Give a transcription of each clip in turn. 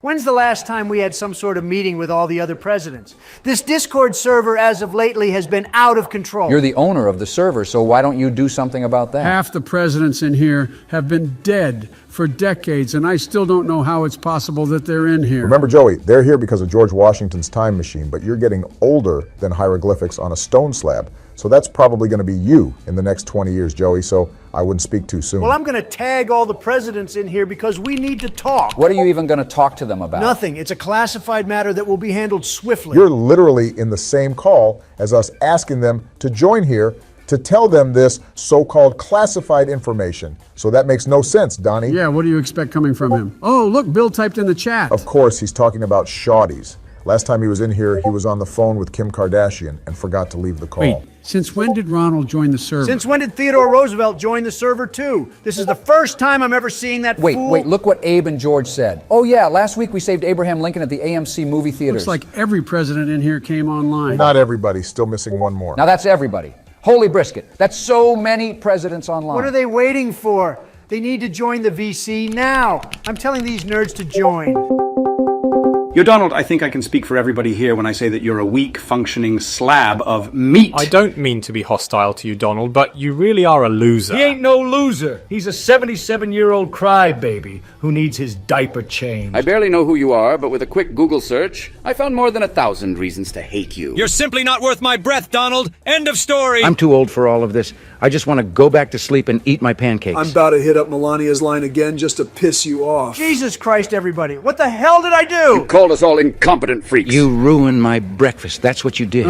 When's the last time we had some sort of meeting with all the other presidents? This Discord server, as of lately, has been out of control. You're the owner of the server, so why don't you do something about that? Half the presidents in here have been dead for decades, and I still don't know how it's possible that they're in here. Remember, Joey, they're here because of George Washington's time machine, but you're getting older than hieroglyphics on a stone slab. So that's probably going to be you in the next 20 years, Joey, so I wouldn't speak too soon. Well, I'm going to tag all the presidents in here because we need to talk. What are you even going to talk to them about? Nothing. It's a classified matter that will be handled swiftly. You're literally in the same call as us asking them to join here to tell them this so-called classified information. So that makes no sense, Donnie. Yeah, what do you expect coming from him? Oh, look, Bill typed in the chat. Of course, he's talking about shawties. Last time he was in here, he was on the phone with Kim Kardashian and forgot to leave the call. Wait, since when did Ronald join the server? Since when did Theodore Roosevelt join the server too? This is the first time I'm ever seeing that fool. Wait, look what Abe and George said. Oh yeah, last week we saved Abraham Lincoln at the AMC movie theaters. Looks like every president in here came online. Not everybody, still missing one more. Now that's everybody. Holy brisket, that's so many presidents online. What are they waiting for? They need to join the VC now. I'm telling these nerds to join. Yo, Donald, I think I can speak for everybody here when I say that you're a weak, functioning slab of meat. I don't mean to be hostile to you, Donald, but you really are a loser. He ain't no loser. He's a 77-year-old crybaby who needs his diaper changed. I barely know who you are, but with a quick Google search, I found more than 1,000 reasons to hate you. You're simply not worth my breath, Donald. End of story. I'm too old for all of this. I just want to go back to sleep and eat my pancakes. I'm about to hit up Melania's line again just to piss you off. Jesus Christ, everybody. What the hell did I do? You called us all incompetent freaks. You ruined my breakfast. That's what you did.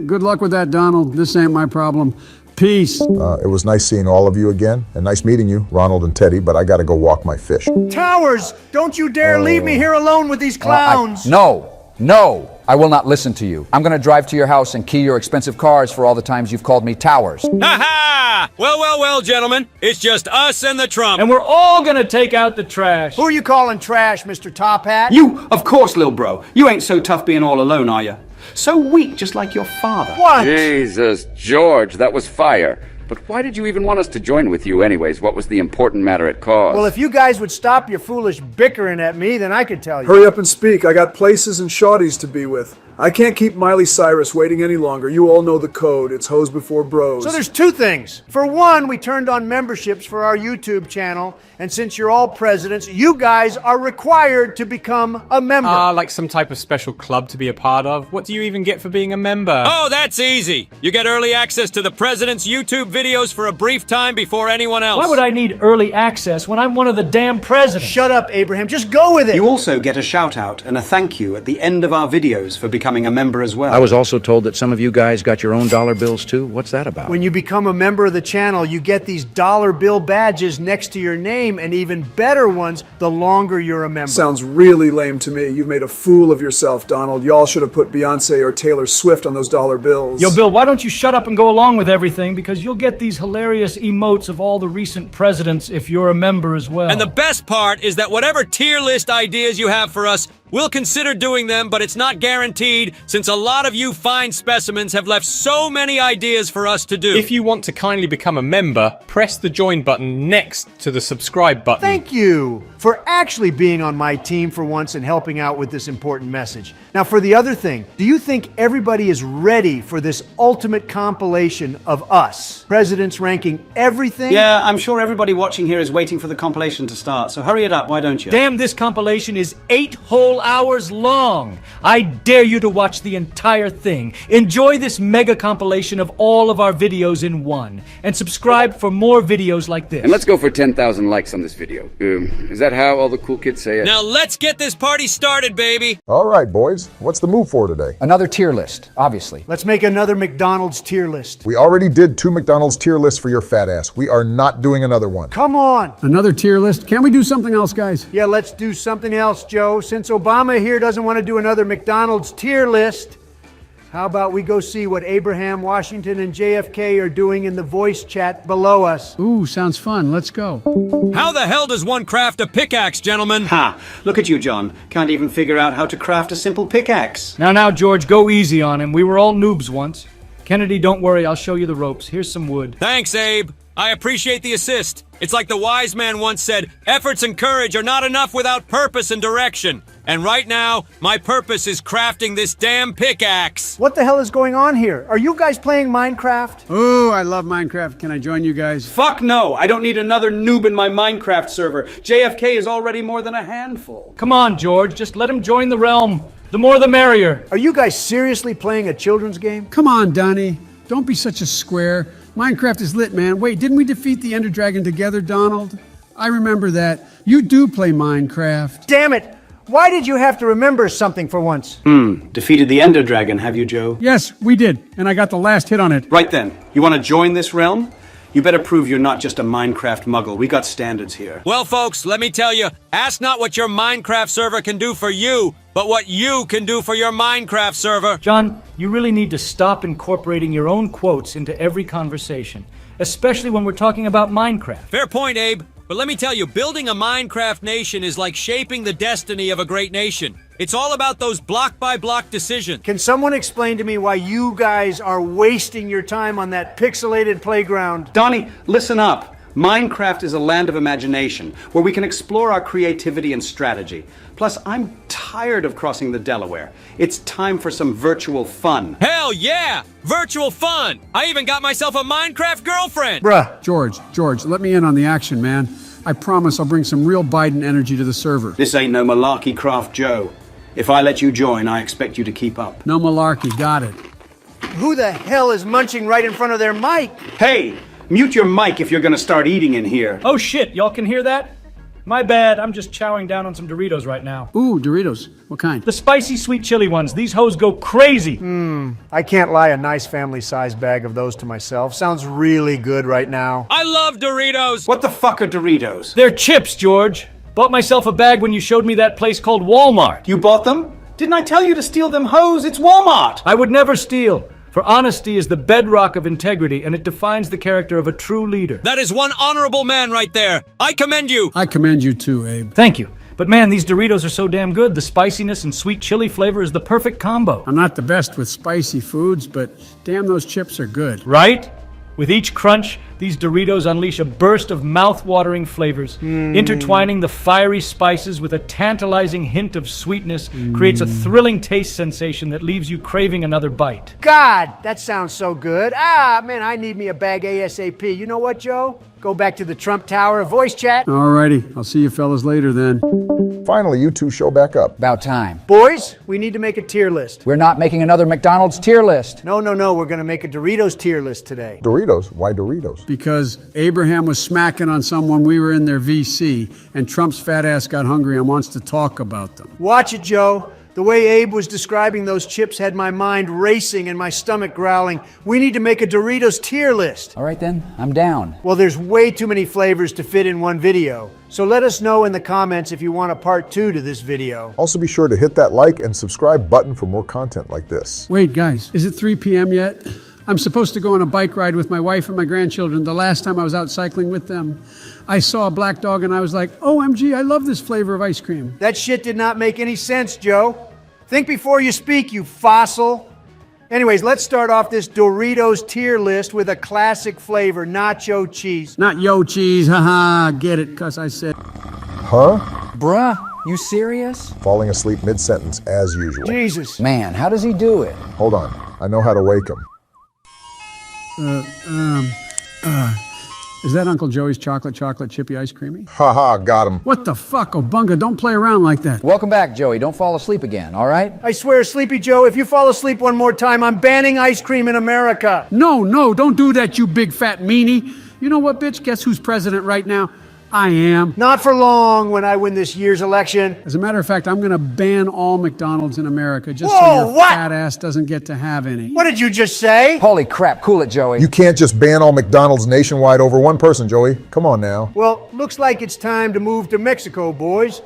Good luck with that, Donald. This ain't my problem. Peace. It was nice seeing all of you again, and nice meeting you, Ronald and Teddy, but I gotta go walk my fish. Towers, don't you dare leave me here alone with these clowns. No, I will not listen to you. I'm going to drive to your house and key your expensive cars for all the times you've called me Towers. Ha ha! Well, gentlemen. It's just us and the Trump. And we're all gonna take out the trash. Who are you calling trash, Mr. Top Hat? You, of course, lil bro. You ain't so tough being all alone, are you? So weak, just like your father. What? Jesus, George, that was fire. But why did you even want us to join with you anyways? What was the important matter at cause? Well, if you guys would stop your foolish bickering at me, then I could tell you. Hurry up and speak. I got places and shawties to be with. I can't keep Miley Cyrus waiting any longer. You all know the code. It's hoes before bros. So there's two things. For one, we turned on memberships for our YouTube channel, and since you're all presidents, you guys are required to become a member. Like some type of special club to be a part of? What do you even get for being a member? Oh, that's easy. You get early access to the president's YouTube videos for a brief time before anyone else. Why would I need early access when I'm one of the damn presidents? Shut up, Abraham. Just go with it. You also get a shout out and a thank you at the end of our videos for becoming a member as well. I was also told that some of you guys got your own dollar bills too. What's that about? When you become a member of the channel, you get these dollar bill badges next to your name, and even better ones the longer you're a member. Sounds really lame to me. You've made a fool of yourself, Donald. Y'all should have put Beyonce or Taylor Swift on those dollar bills. Yo, Bill, why don't you shut up and go along with everything? Because you'll get these hilarious emotes of all the recent presidents if you're a member as well. And the best part is that whatever tier list ideas you have for us, we'll consider doing them, but it's not guaranteed since a lot of you fine specimens have left so many ideas for us to do. If you want to kindly become a member, press the join button next to the subscribe button. Thank you for actually being on my team for once and helping out with this important message. Now, for the other thing, do you think everybody is ready for this ultimate compilation of us? Presidents ranking everything? Yeah, I'm sure everybody watching here is waiting for the compilation to start, so hurry it up, why don't you? Damn, this compilation is 8 whole hours long. I dare you to watch the entire thing. Enjoy this mega compilation of all of our videos in one. And subscribe for more videos like this. And let's go for 10,000 likes on this video. Is that how all the cool kids say it? Now let's get this party started, baby. All right, boys. What's the move for today? Another tier list, obviously. Let's make another McDonald's tier list. We already did 2 McDonald's tier lists for your fat ass. We are not doing another one. Come on. Another tier list? Can't we do something else, guys? Yeah, let's do something else, Joe. Since Obama here doesn't want to do another McDonald's tier list, how about we go see what Abraham, Washington, and JFK are doing in the voice chat below us? Ooh, sounds fun. Let's go. How the hell does one craft a pickaxe, gentlemen? Ha! Look at you, John. Can't even figure out how to craft a simple pickaxe. Now, George, go easy on him. We were all noobs once. Kennedy, don't worry. I'll show you the ropes. Here's some wood. Thanks, Abe. I appreciate the assist. It's like the wise man once said, efforts and courage are not enough without purpose and direction. And right now, my purpose is crafting this damn pickaxe. What the hell is going on here? Are you guys playing Minecraft? Oh, I love Minecraft. Can I join you guys? Fuck no, I don't need another noob in my Minecraft server. JFK is already more than a handful. Come on, George, just let him join the realm. The more the merrier. Are you guys seriously playing a children's game? Come on, Donnie. Don't be such a square. Minecraft is lit, man. Wait, didn't we defeat the Ender Dragon together, Donald? I remember that. You do play Minecraft. Damn it! Why did you have to remember something for once? Defeated the Ender Dragon, have you, Joe? Yes, we did. And I got the last hit on it. Right then, you want to join this realm? You better prove you're not just a Minecraft muggle. We got standards here. Well, folks, let me tell you, ask not what your Minecraft server can do for you, but what you can do for your Minecraft server. John, you really need to stop incorporating your own quotes into every conversation, especially when we're talking about Minecraft. Fair point, Abe. But let me tell you, building a Minecraft nation is like shaping the destiny of a great nation. It's all about those block-by-block decisions. Can someone explain to me why you guys are wasting your time on that pixelated playground? Donnie, listen up. Minecraft is a land of imagination where we can explore our creativity and strategy. Plus, I'm tired of crossing the Delaware. It's time for some virtual fun. Hell yeah! Virtual fun! I even got myself a Minecraft girlfriend! Bruh. George, let me in on the action, man. I promise I'll bring some real Biden energy to the server. This ain't no malarkey craft, Joe. If I let you join, I expect you to keep up. No malarkey, got it. Who the hell is munching right in front of their mic? Hey, mute your mic if you're gonna start eating in here. Oh shit, y'all can hear that? My bad, I'm just chowing down on some Doritos right now. Ooh, Doritos. What kind? The spicy sweet chili ones. These hoes go crazy. I can't lie, a nice family-sized bag of those to myself. Sounds really good right now. I love Doritos! What the fuck are Doritos? They're chips, George. Bought myself a bag when you showed me that place called Walmart. You bought them? Didn't I tell you to steal them hoes? It's Walmart! I would never steal. For honesty is the bedrock of integrity, and it defines the character of a true leader. That is one honorable man right there. I commend you. I commend you too, Abe. Thank you. But man, these Doritos are so damn good. The spiciness and sweet chili flavor is the perfect combo. I'm not the best with spicy foods, but damn, those chips are good. Right? With each crunch, these Doritos unleash a burst of mouth-watering flavors. Intertwining the fiery spices with a tantalizing hint of sweetness creates a thrilling taste sensation that leaves you craving another bite. God, that sounds so good. Man, I need me a bag ASAP. You know what, Joe? Go back to the Trump Tower, voice chat. Alrighty, I'll see you fellas later then. Finally, you two show back up. About time. Boys, we need to make a tier list. We're not making another McDonald's tier list. No, we're gonna make a Doritos tier list today. Doritos? Why Doritos? Because Abraham was smacking on someone, we were in their VC, and Trump's fat ass got hungry and wants to talk about them. Watch it, Joe. The way Abe was describing those chips had my mind racing and my stomach growling. We need to make a Doritos tier list. All right then, I'm down. Well, there's way too many flavors to fit in one video. So let us know in the comments if you want a part 2 to this video. Also be sure to hit that like and subscribe button for more content like this. Wait, guys, is it 3 p.m. yet? I'm supposed to go on a bike ride with my wife and my grandchildren. The last time I was out cycling with them, I saw a black dog and I was like, OMG, I love this flavor of ice cream. That shit did not make any sense, Joe. Think before you speak, you fossil. Anyways, let's start off this Doritos tier list with a classic flavor, nacho cheese. Not yo cheese, haha, get it, cuz I said. Huh? Bruh, you serious? Falling asleep mid-sentence as usual. Jesus. Man, how does he do it? Hold on, I know how to wake him. Is that Uncle Joey's chocolate chippy ice creamy? Haha, got him. What the fuck, Obunga? Don't play around like that. Welcome back, Joey. Don't fall asleep again, all right? I swear, Sleepy Joe, if you fall asleep one more time, I'm banning ice cream in America. No, don't do that, you big fat meanie. You know what, bitch? Guess who's president right now? I am. Not for long when I win this year's election. As a matter of fact, I'm going to ban all McDonald's in America just Whoa, so your what? fat ass doesn't get to have any. What did you just say? Holy crap, cool it, Joey. You can't just ban all McDonald's nationwide over one person, Joey. Come on now. Well, looks like it's time to move to Mexico, boys.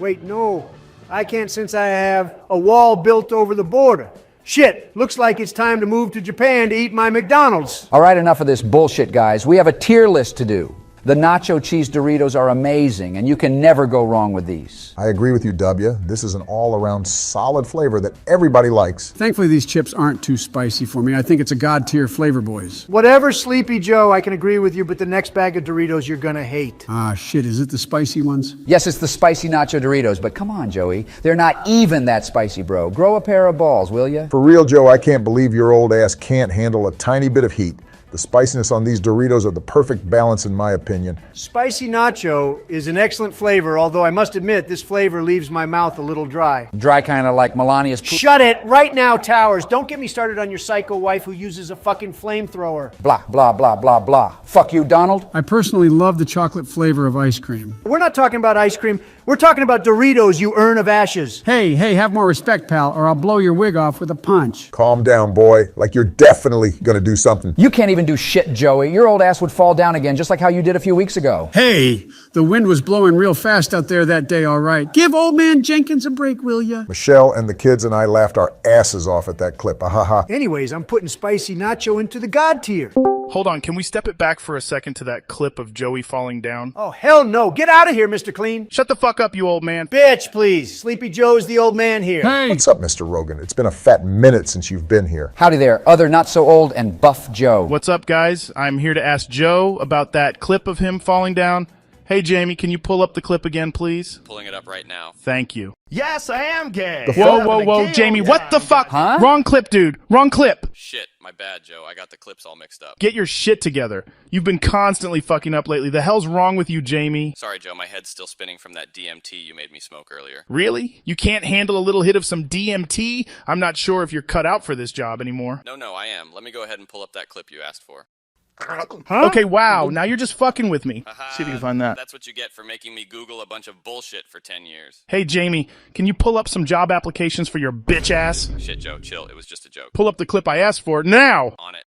Wait, no. I can't since I have a wall built over the border. Shit, looks like it's time to move to Japan to eat my McDonald's. All right, enough of this bullshit, guys. We have a tier list to do. The nacho cheese Doritos are amazing, and you can never go wrong with these. I agree with you, W. This is an all-around solid flavor that everybody likes. Thankfully, these chips aren't too spicy for me. I think it's a God-tier flavor, boys. Whatever, Sleepy Joe, I can agree with you, but the next bag of Doritos you're gonna hate. Ah, shit, is it the spicy ones? Yes, it's the spicy nacho Doritos, but come on, Joey. They're not even that spicy, bro. Grow a pair of balls, will ya? For real, Joe, I can't believe your old ass can't handle a tiny bit of heat. The spiciness on these Doritos are the perfect balance in my opinion. Spicy nacho is an excellent flavor, although I must admit this flavor leaves my mouth a little dry. Dry kind of like Melania's Shut it right now, Towers. Don't get me started on your psycho wife who uses a fucking flamethrower. Blah, blah, blah, blah, blah. Fuck you, Donald. I personally love the chocolate flavor of ice cream. We're not talking about ice cream. We're talking about Doritos, you urn of ashes. Hey, have more respect, pal, or I'll blow your wig off with a punch. Calm down, boy. Like you're definitely gonna do something. You can't even do shit, Joey. Your old ass would fall down again, just like how you did a few weeks ago. Hey, the wind was blowing real fast out there that day, all right. Give old man Jenkins a break, will ya? Michelle and the kids and I laughed our asses off at that clip. Ahaha. Anyways, I'm putting spicy nacho into the God tier. Hold on, can we step it back for a second to that clip of Joey falling down? Oh, hell no. Get out of here, Mr. Clean. Shut the fuck up, you old man. Bitch, please. Sleepy Joe's the old man here. Hey! What's up, Mr. Rogan? It's been a fat minute since you've been here. Howdy there, other not so old and buff Joe. What's up, guys? I'm here to ask Joe about that clip of him falling down. Hey, Jamie, can you pull up the clip again, please? Pulling it up right now. Thank you. Yes, I am gay. Whoa, Jamie, what the fuck? Huh? Wrong clip, dude. Wrong clip. Shit, my bad, Joe. I got the clips all mixed up. Get your shit together. You've been constantly fucking up lately. The hell's wrong with you, Jamie? Sorry, Joe. My head's still spinning from that DMT you made me smoke earlier. Really? You can't handle a little hit of some DMT? I'm not sure if you're cut out for this job anymore. No, I am. Let me go ahead and pull up that clip you asked for. Huh? Okay, wow. Now you're just fucking with me. See if you can find that. That's what you get for making me Google a bunch of bullshit for 10 years. Hey, Jamie, can you pull up some job applications for your bitch ass? Shit, Joe, chill. It was just a joke. Pull up the clip I asked for now. On it.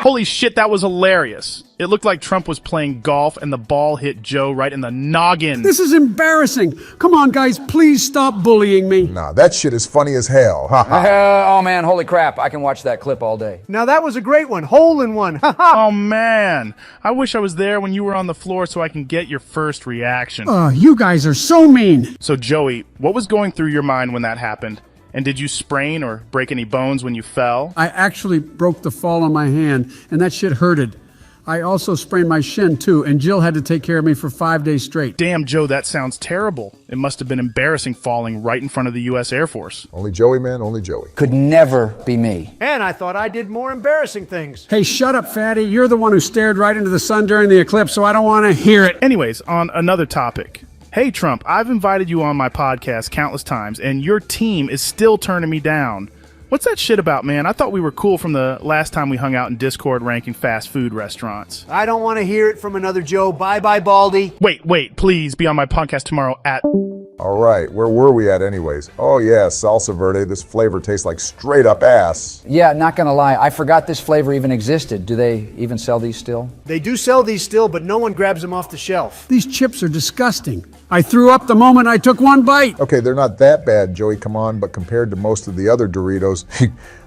Holy shit, that was hilarious. It looked like Trump was playing golf and the ball hit Joe right in the noggin. This is embarrassing. Come on, guys, please stop bullying me. Nah, that shit is funny as hell. Oh man, holy crap. I can watch that clip all day. Now that was a great one. Hole in one. Oh man, I wish I was there when you were on the floor so I can get your first reaction. You guys are so mean. So Joey, what was going through your mind when that happened? And did you sprain or break any bones when you fell? I actually broke the fall on my hand, and that shit hurted. I also sprained my shin, too, and Jill had to take care of me for 5 days straight. Damn, Joe, that sounds terrible. It must have been embarrassing falling right in front of the U.S. Air Force. Only Joey, man, only Joey. Could never be me. And I thought I did more embarrassing things. Hey, shut up, fatty. You're the one who stared right into the sun during the eclipse, so I don't want to hear it. Anyways, on another topic. Hey, Trump, I've invited you on my podcast countless times, and your team is still turning me down. What's that shit about, man? I thought we were cool from the last time we hung out in Discord ranking fast food restaurants. I don't want to hear it from another Joe. Bye-bye, Baldy. Wait, please be on my podcast tomorrow at... All right, where were we at anyways? Oh yeah, salsa verde. This flavor tastes like straight up ass. Yeah, not gonna lie, I forgot this flavor even existed. Do they even sell these still? They do sell these still, but no one grabs them off the shelf. These chips are disgusting. I threw up the moment I took one bite. Okay, they're not that bad, Joey, come on, but compared to most of the other Doritos,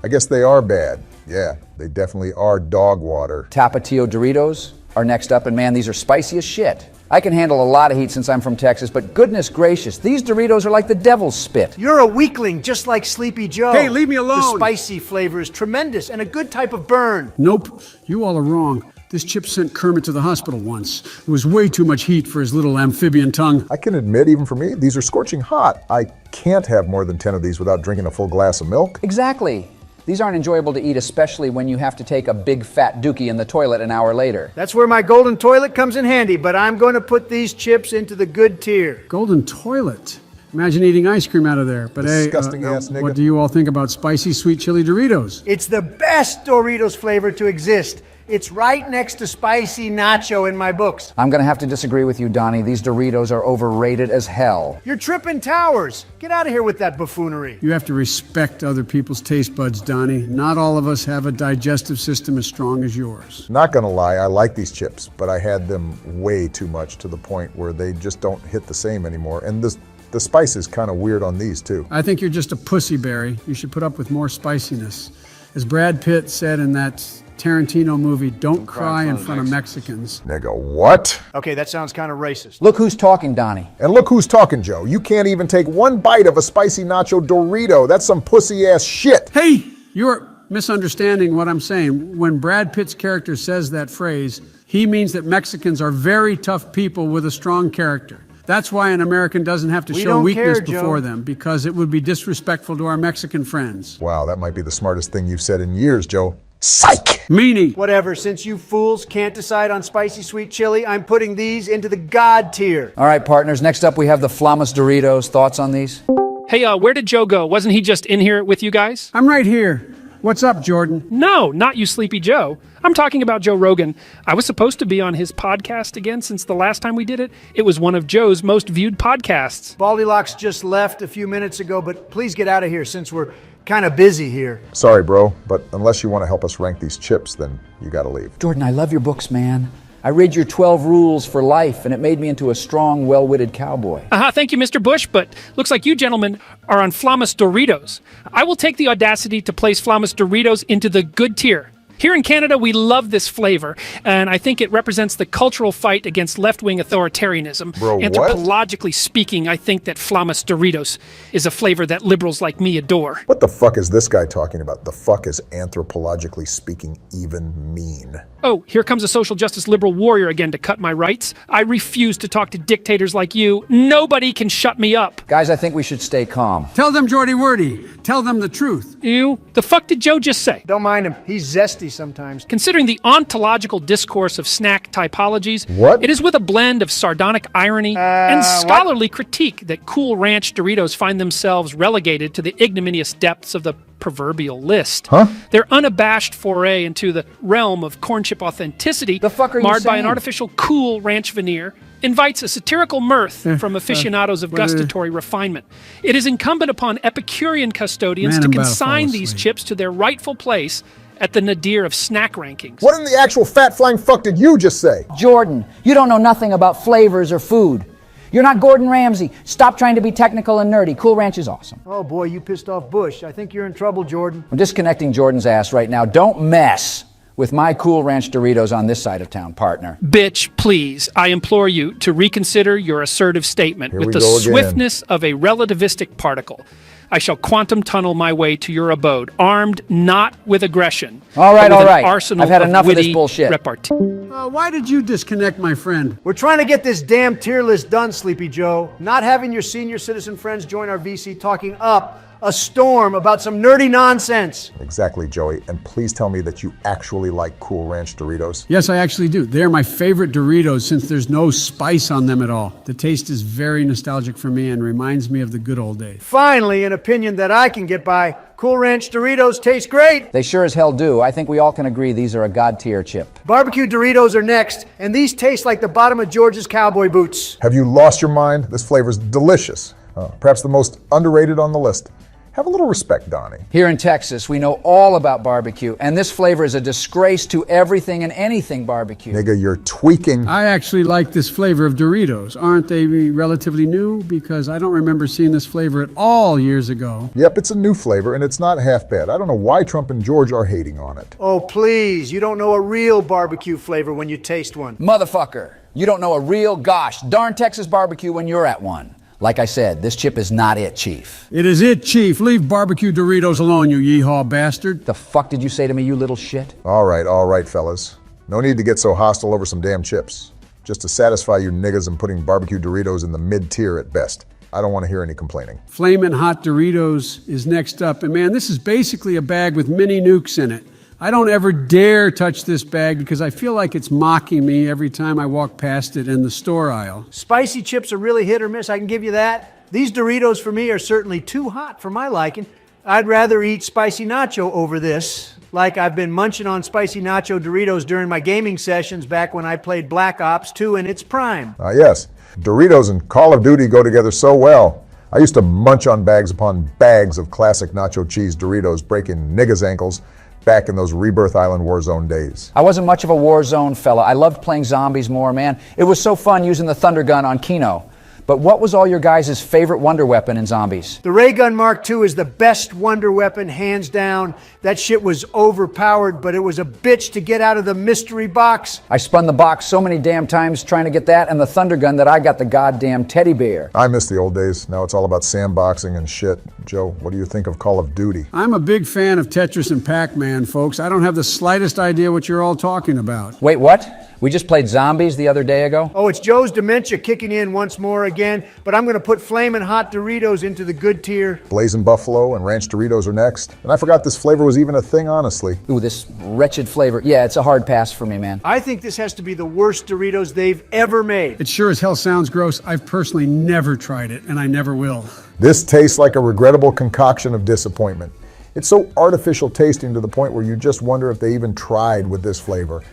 I guess they are bad. Yeah, they definitely are dog water. Tapatio Doritos are next up, and man, these are spicy as shit. I can handle a lot of heat since I'm from Texas, but goodness gracious, these Doritos are like the devil's spit. You're a weakling, just like Sleepy Joe. Hey, leave me alone. The spicy flavor is tremendous and a good type of burn. Nope, you all are wrong. This chip sent Kermit to the hospital once. It was way too much heat for his little amphibian tongue. I can admit, even for me, these are scorching hot. I can't have more than 10 of these without drinking a full glass of milk. Exactly. These aren't enjoyable to eat, especially when you have to take a big fat dookie in the toilet an hour later. That's where my golden toilet comes in handy, but I'm going to put these chips into the good tier. Golden toilet? Imagine eating ice cream out of there. But disgusting ass nigga. What do you all think about spicy sweet chili Doritos? It's the best Doritos flavor to exist. It's right next to spicy nacho in my books. I'm gonna have to disagree with you, Donnie. These Doritos are overrated as hell. You're tripping towers. Get out of here with that buffoonery. You have to respect other people's taste buds, Donnie. Not all of us have a digestive system as strong as yours. Not gonna lie, I like these chips, but I had them way too much to the point where they just don't hit the same anymore. And The spice is kind of weird on these, too. I think you're just a pussy, Barry. You should put up with more spiciness. As Brad Pitt said in that Tarantino movie, don't cry in front of Mexicans. Nigga, what? Okay, that sounds kind of racist. Look who's talking, Donnie. And look who's talking, Joe. You can't even take one bite of a spicy nacho Dorito. That's some pussy-ass shit. Hey, you're misunderstanding what I'm saying. When Brad Pitt's character says that phrase, he means that Mexicans are very tough people with a strong character. That's why an American doesn't have to show weakness before them, because it would be disrespectful to our Mexican friends. Wow, that might be the smartest thing you've said in years, Joe. Psych! Meanie! Whatever, since you fools can't decide on spicy sweet chili, I'm putting these into the God tier. All right, partners, next up we have the Flamis Doritos. Thoughts on these? Hey, where did Joe go? Wasn't he just in here with you guys? I'm right here. What's up, Jordan? No, not you, Sleepy Joe. I'm talking about Joe Rogan. I was supposed to be on his podcast again since the last time we did it. It was one of Joe's most viewed podcasts. Baldylocks just left a few minutes ago, but please get out of here since we're kind of busy here. Sorry, bro, but unless you want to help us rank these chips, then you gotta leave. Jordan, I love your books, man. I read your 12 rules for life, and it made me into a strong, well-witted cowboy. Thank you, Mr. Bush, but looks like you gentlemen are on Flamis Doritos. I will take the audacity to place Flamis Doritos into the good tier. Here in Canada, we love this flavor, and I think it represents the cultural fight against left-wing authoritarianism. Bro, Anthropologically speaking, I think that Flamis Doritos is a flavor that liberals like me adore. What the fuck is this guy talking about? The fuck is anthropologically speaking even mean? Oh, here comes a social justice liberal warrior again to cut my rights. I refuse to talk to dictators like you. Nobody can shut me up. Guys, I think we should stay calm. Tell them Jordy Wordy. Tell them the truth. You? The fuck did Joe just say? Don't mind him. He's zesty sometimes. Considering the ontological discourse of snack typologies, what? It is with a blend of sardonic irony and scholarly critique that Cool Ranch Doritos find themselves relegated to the ignominious depths of the proverbial list. Their unabashed foray into the realm of corn chip authenticity, marred by an artificial cool ranch veneer, invites a satirical mirth from aficionados of gustatory refinement. It is incumbent upon Epicurean custodians to consign these chips to their rightful place at the nadir of snack rankings. What in the actual fat flying fuck did you just say? Jordan, you don't know nothing about flavors or food. You're not Gordon Ramsay. Stop trying to be technical and nerdy. Cool Ranch is awesome. Oh boy, you pissed off Bush. I think you're in trouble, Jordan. I'm disconnecting Jordan's ass right now. Don't mess with my Cool Ranch Doritos on this side of town, partner. Bitch, please, I implore you to reconsider your assertive statement with the swiftness of a relativistic particle. I shall quantum tunnel my way to your abode, armed not with aggression, all right. I've had enough of this bullshit. Why did you disconnect, my friend? We're trying to get this damn tier list done, Sleepy Joe. Not having your senior citizen friends join our VC talking up a storm about some nerdy nonsense. Exactly, Joey. And please tell me that you actually like Cool Ranch Doritos. Yes, I actually do. They're my favorite Doritos since there's no spice on them at all. The taste is very nostalgic for me and reminds me of the good old days. Finally, an opinion that I can get by. Cool Ranch Doritos taste great. They sure as hell do. I think we all can agree these are a god tier chip. Barbecue Doritos are next, and these taste like the bottom of George's cowboy boots. Have you lost your mind? This flavor's delicious. Perhaps the most underrated on the list. Have a little respect, Donnie. Here in Texas, we know all about barbecue, and this flavor is a disgrace to everything and anything barbecue. Nigga, you're tweaking. I actually like this flavor of Doritos. Aren't they relatively new? Because I don't remember seeing this flavor at all years ago. Yep, it's a new flavor, and it's not half bad. I don't know why Trump and George are hating on it. Oh, please. You don't know a real barbecue flavor when you taste one. Motherfucker, you don't know a real gosh darn Texas barbecue when you're at one. Like I said, this chip is not it, Chief. It is it, Chief. Leave barbecue Doritos alone, you yeehaw bastard. The fuck did you say to me, you little shit? All right, fellas. No need to get so hostile over some damn chips. Just to satisfy you niggas, I'm putting barbecue Doritos in the mid-tier at best. I don't want to hear any complaining. Flamin Hot Doritos is next up. And man, this is basically a bag with mini nukes in it. I don't ever dare touch this bag because I feel like it's mocking me every time I walk past it in the store aisle. Spicy chips are really hit or miss, I can give you that. These Doritos for me are certainly too hot for my liking. I'd rather eat spicy nacho over this, like I've been munching on spicy nacho Doritos during my gaming sessions back when I played Black Ops 2 in its prime. Yes, Doritos and Call of Duty go together so well. I used to munch on bags upon bags of classic nacho cheese Doritos, breaking niggas' ankles back in those Rebirth Island Warzone days. I wasn't much of a Warzone fella. I loved playing zombies more, man. It was so fun using the Thunder Gun on Kino. But what was all your guys' favorite wonder weapon in Zombies? The ray gun Mark II is the best wonder weapon, hands down. That shit was overpowered, but it was a bitch to get out of the mystery box. I spun the box so many damn times trying to get that and the thunder gun that I got the goddamn teddy bear. I miss the old days. Now it's all about sandboxing and shit. Joe, what do you think of Call of Duty? I'm a big fan of Tetris and Pac-Man, folks. I don't have the slightest idea what you're all talking about. Wait, what? We just played Zombies the other day ago? Oh, it's Joe's dementia kicking in once more again, but I'm going to put Flamin Hot Doritos into the good tier. Blazing Buffalo and Ranch Doritos are next. And I forgot this flavor was even a thing, honestly. Ooh, this wretched flavor. Yeah, it's a hard pass for me, man. I think this has to be the worst Doritos they've ever made. It sure as hell sounds gross. I've personally never tried it, and I never will. This tastes like a regrettable concoction of disappointment. It's so artificial tasting to the point where you just wonder if they even tried with this flavor.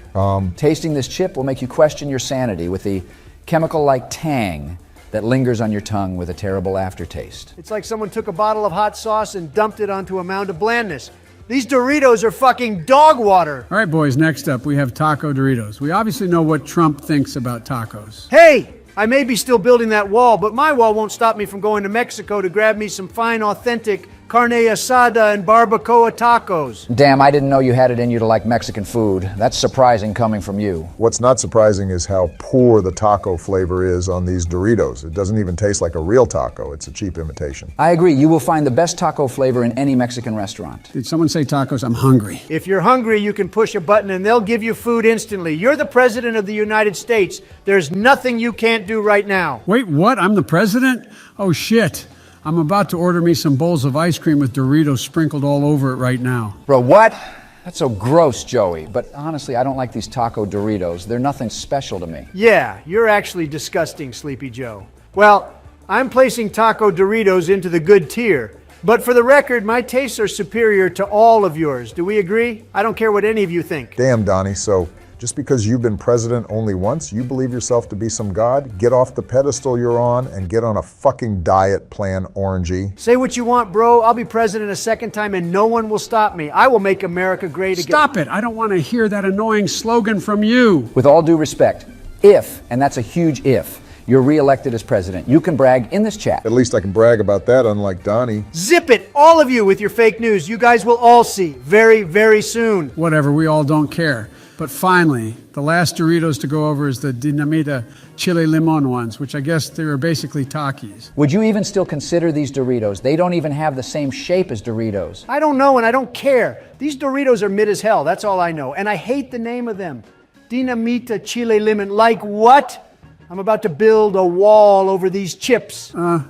Tasting this chip will make you question your sanity with the chemical-like tang that lingers on your tongue with a terrible aftertaste. It's like someone took a bottle of hot sauce and dumped it onto a mound of blandness. These Doritos are fucking dog water. All right, boys, next up we have Taco Doritos. We obviously know what Trump thinks about tacos. Hey! I may be still building that wall, but my wall won't stop me from going to Mexico to grab me some fine, authentic carne asada and barbacoa tacos. Damn, I didn't know you had it in you to like Mexican food. That's surprising coming from you. What's not surprising is how poor the taco flavor is on these Doritos. It doesn't even taste like a real taco. It's a cheap imitation. I agree. You will find the best taco flavor in any Mexican restaurant. Did someone say tacos? I'm hungry. If you're hungry, you can push a button and they'll give you food instantly. You're the president of the United States. There's nothing you can't do right now. Wait, what? I'm the president? Oh, shit. I'm about to order me some bowls of ice cream with Doritos sprinkled all over it right now. Bro, what? That's so gross, Joey. But honestly, I don't like these taco Doritos. They're nothing special to me. Yeah, you're actually disgusting, Sleepy Joe. Well, I'm placing taco Doritos into the good tier. But for the record, my tastes are superior to all of yours. Do we agree? I don't care what any of you think. Damn, Donnie, so just because you've been president only once, you believe yourself to be some god? Get off the pedestal you're on and get on a fucking diet plan, Orangey. Say what you want, bro. I'll be president a second time and no one will stop me. I will make America great again. Stop it. I don't want to hear that annoying slogan from you. With all due respect, if, and that's a huge if, you're reelected as president, you can brag in this chat. At least I can brag about that, unlike Donnie. Zip it, all of you with your fake news. You guys will all see very, very soon. Whatever, we all don't care. But finally, the last Doritos to go over is the Dinamita Chile Limon ones, which I guess they were basically Takis. Would you even still consider these Doritos? They don't even have the same shape as Doritos. I don't know and I don't care. These Doritos are mid as hell, that's all I know. And I hate the name of them. Dinamita Chile Limon, like what? I'm about to build a wall over these chips. Hold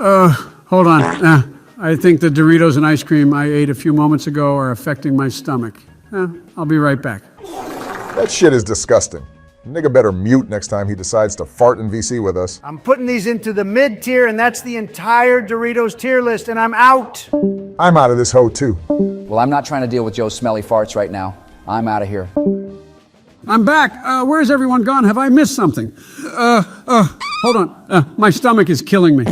on. I think the Doritos and ice cream I ate a few moments ago are affecting my stomach. I'll be right back. That shit is disgusting. Nigga better mute next time he decides to fart in VC with us. I'm putting these into the mid tier and that's the entire Doritos tier list and I'm out. I'm out of this hoe too. Well, I'm not trying to deal with Joe's smelly farts right now. I'm out of here. I'm back. Where's everyone gone? Have I missed something? Hold on. My stomach is killing me.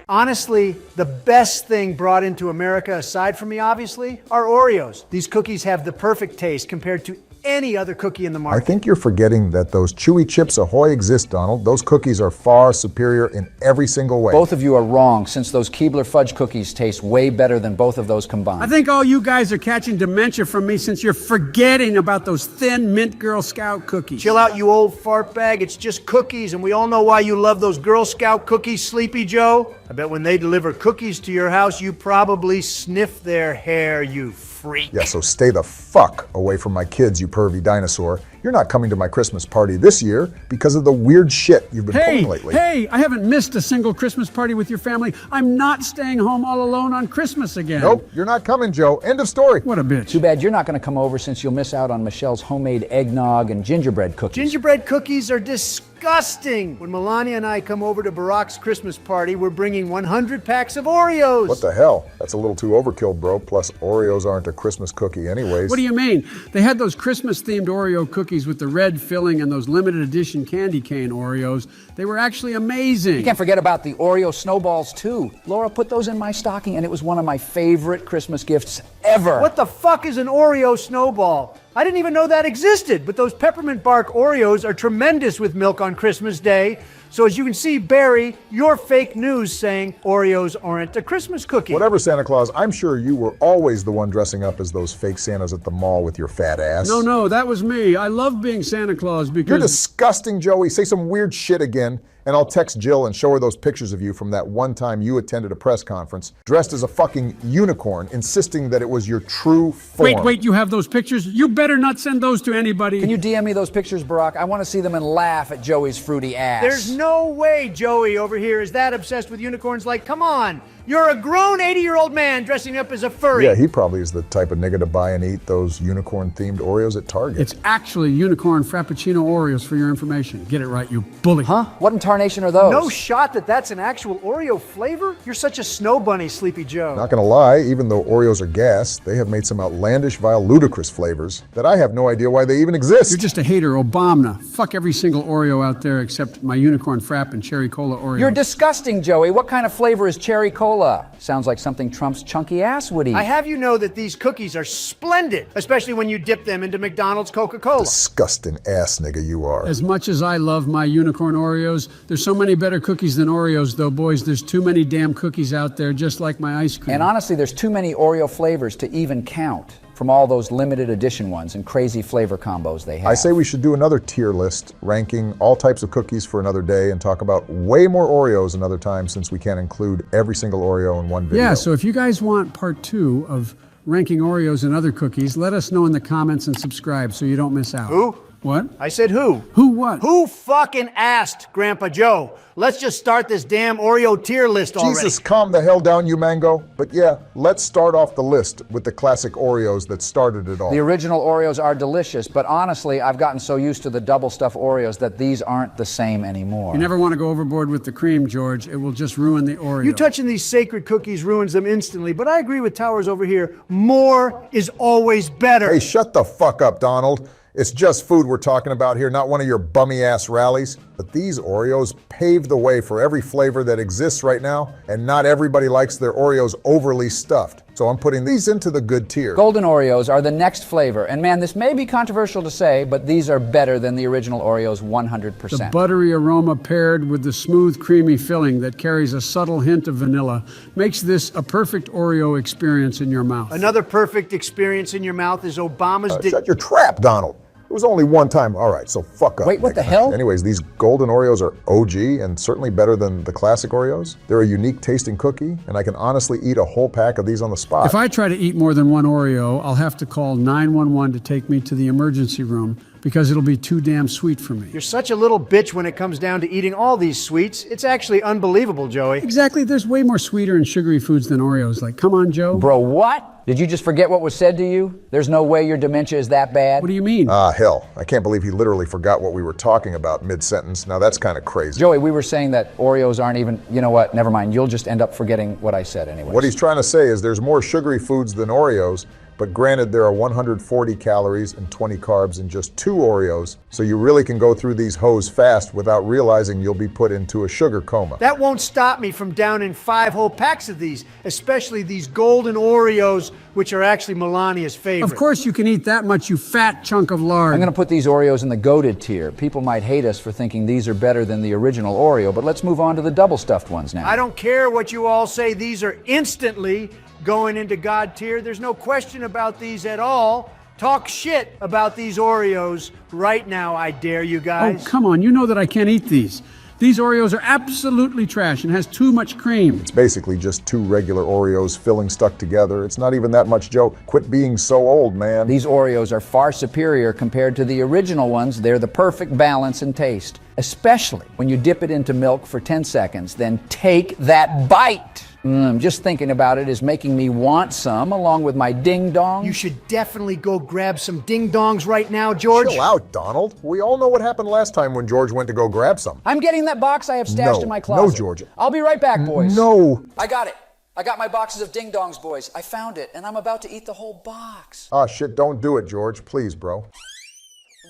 Honestly, the best thing brought into America, aside from me obviously, are Oreos. These cookies have the perfect taste compared to any other cookie in the market. I think you're forgetting that those chewy Chips Ahoy exist, Donald. Those cookies are far superior in every single way. Both of you are wrong, since those Keebler fudge cookies taste way better than both of those combined. I think all you guys are catching dementia from me since you're forgetting about those thin mint Girl Scout cookies. Chill out, you old fart bag. It's just cookies, and we all know why you love those Girl Scout cookies, Sleepy Joe. I bet when they deliver cookies to your house, you probably sniff their hair, you freak. Yeah, so stay the fuck away from my kids, you pervy dinosaur. You're not coming to my Christmas party this year because of the weird shit you've been pulling lately. Hey, I haven't missed a single Christmas party with your family. I'm not staying home all alone on Christmas again. Nope, you're not coming, Joe. End of story. What a bitch. Too bad you're not going to come over since you'll miss out on Michelle's homemade eggnog and gingerbread cookies. Gingerbread cookies are disgusting. When Melania and I come over to Barack's Christmas party, we're bringing 100 packs of Oreos. What the hell? That's a little too overkill, bro. Plus, Oreos aren't a Christmas cookie anyways. What do you mean? They had those Christmas-themed Oreo cookies with the red filling and those limited edition candy cane Oreos. They were actually amazing. You can't forget about the Oreo snowballs, too. Laura put those in my stocking, and it was one of my favorite Christmas gifts ever. What the fuck is an Oreo snowball? I didn't even know that existed, but those peppermint bark Oreos are tremendous with milk on Christmas Day. So as you can see, Barry, your fake news saying Oreos aren't a Christmas cookie. Whatever, Santa Claus, I'm sure you were always the one dressing up as those fake Santas at the mall with your fat ass. No, that was me. I love being Santa Claus because... You're disgusting, Joey. Say some weird shit again, and I'll text Jill and show her those pictures of you from that one time you attended a press conference, dressed as a fucking unicorn, insisting that it was your true form. Wait, you have those pictures? You better not send those to anybody. Can you DM me those pictures, Barack? I want to see them and laugh at Joey's fruity ass. There's no way Joey over here is that obsessed with unicorns. Like, come on. You're a grown 80-year-old man dressing up as a furry. Yeah, he probably is the type of nigga to buy and eat those unicorn-themed Oreos at Target. It's actually unicorn Frappuccino Oreos for your information. Get it right, you bully. Huh? What in tarnation are those? No shot that that's an actual Oreo flavor? You're such a snow bunny, Sleepy Joe. Not gonna lie, even though Oreos are gas, they have made some outlandish, vile, ludicrous flavors that I have no idea why they even exist. You're just a hater, Obama. Fuck every single Oreo out there except my unicorn Frap and cherry cola Oreo. You're disgusting, Joey. What kind of flavor is cherry cola? Sounds like something Trump's chunky ass would eat. I have you know that these cookies are splendid, especially when you dip them into McDonald's Coca-Cola. Disgusting ass nigga you are. As much as I love my unicorn Oreos, there's so many better cookies than Oreos, though, boys. There's too many damn cookies out there, just like my ice cream. And honestly, there's too many Oreo flavors to even count from all those limited edition ones and crazy flavor combos they have. I say we should do another tier list, ranking all types of cookies for another day and talk about way more Oreos another time since we can't include every single Oreo in one video. Yeah, so if you guys want part 2 of ranking Oreos and other cookies, let us know in the comments and subscribe so you don't miss out. Who? What? I said who? Who what? Who fucking asked, Grandpa Joe? Let's just start this damn Oreo tier list already. Jesus, calm the hell down, you mango. But yeah, let's start off the list with the classic Oreos that started it all. The original Oreos are delicious, but honestly, I've gotten so used to the double stuff Oreos that these aren't the same anymore. You never want to go overboard with the cream, George. It will just ruin the Oreo. You touching these sacred cookies ruins them instantly, but I agree with Towers over here. More is always better. Hey, shut the fuck up, Donald. It's just food we're talking about here, not one of your bummy-ass rallies. But these Oreos pave the way for every flavor that exists right now, and not everybody likes their Oreos overly stuffed. So I'm putting these into the good tier. Golden Oreos are the next flavor, and man, this may be controversial to say, but these are better than the original Oreos 100%. The buttery aroma paired with the smooth, creamy filling that carries a subtle hint of vanilla makes this a perfect Oreo experience in your mouth. Another perfect experience in your mouth is Obama's... Shut your trap, Donald. It was only one time. All right, so fuck up. Wait, what the hell? Anyways, these golden Oreos are OG and certainly better than the classic Oreos. They're a unique tasting cookie, and I can honestly eat a whole pack of these on the spot. If I try to eat more than one Oreo, I'll have to call 911 to take me to the emergency room because it'll be too damn sweet for me. You're such a little bitch when it comes down to eating all these sweets. It's actually unbelievable, Joey. Exactly. There's way more sweeter and sugary foods than Oreos. Like, come on, Joe. Bro, what? Did you just forget what was said to you? There's no way your dementia is that bad? What do you mean? Hell. I can't believe he literally forgot what we were talking about mid-sentence. Now that's kind of crazy. Joey, we were saying that Oreos aren't even, you know what, never mind. You'll just end up forgetting what I said anyway. What he's trying to say is there's more sugary foods than Oreos, but granted there are 140 calories and 20 carbs in just 2 Oreos, so you really can go through these hoes fast without realizing you'll be put into a sugar coma. That won't stop me from downing 5 whole packs of these, especially these golden Oreos, which are actually Melania's favorite. Of course you can eat that much, you fat chunk of lard. I'm gonna put these Oreos in the goated tier. People might hate us for thinking these are better than the original Oreo, but let's move on to the double stuffed ones now. I don't care what you all say, these are instantly going into God tier. There's no question about these at all. Talk shit about these Oreos right now, I dare you guys. Oh, come on, you know that I can't eat these. These Oreos are absolutely trash and has too much cream. It's basically just 2 regular Oreos filling stuck together. It's not even that much, Joe. Quit being so old, man. These Oreos are far superior compared to the original ones. They're the perfect balance and taste, especially when you dip it into milk for 10 seconds, then take that bite. Just thinking about it is making me want some, along with my ding-dong. You should definitely go grab some ding-dongs right now, George. Chill out, Donald. We all know what happened last time when George went to go grab some. I'm getting that box I have stashed in my closet. No, George. I'll be right back, boys. No. I got it. I got my boxes of ding-dongs, boys. I found it, and I'm about to eat the whole box. Ah, shit, don't do it, George. Please, bro.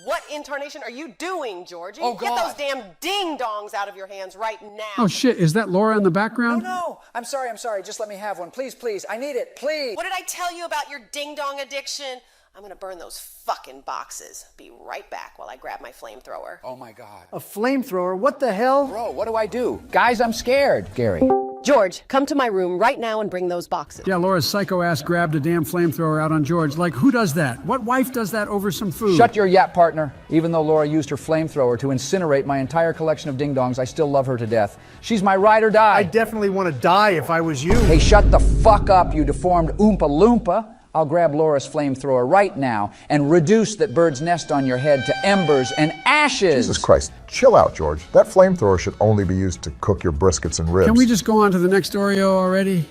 What in tarnation are you doing, Georgie? Oh, Get God. those damn ding-dongs out of your hands right now. Oh shit, is that Laura in the background? No, I'm sorry. Just let me have one. Please, I need it, please. What did I tell you about your ding-dong addiction? I'm gonna burn those fucking boxes. Be right back while I grab my flamethrower. Oh my God. A flamethrower? What the hell? Bro, what do I do? Guys, I'm scared. Gary. George, come to my room right now and bring those boxes. Yeah, Laura's psycho ass grabbed a damn flamethrower out on George. Like, who does that? What wife does that over some food? Shut your yap, partner. Even though Laura used her flamethrower to incinerate my entire collection of ding-dongs, I still love her to death. She's my ride or die. I definitely want to die if I was you. Hey, shut the fuck up, you deformed Oompa Loompa. I'll grab Laura's flamethrower right now and reduce that bird's nest on your head to embers and ashes. Jesus Christ, chill out, George. That flamethrower should only be used to cook your briskets and ribs. Can we just go on to the next Oreo already?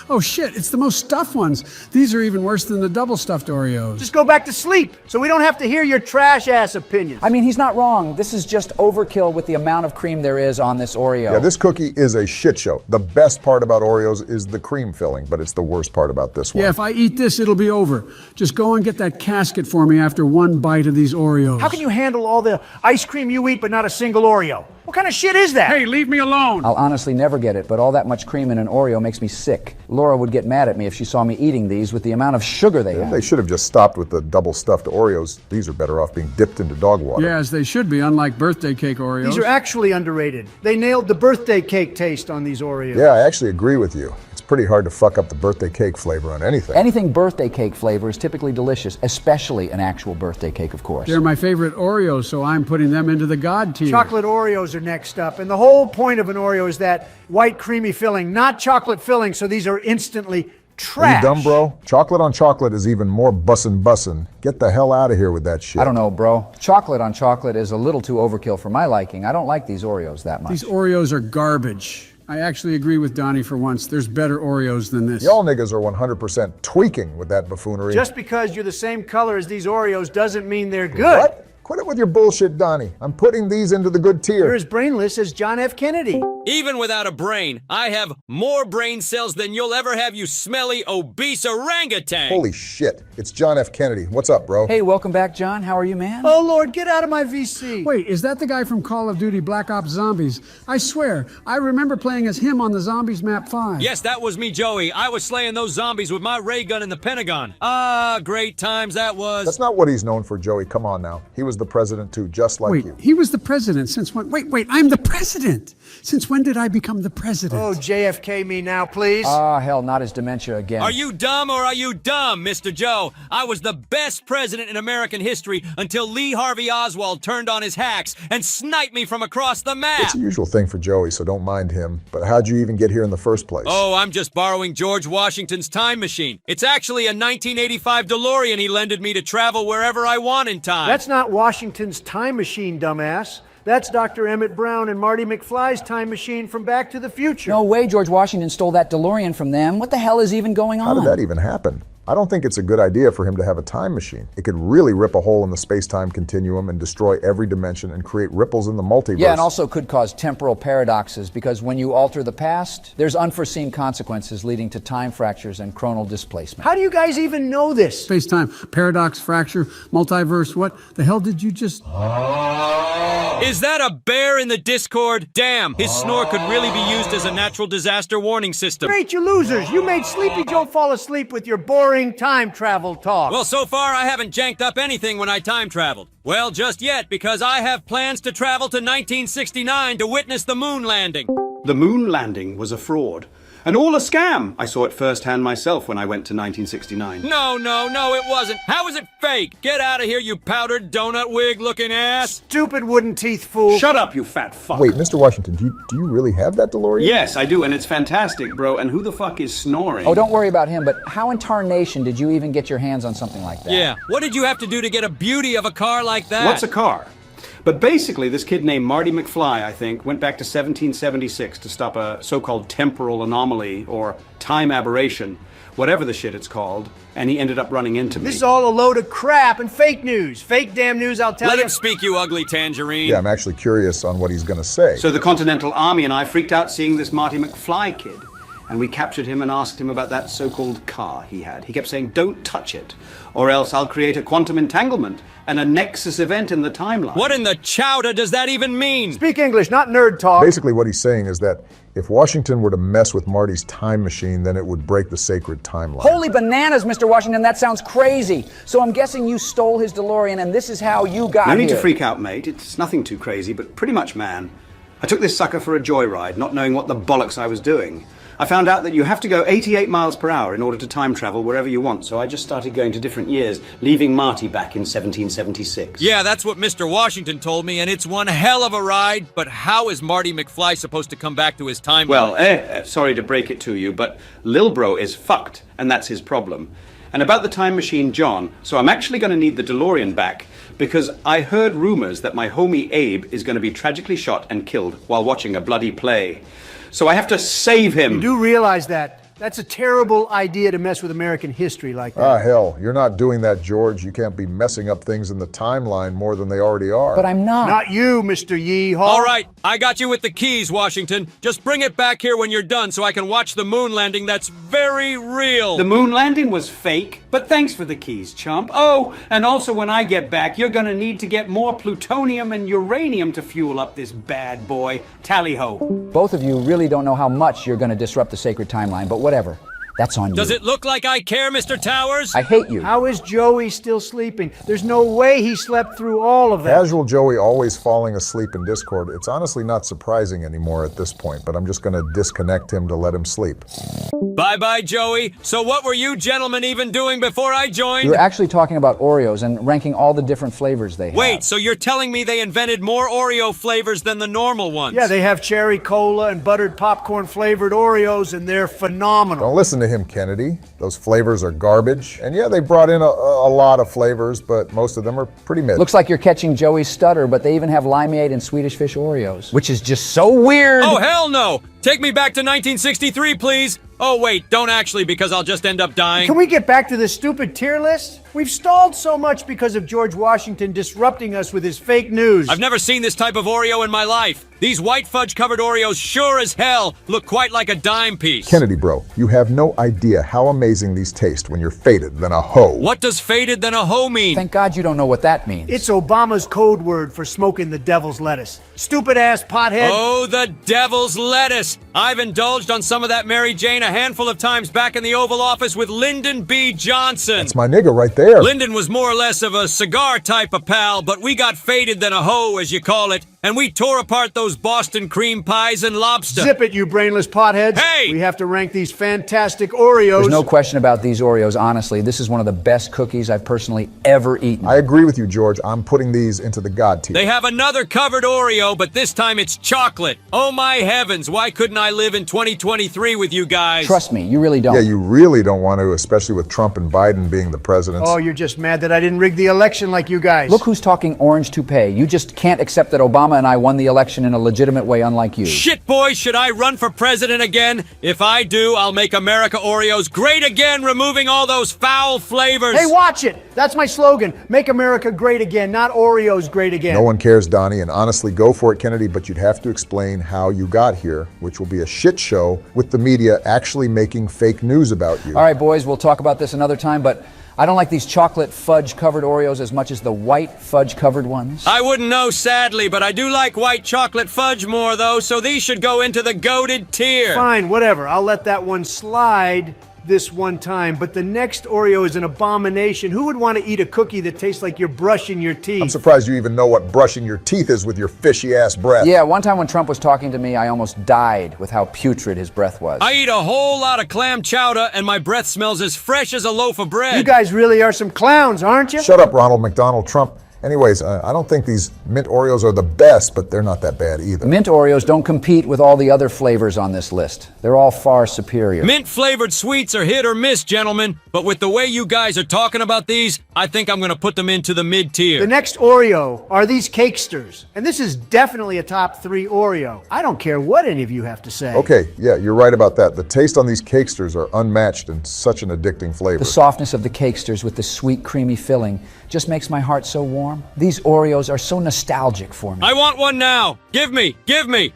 Oh shit, it's the most stuffed ones. These are even worse than the double stuffed Oreos. Just go back to sleep so we don't have to hear your trash ass opinions. I mean, he's not wrong. This is just overkill with the amount of cream there is on this Oreo. Yeah, this cookie is a shit show. The best part about Oreos is the cream filling, but it's the worst part about this one. Yeah, if I eat this, it'll be over. Just go and get that casket for me after one bite of these Oreos. How can you handle all the ice cream you eat but not a single Oreo? What kind of shit is that? Hey, leave me alone. I'll honestly never get it, but all that much cream in an Oreo makes me sick. Laura would get mad at me if she saw me eating these with the amount of sugar they have. They should have just stopped with the double stuffed Oreos. These are better off being dipped into dog water. Yeah, as they should be, unlike birthday cake Oreos. These are actually underrated. They nailed the birthday cake taste on these Oreos. Yeah, I actually agree with you. It's pretty hard to fuck up the birthday cake flavor on anything. Anything birthday cake flavor is typically delicious, especially an actual birthday cake, of course. They're my favorite Oreos, so I'm putting them into the God tier. Chocolate Oreos are next up, and the whole point of an Oreo is that white creamy filling, not chocolate filling, so these are instantly trash. Are you dumb, bro? Chocolate on chocolate is even more bussin'. Get the hell out of here with that shit. I don't know, bro. Chocolate on chocolate is a little too overkill for my liking. I don't like these Oreos that much. These Oreos are garbage. I actually agree with Donnie for once. There's better Oreos than this. Y'all niggas are 100% tweaking with that buffoonery. Just because you're the same color as these Oreos doesn't mean they're good. What? Quit it with your bullshit, Donnie. I'm putting these into the good tier. You're as brainless as John F. Kennedy. Even without a brain, I have more brain cells than you'll ever have, you smelly, obese orangutan. Holy shit. It's John F. Kennedy. What's up, bro? Hey, welcome back, John. How are you, man? Oh, Lord, get out of my VC. Wait, is that the guy from Call of Duty Black Ops Zombies? I swear, I remember playing as him on the Zombies Map 5. Yes, that was me, Joey. I was slaying those zombies with my ray gun in the Pentagon. Ah, great times that was. That's not what he's known for, Joey. Come on now. He was the president, too, just like you. Wait, he was the president since when? Wait, I'm the president. Since when did I become the president? Oh, JFK me now, please. Ah, hell, not his dementia again. Are you dumb or are you dumb, Mr. Joe? I was the best president in American history until Lee Harvey Oswald turned on his hacks and sniped me from across the map. It's a usual thing for Joey, so don't mind him. But how'd you even get here in the first place? Oh, I'm just borrowing George Washington's time machine. It's actually a 1985 DeLorean he lended me to travel wherever I want in time. That's not Washington's time machine, dumbass. That's Dr. Emmett Brown and Marty McFly's time machine from Back to the Future. No way George Washington stole that DeLorean from them. What the hell is even going on? How did that even happen? I don't think it's a good idea for him to have a time machine. It could really rip a hole in the space-time continuum and destroy every dimension and create ripples in the multiverse. Yeah, and also could cause temporal paradoxes because when you alter the past, there's unforeseen consequences leading to time fractures and chronal displacement. How do you guys even know this? Space-time, paradox, fracture, multiverse, what the hell did you just... Is that a bear in the Discord? Damn, his snore could really be used as a natural disaster warning system. Great, you losers. You made Sleepy Joe fall asleep with your boring time travel talk. Well, so far I haven't janked up anything when I time traveled. Well, just yet, because I have plans to travel to 1969 to witness the moon landing. The moon landing was a fraud. And all a scam. I saw it firsthand myself when I went to 1969. No, it wasn't. How is it fake? Get out of here, you powdered donut wig looking ass. Stupid wooden teeth fool. Shut up, you fat fuck. Wait, Mr. Washington, do you really have that DeLorean? Yes, I do, and it's fantastic, bro. And who the fuck is snoring? Oh, don't worry about him, but how in tarnation did you even get your hands on something like that? Yeah, what did you have to do to get a beauty of a car like that? What's a car? But basically, this kid named Marty McFly, I think, went back to 1776 to stop a so-called temporal anomaly or time aberration, whatever the shit it's called, and he ended up running into me. This is all a load of crap and fake news. Fake damn news, I'll tell you. Let him speak, you ugly tangerine. Yeah, I'm actually curious on what he's gonna say. So the Continental Army and I freaked out seeing this Marty McFly kid. and we captured him and asked him about that so-called car he had. He kept saying, "Don't touch it, or else I'll create a quantum entanglement and a nexus event in the timeline." What in the chowder does that even mean? Speak English, not nerd talk. Basically what he's saying is that if Washington were to mess with Marty's time machine, then it would break the sacred timeline. Holy bananas, Mr. Washington, that sounds crazy. So I'm guessing you stole his DeLorean and this is how you got No here. need to freak out, mate. It's nothing too crazy, but pretty much, man. I took this sucker for a joyride, not knowing what the bollocks I was doing. I found out that you have to go 88 miles per hour in order to time travel wherever you want, so I just started going to different years, leaving Marty back in 1776. Yeah, that's what Mr. Washington told me, and it's one hell of a ride. But how is Marty McFly supposed to come back to his timeline? Well, sorry to break it to you, but Lil Bro is fucked, and that's his problem. And about the time machine, John, so I'm actually going to need the DeLorean back, because I heard rumors that my homie Abe is going to be tragically shot and killed while watching a bloody play. So I have to save him. You do realize that. That's a terrible idea to mess with American history like that. Ah, hell, you're not doing that, George. You can't be messing up things in the timeline more than they already are. But I'm not. Not you, Mr. Yeehaw. All right, I got you with the keys, Washington. Just bring it back here when you're done so I can watch the moon landing. That's very real. The moon landing was fake, but thanks for the keys, chump. Oh, and also when I get back, you're gonna need to get more plutonium and uranium to fuel up this bad boy. Tally-ho. Both of you really don't know how much you're going to disrupt the sacred timeline, but whatever. That's on you. Does it look like I care, Mr. Towers? I hate you. How is Joey still sleeping? There's no way he slept through all of that. Casual Joey always falling asleep in Discord. It's honestly not surprising anymore at this point, but I'm just going to disconnect him to let him sleep. Bye-bye, Joey. So what were you gentlemen even doing before I joined? You're actually talking about Oreos and ranking all the different flavors they have. Wait, so you're telling me they invented more Oreo flavors than the normal ones? Yeah, they have cherry cola and buttered popcorn flavored Oreos, and they're phenomenal. Don't listen to him, Kennedy. Those flavors are garbage. And yeah, they brought in a lot of flavors, but most of them are pretty mid. Looks like you're catching Joey's stutter, but they even have limeade and Swedish fish Oreos, which is just so weird. Oh, hell no! Take me back to 1963, please. Oh, wait, don't actually, because I'll just end up dying. Can we get back to this stupid tier list? We've stalled so much because of George Washington disrupting us with his fake news. I've never seen this type of Oreo in my life. These white fudge-covered Oreos sure as hell look quite like a dime piece. Kennedy, bro, you have no idea how amazing these taste when you're faded than a hoe. What does faded than a hoe mean? Thank God you don't know what that means. It's Obama's code word for smoking the devil's lettuce. Stupid ass pothead. Oh, the devil's lettuce. I've indulged on some of that Mary Jane a handful of times back in the Oval Office with Lyndon B. Johnson. That's my nigga right there. Lyndon was more or less of a cigar type of pal, but we got faded than a hoe, as you call it, and we tore apart those Boston cream pies and lobster. Zip it, you brainless potheads. Hey! We have to rank these fantastic Oreos. There's no question about these Oreos, honestly. This is one of the best cookies I've personally ever eaten. I agree with you, George. I'm putting these into the God tier. They have another covered Oreo, but this time it's chocolate. Oh my heavens, why couldn't I live in 2023 with you guys? Trust me, you really don't. Yeah, you really don't want to, especially with Trump and Biden being the presidents. Oh, you're just mad that I didn't rig the election like you guys. Look who's talking orange toupee. You just can't accept that Obama and I won the election in a legitimate way, unlike you. Shit, boy, should I run for president again? If I do, I'll make America Oreos great again, removing all those foul flavors. Hey, watch it. That's my slogan. Make America great again, not Oreos great again. No one cares, Donnie, and honestly, go for it, Kennedy, but you'd have to explain how you got here, which will be a shit show with the media actually making fake news about you. All right, boys, we'll talk about this another time, but I don't like these chocolate fudge-covered Oreos as much as the white fudge-covered ones. I wouldn't know, sadly, but I do like white chocolate fudge more, though, so these should go into the goated tier. Fine, whatever. I'll let that one slide this one time, but the next Oreo is an abomination. Who would want to eat a cookie that tastes like you're brushing your teeth? I'm surprised you even know what brushing your teeth is with your fishy-ass breath. Yeah, one time when Trump was talking to me, I almost died with how putrid his breath was. I eat a whole lot of clam chowder, and my breath smells as fresh as a loaf of bread. You guys really are some clowns, aren't you? Shut up, Ronald McDonald Trump. Anyways, I don't think these mint Oreos are the best, but they're not that bad either. Mint Oreos don't compete with all the other flavors on this list. They're all far superior. Mint-flavored sweets are hit or miss, gentlemen, but with the way you guys are talking about these, I think I'm going to put them into the mid-tier. The next Oreo are these Cakesters, and this is definitely a top 3 Oreo. I don't care what any of you have to say. Okay, yeah, you're right about that. The taste on these Cakesters are unmatched and such an addicting flavor. The softness of the Cakesters with the sweet, creamy filling just makes my heart so warm. These Oreos are so nostalgic for me. I want one now. Give me.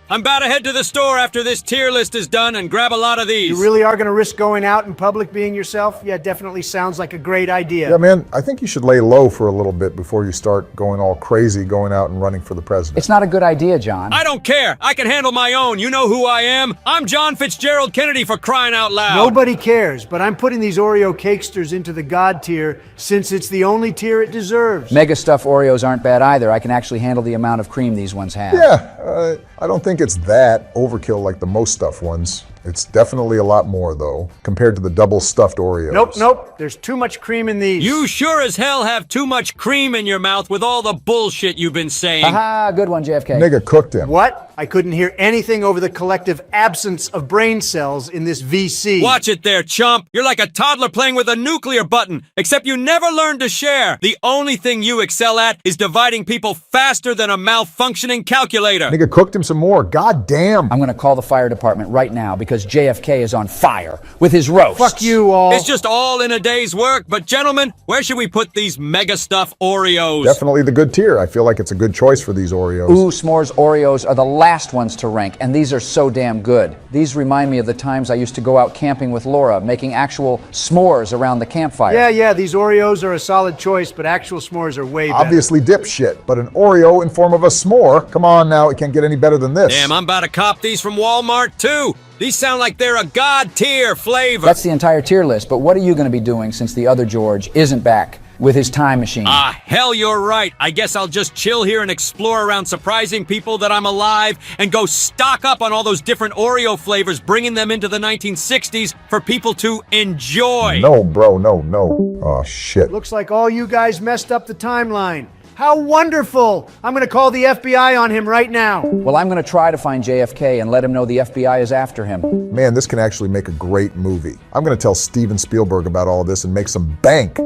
I'm about to head to the store after this tier list is done and grab a lot of these. You really are going to risk going out in public being yourself? Yeah, definitely sounds like a great idea. Yeah, man, I think you should lay low for a little bit before you start going all crazy, going out and running for the president. It's not a good idea, John. I don't care. I can handle my own. You know who I am. I'm John Fitzgerald Kennedy, for crying out loud. Nobody cares, but I'm putting these Oreo cakesters into the God tier since it's the only tier it deserves. Mega Stuff Oreos aren't bad either. I can actually handle the amount of cream these ones have. Yeah, I don't think it's that overkill like the most stuff ones. It's definitely a lot more, though, compared to the double stuffed Oreos. Nope. There's too much cream in these. You sure as hell have too much cream in your mouth with all the bullshit you've been saying. Haha, good one, JFK. Nigga cooked him. What? I couldn't hear anything over the collective absence of brain cells in this VC. Watch it there, chump. You're like a toddler playing with a nuclear button, except you never learn to share. The only thing you excel at is dividing people faster than a malfunctioning calculator. Nigga cooked him some more. God damn. I'm gonna call the fire department right now because JFK is on fire with his roast. Fuck you all. It's just all in a day's work, but gentlemen, where should we put these mega stuff Oreos? Definitely the good tier. I feel like it's a good choice for these Oreos. Ooh, s'mores Oreos are the last ones to rank, and these are so damn good. These remind me of the times I used to go out camping with Laura, making actual s'mores around the campfire. Yeah, these Oreos are a solid choice, but actual s'mores are way better. Obviously dipshit, but an Oreo in form of a s'more? Come on now, it can't get any better than this. Damn, I'm about to cop these from Walmart too. These sound like they're a God tier flavor. That's the entire tier list, but what are you going to be doing since the other George isn't back with his time machine? Hell, you're right. I guess I'll just chill here and explore around surprising people that I'm alive and go stock up on all those different Oreo flavors, bringing them into the 1960s for people to enjoy. No, bro, no. Oh, shit. Looks like all you guys messed up the timeline. How wonderful! I'm going to call the FBI on him right now. Well, I'm going to try to find JFK and let him know the FBI is after him. Man, this can actually make a great movie. I'm going to tell Steven Spielberg about all this and make some bank.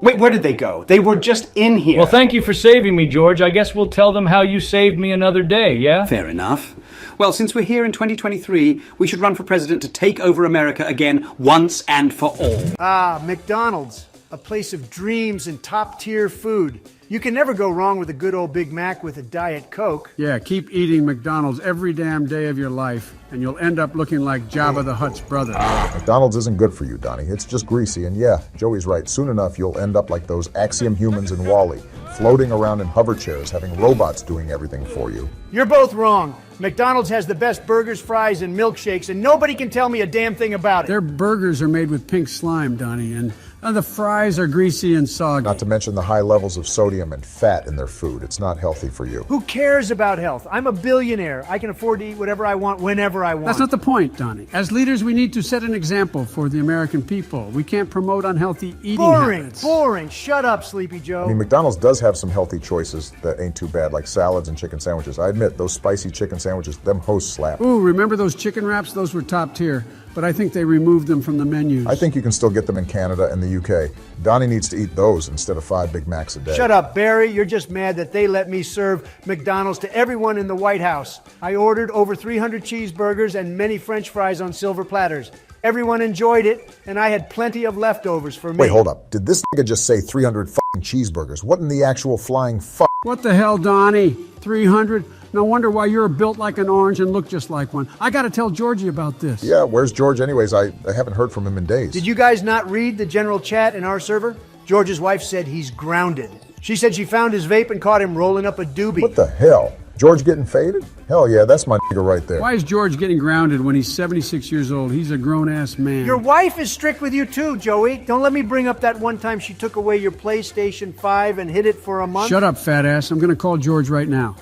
Wait, where did they go? They were just in here. Well, thank you for saving me, George. I guess we'll tell them how you saved me another day, yeah? Fair enough. Well, since we're here in 2023, we should run for president to take over America again once and for all. McDonald's. A place of dreams and top-tier food. You can never go wrong with a good old Big Mac with a Diet Coke. Yeah, keep eating McDonald's every damn day of your life, and you'll end up looking like Jabba the Hutt's brother. McDonald's isn't good for you, Donnie. It's just greasy, and yeah, Joey's right. Soon enough, you'll end up like those Axiom humans in WALL-E, floating around in hover chairs, having robots doing everything for you. You're both wrong. McDonald's has the best burgers, fries, and milkshakes, and nobody can tell me a damn thing about it. Their burgers are made with pink slime, Donnie, and the fries are greasy and soggy. Not to mention the high levels of sodium and fat in their food. It's not healthy for you. Who cares about health? I'm a billionaire. I can afford to eat whatever I want, whenever I want. That's not the point, Donnie. As leaders, we need to set an example for the American people. We can't promote unhealthy eating habits. Boring. Shut up, Sleepy Joe. I mean, McDonald's does have some healthy choices that ain't too bad, like salads and chicken sandwiches. I admit, those spicy chicken sandwiches, them hosts slap. Ooh, remember those chicken wraps? Those were top tier, but I think they removed them from the menus. I think you can still get them in Canada and the UK. Donnie needs to eat those instead of 5 Big Macs a day. Shut up, Barry. You're just mad that they let me serve McDonald's to everyone in the White House. I ordered over 300 cheeseburgers and many French fries on silver platters. Everyone enjoyed it, and I had plenty of leftovers for me. Wait, hold up. Did this nigga just say 300 fucking cheeseburgers? What in the actual flying fuck? What the hell, Donnie? 300? No wonder why you're built like an orange and look just like one. I gotta tell Georgie about this. Yeah, where's George anyways? I haven't heard from him in days. Did you guys not read the general chat in our server? George's wife said he's grounded. She said she found his vape and caught him rolling up a doobie. What the hell? George getting faded? Hell yeah, that's my nigga right there. Why is George getting grounded when he's 76 years old? He's a grown-ass man. Your wife is strict with you too, Joey. Don't let me bring up that one time she took away your PlayStation 5 and hid it for a month. Shut up, fat ass. I'm gonna call George right now.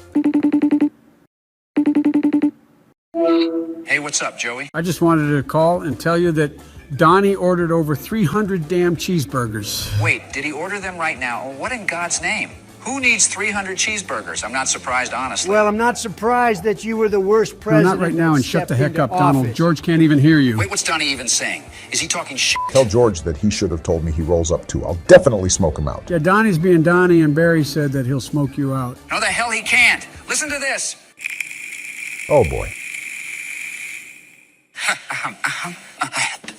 Hey, what's up, Joey? I just wanted to call and tell you that Donnie ordered over 300 damn cheeseburgers. Wait, did he order them right now? What in God's name? Who needs 300 cheeseburgers? I'm not surprised, honestly. Well, I'm not surprised that you were the worst president. No, not right now, and shut the heck up, Donald. Office. George can't even hear you. Wait, what's Donnie even saying? Is he talking shit? Tell George that he should have told me he rolls up too. I'll definitely smoke him out. Yeah, Donnie's being Donnie, and Barry said that he'll smoke you out. No, the hell he can't. Listen to this. Oh, boy.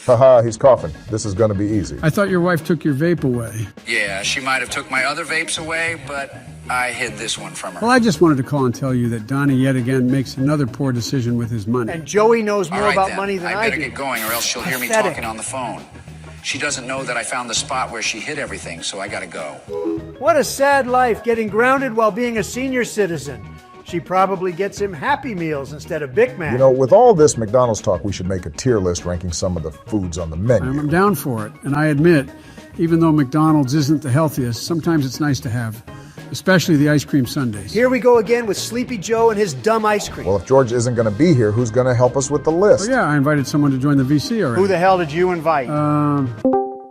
Haha, he's coughing. This is gonna be easy. I thought your wife took your vape away. Yeah, she might have took my other vapes away, but I hid this one from her. Well, I just wanted to call and tell you that Donnie yet again makes another poor decision with his money. And Joey knows more All right, about then. money than I I better do. get going, or else she'll hear me Pathetic. talking on the phone. She doesn't know that I found the spot where she hid everything, so I gotta go. What a sad life, getting grounded while being a senior citizen. She probably gets him Happy Meals instead of Big Mac. You know, with all this McDonald's talk, we should make a tier list ranking some of the foods on the menu. I'm down for it, and I admit, even though McDonald's isn't the healthiest, sometimes it's nice to have, especially the ice cream sundaes. Here we go again with Sleepy Joe and his dumb ice cream. Well, if George isn't going to be here, who's going to help us with the list? Oh, yeah, I invited someone to join the VC already. Who the hell did you invite?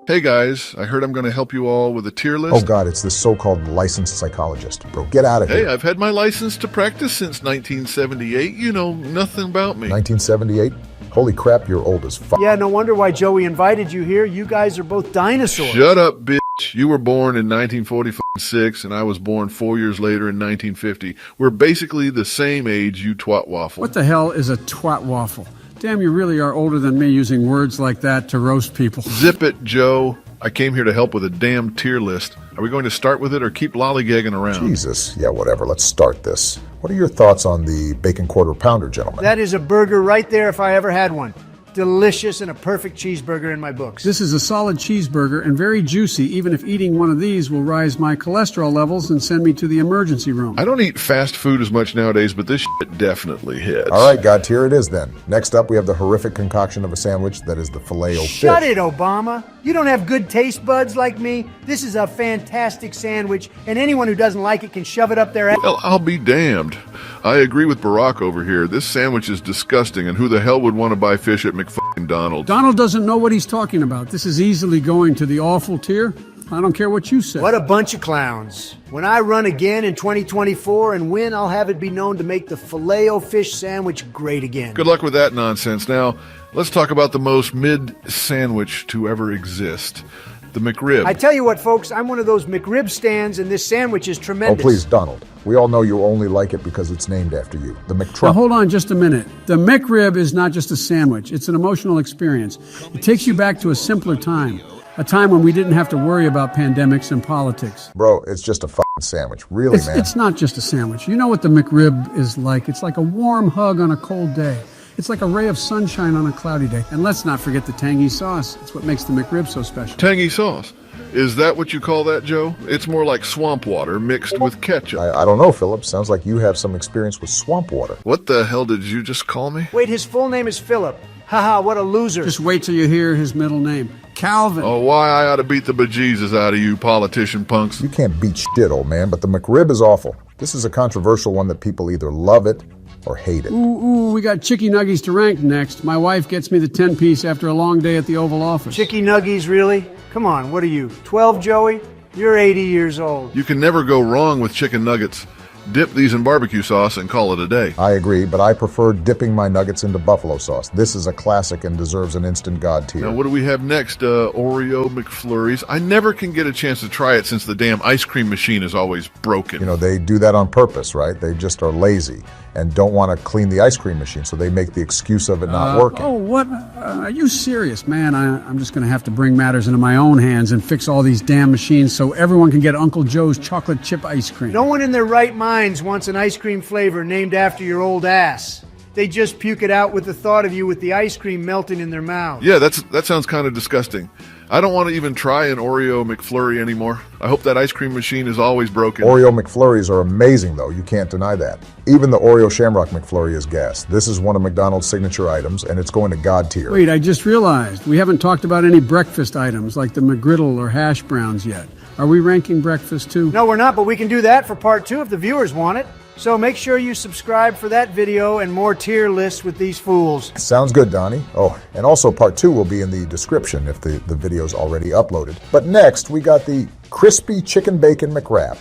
Hey guys, I heard I'm going to help you all with a tier list. Oh God, it's this so-called licensed psychologist. Bro, get out of Hey, here. I've had my license to practice since 1978. You know nothing about me. 1978? Holy crap, you're old as fuck. Yeah, no wonder why Joey invited you here. You guys are both dinosaurs. Shut up, bitch. You were born in 1946, and I was born 4 years later in 1950. We're basically the same age, you twat waffle. What the hell is a twat waffle? Damn, you really are older than me using words like that to roast people. Zip it, Joe. I came here to help with a damn tier list. Are we going to start with it or keep lollygagging around? Jesus. Yeah, whatever. Let's start this. What are your thoughts on the bacon quarter pounder, gentlemen? That is a burger right there if I ever had one. Delicious and a perfect cheeseburger in my books. This is a solid cheeseburger and very juicy, even if eating one of these will rise my cholesterol levels and send me to the emergency room. I don't eat fast food as much nowadays, but this shit definitely hits. All right, God tier it is then. Next up, we have the horrific concoction of a sandwich that is the Filet-O-Fish. Shut it, Obama. You don't have good taste buds like me. This is a fantastic sandwich, and anyone who doesn't like it can shove it up their ass. Well, I'll be damned. I agree with Barack over here. This sandwich is disgusting, and who the hell would want to buy fish at McDonald's? Donald doesn't know what he's talking about. This is easily going to the awful tier. I don't care what you say. What a bunch of clowns. When I run again in 2024 and win, I'll have it be known to make the Filet-O-Fish sandwich great again. Good luck with that nonsense. Now, let's talk about the most mid sandwich to ever exist. The McRib. I tell you what, folks, I'm one of those McRib stands, and this sandwich is Oh, tremendous. please, Donald. We all know you only like it because it's named after you. The Now, McTruck. hold on just a minute. The McRib is not just a sandwich. It's an emotional experience. It takes you back to a simpler time, a time when we didn't have to worry about pandemics and politics. Bro, it's just a fucking sandwich. Really, man. It's not just a sandwich. You know what the McRib is like? It's like a warm hug on a cold day. It's like a ray of sunshine on a cloudy day. And let's not forget the tangy sauce. It's what makes the McRib so special. Tangy sauce. Is that what you call that, Joe? It's more like swamp water mixed with ketchup. I don't know, Philip. Sounds like you have some experience with swamp water. What the hell did you just call me? Wait, his full name is Philip. Haha, what a loser. Just wait till you hear his middle name. Calvin. Oh, why I ought to beat the bejesus out of you politician punks. You can't beat shit, old man, but the McRib is awful. This is a controversial one that people either love it or hate it. Ooh, we got Chicky Nuggies to rank next. My wife gets me the 10-piece after a long day at the Oval Office. Chicky Nuggies, really? Come on, what are you, 12, Joey? You're 80 years old. You can never go wrong with chicken nuggets. Dip these in barbecue sauce and call it a day. I agree, but I prefer dipping my nuggets into buffalo sauce. This is a classic and deserves an instant God tier. Now, what do we have next? Oreo McFlurries. I never can get a chance to try it since the damn ice cream machine is always broken. You know, they do that on purpose, right? They just are lazy and don't want to clean the ice cream machine, so they make the excuse of it not working. Oh, what? Are you serious? Man, I'm just going to have to bring matters into my own hands and fix all these damn machines so everyone can get Uncle Joe's chocolate chip ice cream. No one in their right minds wants an ice cream flavor named after your old ass. They just puke it out with the thought of you with the ice cream melting in their mouth. Yeah, that sounds kind of disgusting. I don't want to even try an Oreo McFlurry anymore. I hope that ice cream machine is always broken. Oreo McFlurries are amazing, though. You can't deny that. Even the Oreo Shamrock McFlurry is gas. This is one of McDonald's signature items, and it's going to God tier. Wait, I just realized we haven't talked about any breakfast items like the McGriddle or hash browns yet. Are we ranking breakfast too? No, we're not, but we can do that for part 2 if the viewers want it. So make sure you subscribe for that video and more tier lists with these fools. Sounds good, Donnie. Oh, and also part 2 will be in the description if the video's already uploaded. But next, we got the Crispy Chicken Bacon McWrap.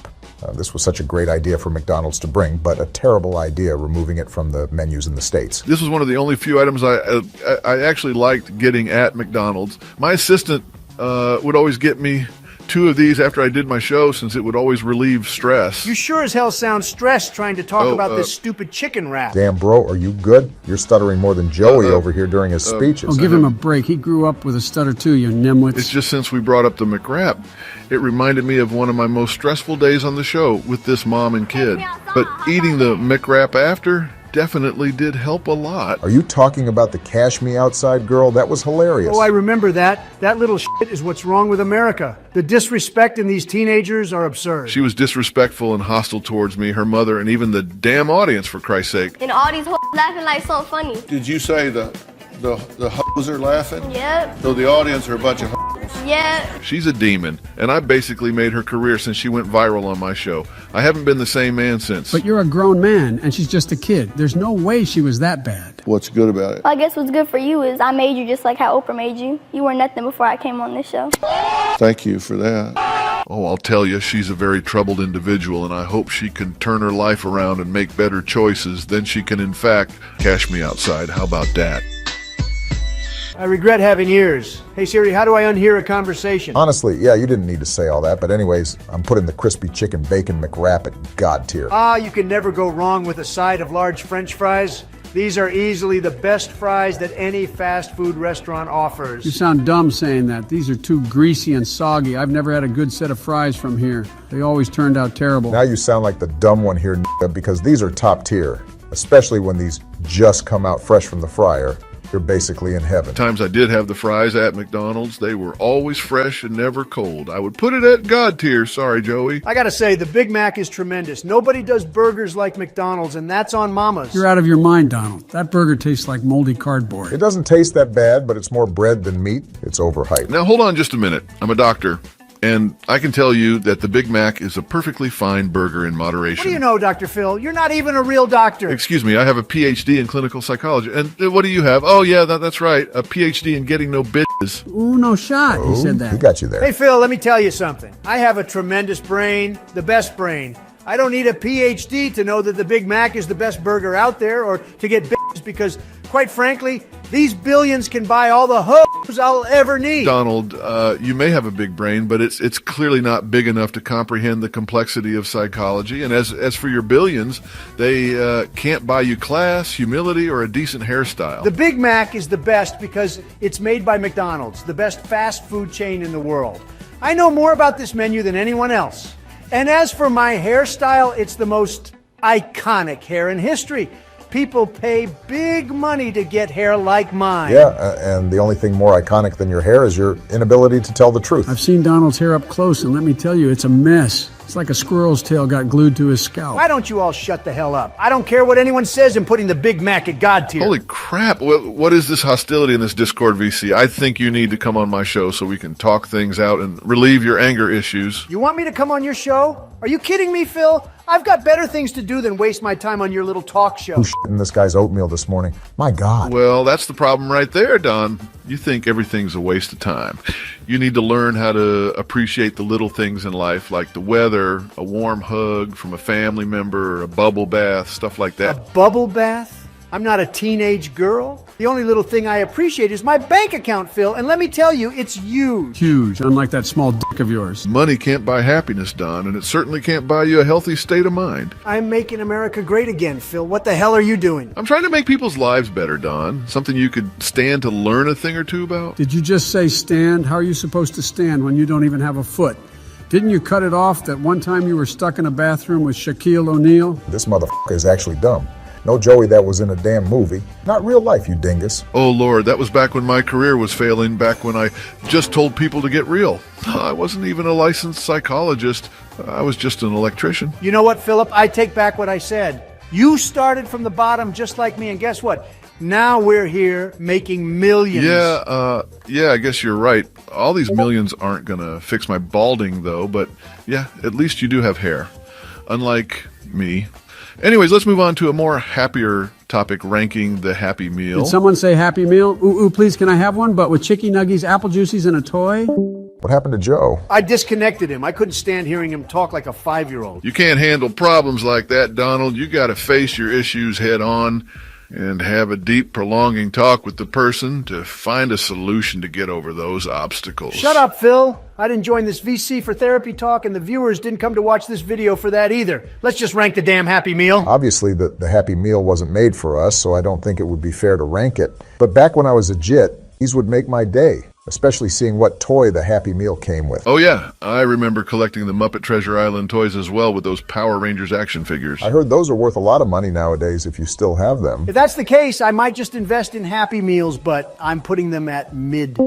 This was such a great idea for McDonald's to bring, but a terrible idea removing it from the menus in the States. This was one of the only few items I actually liked getting at McDonald's. My assistant would always get me 2 of these after I did my show since it would always relieve stress. You sure as hell sound stressed trying to talk about this stupid chicken wrap. Damn, bro, are you good? You're stuttering more than Joey over here during his speeches. Oh, give him a break. He grew up with a stutter too, you nimwits. It's just since we brought up the McWrap, it reminded me of one of my most stressful days on the show with this mom and kid. But eating the McWrap after definitely did help a lot. Are you talking about the Cash Me Outside girl? That was hilarious. Oh, I remember that. That little shit is what's wrong with America. The disrespect in these teenagers are absurd. She was disrespectful and hostile towards me, her mother, and even the damn audience, for Christ's sake. And all these hoes laughing like so funny. Did you say the hoes are laughing? Yep. So the audience are a bunch of hoes? Yeah. She's a demon, and I basically made her career since she went viral on my show. I haven't been the same man since. But you're a grown man, and she's just a kid. There's no way she was that bad. What's good about it? Well, I guess what's good for you is I made you just like how Oprah made you. You were nothing before I came on this show. Thank you for that. Oh, I'll tell you, she's a very troubled individual, and I hope she can turn her life around and make better choices. Then she can, in fact, cash me outside. How about that? I regret having ears. Hey Siri, how do I unhear a conversation? Honestly, yeah, you didn't need to say all that, but anyways, I'm putting the crispy chicken bacon McWrap at God tier. Ah, you can never go wrong with a side of large French fries. These are easily the best fries that any fast food restaurant offers. You sound dumb saying that. These are too greasy and soggy. I've never had a good set of fries from here. They always turned out terrible. Now you sound like the dumb one here, because these are top tier, especially when these just come out fresh from the fryer. You're basically in heaven. Times I did have the fries at McDonald's, they were always fresh and never cold. I would put it at God tier. Sorry, Joey. I gotta say, the Big Mac is tremendous. Nobody does burgers like McDonald's, and that's on Mama's. You're out of your mind, Donald. That burger tastes like moldy cardboard. It doesn't taste that bad, but it's more bread than meat. It's overhyped. Now, hold on just a minute. I'm a doctor, and I can tell you that the Big Mac is a perfectly fine burger in moderation. What do you know, Dr. Phil? You're not even a real doctor. Excuse me, I have a PhD in clinical psychology. And what do you have? Oh, yeah, that's right. A PhD in getting no bitches. Ooh, no shot. He said that. He got you there. Hey, Phil, let me tell you something. I have a tremendous brain, the best brain. I don't need a PhD to know that the Big Mac is the best burger out there or to get bitches because, quite frankly, these billions can buy all the hoes I'll ever need. Donald, you may have a big brain, but it's clearly not big enough to comprehend the complexity of psychology. And as for your billions, they can't buy you class, humility, or a decent hairstyle. The Big Mac is the best because it's made by McDonald's, the best fast food chain in the world. I know more about this menu than anyone else. And as for my hairstyle, it's the most iconic hair in history. People pay big money to get hair like mine. Yeah, and the only thing more iconic than your hair is your inability to tell the truth. I've seen Donald's hair up close, and let me tell you, it's a mess. It's like a squirrel's tail got glued to his scalp. Why don't you all shut the hell up? I don't care what anyone says in putting the Big Mac at God tier. Holy crap. What is this hostility in this Discord VC? I think you need to come on my show so we can talk things out and relieve your anger issues. You want me to come on your show? Are you kidding me, Phil? I've got better things to do than waste my time on your little talk show. Who shit in this guy's oatmeal this morning? My God. Well, that's the problem right there, Don. You think everything's a waste of time. You need to learn how to appreciate the little things in life, like the weather, a warm hug from a family member, or a bubble bath, stuff like that. A bubble bath? I'm not a teenage girl. The only little thing I appreciate is my bank account, Phil, and let me tell you, it's huge. Huge, unlike that small dick of yours. Money can't buy happiness, Don, and it certainly can't buy you a healthy state of mind. I'm making America great again, Phil. What the hell are you doing? I'm trying to make people's lives better, Don. Something you could stand to learn a thing or two about. Did you just say stand? How are you supposed to stand when you don't even have a foot? Didn't you cut it off that one time you were stuck in a bathroom with Shaquille O'Neal? This motherfucker is actually dumb. No Joey, that was in a damn movie. Not real life, you dingus. Oh, Lord, that was back when my career was failing, back when I just told people to get real. I wasn't even a licensed psychologist. I was just an electrician. You know what, Philip? I take back what I said. You started from the bottom just like me, and guess what? Now we're here making millions. Yeah, I guess you're right. All these millions aren't gonna fix my balding, though, but yeah, at least you do have hair. Unlike me. Anyways, let's move on to a more happier topic, ranking the Happy Meal. Did someone say Happy Meal? Ooh, please, can I have one? But with chicky nuggies, apple juices, and a toy? What happened to Joe? I disconnected him. I couldn't stand hearing him talk like a 5-year-old. You can't handle problems like that, Donald. You gotta face your issues head on and have a deep, prolonging talk with the person to find a solution to get over those obstacles. Shut up, Phil. I didn't join this VC for therapy talk, and the viewers didn't come to watch this video for that either. Let's just rank the damn Happy Meal. Obviously, the Happy Meal wasn't made for us, so I don't think it would be fair to rank it. But back when I was a jit, these would make my day, especially seeing what toy the Happy Meal came with. Oh yeah, I remember collecting the Muppet Treasure Island toys as well with those Power Rangers action figures. I heard those are worth a lot of money nowadays if you still have them. If that's the case, I might just invest in Happy Meals, but I'm putting them at mid.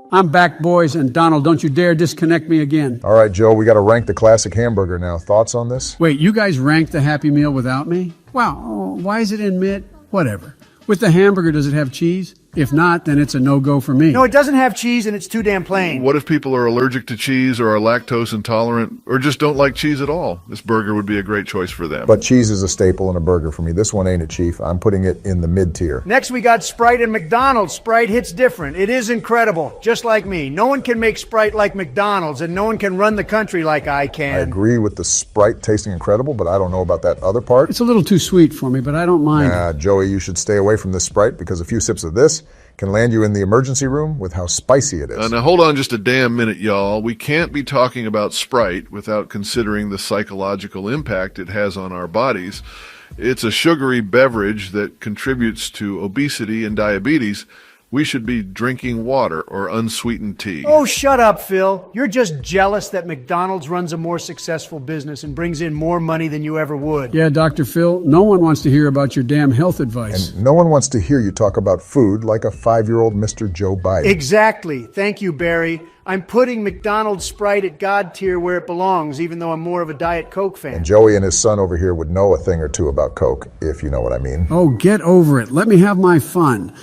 I'm back, boys, and Donald, don't you dare disconnect me again. All right, Joe, we got to rank the classic hamburger now. Thoughts on this? Wait, you guys ranked the Happy Meal without me? Wow, why is it in mid? Whatever. With the hamburger, does it have cheese? If not, then it's a no-go for me. No, it doesn't have cheese and it's too damn plain. What if people are allergic to cheese or are lactose intolerant or just don't like cheese at all? This burger would be a great choice for them. But cheese is a staple in a burger for me. This one ain't it, Chief. I'm putting it in the mid-tier. Next, we got Sprite and McDonald's. Sprite hits different. It is incredible, just like me. No one can make Sprite like McDonald's, and no one can run the country like I can. I agree with the Sprite tasting incredible, but I don't know about that other part. It's a little too sweet for me, but I don't mind. Nah, Joey, you should stay away from this Sprite because a few sips of this can land you in the emergency room with how spicy it is. Now hold on just a damn minute, y'all. We can't be talking about Sprite without considering the psychological impact it has on our bodies. It's a sugary beverage that contributes to obesity and diabetes. We should be drinking water or unsweetened tea. Oh, shut up, Phil. You're just jealous that McDonald's runs a more successful business and brings in more money than you ever would. Yeah, Dr. Phil, no one wants to hear about your damn health advice. And no one wants to hear you talk about food like a 5-year-old Mr. Joe Biden. Exactly. Thank you, Barry. I'm putting McDonald's Sprite at God tier where it belongs, even though I'm more of a Diet Coke fan. And Joey and his son over here would know a thing or two about Coke, if you know what I mean. Oh, get over it. Let me have my fun.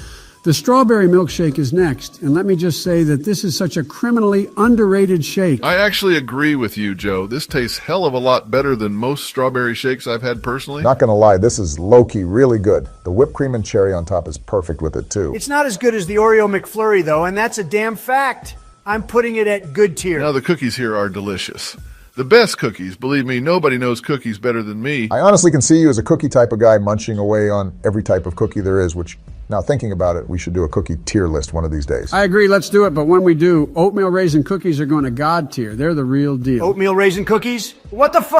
The strawberry milkshake is next, and let me just say that this is such a criminally underrated shake. I actually agree with you, Joe. This tastes hell of a lot better than most strawberry shakes I've had personally. Not gonna lie, this is low-key really good. The whipped cream and cherry on top is perfect with it, too. It's not as good as the Oreo McFlurry, though, and that's a damn fact. I'm putting it at good tier. Now, the cookies here are delicious. The best cookies. Believe me, nobody knows cookies better than me. I honestly can see you as a cookie type of guy munching away on every type of cookie there is, which, now thinking about it, we should do a cookie tier list one of these days. I agree, let's do it, but when we do, oatmeal raisin cookies are going to God tier. They're the real deal. Oatmeal raisin cookies? What the f***?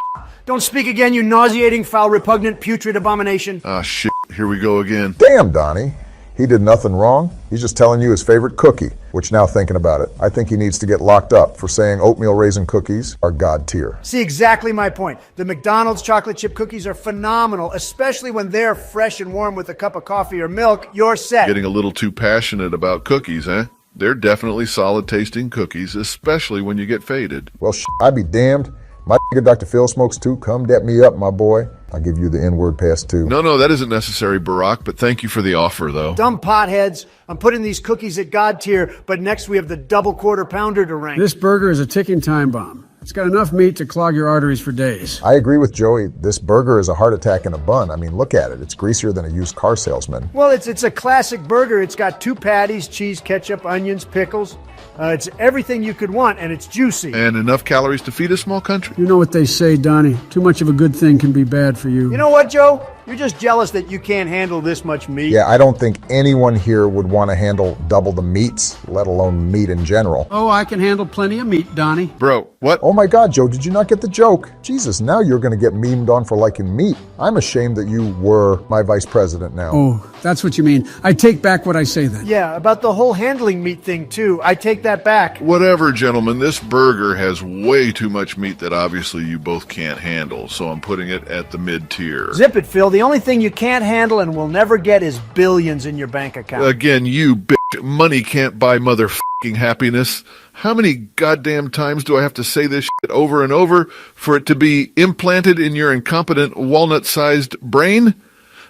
Don't speak again, you nauseating, foul, repugnant, putrid abomination. Ah, shit. Here we go again. Damn, Donnie. He did nothing wrong. He's just telling you his favorite cookie, which now thinking about it, I think he needs to get locked up for saying oatmeal raisin cookies are God tier. See, exactly my point. The McDonald's chocolate chip cookies are phenomenal, especially when they're fresh and warm with a cup of coffee or milk. You're set. Getting a little too passionate about cookies, eh? They're definitely solid tasting cookies, especially when you get faded. Well, I'd be damned. My nigga Dr. Phil smokes too. Come dap me up, my boy. I'll give you the N-word pass too. No, that isn't necessary, Barack, but thank you for the offer, though. Dumb potheads. I'm putting these cookies at God tier, but next we have the double quarter pounder to rank. This burger is a ticking time bomb. It's got enough meat to clog your arteries for days. I agree with Joey. This burger is a heart attack in a bun. I mean, look at it. It's greasier than a used car salesman. Well, it's a classic burger. It's got 2 patties, cheese, ketchup, onions, pickles. It's everything you could want, and it's juicy. And enough calories to feed a small country. You know what they say, Donnie. Too much of a good thing can be bad for you. You know what, Joe? You're just jealous that you can't handle this much meat. Yeah, I don't think anyone here would want to handle double the meats, let alone meat in general. Oh, I can handle plenty of meat, Donnie. Bro, what? Oh my God, Joe, did you not get the joke? Jesus, now you're going to get memed on for liking meat. I'm ashamed that you were my vice president now. Oh, that's what you mean. I take back what I say then. Yeah, about the whole handling meat thing, too. I take that back. Whatever, gentlemen. This burger has way too much meat that obviously you both can't handle, so I'm putting it at the mid-tier. Zip it, Phil. The only thing you can't handle and will never get is billions in your bank account. Again, you bitch. Money can't buy motherfucking happiness. How many goddamn times do I have to say this shit over and over for it to be implanted in your incompetent walnut-sized brain?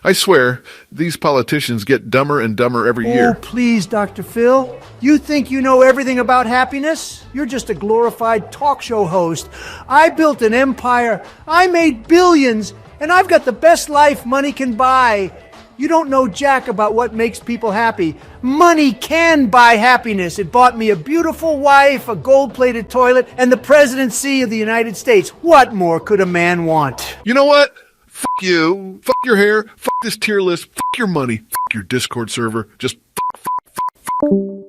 I swear, these politicians get dumber and dumber every year. Oh, please, Dr. Phil. You think you know everything about happiness? You're just a glorified talk show host. I built an empire. I made billions. And I've got the best life money can buy. You don't know jack about what makes people happy. Money can buy happiness. It bought me a beautiful wife, a gold-plated toilet, and the presidency of the United States. What more could a man want? You know what? Fuck you. Fuck your hair. Fuck this tier list. Fuck your money. Fuck your Discord server. Just fuck.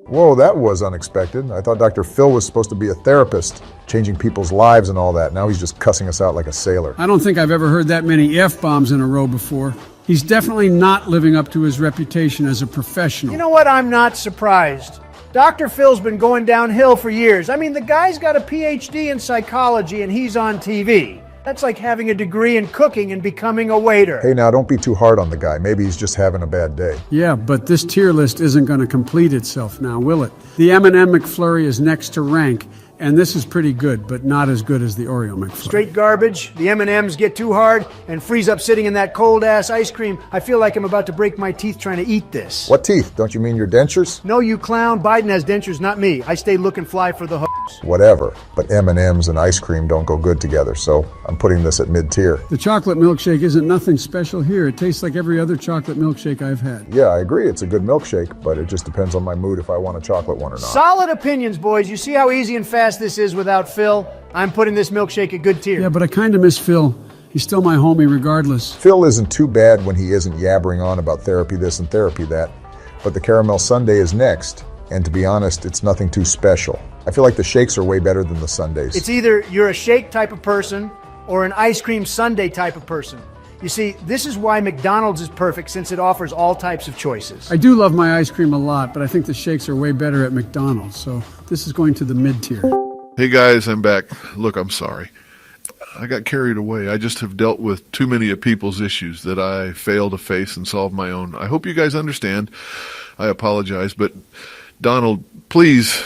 Whoa, that was unexpected. I thought Dr. Phil was supposed to be a therapist, changing people's lives and all that. Now he's just cussing us out like a sailor. I don't think I've ever heard that many F-bombs in a row before. He's definitely not living up to his reputation as a professional. You know what? I'm not surprised. Dr. Phil's been going downhill for years. I mean, the guy's got a PhD in psychology and he's on TV. That's like having a degree in cooking and becoming a waiter. Hey, now, don't be too hard on the guy. Maybe he's just having a bad day. Yeah, but this tier list isn't going to complete itself now, will it? The M&M McFlurry is next to rank, and this is pretty good, but not as good as the Oreo McFlurry. Straight garbage. The M&Ms get too hard and freeze up sitting in that cold-ass ice cream. I feel like I'm about to break my teeth trying to eat this. What teeth? Don't you mean your dentures? No, you clown. Biden has dentures, not me. I stay looking fly for the hose. Whatever. But M&Ms and ice cream don't go good together, so I'm putting this at mid-tier. The chocolate milkshake isn't nothing special here. It tastes like every other chocolate milkshake I've had. Yeah, I agree. It's a good milkshake, but it just depends on my mood if I want a chocolate one or not. Solid opinions, boys. You see how easy and fast this is without Phil? I'm putting this milkshake a good tier. Yeah, but I kind of miss Phil. He's still my homie regardless. Phil isn't too bad when he isn't yabbering on about therapy this and therapy that, but the caramel sundae is next, and to be honest, it's nothing too special. I feel like the shakes are way better than the sundaes. It's either you're a shake type of person or an ice cream sundae type of person. You see, this is why McDonald's is perfect, since it offers all types of choices. I do love my ice cream a lot, but I think the shakes are way better at McDonald's, so this is going to the mid-tier. Hey guys, I'm back. Look, I'm sorry. I got carried away. I just have dealt with too many of people's issues that I fail to face and solve my own. I hope you guys understand. I apologize, but Donald, please,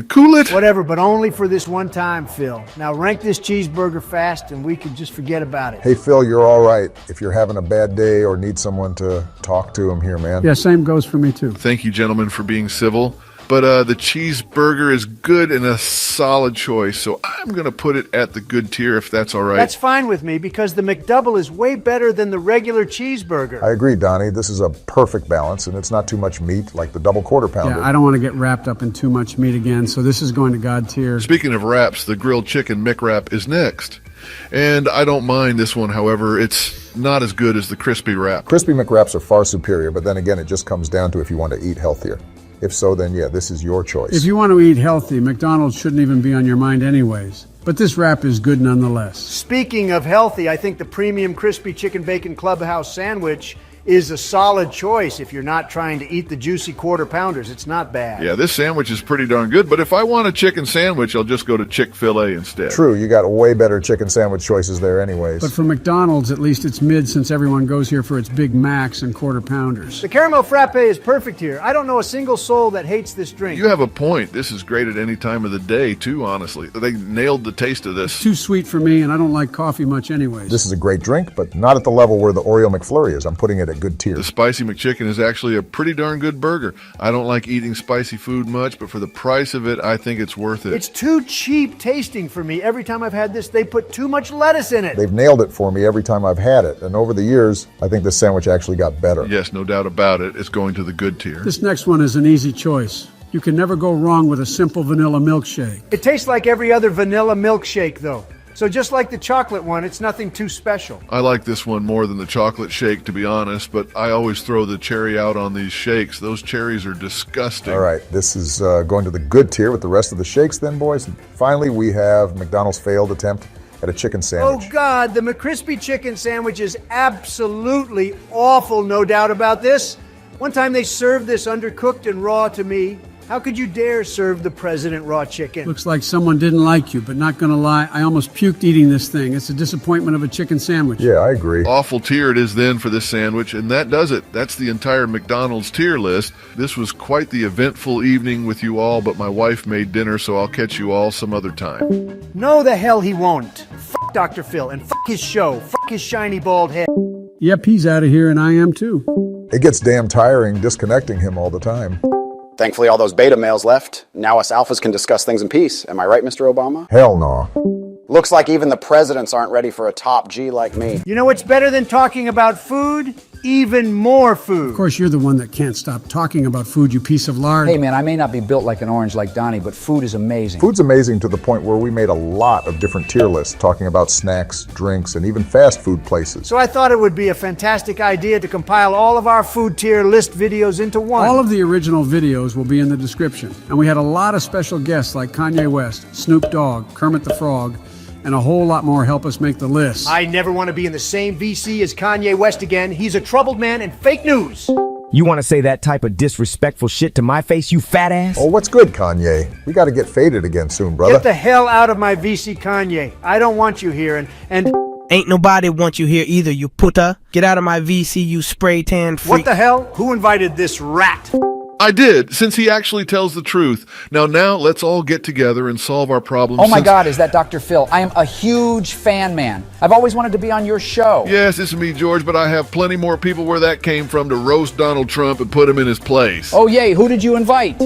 cool it. Whatever, but only for this one time, Phil. Now rank this cheeseburger fast and we can just forget about it. Hey, Phil, you're all right. If you're having a bad day or need someone to talk to, I'm here, man. Yeah, same goes for me too. Thank you, gentlemen, for being civil. But the cheeseburger is good and a solid choice, so I'm going to put it at the good tier if that's all right. That's fine with me because the McDouble is way better than the regular cheeseburger. I agree, Donnie. This is a perfect balance, and it's not too much meat like the double quarter pounder. Yeah, I don't want to get wrapped up in too much meat again, so this is going to God tier. Speaking of wraps, the grilled chicken McWrap is next. And I don't mind this one, however, it's not as good as the crispy wrap. Crispy McWraps are far superior, but then again, it just comes down to if you want to eat healthier. If so, then yeah, this is your choice. If you want to eat healthy, McDonald's shouldn't even be on your mind anyways. But this wrap is good nonetheless. Speaking of healthy, I think the premium crispy chicken bacon clubhouse sandwich is a solid choice if you're not trying to eat the juicy quarter pounders. It's not bad. Yeah, this sandwich is pretty darn good, but if I want a chicken sandwich, I'll just go to Chick-fil-A instead. True, you got way better chicken sandwich choices there anyways. But for McDonald's, at least it's mid since everyone goes here for its Big Macs and quarter pounders. The caramel frappe is perfect here. I don't know a single soul that hates this drink. You have a point. This is great at any time of the day, too, honestly. They nailed the taste of this. It's too sweet for me, and I don't like coffee much anyways. This is a great drink, but not at the level where the Oreo McFlurry is. I'm putting it at good tier. The Spicy McChicken is actually a pretty darn good burger. I don't like eating spicy food much, but for the price of it, I think it's worth it. It's too cheap tasting for me. Every time I've had this, they put too much lettuce in it. They've nailed it for me every time I've had it, and over the years, I think this sandwich actually got better. Yes, no doubt about it. It's going to the good tier. This next one is an easy choice. You can never go wrong with a simple vanilla milkshake. It tastes like every other vanilla milkshake, though. So just like the chocolate one, it's nothing too special. I like this one more than the chocolate shake, to be honest, but I always throw the cherry out on these shakes. Those cherries are disgusting. All right, this is going to the good tier with the rest of the shakes then, boys. And finally, we have McDonald's failed attempt at a chicken sandwich. Oh, God, the McCrispy chicken sandwich is absolutely awful, no doubt about this. One time they served this undercooked and raw to me. How could you dare serve the president raw chicken? Looks like someone didn't like you, but not gonna lie, I almost puked eating this thing. It's a disappointment of a chicken sandwich. Yeah, I agree. Awful tier it is then for this sandwich, and that does it. That's the entire McDonald's tier list. This was quite the eventful evening with you all, but my wife made dinner, so I'll catch you all some other time. No, the hell he won't. Fuck Dr. Phil, and fuck his show. Fuck his shiny bald head. Yep, he's out of here, and I am too. It gets damn tiring disconnecting him all the time. Thankfully, all those beta males left. Now us alphas can discuss things in peace. Am I right, Mr. Obama? Hell no. Looks like even the presidents aren't ready for a top G like me. You know what's better than talking about food? even more food. Of course, you're the one that can't stop talking about food, you piece of lard. Hey man, I may not be built like an orange like Donnie, but food is amazing. Food's amazing to the point where we made a lot of different tier lists talking about snacks, drinks, and even fast food places. So I thought it would be a fantastic idea to compile all of our food tier list videos into one. All of the original videos will be in the description. And we had a lot of special guests like Kanye West, Snoop Dogg, Kermit the Frog, and a whole lot more help us make the list. I never want to be in the same VC as Kanye West again. He's a troubled man and fake news. You want to say that type of disrespectful shit to my face, you fat ass? Oh, what's good, Kanye? We got to get faded again soon, brother. Get the hell out of my VC, Kanye. I don't want you here, and Ain't nobody want you here either, you puta. Get out of my VC, you spray tan freak. What the hell? Who invited this rat? I did, since he actually tells the truth. Now let's all get together and solve our problems. Oh my God, is that Dr. Phil? I am a huge fan, man. I've always wanted to be on your show. Yes, it's me, George, but I have plenty more people where that came from to roast Donald Trump and put him in his place. Oh yay, who did you invite?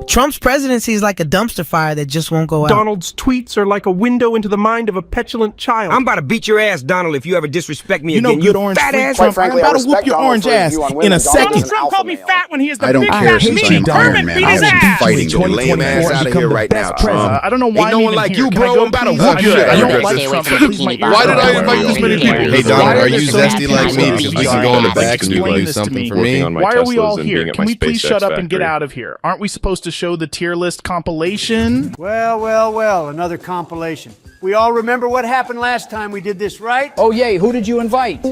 Trump's presidency is like a dumpster fire that just won't go out. Donald's tweets are like a window into the mind of a petulant child. I'm about to beat your ass, Donald, if you ever disrespect me You know again. good orange fat freak ass. Trump. I'm about to whoop your orange ass in a second. Donald Trump called me fat when he is the I don't big care fat since me. I'm Kermit man. beat I his will be ass. fighting your lame ass out of here right now, Trump. I don't know why Ain't no I'm one even like here. you, Can I bro. go, I'm about to please? whoop your I don't ass. like Trump, so please make me Why did I go. invite this many people? Hey, Donald, are you so zesty like me? happy Because to we be can here? go in the Like, back and you explain can do this to something me. for me. Why are we all here? Can we please shut up and get out of here? Aren't we supposed to show the tier list compilation? Well, another compilation. We all remember what happened last time we did this, right? Oh yay, who did you invite?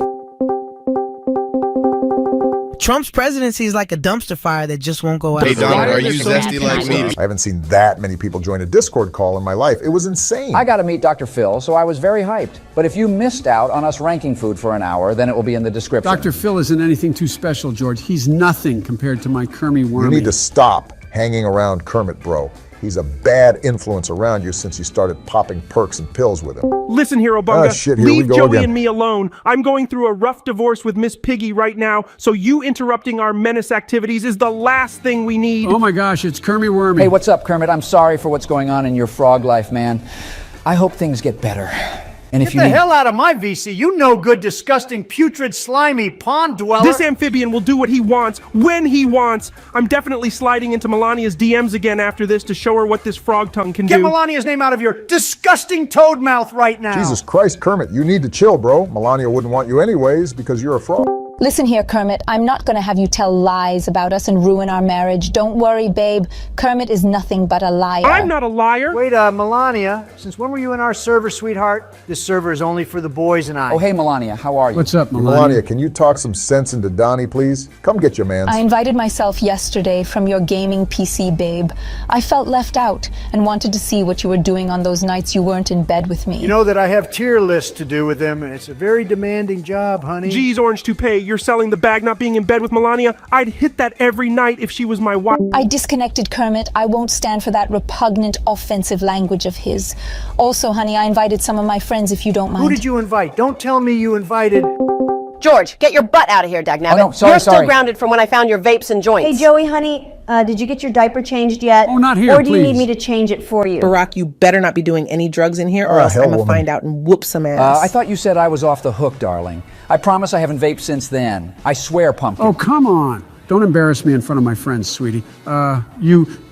Trump's presidency is like a dumpster fire that just won't go out. Hey, Donald, are you zesty like me? I haven't seen that many people join a Discord call in my life. It was insane. I got to meet Dr. Phil, so I was very hyped. But if you missed out on us ranking food for an hour, then it will be in the description. Dr. Phil isn't anything too special, George. He's nothing compared to my Kermie Wormy. You need to stop hanging around Kermit, bro. He's a bad influence around you since you started popping perks and pills with him. Listen here, Obunga. Ah, shit, here we Leave go Joey again. and me alone. I'm going through a rough divorce with Miss Piggy right now, so you interrupting our menace activities is the last thing we need. Oh my gosh, it's Kermie Wormy. Hey, what's up, Kermit? I'm sorry for what's going on in your frog life, man. I hope things get better. And if Get you the need... hell out of my VC, you no good, disgusting, putrid, slimy pond dweller. This amphibian will do what he wants, when he wants. I'm definitely sliding into Melania's DMs again after this to show her what this frog tongue can Get do. Melania's name out of your disgusting toad mouth right now. Jesus Christ, Kermit, you need to chill, bro. Melania wouldn't want you anyways because you're a fraud. Listen here, Kermit. I'm not going to have you tell lies about us and ruin our marriage. Don't worry, babe. Kermit is nothing but a liar. I'm not a liar. Wait, Melania, since when were you in our server, sweetheart? This server is only for the boys and I. Oh, hey, Melania, how are you? What's up, Melania, can you talk some sense into Donnie, please? Come get your mans. I invited myself yesterday from your gaming PC, babe. I felt left out and wanted to see what you were doing on those nights you weren't in bed with me. You know that I have tier lists to do with them, and it's a very demanding job, honey. Geez, Orange Toupee, you're selling the bag not being in bed with Melania? I'd hit that every night if she was my wife. I disconnected Kermit. I won't stand for that repugnant, offensive language of his. Also, honey, I invited some of my friends if you don't mind. Who did you invite? Don't tell me you invited... George, get your butt out of here, dagnabbit. Oh, no, sorry, You're still sorry. grounded from when I found your vapes and joints. Hey, Joey, honey, did you get your diaper changed yet? Oh, not here, Or do you please. need me to change it for you? Barack, you better not be doing any drugs in here or else hell, I'm going to woman. find out and whoop some ass. I thought you said I was off the hook, darling. I promise I haven't vaped since then. I swear, Pumpkin. Oh, come on. Don't embarrass me in front of my friends, sweetie.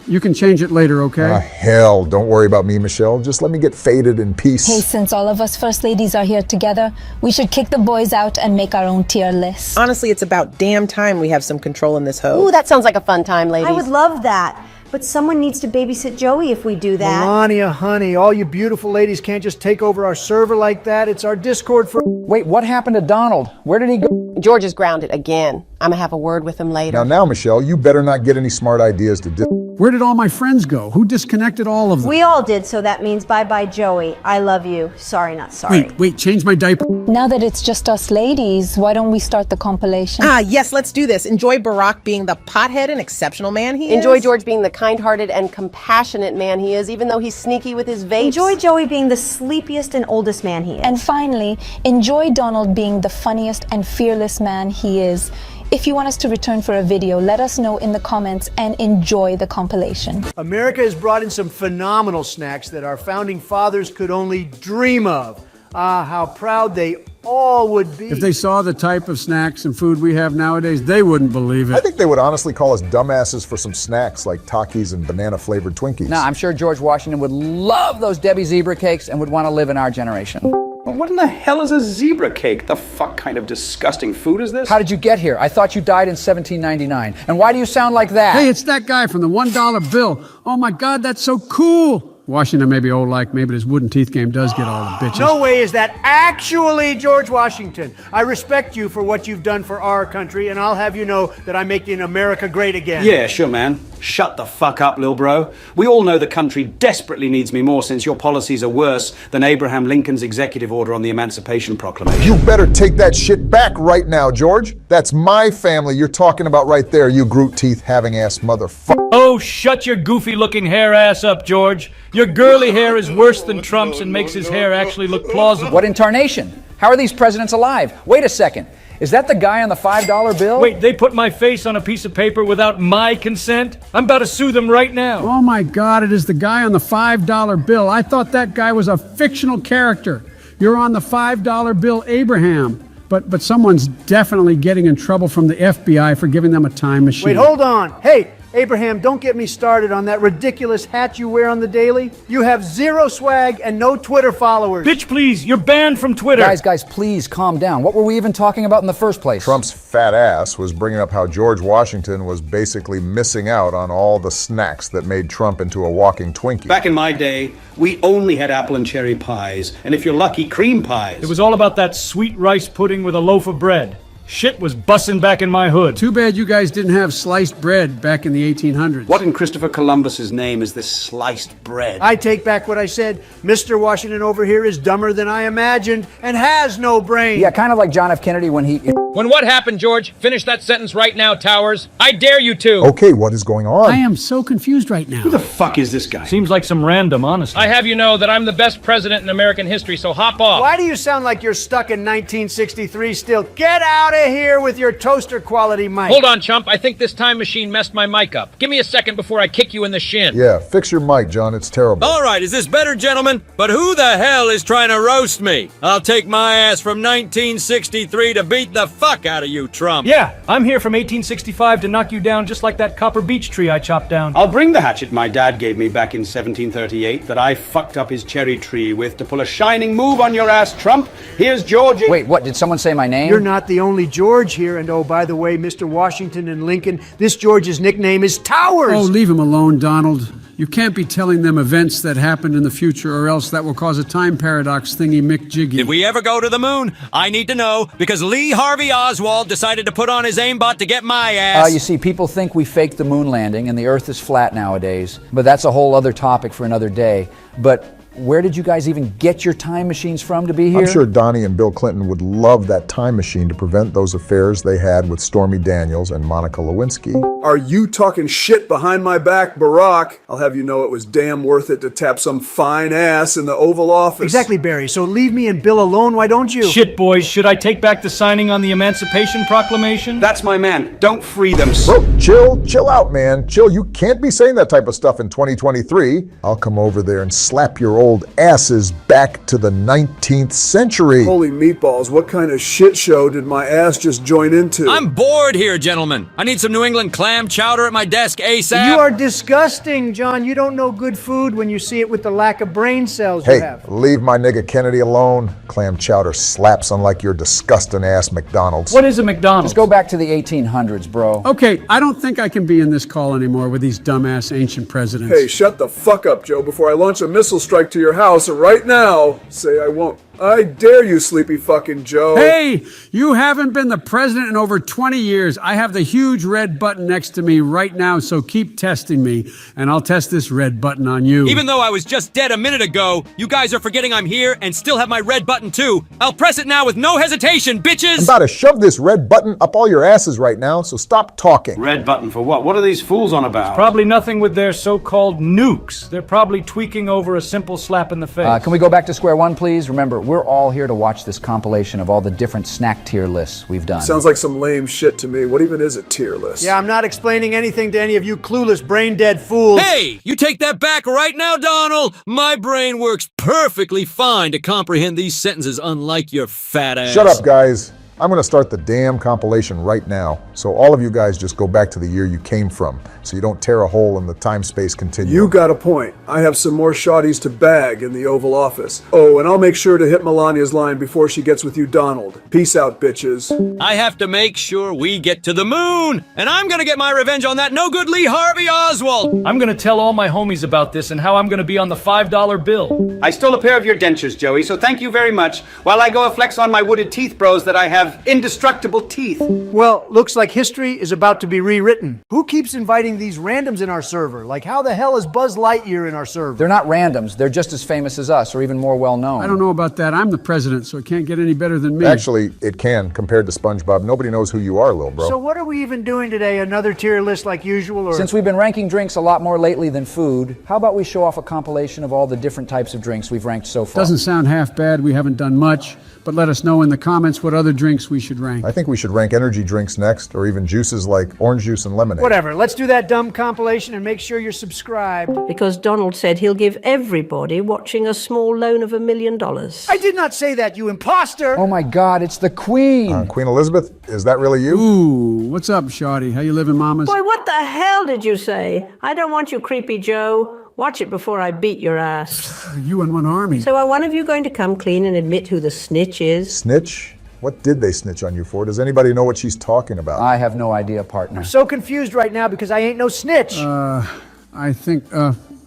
You can change it later, okay? Hell, don't worry about me, Michelle. Just let me get faded in peace. Hey, since all of us First Ladies are here together, we should kick the boys out and make our own tier list. Honestly, it's about damn time we have some control in this hoe. Ooh, that sounds like a fun time, ladies. I would love that. But someone needs to babysit Joey if we do that. Melania, honey, all you beautiful ladies can't just take over our server like that. It's our Discord for... Wait, what happened to Donald? Where did he go? George is grounded again. I'm gonna have a word with him later. Now, Michelle, you better not get any smart ideas to Where did all my friends go? Who disconnected all of them? We all did, so that means bye-bye, Joey. I love you. Sorry, not sorry. Wait, change my diaper. Now that it's just us ladies, why don't we start the compilation? Yes, let's do this. Enjoy Barack being the pothead and exceptional man he is. Enjoy George being the kind-hearted and compassionate man he is, even though he's sneaky with his vapes. Enjoy Joey being the sleepiest and oldest man he is. And finally, enjoy Donald being the funniest and fearless man he is. If you want us to return for a video, let us know in the comments and enjoy the compilation. America has brought in some phenomenal snacks that our founding fathers could only dream of. Ah, how proud they all would be. If they saw the type of snacks and food we have nowadays, they wouldn't believe I it. think they would honestly call us dumbasses for some snacks like Takis and banana-flavored Twinkies. No, I'm sure George Washington would love those Debbie zebra cakes and would want to live in our generation. What in the hell is a zebra cake? The fuck kind of disgusting food is this? How did you get here? I thought you died in 1799. And why do you sound like that? Hey, it's that guy from the $1 bill. Oh my God, that's so cool. Washington may be old like me, but his wooden teeth game does get all the bitches. No way is that actually George Washington. I respect you for what you've done for our country, and I'll have you know that I'm making America great again. Yeah, sure, man. Shut the fuck up, lil bro. We all know the country desperately needs me more since your policies are worse than Abraham Lincoln's executive order on the Emancipation Proclamation. You better take that shit back right now, George. That's my family you're talking about right there, you Groot teeth having ass motherfucker. Oh, shut your goofy-looking hair ass up, George. Your girly hair is worse than Trump's and makes his hair actually look plausible. What in tarnation? How are these presidents alive? Wait a second. Is that the guy on the $5 bill? Wait, they put my face on a piece of paper without my consent? I'm about to sue them right now. Oh my God, it is the guy on the $5 bill. I thought that guy was a fictional character. You're on the $5 bill, Abraham. But someone's definitely getting in trouble from the FBI for giving them a time machine. Wait, hold on. Hey, Abraham, don't get me started on that ridiculous hat you wear on the daily. You have zero swag and no Twitter followers. Bitch, please, you're banned from Twitter. Guys, please calm down. What were we even talking about in the first place? Trump's fat ass was bringing up how George Washington was basically missing out on all the snacks that made Trump into a walking Twinkie. Back in my day, we only had apple and cherry pies, and if you're lucky, cream pies. It was all about that sweet rice pudding with a loaf of bread. Shit was bussin' back in my hood. Too bad you guys didn't have sliced bread back in the 1800s. What in Christopher Columbus's name is this sliced bread? I take back what I said. Mr. Washington over here is dumber than I imagined and has no brain. Yeah, kind of like John F. Kennedy when he... When what happened, George? Finish that sentence right now, Towers. I dare you to. Okay, what is going on? I am so confused right now. Who the fuck is this guy? Seems like some random, honestly. I have you know that I'm the best president in American history, so hop off. Why do you sound like you're stuck in 1963 still? Get out of here with your toaster quality mic. Hold on, chump. I think this time machine messed my mic up. Give me a second before I kick you in the shin. Yeah, fix your mic, John. It's terrible. All right, is this better, gentlemen? But who the hell is trying to roast me? I'll take my ass from 1963 to beat the fuck out of you, Trump. Yeah, I'm here from 1865 to knock you down just like that copper beech tree I chopped down. I'll bring the hatchet my dad gave me back in 1738 that I fucked up his cherry tree with to pull a shining move on your ass, Trump. Here's George. Wait, what? Did someone say my name? You're not the only George here, and oh, by the way, Mr. Washington and Lincoln, this George's nickname is Towers. Oh, leave him alone, Donald. You can't be telling them events that happened in the future, or else that will cause a time paradox thingy McJiggy. Did we ever go to the moon? I need to know, because Lee Harvey Oswald decided to put on his aimbot to get my ass. You see, people think we faked the moon landing and the Earth is flat nowadays, but that's a whole other topic for another day. But where did you guys even get your time machines from to be here? I'm sure Donnie and Bill Clinton would love that time machine to prevent those affairs they had with Stormy Daniels and Monica Lewinsky. Are you talking shit behind my back, Barack? I'll have you know it was damn worth it to tap some fine ass in the Oval Office. Exactly, Barry. So leave me and Bill alone, why don't you? Shit, boys, should I take back the signing on the Emancipation Proclamation? That's my man. Don't free them. Bro, chill out, man. Chill. You can't be saying that type of stuff in 2023. I'll come over there and slap your old asses back to the 19th century. Holy meatballs, what kind of shit show did my ass just join into? I'm bored here, gentlemen. I need some New England clam chowder at my desk ASAP. You are disgusting, John. You don't know good food when you see it with the lack of brain cells you have. Hey, leave my nigga Kennedy alone. Clam chowder slaps unlike your disgusting ass McDonald's. What is a McDonald's? Just go back to the 1800s, bro. Okay, I don't think I can be in this call anymore with these dumbass ancient presidents. Hey, shut the fuck up, Joe, before I launch a missile strike to your house right now. Say I won't. I dare you, sleepy fucking Joe. Hey, you haven't been the president in over 20 years. I have the huge red button next to me right now, so keep testing me, and I'll test this red button on you. Even though I was just dead a minute ago, you guys are forgetting I'm here and still have my red button too. I'll press it now with no hesitation, bitches! I'm about to shove this red button up all your asses right now, so stop talking. Red button for what? What are these fools on about? Probably nothing with their so-called nukes. They're probably tweaking over a simple slap in the face. Can we go back to square one, please? Remember, we're all here to watch this compilation of all the different snack tier lists we've done. Sounds like some lame shit to me. What even is a tier list? Yeah, I'm not explaining anything to any of you clueless, brain-dead fools. Hey, you take that back right now, Donald. My brain works perfectly fine to comprehend these sentences, unlike your fat ass. Shut up, guys. I'm going to start the damn compilation right now, so all of you guys just go back to the year you came from, so you don't tear a hole in the time-space continuum. You got a point. I have some more shotties to bag in the Oval Office. Oh, and I'll make sure to hit Melania's line before she gets with you, Donald. Peace out, bitches. I have to make sure we get to the moon, and I'm gonna get my revenge on that no-good Lee Harvey Oswald. I'm gonna tell all my homies about this and how I'm gonna be on the $5 bill. I stole a pair of your dentures, Joey, so thank you very much, while I go a flex on my wooded teeth bros that I have indestructible teeth. Well, looks like history is about to be rewritten. Who keeps inviting these randoms in our server? Like, how the hell is Buzz Lightyear in our server? They're not randoms. They're just as famous as us, or even more well-known. I don't know about that. I'm the president, so it can't get any better than me. Actually, it can, compared to SpongeBob. Nobody knows who you are, little bro. So what are we even doing today? Another tier list like usual, or? Since we've been ranking drinks a lot more lately than food, how about we show off a compilation of all the different types of drinks we've ranked so far? Doesn't sound half bad. We haven't done much, but let us know in the comments what other drinks we should rank. I think we should rank energy drinks next, or even juices like orange juice and lemonade. Whatever, let's do that dumb compilation and make sure you're subscribed. Because Donald said he'll give everybody watching a small loan of $1 million. I did not say that, you imposter! Oh my God, it's the Queen! Queen Elizabeth, is that really you? Ooh, what's up, Shawty? How you living, mamas? Boy, what the hell did you say? I don't want you, Creepy Joe. Watch it before I beat your ass. You and one army. So are one of you going to come clean and admit who the snitch is? Snitch? What did they snitch on you for? Does anybody know what she's talking about? I have no idea, partner. I'm so confused right now because I ain't no snitch. I think,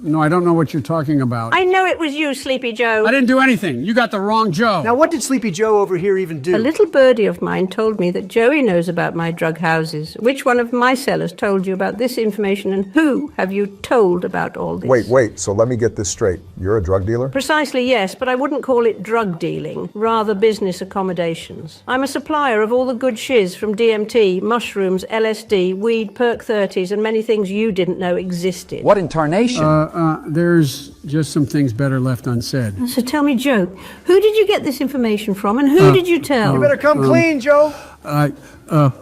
no, I don't know what you're talking about. I know it was you, Sleepy Joe. I didn't do anything. You got the wrong Joe. Now, what did Sleepy Joe over here even do? A little birdie of mine told me that Joey knows about my drug houses. Which one of my sellers told you about this information, and who have you told about all this? Wait, so let me get this straight. You're a drug dealer? Precisely, yes, but I wouldn't call it drug dealing, rather business accommodations. I'm a supplier of all the good shiz from DMT, mushrooms, LSD, weed, perk 30s, and many things you didn't know existed. What in tarnation? There's just some things better left unsaid. So tell me, Joe, who did you get this information from, and who did you tell? You better come clean, Joe.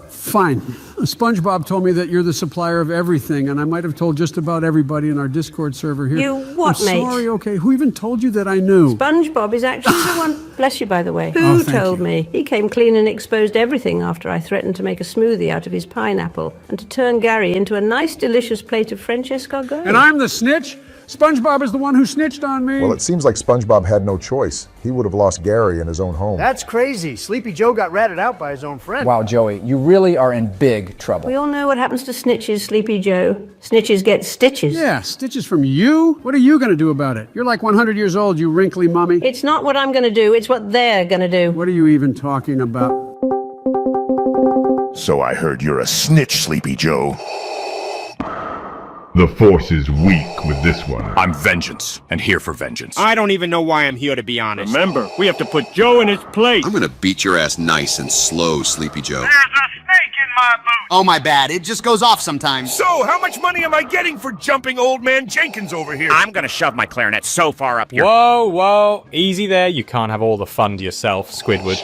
Fine. SpongeBob told me that you're the supplier of everything, and I might have told just about everybody in our Discord server here. You what, I'm mate? Sorry, okay. Who even told you that I knew? SpongeBob is actually the one. Bless you, by the way. Who told me? He came clean and exposed everything after I threatened to make a smoothie out of his pineapple and to turn Gary into a nice, delicious plate of French escargot. And I'm the snitch? SpongeBob is the one who snitched on me. Well, it seems like SpongeBob had no choice. He would have lost Gary in his own home. That's crazy. Sleepy Joe got ratted out by his own friend. Wow, Joey, you really are in big trouble. We all know what happens to snitches, Sleepy Joe. Snitches get stitches. Yeah, stitches from you? What are you going to do about it? You're like 100 years old, you wrinkly mummy. It's not what I'm going to do, it's what they're going to do. What are you even talking about? So I heard you're a snitch, Sleepy Joe. The Force is weak with this one. I'm vengeance, and here for vengeance. I don't even know why I'm here, to be honest. Remember, we have to put Joe in his place. I'm gonna beat your ass nice and slow, Sleepy Joe. There's a snake in my boot. Oh, my bad. It just goes off sometimes. So, how much money am I getting for jumping old man Jenkins over here? I'm gonna shove my clarinet so far up here. Whoa, easy there. You can't have all the fun to yourself, Squidward.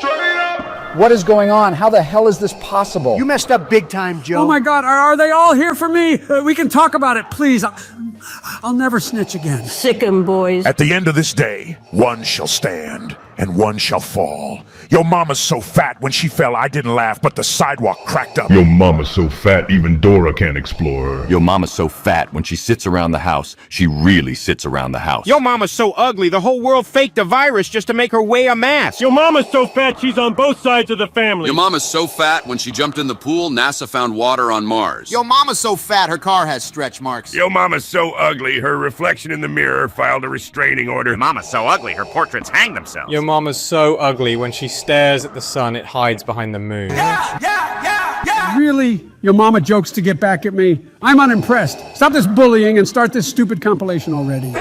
What is going on? How the hell is this possible? You messed up big time, Joe. Oh my God, are they all here for me? We can talk about it, please. I'll never snitch again. Sick 'em, boys. At the end of this day, one shall stand, and one shall fall. Your mama's so fat, when she fell, I didn't laugh, but the sidewalk cracked up. Your mama's so fat, even Dora can't explore her. Your mama's so fat, when she sits around the house, she really sits around the house. Your mama's so ugly, the whole world faked a virus just to make her weigh a mask. Your mama's so fat, she's on both sides of the family. Your mama's so fat, when she jumped in the pool, NASA found water on Mars. Your mama's so fat, her car has stretch marks. Your mama's so ugly, her reflection in the mirror filed a restraining order. Your mama's so ugly, her portraits hang themselves. Your mama's so ugly, when she stares at the sun, it hides behind the moon. Really? Your mama jokes to get back at me? I'm unimpressed. Stop this bullying and start this stupid compilation already.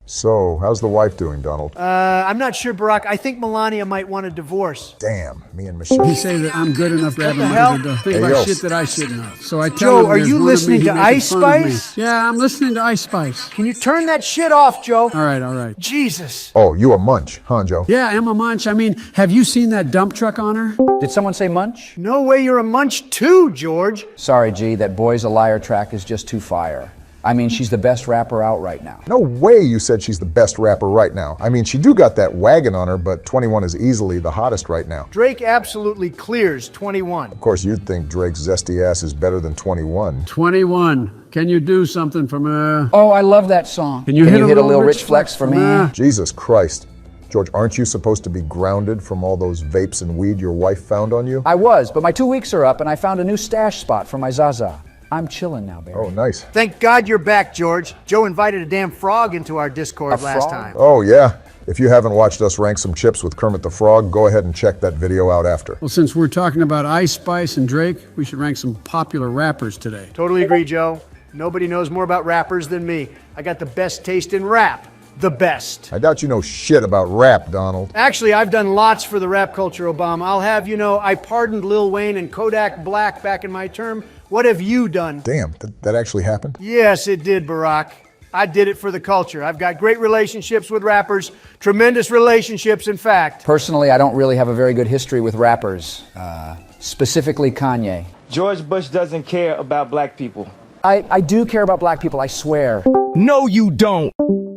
So, how's the wife doing, Donald? I'm not sure, Barack. I think Melania might want a divorce. Damn, me and Michelle. He say that I'm good enough to have a hell? mother to think Hey, about yo. shit that I shouldn't know. So I tell Joe, him are there's you one of me, listening he to making Ice fun of me. Spice? Yeah, I'm listening to Ice Spice. Can you turn that shit off, Joe? All right, all right. Jesus. Oh, you a munch, huh, Joe? Yeah, Emma Munch. I mean, have you seen that dump truck on her? Did someone say munch? No way you're a munch too, George. Sorry, G, that Boy's a Liar track is just too fire. I mean, she's the best rapper out right now. No way you said she's the best rapper right now. I mean, she do got that wagon on her, but 21 is easily the hottest right now. Drake absolutely clears 21. Of course, you'd think Drake's zesty ass is better than 21. 21. Can you do something for me? Oh, I love that song. Can you hit a little Rich Flex for me? Jesus Christ. George, aren't you supposed to be grounded from all those vapes and weed your wife found on you? I was, but my 2 weeks are up and I found a new stash spot for my Zaza. I'm chilling now, baby. Oh, nice. Thank God you're back, George. Joe invited a damn frog into our Discord A last frog? time. Oh, yeah. If you haven't watched us rank some chips with Kermit the Frog, go ahead and check that video out after. Well, since we're talking about Ice Spice and Drake, we should rank some popular rappers today. Totally agree, Joe. Nobody knows more about rappers than me. I got the best taste in rap. The best. I doubt you know shit about rap, Donald. Actually, I've done lots for the rap culture, Obama. I'll have you know, I pardoned Lil Wayne and Kodak Black back in my term. What have you done? Damn, that actually happened? Yes, it did, Barack. I did it for the culture. I've got great relationships with rappers, tremendous relationships, in fact. Personally, I don't really have a very good history with rappers, specifically Kanye. George Bush doesn't care about black people. I do care about black people, I swear. No, you don't.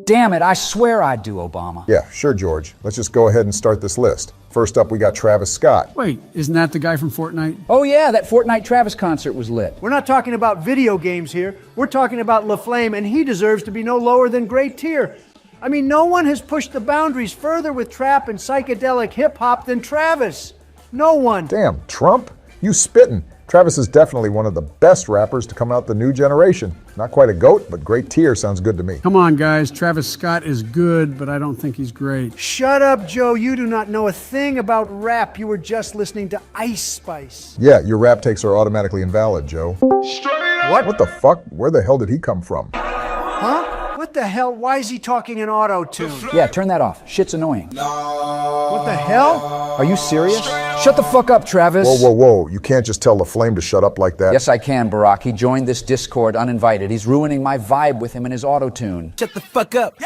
Damn it, I swear I do, Obama. Yeah, sure, George. Let's just go ahead and start this list. First up, we got Travis Scott. Wait, isn't that the guy from Fortnite? Oh yeah, that Fortnite Travis concert was lit. We're not talking about video games here. We're talking about La Flame, and he deserves to be no lower than great tier. I mean, no one has pushed the boundaries further with trap and psychedelic hip-hop than Travis. No one. Damn, Trump? You spittin'. Travis is definitely one of the best rappers to come out the new generation. Not quite a GOAT, but great tier sounds good to me. Come on, guys. Travis Scott is good, but I don't think he's great. Shut up, Joe. You do not know a thing about rap. You were just listening to Ice Spice. Yeah, your rap takes are automatically invalid, Joe. What the fuck? Where the hell did he come from? Huh? What the hell? Why is he talking in auto-tune? Yeah, turn that off. Shit's annoying. What the hell? Are you serious? Shut the fuck up, Travis. Whoa, whoa, whoa. You can't just tell LaFlame to shut up like that. Yes, I can, Barack. He joined this Discord uninvited. He's ruining my vibe with him and his auto-tune. Shut the fuck up.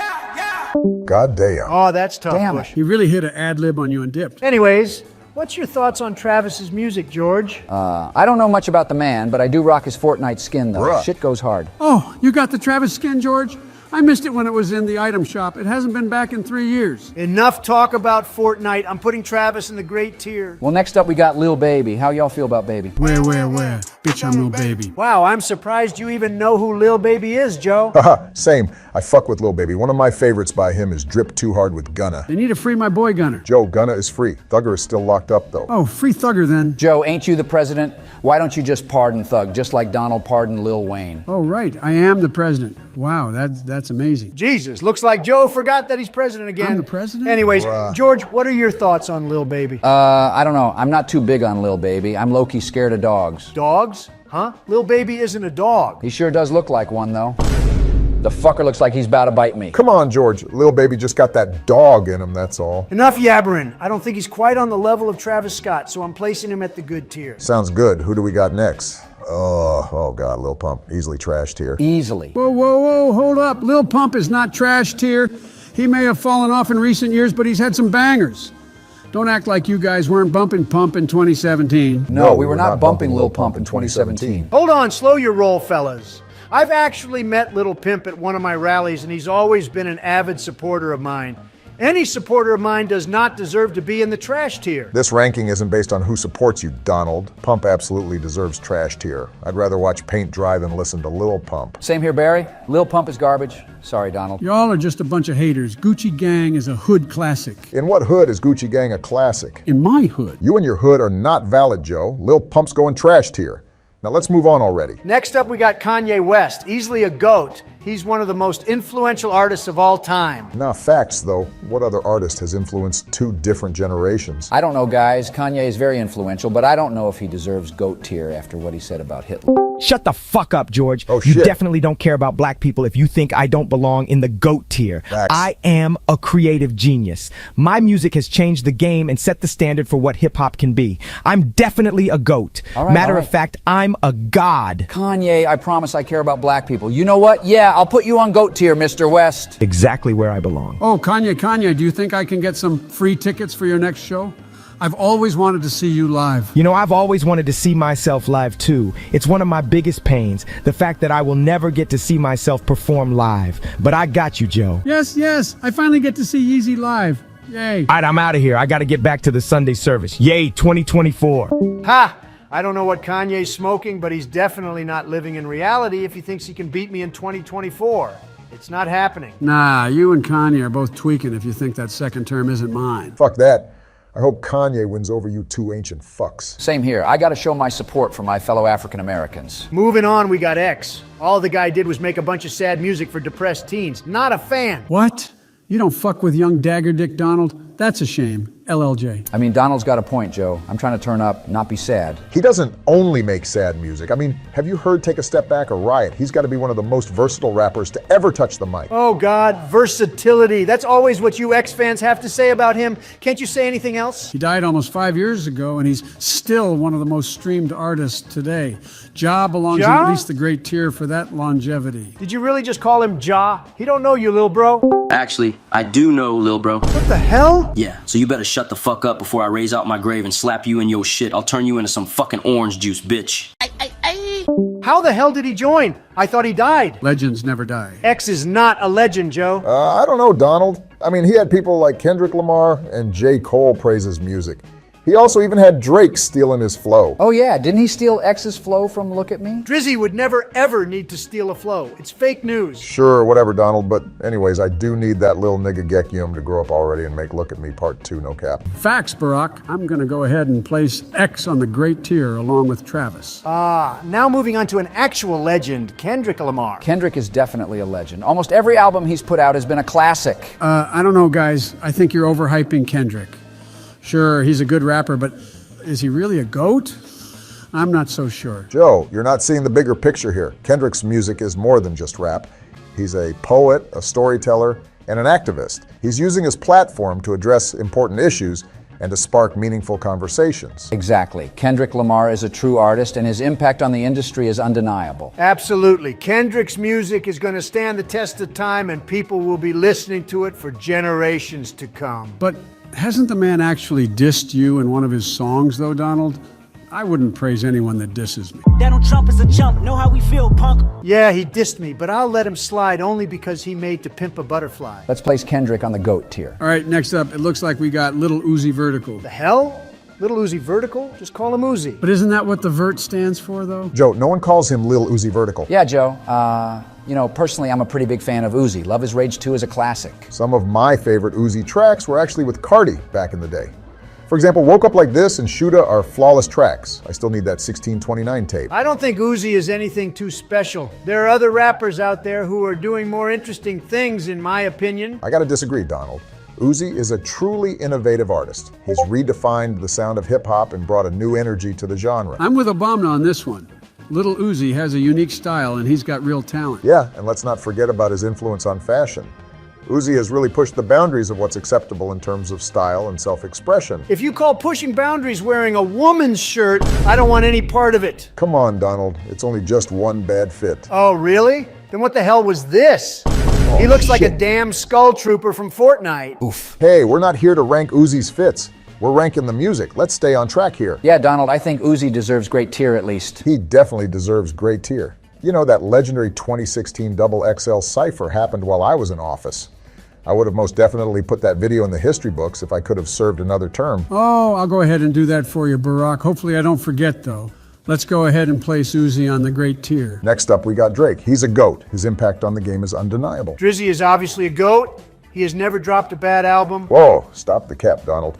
God damn. Oh, that's tough, Damn Bush. He really hit an ad-lib on you and dipped. Anyways, what's your thoughts on Travis's music, George? I don't know much about the man, but I do rock his Fortnite skin, though. Bruh. Shit goes hard. Oh, you got the Travis skin, George? I missed it when it was in the item shop. It hasn't been back in 3 years. Enough talk about Fortnite. I'm putting Travis in the great tier. Well, next up we got Lil Baby. How y'all feel about Baby? Where? Bitch, I'm no baby. Wow, I'm surprised you even know who Lil Baby is, Joe. Haha, same. I fuck with Lil Baby. One of my favorites by him is Drip Too Hard with Gunna. They need to free my boy Gunner. Joe, Gunna is free. Thugger is still locked up, though. Oh, free Thugger then. Joe, ain't you the president? Why don't you just pardon Thug, just like Donald pardoned Lil Wayne? Oh, right. I am the president. Wow, that's amazing. Jesus, looks like Joe forgot that he's president again. I'm the president? Anyways, Bruh. George, what are your thoughts on Lil Baby? I don't know. I'm not too big on Lil Baby. I'm low-key scared of dogs. Dogs? Huh? Lil Baby isn't a dog. He sure does look like one, though. The fucker looks like he's about to bite me. Come on, George. Lil Baby just got that dog in him, that's all. Enough yabbering. I don't think he's quite on the level of Travis Scott, so I'm placing him at the good tier. Sounds good. Who do we got next? Oh God, Lil Pump. Easily trashed here. Easily. Whoa, hold up. Lil Pump is not trash tier. He may have fallen off in recent years, but he's had some bangers. Don't act like you guys weren't bumping Pump in 2017. No, we were not bumping Lil Pump in 2017. Hold on, slow your roll, fellas. I've actually met Little Pimp at one of my rallies, and he's always been an avid supporter of mine. Any supporter of mine does not deserve to be in the trash tier. This ranking isn't based on who supports you, Donald. Pump absolutely deserves trash tier. I'd rather watch paint dry than listen to Lil Pump. Same here, Barry. Lil Pump is garbage. Sorry, Donald. Y'all are just a bunch of haters. Gucci Gang is a hood classic. In what hood is Gucci Gang a classic? In my hood. You and your hood are not valid, Joe. Lil Pump's going trash tier. Now let's move on already. Next up, we got Kanye West, easily a GOAT. He's one of the most influential artists of all time. Now facts, though. What other artist has influenced two different generations? I don't know, guys. Kanye is very influential, but I don't know if he deserves GOAT tier after what he said about Hitler. Shut the fuck up, George. Oh, you shit. definitely don't care about black people if you think I don't belong in the GOAT tier. Facts. I am a creative genius. My music has changed the game and set the standard for what hip-hop can be. I'm definitely a GOAT. Matter of fact, I'm a god. Kanye, I promise I care about black people. You know what? Yeah, I'll put you on GOAT tier, Mr. West. Exactly where I belong. Oh, Kanye, do you think I can get some free tickets for your next show? I've always wanted to see you live. You know, I've always wanted to see myself live too. It's one of my biggest pains, the fact that I will never get to see myself perform live. But I got you, Joe. Yes, I finally get to see Yeezy live. Yay. All right, I'm out of here. I got to get back to the Sunday service. Yay, 2024. Ha! I don't know what Kanye's smoking, but he's definitely not living in reality if he thinks he can beat me in 2024. It's not happening. Nah, you and Kanye are both tweaking if you think that second term isn't mine. Fuck that. I hope Kanye wins over you two ancient fucks. Same here. I gotta show my support for my fellow African Americans. Moving on, we got X. All the guy did was make a bunch of sad music for depressed teens. Not a fan. What? You don't fuck with young Dagger Dick Donald? That's a shame. LLJ. I mean, Donald's got a point, Joe. I'm trying to turn up, not be sad. He doesn't only make sad music. I mean, have you heard Take a Step Back or Riot? He's got to be one of the most versatile rappers to ever touch the mic. Oh God, versatility. That's always what you X fans have to say about him. Can't you say anything else? He died almost 5 years ago, and he's still one of the most streamed artists today. Ja belongs in at least the great tier for that longevity. Did you really just call him Ja? He don't know you, lil bro. Actually, I do know, lil bro. What the hell? Yeah, so you better shut the fuck up before I raise out my grave and slap you in your shit. I'll turn you into some fucking orange juice, bitch. How the hell did he join? I thought he died. Legends never die. X is not a legend, Joe. I don't know, Donald. I mean, he had people like Kendrick Lamar and J. Cole praise his music. He also even had Drake stealing his flow. Oh yeah, didn't he steal X's flow from Look at Me? Drizzy would never ever need to steal a flow. It's fake news. Sure, whatever, Donald, but anyways, I do need that little nigga Gekium to grow up already and make Look at Me Part 2, no cap. Facts, Barack. I'm gonna go ahead and place X on the great tier along with Travis. Now moving on to an actual legend, Kendrick Lamar. Kendrick is definitely a legend. Almost every album he's put out has been a classic. I don't know, guys. I think you're overhyping Kendrick. Sure, he's a good rapper, but is he really a GOAT? I'm not so sure. Joe, you're not seeing the bigger picture here. Kendrick's music is more than just rap. He's a poet, a storyteller, and an activist. He's using his platform to address important issues and to spark meaningful conversations. Exactly. Kendrick Lamar is a true artist, and his impact on the industry is undeniable. Absolutely. Kendrick's music is going to stand the test of time, and people will be listening to it for generations to come. But hasn't the man actually dissed you in one of his songs, though, Donald? I wouldn't praise anyone that disses me. Donald Trump is a chump. Know how we feel, punk. Yeah, he dissed me, but I'll let him slide only because he made To Pimp a Butterfly. Let's place Kendrick on the GOAT tier. All right, next up, it looks like we got Little Uzi Vertical. The hell? Little Uzi Vertical? Just call him Uzi. But isn't that what the Vert stands for, though? Joe, no one calls him Lil Uzi Vertical. Yeah, Joe. You know, personally, I'm a pretty big fan of Uzi. Love is Rage 2 is a classic. Some of my favorite Uzi tracks were actually with Cardi back in the day. For example, Woke Up Like This and Shoota are flawless tracks. I still need that 1629 tape. I don't think Uzi is anything too special. There are other rappers out there who are doing more interesting things, in my opinion. I gotta disagree, Donald. Uzi is a truly innovative artist. He's redefined the sound of hip-hop and brought a new energy to the genre. I'm with Obama on this one. Little Uzi has a unique style, and he's got real talent. Yeah, and let's not forget about his influence on fashion. Uzi has really pushed the boundaries of what's acceptable in terms of style and self-expression. If you call pushing boundaries wearing a woman's shirt, I don't want any part of it. Come on, Donald. It's only just one bad fit. Oh, really? Then what the hell was this? He looks like a damn skull trooper from Fortnite. Oof. Hey, we're not here to rank Uzi's fits. We're ranking the music. Let's stay on track here. Yeah, Donald, I think Uzi deserves great tier at least. He definitely deserves great tier. You know, that legendary 2016 XXL Cypher happened while I was in office. I would have most definitely put that video in the history books if I could have served another term. Oh, I'll go ahead and do that for you, Barack. Hopefully I don't forget, though. Let's go ahead and place Uzi on the great tier. Next up, we got Drake. He's a GOAT. His impact on the game is undeniable. Drizzy is obviously a GOAT. He has never dropped a bad album. Whoa, stop the cap, Donald.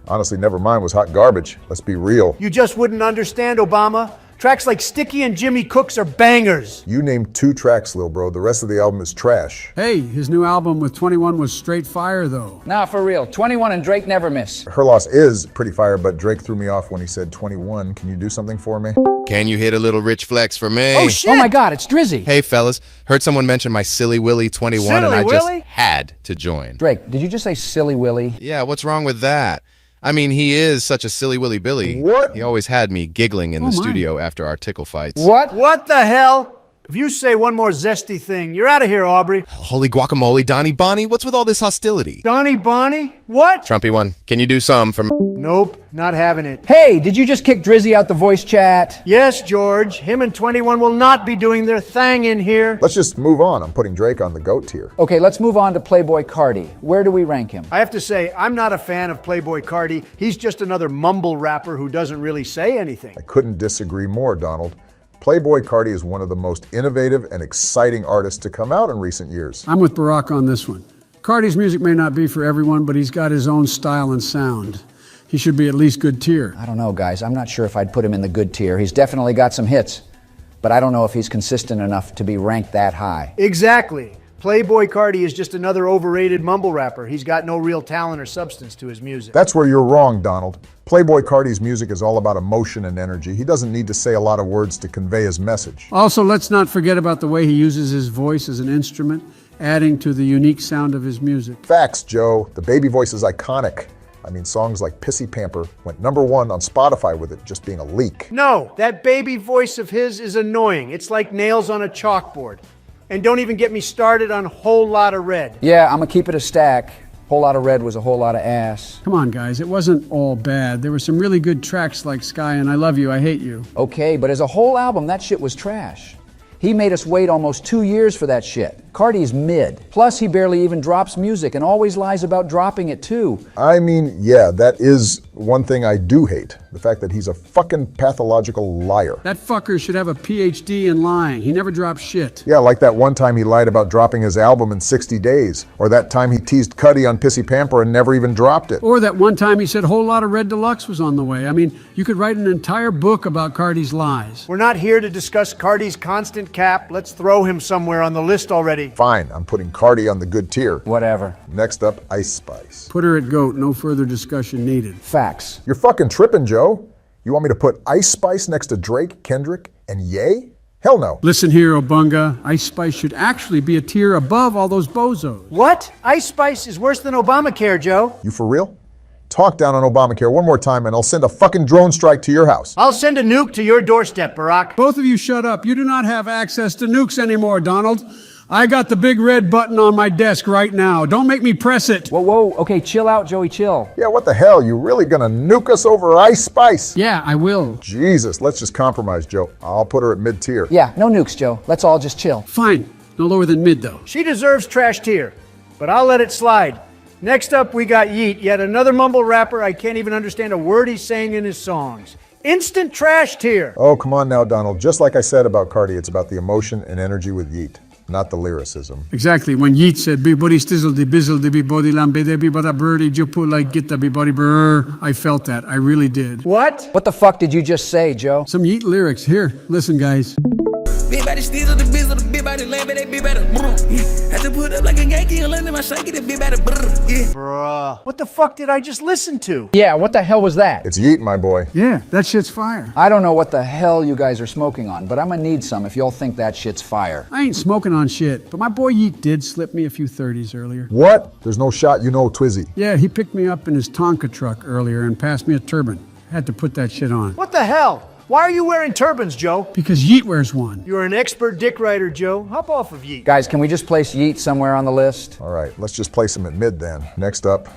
Honestly, Nevermind was hot garbage. Let's be real. You just wouldn't understand, Obama. Tracks like Sticky and Jimmy Cooks are bangers. You named 2 tracks, Lil Bro. The rest of the album is trash. Hey, his new album with 21 was straight fire, though. Nah, for real. 21 and Drake never miss. Her Loss is pretty fire, but Drake threw me off when he said 21. Can you do something for me? Can you hit a little rich flex for me? Oh, shit! Oh, my God, it's Drizzy. Hey, fellas. Heard someone mention my Silly Willy 21, and I just had to join. Drake, did you just say Silly Willy? Yeah, what's wrong with that? I mean, he is such a silly Willy Billy. What? He always had me giggling in the studio after our tickle fights. What? What the hell? If you say one more zesty thing, you're out of here, Aubrey. Holy guacamole, Donnie Bonnie, what's with all this hostility? Donnie Bonnie? What? Trumpy one, can you do some for me? Nope, not having it. Hey, did you just kick Drizzy out the voice chat? Yes, George. Him and 21 will not be doing their thing in here. Let's just move on. I'm putting Drake on the GOAT tier. Okay, let's move on to Playboy Cardi. Where do we rank him? I have to say, I'm not a fan of Playboy Cardi. He's just another mumble rapper who doesn't really say anything. I couldn't disagree more, Donald. Playboy Cardi is one of the most innovative and exciting artists to come out in recent years. I'm with Barack on this one. Cardi's music may not be for everyone, but he's got his own style and sound. He should be at least good tier. I don't know, guys. I'm not sure if I'd put him in the good tier. He's definitely got some hits, but I don't know if he's consistent enough to be ranked that high. Exactly. Playboy Cardi is just another overrated mumble rapper. He's got no real talent or substance to his music. That's where you're wrong, Donald. Playboy Cardi's music is all about emotion and energy. He doesn't need to say a lot of words to convey his message. Also, let's not forget about the way he uses his voice as an instrument, adding to the unique sound of his music. Facts, Joe. The baby voice is iconic. I mean, songs like Pissy Pamper went #1 on Spotify with it just being a leak. No, that baby voice of his is annoying. It's like nails on a chalkboard. And don't even get me started on Whole Lotta Red. Yeah, I'm gonna keep it a stack. Whole Lotta Red was a whole lot of ass. Come on, guys, it wasn't all bad. There were some really good tracks like Sky and I Love You, I Hate You. Okay, but as a whole album, that shit was trash. He made us wait almost 2 years for that shit. Cardi's mid. Plus, he barely even drops music and always lies about dropping it too. I mean, yeah, that is one thing I do hate. The fact that he's a fucking pathological liar. That fucker should have a PhD in lying. He never drops shit. Yeah, like that one time he lied about dropping his album in 60 days. Or that time he teased Cudi on Pissy Pamper and never even dropped it. Or that one time he said Whole Lotta Red Deluxe was on the way. I mean, you could write an entire book about Cardi's lies. We're not here to discuss Cardi's constant cap. Let's throw him somewhere on the list already. Fine, I'm putting Cardi on the good tier. Whatever. Next up, Ice Spice. Put her at GOAT, no further discussion needed. Facts. You're fucking tripping, Joe. You want me to put Ice Spice next to Drake, Kendrick, and Ye? Hell no. Listen here, Obunga. Ice Spice should actually be a tier above all those bozos. What? Ice Spice is worse than Obamacare, Joe. You for real? Talk down on Obamacare one more time and I'll send a fucking drone strike to your house. I'll send a nuke to your doorstep, Barack. Both of you shut up. You do not have access to nukes anymore, Donald. I got the big red button on my desk right now. Don't make me press it. Whoa, okay, chill out, Joey, chill. Yeah, what the hell? You really gonna nuke us over Ice Spice? Yeah, I will. Jesus, let's just compromise, Joe. I'll put her at mid-tier. Yeah, no nukes, Joe. Let's all just chill. Fine. No lower than mid, though. She deserves trash tier, but I'll let it slide. Next up, we got Yeet, yet another mumble rapper I can't even understand a word he's saying in his songs. Instant trash tier. Oh, come on now, Donald. Just like I said about Cardi, it's about the emotion and energy with Yeet, not the lyricism. Exactly. When Yeet said, "Be body stizzle, de bizzle, de be body lambe, de be bada birdie, jupu like get the be body brr," I felt that. I really did. What? What the fuck did you just say, Joe? Some Yeet lyrics. Here, listen, guys. Big body stizzle, the bizzle, the big body lambe, they be better. Had to put up like a Yankee and land in my shaky, the big body brr. Bruh. What the fuck did I just listen to? Yeah, what the hell was that? It's Yeet, my boy. Yeah, that shit's fire. I don't know what the hell you guys are smoking on, but I'm gonna need some if y'all think that shit's fire. I ain't smoking on shit, but my boy Yeet did slip me a few 30s earlier. What? There's no shot, you know, Twizzy. Yeah, he picked me up in his Tonka truck earlier and passed me a turban. Had to put that shit on. What the hell? Why are you wearing turbans, Joe? Because Yeet wears one. You're an expert dick rider, Joe. Hop off of Yeet. Guys, can we just place Yeet somewhere on the list? All right, let's just place him at mid then. Next up,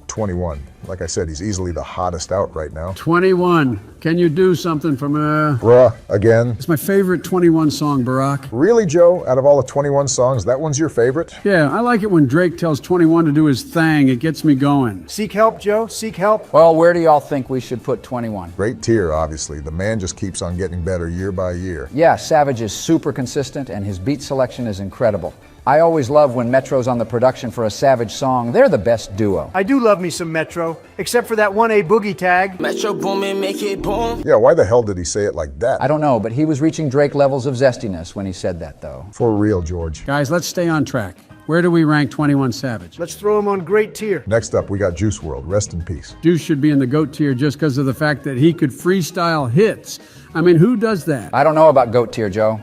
21. Like I said, he's easily the hottest out right now. 21. Can you do something for me? Bruh, again. It's my favorite 21 song, Barack. Really, Joe? Out of all the 21 songs, that one's your favorite? Yeah, I like it when Drake tells 21 to do his thing. It gets me going. Seek help, Joe. Seek help. Well, where do y'all think we should put 21? Great tier, obviously. The man just keeps on getting better year by year. Yeah, Savage is super consistent and his beat selection is incredible. I always love when Metro's on the production for a Savage song. They're the best duo. I do love me some Metro, except for that 1A boogie tag. Metro Boomin, make it boom. Yeah, why the hell did he say it like that? I don't know, but he was reaching Drake levels of zestiness when he said that, though. For real, George. Guys, let's stay on track. Where do we rank 21 Savage? Let's throw him on great tier. Next up, we got Juice WRLD. Rest in peace. Juice should be in the GOAT tier just because of the fact that he could freestyle hits. I mean, who does that? I don't know about GOAT tier, Joe.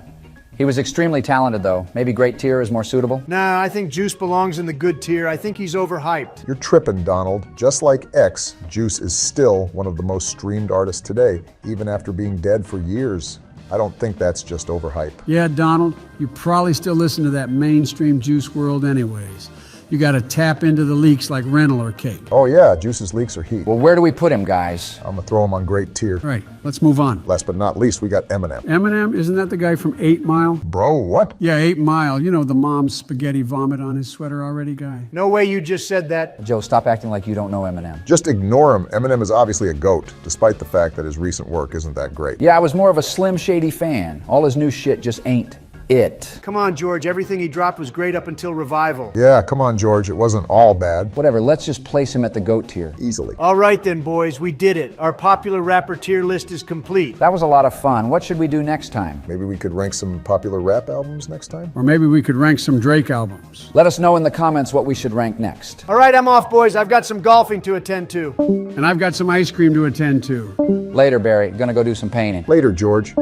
He was extremely talented, though. Maybe great tier is more suitable? Nah, I think Juice belongs in the good tier. I think he's overhyped. You're tripping, Donald. Just like X, Juice is still one of the most streamed artists today, even after being dead for years. I don't think that's just overhype. Yeah, Donald, you probably still listen to that mainstream Juice WRLD anyways. You gotta tap into the leaks like Rental or Cake. Oh yeah, Juice's leaks are heat. Well, where do we put him, guys? I'm gonna throw him on great tier. Right, let's move on. Last but not least, we got Eminem. Eminem, isn't that the guy from 8 Mile? Bro, what? Yeah, 8 Mile. You know, the mom's spaghetti vomit on his sweater already guy. No way you just said that. Joe, stop acting like you don't know Eminem. Just ignore him. Eminem is obviously a GOAT, despite the fact that his recent work isn't that great. Yeah, I was more of a Slim Shady fan. All his new shit just ain't it. Come on, George. Everything he dropped was great up until Revival. Yeah, come on, George. It wasn't all bad. Whatever, let's just place him at the GOAT tier. Easily. All right then, boys. We did it. Our popular rapper tier list is complete. That was a lot of fun. What should we do next time? Maybe we could rank some popular rap albums next time? Or maybe we could rank some Drake albums. Let us know in the comments what we should rank next. All right, I'm off, boys. I've got some golfing to attend to. And I've got some ice cream to attend to. Later, Barry. Gonna go do some painting. Later, George.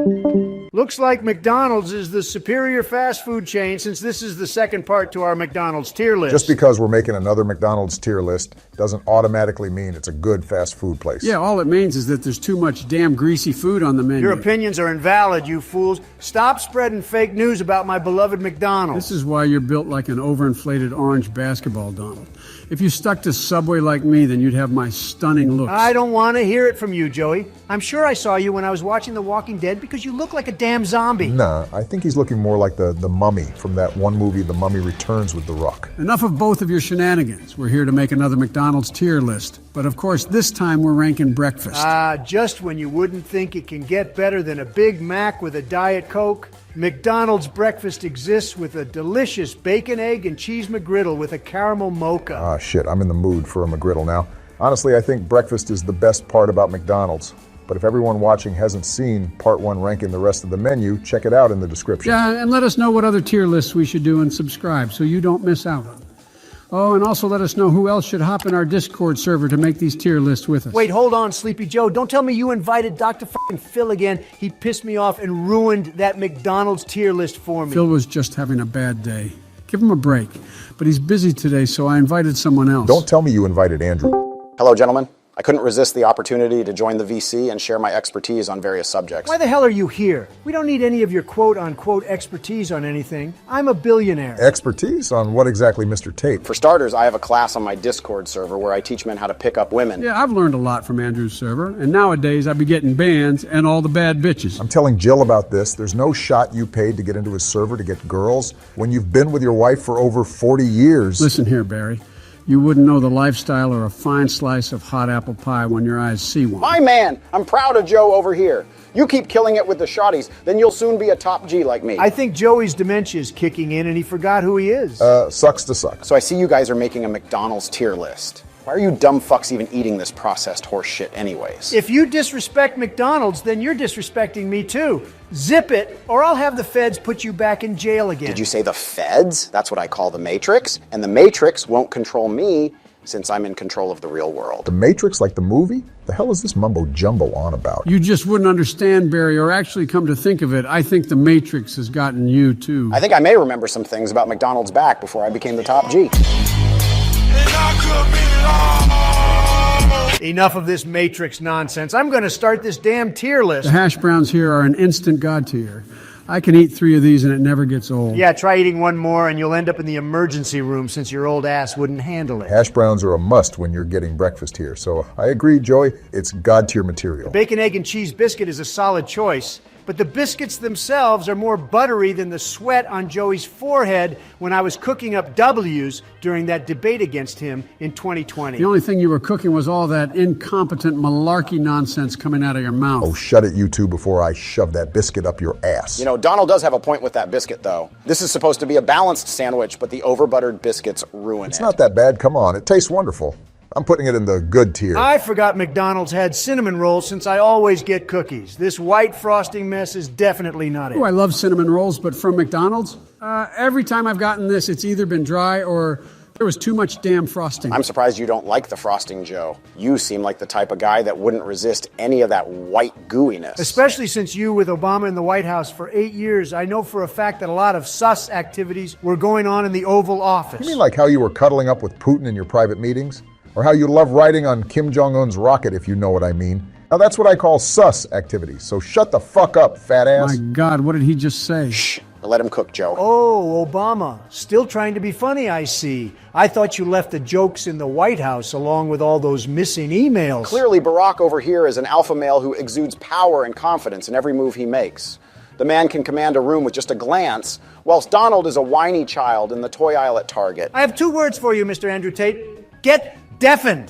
Looks like McDonald's is the superior fast food chain since this is the second part to our McDonald's tier list. Just because we're making another McDonald's tier list doesn't automatically mean it's a good fast food place. Yeah, all it means is that there's too much damn greasy food on the menu. Your opinions are invalid, you fools. Stop spreading fake news about my beloved McDonald's. This is why you're built like an overinflated orange basketball, Donald. If you stuck to Subway like me, then you'd have my stunning looks. I don't want to hear it from you, Joey. I'm sure I saw you when I was watching The Walking Dead because you look like a damn zombie. Nah, I think he's looking more like the mummy from that one movie, The Mummy Returns with The Rock. Enough of both of your shenanigans. We're here to make another McDonald's tier list. But of course, this time we're ranking breakfast. Just when you wouldn't think it can get better than a Big Mac with a Diet Coke, McDonald's breakfast exists with a delicious bacon, egg, and cheese McGriddle with a caramel mocha. Ah, shit, I'm in the mood for a McGriddle now. Honestly, I think breakfast is the best part about McDonald's. But if everyone watching hasn't seen part 1 ranking the rest of the menu, check it out in the description. Yeah, and let us know what other tier lists we should do and subscribe so you don't miss out on them. Oh, and also let us know who else should hop in our Discord server to make these tier lists with us. Wait, hold on, Sleepy Joe. Don't tell me you invited Dr. Phil again. He pissed me off and ruined that McDonald's tier list for me. Phil was just having a bad day. Give him a break. But he's busy today, so I invited someone else. Don't tell me you invited Andrew. Hello, gentlemen. I couldn't resist the opportunity to join the VC and share my expertise on various subjects. Why the hell are you here? We don't need any of your quote-unquote expertise on anything. I'm a billionaire. Expertise on what exactly, Mr. Tate? For starters, I have a class on my Discord server where I teach men how to pick up women. Yeah, I've learned a lot from Andrew's server, and nowadays I be getting bans and all the bad bitches. I'm telling Jill about this. There's no shot you paid to get into his server to get girls when you've been with your wife for over 40 years. Listen here, Barry. You wouldn't know the lifestyle or a fine slice of hot apple pie when your eyes see one. My man, I'm proud of Joe over here. You keep killing it with the shotties, then you'll soon be a top G like me. I think Joey's dementia is kicking in and he forgot who he is. Sucks to suck. So I see you guys are making a McDonald's tier list. Why are you dumb fucks even eating this processed horse shit anyways? If you disrespect McDonald's, then you're disrespecting me too. Zip it, or I'll have the feds put you back in jail again. Did you say the feds? That's what I call the Matrix. And the Matrix won't control me since I'm in control of the real world. The Matrix, like the movie? The hell is this mumbo jumbo on about? You just wouldn't understand, Barry, or actually come to think of it, I think the Matrix has gotten you too. I think I may remember some things about McDonald's back before I became the top G. Enough of this Matrix nonsense. I'm going to start this damn tier list. The hash browns here are an instant god tier. I can eat 3 of these and it never gets old. Yeah, try eating one more and you'll end up in the emergency room since your old ass wouldn't handle it. Hash browns are a must when you're getting breakfast here. So I agree, Joey, it's god tier material. Bacon, egg, and cheese biscuit is a solid choice. but the biscuits themselves are more buttery than the sweat on Joey's forehead when I was cooking up W's during that debate against him in 2020. The only thing you were cooking was all that incompetent malarkey nonsense coming out of your mouth. Oh, shut it, you two, before I shove that biscuit up your ass. You know, Donald does have a point with that biscuit, though. This is supposed to be a balanced sandwich, but the over-buttered biscuits ruin it. It's not that bad. Come on. It tastes wonderful. I'm putting it in the good tier. I forgot McDonald's had cinnamon rolls since I always get cookies. This white frosting mess is definitely not it. Oh, I love cinnamon rolls, but from McDonald's, every time I've gotten this, it's either been dry or there was too much damn frosting. I'm surprised you don't like the frosting, Joe. You seem like the type of guy that wouldn't resist any of that white gooiness. Especially since you with Obama in the White House for 8 years, I know for a fact that a lot of sus activities were going on in the Oval Office. You mean like how you were cuddling up with Putin in your private meetings? Or how you love riding on Kim Jong-un's rocket, if you know what I mean. Now that's what I call sus activities. So shut the fuck up, fat ass. My God, what did he just say? Shh. Let him cook, Joe. Oh, Obama. Still trying to be funny, I see. I thought you left the jokes in the White House along with all those missing emails. Clearly, Barack over here is an alpha male who exudes power and confidence in every move he makes. The man can command a room with just a glance, whilst Donald is a whiny child in the toy aisle at Target. I have 2 words for you, Mr. Andrew Tate. Get deafened.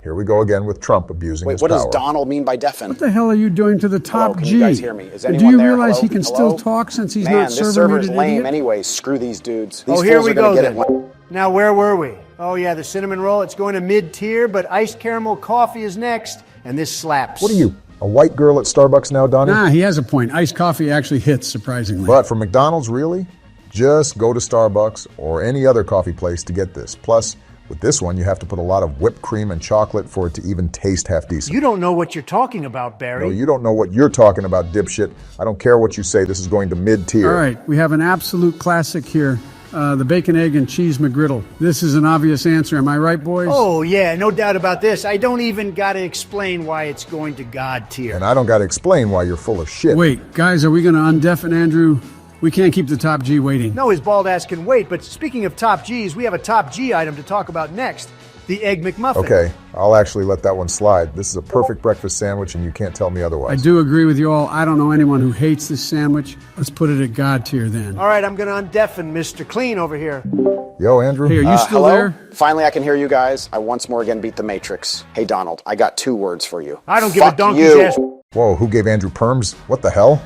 Here we go again with Trump abusing his Wait, what power. does Donald mean by deafened? What the hell are you doing to the top Hello, G? can you guys hear me? Is Do anyone you there? realize Hello? he can Hello? still talk since he's Man, not this serving server's me lame idiot? anyway. Screw these dudes. These Oh, here fools we are gonna go get then. it. Now, where were we? Oh, yeah, the cinnamon roll. It's going to mid-tier, but iced caramel coffee is next, and this slaps. What are you, a white girl at Starbucks now, Donnie? Nah, he has a point. Iced coffee actually hits, surprisingly. But for McDonald's, really? Just go to Starbucks or any other coffee place to get this. Plus, with this one, you have to put a lot of whipped cream and chocolate for it to even taste half decent. You don't know what you're talking about, Barry. No, you don't know what you're talking about, dipshit. I don't care what you say. This is going to mid-tier. All right, we have an absolute classic here. The bacon, egg, and cheese McGriddle. This is an obvious answer. Am I right, boys? Oh, yeah, no doubt about this. I don't even got to explain why it's going to God tier. And I don't got to explain why you're full of shit. Wait, guys, are we going to undeafen Andrew? We can't keep the top G waiting. No, his bald ass can wait, but speaking of top Gs, we have a top G item to talk about next. The Egg McMuffin. Okay, I'll actually let that one slide. This is a perfect breakfast sandwich, and you can't tell me otherwise. I do agree with you all. I don't know anyone who hates this sandwich. Let's put it at God tier then. All right, I'm going to undeafen Mr. Clean over here. Yo, Andrew. Hey, are you still hello? there? Finally, I can hear you guys. I once more again beat the Matrix. Hey, Donald, I got 2 words for you. I don't give Fuck a donkey's you. ass. Whoa, who gave Andrew perms? What the hell?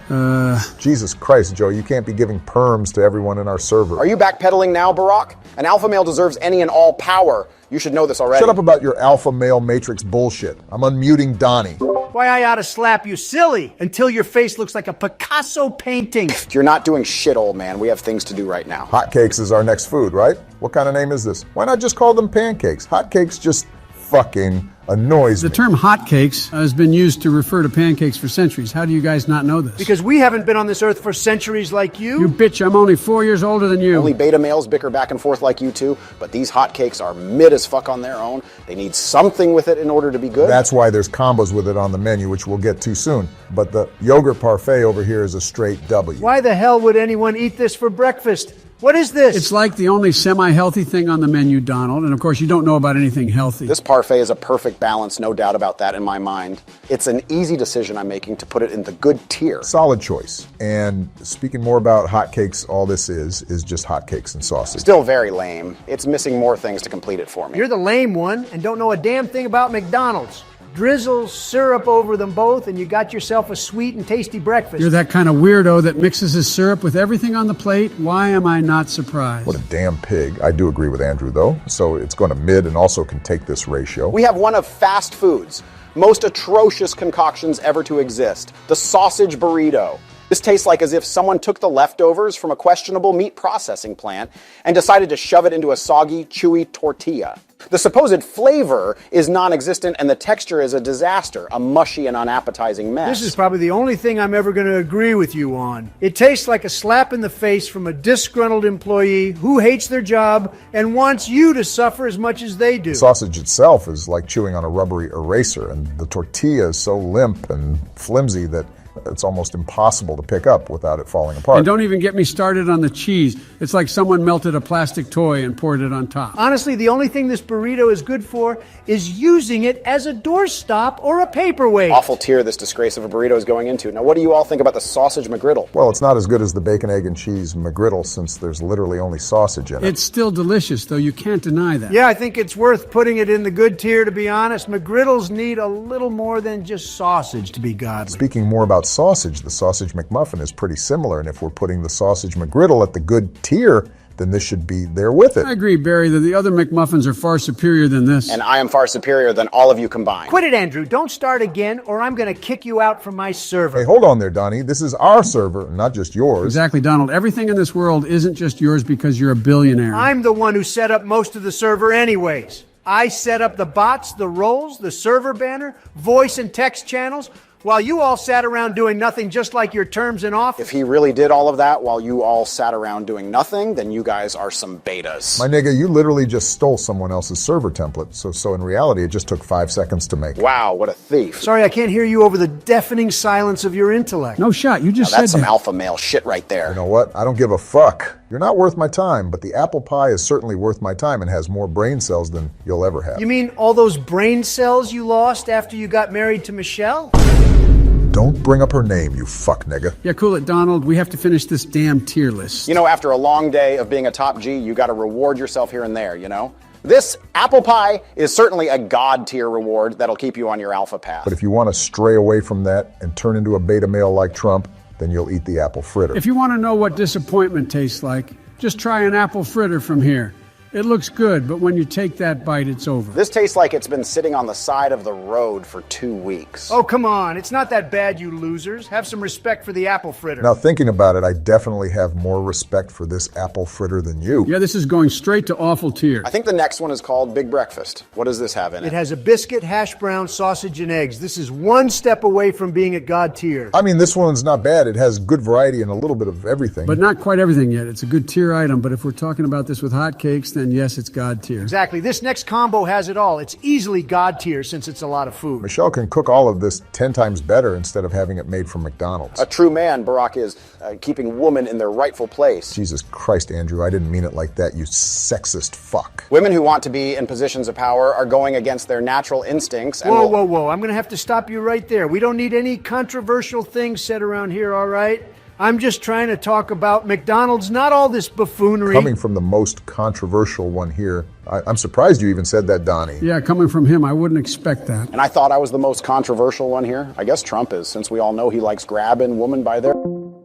Jesus Christ, Joe, you can't be giving perms to everyone in our server. Are you backpedaling now, Barack? An alpha male deserves any and all power. You should know this already. Shut up about your alpha male matrix bullshit. I'm unmuting Donnie. Why, I ought to slap you silly until your face looks like a Picasso painting. You're not doing shit, old man. We have things to do right now. Hotcakes is our next food, right? What kind of name is this? Why not just call them pancakes? Hotcakes just fucking annoys me. The term hotcakes has been used to refer to pancakes for centuries. How do you guys not know this? Because we haven't been on this earth for centuries like you. You bitch, I'm only 4 years older than you. Only beta males bicker back and forth like you two, but these hotcakes are mid as fuck on their own. They need something with it in order to be good. That's why there's combos with it on the menu, which we'll get to soon. But the yogurt parfait over here is a straight W. Why the hell would anyone eat this for breakfast? What is this? It's like the only semi-healthy thing on the menu, Donald, and of course you don't know about anything healthy. This parfait is a perfect balance, no doubt about that in my mind. It's an easy decision I'm making to put it in the good tier. Solid choice. And speaking more about hotcakes, all this is just hotcakes and sausage. Still very lame. It's missing more things to complete it for me. You're the lame one and don't know a damn thing about McDonald's. Drizzle syrup over them both and you got yourself a sweet and tasty breakfast. You're that kind of weirdo that mixes his syrup with everything on the plate. Why am I not surprised? What a damn pig. I do agree with Andrew, though. So it's going to mid and also can take this ratio. We have one of fast food's most atrocious concoctions ever to exist, the sausage burrito. This tastes like as if someone took the leftovers from a questionable meat processing plant and decided to shove it into a soggy, chewy tortilla. The supposed flavor is non-existent and the texture is a disaster, a mushy and unappetizing mess. This is probably the only thing I'm ever going to agree with you on. It tastes like a slap in the face from a disgruntled employee who hates their job and wants you to suffer as much as they do. The sausage itself is like chewing on a rubbery eraser, and the tortilla is so limp and flimsy that It's almost impossible to pick up without it falling apart. And don't even get me started on the cheese. It's like someone melted a plastic toy and poured it on top. Honestly, the only thing this burrito is good for is using it as a doorstop or a paperweight. Awful tier this disgrace of a burrito is going into. Now, what do you all think about the sausage McGriddle? Well, it's not as good as the bacon, egg, and cheese McGriddle since there's literally only sausage in it. It's still delicious, though. You can't deny that. Yeah, I think it's worth putting it in the good tier, to be honest. McGriddles need a little more than just sausage to be godly. Speaking more about sausage, the sausage McMuffin is pretty similar, and if we're putting the sausage McGriddle at the good tier, then this should be there with it. I agree, Barry, that the other McMuffins are far superior than this. And I am far superior than all of you combined. Quit it, Andrew. Don't start again, or I'm going to kick you out from my server. Hey, hold on there, Donnie. This is our server, not just yours. Exactly, Donald. Everything in this world isn't just yours because you're a billionaire. I'm the one who set up most of the server anyways. I set up the bots, the roles, the server banner, voice and text channels, while you all sat around doing nothing, just like your terms in office. If he really did all of that while you all sat around doing nothing, then you guys are some betas. My nigga, you literally just stole someone else's server template, so in reality, it just took 5 seconds to make. Wow, what a thief. Sorry, I can't hear you over the deafening silence of your intellect. No shot, you just now, that's said some that. alpha male shit right there. You know what? I don't give a fuck. You're not worth my time, but the apple pie is certainly worth my time and has more brain cells than you'll ever have. You mean all those brain cells you lost after you got married to Michelle? Don't bring up her name, you fuck nigga. Yeah, cool it, Donald. We have to finish this damn tier list. You know, after a long day of being a top G, you gotta reward yourself here and there, you know? This apple pie is certainly a god tier reward that'll keep you on your alpha path. But if you want to stray away from that and turn into a beta male like Trump, then you'll eat the apple fritter. If you want to know what disappointment tastes like, just try an apple fritter from here. It looks good, but when you take that bite, it's over. This tastes like it's been sitting on the side of the road for 2 weeks. Oh, come on. It's not that bad, you losers. Have some respect for the apple fritter. Now, thinking about it, I definitely have more respect for this apple fritter than you. Yeah, this is going straight to awful tier. I think the next one is called Big Breakfast. What does this have in it? It has a biscuit, hash brown, sausage, and eggs. This is one step away from being at God tier. I mean, this one's not bad. It has good variety and a little bit of everything. But not quite everything yet. It's a good tier item, but if we're talking about this with hotcakes, then yes, it's God tier. Exactly. This next combo has it all. It's easily God tier since it's a lot of food. Michelle can cook all of this 10 times better instead of having it made from McDonald's. A true man, Barack, is keeping woman in their rightful place. Jesus Christ, Andrew, I didn't mean it like that, you sexist fuck. Women who want to be in positions of power are going against their natural instincts and Whoa. I'm going to have to stop you right there. We don't need any controversial things said around here, all right? I'm just trying to talk about McDonald's, not all this buffoonery. Coming from the most controversial one here, I'm surprised you even said that, Donnie. Yeah, coming from him, I wouldn't expect that. And I thought I was the most controversial one here. I guess Trump is, since we all know he likes grabbing women by their...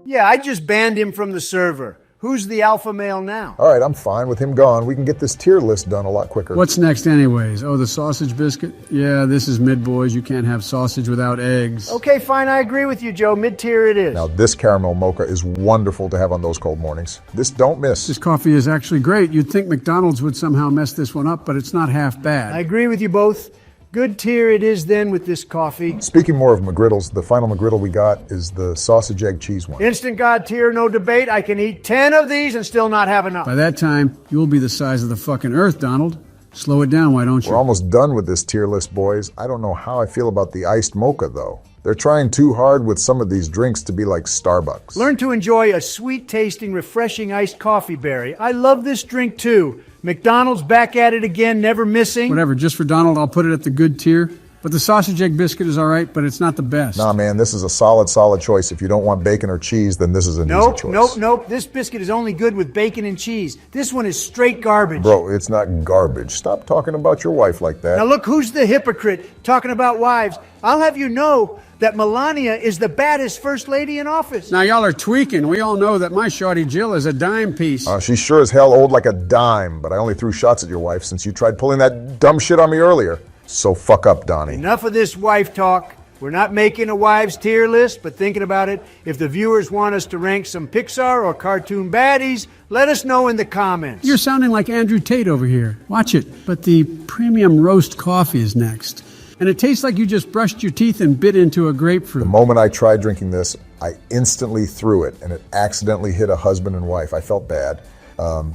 Yeah, I just banned him from the server. Who's the alpha male now? All right, I'm fine with him gone. We can get this tier list done a lot quicker. What's next anyways? Oh, the sausage biscuit? Yeah, this is mid, boys. You can't have sausage without eggs. Okay, fine. I agree with you, Joe. Mid-tier it is. Now, this caramel mocha is wonderful to have on those cold mornings. This don't miss. This coffee is actually great. You'd think McDonald's would somehow mess this one up, but it's not half bad. I agree with you both. Good tier it is then with this coffee. Speaking more of McGriddles, the final McGriddle we got is the sausage egg cheese one. Instant God tier, no debate. I can eat 10 of these and still not have enough. By that time, you'll be the size of the fucking earth, Donald. Slow it down, why don't you? We're almost done with this tier list, boys. I don't know how I feel about the iced mocha, though. They're trying too hard with some of these drinks to be like Starbucks. Learn to enjoy a sweet-tasting, refreshing iced coffee, Barry. I love this drink, too. McDonald's back at it again, never missing. Whatever, just for Donald, I'll put it at the good tier. But the sausage egg biscuit is all right, but it's not the best. Nah, man, this is a solid choice. If you don't want bacon or cheese, then this is an easy choice. Nope. This biscuit is only good with bacon and cheese. This one is straight garbage. Bro, it's not garbage. Stop talking about your wife like that. Now look, who's the hypocrite talking about wives? I'll have you know that Melania is the baddest first lady in office. Now y'all are tweaking. We all know that my shawty Jill is a dime piece. She's sure as hell old like a dime, but I only threw shots at your wife since you tried pulling that dumb shit on me earlier. So fuck up, Donnie. Enough of this wife talk. We're not making a wives tier list, but thinking about it, if the viewers want us to rank some Pixar or cartoon baddies, let us know in the comments. You're sounding like Andrew Tate over here. Watch it. But the premium roast coffee is next. And it tastes like you just brushed your teeth and bit into a grapefruit. The moment I tried drinking this, I instantly threw it, and it accidentally hit a husband and wife. I felt bad.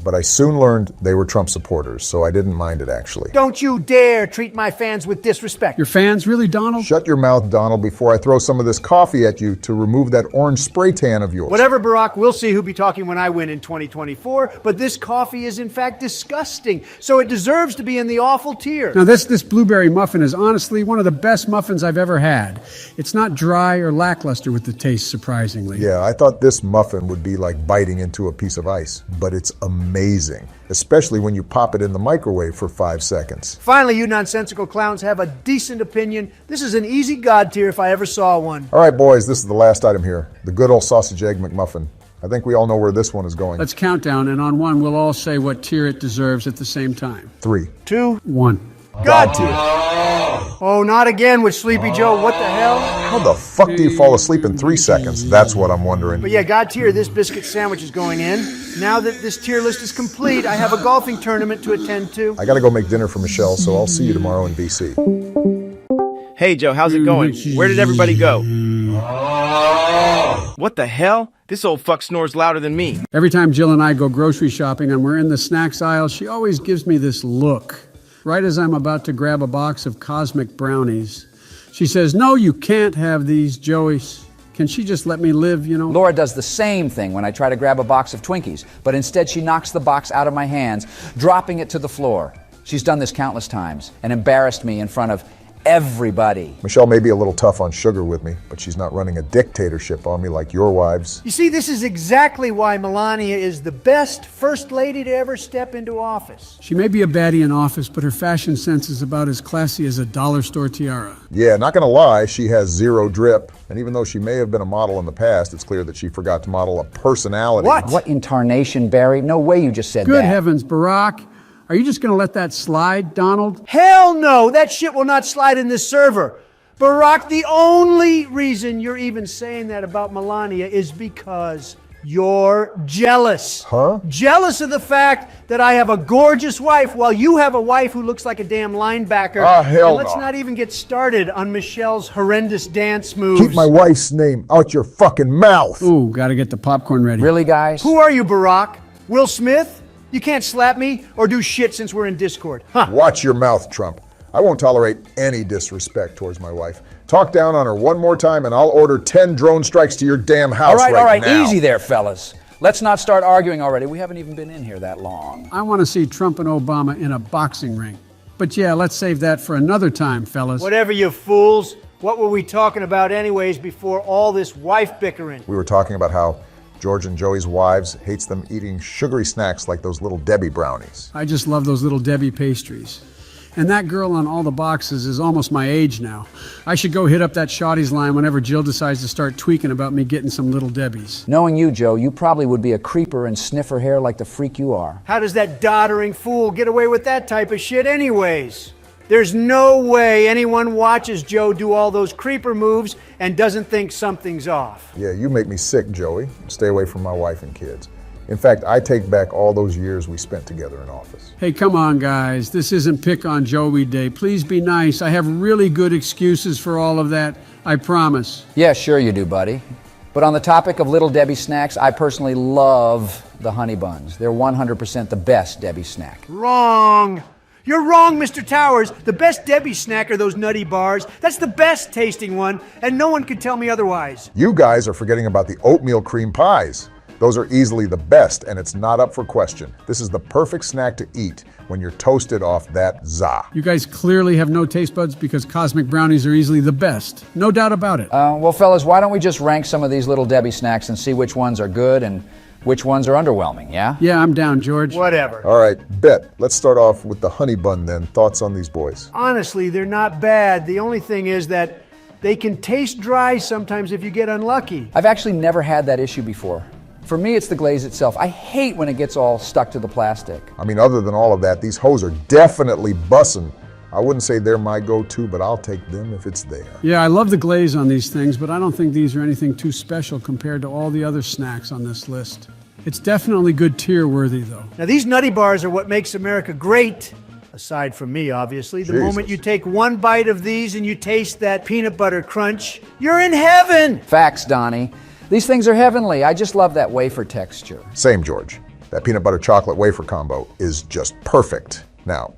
But I soon learned they were Trump supporters, so I didn't mind it actually. Don't you dare treat my fans with disrespect. Your fans, really, Donald? Shut your mouth, Donald, before I throw some of this coffee at you to remove that orange spray tan of yours. Whatever, Barack, we'll see who'll be talking when I win in 2024, but this coffee is in fact disgusting, so it deserves to be in the awful tier. Now, this blueberry muffin is honestly one of the best muffins I've ever had. It's not dry or lackluster with the taste, surprisingly. Yeah, I thought this muffin would be like biting into a piece of ice, but it's amazing, especially when you pop it in the microwave for 5 seconds. Finally, you nonsensical clowns have a decent opinion. This is an easy God tier if I ever saw one. All right, boys, this is the last item here. The good old sausage egg McMuffin. I think we all know where this one is going. Let's count down, and on one, we'll all say what tier it deserves at the same time. 3, 2, 1. God tier. Oh, not again with Sleepy Joe. What the hell? How the fuck do you fall asleep in 3 seconds? That's what I'm wondering. But yeah, God tier, this biscuit sandwich is going in. Now that this tier list is complete, I have a golfing tournament to attend to. I gotta go make dinner for Michelle, so I'll see you tomorrow in DC. Hey, Joe, how's it going? Where did everybody go? What the hell? This old fuck snores louder than me. Every time Jill and I go grocery shopping and we're in the snacks aisle, she always gives me this look. Right as I'm about to grab a box of cosmic brownies. She says, "No, you can't have these, Joey. Can she just let me live, you know?" Laura does the same thing when I try to grab a box of Twinkies, but instead she knocks the box out of my hands, dropping it to the floor. She's done this countless times and embarrassed me in front of everybody. Michelle may be a little tough on sugar with me, but she's not running a dictatorship on me like your wives. You see, this is exactly why Melania is the best first lady to ever step into office. She may be a baddie in office, but her fashion sense is about as classy as a dollar store tiara. Yeah, not gonna lie, she has zero drip. And even though she may have been a model in the past, it's clear that she forgot to model a personality. What in tarnation, Barry? No way you just said that. Good heavens, Barack. Are you just going to let that slide, Donald? Hell no! That shit will not slide in this server. Barack, the only reason you're even saying that about Melania is because you're jealous. Huh? Jealous of the fact that I have a gorgeous wife while you have a wife who looks like a damn linebacker. Ah, hell and let's no. not even get started on Michelle's horrendous dance moves. Keep my wife's name out your fucking mouth. Ooh, gotta get the popcorn ready. Really, guys? Who are you, Barack? Will Smith? You can't slap me or do shit since we're in Discord. Huh. Watch your mouth, Trump. I won't tolerate any disrespect towards my wife. Talk down on her one more time and I'll order 10 drone strikes to your damn house all right, now. Easy there, fellas. Let's not start arguing already. We haven't even been in here that long. I want to see Trump and Obama in a boxing ring. But yeah, let's save that for another time, fellas. Whatever, you fools. What were we talking about anyways before all this wife bickering? We were talking about how George and Joey's wives hates them eating sugary snacks like those little Debbie brownies. I just love those little Debbie pastries. And that girl on all the boxes is almost my age now. I should go hit up that Shawty's line whenever Jill decides to start tweaking about me getting some little Debbies. Knowing you, Joe, you probably would be a creeper and sniff her hair like the freak you are. How does that doddering fool get away with that type of shit anyways? There's no way anyone watches Joe do all those creeper moves and doesn't think something's off. Yeah, you make me sick, Joey. Stay away from my wife and kids. In fact, I take back all those years we spent together in office. Hey, come on, guys. This isn't pick on Joey Day. Please be nice. I have really good excuses for all of that. I promise. Yeah, sure you do, buddy. But on the topic of Little Debbie snacks, I personally love the honey buns. They're 100% the best Debbie snack. Wrong. You're wrong, Mr. Towers. The best Debbie snack are those nutty bars. That's the best tasting one, and no one could tell me otherwise. You guys are forgetting about the oatmeal cream pies. Those are easily the best, and it's not up for question. This is the perfect snack to eat when you're toasted off that za. You guys clearly have no taste buds because cosmic brownies are easily the best. No doubt about it. Well, fellas, why don't we just rank some of these Little Debbie snacks and see which ones are good and which ones are underwhelming, yeah? Yeah, I'm down, George. Whatever. All right, bet. Let's start off with the honey bun then. Thoughts on these boys? Honestly, they're not bad. The only thing is that they can taste dry sometimes if you get unlucky. I've actually never had that issue before. For me, it's the glaze itself. I hate when it gets all stuck to the plastic. I mean, other than all of that, these hoes are definitely bussin'. I wouldn't say they're my go-to, but I'll take them if it's there. Yeah, I love the glaze on these things, but I don't think these are anything too special compared to all the other snacks on this list. It's definitely good tier worthy, though. Now, these nutty bars are what makes America great, aside from me, obviously. The moment you take one bite of these and you taste that peanut butter crunch, you're in heaven! Facts, Donnie. These things are heavenly. I just love that wafer texture. Same, George. That peanut butter chocolate wafer combo is just perfect. Now,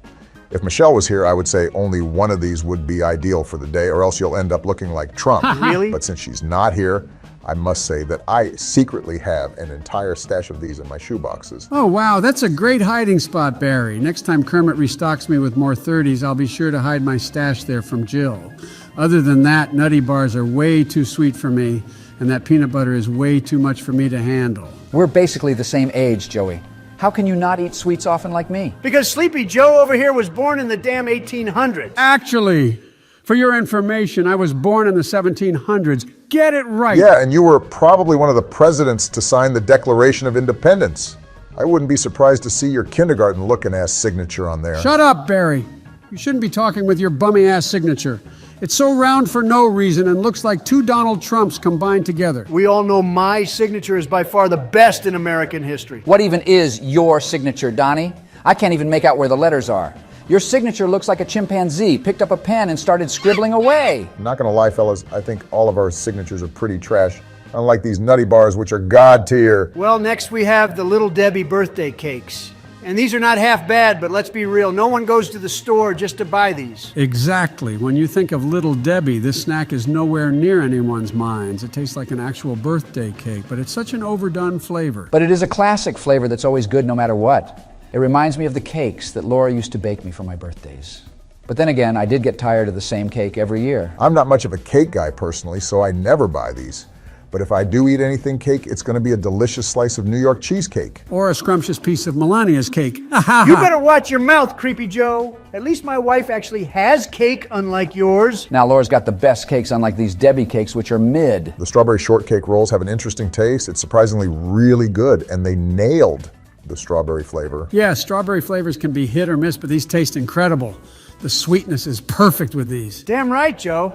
if Michelle was here, I would say only one of these would be ideal for the day, or else you'll end up looking like Trump. Really? But since she's not here, I must say that I secretly have an entire stash of these in my shoe boxes. Oh, wow, that's a great hiding spot, Barry. Next time Kermit restocks me with more 30s, I'll be sure to hide my stash there from Jill. Other than that, nutty bars are way too sweet for me, and that peanut butter is way too much for me to handle. We're basically the same age, Joey. How can you not eat sweets often like me? Because Sleepy Joe over here was born in the damn 1800s. Actually, for your information, I was born in the 1700s. Get it right. Yeah, and you were probably one of the presidents to sign the Declaration of Independence. I wouldn't be surprised to see your kindergarten looking ass signature on there. Shut up, Barry. You shouldn't be talking with your bummy ass signature. It's so round for no reason and looks like two Donald Trumps combined together. We all know my signature is by far the best in American history. What even is your signature, Donnie? I can't even make out where the letters are. Your signature looks like a chimpanzee picked up a pen and started scribbling away. I'm not gonna lie, fellas, I think all of our signatures are pretty trash. Unlike these nutty bars, which are God tier. Well, next we have the Little Debbie birthday cakes. And these are not half bad, but let's be real, no one goes to the store just to buy these. Exactly. When you think of Little Debbie, this snack is nowhere near anyone's minds. It tastes like an actual birthday cake, but it's such an overdone flavor. But it is a classic flavor that's always good no matter what. It reminds me of the cakes that Laura used to bake me for my birthdays. But then again, I did get tired of the same cake every year. I'm not much of a cake guy personally, so I never buy these. But if I do eat anything cake, it's going to be a delicious slice of New York cheesecake. Or a scrumptious piece of Melania's cake. You better watch your mouth, Creepy Joe. At least my wife actually has cake, unlike yours. Now Laura's got the best cakes, unlike these Debbie cakes, which are mid. The strawberry shortcake rolls have an interesting taste. It's surprisingly really good, and they nailed the strawberry flavor. Yeah, strawberry flavors can be hit or miss, but these taste incredible. The sweetness is perfect with these. Damn right, Joe.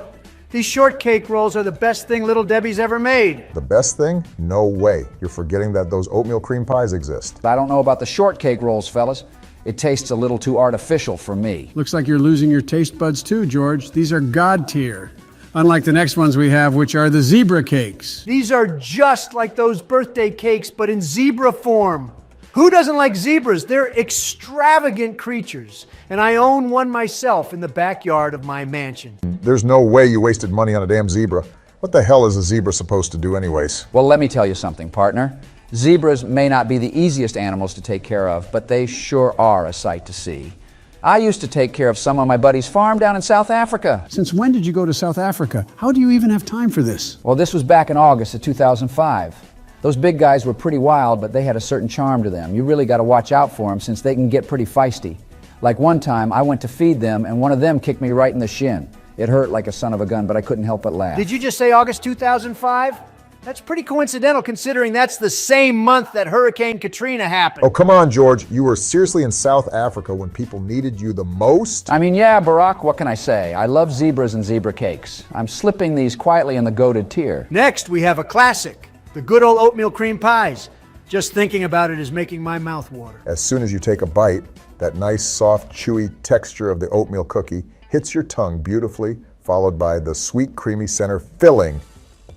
These shortcake rolls are the best thing Little Debbie's ever made. The best thing? No way. You're forgetting that those oatmeal cream pies exist. I don't know about the shortcake rolls, fellas. It tastes a little too artificial for me. Looks like you're losing your taste buds too, George. These are God tier. Unlike the next ones we have, which are the zebra cakes. These are just like those birthday cakes, but in zebra form. Who doesn't like zebras? They're extravagant creatures, and I own one myself in the backyard of my mansion. There's no way you wasted money on a damn zebra. What the hell is a zebra supposed to do anyways? Well, let me tell you something, partner. Zebras may not be the easiest animals to take care of, but they sure are a sight to see. I used to take care of some on my buddy's farm down in South Africa. Since when did you go to South Africa? How do you even have time for this? Well, this was back in August of 2005. Those big guys were pretty wild, but they had a certain charm to them. You really got to watch out for them since they can get pretty feisty. Like one time, I went to feed them, and one of them kicked me right in the shin. It hurt like a son of a gun, but I couldn't help but laugh. Did you just say August 2005? That's pretty coincidental considering that's the same month that Hurricane Katrina happened. Oh, come on, George. You were seriously in South Africa when people needed you the most? I mean, yeah, Barack, what can I say? I love zebras and zebra cakes. I'm slipping these quietly in the goated tier. Next, we have a classic. The good old oatmeal cream pies. Just thinking about it is making my mouth water. As soon as you take a bite, that nice, soft, chewy texture of the oatmeal cookie hits your tongue beautifully, followed by the sweet, creamy center filling.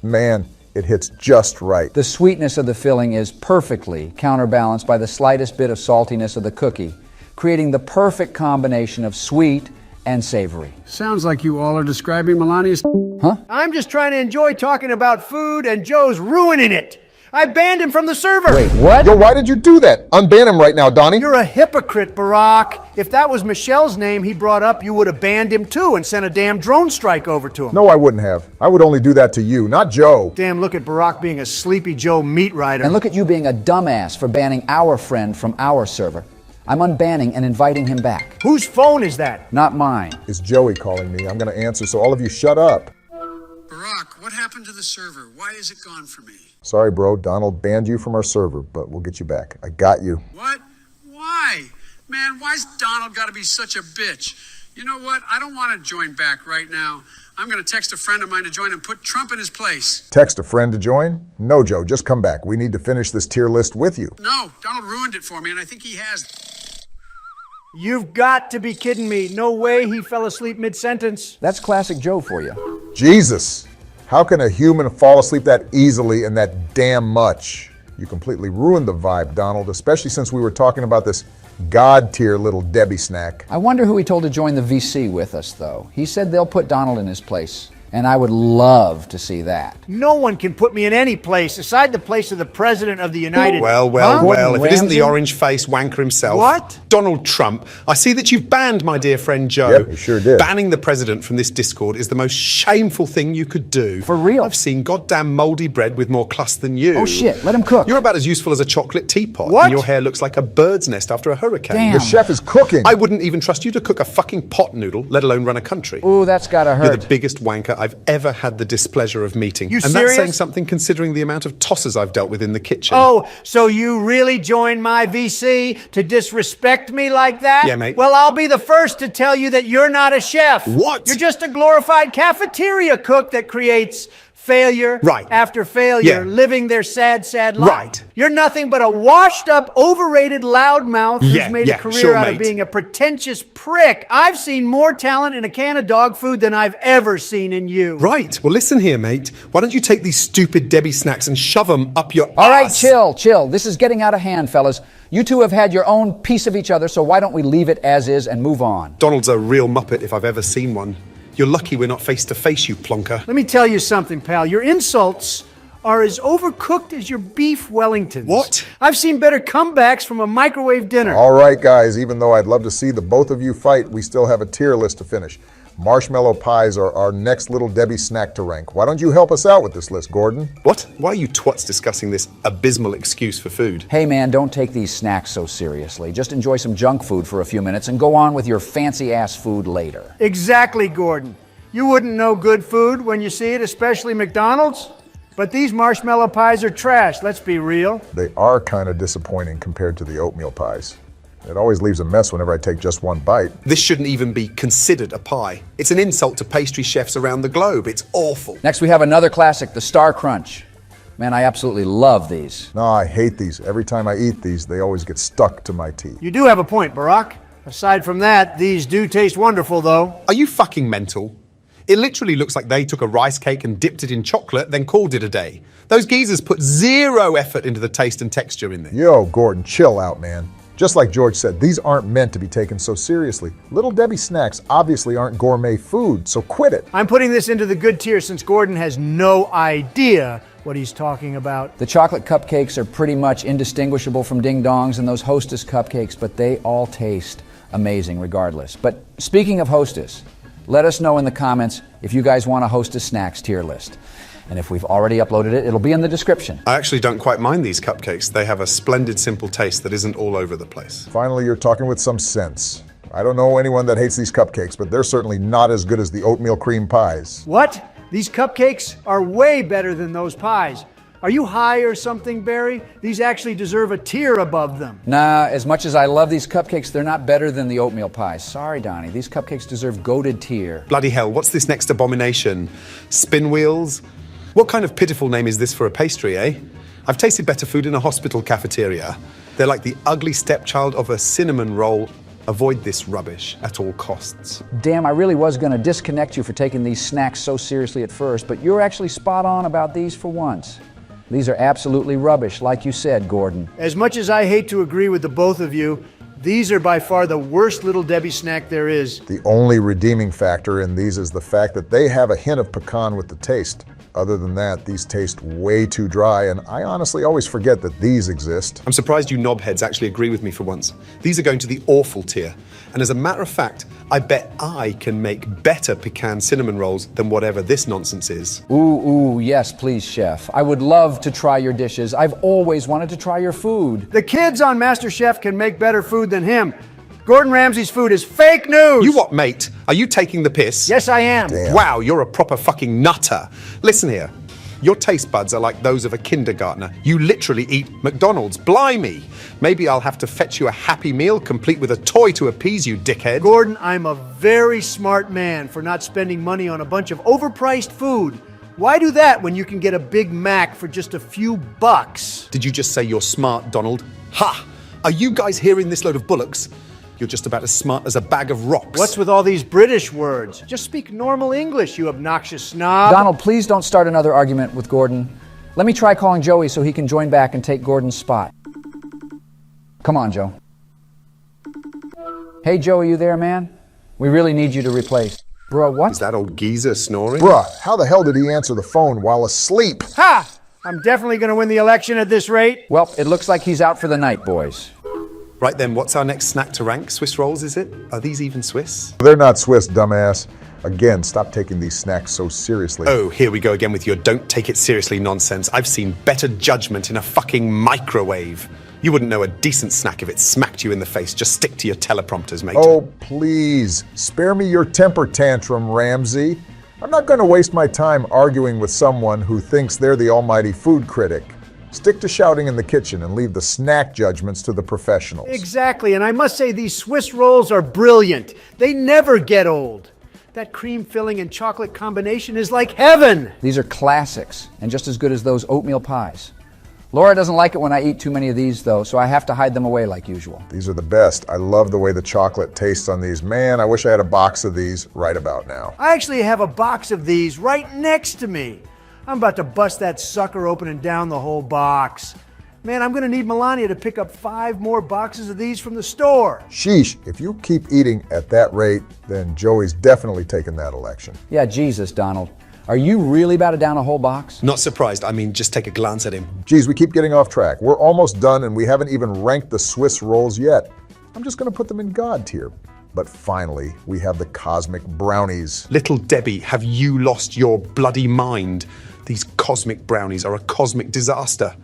Man, it hits just right. The sweetness of the filling is perfectly counterbalanced by the slightest bit of saltiness of the cookie, creating the perfect combination of sweet and savory. Sounds like you all are describing Melania's... Huh? I'm just trying to enjoy talking about food, and Joe's ruining it. I banned him from the server. Wait, what? Yo, why did you do that? Unban him right now, Donnie. You're a hypocrite, Barack. If that was Michelle's name he brought up, you would have banned him too and sent a damn drone strike over to him. No, I wouldn't have. I would only do that to you, not Joe. Damn, look at Barack being a Sleepy Joe meat rider. And look at you being a dumbass for banning our friend from our server. I'm unbanning and inviting him back. Whose phone is that? Not mine. It's Joey calling me. I'm going to answer, so all of you shut up. Barack, what happened to the server? Why is it gone for me? Sorry, bro. Donald banned you from our server, but we'll get you back. I got you. What? Why? Man, why's Donald got to be such a bitch? You know what? I don't want to join back right now. I'm going to text a friend of mine to join and put Trump in his place. Text a friend to join? No, Joe, just come back. We need to finish this tier list with you. No, Donald ruined it for me, and I think he has. You've got to be kidding me. No way he fell asleep mid-sentence. That's classic Joe for you. Jesus. How can a human fall asleep that easily and that damn much? You completely ruined the vibe, Donald, especially since we were talking about this God-tier little Debbie snack. I wonder who he told to join the VC with us, though. He said they'll put Donald in his place, and I would love to see that. No one can put me in any place aside the place of the President of the United... Well, if it isn't the orange-faced wanker himself. What? Donald Trump. I see that you've banned my dear friend Joe. Yep, you sure did. Banning the president from this Discord is the most shameful thing you could do. For real? I've seen goddamn mouldy bread with more class than you. Oh shit, let him cook. You're about as useful as a chocolate teapot. What? And your hair looks like a bird's nest after a hurricane. Damn. The chef is cooking. I wouldn't even trust you to cook a fucking pot noodle, let alone run a country. Ooh, that's gotta hurt. You're the biggest wanker I've ever had the displeasure of meeting. You and serious? that's saying something considering the amount of tossers I've dealt with in the kitchen. Oh, so you really joined my VC to disrespect me like that? Yeah, mate. Well, I'll be the first to tell you that you're not a chef. What? You're just a glorified cafeteria cook that creates failure after failure, living their sad, sad life. Right. You're nothing but a washed-up, overrated loudmouth who's made a career out of being a pretentious prick. I've seen more talent in a can of dog food than I've ever seen in you. Right. Well, listen here, mate. Why don't you take these stupid Debbie snacks and shove them up your All right, ass? chill. This is getting out of hand, fellas. You two have had your own piece of each other, so why don't we leave it as is and move on? Donald's a real muppet if I've ever seen one. You're lucky we're not face to face, you plonker. Let me tell you something, pal. Your insults are as overcooked as your beef Wellingtons. What? I've seen better comebacks from a microwave dinner. All right, guys, even though I'd love to see the both of you fight, we still have a tier list to finish. Marshmallow pies are our next little Debbie snack to rank. Why don't you help us out with this list, Gordon? What? Why are you twats discussing this abysmal excuse for food? Hey man, don't take these snacks so seriously. Just enjoy some junk food for a few minutes and go on with your fancy-ass food later. Exactly, Gordon. You wouldn't know good food when you see it, especially McDonald's. But these marshmallow pies are trash, let's be real. They are kind of disappointing compared to the oatmeal pies. It always leaves a mess whenever I take just one bite. This shouldn't even be considered a pie. It's an insult to pastry chefs around the globe. It's awful. Next we have another classic, the Star Crunch. Man, I absolutely love these. No, I hate these. Every time I eat these, they always get stuck to my teeth. You do have a point, Barack. Aside from that, these do taste wonderful, though. Are you fucking mental? It literally looks like they took a rice cake and dipped it in chocolate, then called it a day. Those geezers put zero effort into the taste and texture in there. Yo, Gordon, chill out, man. Just like George said, these aren't meant to be taken so seriously. Little Debbie snacks obviously aren't gourmet food, so quit it. I'm putting this into the good tier since Gordon has no idea what he's talking about. The chocolate cupcakes are pretty much indistinguishable from Ding Dongs and those Hostess cupcakes, but they all taste amazing regardless. But speaking of Hostess, let us know in the comments if you guys want a Hostess snacks tier list. And if we've already uploaded it, it'll be in the description. I actually don't quite mind these cupcakes. They have a splendid, simple taste that isn't all over the place. Finally, you're talking with some sense. I don't know anyone that hates these cupcakes, but they're certainly not as good as the oatmeal cream pies. What? These cupcakes are way better than those pies. Are you high or something, Barry? These actually deserve a tier above them. Nah, as much as I love these cupcakes, they're not better than the oatmeal pies. Sorry, Donnie, these cupcakes deserve goated tier. Bloody hell, what's this next abomination? Spin wheels? What kind of pitiful name is this for a pastry, eh? I've tasted better food in a hospital cafeteria. They're like the ugly stepchild of a cinnamon roll. Avoid this rubbish at all costs. Damn, I really was gonna disconnect you for taking these snacks so seriously at first, but you're actually spot on about these for once. These are absolutely rubbish, like you said, Gordon. As much as I hate to agree with the both of you, these are by far the worst Little Debbie snack there is. The only redeeming factor in these is the fact that they have a hint of pecan with the taste. Other than that, these taste way too dry, and I honestly always forget that these exist. I'm surprised you knobheads actually agree with me for once. These are going to the awful tier. And as a matter of fact, I bet I can make better pecan cinnamon rolls than whatever this nonsense is. Ooh, yes, please, chef. I would love to try your dishes. I've always wanted to try your food. The kids on MasterChef can make better food than him. Gordon Ramsay's food is fake news! You what, mate? Are you taking the piss? Yes, I am. Damn. Wow, you're a proper fucking nutter. Listen here. Your taste buds are like those of a kindergartner. You literally eat McDonald's. Blimey! Maybe I'll have to fetch you a Happy Meal complete with a toy to appease you, dickhead. Gordon, I'm a very smart man for not spending money on a bunch of overpriced food. Why do that when you can get a Big Mac for just a few bucks? Did you just say you're smart, Donald? Ha! Are you guys hearing this load of bullocks? You're just about as smart as a bag of rocks. What's with all these British words? Just speak normal English, you obnoxious snob. Donald, please don't start another argument with Gordon. Let me try calling Joey so he can join back and take Gordon's spot. Come on, Joe. Hey, Joe, are you there, man? We really need you to replace. Bro, what? Is that old geezer snoring? Bruh, how the hell did he answer the phone while asleep? Ha! I'm definitely going to win the election at this rate. Well, it looks like he's out for the night, boys. Right then, what's our next snack to rank? Swiss rolls, is it? Are these even Swiss? They're not Swiss, dumbass. Again, stop taking these snacks so seriously. Oh, here we go again with your don't take it seriously nonsense. I've seen better judgment in a fucking microwave. You wouldn't know a decent snack if it smacked you in the face. Just stick to your teleprompters, mate. Oh, please. Spare me your temper tantrum, Ramsey. I'm not going to waste my time arguing with someone who thinks they're the almighty food critic. Stick to shouting in the kitchen and leave the snack judgments to the professionals. Exactly, and I must say these Swiss rolls are brilliant. They never get old. That cream filling and chocolate combination is like heaven. These are classics, and just as good as those oatmeal pies. Laura doesn't like it when I eat too many of these, though, so I have to hide them away like usual. These are the best. I love the way the chocolate tastes on these. Man, I wish I had a box of these right about now. I actually have a box of these right next to me. I'm about to bust that sucker open and down the whole box. Man, I'm gonna need Melania to pick up 5 more boxes of these from the store. Sheesh, if you keep eating at that rate, then Joey's definitely taking that election. Yeah, Jesus, Donald. Are you really about to down a whole box? Not surprised. I mean, just take a glance at him. Geez, we keep getting off track. We're almost done and we haven't even ranked the Swiss rolls yet. I'm just gonna put them in God tier. But finally, we have the cosmic brownies. Little Debbie, have you lost your bloody mind? These cosmic brownies are a cosmic disaster.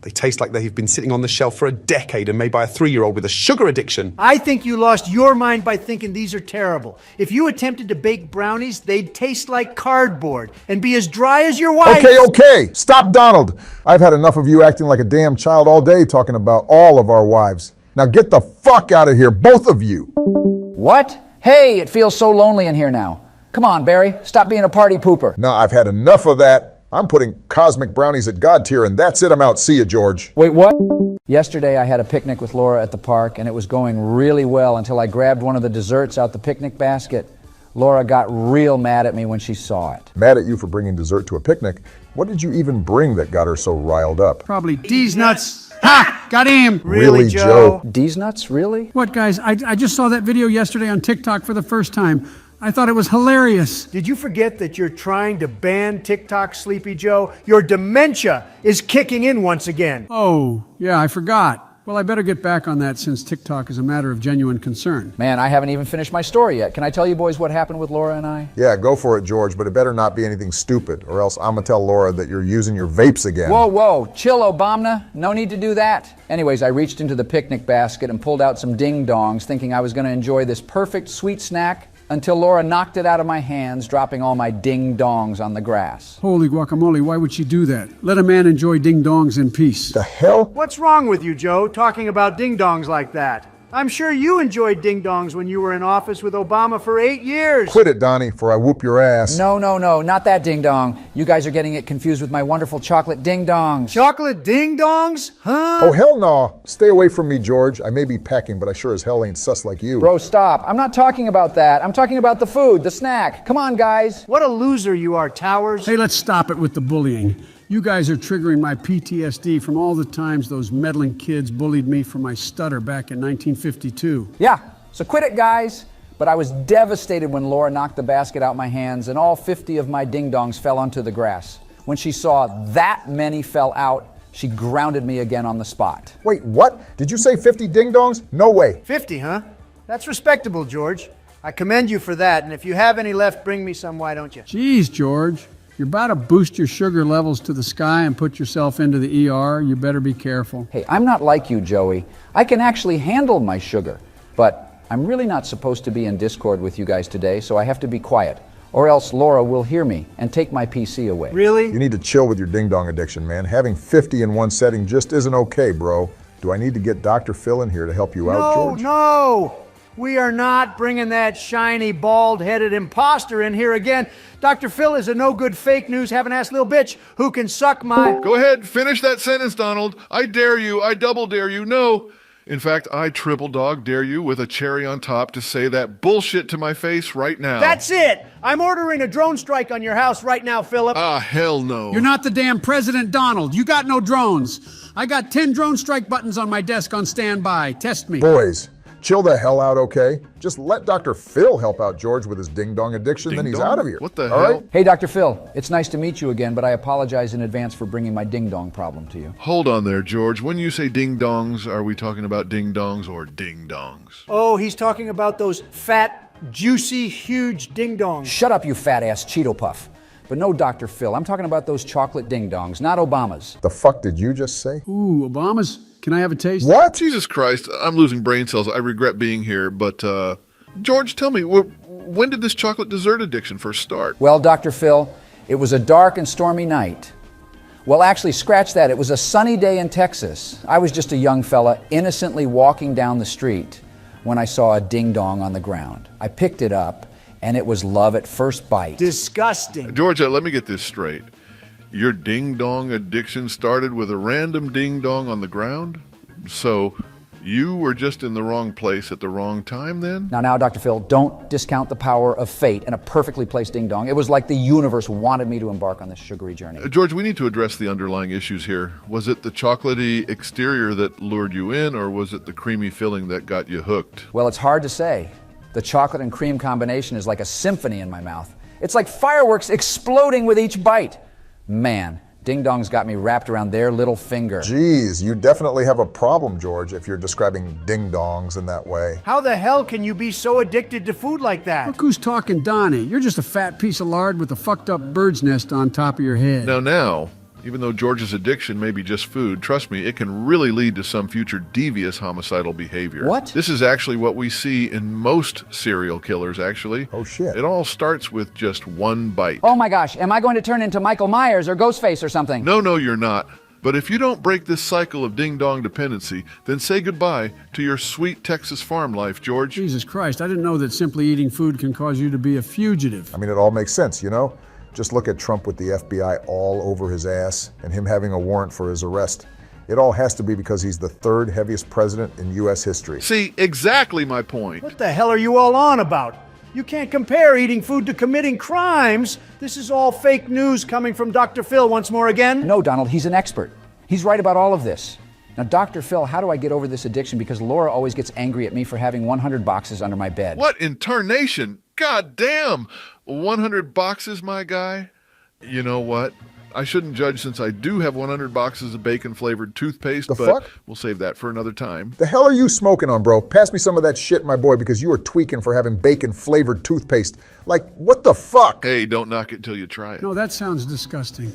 They taste like they've been sitting on the shelf for a decade and made by a 3-year-old with a sugar addiction. I think you lost your mind by thinking these are terrible. If you attempted to bake brownies, they'd taste like cardboard and be as dry as your wife. Okay. Stop, Donald. I've had enough of you acting like a damn child all day talking about all of our wives. Now get the fuck out of here, both of you. What? Hey, it feels so lonely in here now. Come on, Barry, stop being a party pooper. No, I've had enough of that. I'm putting cosmic brownies at God tier, and that's it. I'm out. See you, George. Wait, what? Yesterday, I had a picnic with Laura at the park, and it was going really well until I grabbed one of the desserts out the picnic basket. Laura got real mad at me when she saw it. Mad at you for bringing dessert to a picnic? What did you even bring that got her so riled up? Probably D's nuts. Ha! Got him! Really, Joe? D's nuts, really? What, guys? I just saw that video yesterday on TikTok for the first time. I thought it was hilarious. Did you forget that you're trying to ban TikTok, Sleepy Joe? Your dementia is kicking in once again. Oh, yeah, I forgot. Well, I better get back on that since TikTok is a matter of genuine concern. Man, I haven't even finished my story yet. Can I tell you boys what happened with Laura and I? Yeah, go for it, George, but it better not be anything stupid, or else I'm gonna tell Laura that you're using your vapes again. Whoa, chill, Obama. No need to do that. Anyways, I reached into the picnic basket and pulled out some ding-dongs, thinking I was gonna enjoy this perfect sweet snack until Laura knocked it out of my hands, dropping all my ding-dongs on the grass. Holy guacamole, why would she do that? Let a man enjoy ding-dongs in peace. The hell? What's wrong with you, Joe, talking about ding-dongs like that? I'm sure you enjoyed ding-dongs when you were in office with Obama for 8 years. Quit it, Donnie, for I whoop your ass. No, not that ding-dong. You guys are getting it confused with my wonderful chocolate ding-dongs. Chocolate ding-dongs? Huh? Oh, hell no. Stay away from me, George. I may be packing, but I sure as hell ain't sus like you. Bro, stop. I'm not talking about that. I'm talking about the food, the snack. Come on, guys. What a loser you are, Towers. Hey, let's stop it with the bullying. You guys are triggering my PTSD from all the times those meddling kids bullied me for my stutter back in 1952. Yeah, so quit it, guys. But I was devastated when Laura knocked the basket out my hands and all 50 of my ding-dongs fell onto the grass. When she saw that many fell out, she grounded me again on the spot. Wait, what? Did you say 50 ding-dongs? No way. 50, huh? That's respectable, George. I commend you for that, and if you have any left, bring me some, why don't you? Jeez, George. You're about to boost your sugar levels to the sky and put yourself into the ER. You better be careful. Hey, I'm not like you, Joey. I can actually handle my sugar. But I'm really not supposed to be in Discord with you guys today, so I have to be quiet. Or else Laura will hear me and take my PC away. Really? You need to chill with your ding-dong addiction, man. Having 50 in one setting just isn't okay, bro. Do I need to get Dr. Phil in here to help you out, George? No! We are not bringing that shiny, bald-headed imposter in here again. Dr. Phil is a no-good fake news, having-ass little bitch who can suck my... Go ahead, finish that sentence, Donald. I dare you, I double dare you. No, In fact, I triple dog dare you with a cherry on top to say that bullshit to my face right now. That's it! I'm ordering a drone strike on your house right now, Philip. Ah, hell no. You're not the damn President Donald. You got no drones. I got 10 drone strike buttons on my desk on standby. Test me. Boys, chill the hell out, okay? Just let Dr. Phil help out George with his ding-dong addiction, then he's out of here. What the All hell? right? Hey, Dr. Phil, it's nice to meet you again, but I apologize in advance for bringing my ding-dong problem to you. Hold on there, George. When you say ding-dongs, are we talking about ding-dongs or ding-dongs? Oh, he's talking about those fat, juicy, huge ding-dongs. Shut up, you fat-ass Cheeto Puff. But no, Dr. Phil, I'm talking about those chocolate ding-dongs, not Obama's. The fuck did you just say? Ooh, Obama's? Can I have a taste? What? Jesus Christ, I'm losing brain cells. I regret being here, but, George, tell me, when did this chocolate dessert addiction first start? Well, Dr. Phil, it was a dark and stormy night. Well, actually, scratch that. It was a sunny day in Texas. I was just a young fella innocently walking down the street when I saw a ding-dong on the ground. I picked it up, and it was love at first bite. Disgusting. George, let me get this straight. Your ding-dong addiction started with a random ding-dong on the ground? So, you were just in the wrong place at the wrong time then? Now, Dr. Phil, don't discount the power of fate and a perfectly placed ding-dong. It was like the universe wanted me to embark on this sugary journey. George, we need to address the underlying issues here. Was it the chocolatey exterior that lured you in, or was it the creamy filling that got you hooked? Well, it's hard to say. The chocolate and cream combination is like a symphony in my mouth. It's like fireworks exploding with each bite. Man, ding-dongs got me wrapped around their little finger. Jeez, you definitely have a problem, George, if you're describing ding-dongs in that way. How the hell can you be so addicted to food like that? Look who's talking, Donnie. You're just a fat piece of lard with a fucked up bird's nest on top of your head. Now, even though George's addiction may be just food, trust me, it can really lead to some future devious homicidal behavior. What? This is actually what we see in most serial killers, actually. Oh, shit. It all starts with just one bite. Oh my gosh, am I going to turn into Michael Myers or Ghostface or something? No, you're not. But if you don't break this cycle of ding-dong dependency, then say goodbye to your sweet Texas farm life, George. Jesus Christ, I didn't know that simply eating food can cause you to be a fugitive. I mean, it all makes sense, you know? Just look at Trump with the FBI all over his ass and him having a warrant for his arrest. It all has to be because he's the third heaviest president in U.S. history. See, exactly my point. What the hell are you all on about? You can't compare eating food to committing crimes. This is all fake news coming from Dr. Phil once more again. No, Donald, he's an expert. He's right about all of this. Now, Dr. Phil, how do I get over this addiction? Because Laura always gets angry at me for having 100 boxes under my bed. What in tarnation? God damn! 100 boxes, my guy? You know what? I shouldn't judge since I do have 100 boxes of bacon-flavored toothpaste, but fuck? We'll save that for another time. The hell are you smoking on, bro? Pass me some of that shit, my boy, because you are tweaking for having bacon-flavored toothpaste. Like, what the fuck? Hey, don't knock it till you try it. No, that sounds disgusting.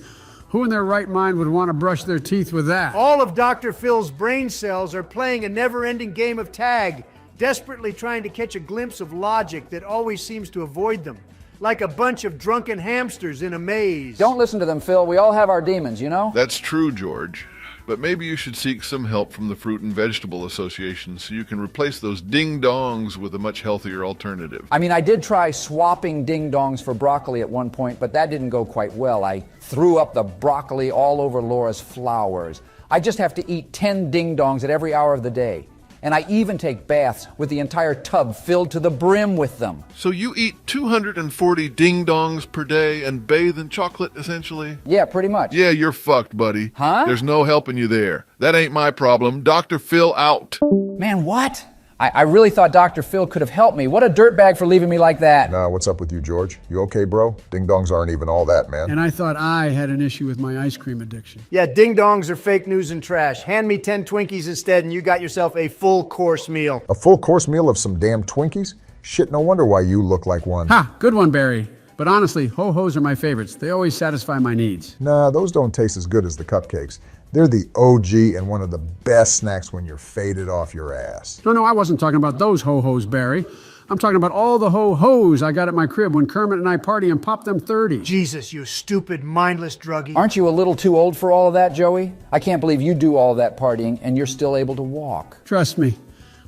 Who in their right mind would want to brush their teeth with that? All of Dr. Phil's brain cells are playing a never-ending game of tag, desperately trying to catch a glimpse of logic that always seems to avoid them, like a bunch of drunken hamsters in a maze. Don't listen to them, Phil. We all have our demons, you know? That's true, George. But maybe you should seek some help from the Fruit and Vegetable Association so you can replace those ding-dongs with a much healthier alternative. I mean, I did try swapping ding-dongs for broccoli at one point, but that didn't go quite well. I threw up the broccoli all over Laura's flowers. I just have to eat 10 ding-dongs at every hour of the day. And I even take baths with the entire tub filled to the brim with them. So you eat 240 ding-dongs per day and bathe in chocolate, essentially? Yeah, pretty much. Yeah, you're fucked, buddy. Huh? There's no helping you there. That ain't my problem. Dr. Phil out. Man, what? I really thought Dr. Phil could have helped me. What a dirtbag for leaving me like that. Nah, what's up with you, George? You okay, bro? Ding-dongs aren't even all that, man. And I thought I had an issue with my ice cream addiction. Yeah, ding-dongs are fake news and trash. Hand me 10 Twinkies instead and you got yourself a full-course meal. A full-course meal of some damn Twinkies? Shit, no wonder why you look like one. Ha! Good one, Barry. But honestly, ho-hos are my favorites. They always satisfy my needs. Nah, those don't taste as good as the cupcakes. They're the OG and one of the best snacks when you're faded off your ass. No, I wasn't talking about those ho-hos, Barry. I'm talking about all the ho-hos I got at my crib when Kermit and I party and pop them 30s. Jesus, you stupid, mindless druggie. Aren't you a little too old for all of that, Joey? I can't believe you do all that partying and you're still able to walk. Trust me,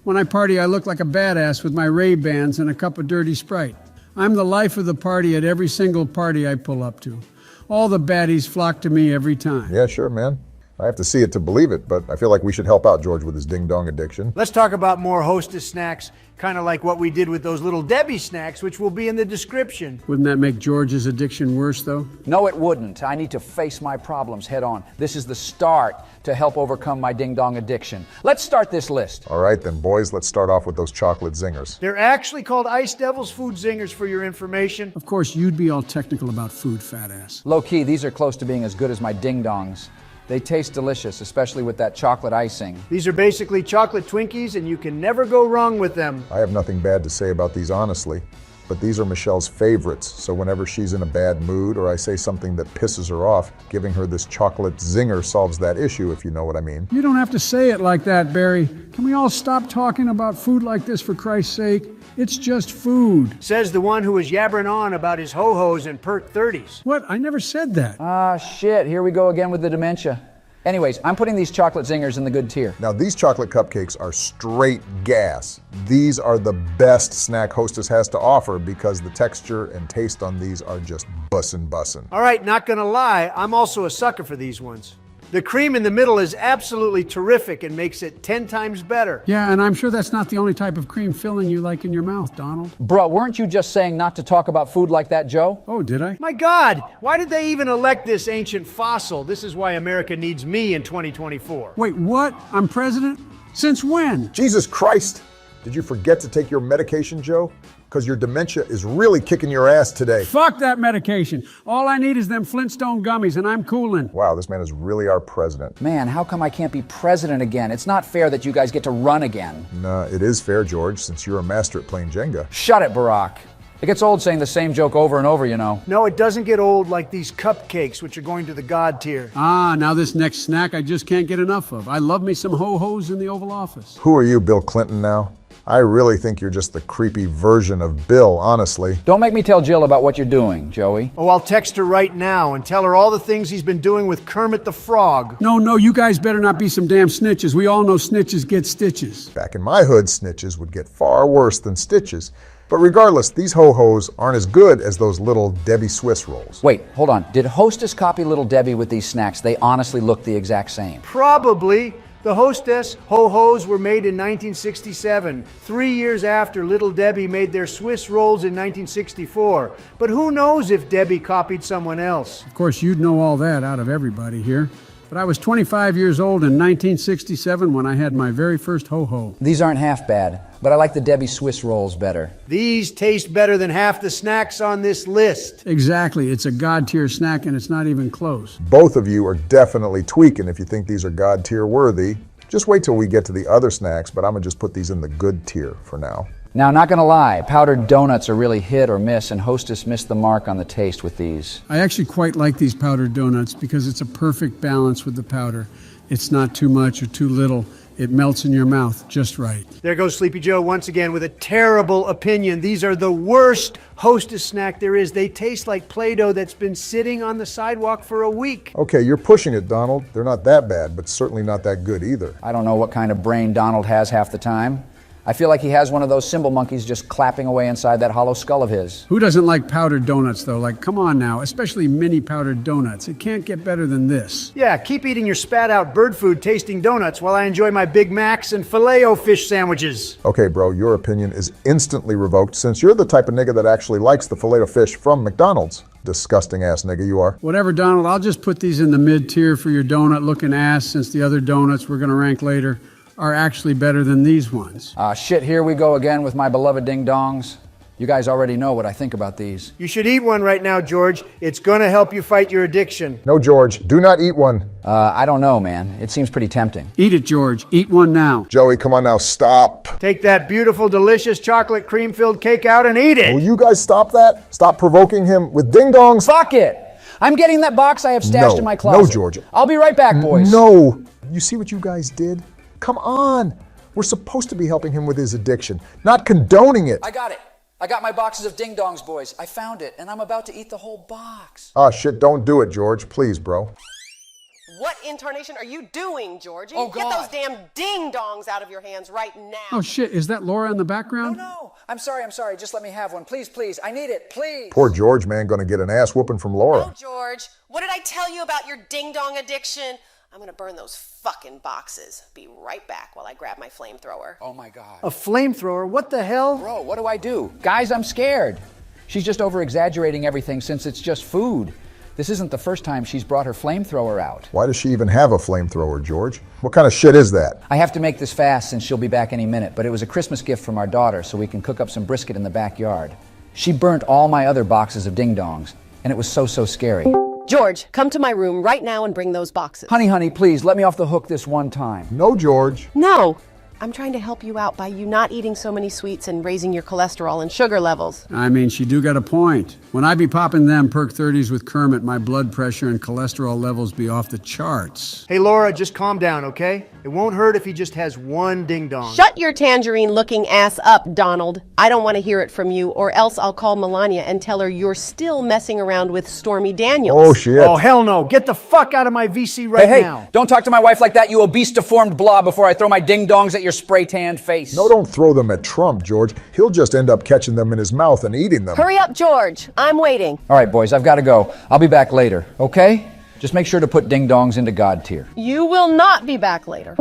when I party, I look like a badass with my Ray-Bans and a cup of dirty Sprite. I'm the life of the party at every single party I pull up to. All the baddies flock to me every time. Yeah, sure, man. I have to see it to believe it, but I feel like we should help out George with his ding-dong addiction. Let's talk about more Hostess snacks, kind of like what we did with those Little Debbie snacks, which will be in the description. Wouldn't that make George's addiction worse, though? No, it wouldn't. I need to face my problems head on. This is the start to help overcome my ding-dong addiction. Let's start this list. All right then, boys, let's start off with those chocolate zingers. They're actually called Ice Devils Food Zingers for your information. Of course, you'd be all technical about food, fat ass. Low-key, these are close to being as good as my ding-dongs. They taste delicious, especially with that chocolate icing. These are basically chocolate Twinkies, and you can never go wrong with them. I have nothing bad to say about these, honestly, but these are Michelle's favorites, so whenever she's in a bad mood or I say something that pisses her off, giving her this chocolate zinger solves that issue, if you know what I mean. You don't have to say it like that, Barry. Can we all stop talking about food like this, for Christ's sake? It's just food. Says the one who was yabbering on about his ho-hos and perk 30s. What? I never said that. Ah, shit. Here we go again with the dementia. Anyways, I'm putting these chocolate zingers in the good tier. Now, these chocolate cupcakes are straight gas. These are the best snack Hostess has to offer because the texture and taste on these are just bussin'. All right, not gonna lie, I'm also a sucker for these ones. The cream in the middle is absolutely terrific and makes it 10 times better. Yeah, and I'm sure that's not the only type of cream filling you like in your mouth, Donald. Bro, weren't you just saying not to talk about food like that, Joe? Oh, did I? My God, why did they even elect this ancient fossil? This is why America needs me in 2024. Wait, what? I'm president? Since when? Jesus Christ! Did you forget to take your medication, Joe? Because your dementia is really kicking your ass today. Fuck that medication. All I need is them Flintstone gummies and I'm coolin'. Wow, this man is really our president. Man, how come I can't be president again? It's not fair that you guys get to run again. Nah, it is fair, George, since you're a master at playing Jenga. Shut it, Barack. It gets old saying the same joke over and over, you know. No, it doesn't get old like these cupcakes, which are going to the God tier. Ah, now this next snack I just can't get enough of. I love me some ho-hos in the Oval Office. Who are you, Bill Clinton now? I really think you're just the creepy version of Bill, honestly. Don't make me tell Jill about what you're doing, Joey. Oh, I'll text her right now and tell her all the things he's been doing with Kermit the Frog. No, you guys better not be some damn snitches. We all know snitches get stitches. Back in my hood, snitches would get far worse than stitches. But regardless, these ho-hos aren't as good as those Little Debbie Swiss rolls. Wait, hold on. Did Hostess copy Little Debbie with these snacks? They honestly look the exact same. Probably. The Hostess ho-hos were made in 1967, 3 years after Little Debbie made their Swiss rolls in 1964. But who knows if Debbie copied someone else? Of course, you'd know all that out of everybody here. But I was 25 years old in 1967 when I had my very first ho-ho. These aren't half bad, but I like the Debbie Swiss rolls better. These taste better than half the snacks on this list. Exactly. It's a God-tier snack and it's not even close. Both of you are definitely tweaking if you think these are God-tier worthy. Just wait till we get to the other snacks, but I'm gonna just put these in the good tier for now. Now, not gonna lie, powdered donuts are really hit or miss, and Hostess missed the mark on the taste with these. I actually quite like these powdered donuts because it's a perfect balance with the powder. It's not too much or too little. It melts in your mouth just right. There goes Sleepy Joe once again with a terrible opinion. These are the worst Hostess snack there is. They taste like Play-Doh that's been sitting on the sidewalk for a week. Okay, you're pushing it, Donald. They're not that bad, but certainly not that good either. I don't know what kind of brain Donald has half the time. I feel like he has one of those cymbal monkeys just clapping away inside that hollow skull of his. Who doesn't like powdered donuts, though? Like, come on now, especially mini powdered donuts. It can't get better than this. Yeah, keep eating your spat-out bird food tasting donuts while I enjoy my Big Macs and Filet-O-Fish sandwiches. Okay, bro, your opinion is instantly revoked since you're the type of nigga that actually likes the Filet-O-Fish from McDonald's. Disgusting ass nigga you are. Whatever, Donald, I'll just put these in the mid-tier for your donut-looking ass since the other donuts we're gonna rank later are actually better than these ones. Shit, here we go again with my beloved ding-dongs. You guys already know what I think about these. You should eat one right now, George. It's gonna help you fight your addiction. No, George, do not eat one. I don't know, man. It seems pretty tempting. Eat it, George. Eat one now. Joey, come on now, stop. Take that beautiful, delicious chocolate cream-filled cake out and eat it. Will you guys stop that? Stop provoking him with ding-dongs. Fuck it. I'm getting that box I have stashed in my closet. No, George. I'll be right back, boys. No. You see what you guys did? Come on. We're supposed to be helping him with his addiction, not condoning it. I got it. I got my boxes of ding-dongs, boys. I found it, and I'm about to eat the whole box. Oh, shit, don't do it, George. Please, bro. What incarnation are you doing, Georgie? Oh, Get God. those damn ding-dongs out of your hands right now. Oh, shit, is that Laura in the background? No. I'm sorry. Just let me have one. Please. I need it, please. Poor George, man, gonna get an ass whooping from Laura. Oh, George, what did I tell you about your ding-dong addiction? I'm gonna burn those fucking boxes. Be right back while I grab my flamethrower. Oh my God. A flamethrower? What the hell? Bro, what do I do? Guys, I'm scared. She's just over-exaggerating everything since it's just food. This isn't the first time she's brought her flamethrower out. Why does she even have a flamethrower, George? What kind of shit is that? I have to make this fast since she'll be back any minute, but it was a Christmas gift from our daughter so we can cook up some brisket in the backyard. She burnt all my other boxes of ding-dongs, and it was so scary. George, come to my room right now and bring those boxes. Honey, please, let me off the hook this one time. No, George. No. I'm trying to help you out by you not eating so many sweets and raising your cholesterol and sugar levels. I mean, she do got a point. When I be popping them Perk 30s with Kermit, my blood pressure and cholesterol levels be off the charts. Hey, Laura, just calm down, okay? It won't hurt if he just has one ding-dong. Shut your tangerine-looking ass up, Donald. I don't want to hear it from you, or else I'll call Melania and tell her you're still messing around with Stormy Daniels. Oh, shit. Oh, hell no. Get the fuck out of my VC right now. Hey, don't talk to my wife like that, you obese, deformed blob, before I throw my ding-dongs at your spray-tanned face. No, don't throw them at Trump, George. He'll just end up catching them in his mouth and eating them. Hurry up, George. I'm waiting. All right, boys, I've got to go. I'll be back later, okay? Just make sure to put ding-dongs into God tier. You will not be back later.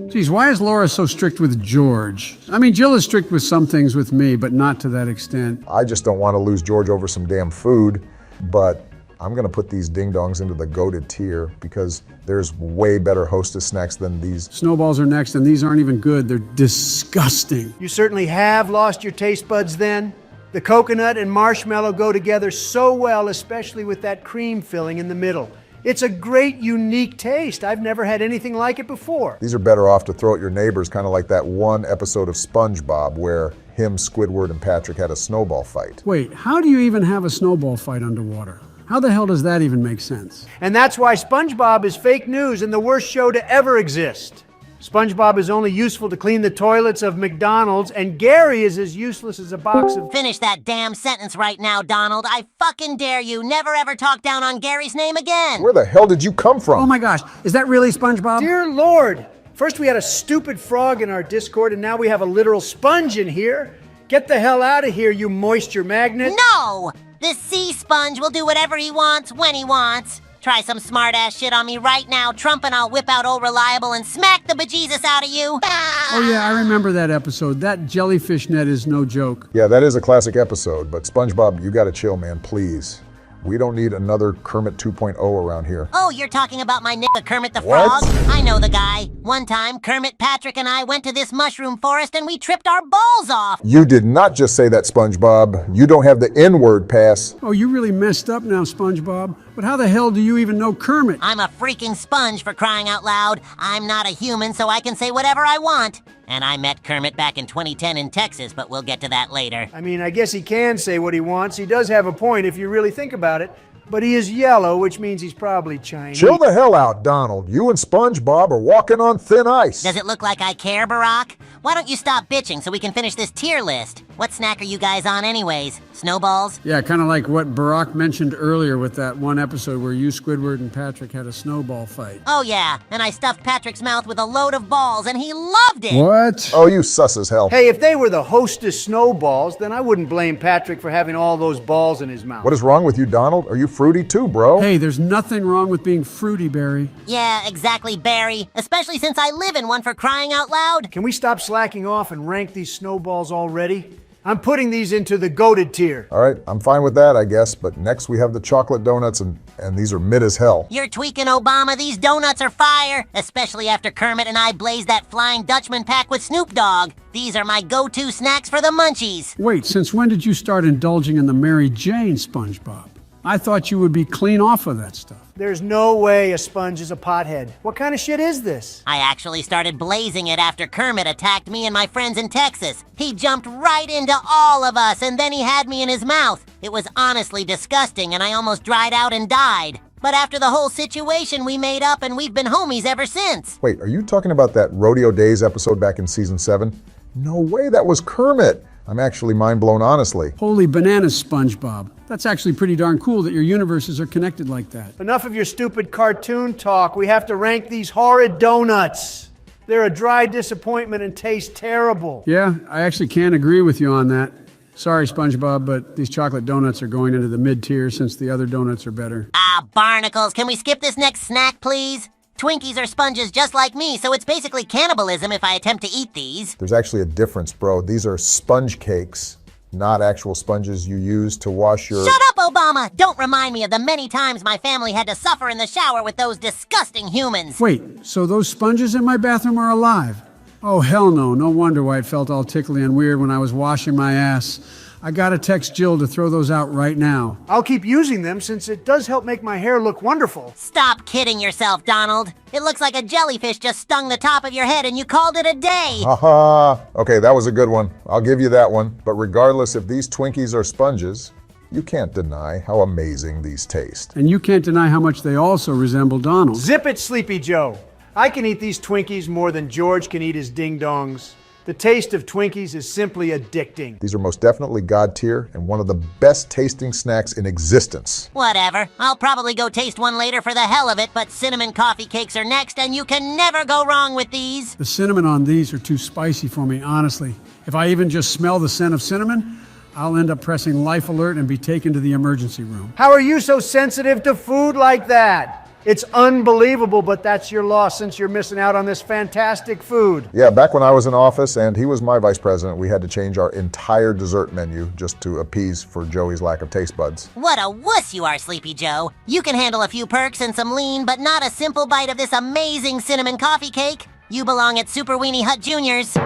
Geez, why is Laura so strict with George? I mean, Jill is strict with some things with me, but not to that extent. I just don't want to lose George over some damn food, but I'm going to put these ding-dongs into the goated tier because there's way better Hostess snacks than these. Snowballs are next, and these aren't even good. They're disgusting. You certainly have lost your taste buds then. The coconut and marshmallow go together so well, especially with that cream filling in the middle. It's a great, unique taste. I've never had anything like it before. These are better off to throw at your neighbors, kind of like that one episode of SpongeBob where him, Squidward, and Patrick had a snowball fight. Wait, how do you even have a snowball fight underwater? How the hell does that even make sense? And that's why SpongeBob is fake news and the worst show to ever exist. SpongeBob is only useful to clean the toilets of McDonald's, and Gary is as useless as a box of... Finish that damn sentence right now, Donald. I fucking dare you. Never ever talk down on Gary's name again. Where the hell did you come from? Oh my gosh, is that really SpongeBob? Dear Lord, first we had a stupid frog in our Discord, and now we have a literal sponge in here. Get the hell out of here, you moisture magnet. No! This sea sponge will do whatever he wants, when he wants. Try some smart-ass shit on me right now, Trump, and I'll whip out Old Reliable and smack the bejesus out of you. Oh yeah, I remember that episode. That jellyfish net is no joke. Yeah, that is a classic episode, but SpongeBob, you gotta chill, man, please. We don't need another Kermit 2.0 around here. Oh, you're talking about my nigga Kermit the What? Frog? I know the guy. One time, Kermit, Patrick, and I went to this mushroom forest and we tripped our balls off. You did not just say that, SpongeBob. You don't have the N-word pass. Oh, you really messed up now, SpongeBob. But how the hell do you even know Kermit? I'm a freaking sponge, for crying out loud. I'm not a human, so I can say whatever I want. And I met Kermit back in 2010 in Texas, but we'll get to that later. I mean, I guess he can say what he wants. He does have a point if you really think about it. But he is yellow, which means he's probably Chinese. Chill the hell out, Donald. You and SpongeBob are walking on thin ice. Does it look like I care, Barack? Why don't you stop bitching so we can finish this tier list? What snack are you guys on anyways? Snowballs? Yeah, kind of like what Barack mentioned earlier with that one episode where you, Squidward, and Patrick had a snowball fight. Oh yeah, and I stuffed Patrick's mouth with a load of balls and he loved it! What? Oh, you sus as hell. Hey, if they were the Hostess snowballs, then I wouldn't blame Patrick for having all those balls in his mouth. What is wrong with you, Donald? Are you fruity too, bro? Hey, there's nothing wrong with being fruity, Barry. Yeah, exactly, Barry. Especially since I live in one, for crying out loud. Can we stop slacking off and rank these snowballs already? I'm putting these into the goated tier. All right, I'm fine with that, I guess, but next we have the chocolate donuts, and these are mid as hell. You're tweaking, Obama. These donuts are fire. Especially after Kermit and I blazed that Flying Dutchman pack with Snoop Dogg. These are my go-to snacks for the munchies. Wait, since when did you start indulging in the Mary Jane, SpongeBob? I thought you would be clean off of that stuff. There's no way a sponge is a pothead. What kind of shit is this? I actually started blazing it after Kermit attacked me and my friends in Texas. He jumped right into all of us, and then he had me in his mouth. It was honestly disgusting, and I almost dried out and died. But after the whole situation, we made up, and we've been homies ever since. Wait, are you talking about that Rodeo Days episode back in season 7? No way, that was Kermit. I'm actually mind blown, honestly. Holy bananas, SpongeBob. That's actually pretty darn cool that your universes are connected like that. Enough of your stupid cartoon talk. We have to rank these horrid donuts. They're a dry disappointment and taste terrible. Yeah, I actually can't agree with you on that. Sorry, SpongeBob, but these chocolate donuts are going into the mid-tier since the other donuts are better. Ah, barnacles. Can we skip this next snack, please? Twinkies are sponges just like me, so it's basically cannibalism if I attempt to eat these. There's actually a difference, bro. These are sponge cakes, not actual sponges you use to wash your... Shut up, Obama! Don't remind me of the many times my family had to suffer in the shower with those disgusting humans. Wait, so those sponges in my bathroom are alive? Oh, hell no. No wonder why it felt all tickly and weird when I was washing my ass. I gotta text Jill to throw those out right now. I'll keep using them since it does help make my hair look wonderful. Stop kidding yourself, Donald. It looks like a jellyfish just stung the top of your head and you called it a day. Haha. Okay, that was a good one. I'll give you that one. But regardless if these Twinkies are sponges, you can't deny how amazing these taste. And you can't deny how much they also resemble Donald. Zip it, Sleepy Joe. I can eat these Twinkies more than George can eat his ding-dongs. The taste of Twinkies is simply addicting. These are most definitely God tier and one of the best tasting snacks in existence. Whatever. I'll probably go taste one later for the hell of it, but cinnamon coffee cakes are next, and you can never go wrong with these. The cinnamon on these are too spicy for me, honestly. If I even just smell the scent of cinnamon, I'll end up pressing life alert and be taken to the emergency room. How are you so sensitive to food like that? It's unbelievable, but that's your loss since you're missing out on this fantastic food. Yeah, back when I was in office and he was my vice president, we had to change our entire dessert menu just to appease for Joey's lack of taste buds. What a wuss you are, Sleepy Joe. You can handle a few perks and some lean, but not a simple bite of this amazing cinnamon coffee cake. You belong at Super Weenie Hut Juniors.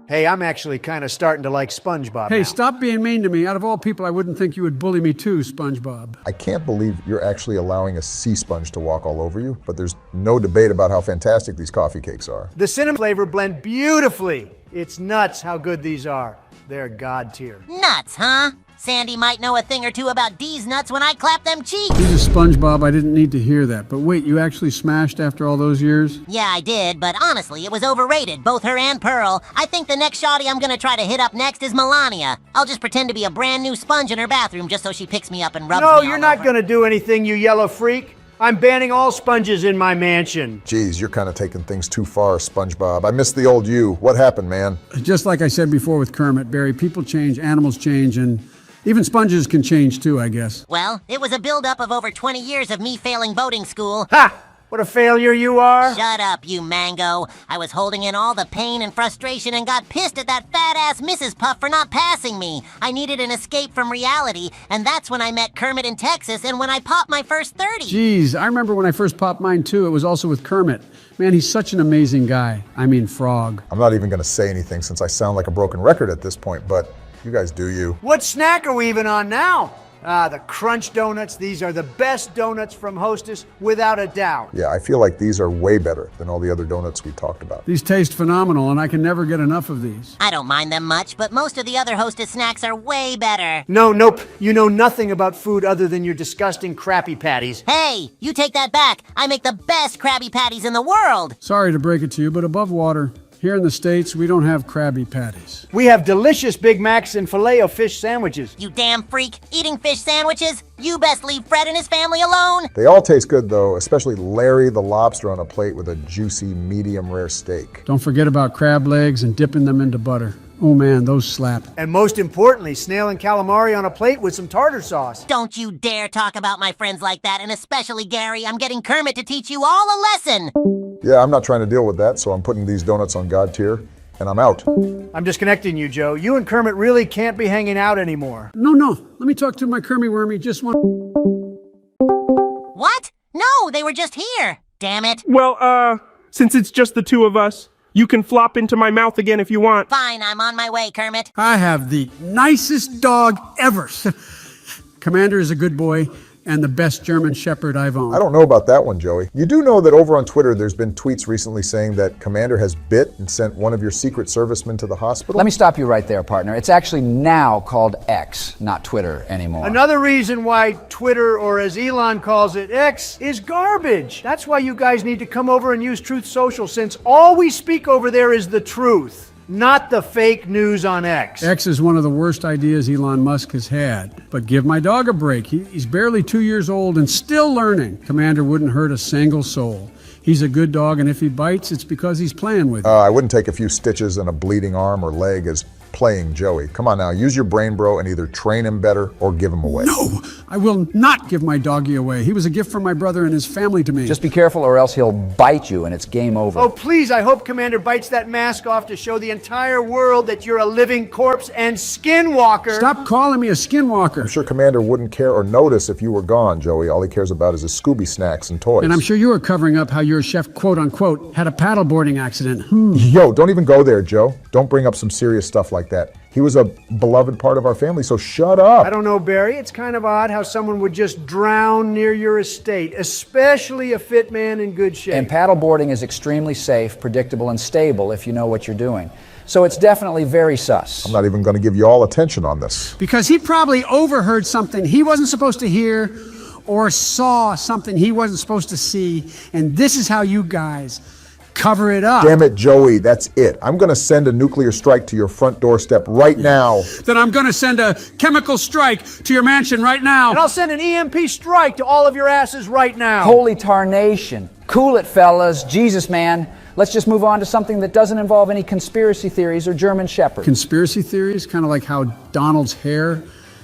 Hey, I'm actually kind of starting to like SpongeBob Hey, now. stop being mean to me. Out of all people, I wouldn't think you would bully me too, SpongeBob. I can't believe you're actually allowing a sea sponge to walk all over you, but there's no debate about how fantastic these coffee cakes are. The cinnamon flavor blend beautifully. It's nuts how good these are. They're God tier. Nuts, huh? Sandy might know a thing or two about D's nuts when I clap them cheeks. Jesus, SpongeBob, I didn't need to hear that. But wait, you actually smashed after all those years? Yeah, I did, but honestly, it was overrated, both her and Pearl. I think the next shawty I'm gonna try to hit up next is Melania. I'll just pretend to be a brand new sponge in her bathroom just so she picks me up and rubs me No, all you're not over. gonna do anything, you yellow freak. I'm banning all sponges in my mansion. Geez, you're kind of taking things too far, SpongeBob. I miss the old you. What happened, man? Just like I said before with Kermit, Barry, people change, animals change, and even sponges can change too, I guess. Well, it was a buildup of over 20 years of me failing boating school. Ha! What a failure you are. Shut up, you mango. I was holding in all the pain and frustration and got pissed at that fat-ass Mrs. Puff for not passing me. I needed an escape from reality, and that's when I met Kermit in Texas and when I popped my first 30. Jeez, I remember when I first popped mine too. It was also with Kermit. Man, he's such an amazing guy. I mean, frog. I'm not even going to say anything since I sound like a broken record at this point, but you guys do you. What snack are we even on now? The Crunch Donuts. These are the best donuts from Hostess, without a doubt. Yeah, I feel like these are way better than all the other donuts we talked about. These taste phenomenal, and I can never get enough of these. I don't mind them much, but most of the other Hostess snacks are way better. Nope. You know nothing about food other than your disgusting Krabby Patties. Hey, you take that back. I make the best Krabby Patties in the world. Sorry to break it to you, but above water, here in the States, we don't have Krabby Patties. We have delicious Big Macs and Filet-O-Fish sandwiches. You damn freak. Eating fish sandwiches? You best leave Fred and his family alone. They all taste good, though, especially Larry the lobster on a plate with a juicy, medium-rare steak. Don't forget about crab legs and dipping them into butter. Oh man, those slap. And most importantly, snail and calamari on a plate with some tartar sauce. Don't you dare talk about my friends like that, and especially Gary. I'm getting Kermit to teach you all a lesson. Yeah, I'm not trying to deal with that, so I'm putting these donuts on God tier, and I'm out. I'm disconnecting you, Joe. You and Kermit really can't be hanging out anymore. No. Let me talk to my Kermit Wormy just one. What? No, they were just here. Damn it. Well, since it's just the two of us, you can flop into my mouth again if you want. Fine, I'm on my way, Kermit. I have the nicest dog ever. Commander is a good boy and the best German Shepherd I've owned. I don't know about that one, Joey. You do know that over on Twitter, there's been tweets recently saying that Commander has bit and sent one of your Secret Servicemen to the hospital? Let me stop you right there, partner. It's actually now called X, not Twitter anymore. Another reason why Twitter, or as Elon calls it, X, is garbage. That's why you guys need to come over and use Truth Social, since all we speak over there is the truth, not the fake news on X. X is one of the worst ideas Elon Musk has had. But give my dog a break. He's barely 2 years old and still learning. Commander wouldn't hurt a single soul. He's a good dog, and if he bites, it's because he's playing with you. I wouldn't take a few stitches and a bleeding arm or leg as playing Joey. Come on now, use your brain, bro, and either train him better or give him away. No, I will not give my doggy away. He was a gift from my brother and his family to me. Just be careful or else he'll bite you and it's game over. Oh, please, I hope Commander bites that mask off to show the entire world that you're a living corpse and skinwalker. Stop calling me a skinwalker. I'm sure Commander wouldn't care or notice if you were gone, Joey. All he cares about is his Scooby snacks and toys. And I'm sure you were covering up how your chef, quote unquote, had a paddleboarding accident. Yo, don't even go there, Joe. Don't bring up some serious stuff like that. He was a beloved part of our family, so shut up. I don't know, Barry. It's kind of odd how someone would just drown near your estate, especially a fit man in good shape. And paddleboarding is extremely safe, predictable, and stable if you know what you're doing. So it's definitely very sus. I'm not even going to give you all attention on this. Because he probably overheard something he wasn't supposed to hear or saw something he wasn't supposed to see, and this is how you guys cover it up. Damn it, Joey, that's it. I'm going to send a nuclear strike to your front doorstep right now. Then I'm going to send a chemical strike to your mansion right now. And I'll send an EMP strike to all of your asses right now. Holy tarnation. Cool it, fellas. Jesus, man. Let's just move on to something that doesn't involve any conspiracy theories or German shepherds. Conspiracy theories? Kind of like how Donald's hair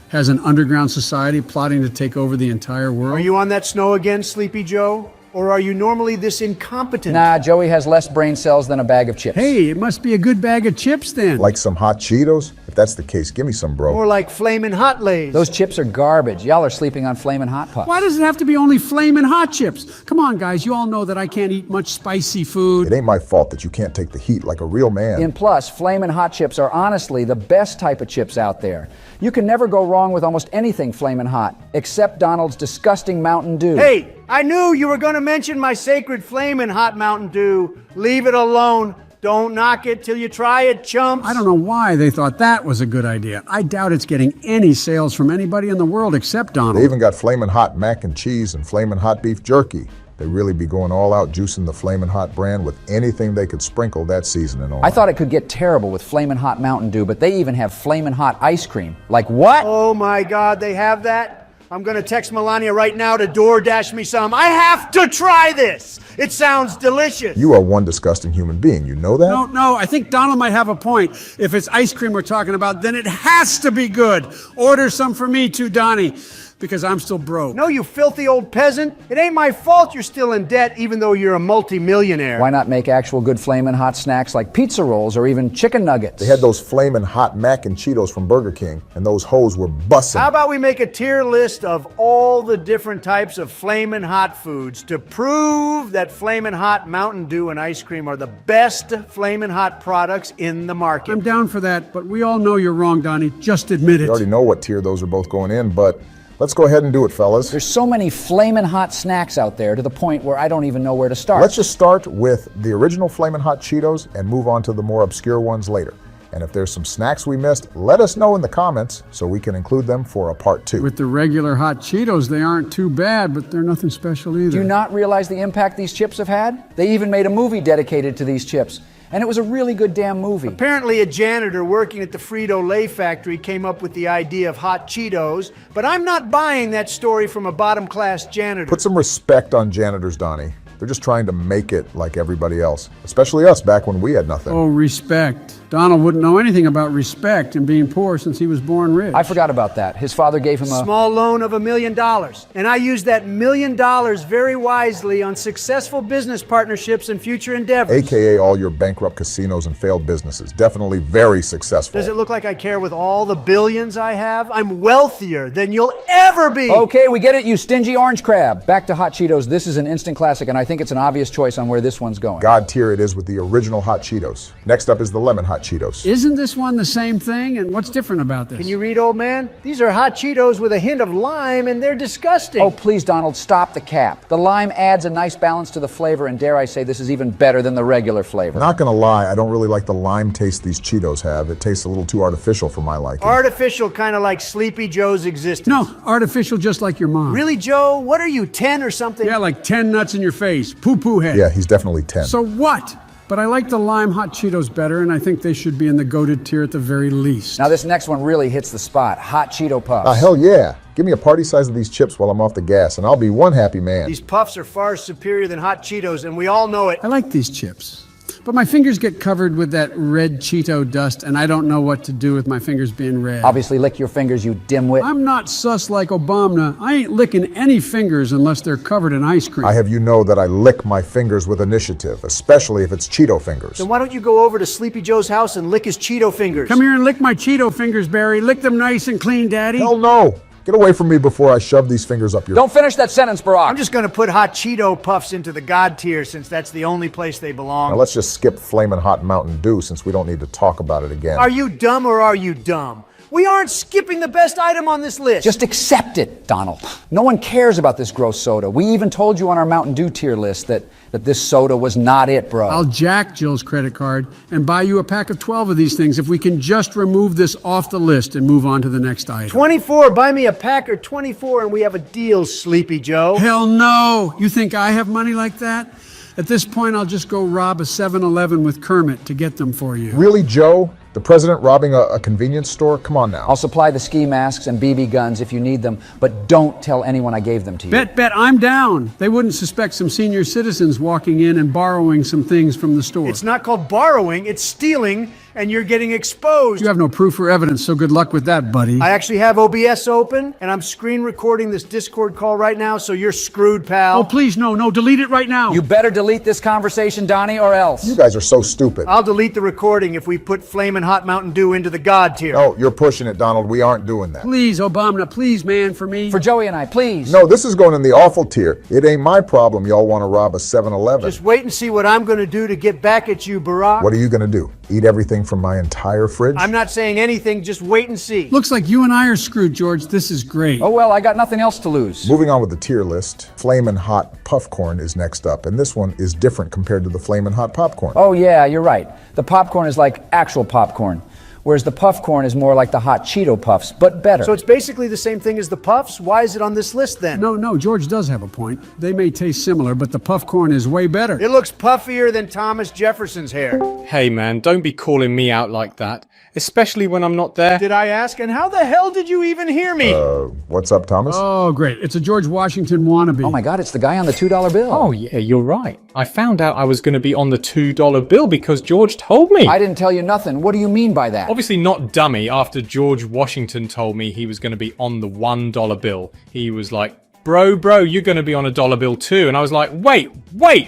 has an underground society plotting to take over the entire world? Are you on that snow again, Sleepy Joe? Or are you normally this incompetent? Nah, Joey has less brain cells than a bag of chips. Hey, it must be a good bag of chips then. Like some hot Cheetos? If that's the case, give me some, bro. More like Flamin Hot Lays. Those chips are garbage. Y'all are sleeping on Flamin Hot Puffs. Why does it have to be only Flamin Hot chips? Come on, guys, you all know that I can't eat much spicy food. It ain't my fault that you can't take the heat like a real man. And plus, Flamin Hot chips are honestly the best type of chips out there. You can never go wrong with almost anything Flamin Hot, except Donald's disgusting Mountain Dew. Hey, I knew you were going to mention my sacred Flamin Hot Mountain Dew. Leave it alone. Don't knock it till you try it, chumps. I don't know why they thought that was a good idea. I doubt it's getting any sales from anybody in the world except Donald. They even got Flamin Hot mac and cheese and Flamin Hot beef jerky. They really be going all out juicing the Flamin Hot brand with anything they could sprinkle that seasoning on. I thought it could get terrible with Flamin Hot Mountain Dew, but they even have Flamin Hot ice cream. Like what? Oh my God, they have that? I'm going to text Melania right now to DoorDash me some. I have to try this. It sounds delicious. You are one disgusting human being. You know that? No, I think Donald might have a point. If it's ice cream we're talking about, then it has to be good. Order some for me too, Donnie, because I'm still broke. No, you filthy old peasant. It ain't my fault you're still in debt, even though you're a multi-millionaire. Why not make actual good Flamin' Hot snacks like pizza rolls or even chicken nuggets? They had those Flamin' Hot mac and Cheetos from Burger King, and those hoes were bussin'. How about we make a tier list of all the different types of Flamin' Hot foods to prove that Flamin' Hot Mountain Dew and ice cream are the best Flamin' Hot products in the market? I'm down for that, but we all know you're wrong, Donnie. Just admit it. You already know what tier those are both going in, but let's go ahead and do it, fellas. There's so many Flamin' Hot snacks out there to the point where I don't even know where to start. Let's just start with the original Flamin' Hot Cheetos and move on to the more obscure ones later. And if there's some snacks we missed, let us know in the comments so we can include them for a part 2. With the regular hot Cheetos, they aren't too bad, but they're nothing special either. Do you not realize the impact these chips have had? They even made a movie dedicated to these chips. And it was a really good damn movie. Apparently a janitor working at the Frito-Lay factory came up with the idea of hot Cheetos, but I'm not buying that story from a bottom-class janitor. Put some respect on janitors, Donnie. They're just trying to make it like everybody else, especially us back when we had nothing. Oh, respect. Donald wouldn't know anything about respect and being poor since he was born rich. I forgot about that. His father gave him a small loan of $1 million. And I used that $1 million very wisely on successful business partnerships and future endeavors. AKA all your bankrupt casinos and failed businesses. Definitely very successful. Does it look like I care with all the billions I have? I'm wealthier than you'll ever be. Okay, we get it, you stingy orange crab. Back to Hot Cheetos. This is an instant classic, and I think it's an obvious choice on where this one's going. God tier it is with the original Hot Cheetos. Next up is the Lemon Hot Cheetos. Isn't this one the same thing? And what's different about this? Can you read, old man? These are Hot Cheetos with a hint of lime, and they're disgusting. Oh, please, Donald, stop the cap. The lime adds a nice balance to the flavor, and dare I say this is even better than the regular flavor. Not gonna lie, I don't really like the lime taste these Cheetos have. It tastes a little too artificial for my liking. Artificial, kind of like Sleepy Joe's existence. No, artificial just like your mom. Really, Joe? What are you, 10 or something? Yeah, like 10 nuts in your face. Poo-poo head. Yeah, he's definitely 10. So what? But I like the lime Hot Cheetos better, and I think they should be in the goated tier at the very least. Now this next one really hits the spot. Hot Cheeto Puffs. Hell yeah. Give me a party size of these chips while I'm off the gas, and I'll be one happy man. These puffs are far superior than hot Cheetos, and we all know it. I like these chips, but my fingers get covered with that red Cheeto dust, and I don't know what to do with my fingers being red. Obviously, lick your fingers, you dimwit. I'm not sus like Obama. I ain't licking any fingers unless they're covered in ice cream. I have you know that I lick my fingers with initiative, especially if it's Cheeto fingers. Then why don't you go over to Sleepy Joe's house and lick his Cheeto fingers? Come here and lick my Cheeto fingers, Barry. Lick them nice and clean, Daddy. Hell no! Get away from me before I shove these fingers up your... Don't finish that sentence, Barack. I'm just going to put hot Cheeto puffs into the God tier since that's the only place they belong. Now let's just skip Flamin' Hot Mountain Dew since we don't need to talk about it again. Are you dumb or are you dumb? We aren't skipping the best item on this list. Just accept it, Donald. No one cares about this gross soda. We even told you on our Mountain Dew tier list that this soda was not it, bro. I'll jack Jill's credit card and buy you a pack of 12 of these things if we can just remove this off the list and move on to the next item. 24, buy me a pack or 24 and we have a deal, Sleepy Joe. Hell no! You think I have money like that? At this point, I'll just go rob a 7-Eleven with Kermit to get them for you. Really, Joe? The president robbing a convenience store? Come on now. I'll supply the ski masks and BB guns if you need them, but don't tell anyone I gave them to you. Bet, I'm down. They wouldn't suspect some senior citizens walking in and borrowing some things from the store. It's not called borrowing, it's stealing, and you're getting exposed. You have no proof or evidence, so good luck with that, buddy. I actually have OBS open, and I'm screen recording this Discord call right now, so you're screwed, pal. Oh, please, no, delete it right now. You better delete this conversation, Donnie, or else. You guys are so stupid. I'll delete the recording if we put Flamin' Hot Mountain Dew into the God tier. No, you're pushing it, Donald. We aren't doing that. Please, Obama, please, man, for me. For Joey and I, please. No, this is going in the awful tier. It ain't my problem y'all want to rob a 7-Eleven. Just wait and see what I'm going to do to get back at you, Barack. What are you going to do? Eat everything from my entire fridge? I'm not saying anything, just wait and see. Looks like you and I are screwed, George. This is great. Oh, well, I got nothing else to lose. Moving on with the tier list, Flamin' Hot Puffcorn is next up, and this one is different compared to the Flamin' Hot Popcorn. Oh, yeah, you're right. The popcorn is like actual popcorn, whereas the puffcorn is more like the hot Cheeto puffs, but better. So it's basically the same thing as the puffs? Why is it on this list then? No, George does have a point. They may taste similar, but the puffcorn is way better. It looks puffier than Thomas Jefferson's hair. Hey man, don't be calling me out like that. Especially when I'm not there. Did I ask? And how the hell did you even hear me? What's up, Thomas? Oh, great. It's a George Washington wannabe. Oh my God, it's the guy on the $2 bill. Oh yeah, you're right. I found out I was going to be on the $2 bill because George told me. I didn't tell you nothing. What do you mean by that? Obviously not dummy after George Washington told me he was going to be on the $1 bill. He was like, bro, you're going to be on a dollar bill too. And I was like, wait,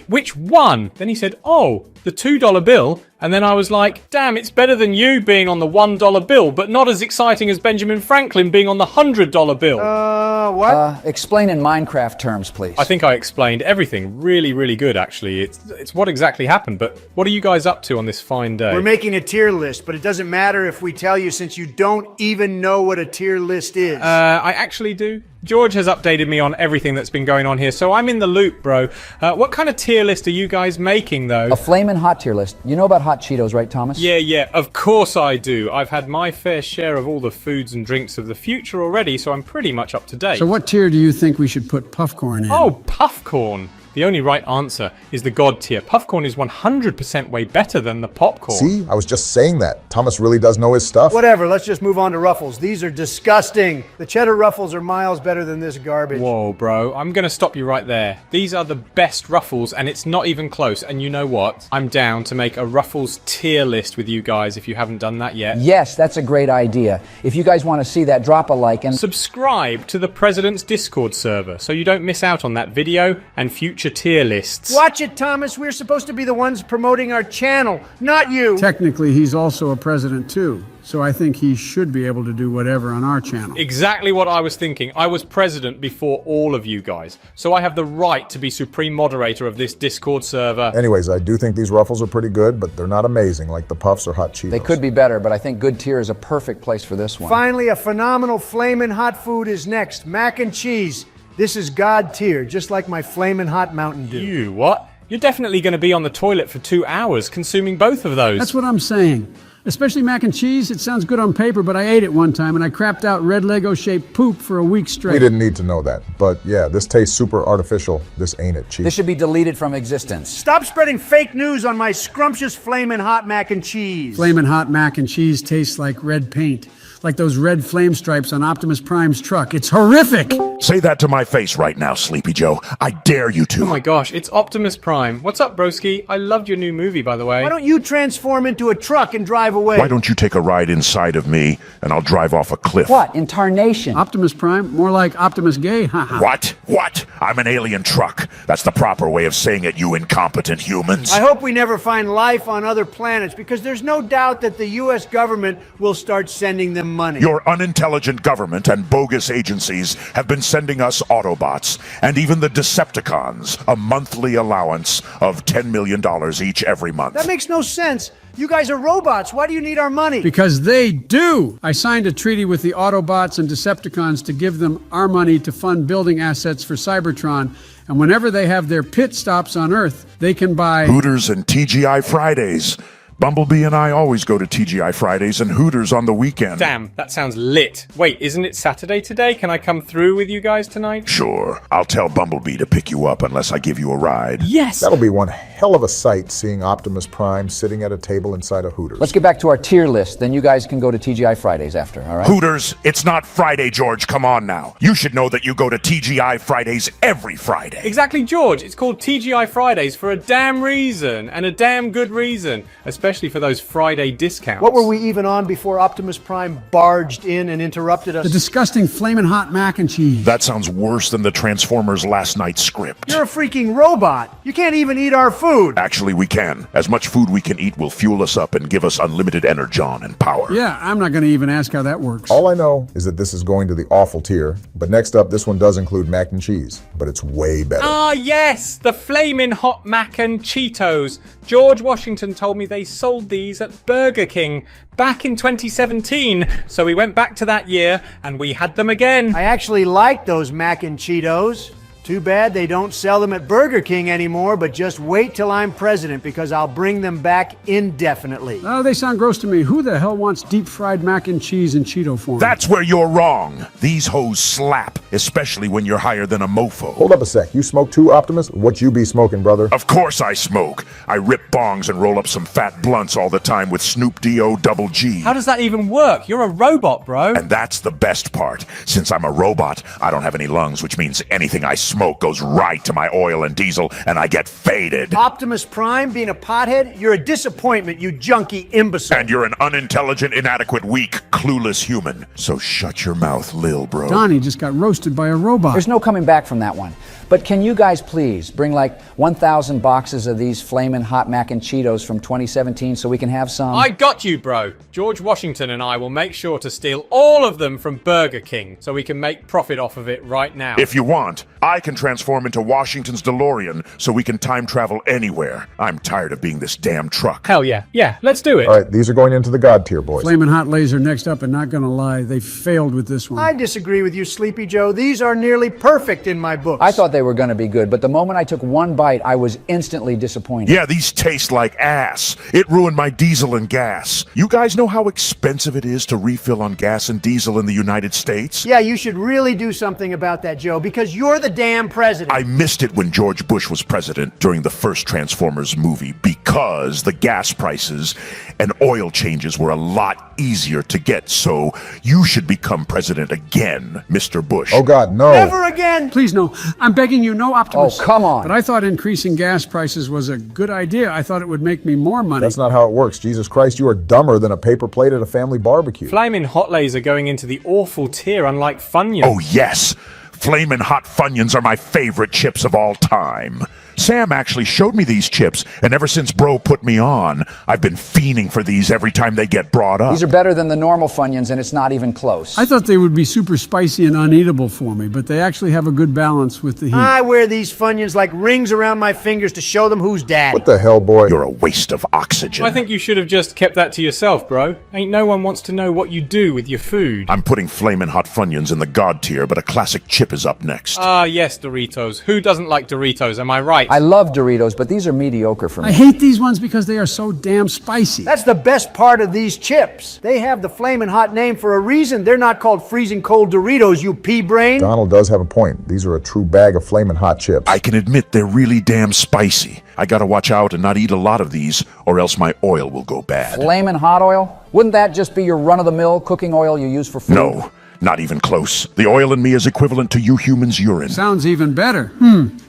which one? Then he said, oh, the $2 bill. And then I was like, damn, it's better than you being on the $1 bill, but not as exciting as Benjamin Franklin being on the $100 bill. What? Explain in Minecraft terms, please. I think I explained everything really, really good, actually. It's what exactly happened, but what are you guys up to on this fine day? We're making a tier list, but it doesn't matter if we tell you since you don't even know what a tier list is. I actually do. George has updated me on everything that's been going on here, so I'm in the loop, bro. What kind of tier list are you guys making, though? A Flamin' Hot tier list. You know about hot Cheetos, right, Thomas? Yeah, of course I do. I've had my fair share of all the foods and drinks of the future already, so I'm pretty much up to date. So what tier do you think we should put Puffcorn in? Oh, Puffcorn. The only right answer is the God tier. Puffcorn is 100% way better than the popcorn. See, I was just saying that. Thomas really does know his stuff. Whatever, let's just move on to Ruffles. These are disgusting. The cheddar Ruffles are miles better than this garbage. Whoa, bro, I'm gonna stop you right there. These are the best Ruffles, and it's not even close. And you know what? I'm down to make a Ruffles tier list with you guys if you haven't done that yet. Yes, that's a great idea. If you guys want to see that, drop a like and subscribe to the President's Discord server so you don't miss out on that video and future tier lists. Watch it, Thomas. We're supposed to be the ones promoting our channel, not you. Technically, he's also a president too, so I think he should be able to do whatever on our channel. Exactly what I was thinking. I was president before all of you guys, so I have the right to be supreme moderator of this Discord server. Anyways, I do think these Ruffles are pretty good, but they're not amazing like the Puffs or Hot Cheetos. They could be better, but I think good tier is a perfect place for this one. Finally, a phenomenal Flamin' Hot food is next. Mac and cheese. This is God tier, just like my Flamin' Hot Mountain Dew. You what? You're definitely going to be on the toilet for 2 hours consuming both of those. That's what I'm saying. Especially mac and cheese. It sounds good on paper, but I ate it one time and I crapped out red Lego-shaped poop for a week straight. We didn't need to know that. But yeah, this tastes super artificial. This ain't it, Chief. This should be deleted from existence. Stop spreading fake news on my scrumptious Flamin' Hot mac and cheese. Flamin' Hot mac and cheese tastes like red paint. like those red flame stripes on Optimus Prime's truck. It's horrific! Say that to my face right now, Sleepy Joe. I dare you to. Oh my gosh, it's Optimus Prime. What's up, broski? I loved your new movie, by the way. Why don't you transform into a truck and drive away? Why don't you take a ride inside of me and I'll drive off a cliff? What? In tarnation? Optimus Prime? More like Optimus Gay? Haha. What? I'm an alien truck. That's the proper way of saying it, you incompetent humans. I hope we never find life on other planets, because there's no doubt that the U.S. government will start sending them money. Your unintelligent government and bogus agencies have been sending us Autobots, and even the Decepticons, a monthly allowance of $10 million each every month. That makes no sense. You guys are robots. Why do you need our money? Because they do! I signed a treaty with the Autobots and Decepticons to give them our money to fund building assets for Cybertron, and whenever they have their pit stops on Earth, they can buy Hooters and TGI Fridays. Bumblebee and I always go to TGI Fridays and Hooters on the weekend. Damn, that sounds lit. Wait, isn't it Saturday today? Can I come through with you guys tonight? Sure. I'll tell Bumblebee to pick you up unless I give you a ride. Yes! That'll be one hell of a sight, seeing Optimus Prime sitting at a table inside a Hooters. Let's get back to our tier list, then you guys can go to TGI Fridays after, all right? Hooters, it's not Friday, George. Come on now. You should know that you go to TGI Fridays every Friday. Exactly, George. It's called TGI Fridays for a damn reason, and a damn good reason, especially for those Friday discounts. What were we even on before Optimus Prime barged in and interrupted us? the disgusting Flamin' Hot mac and cheese. That sounds worse than the Transformers last night's script. You're a freaking robot. You can't even eat our food. Actually, we can. As much food we can eat will fuel us up and give us unlimited energon and power. Yeah, I'm not going to even ask how that works. All I know is that this is going to the awful tier, but next up, this one does include mac and cheese, but it's way better. Ah, yes! The Flamin' Hot Mac and Cheetos. George Washington told me they sold these at Burger King back in 2017. So we went back to that year and we had them again. I actually like those mac and Cheetos. Too bad they don't sell them at Burger King anymore, but just wait till I'm president, because I'll bring them back indefinitely. Oh, they sound gross to me. Who the hell wants deep fried mac and cheese in Cheeto form? That's where you're wrong. These hoes slap, especially when you're higher than a mofo. Hold up a sec. You smoke too, Optimus? What you be smoking, brother? Of course I smoke. I rip bongs and roll up some fat blunts all the time with Snoop D-O double G. How does that even work? You're a robot, bro. And that's the best part. Since I'm a robot, I don't have any lungs, which means anything I smoke goes right to my oil and diesel, and I get faded. Optimus Prime being a pothead? You're a disappointment, you junky imbecile. And you're an unintelligent, inadequate, weak, clueless human. So shut your mouth, lil bro. Donnie just got roasted by a robot. There's no coming back from that one. But can you guys please bring like 1,000 boxes of these Flamin' Hot Mac and Cheetos from 2017 so we can have some? I got you, bro. George Washington and I will make sure to steal all of them from Burger King so we can make profit off of it right now. If you want, I can transform into Washington's DeLorean so we can time travel anywhere. I'm tired of being this damn truck. Hell yeah. Yeah, let's do it. All right, these are going into the God tier, boys. Flamin' Hot Laser next up, and not gonna lie, they failed with this one. I disagree with you, Sleepy Joe. These are nearly perfect in my books. I thought they were going to be good, but the moment I took one bite, I was instantly disappointed. Yeah, these taste like ass. It ruined my diesel and gas. You guys know how expensive it is to refill on gas and diesel in the United States? Yeah, you should really do something about that, Joe, because you're the damn president. I missed it when George Bush was president during the first Transformers movie because the gas prices and oil changes were a lot easier to get, so you should become president again, Mr. Bush. Oh God, no. Never again! Please, no. I'm begging you, no, Optimus. Oh, come on. But I thought increasing gas prices was a good idea. I thought it would make me more money. That's not how it works. Jesus Christ, you are dumber than a paper plate at a family barbecue. Flamin' Hot Laser going into the awful tier, unlike Funyuns. Oh yes! Flamin' Hot Funyuns are my favorite chips of all time. Sam actually showed me these chips, and ever since Bro put me on, I've been fiending for these every time they get brought up. These are better than the normal Funyuns, and it's not even close. I thought they would be super spicy and uneatable for me, but they actually have a good balance with the heat. I wear these Funyuns like rings around my fingers to show them who's dad. What the hell, boy? You're a waste of oxygen. I think you should have just kept that to yourself, bro. Ain't no one wants to know what you do with your food. I'm putting Flamin' Hot Funyuns in the God tier, but a classic chip chip is up next. Ah, yes, Doritos. Who doesn't like Doritos, am I right? I love Doritos, but these are mediocre for me. I hate these ones because they are so damn spicy. That's the best part of these chips. They have the Flamin Hot name for a reason. They're not called freezing cold Doritos, you pea-brain. Donald does have a point. These are a true bag of Flamin Hot chips. I can admit they're really damn spicy. I gotta watch out and not eat a lot of these, or else my oil will go bad. Flamin' hot oil? Wouldn't that just be your run-of-the-mill cooking oil you use for food? No, not even close. The oil in me is equivalent to you humans' urine. Sounds even better.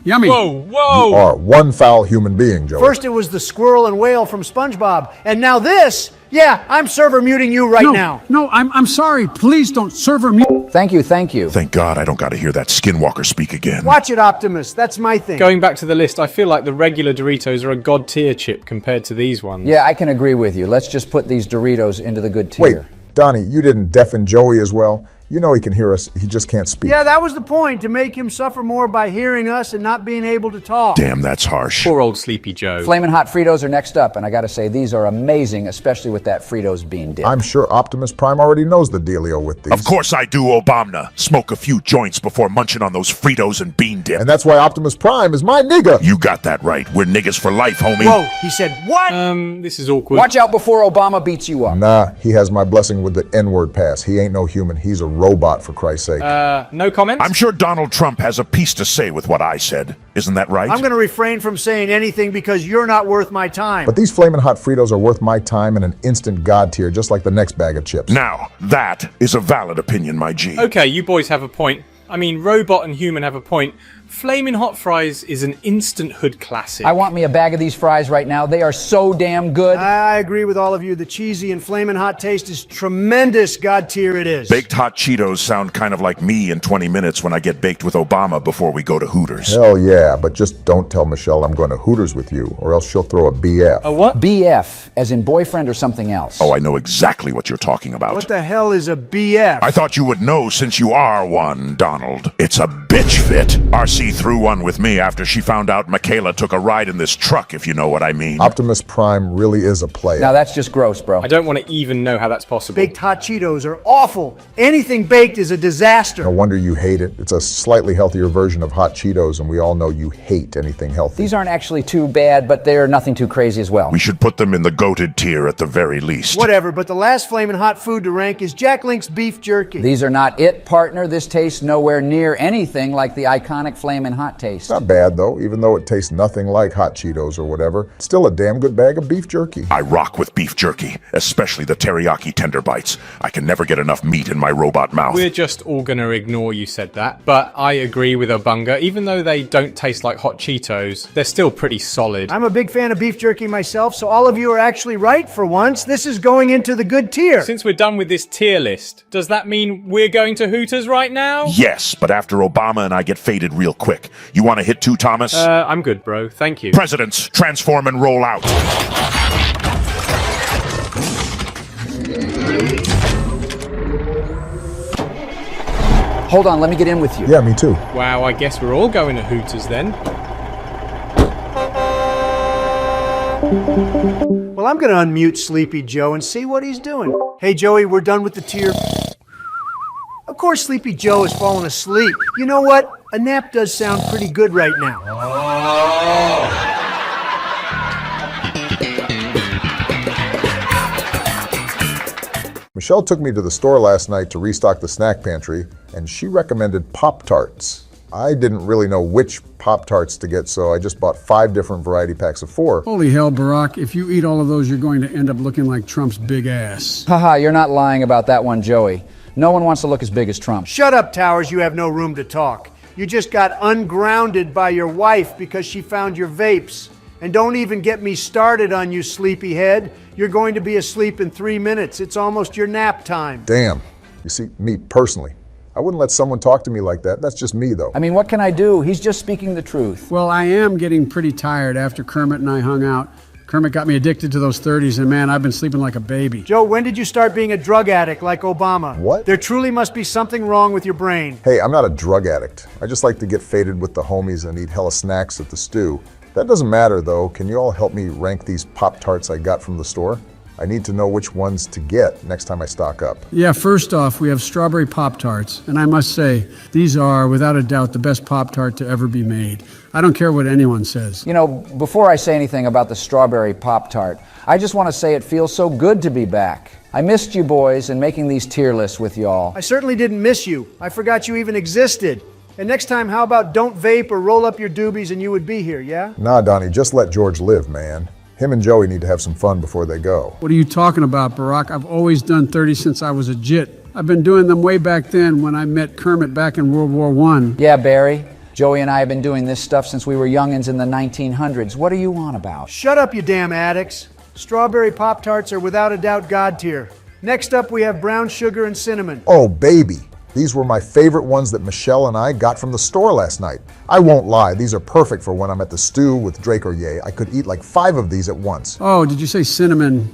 Yummy. Whoa, whoa! You are one foul human being, Joey. First it was the squirrel and whale from SpongeBob, and now this. Yeah, I'm server muting you right now. No, I'm sorry. Please don't server mute. Thank you, thank you. Thank God I don't gotta hear that skinwalker speak again. Watch it, Optimus. That's my thing. Going back to the list, I feel like the regular Doritos are a god tier chip compared to these ones. Yeah, I can agree with you. Let's just put these Doritos into the good tier. Wait, Donnie, you didn't deafen Joey as well? You know he can hear us, he just can't speak. Yeah, that was the point, to make him suffer more by hearing us and not being able to talk. Damn, that's harsh. Poor old Sleepy Joe. Flamin' Hot Fritos are next up, and I gotta say, these are amazing, especially with that Fritos bean dip. I'm sure Optimus Prime already knows the dealio with these. Of course I do, Obama. Smoke a few joints before munching on those Fritos and bean dip. And that's why Optimus Prime is my nigga. You got that right. We're niggas for life, homie. Whoa, he said what? This is awkward. Watch out before Obama beats you up. Nah, he has my blessing with the N-word pass. He ain't no human, he's a robot, for Christ's sake. No comment? I'm sure Donald Trump has a piece to say with what I said. Isn't that right? I'm going to refrain from saying anything because you're not worth my time. But these Flamin' Hot Fritos are worth my time in an instant god tier, just like the next bag of chips. Now, that is a valid opinion, my G. Okay, you boys have a point. I mean, Robot and Human have a point. Flamin' Hot Fries is an instant hood classic. I want me a bag of these fries right now. They are so damn good. I agree with all of you. The cheesy and Flamin' Hot taste is tremendous. God tier it is. Baked hot Cheetos sound kind of like me in 20 minutes when I get baked with Obama before we go to Hooters. Hell yeah, but just don't tell Michelle I'm going to Hooters with you, or else she'll throw a BF. A what? BF, as in boyfriend or something else. Oh, I know exactly what you're talking about. What the hell is a BF? I thought you would know since you are one, Donald. It's a bitch fit. RC threw one with me after she found out Michaela took a ride in this truck, if you know what I mean. Optimus Prime really is a player. Now that's just gross, bro. I don't want to even know how that's possible. Baked hot Cheetos are awful. Anything baked is a disaster. No wonder you hate it. It's a slightly healthier version of hot Cheetos, and we all know you hate anything healthy. These aren't actually too bad, but they're nothing too crazy as well. We should put them in the goated tier at the very least. Whatever, but the last Flamin' Hot food to rank is Jack Link's beef jerky. These are not it, partner. This tastes nowhere near anything like the iconic Flamin' Hot taste. Not bad, though. Even though it tastes nothing like hot Cheetos or whatever, it's still a damn good bag of beef jerky. I rock with beef jerky, especially the teriyaki tender bites. I can never get enough meat in my robot mouth. We're just all gonna ignore you said that, but I agree with Obunga. Even though they don't taste like hot Cheetos, they're still pretty solid. I'm a big fan of beef jerky myself, so all of you are actually right for once. This is going into the good tier. Since we're done with this tier list, does that mean we're going to Hooters right now? Yes, but after Obama and I get faded real quick. You want to hit too, Thomas? I'm good, bro. Thank you. Presidents, transform and roll out. Hold on, let me get in with you. Yeah, me too. Wow, I guess we're all going to Hooters then. Well, I'm going to unmute Sleepy Joe and see what he's doing. Hey, Joey, we're done with the tier. Of course, Sleepy Joe has fallen asleep. You know what? A nap does sound pretty good right now. Michelle took me to the store last night to restock the snack pantry, and she recommended Poptarts. I didn't really know which Poptarts to get, so I just bought 5 different variety packs of 4. Holy hell, Barack. If you eat all of those, you're going to end up looking like Trump's big ass. Haha, you're not lying about that one, Joey. No one wants to look as big as Trump. Shut up, Towers. You have no room to talk. You just got ungrounded by your wife because she found your vapes. And don't even get me started on you, sleepyhead. You're going to be asleep in 3 minutes. It's almost your nap time. Damn. You see, me personally, I wouldn't let someone talk to me like that. That's just me, though. I mean, what can I do? He's just speaking the truth. Well, I am getting pretty tired after Kermit and I hung out. Kermit got me addicted to those 30s, and man, I've been sleeping like a baby. Joe, when did you start being a drug addict like Obama? What? There truly must be something wrong with your brain. Hey, I'm not a drug addict. I just like to get faded with the homies and eat hella snacks at the stew. That doesn't matter, though. Can you all help me rank these Pop-Tarts I got from the store? I need to know which ones to get next time I stock up. Yeah, first off, we have strawberry Pop-Tarts, and I must say, these are, without a doubt, the best Pop-Tart to ever be made. I don't care what anyone says. You know, before I say anything about the strawberry Pop-Tart, I just want to say it feels so good to be back. I missed you boys and making these tier lists with y'all. I certainly didn't miss you. I forgot you even existed. And next time, how about don't vape or roll up your doobies and you would be here, yeah? Nah, Donnie, just let George live, man. Him and Joey need to have some fun before they go. What are you talking about, Barack? I've always done 30 since I was a jit. I've been doing them way back then when I met Kermit back in World War I. Yeah, Barry. Joey and I have been doing this stuff since we were youngins in the 1900s. What are you on about? Shut up, you damn addicts. Strawberry Pop-Tarts are without a doubt God tier. Next up, we have brown sugar and cinnamon. Oh, baby. These were my favorite ones that Michelle and I got from the store last night. I won't lie, these are perfect for when I'm at the stew with Drake or Ye. I could eat like 5 of these at once. Oh, did you say cinnamon?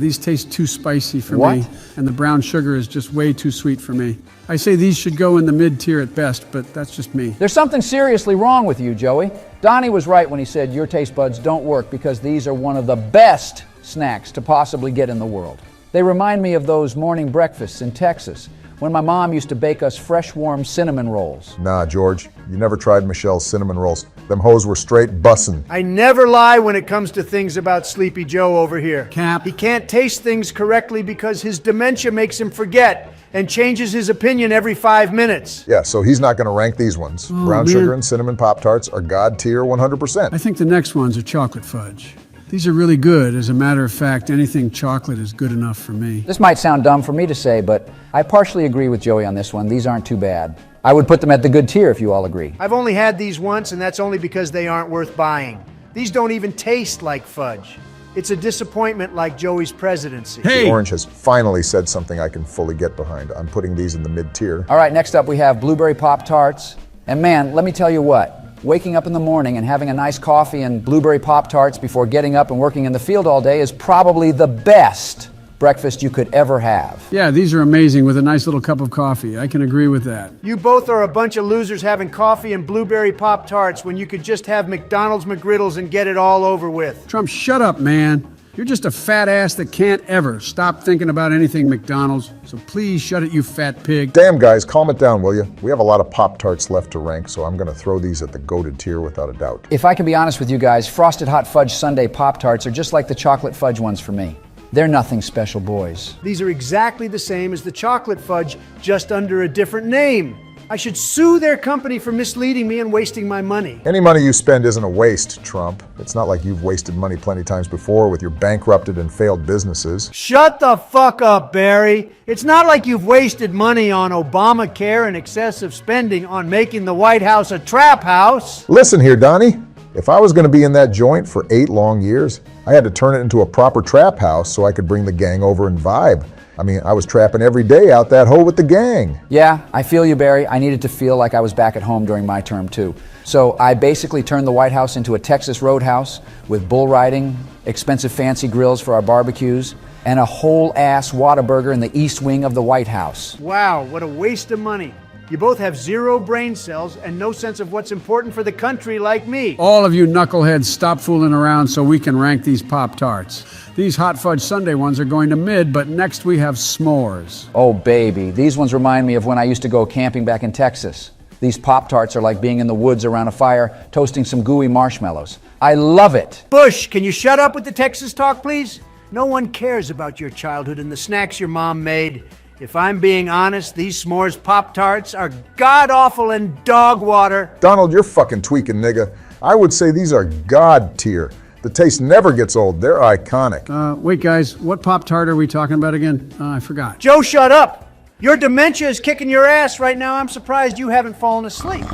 These taste too spicy for me. And the brown sugar is just way too sweet for me. I say these should go in the mid-tier at best, but that's just me. There's something seriously wrong with you, Joey. Donnie was right when he said your taste buds don't work because these are one of the best snacks to possibly get in the world. They remind me of those morning breakfasts in Texas when my mom used to bake us fresh, warm cinnamon rolls. Nah, George, you never tried Michelle's cinnamon rolls. Them hoes were straight bussin'. I never lie when it comes to things about Sleepy Joe over here. Cap. He can't taste things correctly because his dementia makes him forget and changes his opinion every 5 minutes. Yeah, so he's not gonna rank these ones. Brown sugar and cinnamon Pop-Tarts are God tier 100%. I think the next ones are chocolate fudge. These are really good. As a matter of fact, anything chocolate is good enough for me. This might sound dumb for me to say, but I partially agree with Joey on this one. These aren't too bad. I would put them at the good tier if you all agree. I've only had these once, and that's only because they aren't worth buying. These don't even taste like fudge. It's a disappointment like Joey's presidency. The orange has finally said something I can fully get behind. I'm putting these in the mid-tier. All right, next up we have blueberry Pop-Tarts. And man, let me tell you what. Waking up in the morning and having a nice coffee and blueberry Pop-Tarts before getting up and working in the field all day is probably the best breakfast you could ever have. Yeah, these are amazing with a nice little cup of coffee. I can agree with that. You both are a bunch of losers having coffee and blueberry Pop-Tarts when you could just have McDonald's McGriddles and get it all over with. Trump, shut up, man. You're just a fat ass that can't ever stop thinking about anything McDonald's. So please shut it, you fat pig. Damn, guys, calm it down, will you? We have a lot of Pop-Tarts left to rank, so I'm gonna throw these at the goated tier without a doubt. If I can be honest with you guys, Frosted Hot Fudge Sundae Pop-Tarts are just like the chocolate fudge ones for me. They're nothing special, boys. These are exactly the same as the chocolate fudge, just under a different name. I should sue their company for misleading me and wasting my money. Any money you spend isn't a waste, Trump. It's not like you've wasted money plenty times before with your bankrupted and failed businesses. Shut the fuck up, Barry. It's not like you've wasted money on Obamacare and excessive spending on making the White House a trap house. Listen here, Donnie. If I was going to be in that joint for 8 long years, I had to turn it into a proper trap house so I could bring the gang over and vibe. I mean, I was trapping every day out that hole with the gang. Yeah, I feel you, Barry. I needed to feel like I was back at home during my term, too. So I basically turned the White House into a Texas roadhouse with bull riding, expensive fancy grills for our barbecues, and a whole-ass Whataburger in the east wing of the White House. Wow, what a waste of money. You both have 0 brain cells and no sense of what's important for the country like me. All of you knuckleheads, stop fooling around so we can rank these Pop-Tarts. These hot fudge sundae ones are going to mid, but next we have s'mores. Oh, baby. These ones remind me of when I used to go camping back in Texas. These Pop-Tarts are like being in the woods around a fire, toasting some gooey marshmallows. I love it. Bush, can you shut up with the Texas talk, please? No one cares about your childhood and the snacks your mom made. If I'm being honest, these s'mores Pop-Tarts are god-awful and dog water. Donald, you're fucking tweaking, nigga. I would say these are God tier. The taste never gets old. They're iconic. Wait, guys, what Pop-Tart are we talking about again? I forgot. Joe, shut up. Your dementia is kicking your ass right now. I'm surprised you haven't fallen asleep.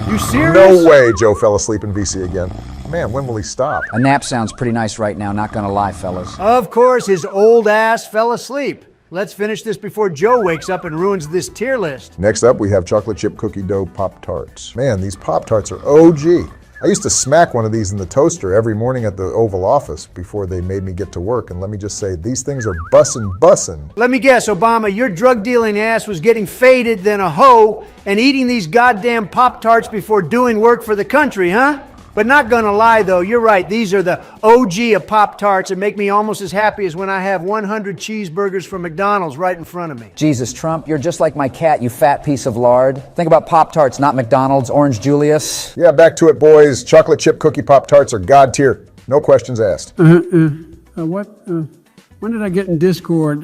You serious? No way Joe fell asleep in VC again. Man, when will he stop? A nap sounds pretty nice right now, not gonna lie, fellas. Of course, his old ass fell asleep. Let's finish this before Joe wakes up and ruins this tier list. Next up, we have chocolate chip cookie dough Pop-Tarts. Man, these Pop-Tarts are OG. I used to smack one of these in the toaster every morning at the Oval Office before they made me get to work, and let me just say, these things are bussin'. Let me guess, Obama, your drug-dealing ass was getting faded, then a hoe, and eating these goddamn Pop-Tarts before doing work for the country, huh? But not gonna lie though, you're right, these are the OG of Pop-Tarts and make me almost as happy as when I have 100 cheeseburgers from McDonald's right in front of me. Jesus, Trump, you're just like my cat, you fat piece of lard. Think about Pop-Tarts, not McDonald's, Orange Julius. Yeah, back to it, boys. Chocolate chip cookie Pop-Tarts are God tier. No questions asked. What? When did I get in Discord?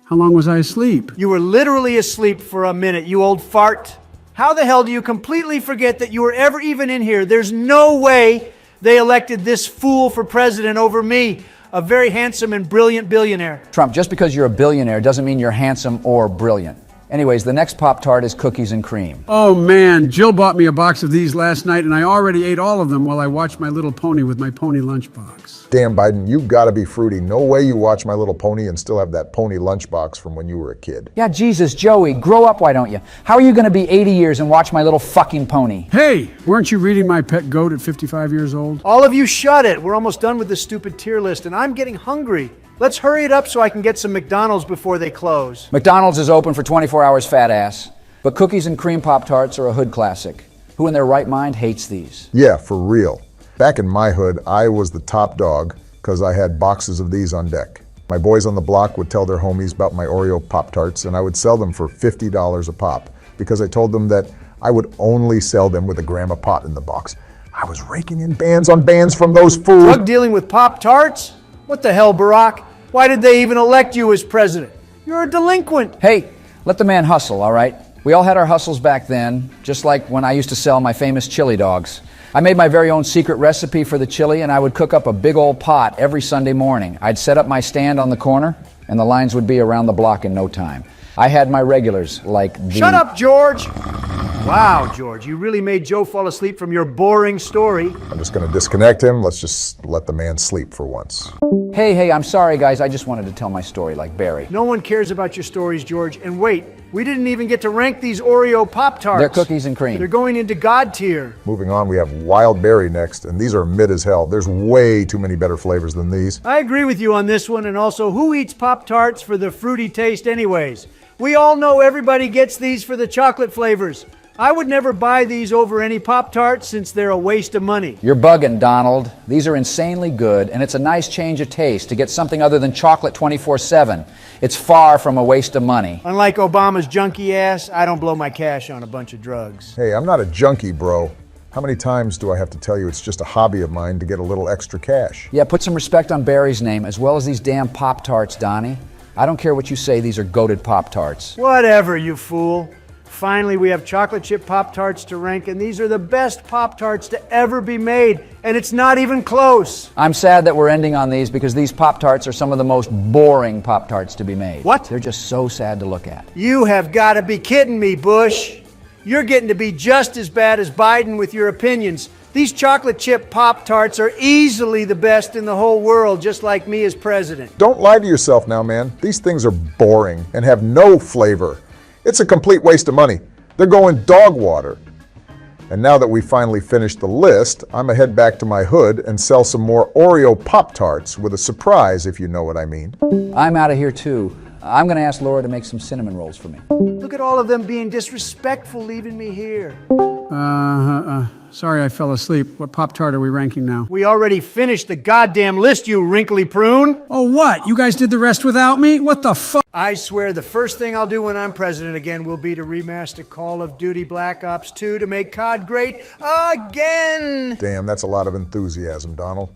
How long was I asleep? You were literally asleep for a minute, you old fart. How the hell do you completely forget that you were ever even in here? There's no way they elected this fool for president over me, a very handsome and brilliant billionaire. Trump, just because you're a billionaire doesn't mean you're handsome or brilliant. Anyways, the next Pop-Tart is cookies and cream. Oh man, Jill bought me a box of these last night and I already ate all of them while I watched My Little Pony with my pony lunchbox. Damn, Biden, you gotta be fruity. No way you watch My Little Pony and still have that pony lunchbox from when you were a kid. Yeah, Jesus, Joey, grow up, why don't you? How are you gonna be 80 years and watch My Little fucking Pony? Hey, weren't you reading My Pet Goat at 55 years old? All of you shut it. We're almost done with this stupid tier list and I'm getting hungry. Let's hurry it up so I can get some McDonald's before they close. McDonald's is open for 24 hours, fat ass. But cookies and cream Pop-Tarts are a hood classic. Who in their right mind hates these? Yeah, for real. Back in my hood, I was the top dog because I had boxes of these on deck. My boys on the block would tell their homies about my Oreo Pop-Tarts and I would sell them for $50 a pop because I told them that I would only sell them with a gram of pot in the box. I was raking in bands on bands from those fools. Drug dealing with Pop-Tarts? What the hell, Barack? Why did they even elect you as president? You're a delinquent. Hey, let the man hustle, all right? We all had our hustles back then, just like when I used to sell my famous chili dogs. I made my very own secret recipe for the chili, and I would cook up a big old pot every Sunday morning. I'd set up my stand on the corner, and the lines would be around the block in no time. I had my regulars, like the... Shut up, George! Wow, George, you really made Joe fall asleep from your boring story. I'm just gonna disconnect him. Let's just let the man sleep for once. Hey, I'm sorry, guys. I just wanted to tell my story like Barry. No one cares about your stories, George. And wait, we didn't even get to rank these Oreo Pop-Tarts. They're cookies and cream. They're going into God tier. Moving on, we have Wild Berry next, and these are mid as hell. There's way too many better flavors than these. I agree with you on this one, and also, who eats Pop-Tarts for the fruity taste anyways? We all know everybody gets these for the chocolate flavors. I would never buy these over any Pop-Tarts since they're a waste of money. You're bugging, Donald. These are insanely good, and it's a nice change of taste to get something other than chocolate 24/7. It's far from a waste of money. Unlike Obama's junkie ass, I don't blow my cash on a bunch of drugs. Hey, I'm not a junkie, bro. How many times do I have to tell you it's just a hobby of mine to get a little extra cash? Yeah, put some respect on Barry's name, as well as these damn Pop-Tarts, Donnie. I don't care what you say, these are goated Pop-Tarts. Whatever, you fool. Finally, we have chocolate chip Pop-Tarts to rank, and these are the best Pop-Tarts to ever be made, and it's not even close. I'm sad that we're ending on these because these Pop-Tarts are some of the most boring Pop-Tarts to be made. What? They're just so sad to look at. You have got to be kidding me, Bush. You're getting to be just as bad as Biden with your opinions. These chocolate chip Pop-Tarts are easily the best in the whole world, just like me as president. Don't lie to yourself now, man. These things are boring and have no flavor. It's a complete waste of money. They're going dog water. And now that we finally finished the list, I'm gonna head back to my hood and sell some more Oreo Pop-Tarts with a surprise, if you know what I mean. I'm out of here too. I'm gonna ask Laura to make some cinnamon rolls for me. Look at all of them being disrespectful leaving me here. Sorry I fell asleep. What Pop-Tart are we ranking now? We already finished the goddamn list, you wrinkly prune. Oh, what? You guys did the rest without me? What the fuck? I swear the first thing I'll do when I'm president again will be to remaster Call of Duty Black Ops 2 to make COD great again. Damn, that's a lot of enthusiasm, Donald.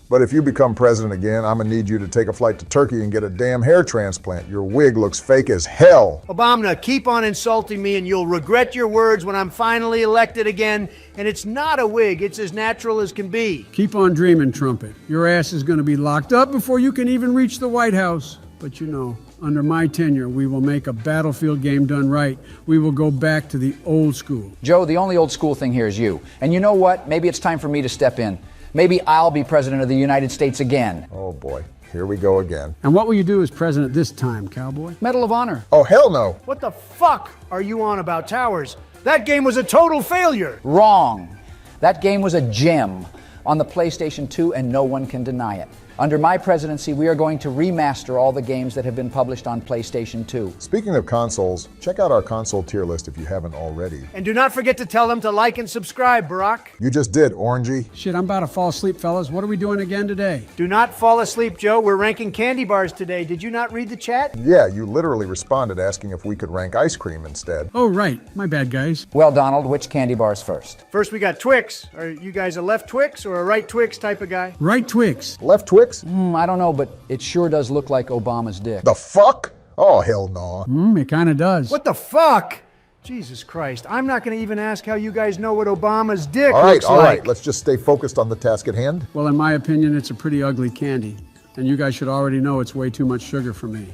But if you become president again, I'm gonna need you to take a flight to Turkey and get a damn hair transplant. Your wig looks fake as hell. Obama, keep on insulting me and you'll regret your words when I'm finally elected again. And it's not a wig, it's as natural as can be. Keep on dreaming, Trumpet. Your ass is gonna be locked up before you can even reach the White House. But you know, under my tenure, we will make a battlefield game done right. We will go back to the old school. Joe, the only old school thing here is you. And you know what? Maybe it's time for me to step in. Maybe I'll be president of the United States again. Oh boy, here we go again. And what will you do as president this time, cowboy? Medal of Honor. Oh, hell no. What the fuck are you on about Towers? That game was a total failure. Wrong. That game was a gem on the PlayStation 2 and no one can deny it. Under my presidency, we are going to remaster all the games that have been published on PlayStation 2. Speaking of consoles, check out our console tier list if you haven't already. And do not forget to tell them to like and subscribe, Barack. You just did, Orangey. Shit, I'm about to fall asleep, fellas. What are we doing again today? Do not fall asleep, Joe. We're ranking candy bars today. Did you not read the chat? Yeah, you literally responded asking if we could rank ice cream instead. Oh, right. My bad, guys. Well, Donald, which candy bars first? First, we got Twix. Are you guys a left Twix or a right Twix type of guy? Right Twix. Left Twix? I don't know, but it sure does look like Obama's dick. The fuck? Oh, hell no. It kind of does. What the fuck? Jesus Christ. I'm not going to even ask how you guys know what Obama's dick All right, looks all like. right. Let's just stay focused on the task at hand. Well, in my opinion, it's a pretty ugly candy. And you guys should already know it's way too much sugar for me.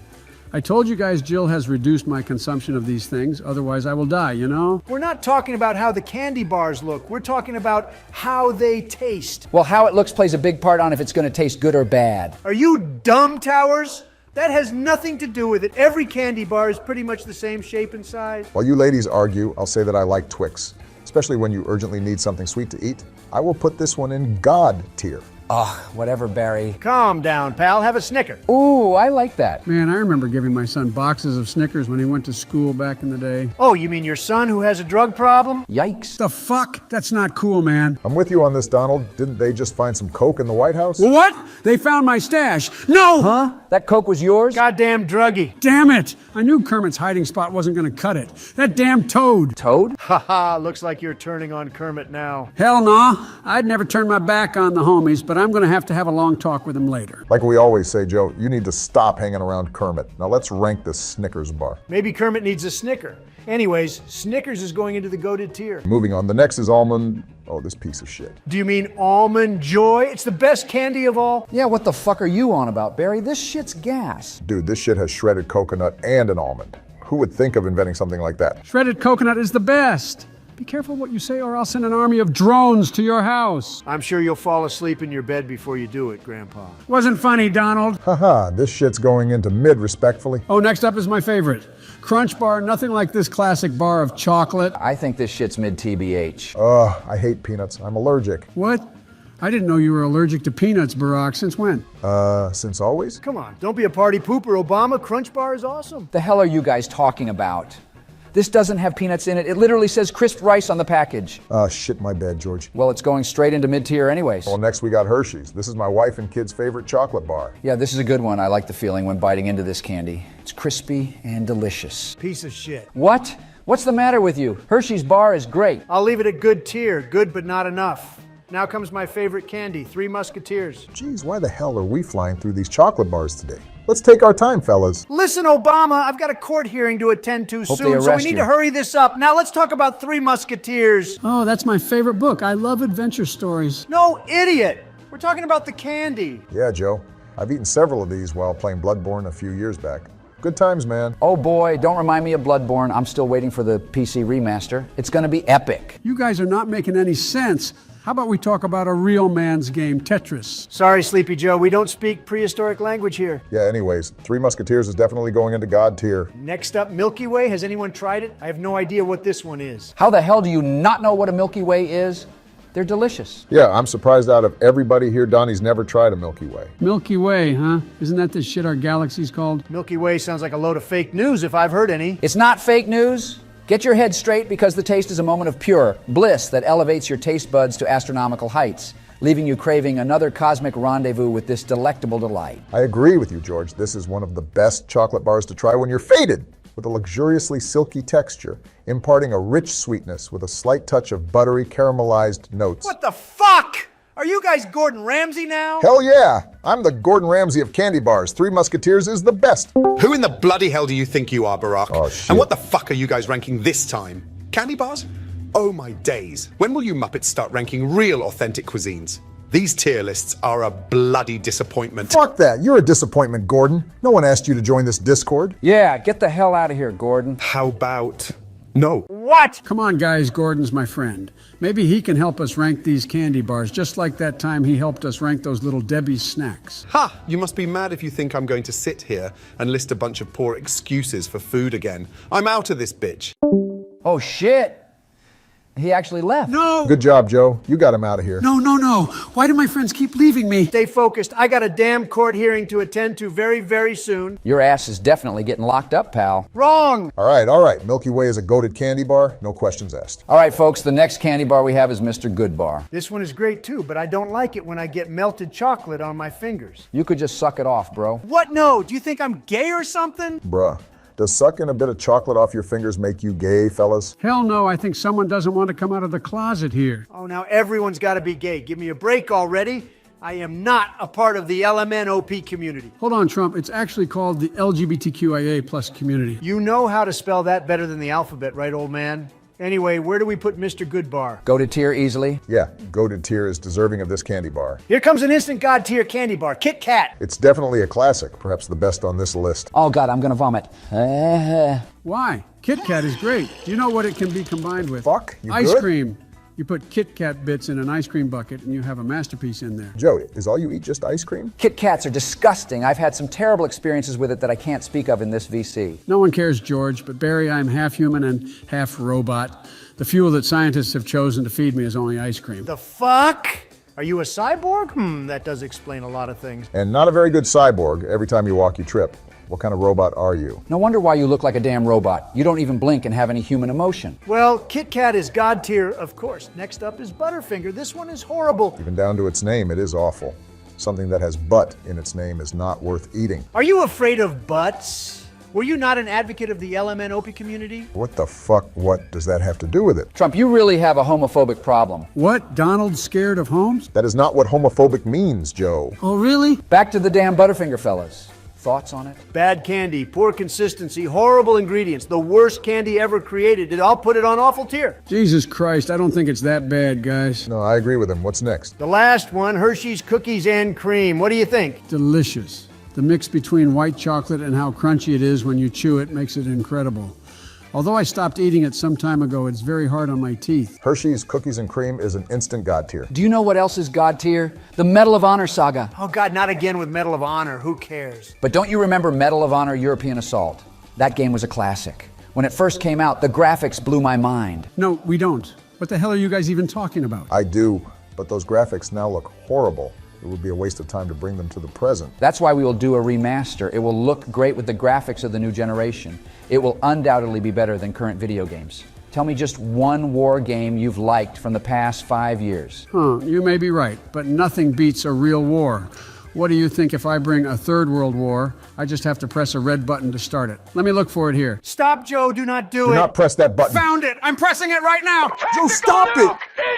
I told you guys Jill has reduced my consumption of these things, otherwise I will die, you know? We're not talking about how the candy bars look. We're talking about how they taste. Well, how it looks plays a big part on if it's going to taste good or bad. Are you dumb, Towers? That has nothing to do with it. Every candy bar is pretty much the same shape and size. While you ladies argue, I'll say that I like Twix, especially when you urgently need something sweet to eat. I will put this one in God tier. Whatever, Barry. Calm down, pal. Have a Snicker. Ooh, I like that. Man, I remember giving my son boxes of Snickers when he went to school back in the day. Oh, you mean your son who has a drug problem? Yikes. The fuck? That's not cool, man. I'm with you on this, Donald. Didn't they just find some Coke in the White House? What? They found my stash. No! Huh? That Coke was yours? Goddamn druggie. Damn it! I knew Kermit's hiding spot wasn't gonna cut it. That damn toad. Toad? Haha, looks like you're turning on Kermit now. Hell no. I'd never turn my back on the homies, but I'm gonna have to have a long talk with him later. Like we always say, Joe, you need to stop hanging around Kermit. Now let's rank this Snickers bar. Maybe Kermit needs a Snicker. Anyways, Snickers is going into the goated tier. Moving on, the next is almond. Oh, this piece of shit. Do you mean Almond Joy? It's the best candy of all. Yeah, what the fuck are you on about, Barry? This shit's gas. Dude, this shit has shredded coconut and an almond. Who would think of inventing something like that? Shredded coconut is the best. Be careful what you say or I'll send an army of drones to your house. I'm sure you'll fall asleep in your bed before you do it, Grandpa. Wasn't funny, Donald. Haha, this shit's going into mid, respectfully. Oh, next up is my favorite. Crunch bar, nothing like this classic bar of chocolate. I think this shit's mid-TBH. I hate peanuts. I'm allergic. What? I didn't know you were allergic to peanuts, Barack. Since when? Since always? Come on, don't be a party pooper, Obama. Crunch bar is awesome. The hell are you guys talking about? This doesn't have peanuts in it. It literally says crisped rice on the package. Shit my bed, George. Well, it's going straight into mid-tier anyways. Well, next we got Hershey's. This is my wife and kids' favorite chocolate bar. Yeah, this is a good one. I like the feeling when biting into this candy. It's crispy and delicious. Piece of shit. What? What's the matter with you? Hershey's bar is great. I'll leave it at good tier. Good, but not enough. Now comes my favorite candy, Three Musketeers. Geez, why the hell are we flying through these chocolate bars today? Let's take our time, fellas. Listen, Obama, I've got a court hearing to attend to soon, so we need to hurry this up. Now let's talk about Three Musketeers. Oh, that's my favorite book. I love adventure stories. No, idiot. We're talking about the candy. Yeah, Joe. I've eaten several of these while playing Bloodborne a few years back. Good times, man. Oh boy, don't remind me of Bloodborne. I'm still waiting for the PC remaster. It's gonna be epic. You guys are not making any sense. How about we talk about a real man's game, Tetris? Sorry, Sleepy Joe, we don't speak prehistoric language here. Yeah, anyways, Three Musketeers is definitely going into God tier. Next up, Milky Way. Has anyone tried it? I have no idea what this one is. How the hell do you not know what a Milky Way is? They're delicious. Yeah, I'm surprised out of everybody here, Donnie's never tried a Milky Way. Milky Way, huh? Isn't that the shit our galaxy's called? Milky Way sounds like a load of fake news if I've heard any. It's not fake news. Get your head straight because the taste is a moment of pure bliss that elevates your taste buds to astronomical heights, leaving you craving another cosmic rendezvous with this delectable delight. I agree with you, George. This is one of the best chocolate bars to try when you're faded, with a luxuriously silky texture, imparting a rich sweetness with a slight touch of buttery caramelized notes. What the fuck? Are you guys Gordon Ramsay now? Hell yeah! I'm the Gordon Ramsay of candy bars. Three Musketeers is the best. Who in the bloody hell do you think you are, Barack? Oh, shit. And what the fuck are you guys ranking this time? Candy bars? Oh my days. When will you Muppets start ranking real authentic cuisines? These tier lists are a bloody disappointment. Fuck that. You're a disappointment, Gordon. No one asked you to join this Discord. Yeah, get the hell out of here, Gordon. How about no? What? Come on, guys, Gordon's my friend. Maybe he can help us rank these candy bars, just like that time he helped us rank those Little Debbie's snacks. Ha! You must be mad if you think I'm going to sit here and list a bunch of poor excuses for food again. I'm out of this bitch. Oh shit. He actually left. No! Good job, Joe. You got him out of here. No, no, no. Why do my friends keep leaving me? Stay focused. I got a damn court hearing to attend to very, very soon. Your ass is definitely getting locked up, pal. Wrong! All right. Milky Way is a goated candy bar. No questions asked. All right, folks, the next candy bar we have is Mr. Good Bar. This one is great too, but I don't like it when I get melted chocolate on my fingers. You could just suck it off, bro. What? No. Do you think I'm gay or something? Bruh. Does sucking a bit of chocolate off your fingers make you gay, fellas? Hell no, I think someone doesn't want to come out of the closet here. Oh, now everyone's got to be gay. Give me a break already. I am not a part of the LMNOP community. Hold on, Trump. It's actually called the LGBTQIA plus community. You know how to spell that better than the alphabet, right, old man? Anyway, where do we put Mr. Good Bar? Go to tier easily? Yeah, goated tier is deserving of this candy bar. Here comes an instant God tier candy bar, Kit Kat. It's definitely a classic, perhaps the best on this list. Oh, God, I'm gonna vomit. Why? Kit Kat is great. Do you know what it can be combined with? Fuck, you Ice good? cream. You put Kit Kat bits in an ice cream bucket and you have a masterpiece in there. Joe, is all you eat just ice cream? Kit Kats are disgusting. I've had some terrible experiences with it that I can't speak of in this VC. No one cares, George, but Barry, I'm half human and half robot. The fuel that scientists have chosen to feed me is only ice cream. The fuck? Are you a cyborg? That does explain a lot of things. And not a very good cyborg. Every time you walk, you trip. What kind of robot are you? No wonder why you look like a damn robot. You don't even blink and have any human emotion. Well, Kit Kat is God tier, of course. Next up is Butterfinger. This one is horrible. Even down to its name, it is awful. Something that has butt in its name is not worth eating. Are you afraid of butts? Were you not an advocate of the LMNOP community? What the fuck? What does that have to do with it? Trump, you really have a homophobic problem. What? Donald's scared of homes? That is not what homophobic means, Joe. Oh, really? Back to the damn Butterfinger, fellas. Thoughts on it? Bad candy, poor consistency, horrible ingredients, the worst candy ever created. I'll put it on awful tier. Jesus Christ, I don't think it's that bad, guys. No, I agree with him. What's next? The last one, Hershey's Cookies and Cream. What do you think? Delicious. The mix between white chocolate and how crunchy it is when you chew it makes it incredible. Although I stopped eating it some time ago, it's very hard on my teeth. Hershey's Cookies and Cream is an instant God tier. Do you know what else is God tier? The Medal of Honor saga. Oh God, not again with Medal of Honor. Who cares? But don't you remember Medal of Honor European Assault? That game was a classic. When it first came out, the graphics blew my mind. No, we don't. What the hell are you guys even talking about? I do, but those graphics now look horrible. It would be a waste of time to bring them to the present. That's why we will do a remaster. It will look great with the graphics of the new generation. It will undoubtedly be better than current video games. Tell me just one war game you've liked from the past 5 years. You may be right, but nothing beats a real war. What do you think if I bring a third world war? I just have to press a red button to start it. Let me look for it here. Stop, Joe. Do not do it. Do not press that button. Found it. I'm pressing it right now. Joe, stop it.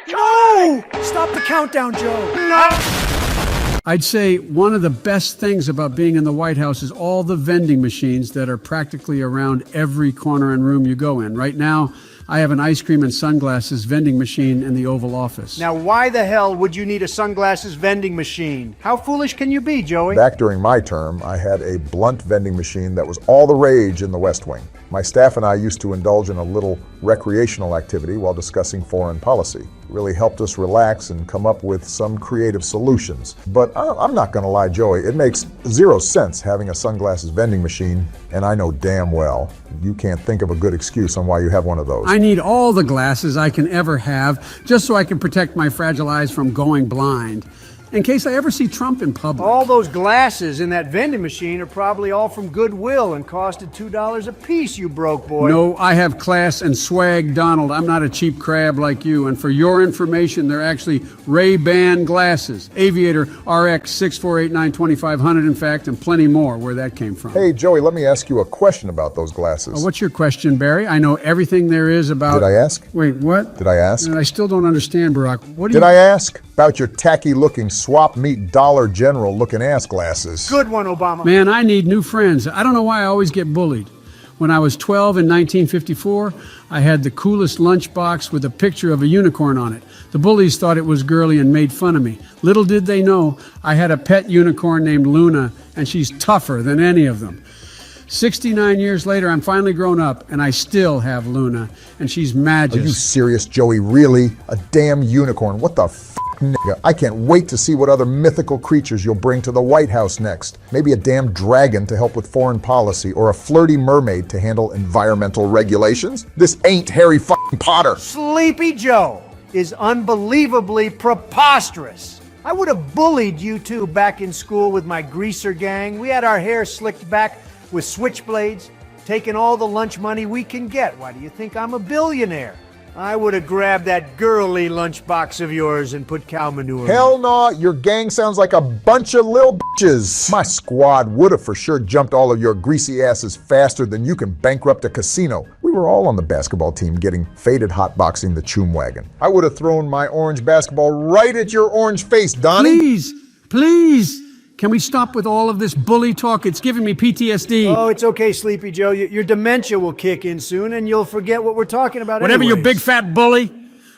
No. Stop the countdown, Joe. No. I'd say one of the best things about being in the White House is all the vending machines that are practically around every corner and room you go in. Right now, I have an ice cream and sunglasses vending machine in the Oval Office. Now, why the hell would you need a sunglasses vending machine? How foolish can you be, Joey? Back during my term, I had a blunt vending machine that was all the rage in the West Wing. My staff and I used to indulge in a little recreational activity while discussing foreign policy. It really helped us relax and come up with some creative solutions. But I'm not gonna lie, Joey, it makes 0 sense having a sunglasses vending machine, and I know damn well you can't think of a good excuse on why you have one of those. I need all the glasses I can ever have just so I can protect my fragile eyes from going blind. In case I ever see Trump in public. All those glasses in that vending machine are probably all from Goodwill and costed $2 a piece, you broke boy. No, I have class and swag, Donald. I'm not a cheap crab like you. And for your information, they're actually Ray-Ban glasses. Aviator RX 6489-2500, in fact, and plenty more where that came from. Hey, Joey, let me ask you a question about those glasses. What's your question, Barry? I know everything there is about... Did I ask? Wait, what? Did I ask? I still don't understand, Barack. What do you... Did I ask? About your tacky-looking swap meet Dollar General looking ass glasses. Good one, Obama. Man, I need new friends. I don't know why I always get bullied. When I was 12 in 1954, I had the coolest lunchbox with a picture of a unicorn on it. The bullies thought it was girly and made fun of me. Little did they know, I had a pet unicorn named Luna, and she's tougher than any of them. 69 years later, I'm finally grown up, and I still have Luna, and she's magic. Are you serious, Joey? Really? A damn unicorn? What the f***? nigga. I can't wait to see what other mythical creatures you'll bring to the White House next. Maybe a damn dragon to help with foreign policy, or a flirty mermaid to handle environmental regulations. This ain't Harry fucking Potter. Sleepy Joe is unbelievably preposterous. I would have bullied you two back in school with my greaser gang. We had our hair slicked back with switchblades, taking all the lunch money we can get. Why do you think I'm a billionaire? I would have grabbed that girly lunchbox of yours and put cow manure in. Hell no, your gang sounds like a bunch of lil bitches. My squad would have for sure jumped all of your greasy asses faster than you can bankrupt a casino. We were all on the basketball team getting faded hotboxing the choom wagon. I would have thrown my orange basketball right at your orange face, Donnie. Please, can we stop with all of this bully talk? It's giving me PTSD. Oh, it's okay, Sleepy Joe. Your dementia will kick in soon and you'll forget what we're talking about Whatever, anyways. you big fat bully.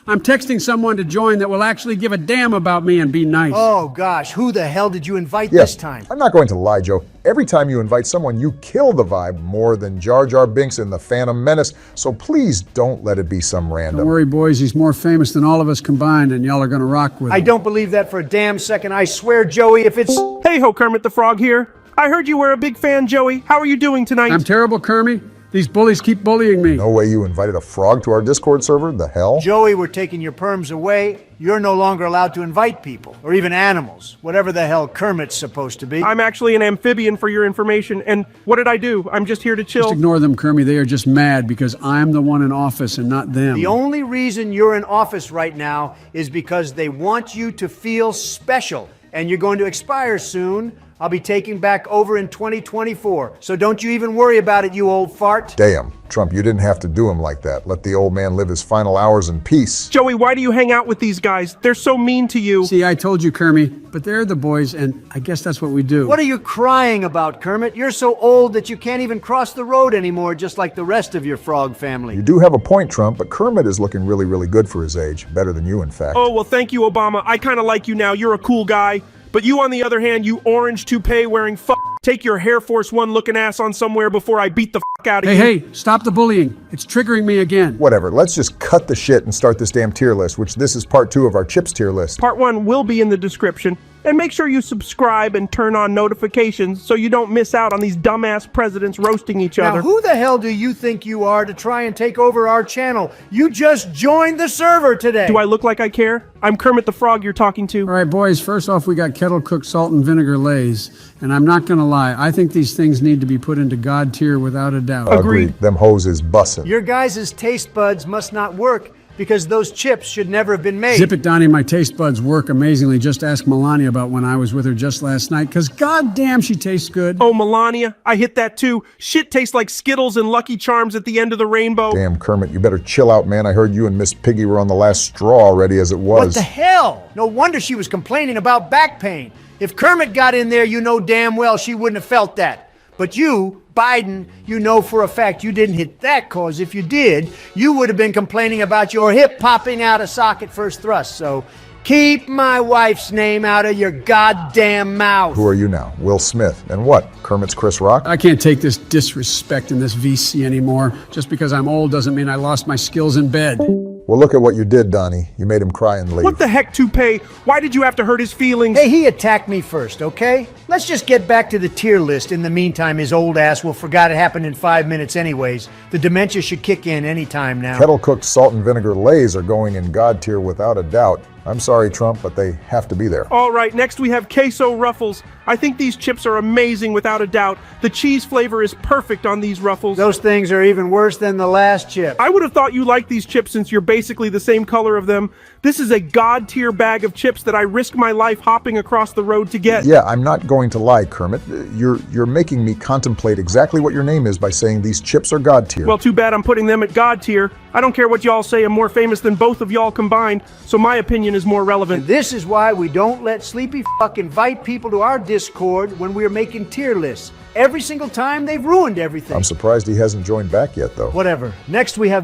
I'm texting someone to join that will actually give a damn about me and be nice. Oh gosh, who the hell did you invite this time? I'm not going to lie, Joe. Every time you invite someone, you kill the vibe more than Jar Jar Binks in The Phantom Menace, so please don't let it be some random. Don't worry, boys, he's more famous than all of us combined, and y'all are gonna rock with him. I don't believe that for a damn second. I swear, Joey, if it's... Hey ho, Kermit the Frog here. I heard you were a big fan, Joey. How are you doing tonight? I'm terrible, Kermit. These bullies keep bullying me. No way you invited a frog to our Discord server? The hell? Joey, we're taking your perms away. You're no longer allowed to invite people, or even animals, whatever the hell Kermit's supposed to be. I'm actually an amphibian for your information, and what did I do? I'm just here to chill. Just ignore them, Kermit. They are just mad because I'm the one in office and not them. The only reason you're in office right now is because they want you to feel special, and you're going to expire soon. I'll be taking back over in 2024, so don't you even worry about it, you old fart. Damn, Trump, you didn't have to do him like that. Let the old man live his final hours in peace. Joey, why do you hang out with these guys? They're so mean to you. See, I told you, Kermit, but they're the boys, and I guess that's what we do. What are you crying about, Kermit? You're so old that you can't even cross the road anymore, just like the rest of your frog family. You do have a point, Trump, but Kermit is looking really, really good for his age. Better than you, in fact. Oh, well, thank you, Obama. I kind of like you now. You're a cool guy. But you, on the other hand, you orange toupee wearing take your Air Force One looking ass on somewhere before I beat the out of you. Hey, stop the bullying. It's triggering me again. Whatever, let's just cut the shit and start this damn tier list, which this is part 2 of our chips tier list. Part 1 will be in the description. And make sure you subscribe and turn on notifications so you don't miss out on these dumbass presidents roasting each other. Now, who the hell do you think you are to try and take over our channel? You just joined the server today. Do I look like I care? I'm Kermit the Frog you're talking to. All right, boys, first off, we got kettle-cooked salt and vinegar Lays. And I'm not going to lie, I think these things need to be put into God tier without a doubt. Agreed. Them hoses bussin'. Your guys' taste buds must not work because those chips should never have been made. Zip it, Donnie. My taste buds work amazingly. Just ask Melania about when I was with her just last night, because goddamn, she tastes good. Oh, Melania, I hit that too. Shit tastes like Skittles and Lucky Charms at the end of the rainbow. Damn, Kermit, you better chill out, man. I heard you and Miss Piggy were on the last straw already as it was. What the hell? No wonder she was complaining about back pain. If Kermit got in there, you know damn well she wouldn't have felt that. But you, Biden, you know for a fact you didn't hit that, cause if you did, you would have been complaining about your hip popping out of socket first thrust. So keep my wife's name out of your goddamn mouth. Who are you now? Will Smith. And what? Kermit's Chris Rock? I can't take this disrespect in this VC anymore. Just because I'm old doesn't mean I lost my skills in bed. Well, look at what you did, Donnie. You made him cry and leave. What the heck, Toupee? Why did you have to hurt his feelings? Hey, he attacked me first, okay? Let's just get back to the tier list. In the meantime, his old ass will forgot it happened in 5 minutes anyways. The dementia should kick in any time now. Kettle-cooked salt and vinegar Lays are going in God tier without a doubt. I'm sorry, Trump, but they have to be there. All right, next we have Queso Ruffles. I think these chips are amazing without a doubt. The cheese flavor is perfect on these Ruffles. Those things are even worse than the last chip. I would have thought you liked these chips since you're basically the same color of them. This is a God tier bag of chips that I risk my life hopping across the road to get. Yeah, I'm not going to lie, Kermit. You're making me contemplate exactly what your name is by saying these chips are God tier. Well, too bad I'm putting them at God tier. I don't care what y'all say, I'm more famous than both of y'all combined, so my opinion is more relevant. And this is why we don't let Sleepy Fuck invite people to our Discord when we're making tier lists. Every single time, they've ruined everything. I'm surprised he hasn't joined back yet, though. Whatever. Next we have...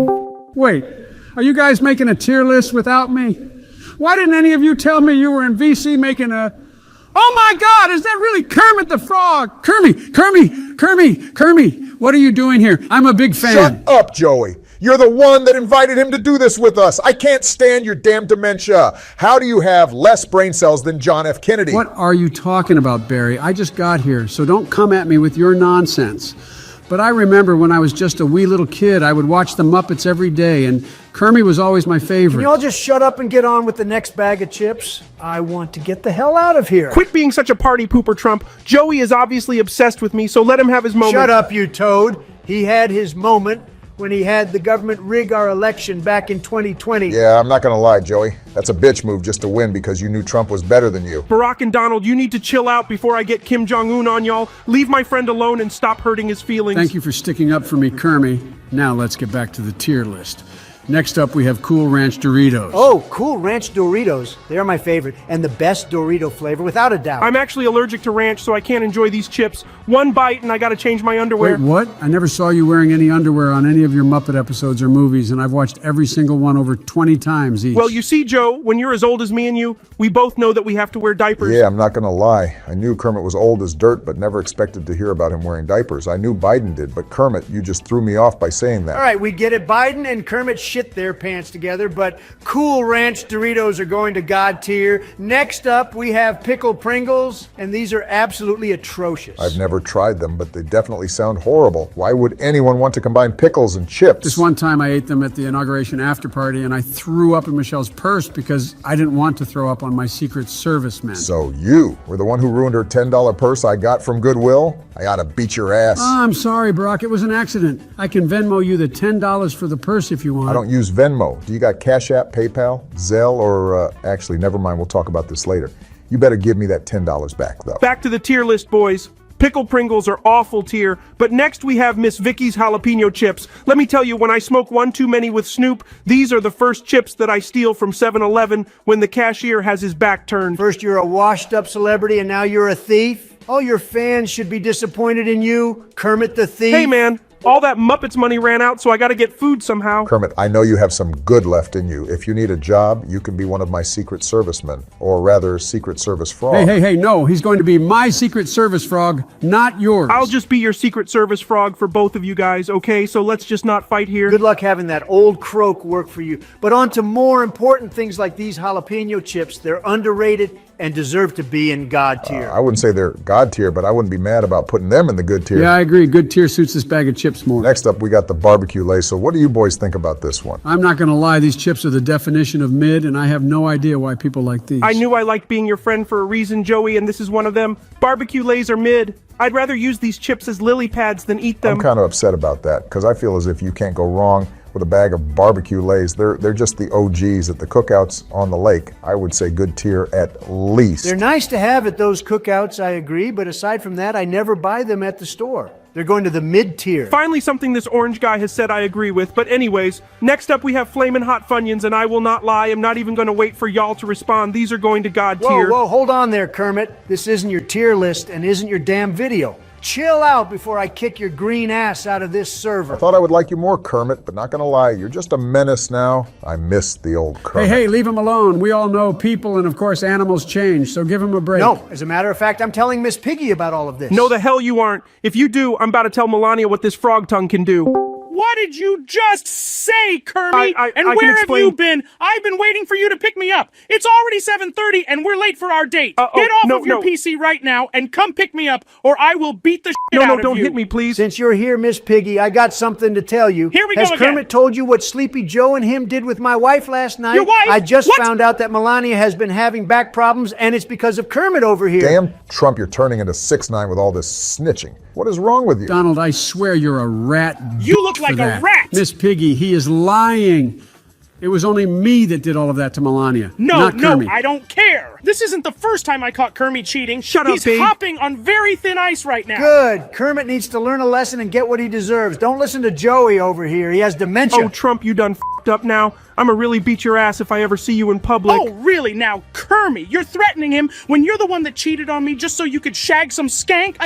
Wait, are you guys making a tier list without me? Why didn't any of you tell me you were in VC making a... Oh my God, is that really Kermit the Frog? Kermit, what are you doing here? I'm a big fan. Shut up, Joey. You're the one that invited him to do this with us. I can't stand your damn dementia. How do you have less brain cells than John F. Kennedy? What are you talking about, Barry? I just got here, so don't come at me with your nonsense. But I remember when I was just a wee little kid, I would watch the Muppets every day, and Kermie was always my favorite. Can you all just shut up and get on with the next bag of chips? I want to get the hell out of here. Quit being such a party pooper, Trump. Joey is obviously obsessed with me, so let him have his moment. Shut up, you toad. He had his moment when he had the government rig our election back in 2020. Yeah, I'm not gonna lie, Joey. That's a bitch move just to win because you knew Trump was better than you. Barack and Donald, you need to chill out before I get Kim Jong-un on y'all. Leave my friend alone and stop hurting his feelings. Thank you for sticking up for me, Kermie. Now let's get back to the tier list. Next up, we have Cool Ranch Doritos. Oh, Cool Ranch Doritos. They're my favorite and the best Dorito flavor, without a doubt. I'm actually allergic to ranch, so I can't enjoy these chips. One bite and I gotta change my underwear. Wait, what? I never saw you wearing any underwear on any of your Muppet episodes or movies, and I've watched every single one over 20 times each. Well, you see, Joe, when you're as old as me and you, we both know that we have to wear diapers. Yeah, I'm not gonna lie. I knew Kermit was old as dirt, but never expected to hear about him wearing diapers. I knew Biden did, but Kermit, you just threw me off by saying that. All right, we get it. Biden and Kermit shit their pants together, but Cool Ranch Doritos are going to God tier. Next up, we have Pickle Pringles, and these are absolutely atrocious. I've never tried them, but they definitely sound horrible. Why would anyone want to combine pickles and chips? This one time I ate them at the inauguration after party, and I threw up in Michelle's purse because I didn't want to throw up on my Secret Service men. So you were the one who ruined her $10 purse I got from Goodwill? I ought to beat your ass. Oh, I'm sorry, Barack. It was an accident. I can Venmo you the $10 for the purse if you want. I don't use Venmo. Do you got Cash App, PayPal, Zelle, or actually, never mind, we'll talk about this later. You better give me that $10 back, though. Back to the tier list, boys. Pickle Pringles are awful tier, but next we have Miss Vicky's jalapeno chips. Let me tell you, when I smoke one too many with Snoop, these are the first chips that I steal from 7-Eleven when the cashier has his back turned. First you're a washed-up celebrity, and now you're a thief? All your fans should be disappointed in you, Kermit the Thief. Hey, man. All that Muppets money ran out, so I gotta get food somehow. Kermit, I know you have some good left in you. If you need a job, you can be one of my Secret Servicemen, or rather, Secret Service frog. Hey, no, he's going to be my Secret Service frog, not yours. I'll just be your Secret Service frog for both of you guys, okay? So let's just not fight here. Good luck having that old croak work for you. But on to more important things like these jalapeno chips. They're underrated and deserve to be in God tier. I wouldn't say they're God tier, but I wouldn't be mad about putting them in the good tier. Yeah, I agree. Good tier suits this bag of chips more. Next up, we got the barbecue lace. So what do you boys think about this one? I'm not going to lie. These chips are the definition of mid, and I have no idea why people like these. I knew I liked being your friend for a reason, Joey, and this is one of them. Barbecue lays are mid. I'd rather use these chips as lily pads than eat them. I'm kind of upset about that, because I feel as if you can't go wrong with a bag of barbecue lays. They're just the OGs at the cookouts on the lake. I would say good tier at least. They're nice to have at those cookouts, I agree, but aside from that, I never buy them at the store. They're going to the mid-tier. Finally, something this orange guy has said I agree with. But anyways, next up we have Flamin Hot Funyuns, and I will not lie, I'm not even going to wait for y'all to respond. These are going to God tier. Whoa, hold on there, Kermit. This isn't your tier list and isn't your damn video. Chill out before I kick your green ass out of this server. I thought I would like you more, Kermit, but not gonna lie, you're just a menace now. I miss the old Kermit. Hey, leave him alone. We all know people and, of course, animals change, so give him a break. No, as a matter of fact, I'm telling Miss Piggy about all of this. No, the hell you aren't. If you do, I'm about to tell Melania what this frog tongue can do. What did you just say, Kermit? And where have you been? I've been waiting for you to pick me up. It's already 7:30 and we're late for our date. Get off of your PC right now and come pick me up or I will beat the shit out of you. No, don't hit me, please. Since you're here, Miss Piggy, I got something to tell you. Here we go again. Has Kermit told you what Sleepy Joe and him did with my wife last night? Your wife? I just found out that Melania has been having back problems and it's because of Kermit over here. Damn Trump, you're turning into 6ix9ine with all this snitching. What is wrong with you? Donald, I swear you're a rat. You look like a rat. Miss Piggy, he is lying. It was only me that did all of that to Melania. No, not Kermit. I don't care. This isn't the first time I caught Kermit cheating. Shut up, He's babe. hopping on very thin ice right now. Good. Kermit needs to learn a lesson and get what he deserves. Don't listen to Joey over here. He has dementia. Oh, Trump, you done f***ed up now. I'ma really beat your ass if I ever see you in public. Oh, really? Now, Kermit, you're threatening him when you're the one that cheated on me just so you could shag some skank?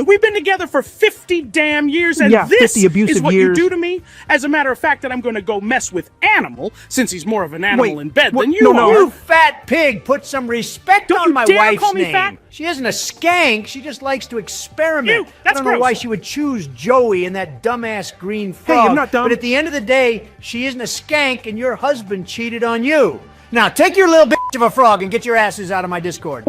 We've been together for 50 damn years, and Yeah, this 50 abusive is what years. you do to me? As a matter of fact, that I'm going to go mess with Animal, since he's more of an animal in bed than you no, are. You fat pig, put some respect respect Don't on you my dare wife's call me name. fat. She isn't a skank. She just likes to experiment. That's I don't know gross. why she would choose Joey and that dumbass green frog. Hey, I'm not dumb. But at the end of the day, she isn't a skank, and your husband cheated on you. Now take your little bitch of a frog and get your asses out of my Discord.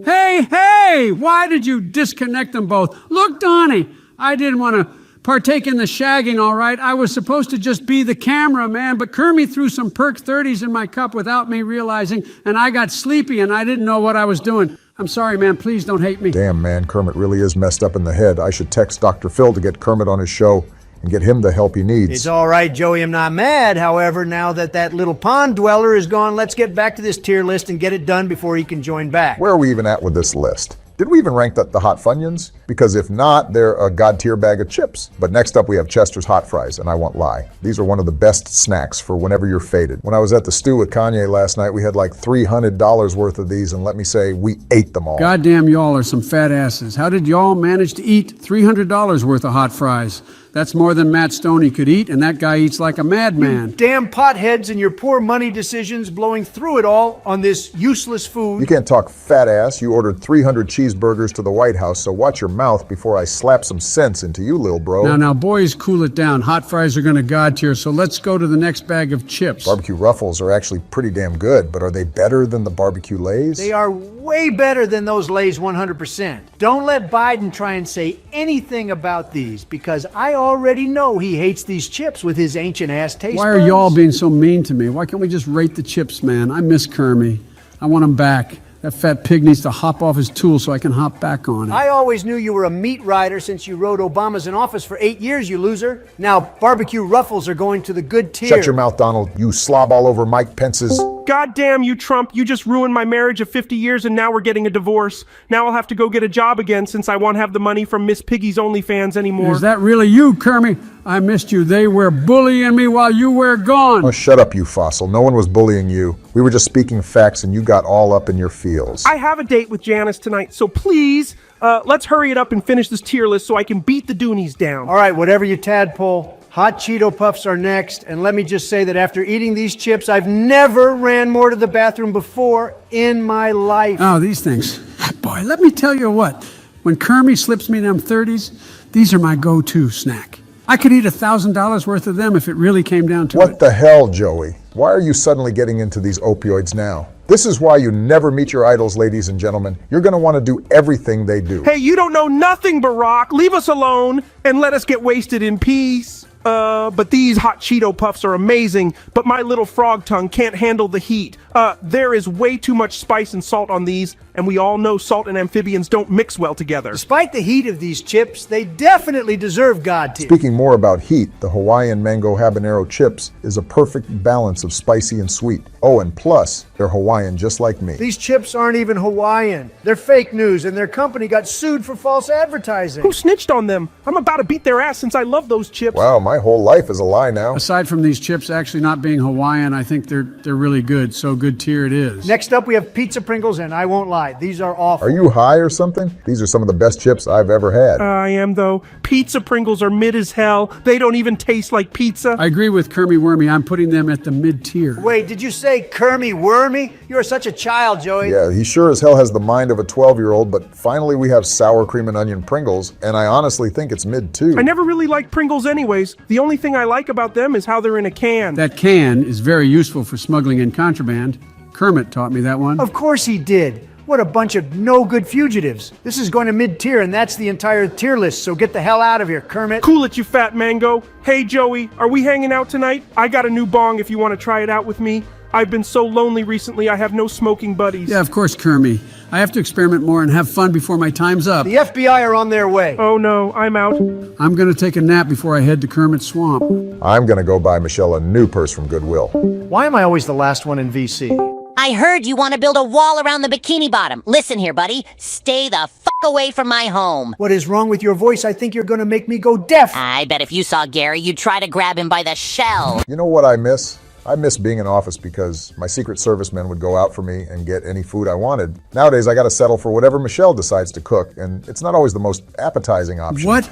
Hey, why did you disconnect them both? Look, Donnie, I didn't want to partake in the shagging, all right. I was supposed to just be the cameraman, but Kermie threw some Perk 30s in my cup without me realizing, and I got sleepy and I didn't know what I was doing. I'm sorry, man. Please don't hate me. Damn, man, Kermit really is messed up in the head. I should text Dr. Phil to get Kermit on his show and get him the help he needs. It's all right, Joey. I'm not mad. However, now that little pond dweller is gone, let's get back to this tier list and get it done before he can join back. Where are we even at with this list? Did we even rank the Hot Funyuns? Because if not, they're a god tier bag of chips. But next up we have Chester's Hot Fries, and I won't lie. These are one of the best snacks for whenever you're faded. When I was at the stew with Kanye last night, we had like $300 worth of these, and let me say, we ate them all. Goddamn, y'all are some fat asses. How did y'all manage to eat $300 worth of hot fries? That's more than Matt Stoney could eat, and that guy eats like a madman. You damn potheads and your poor money decisions blowing through it all on this useless food. You can't talk fat ass. You ordered 300 cheeseburgers to the White House, so watch your mouth before I slap some sense into you, lil bro. Now, boys, cool it down. Hot fries are gonna god tier, so let's go to the next bag of chips. Barbecue Ruffles are actually pretty damn good, but are they better than the barbecue Lays? They are way better than those Lays 100%. Don't let Biden try and say anything about these, because I already know he hates these chips with his ancient ass taste Why are buds. y'all being so mean to me? Why can't we just rate the chips, man? I miss Kermie. I want him back. That fat pig needs to hop off his tool so I can hop back on it. I always knew you were a meat rider since you rode Obama's in office for 8 years, you loser. Now barbecue Ruffles are going to the good tier. Shut your mouth, Donald. You slob all over Mike Pence's. God damn you, Trump. You just ruined my marriage of 50 years and now we're getting a divorce. Now I'll have to go get a job again since I won't have the money from Miss Piggy's OnlyFans anymore. Is that really you, Kermie? I missed you. They were bullying me while you were gone. Oh, shut up, you fossil. No one was bullying you. We were just speaking facts and you got all up in your feels. I have a date with Janice tonight, so please, let's hurry it up and finish this tier list so I can beat the Doonies down. All right, whatever you tadpole. Hot Cheeto Puffs are next, and let me just say that after eating these chips, I've never ran more to the bathroom before in my life. Oh, these things. Boy, let me tell you what. When Kermie slips me them 30s, these are my go-to snack. I could eat $1,000 worth of them if it really came down to it. What the hell, Joey? Why are you suddenly getting into these opioids now? This is why you never meet your idols, ladies and gentlemen. You're going to want to do everything they do. Hey, you don't know nothing, Barack. Leave us alone and let us get wasted in peace. But these hot Cheeto Puffs are amazing, but my little frog tongue can't handle the heat. There is way too much spice and salt on these, and we all know salt and amphibians don't mix well together. Despite the heat of these chips, they definitely deserve God tier. Speaking more about heat, the Hawaiian Mango Habanero Chips is a perfect balance of spicy and sweet. Oh, and plus, they're Hawaiian just like me. These chips aren't even Hawaiian. They're fake news, and their company got sued for false advertising. Who snitched on them? I'm about to beat their ass since I love those chips. Wow, my whole life is a lie now. Aside from these chips actually not being Hawaiian, I think they're really good, so good tier it is. Next up, we have Pizza Pringles, and I won't lie, these are awful. Are you high or something? These are some of the best chips I've ever had. I am, though. Pizza Pringles are mid as hell. They don't even taste like pizza. I agree with Kermie Wormy. I'm putting them at the mid tier. Wait, did you say Kermie Wormy? You're such a child, Joey. Yeah, he sure as hell has the mind of a 12-year-old, but finally we have sour cream and onion Pringles, and I honestly think it's mid too. I never really liked Pringles anyways. The only thing I like about them is how they're in a can. That can is very useful for smuggling in contraband. Kermit taught me that one. Of course he did. What a bunch of no-good fugitives. This is going to mid-tier, and that's the entire tier list, so get the hell out of here, Kermit. Cool it, you fat mango. Hey, Joey, are we hanging out tonight? I got a new bong if you want to try it out with me. I've been so lonely recently, I have no smoking buddies. Yeah, of course, Kermie. I have to experiment more and have fun before my time's up. The FBI are on their way. Oh no, I'm out. I'm gonna take a nap before I head to Kermit's swamp. I'm gonna go buy Michelle a new purse from Goodwill. Why am I always the last one in VC? I heard you want to build a wall around the Bikini Bottom. Listen here, buddy. Stay the fuck away from my home. What is wrong with your voice? I think you're gonna make me go deaf. I bet if you saw Gary, you'd try to grab him by the shell. You know what I miss? I miss being in office because my Secret Service men would go out for me and get any food I wanted. Nowadays, I gotta settle for whatever Michelle decides to cook, and it's not always the most appetizing option. What?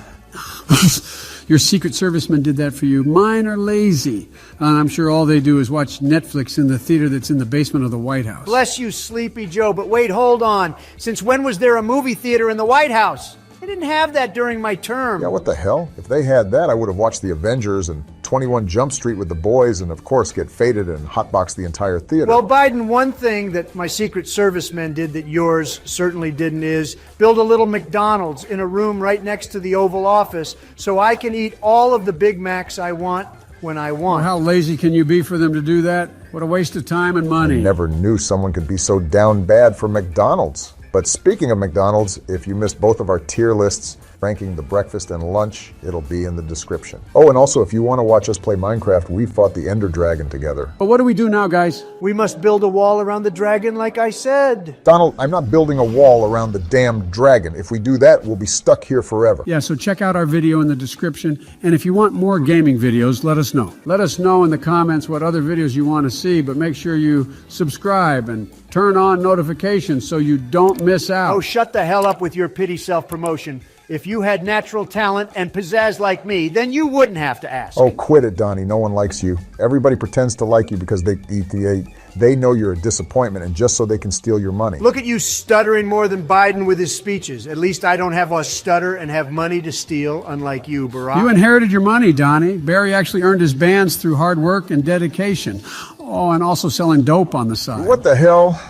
Your Secret Servicemen did that for you. Mine are lazy. And I'm sure all they do is watch Netflix in the theater that's in the basement of the White House. Bless you, Sleepy Joe, but wait, hold on. Since when was there a movie theater in the White House? They didn't have that during my term. Yeah, what the hell? If they had that, I would have watched The Avengers and 21 Jump Street with the boys and, of course, get faded and hotbox the entire theater. Well, Biden, one thing that my Secret Servicemen did that yours certainly didn't is build a little McDonald's in a room right next to the Oval Office so I can eat all of the Big Macs I want when I want. Well, how lazy can you be for them to do that? What a waste of time and money. I never knew someone could be so down bad for McDonald's. But speaking of McDonald's, if you missed both of our tier lists, ranking the breakfast and lunch, it'll be in the description. Oh, and also, if you want to watch us play Minecraft, we fought the Ender Dragon together. But what do we do now, guys? We must build a wall around the dragon like I said. Donald, I'm not building a wall around the damn dragon. If we do that, we'll be stuck here forever. Yeah, so check out our video in the description. And if you want more gaming videos, let us know. Let us know in the comments what other videos you want to see, but make sure you subscribe and turn on notifications so you don't miss out. Oh, shut the hell up with your pity self-promotion. If you had natural talent and pizzazz like me, then you wouldn't have to ask. Oh, quit it, Donnie. No one likes you. Everybody pretends to like you because they know you're a disappointment and just so they can steal your money. Look at you stuttering more than Biden with his speeches. At least I don't have a stutter and have money to steal, unlike you, Barack. You inherited your money, Donnie. Barry actually earned his bands through hard work and dedication. Oh, and also selling dope on the side. What the hell?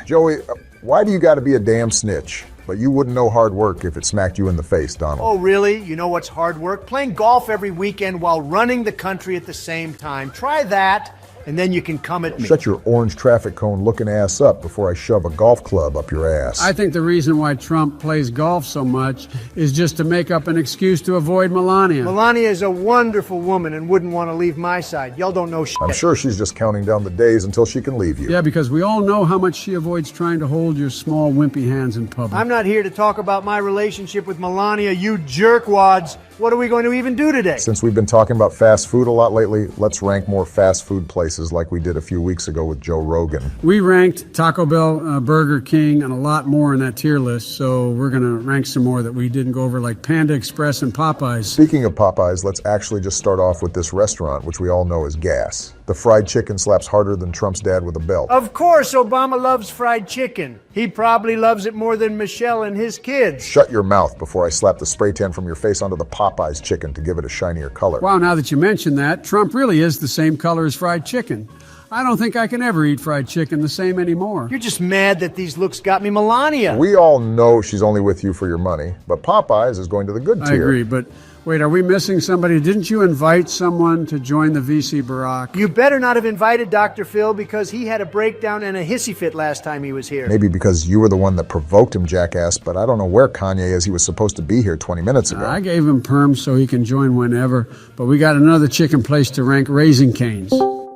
Joey, why do you got to be a damn snitch? But you wouldn't know hard work if it smacked you in the face, Donald. Oh, really? You know what's hard work? Playing golf every weekend while running the country at the same time. Try that, and then you can come at me. Shut your orange traffic cone looking ass up before I shove a golf club up your ass. I think the reason why Trump plays golf so much is just to make up an excuse to avoid Melania. Melania is a wonderful woman and wouldn't want to leave my side. Y'all don't know shit. I'm sure she's just counting down the days until she can leave you. Yeah, because we all know how much she avoids trying to hold your small, wimpy hands in public. I'm not here to talk about my relationship with Melania, you jerkwads. What are we going to even do today? Since we've been talking about fast food a lot lately, let's rank more fast food places like we did a few weeks ago with Joe Rogan. We ranked Taco Bell, Burger King, and a lot more in that tier list, so we're going to rank some more that we didn't go over, like Panda Express and Popeyes. Speaking of Popeyes, let's actually just start off with this restaurant, which we all know is gas. The fried chicken slaps harder than Trump's dad with a belt. Of course, Obama loves fried chicken. He probably loves it more than Michelle and his kids. Shut your mouth before I slap the spray tan from your face onto the Popeyes chicken to give it a shinier color. Wow, now that you mention that, Trump really is the same color as fried chicken. I don't think I can ever eat fried chicken the same anymore. You're just mad that these looks got me Melania. We all know she's only with you for your money, but Popeyes is going to the good tier. I agree, but wait, are we missing somebody? Didn't you invite someone to join the VC Barack? You better not have invited Dr. Phil because he had a breakdown and a hissy fit last time he was here. Maybe because you were the one that provoked him, jackass, but I don't know where Kanye is. He was supposed to be here 20 minutes ago. I gave him perm so he can join whenever, but we got another chicken place to rank, Raising Cane's.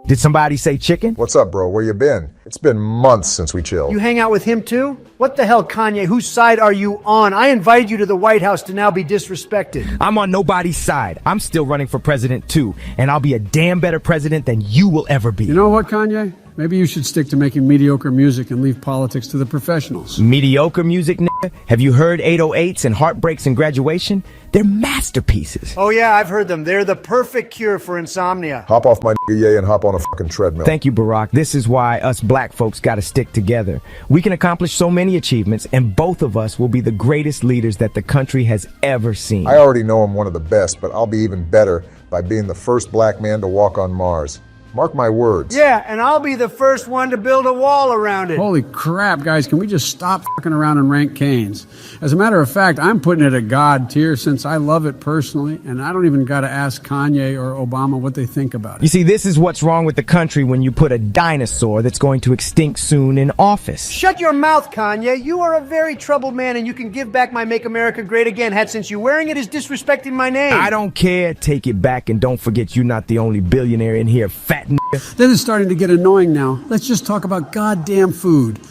Did somebody say chicken? What's up, bro? Where you been? It's been months since we chilled. You hang out with him too? What the hell, Kanye? Whose side are you on? I invited you to the White House to now be disrespected. I'm on nobody's side. I'm still running for president too, and I'll be a damn better president than you will ever be. You know what, Kanye? Maybe you should stick to making mediocre music and leave politics to the professionals. Mediocre music, nigga? Have you heard 808s and Heartbreaks and Graduation? They're masterpieces. Oh yeah, I've heard them. They're the perfect cure for insomnia. Hop off my yay and hop on a fucking treadmill. Thank you, Barack. This is why us black folks gotta stick together. We can accomplish so many achievements, and both of us will be the greatest leaders that the country has ever seen. I already know I'm one of the best, but I'll be even better by being the first black man to walk on Mars. Mark my words. Yeah, and I'll be the first one to build a wall around it. Holy crap, guys, can we just stop fucking around and rank Cane's? As a matter of fact, I'm putting it at God tier since I love it personally, and I don't even got to ask Kanye or Obama what they think about it. You see, this is what's wrong with the country when you put a dinosaur that's going to extinct soon in office. Shut your mouth, Kanye. You are a very troubled man, and you can give back my Make America Great Again hat since you wearing it is disrespecting my name. I don't care. Take it back, and don't forget you're not the only billionaire in here, fat Then it's starting to get annoying now. Let's just talk about goddamn food.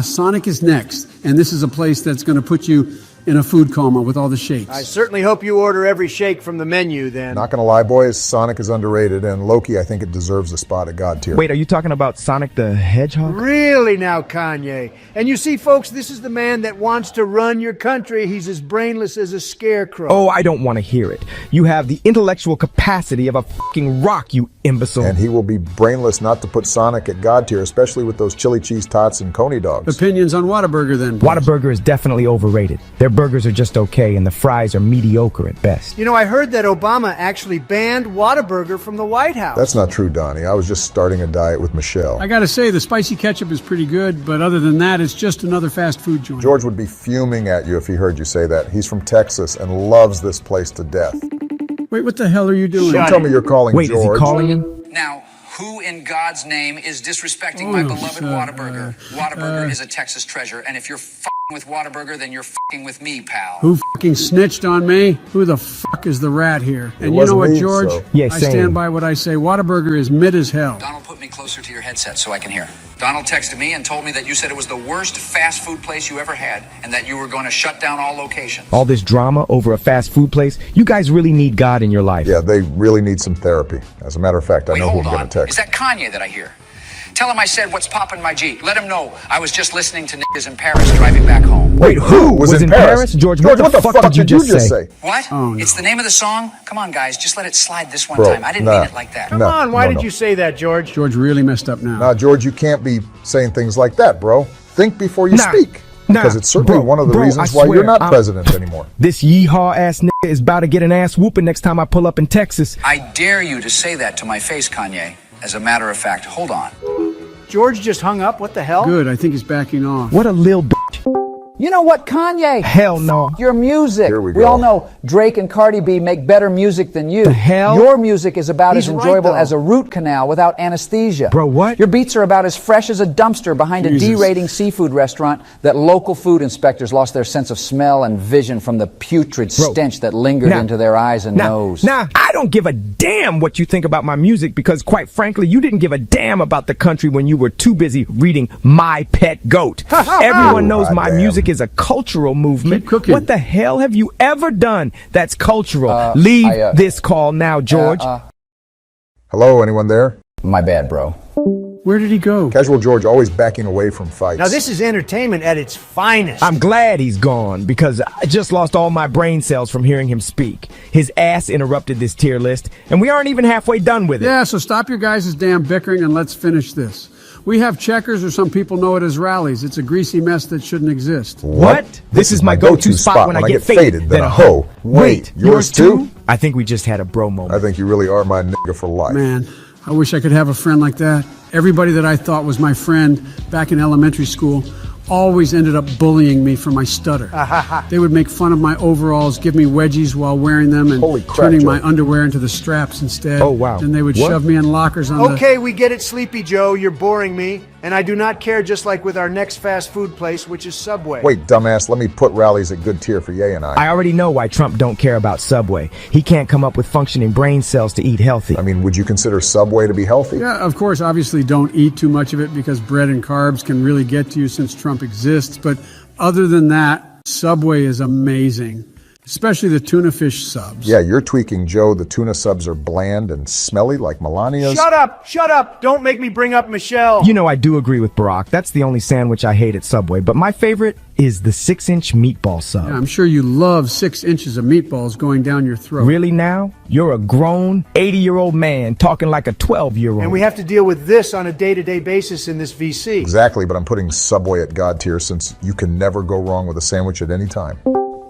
Sonic is next, and this is a place that's going to put you in a food coma with all the shakes. I certainly hope you order every shake from the menu then. Not gonna lie, boys, Sonic is underrated, and Loki, I think it deserves a spot at God tier. Wait, are you talking about Sonic the Hedgehog? Really now, Kanye. And you see, folks, this is the man that wants to run your country. He's as brainless as a scarecrow. Oh, I don't want to hear it. You have the intellectual capacity of a fucking rock, you imbecile. And he will be brainless not to put Sonic at God tier, especially with those chili cheese tots and coney dogs. Opinions on Whataburger then? Whataburger is definitely overrated. Their burgers are just okay, and the fries are mediocre at best. You know, I heard that Obama actually banned Whataburger from the White House. That's not true, Donnie. I was just starting a diet with Michelle. I gotta say, the spicy ketchup is pretty good, but other than that, it's just another fast food joint. George would be fuming at you if he heard you say that. He's from Texas and loves this place to death. Wait, what the hell are you doing? Don't tell me you're calling Wait, George. is he calling him? Now, who in God's name is disrespecting my beloved Whataburger? Whataburger is a Texas treasure, and if you're f***ing with Whataburger, then you're f***ing with me, pal. Who fucking snitched on me? Who the fuck is the rat here? It And you know wasn't what, me, George? so- Yeah, I same. stand by what I say. Whataburger is mid as hell. Donald put me closer to your headset so I can hear. Donald texted me and told me that you said it was the worst fast food place you ever had, and that you were going to shut down all locations. All this drama over a fast food place? You guys really need God in your life. Yeah, they really need some therapy. As a matter of fact, I know who I'm going to Is text. that Kanye that I hear? Tell him I said, what's poppin' my G? Let him know I was just listening to niggas in Paris driving back home. Wait, who was in Paris? George, what the fuck did you just say? What? Oh, no. It's the name of the song? Come on, guys, just let it slide this one Bro, time. I didn't nah, mean it like that. Come on, why did you say that, George? George really messed up now. Now, George, you can't be saying things like that, bro. Think before you Nah, speak. nah, Because it's certainly bro, one of the bro, reasons I why swear, you're not I'm- president anymore. This yeehaw ass nigga is about to get an ass whooping next time I pull up in Texas. I dare you to say that to my face, Kanye. As a matter of fact, hold on. George just hung up. What the hell? Good, I think he's backing off. What a lil bitch. You know what, Kanye? Hell no. Your music. Here we We go. all know Drake and Cardi B make better music than you. The hell? Your music is about He's as right, enjoyable though. as a root canal without anesthesia. Bro, what? Your beats are about as fresh as a dumpster behind a Jesus. D-rating seafood restaurant that local food inspectors lost their sense of smell and vision from the putrid Bro. stench that lingered Nah. into their eyes and nose. Nah, I don't give a damn what you think about my music because, quite frankly, you didn't give a damn about the country when you were too busy reading My Pet Goat. Everyone knows my damn. music is a cultural movement. Keep cooking. What the hell have you ever done that's cultural? Leave this call now, George. Hello, anyone there? My bad, bro. Where did he go? Casual George always backing away from fights. Now, this is entertainment at its finest. I'm glad he's gone because I just lost all my brain cells from hearing him speak. His ass interrupted this tier list, and we aren't even halfway done with it. Yeah, so stop your guys' damn bickering and let's finish this. We have checkers, or some people know it as rallies. It's a greasy mess that shouldn't exist. What? This is my go-to spot when I get faded, then a hoe. Wait, yours too? I think we just had a bro moment. I think you really are my nigga for life. Man, I wish I could have a friend like that. Everybody that I thought was my friend back in elementary school always ended up bullying me for my stutter. They would make fun of my overalls, give me wedgies while wearing them, and Holy crap, turning Joe. my underwear into the straps instead. Oh, wow. And they would What? shove me in lockers on Okay, we get it, Sleepy Joe. You're boring me. And I do not care, just like with our next fast food place, which is Subway. Wait, dumbass, let me put rallies at good tier for Ye and I. I already know why Trump don't care about Subway. He can't come up with functioning brain cells to eat healthy. I mean, would you consider Subway to be healthy? Yeah, of course, obviously don't eat too much of it because bread and carbs can really get to you since Trump exists. But other than that, Subway is amazing, especially the tuna fish subs. Yeah, you're tweaking, Joe. The tuna subs are bland and smelly like Melania's. Shut up! Shut up! Don't make me bring up Michelle. You know I do agree with Barack. That's the only sandwich I hate at Subway. But my favorite is the 6-inch meatball sub. Yeah, I'm sure you love 6 inches of meatballs going down your throat. Really now? You're a grown 80-year-old man talking like a 12-year-old. And we have to deal with this on a day-to-day basis in this VC. Exactly, but I'm putting Subway at God tier since you can never go wrong with a sandwich at any time.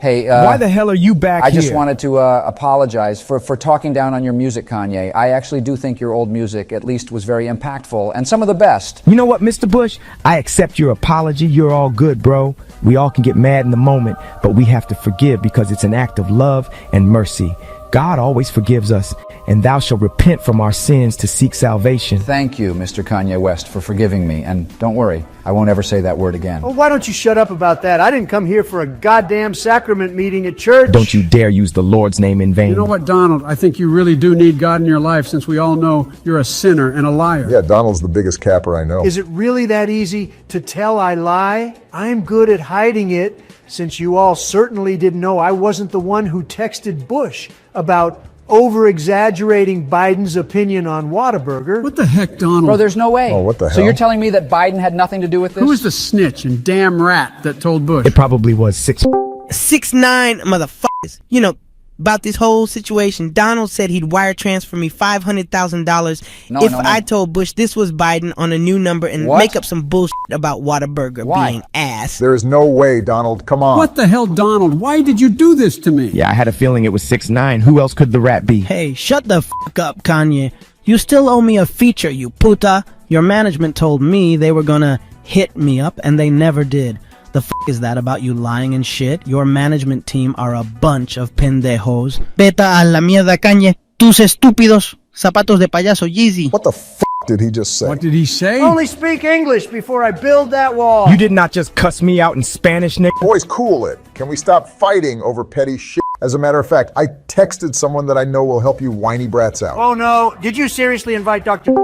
Hey, Why the hell are you back I here? just wanted to apologize for talking down on your music, Kanye. I actually do think your old music at least was very impactful and some of the best. You know what, Mr. Bush? I accept your apology. You're all good, bro. We all can get mad in the moment, but we have to forgive because it's an act of love and mercy. God always forgives us, and thou shalt repent from our sins to seek salvation. Thank you, Mr. Kanye West, for forgiving me. And don't worry, I won't ever say that word again. Oh, why don't you shut up about that? I didn't come here for a goddamn sacrament meeting at church. Don't you dare use the Lord's name in vain. You know what, Donald? I think you really do need God in your life, since we all know you're a sinner and a liar. Yeah, Donald's the biggest capper I know. Is it really that easy to tell I lie? I'm good at hiding it, since you all certainly didn't know I wasn't the one who texted Bush about over-exaggerating Biden's opinion on Whataburger. What the heck, Donald? Bro, there's no way. Oh, what the hell? So you're telling me that Biden had nothing to do with this? Who was the snitch and damn rat that told Bush? It probably was 6'9" motherfuckers. You know, about this whole situation, Donald said he'd wire transfer me $500,000 if I told Bush this was Biden on a new number and make up some bullshit about Whataburger being ass. There is no way, Donald. Come on. What the hell, Donald? Why did you do this to me? Yeah, I had a feeling it was 6'9". Who else could the rat be? Hey, shut the fuck up, Kanye. You still owe me a feature, you puta. Your management told me they were gonna hit me up, and they never did. The fuck is that about you lying and shit? Your management team are a bunch of pendejos. Vete a la mierda, Kanye. Tus estúpidos zapatos de payaso Yeezy. What the fuck did he just say? What did he say? Only speak English before I build that wall. You did not just cuss me out in Spanish, Nick. Boys, cool it. Can we stop fighting over petty shit? As a matter of fact, I texted someone that I know will help you whiny brats out. Oh no, did you seriously invite Dr.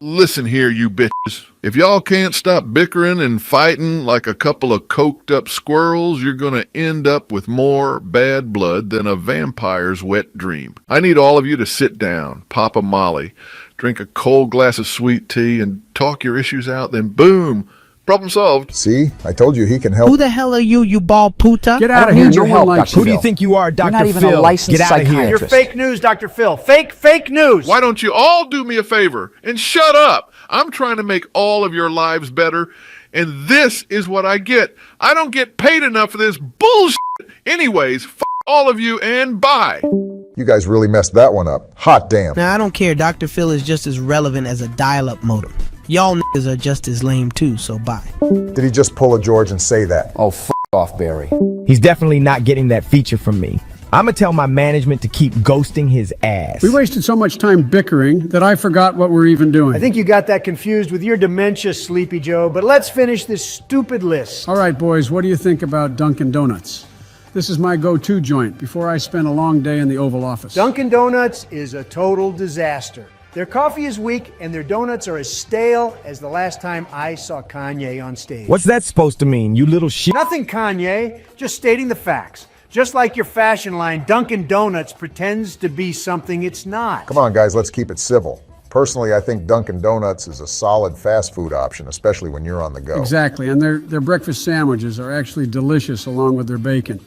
Listen here, you bitches. If y'all can't stop bickering and fighting like a couple of coked up squirrels, you're gonna end up with more bad blood than a vampire's wet dream. I need all of you to sit down, pop a molly, drink a cold glass of sweet tea, and talk your issues out, then boom, problem solved. See? I told you he can help. Who the hell are you, you bald puta? Get out of here. Your help, Dr. Who do you think you are, Dr. You're not even Phil? a licensed Get out of here. psychiatrist. You're fake news, Dr. Phil. Fake news. Why don't you all do me a favor and shut up? I'm trying to make all of your lives better, and this is what I get. I don't get paid enough for this bullshit. Anyways, f all of you and bye. You guys really messed that one up. Hot damn. Now, I don't care. Dr. Phil is just as relevant as a dial-up modem. Y'all niggas are just as lame too, so bye. Did he just pull a George and say that? Oh, f off, Barry. He's definitely not getting that feature from me. I'ma tell my management to keep ghosting his ass. We wasted so much time bickering that I forgot what we're even doing. I think you got that confused with your dementia, Sleepy Joe, but let's finish this stupid list. All right, boys, what do you think about Dunkin' Donuts? This is my go-to joint before I spend a long day in the Oval Office. Dunkin' Donuts is a total disaster. Their coffee is weak, and their donuts are as stale as the last time I saw Kanye on stage. What's that supposed to mean, you little shit? Nothing, Kanye. Just stating the facts. Just like your fashion line, Dunkin' Donuts pretends to be something it's not. Come on, guys, let's keep it civil. Personally, I think Dunkin' Donuts is a solid fast food option, especially when you're on the go. Exactly, and their breakfast sandwiches are actually delicious along with their bacon.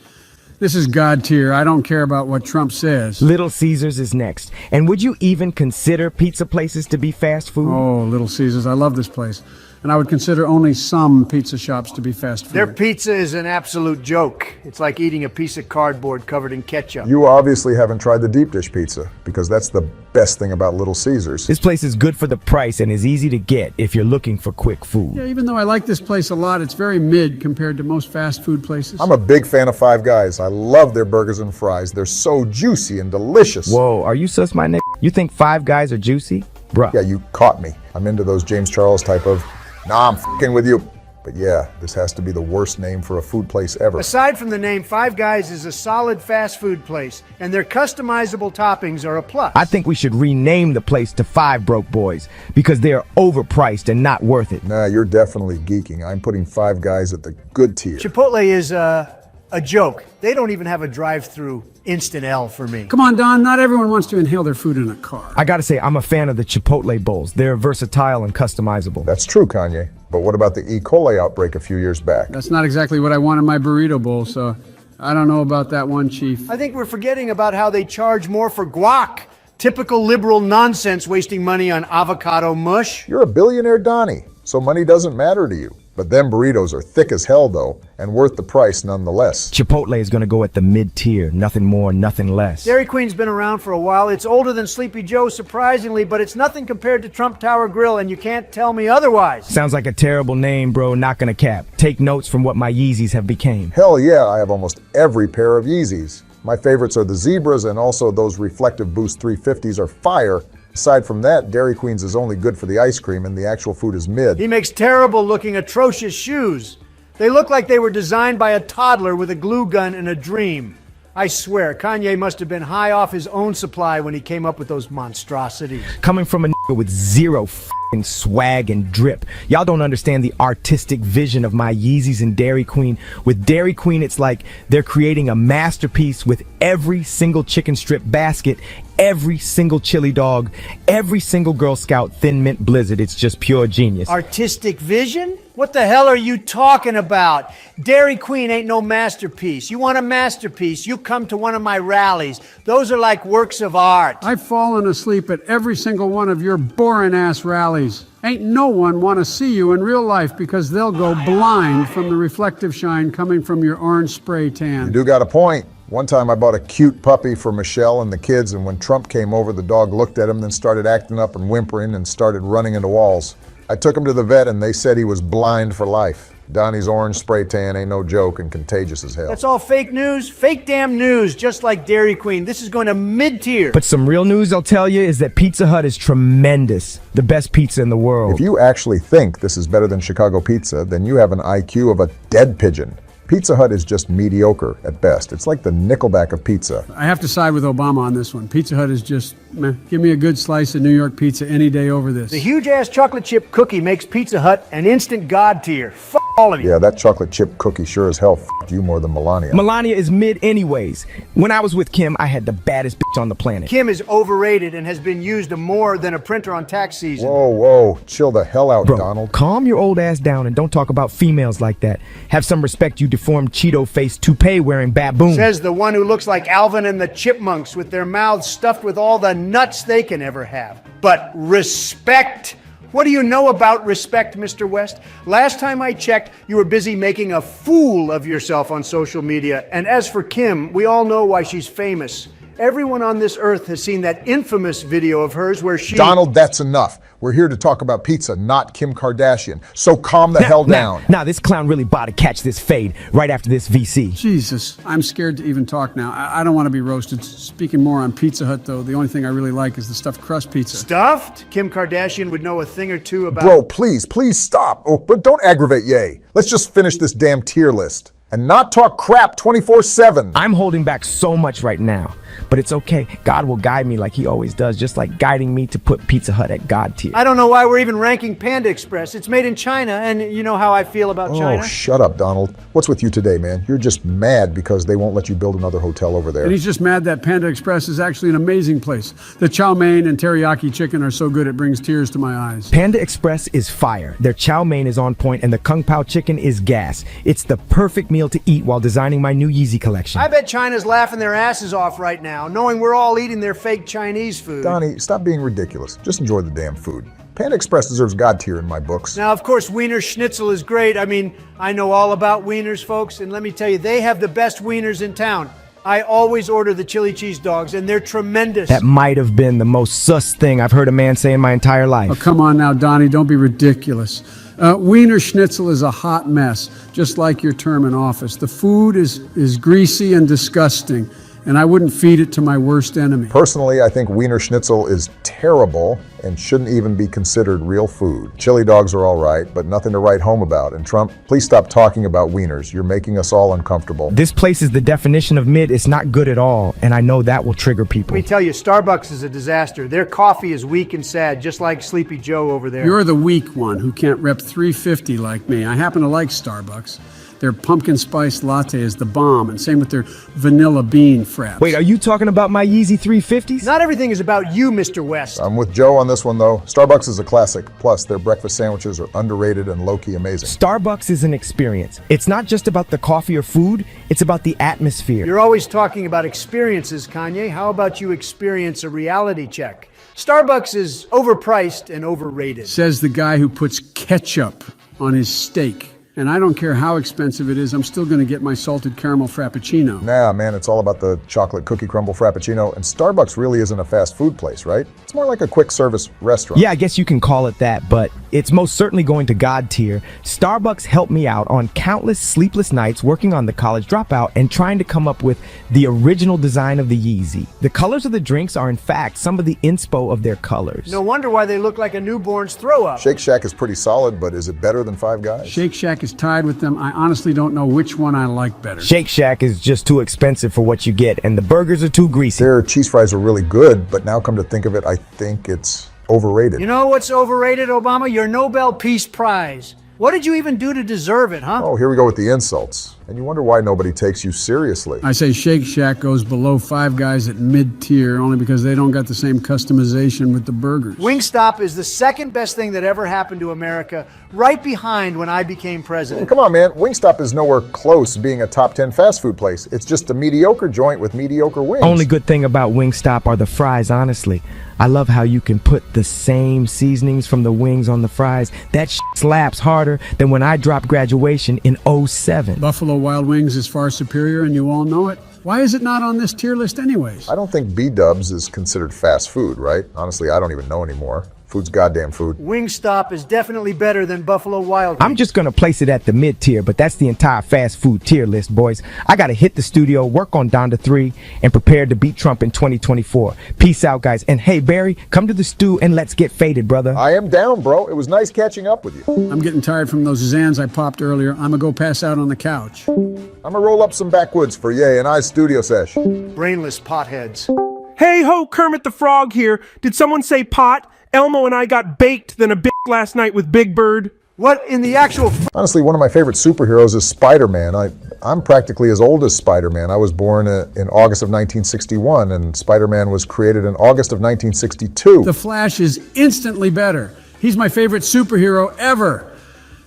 This is God tier. I don't care about what Trump says. Little Caesars is next. And would you even consider pizza places to be fast food? Oh, Little Caesars. I love this place. And I would consider only some pizza shops to be fast food. Their pizza is an absolute joke. It's like eating a piece of cardboard covered in ketchup. You obviously haven't tried the deep dish pizza, because that's the best thing about Little Caesars. This place is good for the price and is easy to get if you're looking for quick food. Yeah, even though I like this place a lot, it's very mid compared to most fast food places. I'm a big fan of Five Guys. I love their burgers and fries. They're so juicy and delicious. Whoa, are you sus, my nigga? You think Five Guys are juicy? Bruh. Yeah, you caught me. I'm into those James Charles type of, nah, I'm f***ing with you. But yeah, this has to be the worst name for a food place ever. Aside from the name, Five Guys is a solid fast food place, and their customizable toppings are a plus. I think we should rename the place to Five Broke Boys because they're overpriced and not worth it. Nah, you're definitely geeking. I'm putting Five Guys at the good tier. Chipotle is a joke. They don't even have a drive-through instant L for me. Come on, Don. Not everyone wants to inhale their food in a car. I gotta say, I'm a fan of the Chipotle bowls. They're versatile and customizable. That's true, Kanye. But what about the E. coli outbreak a few years back? That's not exactly what I want in my burrito bowl, so I don't know about that one, Chief. I think we're forgetting about how they charge more for guac. Typical liberal nonsense, wasting money on avocado mush. You're a billionaire Donnie, so money doesn't matter to you. But them burritos are thick as hell, though, and worth the price nonetheless. Chipotle is gonna go at the mid-tier. Nothing more, nothing less. Dairy Queen's been around for a while. It's older than Sleepy Joe, surprisingly, but it's nothing compared to Trump Tower Grill, and you can't tell me otherwise. Sounds like a terrible name, bro. Not gonna cap. Take notes from what my Yeezys have became. Hell yeah, I have almost every pair of Yeezys. My favorites are the Zebras, and also those Reflective Boost 350s are fire. Aside from that, Dairy Queen's is only good for the ice cream, and the actual food is mid. He makes terrible looking, atrocious shoes. They look like they were designed by a toddler with a glue gun and a dream. I swear, Kanye must have been high off his own supply when he came up with those monstrosities. Coming from a nigga with zero f***ing swag and drip. Y'all don't understand the artistic vision of my Yeezys and Dairy Queen. With Dairy Queen, it's like they're creating a masterpiece with every single chicken strip basket, every single chili dog, every single Girl Scout Thin Mint Blizzard. It's just pure genius. Artistic vision? What the hell are you talking about? Dairy Queen ain't no masterpiece. You want a masterpiece, you come to one of my rallies. Those are like works of art. I've fallen asleep at every single one of your boring-ass rallies. Ain't no one want to see you in real life because they'll go blind from the reflective shine coming from your orange spray tan. You do got a point. One time I bought a cute puppy for Michelle and the kids, and when Trump came over, the dog looked at him, then started acting up and whimpering and started running into walls. I took him to the vet and they said he was blind for life. Donnie's orange spray tan ain't no joke and contagious as hell. That's all fake news? Fake damn news, just like Dairy Queen. This is going to mid-tier. But some real news I'll tell you is that Pizza Hut is tremendous. The best pizza in the world. If you actually think this is better than Chicago pizza, then you have an IQ of a dead pigeon. Pizza Hut is just mediocre at best. It's like the Nickelback of pizza. I have to side with Obama on this one. Pizza Hut is just, meh. Give me a good slice of New York pizza any day over this. The huge-ass chocolate chip cookie makes Pizza Hut an instant god tier. F all of you. Yeah, that chocolate chip cookie sure as hell f***ed you more than Melania. Melania is mid anyways. When I was with Kim, I had the baddest bitch on the planet. Kim is overrated and has been used more than a printer on tax season. Whoa, chill the hell out, Bro, Donald. Calm your old ass down and don't talk about females like that. Have some respect, you deformed Cheeto-faced toupee-wearing baboon. Says the one who looks like Alvin and the Chipmunks with their mouths stuffed with all the nuts they can ever have. But respect. What do you know about respect, Mr. West? Last time I checked, you were busy making a fool of yourself on social media. And as for Kim, we all know why she's famous. Everyone on this earth has seen that infamous video of hers where she... Donald, that's enough. We're here to talk about pizza, not Kim Kardashian. So calm the hell down. Now, this clown really bought to catch this fade right after this VC. Jesus, I'm scared to even talk now. I don't want to be roasted. Speaking more on Pizza Hut, though, the only thing I really like is the stuffed crust pizza. Stuffed? Kim Kardashian would know a thing or two about... Bro, please stop. Oh, but don't aggravate Ye. Let's just finish this damn tier list. And not talk crap 24/7. I'm holding back so much right now, but it's okay. God will guide me like he always does, just like guiding me to put Pizza Hut at God tier. I don't know why we're even ranking Panda Express. It's made in China, and you know how I feel about China. Oh, shut up, Donald. What's with you today, man? You're just mad because they won't let you build another hotel over there. And he's just mad that Panda Express is actually an amazing place. The chow mein and teriyaki chicken are so good it brings tears to my eyes. Panda Express is fire. Their chow mein is on point, and the kung pao chicken is gas. It's the perfect meal to eat while designing my new Yeezy collection. I bet China's laughing their asses off right now, knowing we're all eating their fake Chinese food. Donnie, stop being ridiculous. Just enjoy the damn food. Panda Express deserves God tier in my books. Now, of course, Wiener Schnitzel is great. I mean, I know all about wieners, folks, and let me tell you, they have the best wieners in town. I always order the chili cheese dogs, and they're tremendous. That might have been the most sus thing I've heard a man say in my entire life. Oh, come on now, Donnie, don't be ridiculous. Wiener Schnitzel is a hot mess, just like your term in office. The food is greasy and disgusting, and I wouldn't feed it to my worst enemy. Personally, I think Wiener Schnitzel is terrible and shouldn't even be considered real food. Chili dogs are all right, but nothing to write home about. And Trump, please stop talking about wieners. You're making us all uncomfortable. This place is the definition of mid. It's not good at all, and I know that will trigger people. Let me tell you, Starbucks is a disaster. Their coffee is weak and sad, just like Sleepy Joe over there. You're the weak one who can't rep 350 like me. I happen to like Starbucks. Their pumpkin spice latte is the bomb, and same with their vanilla bean fraps. Wait, are you talking about my Yeezy 350s? Not everything is about you, Mr. West. I'm with Joe on this one, though. Starbucks is a classic. Plus, their breakfast sandwiches are underrated and low-key amazing. Starbucks is an experience. It's not just about the coffee or food, it's about the atmosphere. You're always talking about experiences, Kanye. How about you experience a reality check? Starbucks is overpriced and overrated. Says the guy who puts ketchup on his steak. And I don't care how expensive it is, I'm still going to get my salted caramel frappuccino. Nah, man, it's all about the chocolate cookie crumble frappuccino. And Starbucks really isn't a fast food place, right? It's more like a quick service restaurant. Yeah, I guess you can call it that, but it's most certainly going to God tier. Starbucks helped me out on countless sleepless nights working on the College Dropout and trying to come up with the original design of the Yeezy. The colors of the drinks are in fact some of the inspo of their colors. No wonder why they look like a newborn's throw up. Shake Shack is pretty solid, but is it better than Five Guys? Shake Shack is tied with them. I honestly don't know which one I like better. Shake Shack is just too expensive for what you get, and the burgers are too greasy. Their cheese fries are really good, but now come to think of it, I think it's overrated. You know what's overrated, Obama? Your Nobel Peace Prize. What did you even do to deserve it, huh? Oh, here we go with the insults. And you wonder why nobody takes you seriously. I say Shake Shack goes below Five Guys at mid-tier only because they don't got the same customization with the burgers. Wingstop is the second best thing that ever happened to America, right behind when I became president. Come on, man. Wingstop is nowhere close to being a top 10 fast food place. It's just a mediocre joint with mediocre wings. Only good thing about Wingstop are the fries, honestly. I love how you can put the same seasonings from the wings on the fries. That slaps harder than when I dropped graduation in 07. Buffalo Wild Wings is far superior, and you all know it. Why is it not on this tier list anyways? I don't think B-dubs is considered fast food, right? Honestly, I don't even know anymore. Food's goddamn food. Wingstop is definitely better than Buffalo Wild Wings. I'm just gonna place it at the mid-tier, but that's the entire fast food tier list, boys. I gotta hit the studio, work on Donda 3, and prepare to beat Trump in 2024. Peace out, guys. And hey, Barry, come to the stew and let's get faded, brother. I am down, bro. It was nice catching up with you. I'm getting tired from those Zans I popped earlier. I'm gonna go pass out on the couch. I'm gonna roll up some backwoods for Ye and I's studio sesh. Brainless potheads. Hey ho, Kermit the Frog here. Did someone say pot? Elmo and I got baked than a bitch last night with Big Bird. What in the actual... Honestly, one of my favorite superheroes is Spider-Man. I'm practically as old as Spider-Man. I was born in August of 1961, and Spider-Man was created in August of 1962. The Flash is instantly better. He's my favorite superhero ever.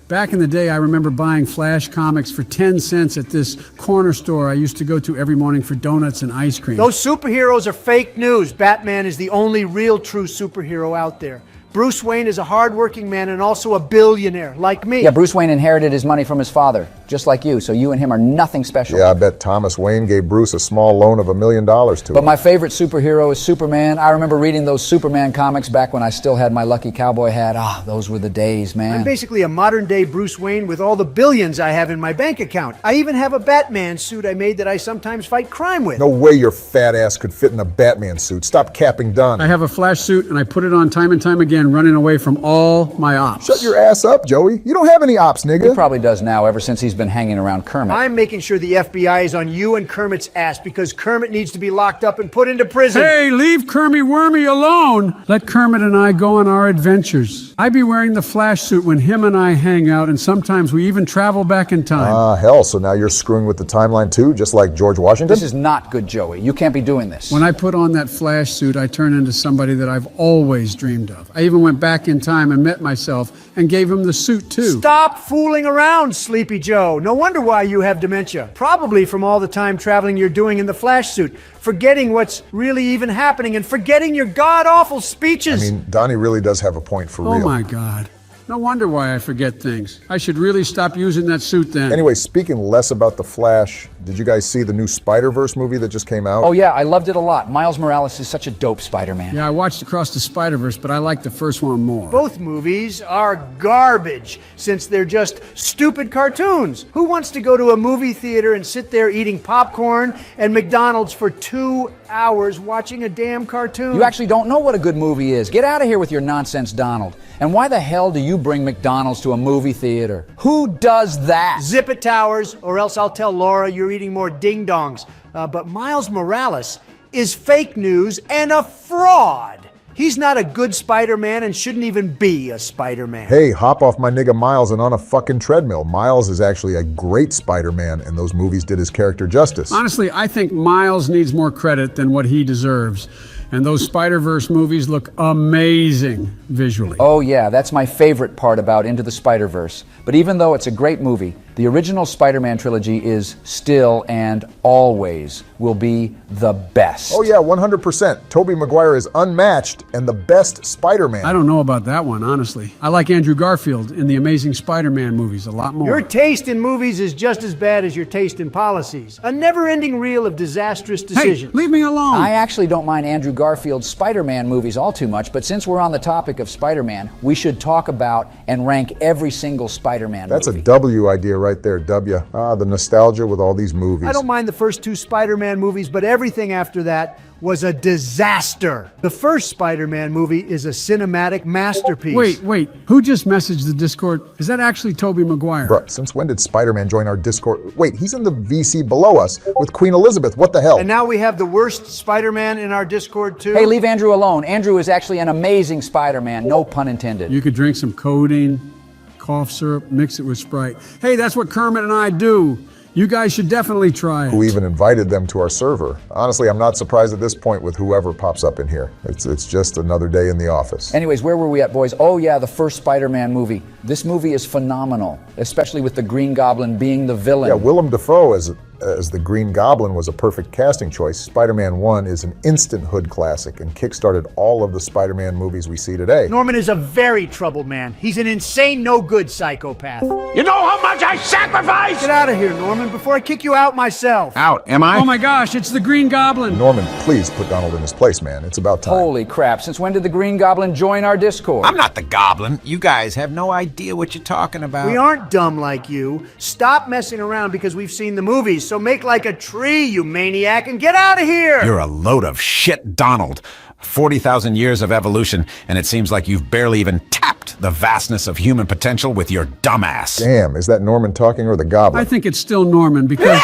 Back in the day, I remember buying Flash comics for 10 cents at this corner store I used to go to every morning for donuts and ice cream. Those superheroes are fake news. Batman is the only real true superhero out there. Bruce Wayne is a hardworking man and also a billionaire, like me. Yeah, Bruce Wayne inherited his money from his father, just like you, so you and him are nothing special. Yeah, I bet Thomas Wayne gave Bruce a small loan of $1 million to But him. my favorite superhero is Superman. I remember reading those Superman comics back when I still had my lucky cowboy hat. Ah, those were the days, man. I'm basically a modern-day Bruce Wayne with all the billions I have in my bank account. I even have a Batman suit I made that I sometimes fight crime with. No way your fat ass could fit in a Batman suit. Stop capping Dunn. I have a Flash suit, and I put it on time and time again, running away from all my ops. Shut your ass up, Joey. You don't have any ops, nigga. He probably does now, ever since he's been hanging around Kermit. I'm making sure the FBI is on you and Kermit's ass because Kermit needs to be locked up and put into prison. Hey, leave Kermit Wormy alone. Let Kermit and I go on our adventures. I be wearing the Flash suit when him and I hang out, and sometimes we even travel back in time. Ah, hell, so now you're screwing with the timeline too, just like George Washington? This is not good, Joey. You can't be doing this. When I put on that Flash suit, I turn into somebody that I've always dreamed of. I even went back in time and met myself and gave him the suit too. Stop fooling around, Sleepy Joe. No wonder why you have dementia. Probably from all the time traveling you're doing in the Flash suit, forgetting what's really even happening and forgetting your god-awful speeches. I mean, Donnie really does have a point for real. Oh my God. No wonder why I forget things. I should really stop using that suit then. Anyway, speaking less about the Flash, did you guys see the new Spider-Verse movie that just came out? Oh yeah, I loved it a lot. Miles Morales is such a dope Spider-Man. Yeah, I watched Across the Spider-Verse, but I liked the first one more. Both movies are garbage since they're just stupid cartoons. Who wants to go to a movie theater and sit there eating popcorn and McDonald's for 2 hours watching a damn cartoon? You actually don't know what a good movie is. Get out of here with your nonsense, Donald. And why the hell do you bring McDonald's to a movie theater? Who does that? Zip it, Towers, or else I'll tell Laura you're eating more ding-dongs. But Miles Morales is fake news and a fraud. He's not a good Spider-Man and shouldn't even be a Spider-Man. Hey, hop off my nigga Miles and on a fucking treadmill. Miles is actually a great Spider-Man, and those movies did his character justice. Honestly, I think Miles needs more credit than what he deserves. And those Spider-Verse movies look amazing visually. Oh yeah, that's my favorite part about Into the Spider-Verse. But even though it's a great movie, The original Spider-Man trilogy is still and always will be the best. Oh yeah, 100%. Tobey Maguire is unmatched and the best Spider-Man. I don't know about that one, honestly. I like Andrew Garfield in the Amazing Spider-Man movies a lot more. Your taste in movies is just as bad as your taste in policies. A never-ending reel of disastrous decisions. Hey, leave me alone. I actually don't mind Andrew Garfield's Spider-Man movies all too much, but since we're on the topic of Spider-Man, we should talk about and rank every single Spider-Man movie. That's a W idea right there, W. The nostalgia with all these movies. I don't mind the first two Spider-Man movies, but everything after that was a disaster. The first Spider-Man movie is a cinematic masterpiece. Wait. Who just messaged the Discord? Is that actually Tobey Maguire? Bruh, since when did Spider-Man join our Discord? Wait, he's in the VC below us with Queen Elizabeth. What the hell? And now we have the worst Spider-Man in our Discord too? Hey, leave Andrew alone. Andrew is actually an amazing Spider-Man, no pun intended. You could drink some codeine, cough syrup, mix it with Sprite. Hey, that's what Kermit and I do. You guys should definitely try it. Who even invited them to our server. Honestly, I'm not surprised at this point with whoever pops up in here. It's just another day in the office. Anyways, where were we at, boys? Oh yeah, the first Spider-Man movie. This movie is phenomenal, especially with the Green Goblin being the villain. Yeah, Willem Dafoe as the Green Goblin was a perfect casting choice. Spider-Man 1 is an instant hood classic and kickstarted all of the Spider-Man movies we see today. Norman is a very troubled man. He's an insane, no-good psychopath. You know how much I sacrificed? Get out of here, Norman, before I kick you out myself. Out, am I? Oh my gosh, it's the Green Goblin. Norman, please put Donald in his place, man. It's about time. Holy crap, since when did the Green Goblin join our Discord? I'm not the Goblin. You guys have no idea what you're talking about. We aren't dumb like you. Stop messing around because we've seen the movies, so make like a tree, you maniac, and get out of here! You're a load of shit, Donald. 40,000 years of evolution, and it seems like you've barely even tapped the vastness of human potential with your dumbass. Damn, is that Norman talking or the Goblin? I think it's still Norman because...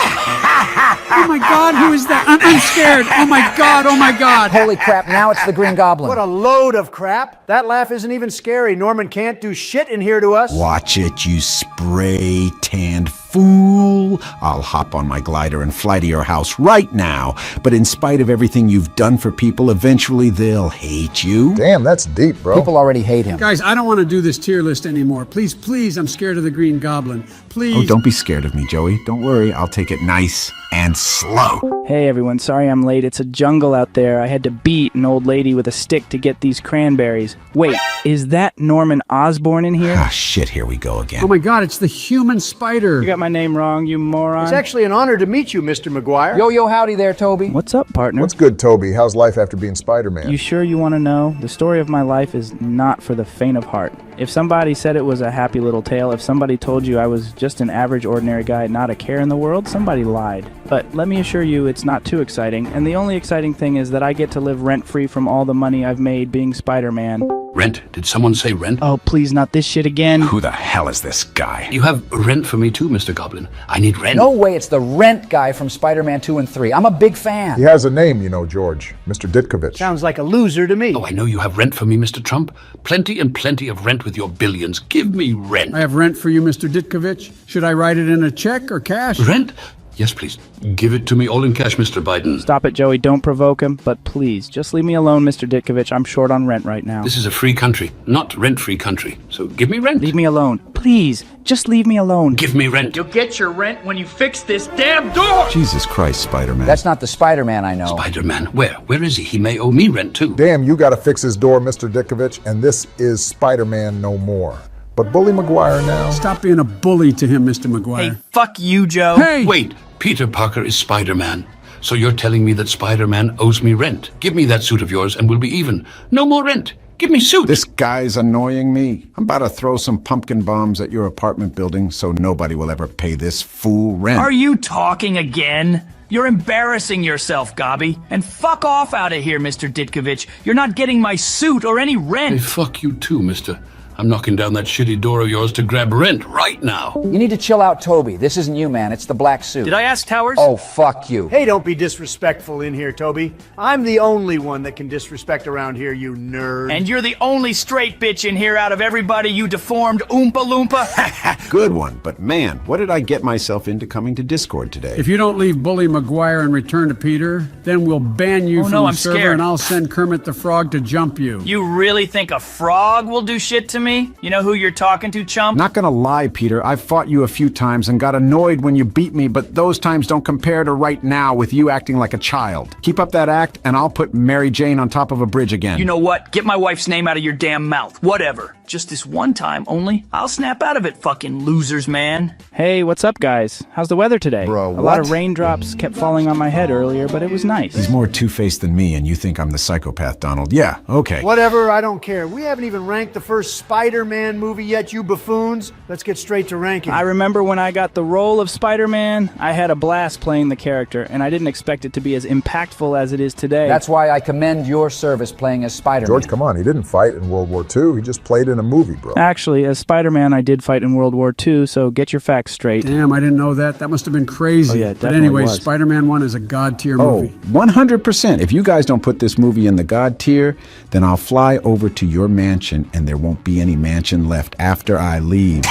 Oh my God, who is that? I'm scared. Oh my God. Holy crap, now it's the Green Goblin. What a load of crap. That laugh isn't even scary. Norman can't do shit in here to us. Watch it, you spray-tanned fool. I'll hop on my glider and fly to your house right now. But in spite of everything you've done for people, eventually they'll hate you. Damn, that's deep, bro. People already hate him. Guys, I don't want to do this tier list anymore. Please, I'm scared of the Green Goblin. Please. Oh, don't be scared of me, Joey. Don't worry, I'll take it nice and slow. Hey everyone, sorry I'm late. It's a jungle out there. I had to beat an old lady with a stick to get these cranberries. Wait, is that Norman Osborn in here? Ah, shit, here we go again. Oh my God, it's the human spider. You got my name wrong, you moron. It's actually an honor to meet you, Mr. Maguire. Yo, howdy there, Toby. What's up, partner? What's good, Toby? How's life after being Spider-Man? You sure you want to know? The story of my life is not for the faint of heart. If somebody said it was a happy little tale, if somebody told you I was just an average, ordinary guy, not a care in the world, somebody lied. But let me assure you, it's not too exciting. And the only exciting thing is that I get to live rent-free from all the money I've made being Spider-Man. Rent? Did someone say rent? Oh, please, not this shit again. Who the hell is this guy? You have rent for me too, Mr. Goblin. I need rent. No way, it's the Rent guy from Spider-Man 2 and 3. I'm a big fan. He has a name, you know, George. Mr. Ditkovich. Sounds like a loser to me. Oh, I know you have rent for me, Mr. Trump. Plenty and plenty of rent with your billions. Give me rent. I have rent for you, Mr. Ditkovich. Should I write it in a check or cash? Rent? Yes, please. Give it to me all in cash, Mr. Biden. Stop it, Joey. Don't provoke him. But please, just leave me alone, Mr. Ditkovich. I'm short on rent right now. This is a free country, not rent-free country. So give me rent. Leave me alone. Please, just leave me alone. Give me rent. You'll get your rent when you fix this damn door! Jesus Christ, Spider-Man. That's not the Spider-Man I know. Spider-Man? Where? Where is he? He may owe me rent too. Damn, you gotta fix his door, Mr. Ditkovich, and this is Spider-Man no more. But Bully Maguire now. Stop being a bully to him, Mr. Maguire. Hey, fuck you, Joe. Hey! Wait, Peter Parker is Spider-Man. So you're telling me that Spider-Man owes me rent? Give me that suit of yours and we'll be even. No more rent. Give me suit. This guy's annoying me. I'm about to throw some pumpkin bombs at your apartment building so nobody will ever pay this fool rent. Are you talking again? You're embarrassing yourself, Gobby. And fuck off out of here, Mr. Ditkovich. You're not getting my suit or any rent. Hey, fuck you too, mister. I'm knocking down that shitty door of yours to grab rent right now. You need to chill out, Toby. This isn't you, man. It's the black suit. Did I ask Towers? Oh, fuck you. Hey, don't be disrespectful in here, Toby. I'm the only one that can disrespect around here, you nerd. And you're the only straight bitch in here out of everybody, you deformed Oompa Loompa. Good one, but man, what did I get myself into coming to Discord today? If you don't leave Bully Maguire and return to Peter, then we'll ban you from the server scared. and I'll send Kermit the Frog to jump you. You really think a frog will do shit to me? me? You know who you're talking to, chump? Not gonna lie, Peter, I've fought you a few times and got annoyed when you beat me, but those times don't compare to right now with you acting like a child. Keep up that act, and I'll put Mary Jane on top of a bridge again. You know what? Get my wife's name out of your damn mouth. Whatever. Just this one time only. I'll snap out of it, fucking losers, man. Hey, what's up, guys? How's the weather today? Bro, A lot of raindrops kept falling on my head earlier, but it was nice. He's more two-faced than me, and you think I'm the psychopath, Donald. Yeah, okay. Whatever, I don't care. We haven't even ranked the first Spider-Man movie yet, you buffoons. Let's get straight to ranking. I remember when I got the role of Spider-Man, I had a blast playing the character, and I didn't expect it to be as impactful as it is today. That's why I commend your service playing as Spider-Man. George, come on. He didn't fight in World War II. He just played in a movie, bro. Actually, as Spider-Man, I did fight in World War II, so get your facts straight. Damn, I didn't know that. That must have been crazy. Oh, yeah, but definitely anyway, was. Spider-Man 1 is a god-tier movie. 100%. If you guys don't put this movie in the God tier, then I'll fly over to your mansion, and there won't be any mansion left after I leave.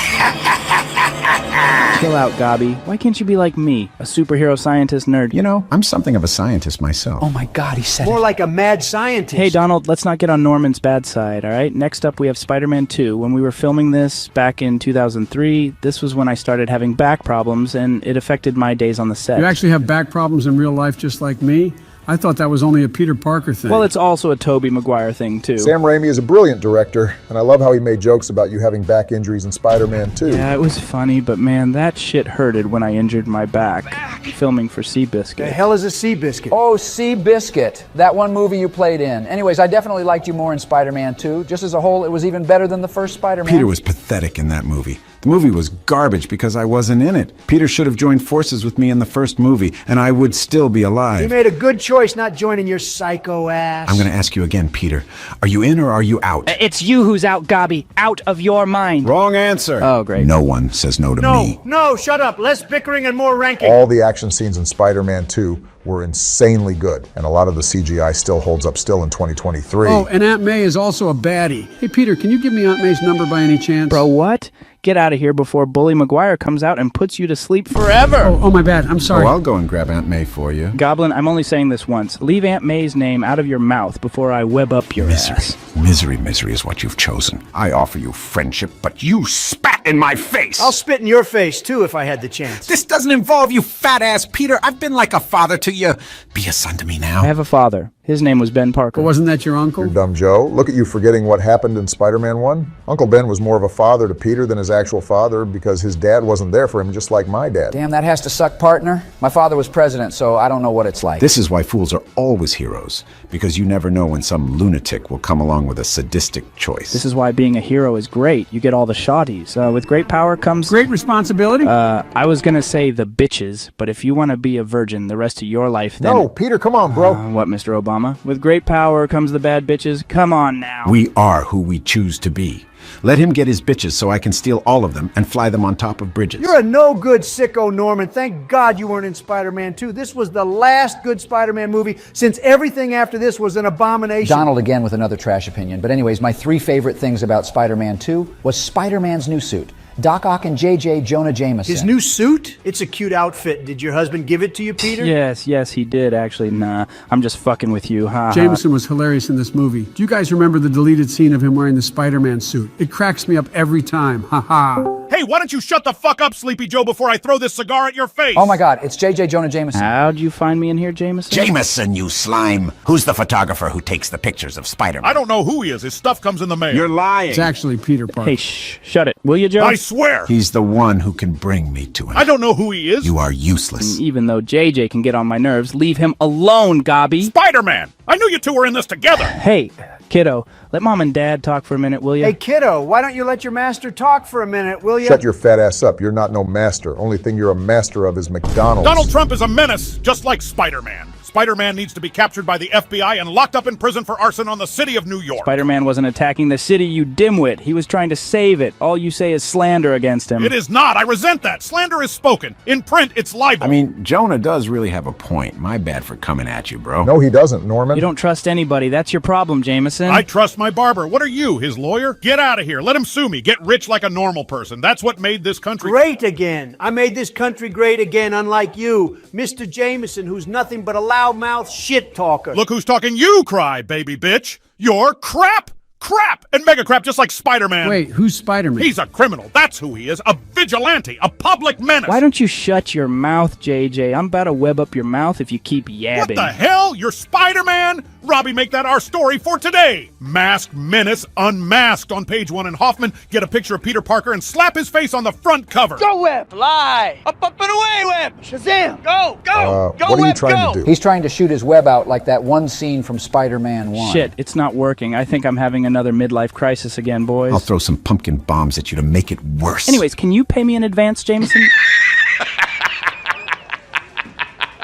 Chill out, Gobby. Why can't you be like me, a superhero scientist nerd? You know, I'm something of a scientist myself. Oh my God, he said More it. like a mad scientist. Hey, Donald, let's not get on Norman's bad side, all right? Next up, we have Spider-Man 2. When we were filming this back in 2003, this was when I started having back problems, and it affected my days on the set. You actually have back problems in real life just like me? I thought that was only a Peter Parker thing. Well, it's also a Tobey Maguire thing, too. Sam Raimi is a brilliant director, and I love how he made jokes about you having back injuries in Spider-Man 2. Yeah, it was funny, but man, that shit hurted when I injured my back filming for Seabiscuit. The hell is a Seabiscuit? Oh, Seabiscuit. That one movie you played in. Anyways, I definitely liked you more in Spider-Man 2. Just as a whole, it was even better than the first Spider-Man. Peter was pathetic in that movie. The movie was garbage because I wasn't in it. Peter should have joined forces with me in the first movie, and I would still be alive. You made a good choice not joining your psycho ass. I'm going to ask you again, Peter. Are you in or are you out? It's you who's out, Gobby. Out of your mind. Wrong answer. Oh, great. No one says no to me. No, shut up. Less bickering and more ranking. All the action scenes in Spider-Man 2 were insanely good, and a lot of the CGI still holds up still in 2023. Oh, and Aunt May is also a baddie. Hey, Peter, can you give me Aunt May's number by any chance? Bro, what? Get out of here before Bully Maguire comes out and puts you to sleep forever. Oh, my bad. I'm sorry. Oh, I'll go and grab Aunt May for you. Goblin, I'm only saying this once. Leave Aunt May's name out of your mouth before I web up your ass. Misery is what you've chosen. I offer you friendship, but you spat in my face. I'll spit in your face, too, if I had the chance. This doesn't involve you, fat-ass Peter. I've been like a father to you. Be a son to me now. I have a father. His name was Ben Parker. But wasn't that your uncle? You're dumb, Joe. Look at you forgetting what happened in Spider-Man 1. Uncle Ben was more of a father to Peter than his actual father because his dad wasn't there for him, just like my dad. Damn, that has to suck, partner. My father was president, so I don't know what it's like. This is why fools are always heroes, because you never know when some lunatic will come along with a sadistic choice. This is why being a hero is great. You get all the shotties. With great power comes... Great responsibility? I was gonna say the bitches, but if you want to be a virgin the rest of your life, then... No, Peter, come on, bro. What, Mr. Obama? With great power comes the bad bitches. Come on now. We are who we choose to be. Let him get his bitches so I can steal all of them and fly them on top of bridges. You're a no-good sicko, Norman. Thank God you weren't in Spider-Man 2. This was the last good Spider-Man movie, since everything after this was an abomination. Donald again with another trash opinion. But anyways, my three favorite things about Spider-Man 2 was Spider-Man's new suit. Doc Ock and J.J. Jonah Jameson. His new suit? It's a cute outfit. Did your husband give it to you, Peter? Yes, he did, actually. Nah, I'm just fucking with you, ha. Jameson was hilarious in this movie. Do you guys remember the deleted scene of him wearing the Spider-Man suit? It cracks me up every time. Ha ha. Hey, why don't you shut the fuck up, Sleepy Joe, before I throw this cigar at your face? Oh my God, it's J.J. Jonah Jameson. How'd you find me in here, Jameson? Jameson, you slime. Who's the photographer who takes the pictures of Spider-Man? I don't know who he is. His stuff comes in the mail. You're lying. It's actually Peter Parker. Hey, shut it. Will you, Joe? I swear. He's the one who can bring me to him. I don't know who he is. You are useless. Even though JJ can get on my nerves, leave him alone, Gobby. Spider-Man! I knew you two were in this together. Hey, kiddo, let Mom and Dad talk for a minute, will you? Hey, kiddo, why don't you let your master talk for a minute, will you? Shut your fat ass up. You're not no master. Only thing you're a master of is McDonald's. Donald Trump is a menace, just like Spider-Man. Spider-Man needs to be captured by the FBI and locked up in prison for arson on the city of New York. Spider-Man wasn't attacking the city, you dimwit. He was trying to save it. All you say is slander against him. It is not. I resent that. Slander is spoken. In print, it's libel. I mean, Jonah does really have a point. My bad for coming at you, bro. No, he doesn't, Norman. You don't trust anybody. That's your problem, Jameson. I trust my barber. What are you, his lawyer? Get out of here. Let him sue me. Get rich like a normal person. That's what made this country great again. I made this country great again, unlike you, Mr. Jameson, who's nothing but a loudmouth shit talker. Look who's talking, you cry, baby bitch. You're crap. Crap! And mega crap just like Spider-Man. Wait, who's Spider-Man? He's a criminal. That's who he is. A vigilante. A public menace. Why don't you shut your mouth, JJ? I'm about to web up your mouth if you keep yabbing. What the hell? You're Spider-Man? Robbie, make that our story for today. Masked Menace Unmasked on page 1 in Hoffman. Get a picture of Peter Parker and slap his face on the front cover. Go, Web! Fly! Up and away, Web! Shazam! Go! Go! Go, what are you Web, trying go! to do? He's trying to shoot his web out like that one scene from Spider-Man 1. Shit, it's not working. I think I'm having another midlife crisis again, boys. I'll throw some pumpkin bombs at you to make it worse. Anyways, can you pay me in advance, Jameson?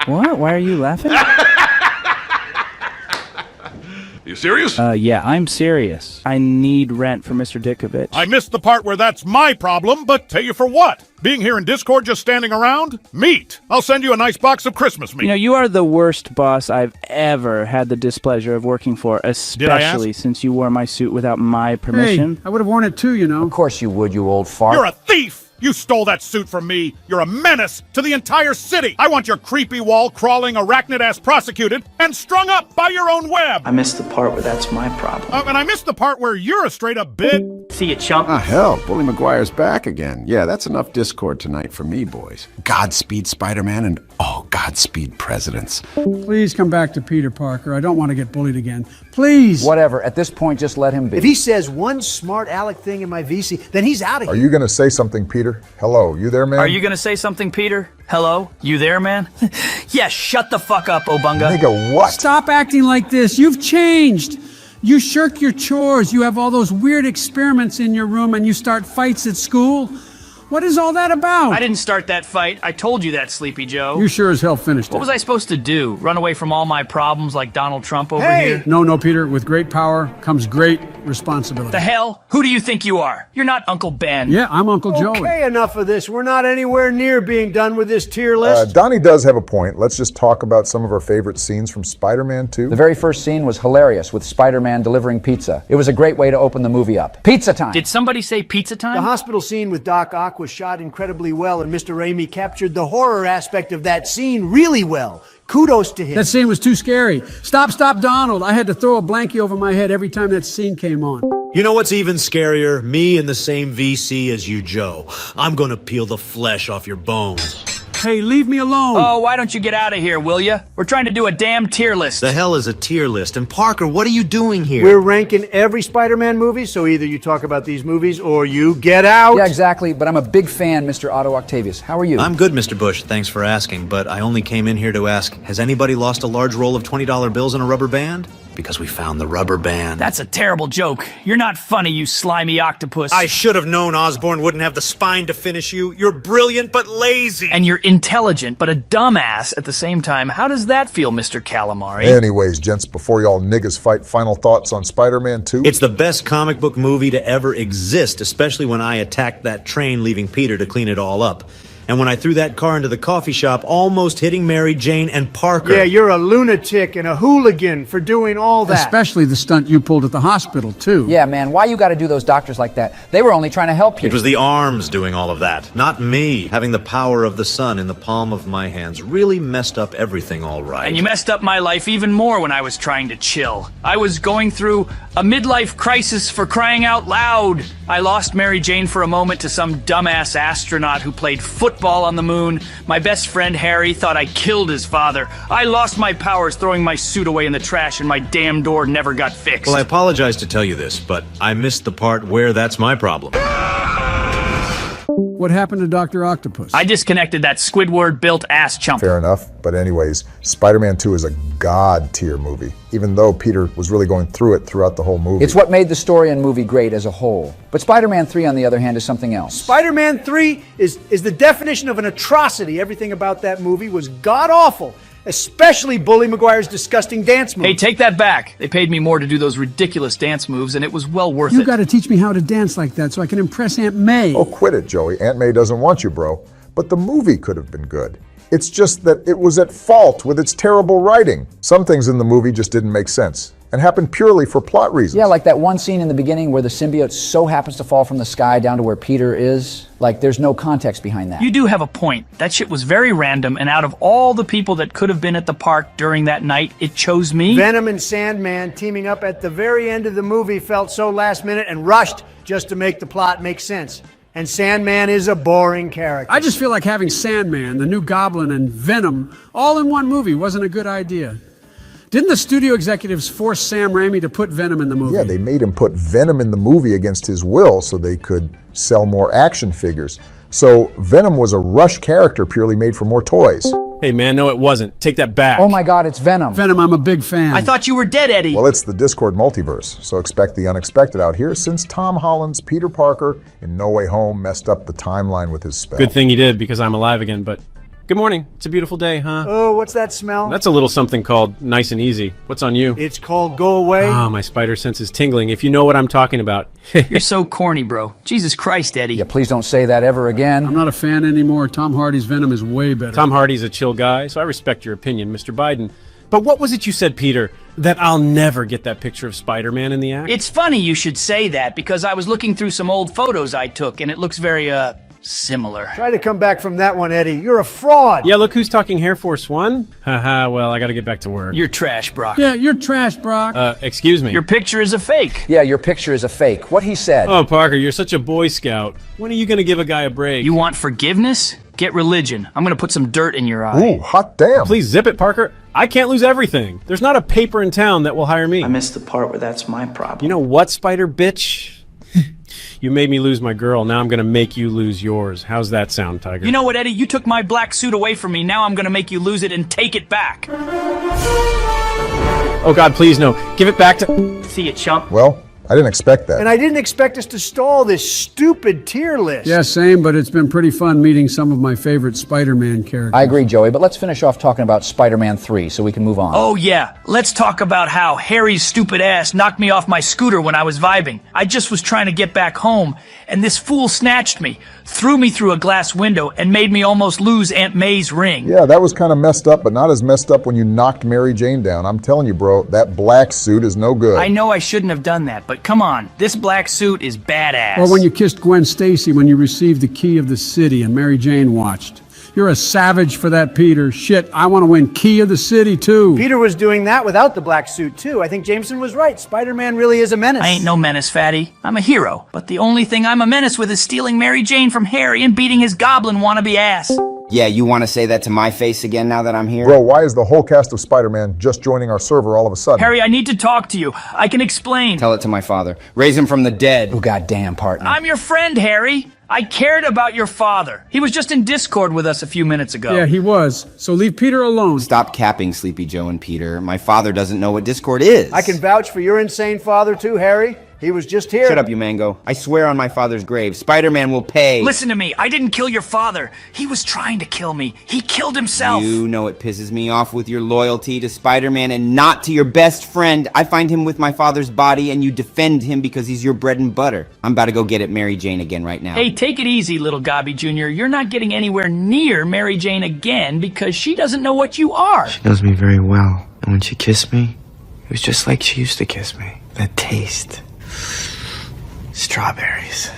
What? Why are you laughing? You serious? Yeah, I'm serious. I need rent for Mr. Dickovich. I missed the part where that's my problem, but pay you for what? Being here in Discord just standing around? Meat. I'll send you a nice box of Christmas meat. You know, you are the worst boss I've ever had the displeasure of working for, especially since you wore my suit without my permission. Hey, I would have worn it too, you know. Of course you would, you old fart. You're a thief! You stole that suit from me. You're a menace to the entire city. I want your creepy wall-crawling arachnid-ass prosecuted and strung up by your own web. I missed the part where that's my problem. And I missed the part where you're a straight-up bitch. See you, chump. Ah, hell, Bully McGuire's back again. Yeah, that's enough Discord tonight for me, boys. Godspeed, Spider-Man, and oh, Godspeed, presidents. Please come back to Peter Parker. I don't want to get bullied again. Please. Whatever. At this point, just let him be. If he says one smart aleck thing in my VC, then he's out of here. Are you going to say something, Peter? Hello, you there, man? Are you gonna say something, Peter? Hello? You there, man? Yeah, shut the fuck up, Obunga. Nigga, what? Stop acting like this. You've changed. You shirk your chores. You have all those weird experiments in your room and you start fights at school. What is all that about? I didn't start that fight. I told you that, Sleepy Joe. You sure as hell finished it. What was I supposed to do? Run away from all my problems like Donald Trump over here? No, Peter. With great power comes great responsibility. The hell? Who do you think you are? You're not Uncle Ben. Yeah, I'm Uncle Joey. Okay, enough of this. We're not anywhere near being done with this tier list. Donnie does have a point. Let's just talk about some of our favorite scenes from Spider-Man 2. The very first scene was hilarious with Spider-Man delivering pizza. It was a great way to open the movie up. Pizza time! Did somebody say pizza time? The hospital scene with Doc Ock was shot incredibly well, and Mr. Raimi captured the horror aspect of that scene really well. Kudos to him. That scene was too scary. Stop, Donald. I had to throw a blankie over my head every time that scene came on. You know what's even scarier? Me in the same VC as you, Joe. I'm gonna peel the flesh off your bones. Hey, leave me alone. Oh, why don't you get out of here, will ya? We're trying to do a damn tier list. The hell is a tier list? And Parker, what are you doing here? We're ranking every Spider-Man movie, so either you talk about these movies or you get out. Yeah, exactly, but I'm a big fan, Mr. Otto Octavius. How are you? I'm good, Mr. Bush. Thanks for asking, but I only came in here to ask, has anybody lost a large roll of $20 bills in a rubber band? Because we found the rubber band. That's a terrible joke. You're not funny, you slimy octopus. I should have known Osborn wouldn't have the spine to finish you. You're brilliant, but lazy. And you're intelligent, but a dumbass at the same time. How does that feel, Mr. Calamari? Anyways, gents, before y'all niggas fight, final thoughts on Spider-Man 2? It's the best comic book movie to ever exist, especially when I attacked that train, leaving Peter to clean it all up. And when I threw that car into the coffee shop, almost hitting Mary Jane and Parker. Yeah, you're a lunatic and a hooligan for doing all that. Especially the stunt you pulled at the hospital, too. Yeah, man, why you gotta do those doctors like that? They were only trying to help you. It was the arms doing all of that, not me. Having the power of the sun in the palm of my hands really messed up everything all right. And you messed up my life even more when I was trying to chill. I was going through a midlife crisis, for crying out loud. I lost Mary Jane for a moment to some dumbass astronaut who played football on the moon. My best friend Harry thought I killed his father. I lost my powers throwing my suit away in the trash, and my damn door never got fixed. Well, I apologize to tell you this, but I missed the part where that's my problem. What happened to Dr. Octopus? I disconnected that Squidward-built ass chump. Fair enough, but anyways, Spider-Man 2 is a god-tier movie, even though Peter was really going through it throughout the whole movie. It's what made the story and movie great as a whole. But Spider-Man 3, on the other hand, is something else. Spider-Man 3 is the definition of an atrocity. Everything about that movie was god-awful. Especially Bully McGuire's disgusting dance moves. Hey, take that back. They paid me more to do those ridiculous dance moves, and it was well worth it. You gotta teach me how to dance like that so I can impress Aunt May. Oh, quit it, Joey. Aunt May doesn't want you, bro. But the movie could have been good. It's just that it was at fault with its terrible writing. Some things in the movie just didn't make sense. and happened purely for plot reasons. Yeah, like that one scene in the beginning where the symbiote so happens to fall from the sky down to where Peter is. Like, there's no context behind that. You do have a point. That shit was very random, and out of all the people that could have been at the park during that night, it chose me. Venom and Sandman teaming up at the very end of the movie felt so last minute and rushed just to make the plot make sense. And Sandman is a boring character. I just feel like having Sandman, the new Goblin, and Venom all in one movie wasn't a good idea. Didn't the studio executives force Sam Raimi to put Venom in the movie? Yeah, they made him put Venom in the movie against his will so they could sell more action figures. So Venom was a rush character purely made for more toys. Hey man, no it wasn't. Take that back. Oh my God, it's Venom. Venom, I'm a big fan. I thought you were dead, Eddie. Well, it's the Discord multiverse, so expect the unexpected out here since Tom Holland's Peter Parker in No Way Home messed up the timeline with his spell. Good thing he did, because I'm alive again, but good morning. It's a beautiful day, huh? Oh, what's that smell? That's a little something called nice and easy. What's on you? It's called Go Away. Ah, my spider sense is tingling, if you know what I'm talking about. You're so corny, bro. Jesus Christ, Eddie. Yeah, please don't say that ever again. I'm not a fan anymore. Tom Hardy's Venom is way better. Tom Hardy's a chill guy, so I respect your opinion, Mr. Biden. But what was it you said, Peter, that I'll never get that picture of Spider-Man in the act? It's funny you should say that, because I was looking through some old photos I took, and it looks very, similar. Try to come back from that one, Eddie. You're a fraud. Yeah, look who's talking Air Force One. Haha, well, I gotta get back to work. You're trash, Brock. Yeah, you're trash, Brock. Excuse me. Your picture is a fake. Yeah, your picture is a fake. What he said. Oh, Parker, you're such a Boy Scout. When are you gonna give a guy a break? You want forgiveness? Get religion. I'm gonna put some dirt in your eye. Ooh, hot damn. Please zip it, Parker. I can't lose everything. There's not a paper in town that will hire me. I missed the part where that's my problem. You know what, Spider Bitch? You made me lose my girl. Now I'm gonna make you lose yours. How's that sound, Tiger? You know what, Eddie? You took my black suit away from me. Now I'm gonna make you lose it and take it back. Oh God, please no. Give it back to... See you, chump. Well, I didn't expect that. And I didn't expect us to stall this stupid tier list. Yeah, same, but it's been pretty fun meeting some of my favorite Spider-Man characters. I agree, Joey, but let's finish off talking about Spider-Man 3 so we can move on. Oh yeah, let's talk about how Harry's stupid ass knocked me off my scooter when I was vibing. I just was trying to get back home, and this fool snatched me, threw me through a glass window, and made me almost lose Aunt May's ring. Yeah, that was kind of messed up, but not as messed up when you knocked Mary Jane down. I'm telling you, bro, that black suit is no good. I know I shouldn't have done that, but come on, this black suit is badass. Or when you kissed Gwen Stacy when you received the key of the city and Mary Jane watched. You're a savage for that, Peter. Shit, I want to win key of the city, too. Peter was doing that without the black suit, too. I think Jameson was right. Spider-Man really is a menace. I ain't no menace, fatty. I'm a hero. But the only thing I'm a menace with is stealing Mary Jane from Harry and beating his goblin wannabe ass. Yeah, you want to say that to my face again now that I'm here? Bro, why is the whole cast of Spider-Man just joining our server all of a sudden? Harry, I need to talk to you. I can explain. Tell it to my father. Raise him from the dead. Oh, goddamn, partner. I'm your friend, Harry. I cared about your father. He was just in Discord with us a few minutes ago. Yeah, he was. So leave Peter alone. Stop capping, Sleepy Joe and Peter. My father doesn't know what Discord is. I can vouch for your insane father, too, Harry. He was just here. Shut up, you mango. I swear on my father's grave, Spider-Man will pay. Listen to me. I didn't kill your father. He was trying to kill me. He killed himself. You know it pisses me off with your loyalty to Spider-Man and not to your best friend. I find him with my father's body and you defend him because he's your bread and butter. I'm about to go get at Mary Jane again right now. Hey, take it easy, little Gobby Jr. You're not getting anywhere near Mary Jane again because she doesn't know what you are. She knows me very well. And when she kissed me, it was just like she used to kiss me. That taste. Strawberries.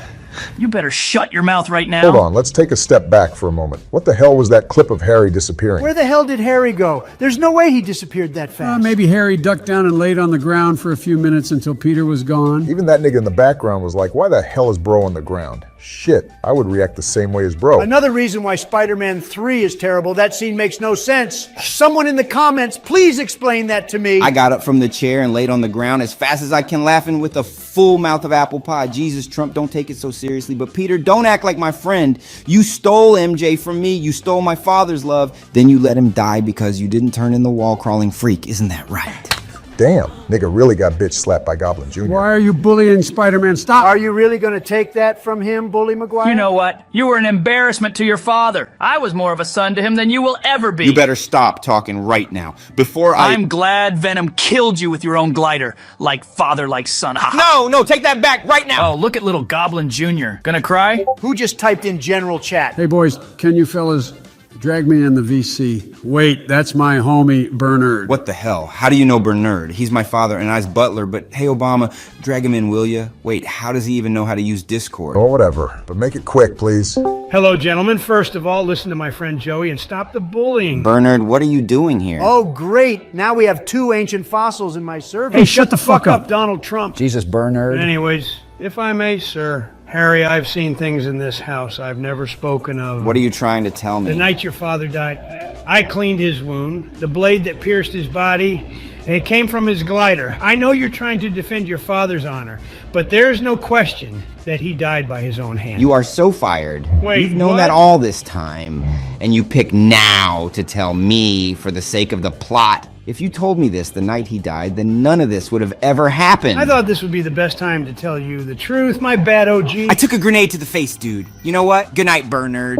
You better shut your mouth right now. Hold on, let's take a step back for a moment. What the hell was that clip of Harry disappearing? Where the hell did Harry go? There's no way he disappeared that fast. Maybe Harry ducked down and laid on the ground for a few minutes until Peter was gone. Even that nigga in the background was like, why the hell is bro on the ground? Shit, I would react the same way as bro. Another reason why Spider-Man 3 is terrible, that scene makes no sense. Someone in the comments, please explain that to me. I got up from the chair and laid on the ground as fast as I can, laughing with a full mouth of apple pie. Jesus, Trump, don't take it so seriously. But Peter, don't act like my friend. You stole MJ from me. You stole my father's love. Then you let him die because you didn't turn in the wall-crawling freak. Isn't that right? Damn, nigga really got bitch slapped by Goblin Jr. Why are you bullying Spider-Man? Stop! Are you really going to take that from him, Bully McGuire? You know what? You were an embarrassment to your father. I was more of a son to him than you will ever be. You better stop talking right now. I'm glad Venom killed you with your own glider. Like father, like son. No, take that back right now! Oh, look at little Goblin Jr. Gonna cry? Who just typed in general chat? Hey, boys, can you fellas Drag me in the VC. Wait, that's my homie, Bernard. What the hell? How do you know Bernard? He's my father and I's butler, but hey, Obama, drag him in, will ya? Wait, how does he even know how to use Discord? Oh, whatever. But make it quick, please. Hello, gentlemen. First of all, listen to my friend Joey and stop the bullying. Bernard, what are you doing here? Oh, great. Now we have 2 ancient fossils in my service. Hey, shut the fuck up, Donald Trump. Jesus, Bernard. Anyways, if I may, sir. Harry, I've seen things in this house I've never spoken of. What are you trying to tell me? The night your father died, I cleaned his wound, the blade that pierced his body, and it came from his glider. I know you're trying to defend your father's honor, but there's no question that he died by his own hand. You are so fired. Wait, You've known what? that all this time, and you pick now to tell me for the sake of the plot. If you told me this the night he died, then none of this would have ever happened. I thought this would be the best time to tell you the truth. My bad, OG. I took a grenade to the face, dude. You know what? Good night, Bernard.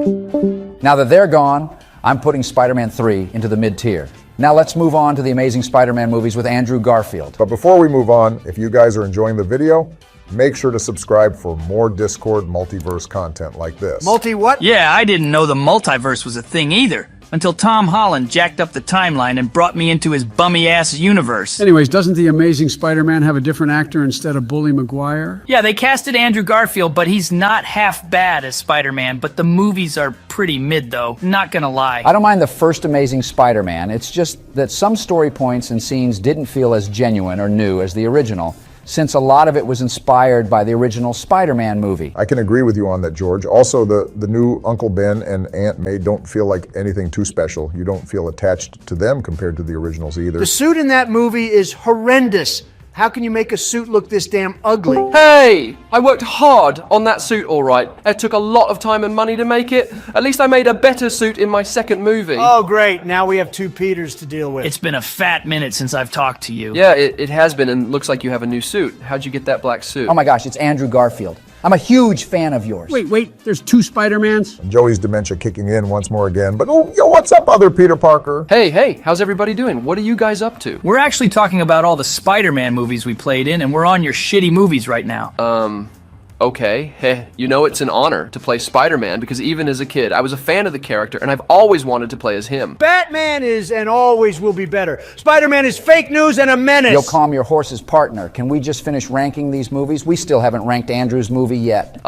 Now that they're gone, I'm putting Spider-Man 3 into the mid-tier. Now let's move on to the Amazing Spider-Man movies with Andrew Garfield. But before we move on, if you guys are enjoying the video, make sure to subscribe for more Discord multiverse content like this. Multi what? Yeah, I didn't know the multiverse was a thing either. Until Tom Holland jacked up the timeline and brought me into his bummy-ass universe. Anyways, doesn't the Amazing Spider-Man have a different actor instead of Bully Maguire? Yeah, they casted Andrew Garfield, but he's not half bad as Spider-Man, but the movies are pretty mid, though. Not gonna lie. I don't mind the first Amazing Spider-Man. It's just that some story points and scenes didn't feel as genuine or new as the original, since a lot of it was inspired by the original Spider-Man movie. I can agree with you on that, George. Also, the new Uncle Ben and Aunt May don't feel like anything too special. You don't feel attached to them compared to the originals either. The suit in that movie is horrendous. How can you make a suit look this damn ugly? Hey! I worked hard on that suit, alright. It took a lot of time and money to make it. At least I made a better suit in my second movie. Oh, great. Now we have 2 Peters to deal with. It's been a fat minute since I've talked to you. Yeah, it has been, and looks like you have a new suit. How'd you get that black suit? Oh my gosh, it's Andrew Garfield. I'm a huge fan of yours. Wait, there's 2 Spider-Mans? Joey's dementia kicking in once more again. But oh, yo, what's up, other Peter Parker? Hey, how's everybody doing? What are you guys up to? We're actually talking about all the Spider-Man movies we played in, and we're on your shitty movies right now. Okay. Hey, you know it's an honor to play Spider-Man because even as a kid, I was a fan of the character and I've always wanted to play as him. Batman is and always will be better. Spider-Man is fake news and a menace. You'll calm your horse's partner. Can we just finish ranking these movies? We still haven't ranked Andrew's movie yet.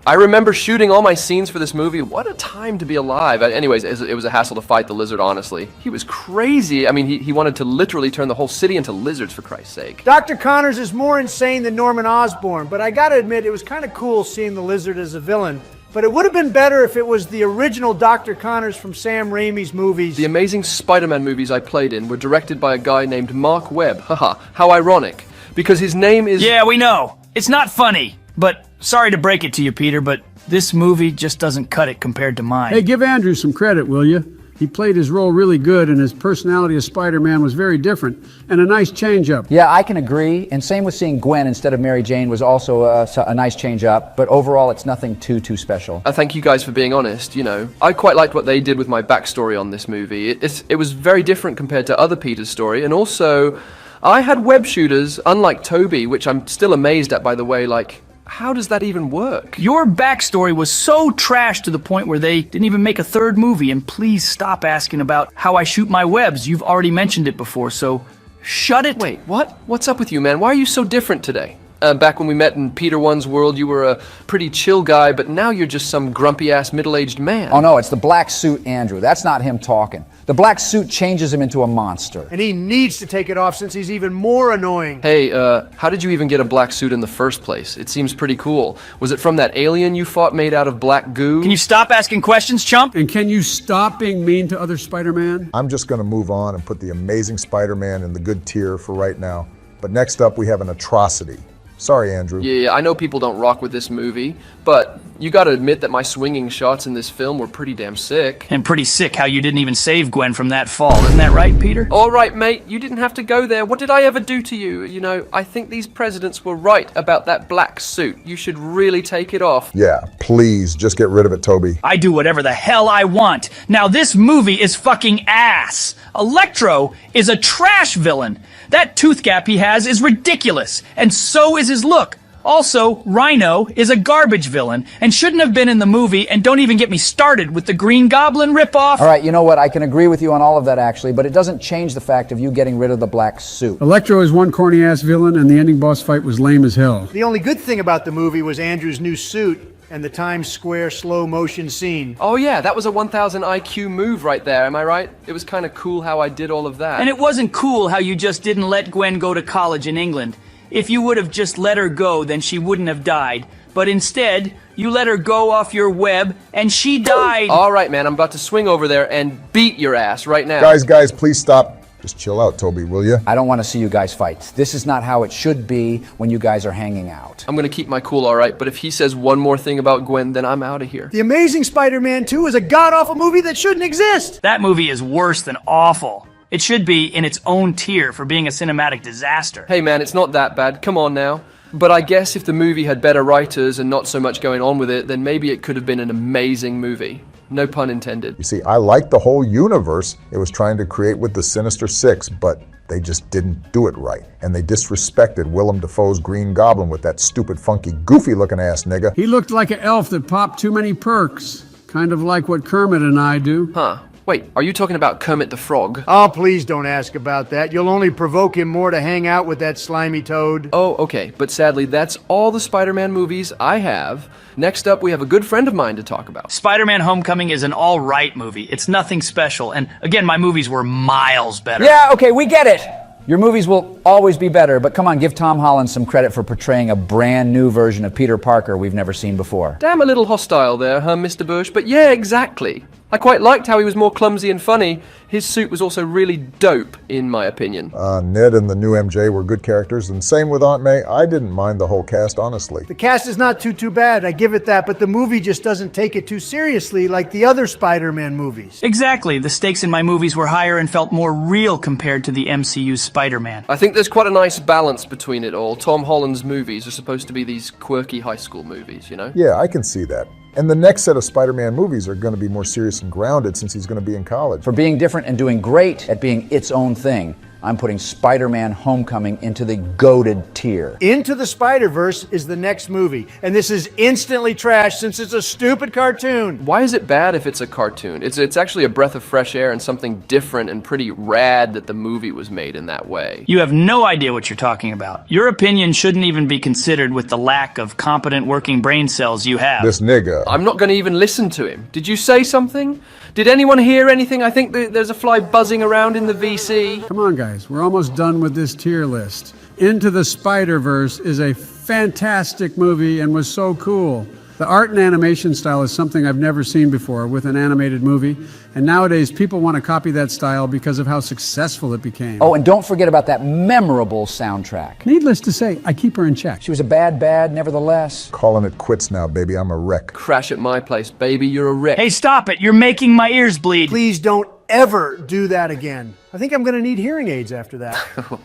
I remember shooting all my scenes for this movie. What a time to be alive. Anyways, it was a hassle to fight the lizard, honestly. He was crazy. I mean, he wanted to literally turn the whole city into lizards, for Christ's sake. Dr. Connors is more insane than Norman Osborn, but I gotta admit, it was kind of cool seeing the lizard as a villain. But it would have been better if it was the original Dr. Connors from Sam Raimi's movies. The Amazing Spider-Man movies I played in were directed by a guy named Mark Webb. Haha, how ironic. Because his name is... Yeah, we know. It's not funny. But sorry to break it to you, Peter, but this movie just doesn't cut it compared to mine. Hey, give Andrew some credit, will you? He played his role really good, and his personality as Spider-Man was very different, and a nice change-up. Yeah, I can agree, and same with seeing Gwen instead of Mary Jane was also a nice change-up, but overall it's nothing too special. Thank you guys for being honest, you know. I quite liked what they did with my backstory on this movie. It was very different compared to other Peter's story, and also, I had web shooters, unlike Toby, which I'm still amazed at, by the way, like... How does that even work? Your backstory was so trash to the point where they didn't even make a 3rd movie, and please stop asking about how I shoot my webs. You've already mentioned it before, so shut it. Wait, what? What's up with you, man? Why are you so different today? Back when we met in Peter 1's world, you were a pretty chill guy, but now you're just some grumpy-ass middle-aged man. Oh no, it's the black suit Andrew. That's not him talking. The black suit changes him into a monster. And he needs to take it off since he's even more annoying. Hey, how did you even get a black suit in the first place? It seems pretty cool. Was it from that alien you fought made out of black goo? Can you stop asking questions, chump? And can you stop being mean to other Spider-Man? I'm just going to move on and put the Amazing Spider-Man in the good tier for right now. But next up, we have an atrocity. Sorry, Andrew. Yeah, I know people don't rock with this movie, but you gotta admit that my swinging shots in this film were pretty damn sick. And pretty sick how you didn't even save Gwen from that fall. Isn't that right, Peter? All right, mate, you didn't have to go there. What did I ever do to you? You know, I think these presidents were right about that black suit. You should really take it off. Yeah, please, just get rid of it, Toby. I do whatever the hell I want. Now, this movie is fucking ass. Electro is a trash villain. That tooth gap he has is ridiculous, and so is his look. Also, Rhino is a garbage villain and shouldn't have been in the movie, and don't even get me started with the Green Goblin ripoff. All right, you know what? I can agree with you on all of that, actually, but it doesn't change the fact of you getting rid of the black suit. Electro is one corny-ass villain, and the ending boss fight was lame as hell. The only good thing about the movie was Andrew's new suit and the Times Square slow motion scene. Oh yeah, that was a 1000 IQ move right there, am I right? It was kind of cool how I did all of that. And it wasn't cool how you just didn't let Gwen go to college in England. If you would have just let her go, then she wouldn't have died. But instead, you let her go off your web, and she died. All right, man, I'm about to swing over there and beat your ass right now. Guys, please stop. Just chill out, Toby, will you? I don't want to see you guys fight. This is not how it should be when you guys are hanging out. I'm gonna keep my cool, all right, but if he says one more thing about Gwen, then I'm out of here. The Amazing Spider-Man 2 is a god-awful movie that shouldn't exist. That movie is worse than awful. It should be in its own tier for being a cinematic disaster. Hey man, it's not that bad, come on now. But I guess if the movie had better writers and not so much going on with it, then maybe it could have been an amazing movie. No pun intended. You see, I like the whole universe it was trying to create with the Sinister Six, but they just didn't do it right. And they disrespected Willem Dafoe's Green Goblin with that stupid, funky, goofy-looking ass nigga. He looked like an elf that popped too many perks. Kind of like what Kermit and I do. Huh. Wait, are you talking about Kermit the Frog? Oh, please don't ask about that. You'll only provoke him more to hang out with that slimy toad. Oh, okay, but sadly, that's all the Spider-Man movies I have. Next up, we have a good friend of mine to talk about. Spider-Man Homecoming is an all-right movie. It's nothing special, and again, my movies were miles better. Yeah, okay, we get it. Your movies will always be better, but come on, give Tom Holland some credit for portraying a brand new version of Peter Parker we've never seen before. Damn a little hostile there, huh, Mr. Bush? But yeah, exactly. I quite liked how he was more clumsy and funny. His suit was also really dope, in my opinion. Ned and the new MJ were good characters, and same with Aunt May. I didn't mind the whole cast, honestly. The cast is not too bad, I give it that, but the movie just doesn't take it too seriously like the other Spider-Man movies. Exactly. The stakes in my movies were higher and felt more real compared to the MCU's Spider-Man. I think there's quite a nice balance between it all. Tom Holland's movies are supposed to be these quirky high school movies, you know? Yeah, I can see that. And the next set of Spider-Man movies are going to be more serious and grounded since he's going to be in college. For being different and doing great at being its own thing, I'm putting Spider-Man Homecoming into the goated tier. Into the Spider-Verse is the next movie, and this is instantly trash since it's a stupid cartoon. Why is it bad if it's a cartoon? It's actually a breath of fresh air and something different and pretty rad that the movie was made in that way. You have no idea what you're talking about. Your opinion shouldn't even be considered with the lack of competent working brain cells you have. This nigga. I'm not going to even listen to him. Did you say something? Did anyone hear anything? I think there's a fly buzzing around in the VC. Come on, guys. We're almost done with this tier list. Into the Spider-Verse is a fantastic movie and was so cool. The art and animation style is something I've never seen before with an animated movie, and nowadays people want to copy that style because of how successful it became. Oh, and don't forget about that memorable soundtrack. Needless to say, I keep her in check. She was a bad, nevertheless. Calling it quits now, baby. I'm a wreck. Crash at my place, baby. You're a wreck. Hey, stop it. You're making my ears bleed. Please don't ever do that again. I think I'm going to need hearing aids after that.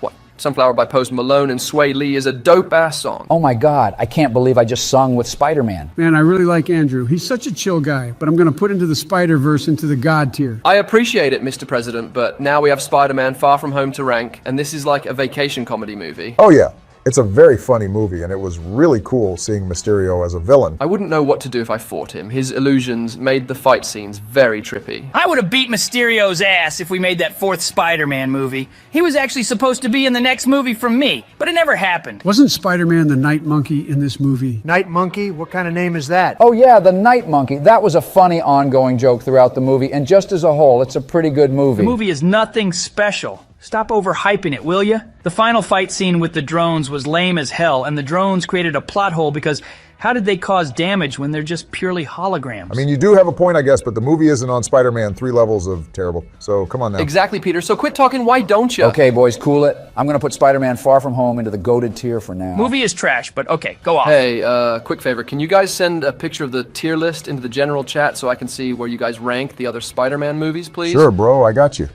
What? Sunflower by Post Malone and Sway Lee is a dope-ass song. Oh my God, I can't believe I just sung with Spider-Man. Man, I really like Andrew. He's such a chill guy, but I'm going to put Into the Spider-Verse into the God tier. I appreciate it, Mr. President, but now we have Spider-Man Far From Home to rank, and this is like a vacation comedy movie. Oh yeah. It's a very funny movie, and it was really cool seeing Mysterio as a villain. I wouldn't know what to do if I fought him. His illusions made the fight scenes very trippy. I would have beat Mysterio's ass if we made that fourth Spider-Man movie. He was actually supposed to be in the next movie from me, but it never happened. Wasn't Spider-Man the Night Monkey in this movie? Night Monkey? What kind of name is that? Oh yeah, the Night Monkey. That was a funny ongoing joke throughout the movie, and just as a whole, it's a pretty good movie. The movie is nothing special. Stop overhyping it, will ya? The final fight scene with the drones was lame as hell, and the drones created a plot hole because how did they cause damage when they're just purely holograms? I mean, you do have a point, I guess, but the movie isn't on Spider-Man 3 levels of terrible. So come on now. Exactly, Peter. So quit talking, why don't you? Okay, boys, cool it. I'm going to put Spider-Man Far From Home into the goated tier for now. Movie is trash, but okay, go on. Hey, quick favor. Can you guys send a picture of the tier list into the general chat so I can see where you guys rank the other Spider-Man movies, please? Sure, bro. I got you.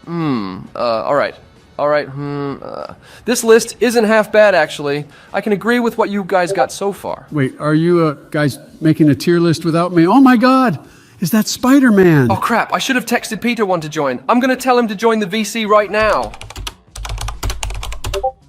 All right. This list isn't half bad, actually. I can agree with what you guys got so far. Wait, are you guys making a tier list without me? Oh my God! Is that Spider-Man? Oh crap, I should have texted Peter one to join. I'm gonna tell him to join the VC right now.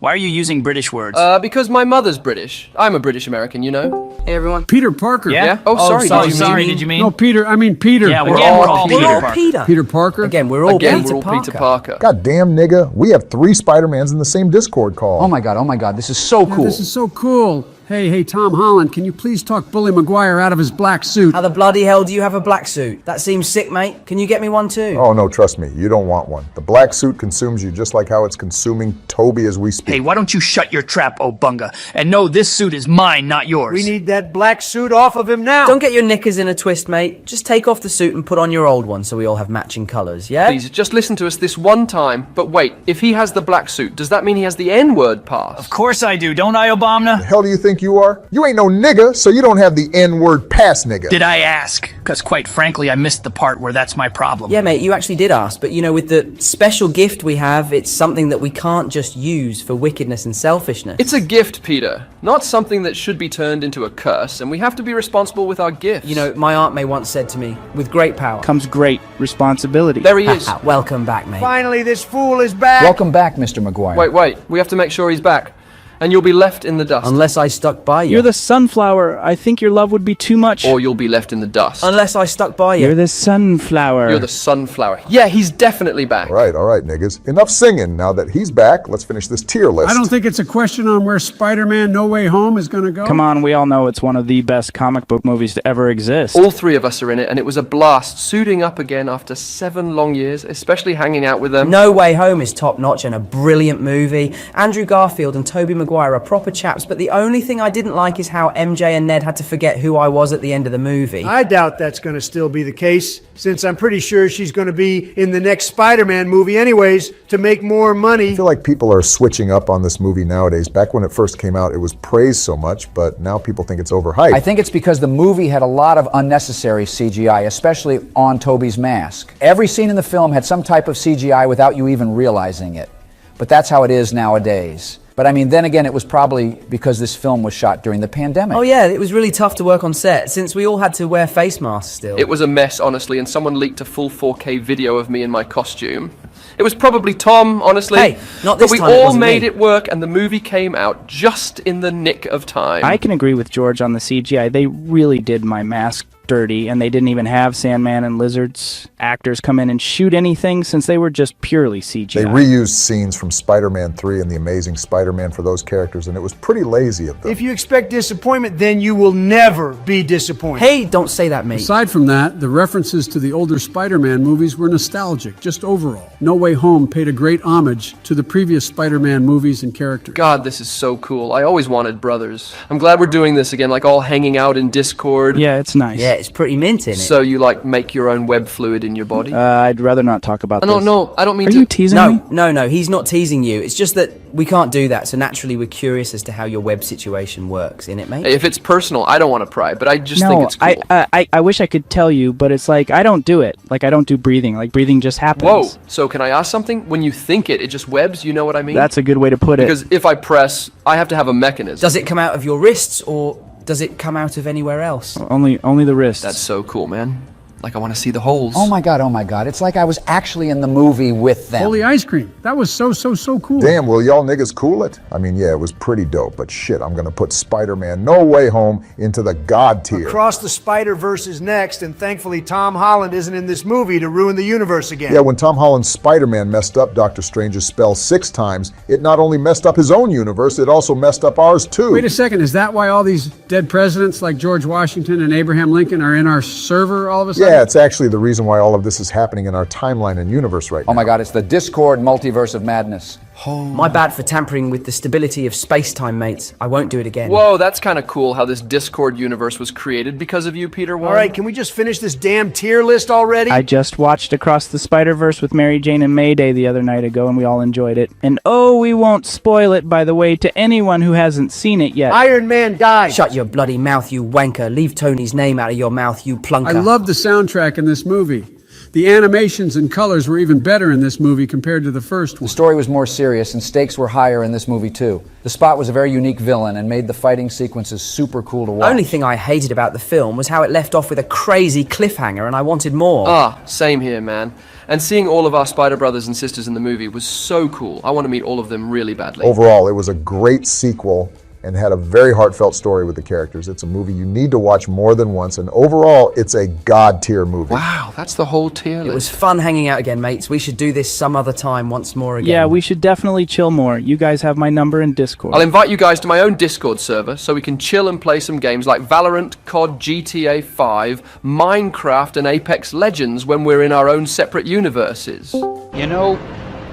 Why are you using British words? Because my mother's British. I'm a British American, you know. Hey, everyone. Peter Parker. Yeah? Oh, sorry. Did you mean? No, Peter. I mean Peter. Yeah, we're Again, all we're all Peter. Peter. Peter Parker. Again, we're all Peter Parker. God damn, nigga. We have 3 Spider-Mans in the same Discord call. Oh my God, this is so cool. This is so cool. Hey, Tom Holland, can you please talk Bully Maguire out of his black suit? How the bloody hell do you have a black suit? That seems sick, mate. Can you get me one too? Oh, no, trust me. You don't want one. The black suit consumes you just like how it's consuming Toby as we speak. Hey, why don't you shut your trap, Obunga? And no, this suit is mine, not yours. We need that black suit off of him now. Don't get your knickers in a twist, mate. Just take off the suit and put on your old one so we all have matching colours, yeah? Please, just listen to us this one time. But wait, if he has the black suit, does that mean he has the N-word pass? Of course I do, don't I, Obama? The hell do you think you are? You ain't no nigga, so you don't have the N-word pass, nigga. Did I ask? Because quite frankly, I missed the part where that's my problem. Yeah, mate, you actually did ask, but you know, with the special gift we have, it's something that we can't just use for wickedness and selfishness. It's a gift, Peter, not something that should be turned into a curse, and we have to be responsible with our gifts. You know, my Aunt May once said to me, with great power comes great responsibility. There he is. Welcome back, mate. Finally, this fool is back. Welcome back, Mr. Maguire. Wait, we have to make sure he's back. And you'll be left in the dust. Unless I stuck by you. You're the sunflower. I think your love would be too much. Or you'll be left in the dust. Unless I stuck by you. You're the sunflower. You're the sunflower. Yeah, he's definitely back. All right, niggas. Enough singing. Now that he's back, let's finish this tier list. I don't think it's a question on where Spider-Man No Way Home is going to go. Come on, we all know it's one of the best comic book movies to ever exist. All 3 of us are in it, and it was a blast suiting up again after 7 long years, especially hanging out with them. No Way Home is top-notch and a brilliant movie. Andrew Garfield and Tobey Maguire are proper chaps, but the only thing I didn't like is how MJ and Ned had to forget who I was at the end of the movie. I doubt that's going to still be the case, since I'm pretty sure she's going to be in the next Spider-Man movie anyways to make more money. I feel like people are switching up on this movie nowadays. Back when it first came out, it was praised so much, but now people think it's overhyped. I think it's because the movie had a lot of unnecessary CGI, especially on Toby's mask. Every scene in the film had some type of CGI without you even realizing it. But that's how it is nowadays. But I mean, then again, it was probably because this film was shot during the pandemic. Oh yeah, it was really tough to work on set, since we all had to wear face masks still. It was a mess, honestly, and someone leaked a full 4K video of me in my costume. It was probably Tom, honestly. Hey, not this time. But we all made it work, and the movie came out just in the nick of time. I can agree with George on the CGI. They really did my mask dirty, and they didn't even have Sandman and Lizard's actors come in and shoot anything, since they were just purely CGI. They reused scenes from Spider-Man 3 and The Amazing Spider-Man for those characters, and it was pretty lazy of them. If you expect disappointment, then you will never be disappointed. Hey, don't say that, mate. Aside from that, the references to the older Spider-Man movies were nostalgic, just overall. No Way Home paid a great homage to the previous Spider-Man movies and characters. God, this is so cool. I always wanted brothers. I'm glad we're doing this again, like all hanging out in Discord. Yeah, it's nice. Yeah, it's pretty mint, isn't it? So you like make your own web fluid in your body? I'd rather not talk about this. No, I don't mean to. Are you teasing me? No, he's not teasing you. It's just that we can't do that, so naturally we're curious as to how your web situation works, innit, mate? If it's personal, I don't want to pry, but I just think it's cool. I wish I could tell you, but it's like, I don't do it. Like, I don't do breathing. Like, breathing just happens. Whoa, so can I ask something? When you think it just webs, you know what I mean? That's a good way to put it. Because if I press, I have to have a mechanism. Does it come out of your wrists, or does it come out of anywhere else? Only the wrists. That's so cool, man. Like, I want to see the holes. Oh my God. It's like I was actually in the movie with them. Holy ice cream. That was so cool. Damn, will y'all niggas cool it? I mean, yeah, it was pretty dope, but shit, I'm gonna put Spider-Man No Way Home into the God tier. Across the Spider-Verse is next, and thankfully Tom Holland isn't in this movie to ruin the universe again. Yeah, when Tom Holland's Spider-Man messed up Doctor Strange's spell 6 times, it not only messed up his own universe, it also messed up ours too. Wait a second, is that why all these dead presidents like George Washington and Abraham Lincoln are in our server all of a sudden? Yeah, it's actually the reason why all of this is happening in our timeline and universe right now. Oh my God, it's the Discord multiverse of madness. My bad for tampering with the stability of space-time, mates. I won't do it again. Whoa, that's kind of cool how this Discord universe was created because of you, Peter. All right, can we just finish this damn tier list already? I just watched Across the Spider-Verse with Mary Jane and Mayday the other night ago, and we all enjoyed it. And oh, we won't spoil it, by the way, to anyone who hasn't seen it yet. Iron Man died. Shut your bloody mouth, you wanker. Leave Tony's name out of your mouth, you plunker. I love the soundtrack in this movie. The animations and colors were even better in this movie compared to the first one. The story was more serious and stakes were higher in this movie too. The Spot was a very unique villain and made the fighting sequences super cool to watch. Only thing I hated about the film was how it left off with a crazy cliffhanger and I wanted more. Ah, same here, man. And seeing all of our Spider brothers and sisters in the movie was so cool. I want to meet all of them really badly. Overall, it was a great sequel and had a very heartfelt story with the characters. It's a movie you need to watch more than once, and overall, it's a God-tier movie. Wow, that's the whole tier list. It was fun hanging out again, mates. We should do this some other time once more again. Yeah, we should definitely chill more. You guys have my number in Discord. I'll invite you guys to my own Discord server so we can chill and play some games like Valorant, COD, GTA 5, Minecraft, and Apex Legends when we're in our own separate universes. You know,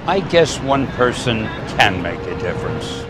I guess one person can make a difference.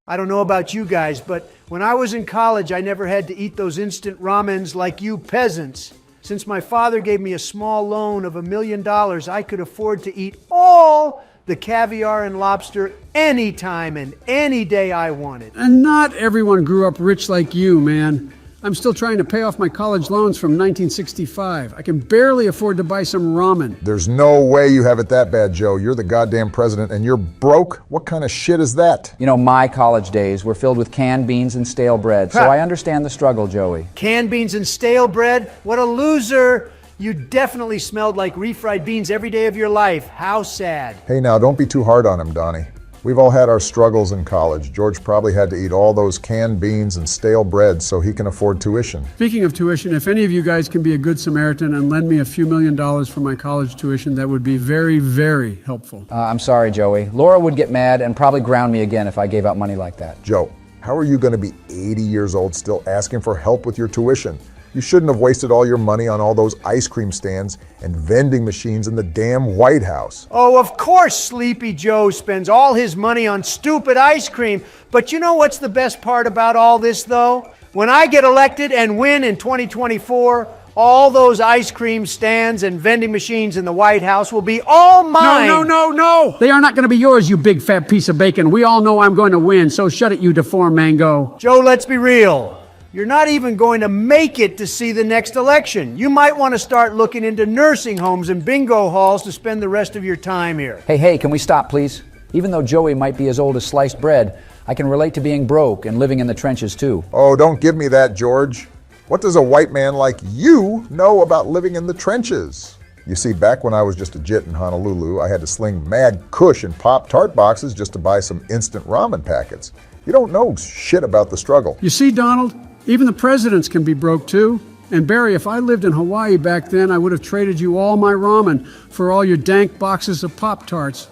I don't know about you guys, but when I was in college, I never had to eat those instant ramens like you peasants. Since my father gave me a small loan of $1 million, I could afford to eat all the caviar and lobster anytime and any day I wanted. And not everyone grew up rich like you, man. I'm still trying to pay off my college loans from 1965. I can barely afford to buy some ramen. There's no way you have it that bad, Joe. You're the goddamn president and you're broke? What kind of shit is that? You know, my college days were filled with canned beans and stale bread, so I understand the struggle, Joey. Canned beans and stale bread? What a loser! You definitely smelled like refried beans every day of your life. How sad. Hey now, don't be too hard on him, Donnie. We've all had our struggles in college. George probably had to eat all those canned beans and stale bread so he can afford tuition. Speaking of tuition, if any of you guys can be a good Samaritan and lend me a few $1 million for my college tuition, that would be very, very helpful. I'm sorry, Joey. Laura would get mad and probably ground me again if I gave out money like that. Joe, how are you going to be 80 years old still asking for help with your tuition? You shouldn't have wasted all your money on all those ice cream stands and vending machines in the damn White House. Oh, of course Sleepy Joe spends all his money on stupid ice cream. But you know what's the best part about all this, though? When I get elected and win in 2024, all those ice cream stands and vending machines in the White House will be all mine. No. They are not going to be yours, you big fat piece of bacon. We all know I'm going to win, so shut it, you deformed mango. Joe, let's be real. You're not even going to make it to see the next election. You might want to start looking into nursing homes and bingo halls to spend the rest of your time here. Hey, can we stop, please? Even though Joey might be as old as sliced bread, I can relate to being broke and living in the trenches too. Oh, don't give me that, George. What does a white man like you know about living in the trenches? You see, back when I was just a jit in Honolulu, I had to sling mad kush in Pop-Tart boxes just to buy some instant ramen packets. You don't know shit about the struggle. You see, Donald? Even the presidents can be broke too. And Barry, if I lived in Hawaii back then, I would have traded you all my ramen for all your dank boxes of Pop-Tarts.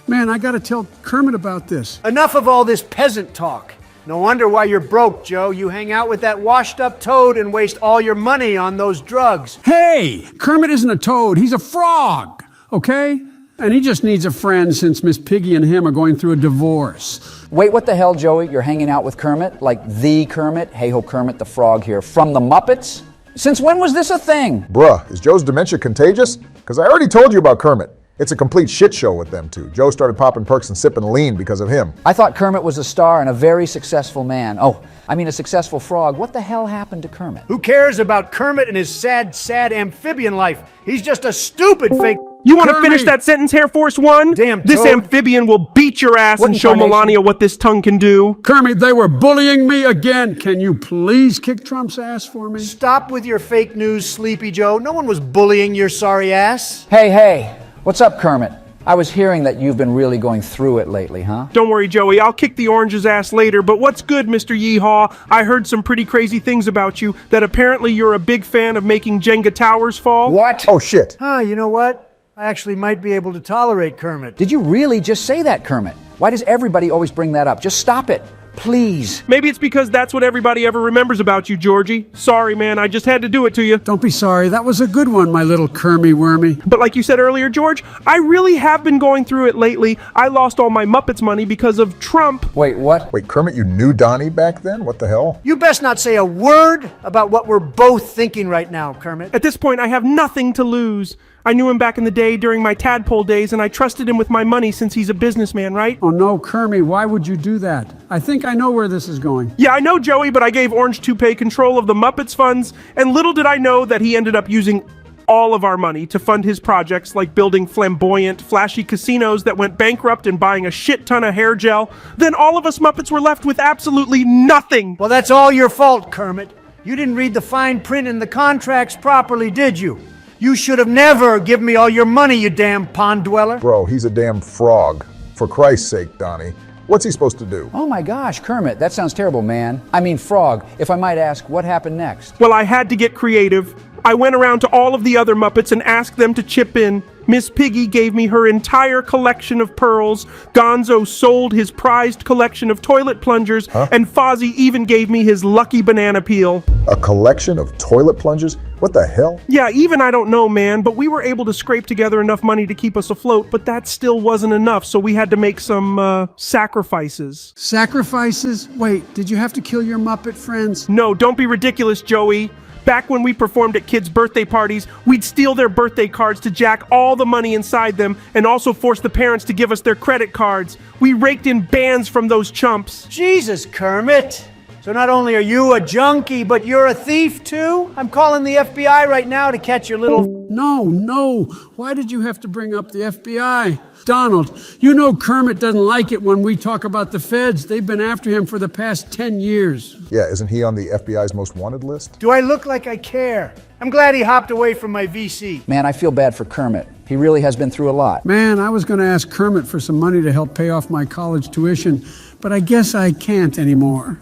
Man, I gotta tell Kermit about this. Enough of all this peasant talk. No wonder why you're broke, Joe. You hang out with that washed-up toad and waste all your money on those drugs. Hey, Kermit isn't a toad, he's a frog, okay? And he just needs a friend since Miss Piggy and him are going through a divorce. Wait, what the hell, Joey? You're hanging out with Kermit? Like the Kermit? Hey-ho, Kermit the Frog here. From the Muppets? Since when was this a thing? Bruh, is Joe's dementia contagious? Because I already told you about Kermit. It's a complete shit show with them two. Joe started popping perks and sipping lean because of him. I thought Kermit was a star and a very successful man. Oh, I mean a successful frog. What the hell happened to Kermit? Who cares about Kermit and his sad amphibian life? He's just a stupid fake... You want to finish that sentence, Air Force One? Damn This toad. amphibian will beat your ass and show Melania what this tongue can do. Kermit, they were bullying me again. Can you please kick Trump's ass for me? Stop with your fake news, Sleepy Joe. No one was bullying your sorry ass. Hey, what's up, Kermit? I was hearing that you've been really going through it lately, huh? Don't worry, Joey. I'll kick the orange's ass later, but what's good, Mr. Yeehaw? I heard some pretty crazy things about you, that apparently you're a big fan of making Jenga towers fall. What? Oh, shit. You know what? I actually might be able to tolerate Kermit. Did you really just say that, Kermit? Why does everybody always bring that up? Just stop it, please. Maybe it's because that's what everybody ever remembers about you, Georgie. Sorry, man, I just had to do it to you. Don't be sorry. That was a good one, my little Kermy wormy. But like you said earlier, George, I really have been going through it lately. I lost all my Muppets money because of Trump. Wait, what? Wait, Kermit, you knew Donnie back then? What the hell? You best not say a word about what we're both thinking right now, Kermit. At this point, I have nothing to lose. I knew him back in the day during my tadpole days, and I trusted him with my money since he's a businessman, right? Oh no, Kermit, why would you do that? I think I know where this is going. Yeah, I know, Joey, but I gave Orange Toupee control of the Muppets funds, and little did I know that he ended up using all of our money to fund his projects like building flamboyant, flashy casinos that went bankrupt and buying a shit ton of hair gel, then all of us Muppets were left with absolutely nothing. Well, that's all your fault, Kermit. You didn't read the fine print in the contracts properly, did you? You should have never given me all your money, you damn pond dweller. Bro, he's a damn frog. For Christ's sake, Donnie. What's he supposed to do? Oh my gosh, Kermit, that sounds terrible, man. I mean, Frog, if I might ask, what happened next? Well, I had to get creative. I went around to all of the other Muppets and asked them to chip in. Miss Piggy gave me her entire collection of pearls, Gonzo sold his prized collection of toilet plungers, and Fozzie even gave me his lucky banana peel. A collection of toilet plungers? What the hell? Yeah, even I don't know, man, but we were able to scrape together enough money to keep us afloat, but that still wasn't enough, so we had to make some, sacrifices. Sacrifices? Wait, did you have to kill your Muppet friends? No, don't be ridiculous, Joey. Back when we performed at kids' birthday parties, we'd steal their birthday cards to jack all the money inside them and also force the parents to give us their credit cards. We raked in bands from those chumps. Jesus, Kermit. So not only are you a junkie, but you're a thief too? I'm calling the FBI right now to catch your little... No. Why did you have to bring up the FBI? Donald, you know Kermit doesn't like it when we talk about the feds. They've been after him for the past 10 years. Yeah, isn't he on the FBI's most wanted list? Do I look like I care? I'm glad he hopped away from my VC. Man, I feel bad for Kermit. He really has been through a lot. Man, I was going to ask Kermit for some money to help pay off my college tuition, but I guess I can't anymore.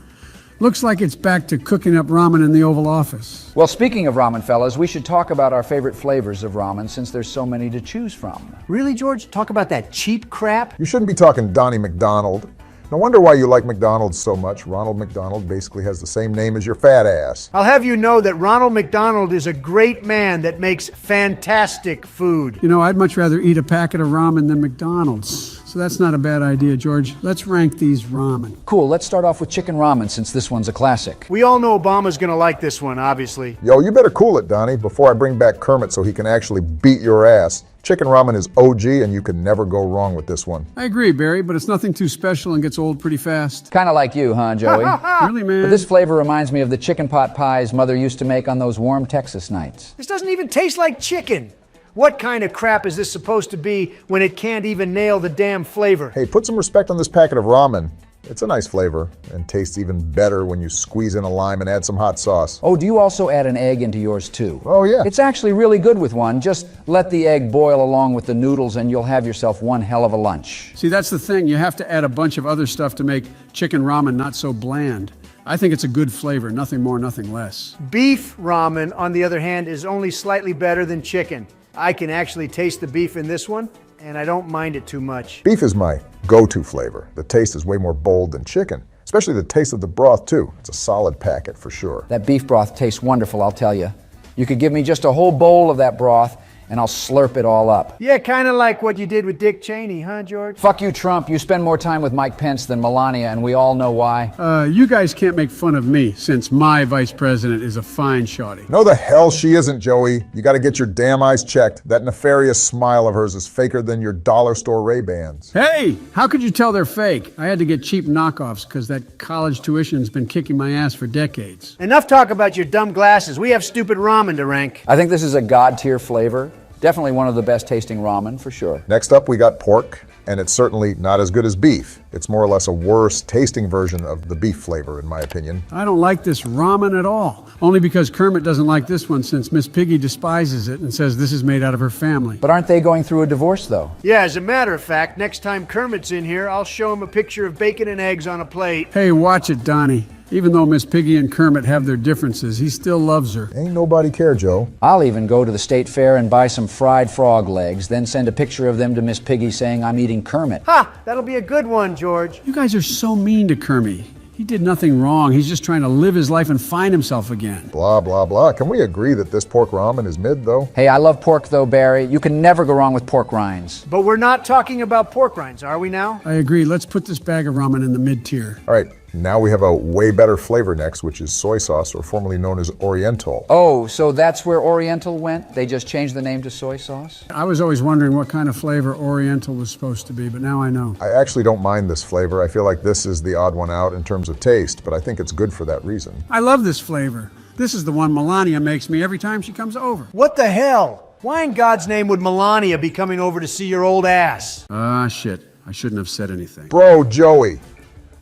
Looks like it's back to cooking up ramen in the Oval Office. Well, speaking of ramen, fellas, we should talk about our favorite flavors of ramen since there's so many to choose from. Really, George? Talk about that cheap crap? You shouldn't be talking Donnie McDonald. No wonder why you like McDonald's so much. Ronald McDonald basically has the same name as your fat ass. I'll have you know that Ronald McDonald is a great man that makes fantastic food. You know, I'd much rather eat a packet of ramen than McDonald's. So that's not a bad idea, George. Let's rank these ramen. Cool, let's start off with chicken ramen since this one's a classic. We all know Obama's gonna like this one, obviously. Yo, you better cool it, Donnie, before I bring back Kermit so he can actually beat your ass. Chicken ramen is OG and you can never go wrong with this one. I agree, Barry, but it's nothing too special and gets old pretty fast. Kind of like you, huh, Joey? Really, man? But this flavor reminds me of the chicken pot pies Mother used to make on those warm Texas nights. This doesn't even taste like chicken. What kind of crap is this supposed to be when it can't even nail the damn flavor? Hey, put some respect on this packet of ramen. It's a nice flavor and tastes even better when you squeeze in a lime and add some hot sauce. Oh, do you also add an egg into yours too? Oh, yeah. It's actually really good with one. Just let the egg boil along with the noodles and you'll have yourself one hell of a lunch. See, that's the thing. You have to add a bunch of other stuff to make chicken ramen not so bland. I think it's a good flavor, nothing more, nothing less. Beef ramen, on the other hand, is only slightly better than chicken. I can actually taste the beef in this one, and I don't mind it too much. Beef is my go-to flavor. The taste is way more bold than chicken, especially the taste of the broth too. It's a solid packet for sure. That beef broth tastes wonderful, I'll tell you. You could give me just a whole bowl of that broth and I'll slurp it all up. Yeah, kind of like what you did with Dick Cheney, huh, George? Fuck you, Trump. You spend more time with Mike Pence than Melania, and we all know why. You guys can't make fun of me, since my vice president is a fine shawty. No, the hell she isn't, Joey. You gotta get your damn eyes checked. That nefarious smile of hers is faker than your dollar store Ray-Bans. Hey, how could you tell they're fake? I had to get cheap knockoffs because that college tuition's been kicking my ass for decades. Enough talk about your dumb glasses. We have stupid ramen to rank. I think this is a god-tier flavor. Definitely one of the best tasting ramen, for sure. Next up, we got pork, and it's certainly not as good as beef. It's more or less a worse tasting version of the beef flavor, in my opinion. I don't like this ramen at all. Only because Kermit doesn't like this one since Miss Piggy despises it and says this is made out of her family. But aren't they going through a divorce, though? Yeah, as a matter of fact, next time Kermit's in here, I'll show him a picture of bacon and eggs on a plate. Hey, watch it, Donnie. Even though Miss Piggy and Kermit have their differences, he still loves her. Ain't nobody care, Joe. I'll even go to the state fair and buy some fried frog legs, then send a picture of them to Miss Piggy saying I'm eating Kermit. Ha! That'll be a good one, George. You guys are so mean to Kermit. He did nothing wrong. He's just trying to live his life and find himself again. Blah, blah, blah. Can we agree that this pork ramen is mid, though? Hey, I love pork, though, Barry. You can never go wrong with pork rinds. But we're not talking about pork rinds, are we now? I agree. Let's put this bag of ramen in the mid-tier. All right. Now we have a way better flavor next, which is soy sauce, or formerly known as Oriental. Oh, so that's where Oriental went? They just changed the name to soy sauce? I was always wondering what kind of flavor Oriental was supposed to be, but now I know. I actually don't mind this flavor. I feel like this is the odd one out in terms of taste, but I think it's good for that reason. I love this flavor. This is the one Melania makes me every time she comes over. What the hell? Why in God's name would Melania be coming over to see your old ass? Shit. I shouldn't have said anything. Bro, Joey,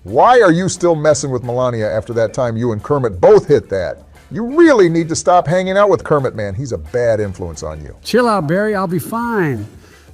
why are you still messing with Melania after that time you and Kermit both hit that? You really need to stop hanging out with Kermit, man. He's a bad influence on you. Chill out, Barry. I'll be fine.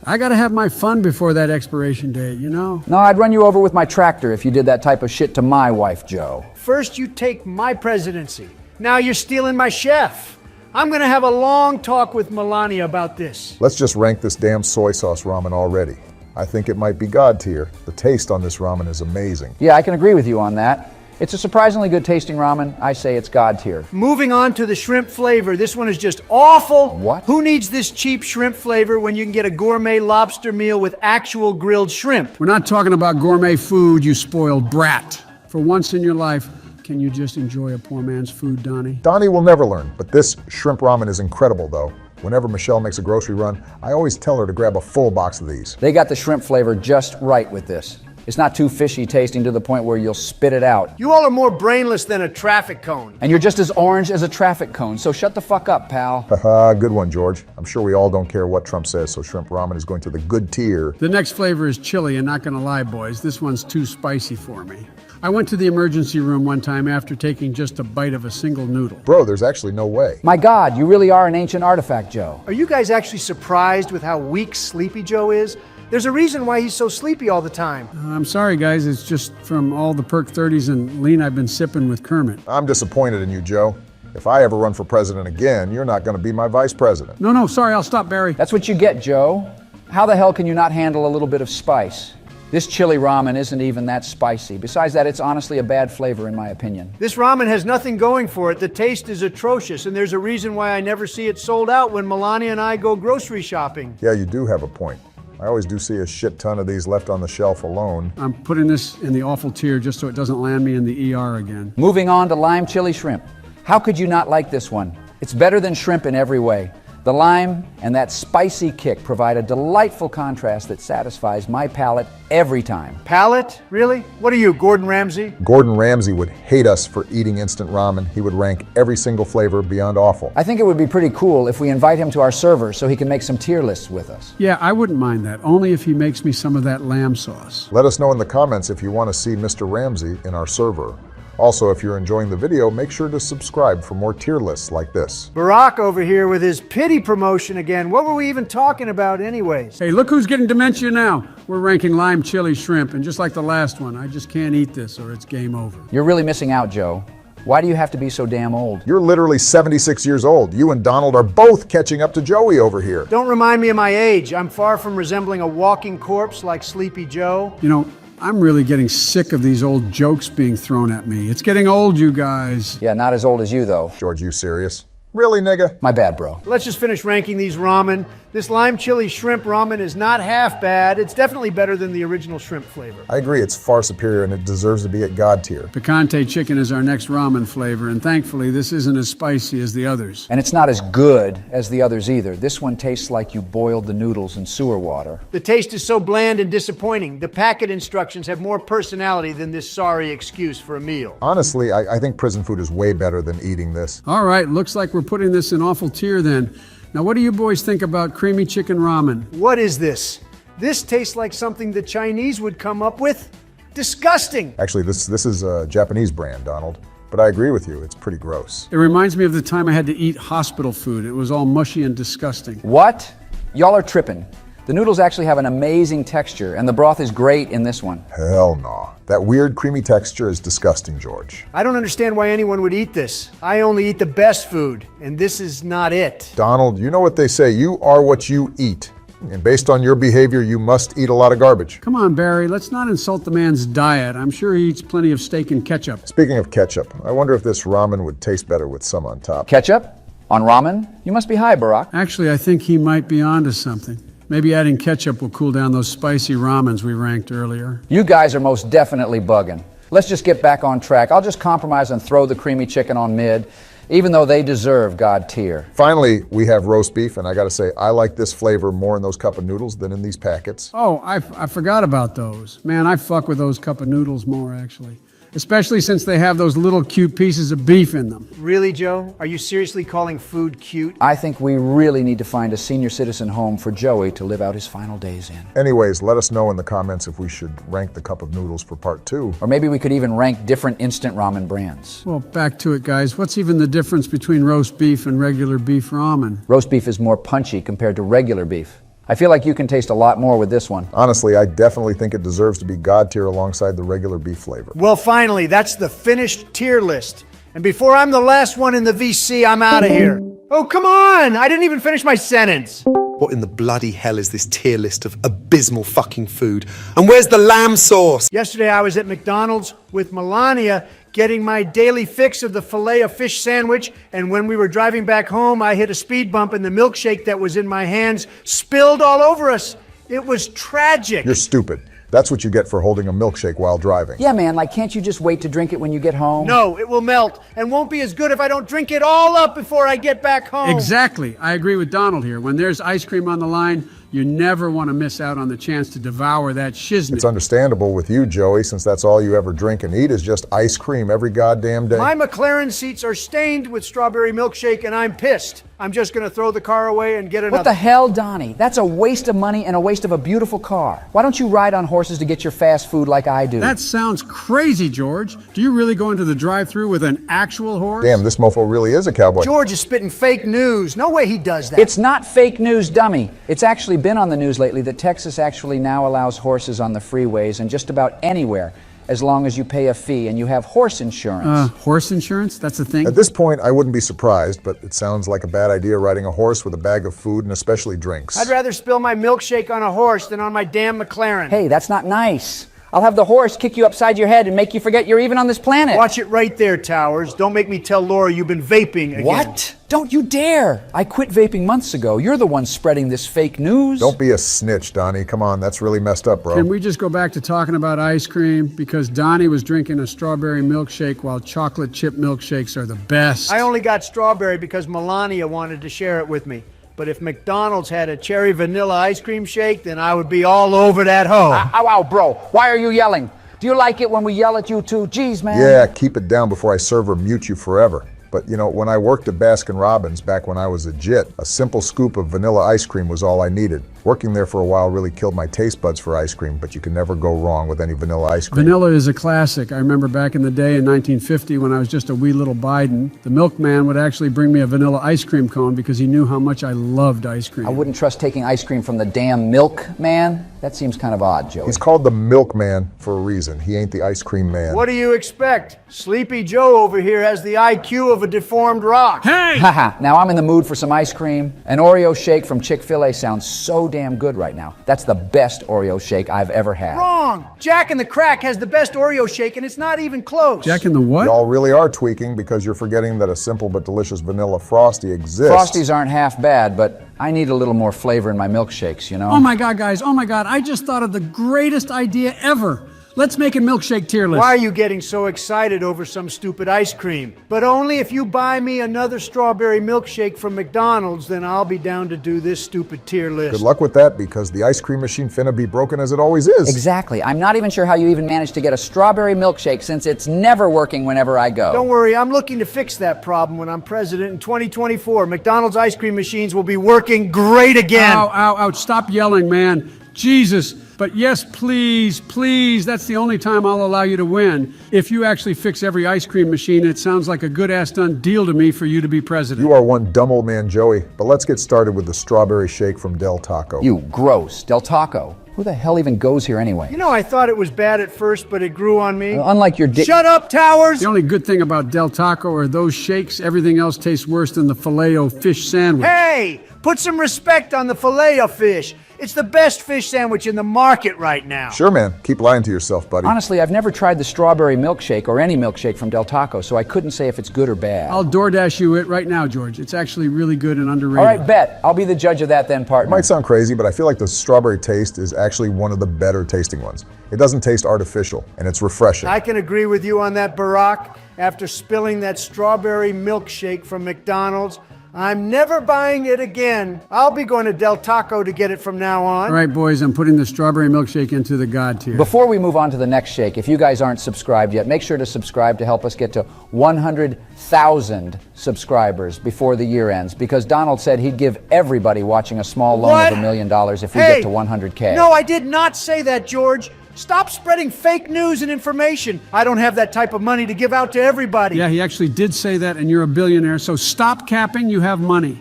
I gotta have my fun before that expiration date, you know? No, I'd run you over with my tractor if you did that type of shit to my wife, Joe. First you take my presidency. Now you're stealing my chef. I'm gonna have a long talk with Melania about this. Let's just rank this damn soy sauce ramen already. I think it might be God tier. The taste on this ramen is amazing. Yeah, I can agree with you on that. It's a surprisingly good tasting ramen. I say it's God tier. Moving on to the shrimp flavor. This one is just awful. What? Who needs this cheap shrimp flavor when you can get a gourmet lobster meal with actual grilled shrimp? We're not talking about gourmet food, you spoiled brat. For once in your life, can you just enjoy a poor man's food, Donnie? Donnie will never learn, but this shrimp ramen is incredible though. Whenever Michelle makes a grocery run, I always tell her to grab a full box of these. They got the shrimp flavor just right with this. It's not too fishy tasting to the point where you'll spit it out. You all are more brainless than a traffic cone. And you're just as orange as a traffic cone, so shut the fuck up, pal. Haha, good one, George. I'm sure we all don't care what Trump says, so shrimp ramen is going to the good tier. The next flavor is chili, and not gonna lie, boys, this one's too spicy for me. I went to the emergency room one time after taking just a bite of a single noodle. Bro, there's actually no way. My God, you really are an ancient artifact, Joe. Are you guys actually surprised with how weak Sleepy Joe is? There's a reason why he's so sleepy all the time. I'm sorry, guys. It's just from all the Perk 30s and lean I've been sipping with Kermit. I'm disappointed in you, Joe. If I ever run for president again, you're not going to be my vice president. No, sorry. I'll stop, Barry. That's what you get, Joe. How the hell can you not handle a little bit of spice? This chili ramen isn't even that spicy. Besides that, it's honestly a bad flavor in my opinion. This ramen has nothing going for it. The taste is atrocious, and there's a reason why I never see it sold out when Melania and I go grocery shopping. Yeah, you do have a point. I always do see a shit ton of these left on the shelf alone. I'm putting this in the awful tier just so it doesn't land me in the ER again. Moving on to lime chili shrimp. How could you not like this one? It's better than shrimp in every way. The lime and that spicy kick provide a delightful contrast that satisfies my palate every time. Palate? Really? What are you, Gordon Ramsay? Gordon Ramsay would hate us for eating instant ramen. He would rank every single flavor beyond awful. I think it would be pretty cool if we invite him to our server so he can make some tier lists with us. Yeah, I wouldn't mind that, only if he makes me some of that lamb sauce. Let us know in the comments if you want to see Mr. Ramsay in our server. Also, if you're enjoying the video, make sure to subscribe for more tier lists like this. Barack over here with his pity promotion again. What were we even talking about anyways? Hey, look who's getting dementia now. We're ranking lime chili shrimp, and just like the last one, I just can't eat this or it's game over. You're really missing out, Joe. Why do you have to be so damn old? You're literally 76 years old. You and Donald are both catching up to Joey over here. Don't remind me of my age. I'm far from resembling a walking corpse like Sleepy Joe. You know, I'm really getting sick of these old jokes being thrown at me. It's getting old, you guys. Yeah, not as old as you, though. George, you serious? Really, nigga? My bad, bro. Let's just finish ranking these ramen. This lime chili shrimp ramen is not half bad. It's definitely better than the original shrimp flavor. I agree, it's far superior and it deserves to be at God tier. Picante chicken is our next ramen flavor, and thankfully this isn't as spicy as the others. And it's not as good as the others either. This one tastes like you boiled the noodles in sewer water. The taste is so bland and disappointing. The packet instructions have more personality than this sorry excuse for a meal. Honestly, I think prison food is way better than eating this. All right, looks like we're putting this in awful tier then. Now, what do you boys think about creamy chicken ramen? What is this? This tastes like something the Chinese would come up with. Disgusting. Actually, this is a Japanese brand, Donald. But I agree with you, it's pretty gross. It reminds me of the time I had to eat hospital food. It was all mushy and disgusting. What? Y'all are tripping. The noodles actually have an amazing texture, and the broth is great in this one. Hell no. That weird creamy texture is disgusting, George. I don't understand why anyone would eat this. I only eat the best food, and this is not it. Donald, you know what they say, you are what you eat. And based on your behavior, you must eat a lot of garbage. Come on, Barry, let's not insult the man's diet. I'm sure he eats plenty of steak and ketchup. Speaking of ketchup, I wonder if this ramen would taste better with some on top. Ketchup? On ramen? You must be high, Barack. Actually, I think he might be onto something. Maybe adding ketchup will cool down those spicy ramens we ranked earlier. You guys are most definitely bugging. Let's just get back on track. I'll just compromise and throw the creamy chicken on mid, even though they deserve God tier. Finally, we have roast beef, and I gotta say, I like this flavor more in those cup of noodles than in these packets. Oh, I forgot about those. Man, I fuck with those cup of noodles more, actually. especially since they have those little cute pieces of beef in them. Really, Joe? Are you seriously calling food cute? I think we really need to find a senior citizen home for Joey to live out his final days in. Anyways, let us know in the comments if we should rank the cup of noodles for part 2. Or maybe we could even rank different instant ramen brands. Well, back to it, guys. What's even the difference between roast beef and regular beef ramen? Roast beef is more punchy compared to regular beef. I feel like you can taste a lot more with this one. Honestly, I definitely think it deserves to be God tier alongside the regular beef flavor. Well, finally, that's the finished tier list. And before I'm the last one in the VC, I'm out of here. Oh, come on! I didn't even finish my sentence. What in the bloody hell is this tier list of abysmal fucking food? And where's the lamb sauce? Yesterday I was at McDonald's with Melania getting my daily fix of the Filet-O-Fish sandwich, and when we were driving back home, I hit a speed bump and the milkshake that was in my hands spilled all over us. It was tragic. You're stupid. That's what you get for holding a milkshake while driving. Yeah, man, like can't you just wait to drink it when you get home? No, it will melt and won't be as good if I don't drink it all up before I get back home. Exactly. I agree with Donald here. When there's ice cream on the line, you never want to miss out on the chance to devour that shiznit. It's understandable with you, Joey, since that's all you ever drink and eat is just ice cream every goddamn day. My McLaren seats are stained with strawberry milkshake and I'm pissed. I'm just going to throw the car away and get another. What the hell, Donnie? That's a waste of money and a waste of a beautiful car. Why don't you ride on horses to get your fast food like I do? That sounds crazy, George. Do you really go into the drive-thru with an actual horse? Damn, this mofo really is a cowboy. George is spitting fake news. No way he does that. It's not fake news, dummy. It's actually been on the news lately that Texas actually now allows horses on the freeways and just about anywhere, as long as you pay a fee and you have horse insurance. Horse insurance? That's a thing? At this point, I wouldn't be surprised, but it sounds like a bad idea riding a horse with a bag of food and especially drinks. I'd rather spill my milkshake on a horse than on my damn McLaren. Hey, that's not nice. I'll have the horse kick you upside your head and make you forget you're even on this planet. Watch it right there, Towers. Don't make me tell Laura you've been vaping again. What? Don't you dare! I quit vaping months ago. You're the one spreading this fake news. Don't be a snitch, Donnie. Come on, that's really messed up, bro. Can we just go back to talking about ice cream? Because Donnie was drinking a strawberry milkshake while chocolate chip milkshakes are the best. I only got strawberry because Melania wanted to share it with me. But if McDonald's had a cherry vanilla ice cream shake, then I would be all over that hoe. Ow, bro. Why are you yelling? Do you like it when we yell at you too? Jeez, man. Yeah, keep it down before I serve or mute you forever. But you know, when I worked at Baskin-Robbins back when I was a jit, a simple scoop of vanilla ice cream was all I needed. Working there for a while really killed my taste buds for ice cream, but you can never go wrong with any vanilla ice cream. Vanilla is a classic. I remember back in the day in 1950 when I was just a wee little Biden, the milkman would actually bring me a vanilla ice cream cone because he knew how much I loved ice cream. I wouldn't trust taking ice cream from the damn milkman. That seems kind of odd, Joey. He's called the milkman for a reason. He ain't the ice cream man. What do you expect? Sleepy Joe over here has the IQ of a deformed rock. Hey! Haha, now I'm in the mood for some ice cream. An Oreo shake from Chick-fil-A sounds so damn good right now. That's the best Oreo shake I've ever had. Wrong! Jack in the Crack has the best Oreo shake and it's not even close. Jack in the what? Y'all really are tweaking because you're forgetting that a simple but delicious vanilla Frosty exists. Frosties aren't half bad, but I need a little more flavor in my milkshakes, you know? Oh my God, guys, oh my God, I just thought of the greatest idea ever. Let's make a milkshake tier list. Why are you getting so excited over some stupid ice cream? But only if you buy me another strawberry milkshake from McDonald's, then I'll be down to do this stupid tier list. Good luck with that because the ice cream machine finna be broken as it always is. Exactly. I'm not even sure how you even managed to get a strawberry milkshake since it's never working whenever I go. Don't worry, I'm looking to fix that problem when I'm president in 2024. McDonald's ice cream machines will be working great again. Ow, ouch, stop yelling, man. Jesus. But yes, please, please, that's the only time I'll allow you to win. If you actually fix every ice cream machine, it sounds like a good-ass done deal to me for you to be president. You are one dumb old man, Joey. But let's get started with the strawberry shake from Del Taco. You gross. Del Taco. Who the hell even goes here anyway? You know, I thought it was bad at first, but it grew on me. Unlike your dick. Shut up, Towers! The only good thing about Del Taco are those shakes. Everything else tastes worse than the Filet-O-Fish sandwich. Hey! Put some respect on the Filet-O-Fish. It's the best fish sandwich in the market right now. Sure, man. Keep lying to yourself, buddy. Honestly, I've never tried the strawberry milkshake or any milkshake from Del Taco, so I couldn't say if it's good or bad. I'll DoorDash you it right now, George. It's actually really good and underrated. All right, bet. I'll be the judge of that then, partner. It might sound crazy, but I feel like the strawberry taste is actually one of the better tasting ones. It doesn't taste artificial, and it's refreshing. I can agree with you on that, Barack. After spilling that strawberry milkshake from McDonald's, I'm never buying it again. I'll be going to Del Taco to get it from now on. All right, boys, I'm putting the strawberry milkshake into the God tier. Before we move on to the next shake, if you guys aren't subscribed yet, make sure to subscribe to help us get to 100,000 subscribers before the year ends, because Donald said he'd give everybody watching a small loan of $1 million if we get to 100K. No, I did not say that, George. Stop spreading fake news and information. I don't have that type of money to give out to everybody. Yeah, he actually did say that, and you're a billionaire, so stop capping, you have money.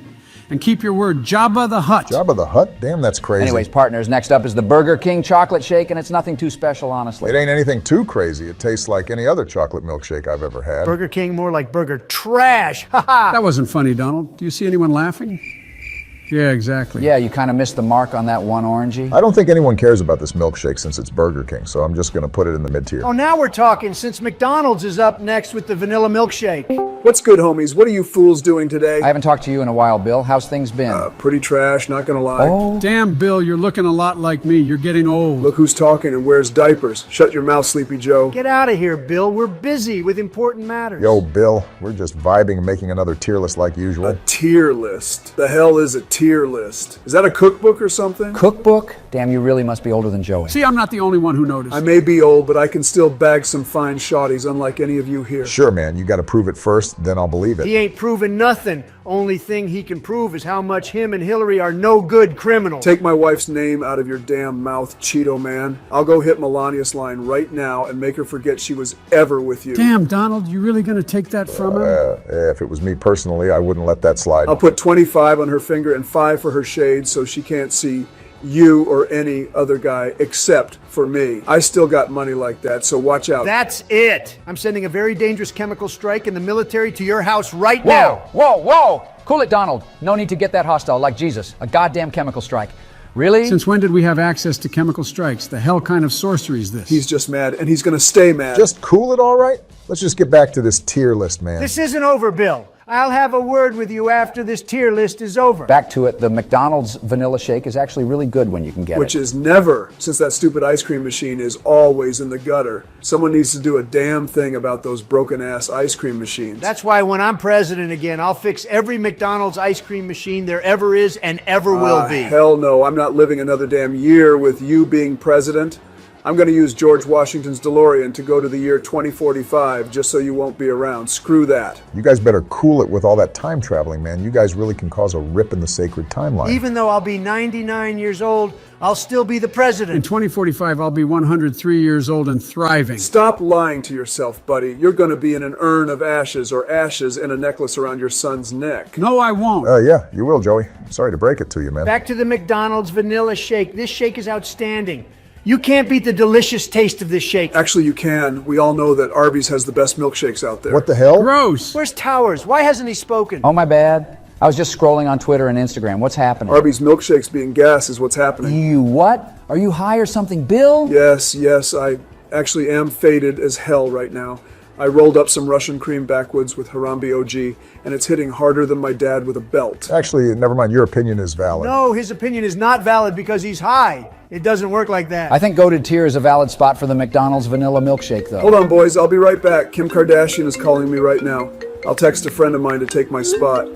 And keep your word, Jabba the Hutt. Jabba the Hutt? Damn, that's crazy. Anyways, partners, next up is the Burger King chocolate shake, and it's nothing too special, honestly. It ain't anything too crazy. It tastes like any other chocolate milkshake I've ever had. Burger King, more like burger trash. That wasn't funny, Donald. Do you see anyone laughing? Yeah, exactly. Yeah, you kind of missed the mark on that one orangey. I don't think anyone cares about this milkshake since it's Burger King, so I'm just going to put it in the mid-tier. Oh, now we're talking, since McDonald's is up next with the vanilla milkshake. What's good, homies? What are you fools doing today? I haven't talked to you in a while, Bill. How's things been? Pretty trash, not gonna lie. Oh. Damn, Bill, you're looking a lot like me. You're getting old. Look who's talking and wears diapers. Shut your mouth, Sleepy Joe. Get out of here, Bill. We're busy with important matters. Yo, Bill, we're just vibing and making another tier list like usual. A tier list? The hell is a tier list? Is that a cookbook or something? Cookbook? Damn, you really must be older than Joey. See, I'm not the only one who noticed. I may be old, but I can still bag some fine shawties, unlike any of you here. Sure, man, you got to prove it first, then I'll believe it. He ain't proven nothing. Only thing he can prove is how much him and Hillary are no good criminals. Take my wife's name out of your damn mouth, Cheeto man. I'll go hit Melania's line right now and make her forget she was ever with you. Damn, Donald, you really gonna take that from him? If it was me personally, I wouldn't let that slide. I'll put 25 on her finger and 5 for her shade so she can't see you or any other guy except for me. I still got money like that, so watch out. That's it. I'm sending a very dangerous chemical strike in the military to your house right now. Whoa! Cool it, Donald. No need to get that hostile like Jesus. A goddamn chemical strike. Really? Since when did we have access to chemical strikes? The hell kind of sorcery is this? He's just mad, and he's gonna stay mad. Just cool it, all right? Let's just get back to this tier list, man. This isn't over, Bill. I'll have a word with you after this tier list is over. Back to it. The McDonald's vanilla shake is actually really good when you can get Which it. is never, since that stupid ice cream machine is always in the gutter. Someone needs to do a damn thing about those broken-ass ice cream machines. That's why when I'm president again, I'll fix every McDonald's ice cream machine there ever is and ever will be. Hell no, I'm not living another damn year with you being president. I'm going to use George Washington's DeLorean to go to the year 2045 just so you won't be around. Screw that. You guys better cool it with all that time traveling, man. You guys really can cause a rip in the sacred timeline. Even though I'll be 99 years old, I'll still be the president. In 2045, I'll be 103 years old and thriving. Stop lying to yourself, buddy. You're going to be in an urn of ashes or ashes in a necklace around your son's neck. No, I won't. Yeah, you will, Joey. Sorry to break it to you, man. Back to the McDonald's vanilla shake. This shake is outstanding. You can't beat the delicious taste of this shake. Actually, you can. We all know that Arby's has the best milkshakes out there. What the hell? Gross. Where's Towers? Why hasn't he spoken? Oh, my bad. I was just scrolling on Twitter and Instagram. What's happening? Arby's milkshakes being gas is what's happening. You what? Are you high or something, Bill? Yes, I actually am faded as hell right now. I rolled up some Russian cream backwoods with Harambe OG, and it's hitting harder than my dad with a belt. Actually, never mind. Your opinion is valid. No, his opinion is not valid because he's high. It doesn't work like that. I think goated tier is a valid spot for the McDonald's vanilla milkshake, though. Hold on, boys. I'll be right back. Kim Kardashian is calling me right now. I'll text a friend of mine to take my spot.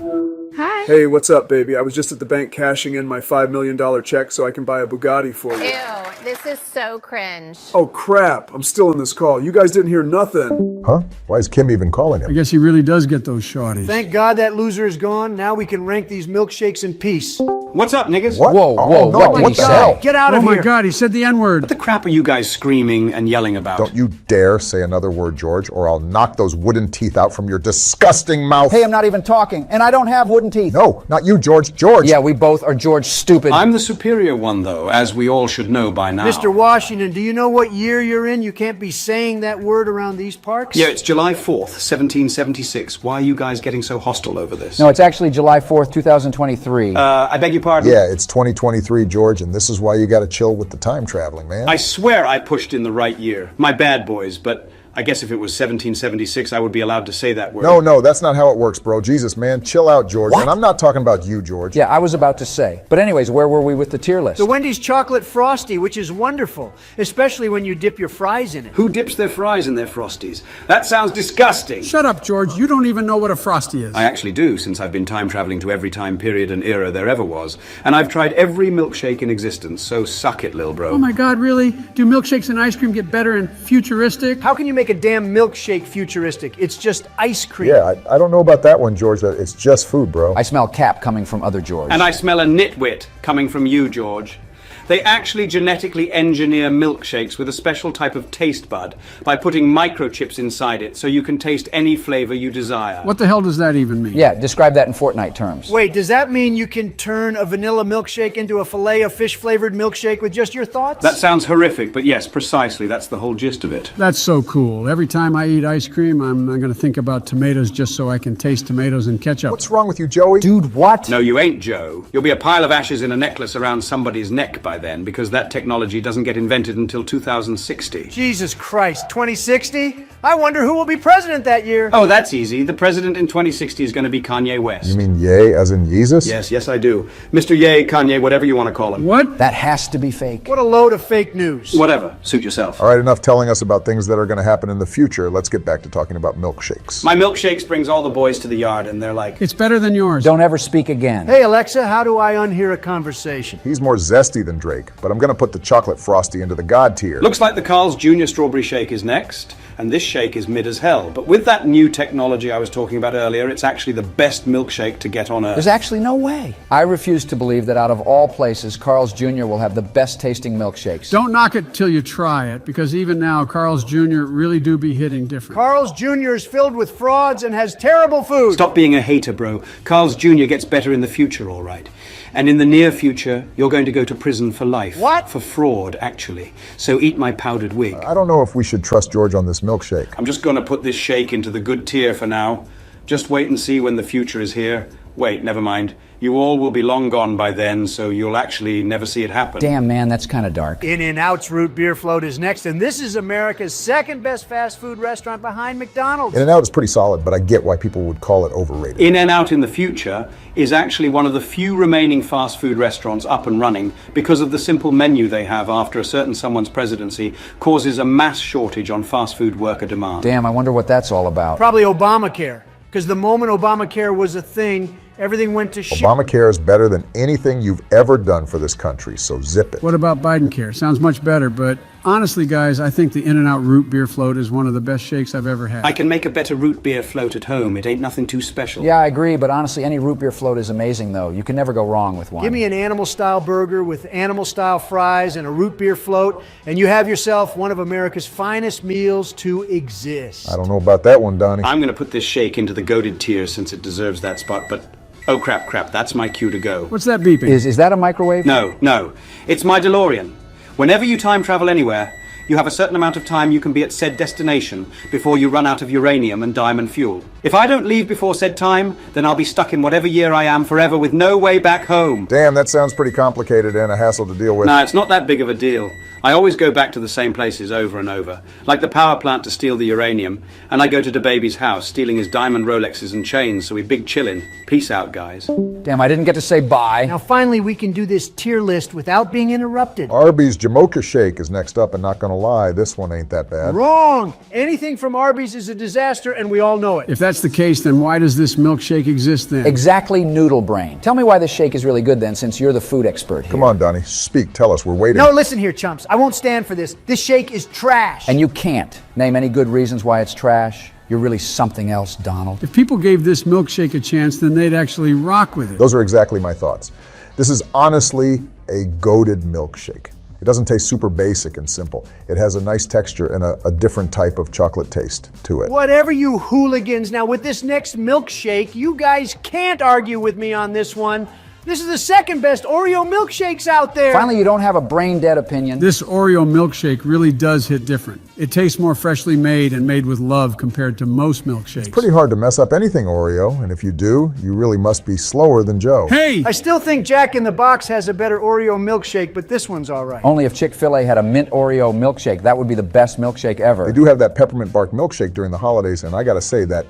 Hi. Hey, what's up, baby? I was just at the bank cashing in my $5 million check so I can buy a Bugatti for you. Ew, this is so cringe. Oh, crap. I'm still in this call. You guys didn't hear nothing. Huh? Why is Kim even calling him? I guess he really does get those shawties. Thank God that loser is gone. Now we can rank these milkshakes in peace. What's up, niggas? What? Whoa, no, what did he the say? hell? Get out of here. Oh my God, he said the N-word. What the crap are you guys screaming and yelling about? Don't you dare say another word, George, or I'll knock those wooden teeth out from your disgusting mouth. Hey, I'm not even talking, and I don't have wooden teeth. No, not you, George. George. Yeah, we both are George Stupid. I'm the superior one, though, as we all should know by now. Mr. Washington, do you know what year you're in? You can't be saying that word around these parks. Yeah, it's July 4th, 1776. Why are you guys getting so hostile over this? No, it's actually July 4th, 2023. I beg your pardon? Yeah, it's 2023, George, and this is why you gotta chill with the time traveling, man. I swear I pushed in the right year. My bad, boys, but I guess if it was 1776, I would be allowed to say that word. No, that's not how it works, bro. Jesus, man, chill out, George. And I'm not talking about you, George. Yeah, I was about to say. But anyways, where were we with the tier list? The Wendy's Chocolate Frosty, which is wonderful, especially when you dip your fries in it. Who dips their fries in their Frosties? That sounds disgusting. Shut up, George. You don't even know what a Frosty is. I actually do, since I've been time traveling to every time period and era there ever was. And I've tried every milkshake in existence, so suck it, lil bro. Oh my God, really? Do milkshakes and ice cream get better and futuristic? How can you make a damn milkshake futuristic? It's just ice cream. Yeah, I don't know about that one, George. It's just food, bro. I smell cap coming from other George. And I smell a nitwit coming from you, George. They actually genetically engineer milkshakes with a special type of taste bud by putting microchips inside it so you can taste any flavor you desire. What the hell does that even mean? Yeah, describe that in Fortnite terms. Wait, does that mean you can turn a vanilla milkshake into a filet of fish flavored milkshake with just your thoughts? That sounds horrific, but yes, precisely. That's the whole gist of it. That's so cool. Every time I eat ice cream, I'm going to think about tomatoes just so I can taste tomatoes and ketchup. What's wrong with you, Joey? Dude, what? No, you ain't, Joe. You'll be a pile of ashes in a necklace around somebody's neck by then, because that technology doesn't get invented until 2060. Jesus Christ, 2060? I wonder who will be president that year. Oh, that's easy. The president in 2060 is going to be Kanye West. You mean yay as in Jesus? Yes, I do. Mr. Ye, Kanye, whatever you want to call him. What? That has to be fake. What a load of fake news. Whatever. Suit yourself. All right, enough telling us about things that are going to happen in the future. Let's get back to talking about milkshakes. My milkshakes brings all the boys to the yard, and they're like, It's better than yours. Don't ever speak again. Hey, Alexa, how do I unhear a conversation? He's more zesty than Drake, but I'm going to put the chocolate frosty into the God tier. Looks like the Carl's Jr. Strawberry Shake is next, and this shake is mid as hell. But with that new technology I was talking about earlier, it's actually the best milkshake to get on Earth. There's actually no way. I refuse to believe that out of all places, Carl's Jr. will have the best tasting milkshakes. Don't knock it till you try it, because even now, Carl's Jr. really do be hitting different. Carl's Jr. is filled with frauds and has terrible food. Stop being a hater, bro. Carl's Jr. gets better in the future, all right. And in the near future, you're going to go to prison for life. What? For fraud, actually. So eat my powdered wig. I don't know if we should trust George on this milkshake. I'm just going to put this shake into the good tier for now. Just wait and see when the future is here. Wait, never mind. You all will be long gone by then, so you'll actually never see it happen. Damn, man, that's kind of dark. In-N-Out's root beer float is next, and this is America's second best fast food restaurant behind McDonald's. In-N-Out is pretty solid, but I get why people would call it overrated. In-N-Out in the future is actually one of the few remaining fast food restaurants up and running because of the simple menu they have after a certain someone's presidency causes a mass shortage on fast food worker demand. Damn, I wonder what that's all about. Probably Obamacare, because the moment Obamacare was a thing, everything went to shit. Obamacare is better than anything you've ever done for this country, so zip it. What about Biden Care? Sounds much better, but honestly, guys, I think the In-N-Out root beer float is one of the best shakes I've ever had. I can make a better root beer float at home. It ain't nothing too special. Yeah, I agree, but honestly, any root beer float is amazing, though. You can never go wrong with one. Give me an animal-style burger with animal-style fries and a root beer float, and you have yourself one of America's finest meals to exist. I don't know about that one, Donnie. I'm going to put this shake into the goated tier since it deserves that spot, but oh crap, that's my cue to go. What's that beeping? Is that a microwave? No. It's my DeLorean. Whenever you time travel anywhere, you have a certain amount of time you can be at said destination before you run out of uranium and diamond fuel. If I don't leave before said time, then I'll be stuck in whatever year I am forever with no way back home. Damn, that sounds pretty complicated and a hassle to deal with. Nah, it's not that big of a deal. I always go back to the same places over and over, like the power plant to steal the uranium, and I go to DeBaby's house, stealing his diamond Rolexes and chains, so we big chillin'. Peace out, guys. Damn, I didn't get to say bye. Now finally we can do this tier list without being interrupted. Arby's Jamocha Shake is next up, and not gonna lie, this one ain't that bad. Wrong! Anything from Arby's is a disaster, and we all know it. If that's the case, then why does this milkshake exist then? Exactly, noodle brain. Tell me why this shake is really good then, since you're the food expert here. Come on, Donnie, speak, tell us, we're waiting. No, listen here, chumps. I won't stand for this. This shake is trash. And you can't name any good reasons why it's trash. You're really something else, Donald. If people gave this milkshake a chance, then they'd actually rock with it. Those are exactly my thoughts. This is honestly a goated milkshake. It doesn't taste super basic and simple. It has a nice texture and a different type of chocolate taste to it. Whatever, you hooligans. Now with this next milkshake, you guys can't argue with me on this one. This is the second best Oreo milkshakes out there. Finally, you don't have a brain-dead opinion. This Oreo milkshake really does hit different. It tastes more freshly made and made with love compared to most milkshakes. Pretty hard to mess up anything Oreo, and if you do, you really must be slower than Joe. Hey! I still think Jack in the Box has a better Oreo milkshake, but this one's all right. Only if Chick-fil-A had a mint Oreo milkshake. That would be the best milkshake ever. They do have that peppermint bark milkshake during the holidays, and I gotta say that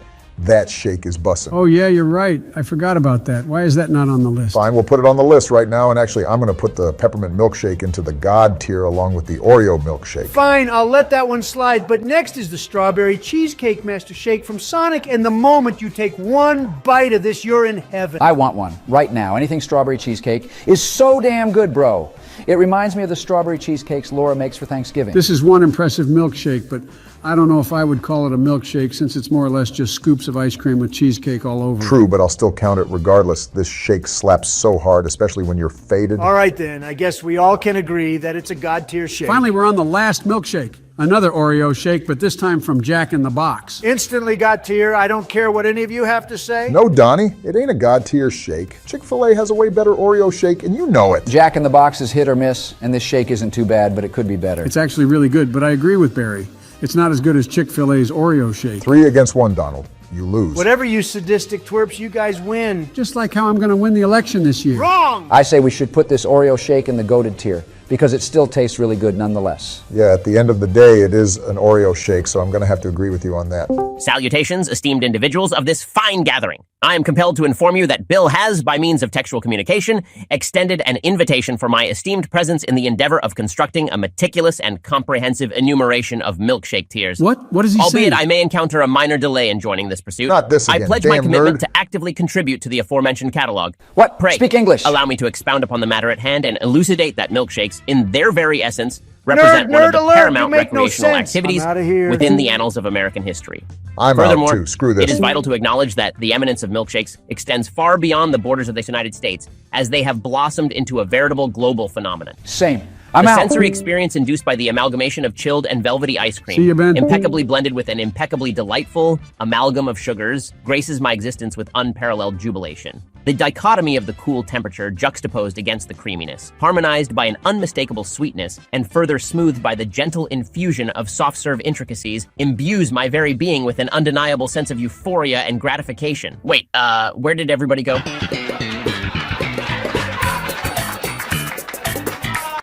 shake is bussin'. Oh yeah, you're right. I forgot about that. Why is that not on the list? Fine, we'll put it on the list right now, and actually I'm gonna put the peppermint milkshake into the God tier along with the Oreo milkshake. Fine, I'll let that one slide, but next is the Strawberry Cheesecake Master Shake from Sonic, and the moment you take one bite of this, you're in heaven. I want one, right now. Anything strawberry cheesecake is so damn good, bro. It reminds me of the strawberry cheesecakes Laura makes for Thanksgiving. This is one impressive milkshake, but I don't know if I would call it a milkshake since it's more or less just scoops of ice cream with cheesecake all over. True, but I'll still count it regardless. This shake slaps so hard, especially when you're faded. All right then, I guess we all can agree that it's a God tier shake. Finally, we're on the last milkshake. Another Oreo shake, but this time from Jack in the Box. Instantly God tier. I don't care what any of you have to say. No, Donnie, it ain't a God tier shake. Chick-fil-A has a way better Oreo shake, and you know it. Jack in the Box is hit or miss, and this shake isn't too bad, but it could be better. It's actually really good, but I agree with Barry. It's not as good as Chick-fil-A's Oreo shake. 3 against 1, Donald. You lose. Whatever, you sadistic twerps, you guys win. Just like how I'm going to win the election this year. Wrong! I say we should put this Oreo shake in the goated tier, because it still tastes really good nonetheless. Yeah, at the end of the day, it is an Oreo shake, so I'm going to have to agree with you on that. Salutations, esteemed individuals of this fine gathering. I am compelled to inform you that Bill has, by means of textual communication, extended an invitation for my esteemed presence in the endeavor of constructing a meticulous and comprehensive enumeration of milkshake tiers. What? What is he saying? Albeit I may encounter a minor delay in joining this pursuit. Not this again, I pledge my damn commitment nerd. to actively contribute to the aforementioned catalog. What? Pray, Speak English. allow me to expound upon the matter at hand and elucidate that milkshakes, in their very essence, represent one of the alert, paramount you make no recreational sense. activities I'm outta here. within the annals of American history. I'm Furthermore, out too. Screw this. it is vital to acknowledge that the eminence of milkshakes extends far beyond the borders of the United States, as they have blossomed into a veritable global phenomenon. Same. I'm The out. sensory experience induced by the amalgamation of chilled and velvety ice cream, See you, Ben. impeccably blended with an impeccably delightful amalgam of sugars, graces my existence with unparalleled jubilation. The dichotomy of the cool temperature juxtaposed against the creaminess, harmonized by an unmistakable sweetness, and further smoothed by the gentle infusion of soft-serve intricacies, imbues my very being with an undeniable sense of euphoria and gratification. Wait, where did everybody go?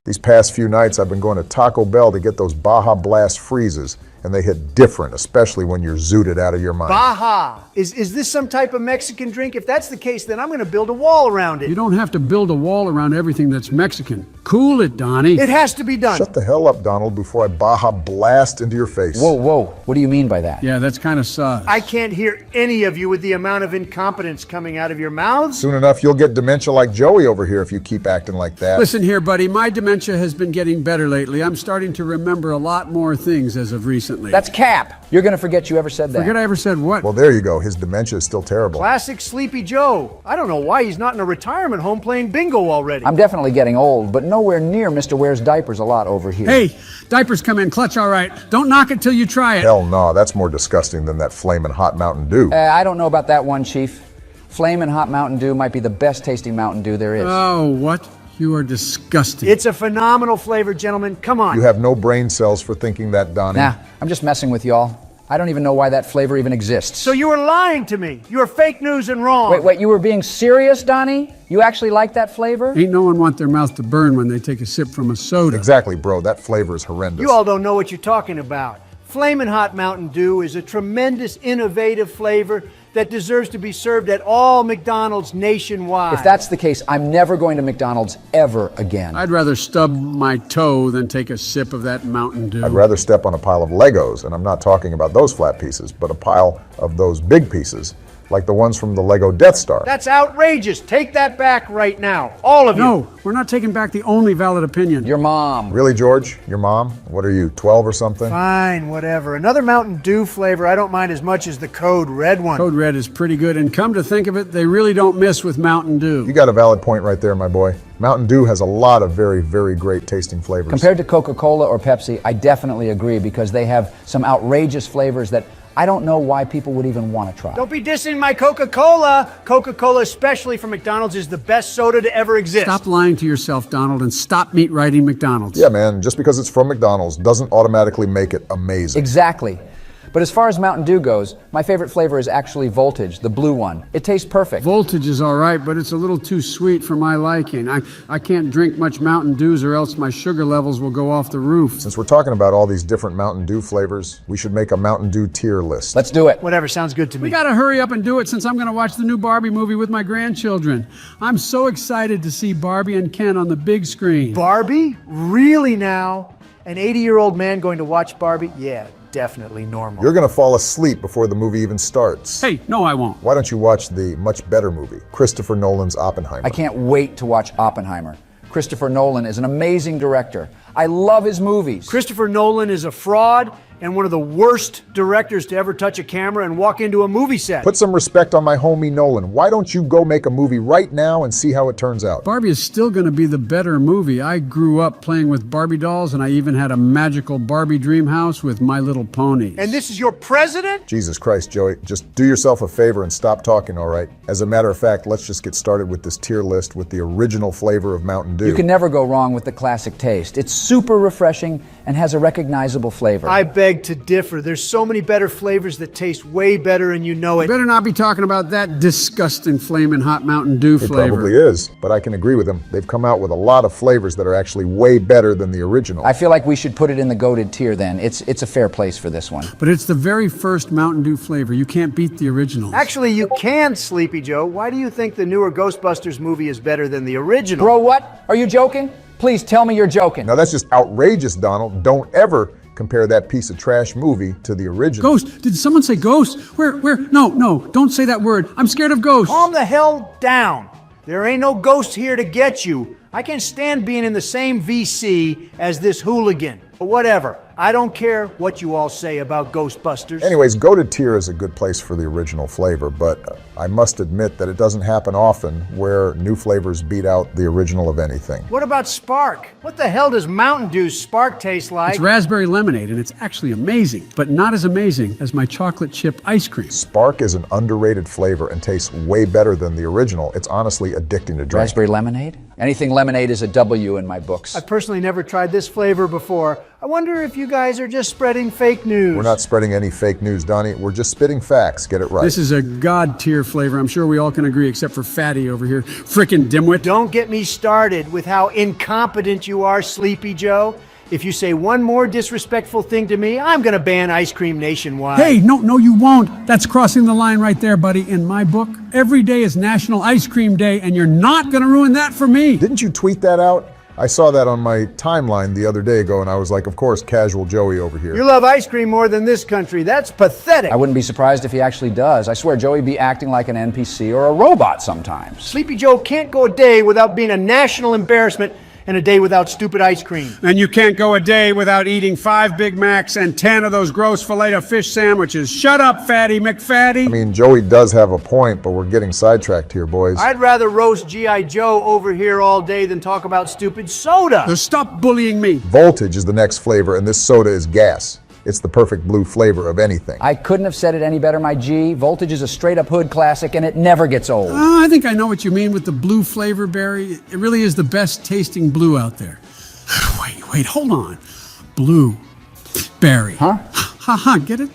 These past few nights, I've been going to Taco Bell to get those Baja Blast freezes, and they hit different, especially when you're zooted out of your mind. Baja. Is this some type of Mexican drink? If that's the case, then I'm going to build a wall around it. You don't have to build a wall around everything that's Mexican. Cool it, Donnie. It has to be done. Shut the hell up, Donald, before I Baja Blast into your face. Whoa, whoa. What do you mean by that? Yeah, that's kind of sus. I can't hear any of you with the amount of incompetence coming out of your mouths. Soon enough, you'll get dementia like Joey over here if you keep acting like that. Listen here, buddy. My dementia has been getting better lately. I'm starting to remember a lot more things as of recently. That's cap. You're going to forget you ever said that. Forget I ever said what? Well, there you go. His dementia is still terrible. Classic Sleepy Joe. I don't know why he's not in a retirement home playing bingo already. I'm definitely getting old, but nowhere near Mr. Wears Diapers a lot over here. Hey, diapers come in clutch, all right. Don't knock it till you try it. Hell no, that's more disgusting than that Flamin Hot Mountain Dew. I don't know about that one, Chief. Flamin' Hot Mountain Dew might be the best tasting Mountain Dew there is. Oh, what? You are disgusting. It's a phenomenal flavor, gentlemen. Come on. You have no brain cells for thinking that, Donnie. Nah, I'm just messing with y'all. I don't even know why that flavor even exists. So you were lying to me. You were fake news and wrong. Wait, you were being serious, Donnie? You actually like that flavor? Ain't no one want their mouth to burn when they take a sip from a soda. Exactly, bro. That flavor is horrendous. You all don't know what you're talking about. Flamin' Hot Mountain Dew is a tremendous, innovative flavor that deserves to be served at all McDonald's nationwide. If that's the case, I'm never going to McDonald's ever again. I'd rather stub my toe than take a sip of that Mountain Dew. I'd rather step on a pile of Legos, and I'm not talking about those flat pieces, but a pile of those big pieces, like the ones from the Lego Death Star. That's outrageous. Take that back right now. All of you. No, we're not taking back the only valid opinion. Your mom. Really, George? Your mom? What are you, 12 or something? Fine, whatever. Another Mountain Dew flavor I don't mind as much as the Code Red one. Code Red is pretty good, and come to think of it, they really don't miss with Mountain Dew. You got a valid point right there, my boy. Mountain Dew has a lot of very, very great tasting flavors. Compared to Coca-Cola or Pepsi, I definitely agree because they have some outrageous flavors that I don't know why people would even want to try. Don't be dissing my Coca-Cola. Coca-Cola, especially from McDonald's, is the best soda to ever exist. Stop lying to yourself, Donald, and stop meat riding McDonald's. Yeah, man, just because it's from McDonald's doesn't automatically make it amazing. Exactly. But as far as Mountain Dew goes, my favorite flavor is actually Voltage, the blue one. It tastes perfect. Voltage is all right, but it's a little too sweet for my liking. I can't drink much Mountain Dews or else my sugar levels will go off the roof. Since we're talking about all these different Mountain Dew flavors, we should make a Mountain Dew tier list. Let's do it. Whatever, sounds good to me. We gotta hurry up and do it since I'm gonna watch the new Barbie movie with my grandchildren. I'm so excited to see Barbie and Ken on the big screen. Barbie? Really now? An 80-year-old man going to watch Barbie? Yeah, definitely normal. You're going to fall asleep before the movie even starts. Hey, no, I won't. Why don't you watch the much better movie, Christopher Nolan's Oppenheimer? I can't wait to watch Oppenheimer. Christopher Nolan is an amazing director. I love his movies. Christopher Nolan is a fraud and one of the worst directors to ever touch a camera and walk into a movie set. Put some respect on my homie Nolan. Why don't you go make a movie right now and see how it turns out? Barbie is still going to be the better movie. I grew up playing with Barbie dolls, and I even had a magical Barbie dream house with My Little Ponies. And this is your president? Jesus Christ, Joey. Just do yourself a favor and stop talking, all right? As a matter of fact, let's just get started with this tier list with the original flavor of Mountain Dew. You can never go wrong with the classic taste. It's super refreshing and has a recognizable flavor. I beg to differ. There's so many better flavors that taste way better, and you know it. You better not be talking about that disgusting Flamin Hot Mountain Dew flavor. It probably is, but I can agree with them. They've come out with a lot of flavors that are actually way better than the original. I feel like we should put it in the goated tier then. It's a fair place for this one. But it's the very first Mountain Dew flavor. You can't beat the original. Actually, you can, Sleepy Joe. Why do you think the newer Ghostbusters movie is better than the original? Bro, what? Are you joking? Please tell me you're joking. Now that's just outrageous, Donald. Don't ever compare that piece of trash movie to the original. Ghost? Did someone say ghost? Where? No, don't say that word. I'm scared of ghosts. Calm the hell down. There ain't no ghost here to get you. I can't stand being in the same VC as this hooligan. But whatever. I don't care what you all say about Ghostbusters. Anyways, goated tier is a good place for the original flavor, but I must admit that it doesn't happen often where new flavors beat out the original of anything. What about Spark? What the hell does Mountain Dew Spark taste like? It's raspberry lemonade, and it's actually amazing, but not as amazing as my chocolate chip ice cream. Spark is an underrated flavor and tastes way better than the original. It's honestly addicting to drink. Raspberry lemonade? Anything lemonade is a W in my books. I've personally never tried this flavor before. I wonder if you guys are just spreading fake news. We're not spreading any fake news, Donnie. We're just spitting facts. Get it right. This is a God tier flavor. I'm sure we all can agree, except for Fatty over here. Frickin' dimwit. Don't get me started with how incompetent you are, Sleepy Joe. If you say one more disrespectful thing to me, I'm gonna ban ice cream nationwide. Hey, no, you won't. That's crossing the line right there, buddy. In my book, every day is National Ice Cream Day, and you're not gonna ruin that for me. Didn't you tweet that out? I saw that on my timeline the other day ago, and I was like, of course, casual Joey over here. You love ice cream more than this country. That's pathetic. I wouldn't be surprised if he actually does. I swear Joey be acting like an NPC or a robot sometimes. Sleepy Joe can't go a day without being a national embarrassment and a day without stupid ice cream. And you can't go a day without eating 5 Big Macs and 10 of those gross filet-o-fish sandwiches. Shut up, Fatty McFatty. I mean, Joey does have a point, but we're getting sidetracked here, boys. I'd rather roast G.I. Joe over here all day than talk about stupid soda. So stop bullying me. Voltage is the next flavor, and this soda is gas. It's the perfect blue flavor of anything. I couldn't have said it any better, my G. Voltage is a straight-up hood classic, and it never gets old. I think I know what you mean with the blue flavor, Barry. It really is the best tasting blue out there. Wait, hold on. Blue. Barry. Huh? Ha, get it?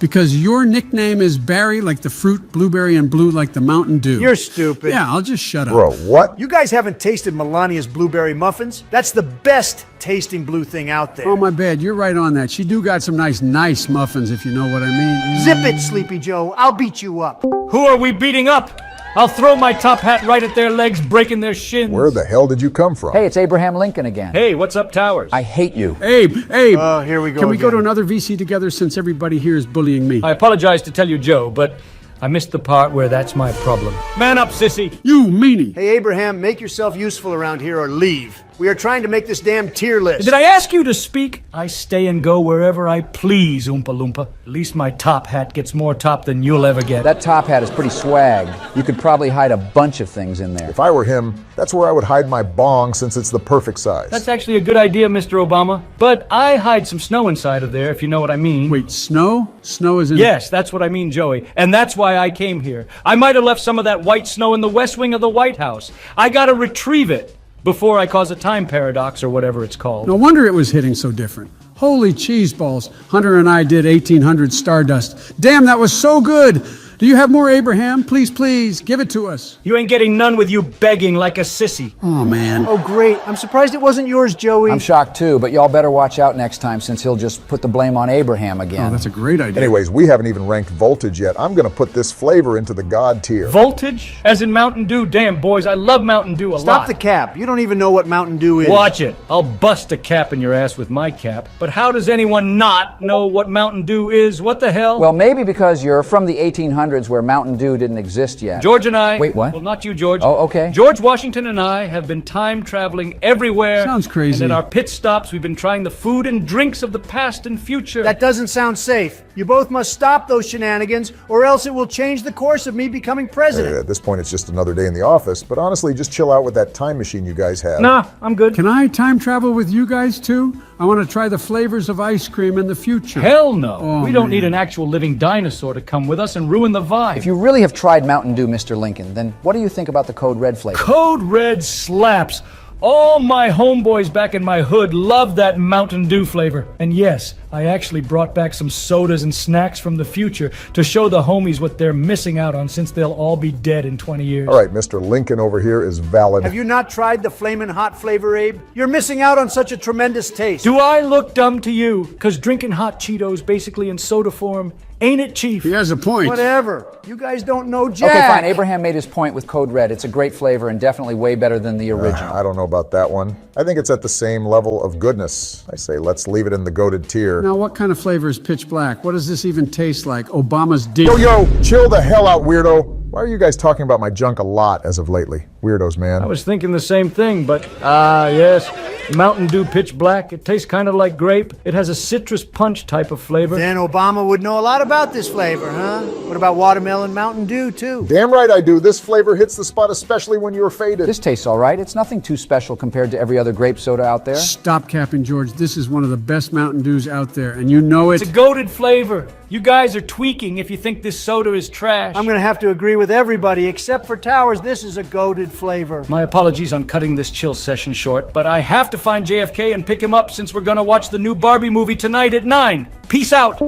Because your nickname is Barry, like the fruit, blueberry, and blue like the Mountain Dew. You're stupid. Yeah, I'll just shut up. Bro, what? You guys haven't tasted Melania's blueberry muffins? That's the best tasting blue thing out there. Oh, my bad. You're right on that. She do got some nice muffins, if you know what I mean. Zip it, Sleepy Joe. I'll beat you up. Who are we beating up? I'll throw my top hat right at their legs, breaking their shins. Where the hell did you come from? Hey, it's Abraham Lincoln again. Hey, what's up, Towers? I hate you. Abe. Oh, here we go. Can we go to again. another VC together since everybody here is bullying me? I apologize to tell you, Joe, but I missed the part where that's my problem. Man up, sissy. You meanie. Hey, Abraham, make yourself useful around here or leave. We are trying to make this damn tier list. Did I ask you to speak? I stay and go wherever I please, Oompa Loompa. At least my top hat gets more top than you'll ever get. That top hat is pretty swag. You could probably hide a bunch of things in there. If I were him, that's where I would hide my bong since it's the perfect size. That's actually a good idea, Mr. Obama. But I hide some snow inside of there, if you know what I mean. Wait, snow? Snow is in... Yes, that's what I mean, Joey. And that's why I came here. I might have left some of that white snow in the West Wing of the White House. I gotta retrieve it before I cause a time paradox or whatever it's called. No wonder it was hitting so different. Holy cheese balls. Hunter and I did 1800 Stardust. Damn, that was so good. Do you have more Abraham? Please, please, give it to us. You ain't getting none with you begging like a sissy. Oh, man. Oh, great. I'm surprised it wasn't yours, Joey. I'm shocked too, but y'all better watch out next time since he'll just put the blame on Abraham again. Oh, that's a great idea. Anyways, we haven't even ranked voltage yet. I'm going to put this flavor into the God tier. Voltage? As in Mountain Dew? Damn, boys, I love Mountain Dew a lot. Stop the cap. You don't even know what Mountain Dew is. Watch it. I'll bust a cap in your ass with my cap. But how does anyone not know what Mountain Dew is? What the hell? Well, maybe because you're from the 1800s where Mountain Dew didn't exist yet. George and I... Wait, what? Well, not you, George. Oh, okay. George Washington and I have been time traveling everywhere. Sounds crazy. And in our pit stops, we've been trying the food and drinks of the past and future. That doesn't sound safe. You both must stop those shenanigans, or else it will change the course of me becoming president. At this point, it's just another day in the office, but honestly, just chill out with that time machine you guys have. Nah, I'm good. Can I time travel with you guys, too? I want to try the flavors of ice cream in the future. Hell no. Oh, we don't man. need an actual living dinosaur to come with us and ruin the vibe. If you really have tried Mountain Dew, Mr. Lincoln, then what do you think about the Code Red flavor? Code Red slaps. All my homeboys back in my hood love that Mountain Dew flavor. And yes, I actually brought back some sodas and snacks from the future to show the homies what they're missing out on since they'll all be dead in 20 years. All right, Mr. Lincoln over here is valid. Have you not tried the Flamin Hot flavor, Abe? You're missing out on such a tremendous taste. Do I look dumb to you? Because drinking hot Cheetos basically in soda form, ain't it, Chief? He has a point. Whatever. You guys don't know Jack. Okay, fine. Abraham made his point with Code Red. It's a great flavor and definitely way better than the original. I don't know about that one. I think it's at the same level of goodness. I say let's leave it in the goated tier. Now, what kind of flavor is pitch black? What does this even taste like? Obama's dick. Yo, chill the hell out, weirdo. Why are you guys talking about my junk a lot as of lately? Weirdos, man. I was thinking the same thing, but yes. Mountain Dew Pitch Black. It tastes kind of like grape. It has a citrus punch type of flavor. Then Obama would know a lot about this flavor, huh? What about watermelon Mountain Dew, too? Damn right I do. This flavor hits the spot, especially when you're faded. This tastes all right. It's nothing too special compared to every other grape soda out there. Stop capping, George. This is one of the best Mountain Dews out there, and you know it. It's a goated flavor. You guys are tweaking if you think this soda is trash. I'm going to have to agree with everybody except for Towers. This is a goated flavor. My apologies on cutting this chill session short, but I have to find JFK and pick him up since we're going to watch the new Barbie movie tonight at 9. Peace out.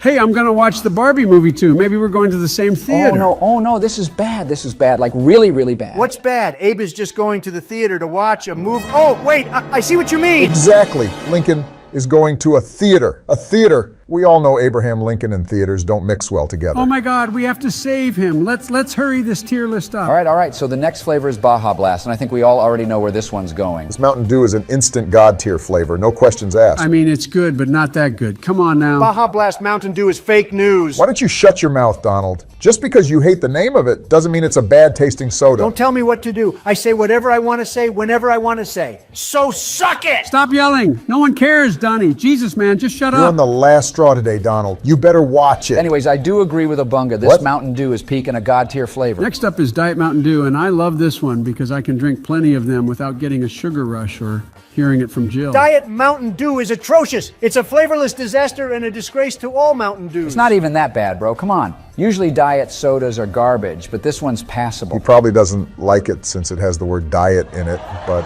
Hey, I'm going to watch the Barbie movie too. Maybe we're going to the same theater. Oh no, this is bad. This is bad. Like really, really bad. What's bad? Abe is just going to the theater to watch a movie. Oh, wait, I see what you mean. Exactly. Lincoln is going to a theater. A theater. We all know Abraham Lincoln and theaters don't mix well together. Oh my God, we have to save him. Let's hurry this tier list up. All right. So the next flavor is Baja Blast, and I think we all already know where this one's going. This Mountain Dew is an instant God tier flavor. No questions asked. I mean, it's good, but not that good. Come on now. Baja Blast Mountain Dew is fake news. Why don't you shut your mouth, Donald? Just because you hate the name of it doesn't mean it's a bad tasting soda. Don't tell me what to do. I say whatever I want to say, whenever I want to say. So suck it! Stop yelling. No one cares, Donnie. Jesus, man, just shut You're up. on the last straw today, Donald. You better watch it. Anyways, I do agree with Abunga. This Mountain Dew is peaking a God tier flavor. Next up is Diet Mountain Dew, and I love this one because I can drink plenty of them without getting a sugar rush or hearing it from Jill. Diet Mountain Dew is atrocious. It's a flavorless disaster and a disgrace to all Mountain Dews. It's not even that bad, bro. Come on. Usually diet sodas are garbage, but this one's passable. He probably doesn't like it since it has the word diet in it, but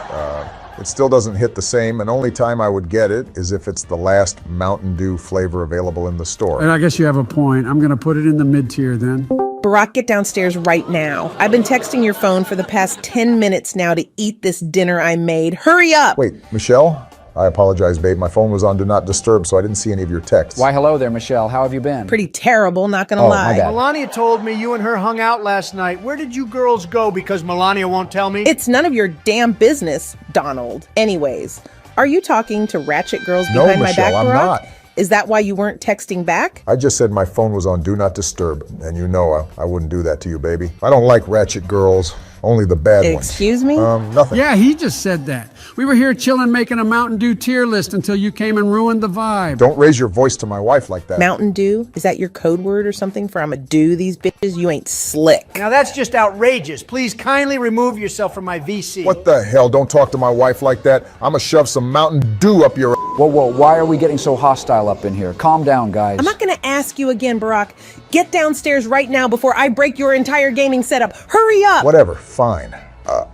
it still doesn't hit the same, and only time I would get it is if it's the last Mountain Dew flavor available in the store. And I guess you have a point. I'm going to put it in the mid-tier then. Barack, get downstairs right now. I've been texting your phone for the past 10 minutes now to eat this dinner I made. Hurry up! Wait, Michelle? I apologize, babe. My phone was on Do Not Disturb, so I didn't see any of your texts. Why, hello there, Michelle. How have you been? Pretty terrible, not gonna lie. My bad. Melania told me you and her hung out last night. Where did you girls go? Because Melania won't tell me. It's none of your damn business, Donald. Anyways, are you talking to ratchet girls behind my back, Barack? I'm not. Is that why you weren't texting back? I just said my phone was on Do Not Disturb, and you know I wouldn't do that to you, baby. I don't like ratchet girls. Only the bad ones. Excuse me? Nothing. Yeah, he just said that. We were here chilling making a Mountain Dew tier list until you came and ruined the vibe. Don't raise your voice to my wife like that. Mountain Dew? Is that your code word or something for I'ma do these bitches? You ain't slick. Now that's just outrageous. Please kindly remove yourself from my VC. What the hell? Don't talk to my wife like that. I'ma shove some Mountain Dew up your... Whoa, whoa, why are we getting so hostile up in here? Calm down, guys. I'm not gonna ask you again, Barack. Get downstairs right now before I break your entire gaming setup. Hurry up! Whatever, fine.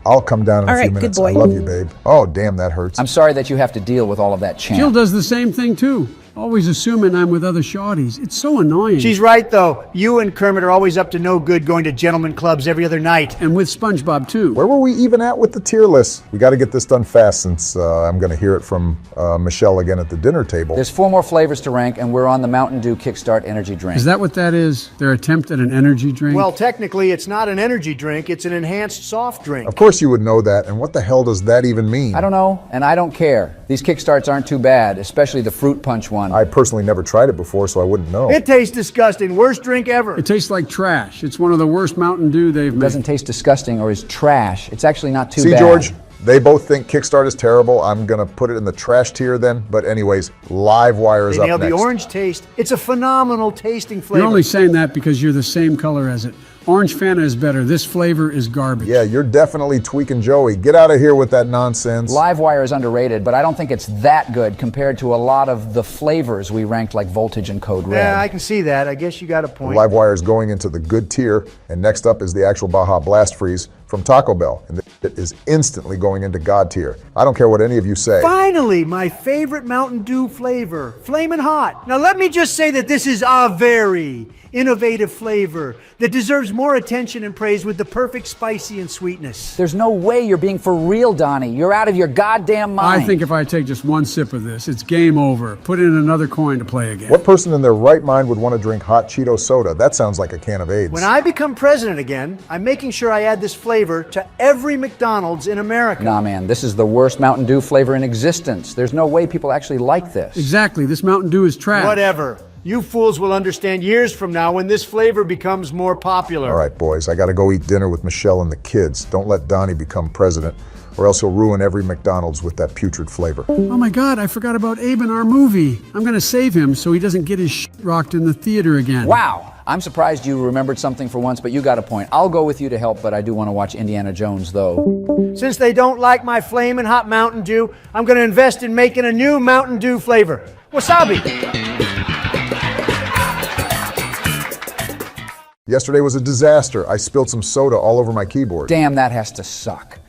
I'll come down in a All few right, minutes. good boy. I love you, babe. Oh, damn, that hurts. I'm sorry that you have to deal with all of that chant. Jill does the same thing too. Always assuming I'm with other shawties. It's so annoying. She's right, though. You and Kermit are always up to no good going to gentleman clubs every other night. And with SpongeBob, too. Where were we even at with the tier list? We got to get this done fast since I'm going to hear it from Michelle again at the dinner table. There's 4 more flavors to rank, and we're on the Mountain Dew Kickstart Energy Drink. Is that what that is? Their attempt at an energy drink? Well, technically, it's not an energy drink. It's an enhanced soft drink. Of course you would know that, and what the hell does that even mean? I don't know, and I don't care. These Kickstarts aren't too bad, especially the fruit punch one. I personally never tried it before, so I wouldn't know. It tastes disgusting. Worst drink ever. It tastes like trash. It's one of the worst Mountain Dew they've It made. doesn't taste disgusting or is trash. It's actually not too See, bad. George, they both think Kickstart is terrible. I'm going to put it in the trash tier then. But anyways, Livewire is They up nailed next. the orange taste. It's a phenomenal tasting flavor. You're only saying that because you're the same color as it. Orange Fanta is better. This flavor is garbage. Yeah, you're definitely tweaking Joey. Get out of here with that nonsense. Livewire is underrated, but I don't think it's that good compared to a lot of the flavors we ranked like Voltage and Code Red. Yeah, I can see that. I guess you got a point. Livewire is going into the good tier, and next up is the actual Baja Blast Freeze from Taco Bell, and it is instantly going into God tier. I don't care what any of you say. Finally, my favorite Mountain Dew flavor, Flamin Hot. Now let me just say that this is a very innovative flavor that deserves more attention and praise with the perfect spicy and sweetness. There's no way you're being for real, Donnie. You're out of your goddamn mind. I think if I take just one sip of this, it's game over. Put in another coin to play again. What person in their right mind would want to drink hot Cheeto soda? That sounds like a can of AIDS. When I become president again, I'm making sure I add this flavor to every McDonald's in America. Nah, man, this is the worst Mountain Dew flavor in existence. There's no way people actually like this. Exactly. This Mountain Dew is trash. Whatever. You fools will understand years from now when this flavor becomes more popular. All right, boys, I got to go eat dinner with Michelle and the kids. Don't let Donnie become president, or else he'll ruin every McDonald's with that putrid flavor. Oh my God, I forgot about Abe in our movie. I'm going to save him so he doesn't get his shit rocked in the theater again. Wow. I'm surprised you remembered something for once, but you got a point. I'll go with you to help, but I do want to watch Indiana Jones, though. Since they don't like my Flamin' Hot Mountain Dew, I'm going to invest in making a new Mountain Dew flavor. Wasabi. Yesterday was a disaster. I spilled some soda all over my keyboard. Damn, that has to suck.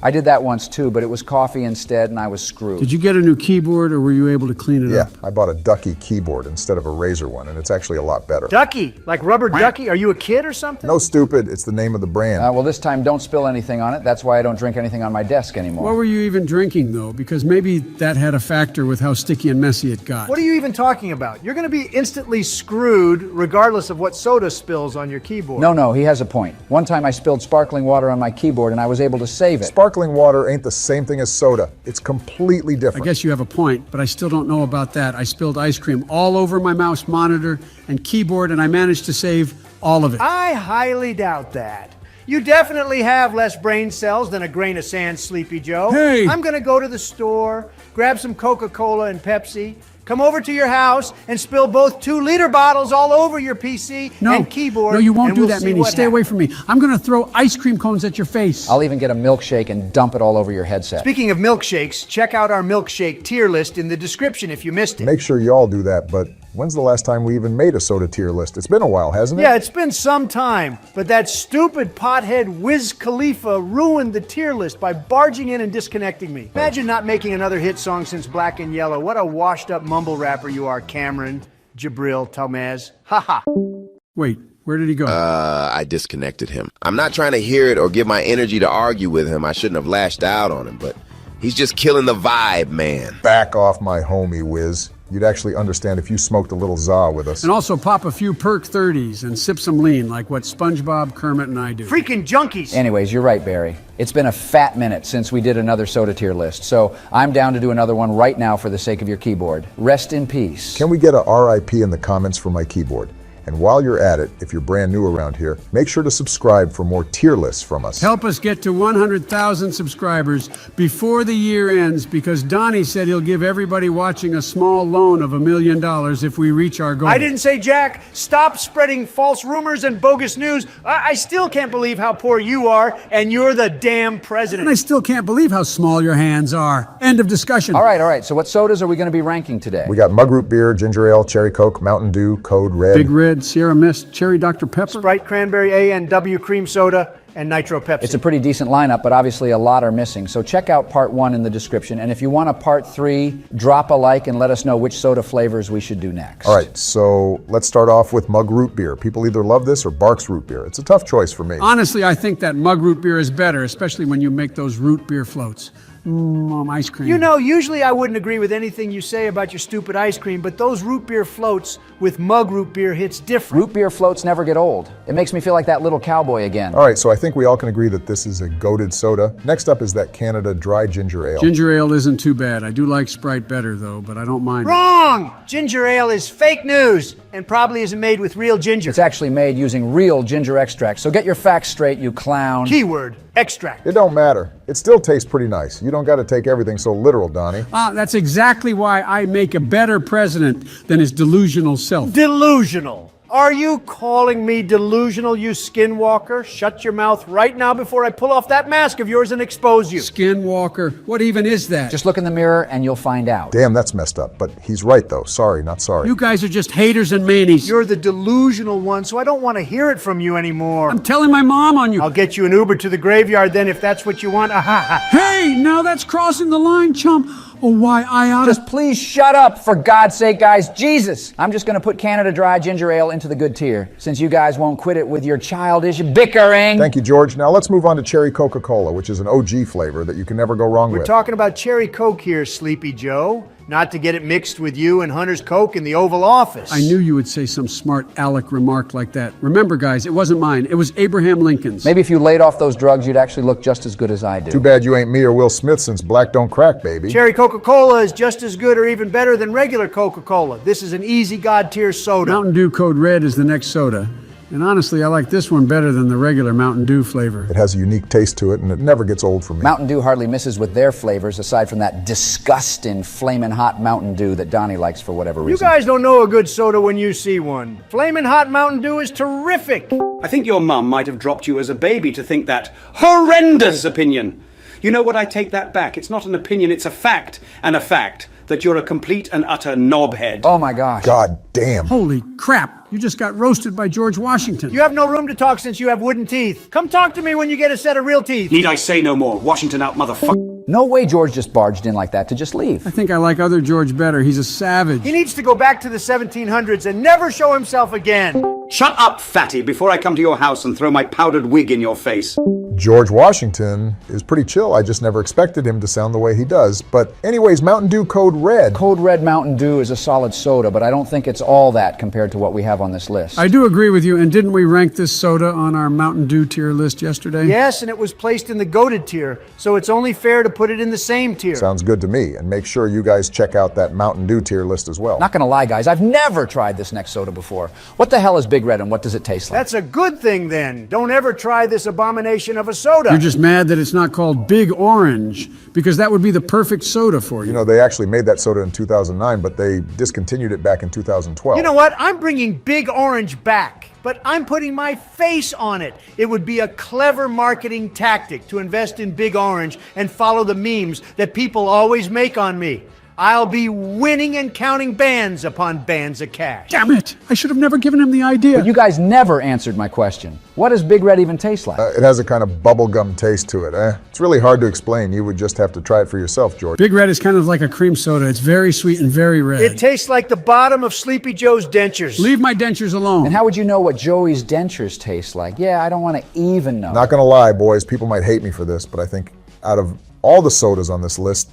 I did that once too, but it was coffee instead, and I was screwed. Did you get a new keyboard, or were you able to clean it up? Yeah, I bought a Ducky keyboard instead of a Razer one, and it's actually a lot better. Ducky? Like rubber ducky? Are you a kid or something? No, stupid. It's the name of the brand. Well, this time don't spill anything on it. That's why I don't drink anything on my desk anymore. What were you even drinking, though? Because maybe that had a factor with how sticky and messy it got. What are you even talking about? You're going to be instantly screwed regardless of what soda spills on your keyboard. No, he has a point. One time I spilled sparkling water on my keyboard, and I was able to save it. Sparkling water ain't the same thing as soda. It's completely different. I guess you have a point, but I still don't know about that. I spilled ice cream all over my mouse monitor and keyboard, and I managed to save all of it. I highly doubt that. You definitely have less brain cells than a grain of sand, Sleepy Joe. Hey! I'm going to go to the store, grab some Coca-Cola and Pepsi, come over to your house and spill both 2-liter bottles all over your PC and keyboard. No, you won't and do we'll that, see Minnie. what Stay away from me. I'm going to throw ice cream cones at your face. I'll even get a milkshake and dump it all over your headset. Speaking of milkshakes, check out our milkshake tier list in the description if you missed it. Make sure y'all do that, but when's the last time we even made a soda tier list? It's been a while, hasn't it? Yeah, it's been some time, but that stupid pothead Wiz Khalifa ruined the tier list by barging in and disconnecting me. Imagine not making another hit song since Black and Yellow. What a washed up mumble rapper you are, Cameron, Jabril, Talmaz. Haha. Wait, where did he go? I disconnected him. I'm not trying to hear it or give my energy to argue with him. I shouldn't have lashed out on him, but he's just killing the vibe, man. Back off my homie, Wiz. You'd actually understand if you smoked a little za with us. And also pop a few Perk 30s and sip some lean like what SpongeBob, Kermit, and I do. Freaking junkies! Anyways, you're right, Barry. It's been a fat minute since we did another soda tier list, so I'm down to do another one right now for the sake of your keyboard. Rest in peace. Can we get a RIP in the comments for my keyboard? And while you're at it, if you're brand new around here, make sure to subscribe for more tier lists from us. Help us get to 100,000 subscribers before the year ends, because Donnie said he'll give everybody watching a small loan of $1 million if we reach our goal. I didn't say jack. Stop spreading false rumors and bogus news. I still can't believe how poor you are, and you're the damn president. And I still can't believe how small your hands are. End of discussion. All right. So what sodas are we going to be ranking today? We got Mug Root Beer, Ginger Ale, Cherry Coke, Mountain Dew, Code Red. Big Red, Sierra Mist, Cherry Dr. Pepper. Sprite, Cranberry A and W Cream Soda, and Nitro Pepsi. It's a pretty decent lineup, but obviously a lot are missing. So check out part 1 in the description. And if you want a part 3, drop a like and let us know which soda flavors we should do next. All right, so let's start off with Mug Root Beer. People either love this or Barks Root Beer. It's a tough choice for me. Honestly, I think that Mug Root Beer is better, especially when you make those root beer floats. Ice cream. You know, usually I wouldn't agree with anything you say about your stupid ice cream, but those root beer floats with Mug Root Beer hits different. Root beer floats never get old. It makes me feel like that little cowboy again. All right, so I think we all can agree that this is a goated soda. Next up is that Canada Dry Ginger Ale. Ginger ale isn't too bad. I do like Sprite better, though, but I don't mind. Wrong! Ginger ale is fake news and probably isn't made with real ginger. It's actually made using real ginger extract. So get your facts straight, you clown. Keyword, extract. It don't matter. It still tastes pretty nice. You don't got to take everything so literal, Donnie. That's exactly why I make a better president than his delusional self. Delusional. Are you calling me delusional, you skinwalker? Shut your mouth right now before I pull off that mask of yours and expose you. Skinwalker? What even is that? Just look in the mirror and you'll find out. Damn, that's messed up. But he's right, though. Sorry, not sorry. You guys are just haters and manies. You're the delusional one, so I don't want to hear it from you anymore. I'm telling my mom on you. I'll get you an Uber to the graveyard then if that's what you want. Hey, now that's crossing the line, chump. Oh, why I oughta... Just please shut up, for God's sake, guys. Jesus! I'm just going to put Canada Dry Ginger Ale into the good tier, since you guys won't quit it with your childish bickering. Thank you, George. Now let's move on to Cherry Coca-Cola, which is an OG flavor that you can never go wrong with. We're talking about Cherry Coke here, Sleepy Joe. Not to get it mixed with you and Hunter's Coke in the Oval Office. I knew you would say some smart aleck remark like that. Remember, guys, it wasn't mine. It was Abraham Lincoln's. Maybe if you laid off those drugs, you'd actually look just as good as I do. Too bad you ain't me or Will Smith, since black don't crack, baby. Cherry Coca-Cola is just as good or even better than regular Coca-Cola. This is an easy God tier soda. Mountain Dew Code Red is the next soda. And honestly, I like this one better than the regular Mountain Dew flavor. It has a unique taste to it, and it never gets old for me. Mountain Dew hardly misses with their flavors, aside from that disgusting Flamin Hot Mountain Dew that Donnie likes for whatever reason. You guys don't know a good soda when you see one. Flamin' Hot Mountain Dew is terrific. I think your mum might have dropped you as a baby to think that horrendous opinion. You know what, I take that back. It's not an opinion, it's a fact. And a fact that you're a complete and utter knobhead. Oh my gosh. God damn. Holy crap. You just got roasted by George Washington. You have no room to talk since you have wooden teeth. Come talk to me when you get a set of real teeth. Need I say no more? Washington out, motherfucker. No way George just barged in like that to just leave. I think I like other George better. He's a savage. He needs to go back to the 1700s and never show himself again. Shut up, fatty, before I come to your house and throw my powdered wig in your face. George Washington is pretty chill. I just never expected him to sound the way he does. But anyways, Mountain Dew Code Red. Code Red Mountain Dew is a solid soda, but I don't think it's all that compared to what we have on this list. I do agree with you, and didn't we rank this soda on our Mountain Dew tier list yesterday? Yes, and it was placed in the goated tier, so it's only fair to put it in the same tier. Sounds good to me. And make sure you guys check out that Mountain Dew tier list as well. Not gonna lie, guys, I've never tried this next soda before. What the hell is Big Red and what does it taste like? That's a good thing then. Don't ever try this abomination of a soda. You're just mad that it's not called Big Orange, because that would be the perfect soda for you. You know, they actually made that soda in 2009, but they discontinued it back in 2012. You know what? I'm bringing Big Orange back, but I'm putting my face on it. It would be a clever marketing tactic to invest in Big Orange and follow the memes that people always make on me. I'll be winning and counting bands upon bands of cash. Damn it! I should have never given him the idea. But you guys never answered my question. What does Big Red even taste like? It has a kind of bubblegum taste to it. It's really hard to explain. You would just have to try it for yourself, George. Big Red is kind of like a cream soda. It's very sweet and very red. It tastes like the bottom of Sleepy Joe's dentures. Leave my dentures alone. And how would you know what Joey's dentures taste like? Yeah, I don't want to even know. Not gonna lie, boys, people might hate me for this, but I think out of all the sodas on this list,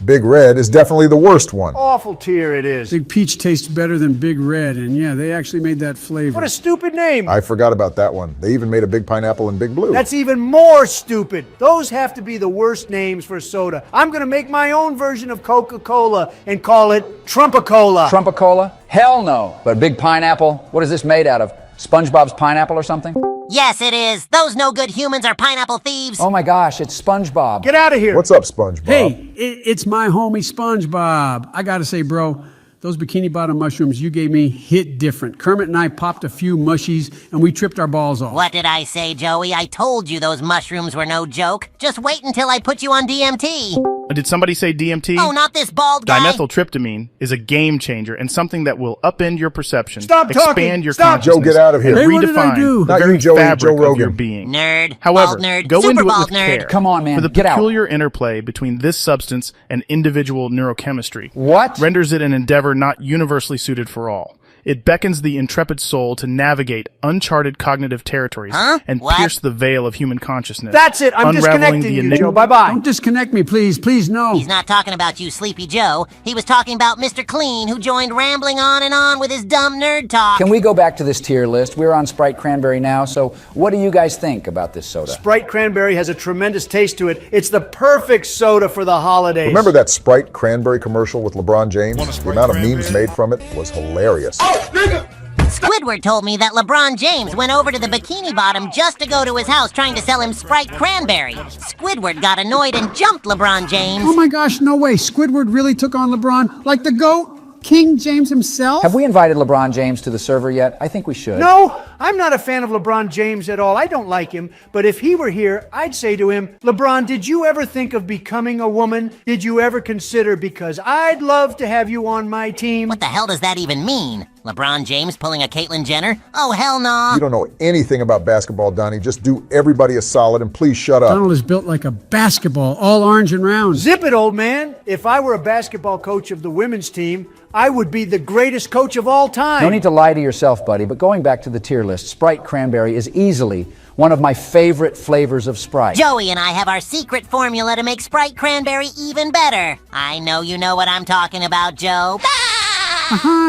Big Red is definitely the worst one. Awful tier it is. Big Peach tastes better than Big Red, and yeah, they actually made that flavor. What a stupid name. I forgot about that one. They even made a Big Pineapple and Big Blue. That's even more stupid. Those have to be the worst names for soda. I'm going to make my own version of Coca-Cola and call it Trumpa-Cola. Trumpa-Cola? Hell no. But Big Pineapple? What is this made out of? SpongeBob's pineapple or something? Yes, it is. Those no good humans are pineapple thieves. Oh my gosh, it's SpongeBob. Get out of here. What's up, SpongeBob? Hey, it's my homie SpongeBob. I gotta say, bro, those bikini bottom mushrooms you gave me hit different. Kermit and I popped a few mushies and we tripped our balls off. What did I say, Joey? I told you those mushrooms were no joke. Just wait until I put you on DMT. Did somebody say DMT? Oh, not this bald guy. Dimethyltryptamine is a game changer and something that will upend your perception, Stop talking. expand your Stop. consciousness, Joe, get out of here. Hey, what did I redefine do? the Not very you, Joey, fabric Joe of Rogan. your being. Nerd. However, Bald nerd. go Super into it bald with nerd. care. Come on, man, For the get out. peculiar interplay between this substance and individual neurochemistry. What? Renders it an endeavor not universally suited for all. It beckons the intrepid soul to navigate uncharted cognitive territories and What? pierce the veil of human consciousness. That's it. I'm unraveling disconnecting the you, enigma- Joe. Bye-bye. Don't disconnect me, please. Please, no. He's not talking about you, Sleepy Joe. He was talking about Mr. Clean, who joined rambling on and on with his dumb nerd talk. Can we go back to this tier list? We're on Sprite Cranberry now, so what do you guys think about this soda? Sprite Cranberry has a tremendous taste to it. It's the perfect soda for the holidays. Remember that Sprite Cranberry commercial with LeBron James? The amount of memes made from it was hilarious. Squidward told me that LeBron James went over to the Bikini Bottom just to go to his house trying to sell him Sprite Cranberry. Squidward got annoyed and jumped LeBron James. Oh my gosh, no way. Squidward really took on LeBron like the GOAT? King James himself? Have we invited LeBron James to the server yet? I think we should. No, I'm not a fan of LeBron James at all. I don't like him. But if he were here, I'd say to him, LeBron, did you ever think of becoming a woman? Did you ever consider, because I'd love to have you on my team? What the hell does that even mean? LeBron James pulling a Caitlyn Jenner? Oh, hell no. You don't know anything about basketball, Donnie. Just do everybody a solid and please shut up. Donald is built like a basketball, all orange and round. Zip it, old man. If I were a basketball coach of the women's team, I would be the greatest coach of all time. No need to lie to yourself, buddy, but going back to the tier list, Sprite Cranberry is easily one of my favorite flavors of Sprite. Joey and I have our secret formula to make Sprite Cranberry even better. I know you know what I'm talking about, Joe.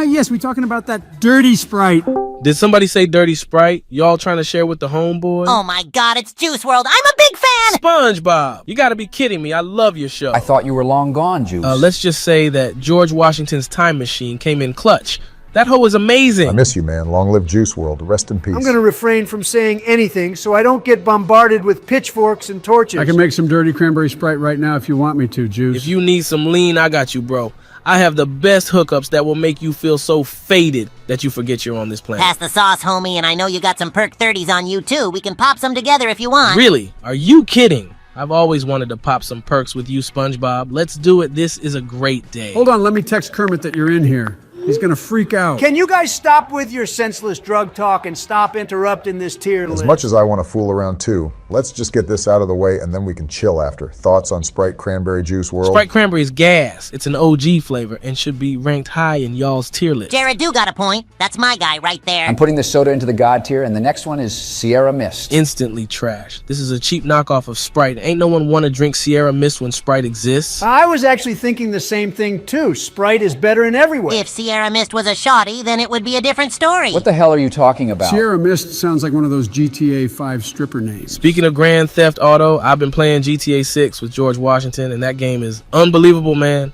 Yes, we talking about that dirty Sprite. Did somebody say dirty Sprite? Y'all trying to share with the homeboy? Oh my god, it's Juice WRLD. I'm a big fan! SpongeBob! You gotta be kidding me. I love your show. I thought you were long gone, Juice. Let's just say that George Washington's time machine came in clutch. That hoe was amazing. I miss you, man. Long live Juice WRLD. Rest in peace. I'm going to refrain from saying anything so I don't get bombarded with pitchforks and torches. I can make some dirty cranberry Sprite right now if you want me to, Juice. If you need some lean, I got you, bro. I have the best hookups that will make you feel so faded that you forget you're on this planet. Pass the sauce, homie, and I know you got some Perk 30s on you too. We can pop some together if you want. Really? Are you kidding? I've always wanted to pop some perks with you, SpongeBob. Let's do it. This is a great day. Hold on, let me text Kermit that you're in here. He's gonna freak out. Can you guys stop with your senseless drug talk and stop interrupting this tier list? As much as I want to fool around too, let's just get this out of the way and then we can chill after. Thoughts on Sprite Cranberry Juice WRLD? Sprite Cranberry is gas. It's an OG flavor and should be ranked high in y'all's tier list. Jared do got a point. That's my guy right there. I'm putting this soda into the God tier, and the next one is Sierra Mist. Instantly trash. This is a cheap knockoff of Sprite. Ain't no one want to drink Sierra Mist when Sprite exists. I was actually thinking the same thing too. Sprite is better in every way. If Sierra Mist was a shoddy, then it would be a different story. What the hell are you talking about? Sierra Mist sounds like one of those GTA 5 stripper names. Speaking of Grand Theft Auto, I've been playing GTA 6 with George Washington, and that game is unbelievable, man.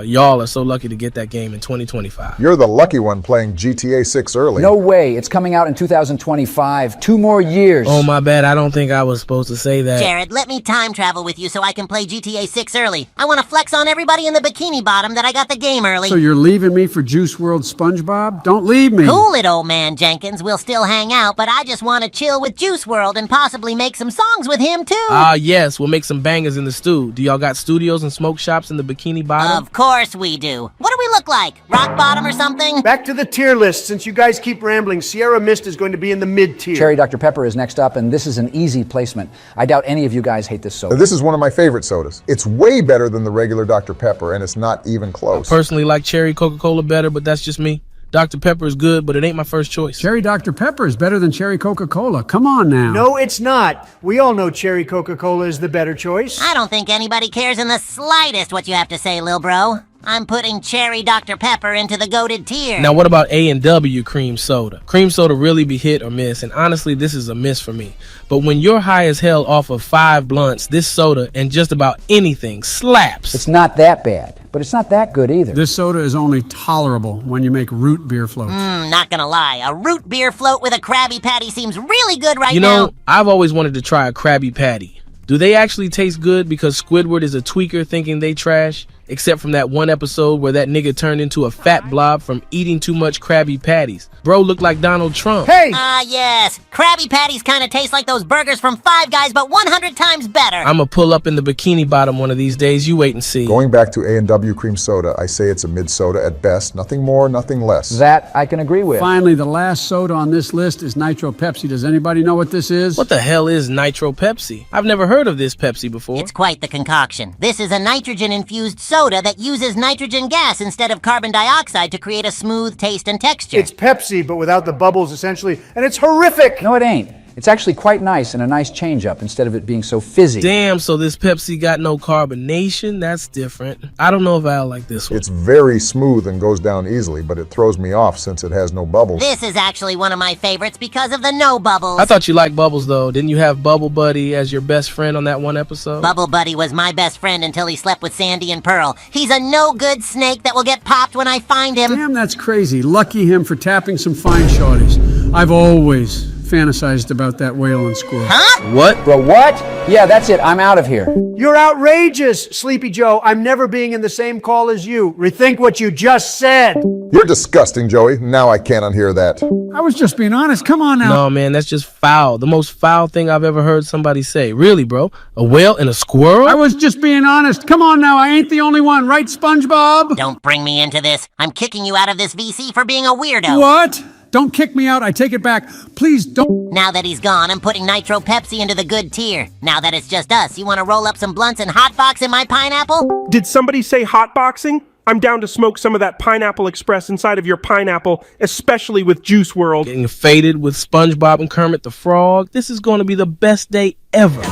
Y'all are so lucky to get that game in 2025. You're the lucky one playing GTA 6 early. No way. It's coming out in 2025. 2 more years. Oh, my bad. I don't think I was supposed to say that. Jared, let me time travel with you so I can play GTA 6 early. I want to flex on everybody in the Bikini Bottom that I got the game early. So you're leaving me for Juice WRLD SpongeBob? Don't leave me. Cool it, old man Jenkins. We'll still hang out, but I just want to chill with Juice WRLD and possibly make some songs with him, too. Yes. We'll make some bangers in the stew. Do y'all got studios and smoke shops in the Bikini Bottom? Of course we do. What do we look like? Rock bottom or something? Back to the tier list. Since you guys keep rambling, Sierra Mist is going to be in the mid tier. Cherry Dr. Pepper is next up, and this is an easy placement. I doubt any of you guys hate this soda. This is one of my favorite sodas. It's way better than the regular Dr. Pepper, and it's not even close. I personally like cherry Coca-Cola better, but that's just me. Dr. Pepper is good, but it ain't my first choice. Cherry Dr. Pepper is better than cherry Coca-Cola. Come on now. No, it's not. We all know cherry Coca-Cola is the better choice. I don't think anybody cares in the slightest what you have to say, lil bro. I'm putting cherry Dr. Pepper into the goated tier. Now what about A&W cream soda? Cream soda really be hit or miss, and honestly this is a miss for me. But when you're high as hell off of 5 blunts, this soda and just about anything slaps. It's not that bad, but it's not that good either. This soda is only tolerable when you make root beer floats. Not gonna lie, a root beer float with a Krabby Patty seems really good right You now. know, I've always wanted to try a Krabby Patty. Do they actually taste good because Squidward is a tweaker thinking they trash? Except from that one episode where that nigga turned into a fat blob from eating too much Krabby Patties. Bro looked like Donald Trump. Hey! Yes. Krabby Patties kind of taste like those burgers from Five Guys, but 100 times better. I'ma pull up in the Bikini Bottom one of these days. You wait and see. Going back to A&W cream soda, I say it's a mid soda at best. Nothing more, nothing less. That I can agree with. Finally, the last soda on this list is Nitro Pepsi. Does anybody know what this is? What the hell is Nitro Pepsi? I've never heard of this Pepsi before. It's quite the concoction. This is a nitrogen-infused soda that uses nitrogen gas instead of carbon dioxide to create a smooth taste and texture. It's Pepsi, but without the bubbles, essentially, and it's horrific. No, it ain't. It's actually quite nice and a nice change-up instead of it being so fizzy. Damn, so this Pepsi got no carbonation? That's different. I don't know if I'll like this one. It's very smooth and goes down easily, but it throws me off since it has no bubbles. This is actually one of my favorites because of the no bubbles. I thought you liked Bubbles, though. Didn't you have Bubble Buddy as your best friend on that one episode? Bubble Buddy was my best friend until he slept with Sandy and Pearl. He's a no-good snake that will get popped when I find him. Damn, that's crazy. Lucky him for tapping some fine shorties. I've always fantasized about that whale and squirrel. Huh? What? Bro, what? Yeah, that's it. I'm out of here. You're outrageous, Sleepy Joe. I'm never being in the same call as you. Rethink what you just said. You're disgusting, Joey. Now I can't unhear that. I was just being honest. Come on now. No, man, that's just foul. The most foul thing I've ever heard somebody say. Really, bro? A whale and a squirrel? I was just being honest. Come on now. I ain't the only one, right, SpongeBob? Don't bring me into this. I'm kicking you out of this VC for being a weirdo. What? Don't kick me out. I take it back. Please don't. Now that he's gone, I'm putting Nitro Pepsi into the good tier. Now that it's just us, you want to roll up some blunts and hotbox in my pineapple? Did somebody say hotboxing? I'm down to smoke some of that Pineapple Express inside of your pineapple, especially with Juice World. Getting faded with SpongeBob and Kermit the Frog. This is going to be the best day ever.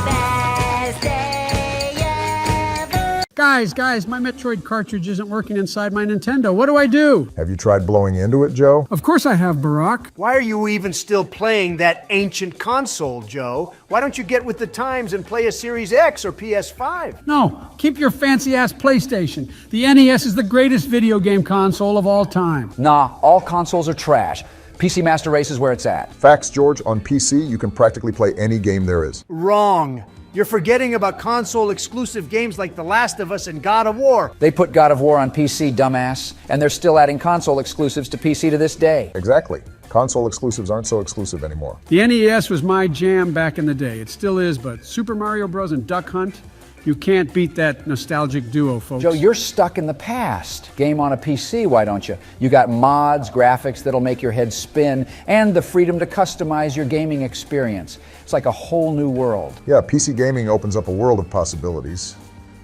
Guys, my Metroid cartridge isn't working inside my Nintendo. What do I do? Have you tried blowing into it, Joe? Of course I have, Barack. Why are you even still playing that ancient console, Joe? Why don't you get with the times and play a Series X or PS5? No, keep your fancy-ass PlayStation. The NES is the greatest video game console of all time. Nah, all consoles are trash. PC Master Race is where it's at. Facts, George. On PC, you can practically play any game there is. Wrong. You're forgetting about console-exclusive games like The Last of Us and God of War. They put God of War on PC, dumbass, and they're still adding console exclusives to PC to this day. Exactly. Console exclusives aren't so exclusive anymore. The NES was my jam back in the day. It still is, but Super Mario Bros. And Duck Hunt, you can't beat that nostalgic duo, folks. Joe, you're stuck in the past. Game on a PC, why don't you? You got mods, graphics that'll make your head spin, and the freedom to customize your gaming experience. It's like a whole new world. Yeah, PC gaming opens up a world of possibilities.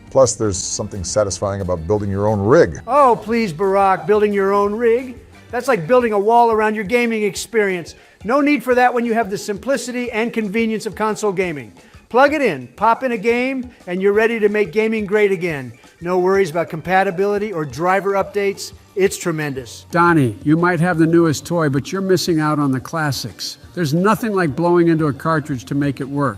Plus, there's something satisfying about building your own rig. Oh, please, Barack, building your own rig? That's like building a wall around your gaming experience. No need for that when you have the simplicity and convenience of console gaming. Plug it in, pop in a game, and you're ready to make gaming great again. No worries about compatibility or driver updates. It's tremendous. Donnie, you might have the newest toy, but you're missing out on the classics. There's nothing like blowing into a cartridge to make it work.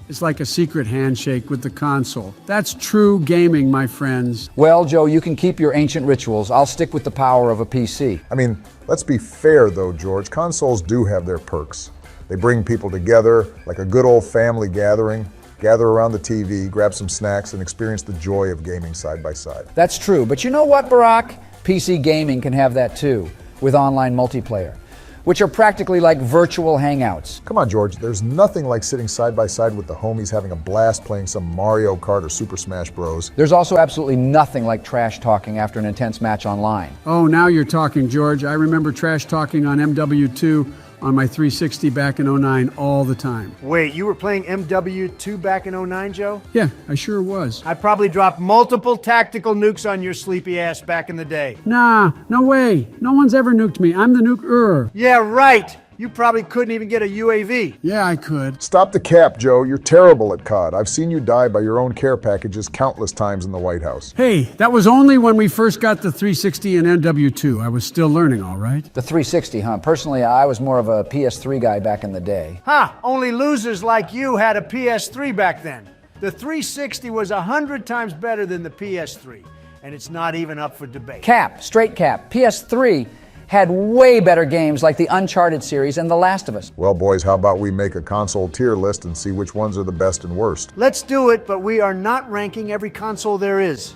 It's like a secret handshake with the console. That's true gaming, my friends. Well, Joe, you can keep your ancient rituals. I'll stick with the power of a PC. I mean, let's be fair though, George. Consoles do have their perks. They bring people together like a good old family gathering. Gather around the TV, grab some snacks, and experience the joy of gaming side by side. That's true, but you know what, Barack? PC gaming can have that too, with online multiplayer, which are practically like virtual hangouts. Come on, George, there's nothing like sitting side by side with the homies having a blast playing some Mario Kart or Super Smash Bros. There's also absolutely nothing like trash talking after an intense match online. Oh, now you're talking, George. I remember trash talking on MW2 on my 360 back in 09 all the time. Wait, you were playing MW2 back in 09, Joe? Yeah, I sure was. I probably dropped multiple tactical nukes on your sleepy ass back in the day. Nah, no way. No one's ever nuked me. I'm the nuker. Yeah, right. You probably couldn't even get a UAV. Yeah, I could. Stop the cap, Joe. You're terrible at COD. I've seen you die by your own care packages countless times in the White House. Hey, that was only when we first got the 360 and NW2. I was still learning, all right? The 360, huh? Personally, I was more of a PS3 guy back in the day. Only losers like you had a PS3 back then. The 360 was 100 times better than the PS3, and it's not even up for debate. Cap, straight cap. PS3 had way better games like the Uncharted series and The Last of Us. Well, boys, how about we make a console tier list and see which ones are the best and worst? Let's do it, but we are not ranking every console there is.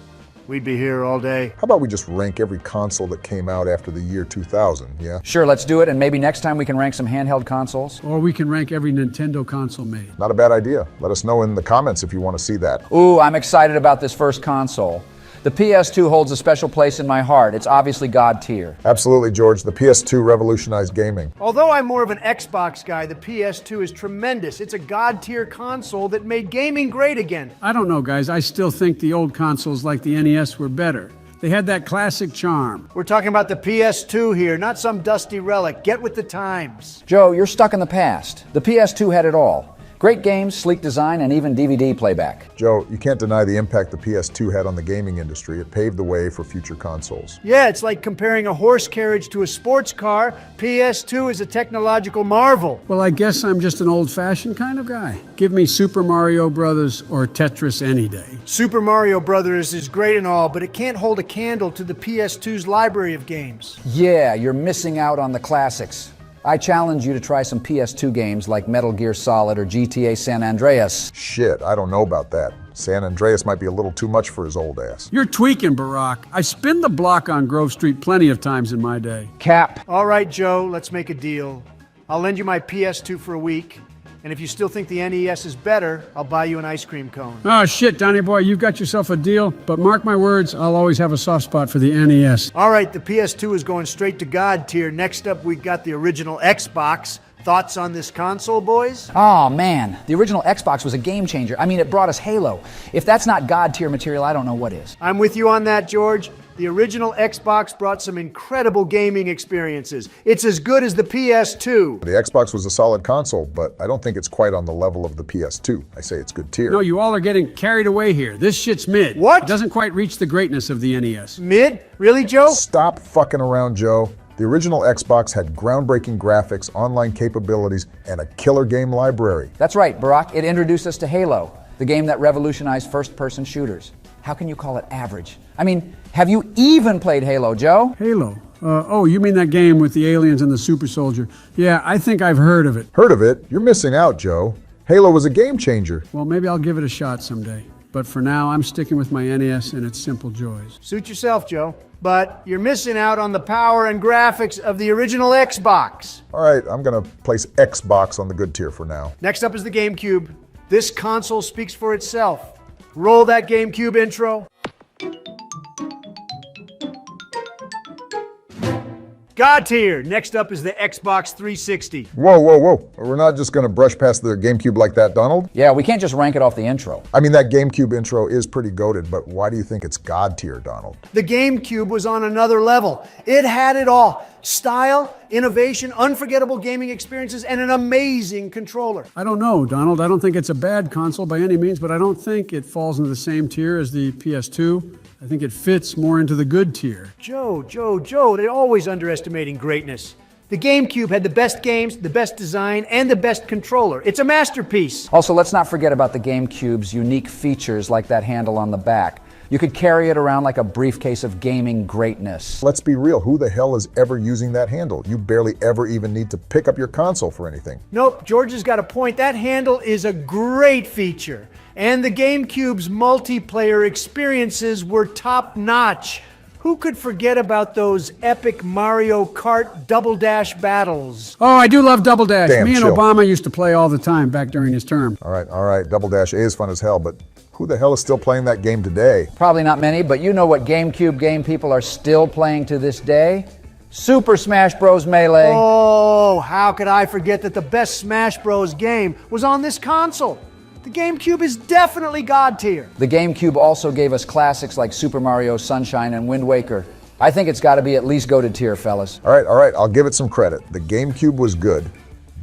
We'd be here all day. How about we just rank every console that came out after the year 2000, yeah? Sure, let's do it, and maybe next time we can rank some handheld consoles. Or we can rank every Nintendo console made. Not a bad idea. Let us know in the comments if you want to see that. Ooh, I'm excited about this first console. The PS2 holds a special place in my heart. It's obviously God tier. Absolutely, George. The PS2 revolutionized gaming. Although I'm more of an Xbox guy, the PS2 is tremendous. It's a God tier console that made gaming great again. I don't know, guys. I still think the old consoles like the NES were better. They had that classic charm. We're talking about the PS2 here, not some dusty relic. Get with the times. Joe, you're stuck in the past. The PS2 had it all. Great games, sleek design, and even DVD playback. Joe, you can't deny the impact the PS2 had on the gaming industry. It paved the way for future consoles. Yeah, it's like comparing a horse carriage to a sports car. PS2 is a technological marvel. Well, I guess I'm just an old-fashioned kind of guy. Give me Super Mario Brothers or Tetris any day. Super Mario Brothers is great and all, but it can't hold a candle to the PS2's library of games. Yeah, you're missing out on the classics. I challenge you to try some PS2 games like Metal Gear Solid or GTA San Andreas. Shit, I don't know about that. San Andreas might be a little too much for his old ass. You're tweaking, Barack. I spin the block on Grove Street plenty of times in my day. Cap. All right, Joe, let's make a deal. I'll lend you my PS2 for a week, and if you still think the NES is better, I'll buy you an ice cream cone. Oh, shit, Donnie boy, you've got yourself a deal, but mark my words, I'll always have a soft spot for the NES. All right, the PS2 is going straight to God tier. Next up, we got the original Xbox. Thoughts on this console, boys? Oh, man. The original Xbox was a game changer. I mean, it brought us Halo. If that's not God tier material, I don't know what is. I'm with you on that, George. The original Xbox brought some incredible gaming experiences. It's as good as the PS2. The Xbox was a solid console, but I don't think it's quite on the level of the PS2. I say it's good tier. No, you all are getting carried away here. This shit's mid. What? It doesn't quite reach the greatness of the NES. Mid? Really, Joe? Stop fucking around, Joe. The original Xbox had groundbreaking graphics, online capabilities, and a killer game library. That's right, Barack. It introduced us to Halo, the game that revolutionized first-person shooters. How can you call it average? I mean, have you even played Halo, Joe? Halo? Oh, you mean that game with the aliens and the super soldier? Yeah, I think I've heard of it. Heard of it? You're missing out, Joe. Halo was a game changer. Well, maybe I'll give it a shot someday. But for now, I'm sticking with my NES and its simple joys. Suit yourself, Joe. But you're missing out on the power and graphics of the original Xbox. All right, I'm going to place Xbox on the good tier for now. Next up is the GameCube. This console speaks for itself. Roll that GameCube intro. God tier. Next up is the Xbox 360. Whoa, whoa, whoa. We're not just going to brush past the GameCube like that, Donald. Yeah, we can't just rank it off the intro. I mean, that GameCube intro is pretty goated, but why do you think it's God tier, Donald? The GameCube was on another level. It had it all. Style, innovation, unforgettable gaming experiences, and an amazing controller. I don't know, Donald. I don't think it's a bad console by any means, but I don't think it falls into the same tier as the PS2. I think it fits more into the good tier. Joe, they're always underestimating greatness. The GameCube had the best games, the best design, and the best controller. It's a masterpiece. Also, let's not forget about the GameCube's unique features like that handle on the back. You could carry it around like a briefcase of gaming greatness. Let's be real, who the hell is ever using that handle? You barely ever even need to pick up your console for anything. Nope, George has got a point. That handle is a great feature. And the GameCube's multiplayer experiences were top-notch. Who could forget about those epic Mario Kart Double Dash battles? Oh, I do love Double Dash. Damn, Me and chill. Obama used to play all the time back during his term. All right, Double Dash is fun as hell, but who the hell is still playing that game today? Probably not many, but you know what GameCube game people are still playing to this day? Super Smash Bros. Melee. Oh, how could I forget that the best Smash Bros. Game was on this console? The GameCube is definitely God tier. The GameCube also gave us classics like Super Mario Sunshine and Wind Waker. I think it's got to be at least goated tier, fellas. All right, I'll give it some credit. The GameCube was good,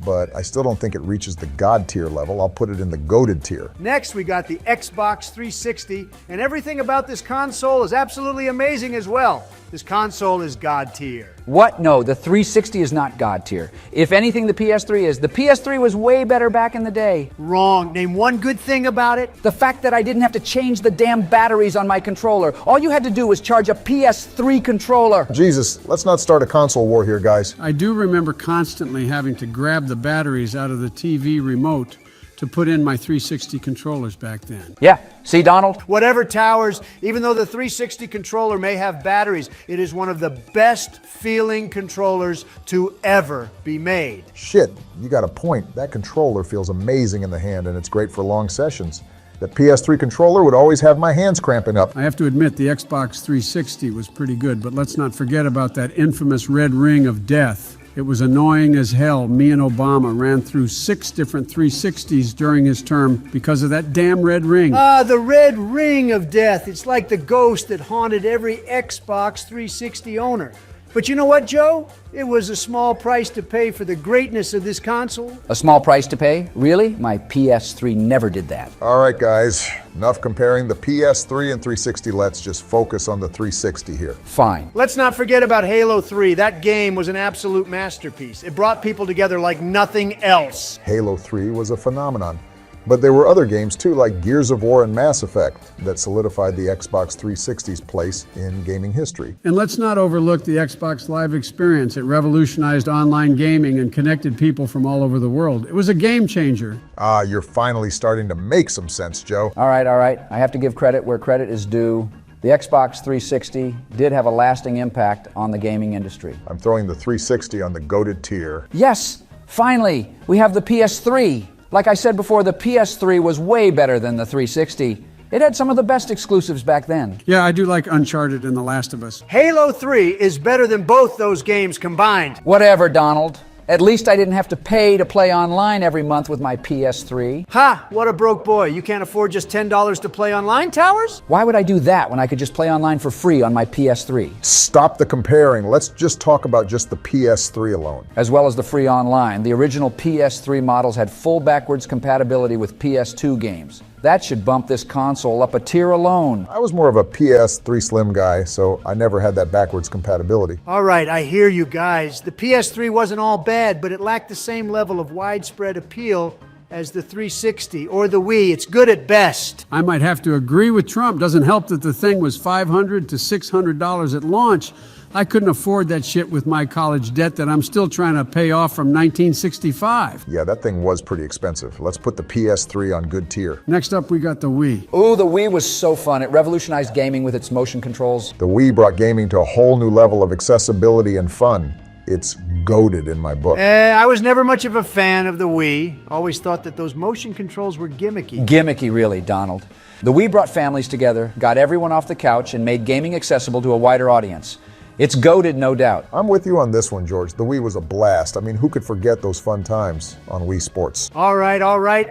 but I still don't think it reaches the God tier level. I'll put it in the goated tier. Next, we got the Xbox 360, and everything about this console is absolutely amazing as well. This console is God tier. What? No, the 360 is not God tier. If anything, the PS3 is. The PS3 was way better back in the day. Wrong. Name one good thing about it. The fact that I didn't have to change the damn batteries on my controller. All you had to do was charge a PS3 controller. Jesus, let's not start a console war here, guys. I do remember constantly having to grab the batteries out of the TV remote to put in my 360 controllers back then. Yeah, see, Donald? Whatever, Towers, even though the 360 controller may have batteries, it is one of the best feeling controllers to ever be made. Shit, you got a point. That controller feels amazing in the hand, and it's great for long sessions. The PS3 controller would always have my hands cramping up. I have to admit, the Xbox 360 was pretty good, but let's not forget about that infamous red ring of death. It was annoying as hell. Me and Obama ran through 6 different 360s during his term because of that damn red ring. Ah, the red ring of death. It's like the ghost that haunted every Xbox 360 owner. But you know what, Joe? It was a small price to pay for the greatness of this console. A small price to pay? Really? My PS3 never did that. All right, guys. Enough comparing the PS3 and 360. Let's just focus on the 360 here. Fine. Let's not forget about Halo 3. That game was an absolute masterpiece. It brought people together like nothing else. Halo 3 was a phenomenon. But there were other games too, like Gears of War and Mass Effect, that solidified the Xbox 360's place in gaming history. And let's not overlook the Xbox Live experience. It revolutionized online gaming and connected people from all over the world. It was a game changer. Ah, you're finally starting to make some sense, Joe. All right. I have to give credit where credit is due. The Xbox 360 did have a lasting impact on the gaming industry. I'm throwing the 360 on the goated tier. Yes, finally, we have the PS3. Like I said before, the PS3 was way better than the 360. It had some of the best exclusives back then. Yeah, I do like Uncharted and The Last of Us. Halo 3 is better than both those games combined. Whatever, Donald. At least I didn't have to pay to play online every month with my PS3. Ha! What a broke boy. You can't afford just $10 to play online, Towers? Why would I do that when I could just play online for free on my PS3? Stop the comparing. Let's just talk about just the PS3 alone. As well as the free online, the original PS3 models had full backwards compatibility with PS2 games. That should bump this console up a tier alone. I was more of a PS3 Slim guy, so I never had that backwards compatibility. All right, I hear you guys. The PS3 wasn't all bad, but it lacked the same level of widespread appeal as the 360 or the Wii. It's good at best. I might have to agree with Trump. Doesn't help that the thing was $500 to $600 at launch. I couldn't afford that shit with my college debt that I'm still trying to pay off from 1965. Yeah, that thing was pretty expensive. Let's put the PS3 on good tier. Next up, we got the Wii. Ooh, the Wii was so fun. It revolutionized gaming with its motion controls. The Wii brought gaming to a whole new level of accessibility and fun. It's goated in my book. I was never much of a fan of the Wii. Always thought that those motion controls were gimmicky. Gimmicky, really, Donald. The Wii brought families together, got everyone off the couch, and made gaming accessible to a wider audience. It's goated, no doubt. I'm with you on this one, George. The Wii was a blast. I mean, who could forget those fun times on Wii Sports? All right,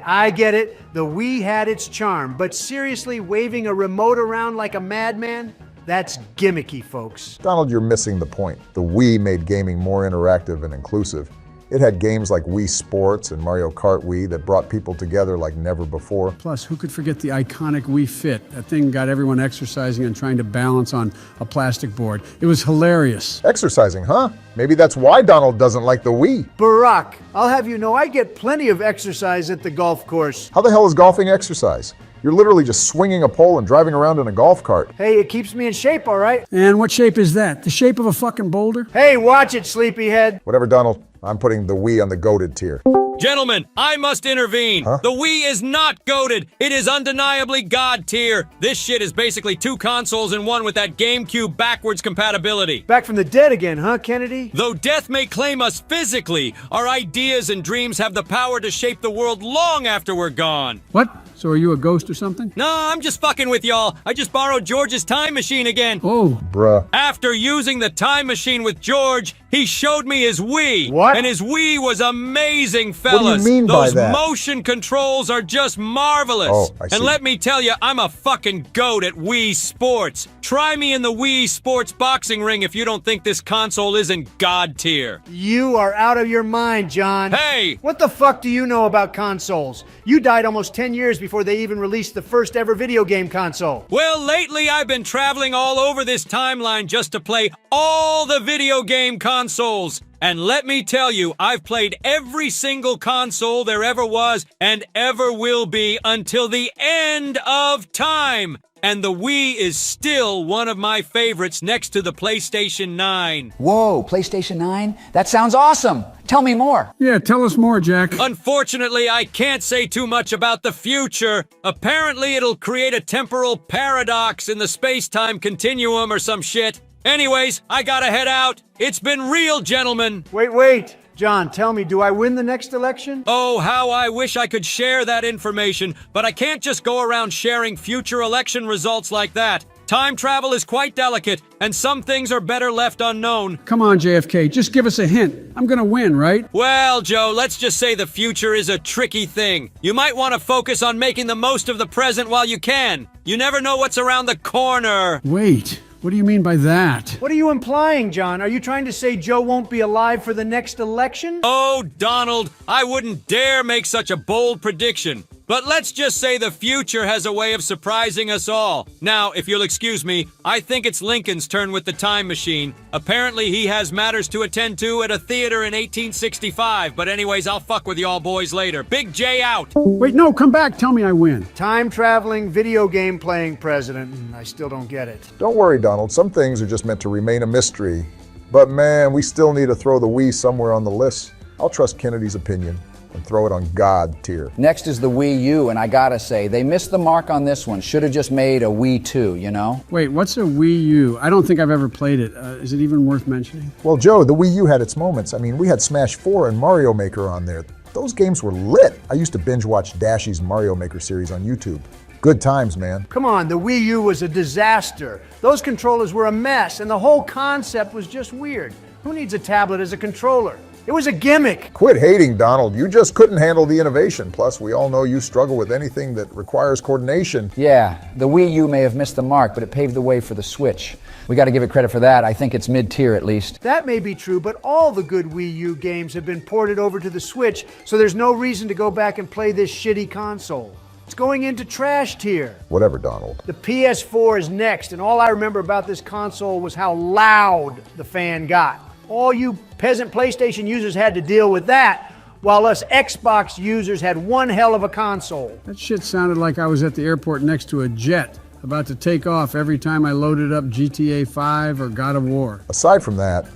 I get it. The Wii had its charm, but seriously, waving a remote around like a madman? That's gimmicky, folks. Donald, you're missing the point. The Wii made gaming more interactive and inclusive. It had games like Wii Sports and Mario Kart Wii that brought people together like never before. Plus, who could forget the iconic Wii Fit? That thing got everyone exercising and trying to balance on a plastic board. It was hilarious. Exercising, huh? Maybe that's why Donald doesn't like the Wii. Barack, I'll have you know I get plenty of exercise at the golf course. How the hell is golfing exercise? You're literally just swinging a pole and driving around in a golf cart. Hey, it keeps me in shape, all right? And what shape is that? The shape of a fucking boulder? Hey, watch it, sleepyhead. Whatever, Donald. I'm putting the Wii on the goated tier. Gentlemen, I must intervene. Huh? The Wii is not goated. It is undeniably God tier. This shit is basically 2 consoles in one with that GameCube backwards compatibility. Back from the dead again, huh, Kennedy? Though death may claim us physically, our ideas and dreams have the power to shape the world long after we're gone. What? So are you a ghost or something? No, I'm just fucking with y'all. I just borrowed George's time machine again. Oh. Bruh. After using the time machine with George, he showed me his Wii. What? And his Wii was amazing, fellas. What do you mean by Those that? motion controls are just marvelous. Oh, I see. And let me tell you, I'm a fucking goat at Wii Sports. Try me in the Wii Sports boxing ring if you don't think this console isn't god tier. You are out of your mind, John. Hey! What the fuck do you know about consoles? You died almost 10 years before they even released the first ever video game console. Well, lately I've been traveling all over this timeline just to play all the video game consoles. And let me tell you, I've played every single console there ever was and ever will be until the end of time. And the Wii is still one of my favorites next to the PlayStation 9. Whoa, PlayStation 9? That sounds awesome. Tell me more. Yeah, tell us more, Jack. Unfortunately, I can't say too much about the future. Apparently, it'll create a temporal paradox in the space-time continuum or some shit. Anyways, I gotta head out. It's been real, gentlemen. Wait. John, tell me, do I win the next election? Oh, how I wish I could share that information, but I can't just go around sharing future election results like that. Time travel is quite delicate, and some things are better left unknown. Come on, JFK, just give us a hint. I'm gonna win, right? Well, Joe, let's just say the future is a tricky thing. You might want to focus on making the most of the present while you can. You never know what's around the corner. Wait. What do you mean by that? What are you implying, John? Are you trying to say Joe won't be alive for the next election? Oh, Donald, I wouldn't dare make such a bold prediction. But let's just say the future has a way of surprising us all. Now, if you'll excuse me, I think it's Lincoln's turn with the time machine. Apparently, he has matters to attend to at a theater in 1865. But anyways, I'll fuck with y'all boys later. Big J out. Wait, no, come back. Tell me I win. Time-traveling, video game-playing president. I still don't get it. Don't worry, Donald. Some things are just meant to remain a mystery. But man, we still need to throw the Wii somewhere on the list. I'll trust Kennedy's opinion and throw it on God tier. Next is the Wii U, and I gotta say, they missed the mark on this one. Should have just made a Wii 2, you know? Wait, what's a Wii U? I don't think I've ever played it. Is it even worth mentioning? Well, Joe, the Wii U had its moments. I mean, we had Smash 4 and Mario Maker on there. Those games were lit. I used to binge watch Dashy's Mario Maker series on YouTube. Good times, man. Come on, the Wii U was a disaster. Those controllers were a mess, and the whole concept was just weird. Who needs a tablet as a controller? It was a gimmick. Quit hating, Donald. You just couldn't handle the innovation. Plus, we all know you struggle with anything that requires coordination. Yeah, the Wii U may have missed the mark, but it paved the way for the Switch. We gotta give it credit for that. I think it's mid-tier at least. That may be true, but all the good Wii U games have been ported over to the Switch, so there's no reason to go back and play this shitty console. It's going into trash tier. Whatever, Donald. The PS4 is next, and all I remember about this console was how loud the fan got. All you peasant PlayStation users had to deal with that, while us Xbox users had one hell of a console. That shit sounded like I was at the airport next to a jet, about to take off every time I loaded up GTA 5 or God of War. Aside from that,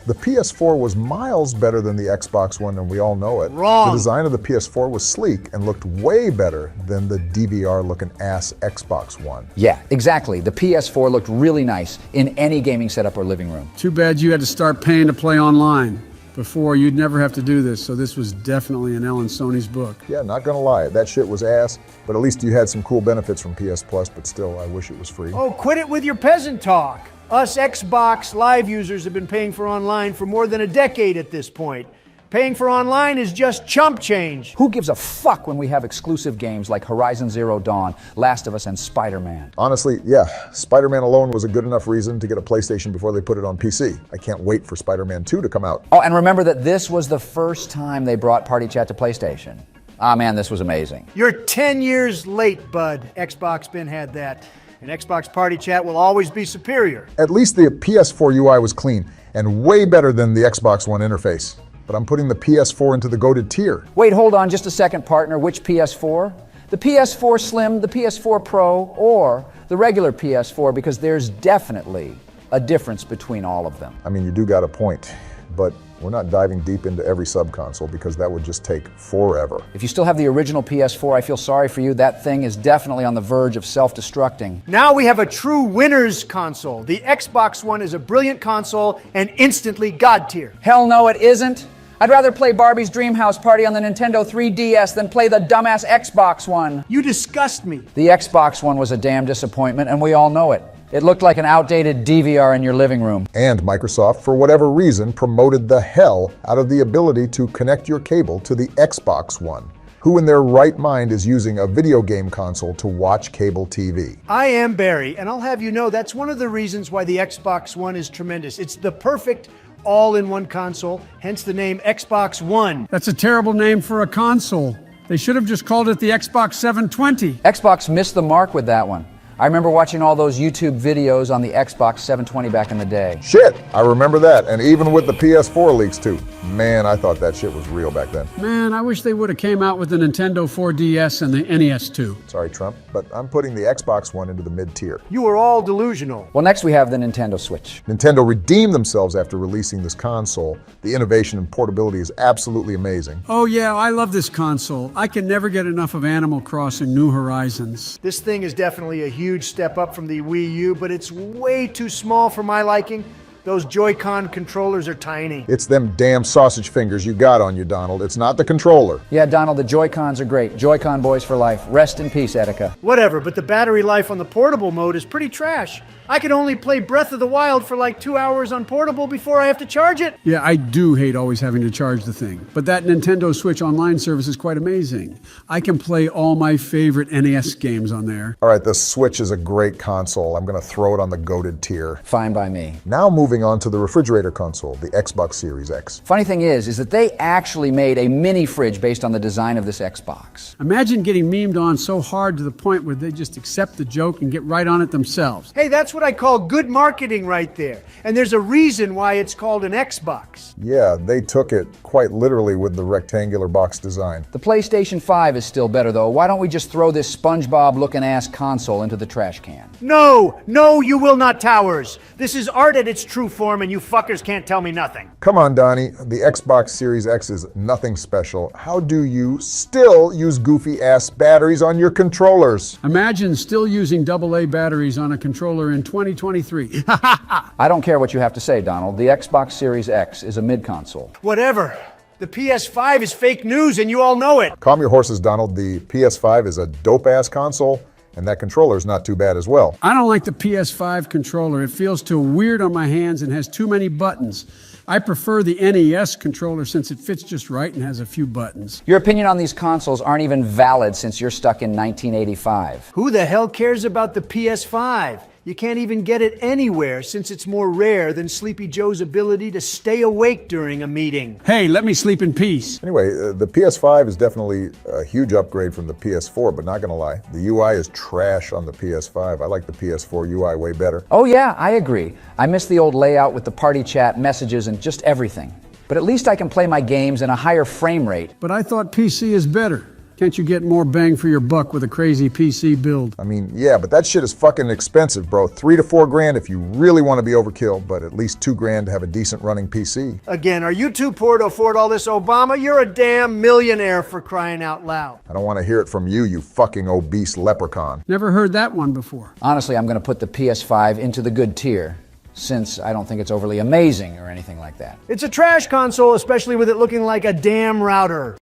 the PS4 was miles better than the Xbox One, and we all know it. Wrong. The design of the PS4 was sleek and looked way better than the DVR-looking ass Xbox One. Yeah, exactly. The PS4 looked really nice in any gaming setup or living room. Too bad you had to start paying to play online. Before, you'd never have to do this, so this was definitely an Ellen Sony's book. Yeah, not gonna lie, that shit was ass, but at least you had some cool benefits from PS Plus, but still, I wish it was free. Oh, quit it with your peasant talk. Us Xbox Live users have been paying for online for more than a decade at this point. Paying for online is just chump change. Who gives a fuck when we have exclusive games like Horizon Zero Dawn, Last of Us, and Spider-Man? Honestly, yeah, Spider-Man alone was a good enough reason to get a PlayStation before they put it on PC. I can't wait for Spider-Man 2 to come out. Oh, and remember that this was the first time they brought Party Chat to PlayStation. Ah, man, this was amazing. You're 10 years late, bud. Xbox Bin had that. And Xbox Party Chat will always be superior. At least the PS4 UI was clean and way better than the Xbox One interface. But I'm putting the PS4 into the goated tier. Wait, hold on just a second, partner. Which PS4? The PS4 Slim, the PS4 Pro, or the regular PS4? Because there's definitely a difference between all of them. I mean, you do got a point, but we're not diving deep into every sub-console because that would just take forever. If you still have the original PS4, I feel sorry for you. That thing is definitely on the verge of self-destructing. Now we have a true winner's console. The Xbox One is a brilliant console and instantly God tier. Hell no, it isn't. I'd rather play Barbie's Dream House Party on the Nintendo 3DS than play the dumbass Xbox one. You disgust me. The Xbox one was a damn disappointment, and we all know it. It looked like an outdated DVR in your living room. And Microsoft, for whatever reason, promoted the hell out of the ability to connect your cable to the Xbox One. Who in their right mind is using a video game console to watch cable TV? I am Barry, and I'll have you know that's one of the reasons why the Xbox One is tremendous. It's the perfect all-in-one console, hence the name Xbox One. That's a terrible name for a console. They should have just called it the Xbox 720. Xbox missed the mark with that one. I remember watching all those YouTube videos on the Xbox 720 back in the day. Shit, I remember that, and even with the PS4 leaks too. Man, I thought that shit was real back then. Man, I wish they would have came out with the Nintendo 4DS and the NES too. Sorry, Trump, but I'm putting the Xbox One into the mid-tier. You are all delusional. Well, next we have the Nintendo Switch. Nintendo redeemed themselves after releasing this console. The innovation and portability is absolutely amazing. Oh yeah, I love this console. I can never get enough of Animal Crossing New Horizons. This thing is definitely a huge step up from the Wii U, but it's way too small for my liking. Those Joy-Con controllers are tiny. It's them damn sausage fingers you got on you, Donald. It's not the controller. Yeah, Donald, the Joy-Cons are great. Joy-Con boys for life. Rest in peace, Etika. Whatever, but the battery life on the portable mode is pretty trash. I could only play Breath of the Wild for like 2 hours on portable before I have to charge it. Yeah, I do hate always having to charge the thing. But that Nintendo Switch online service is quite amazing. I can play all my favorite NES games on there. All right, the Switch is a great console. I'm going to throw it on the goated tier. Fine by me. Now moving on to the refrigerator console, the Xbox Series X. Funny thing is that they actually made a mini fridge based on the design of this Xbox. Imagine getting memed on so hard to the point where they just accept the joke and get right on it themselves. Hey, that's what I call good marketing right there. And there's a reason why it's called an Xbox. Yeah, they took it quite literally with the rectangular box design. The PlayStation 5 is still better though. Why don't we just throw this SpongeBob looking ass console into the trash can? No, you will not, Towers. This is art at its true form and you fuckers can't tell me nothing. Come on, Donnie. The Xbox Series X is nothing special. How do you still use goofy ass batteries on your controllers? Imagine still using AA batteries on a controller in 2023. I don't care what you have to say, Donald. The Xbox Series X is a mid-console. Whatever. The PS5 is fake news and you all know it. Calm your horses, Donald. The PS5 is a dope-ass console, and that controller is not too bad as well. I don't like the PS5 controller. It feels too weird on my hands and has too many buttons. I prefer the NES controller since it fits just right and has a few buttons. Your opinion on these consoles aren't even valid since you're stuck in 1985. Who the hell cares about the PS5? You can't even get it anywhere since it's more rare than Sleepy Joe's ability to stay awake during a meeting. Hey, let me sleep in peace. Anyway, the PS5 is definitely a huge upgrade from the PS4, but not gonna lie, the UI is trash on the PS5. I like the PS4 UI way better. Oh yeah, I agree. I miss the old layout with the party chat, messages, and just everything. But at least I can play my games in a higher frame rate. But I thought PC is better. Can't you get more bang for your buck with a crazy PC build? I mean, yeah, but that shit is fucking expensive, bro. $3 to $4 grand if you really want to be overkill, but at least $2 grand to have a decent running PC. Again, are you too poor to afford all this, Obama? You're a damn millionaire, for crying out loud. I don't want to hear it from you, you fucking obese leprechaun. Never heard that one before. Honestly, I'm going to put the PS5 into the good tier, since I don't think it's overly amazing or anything like that. It's a trash console, especially with it looking like a damn router.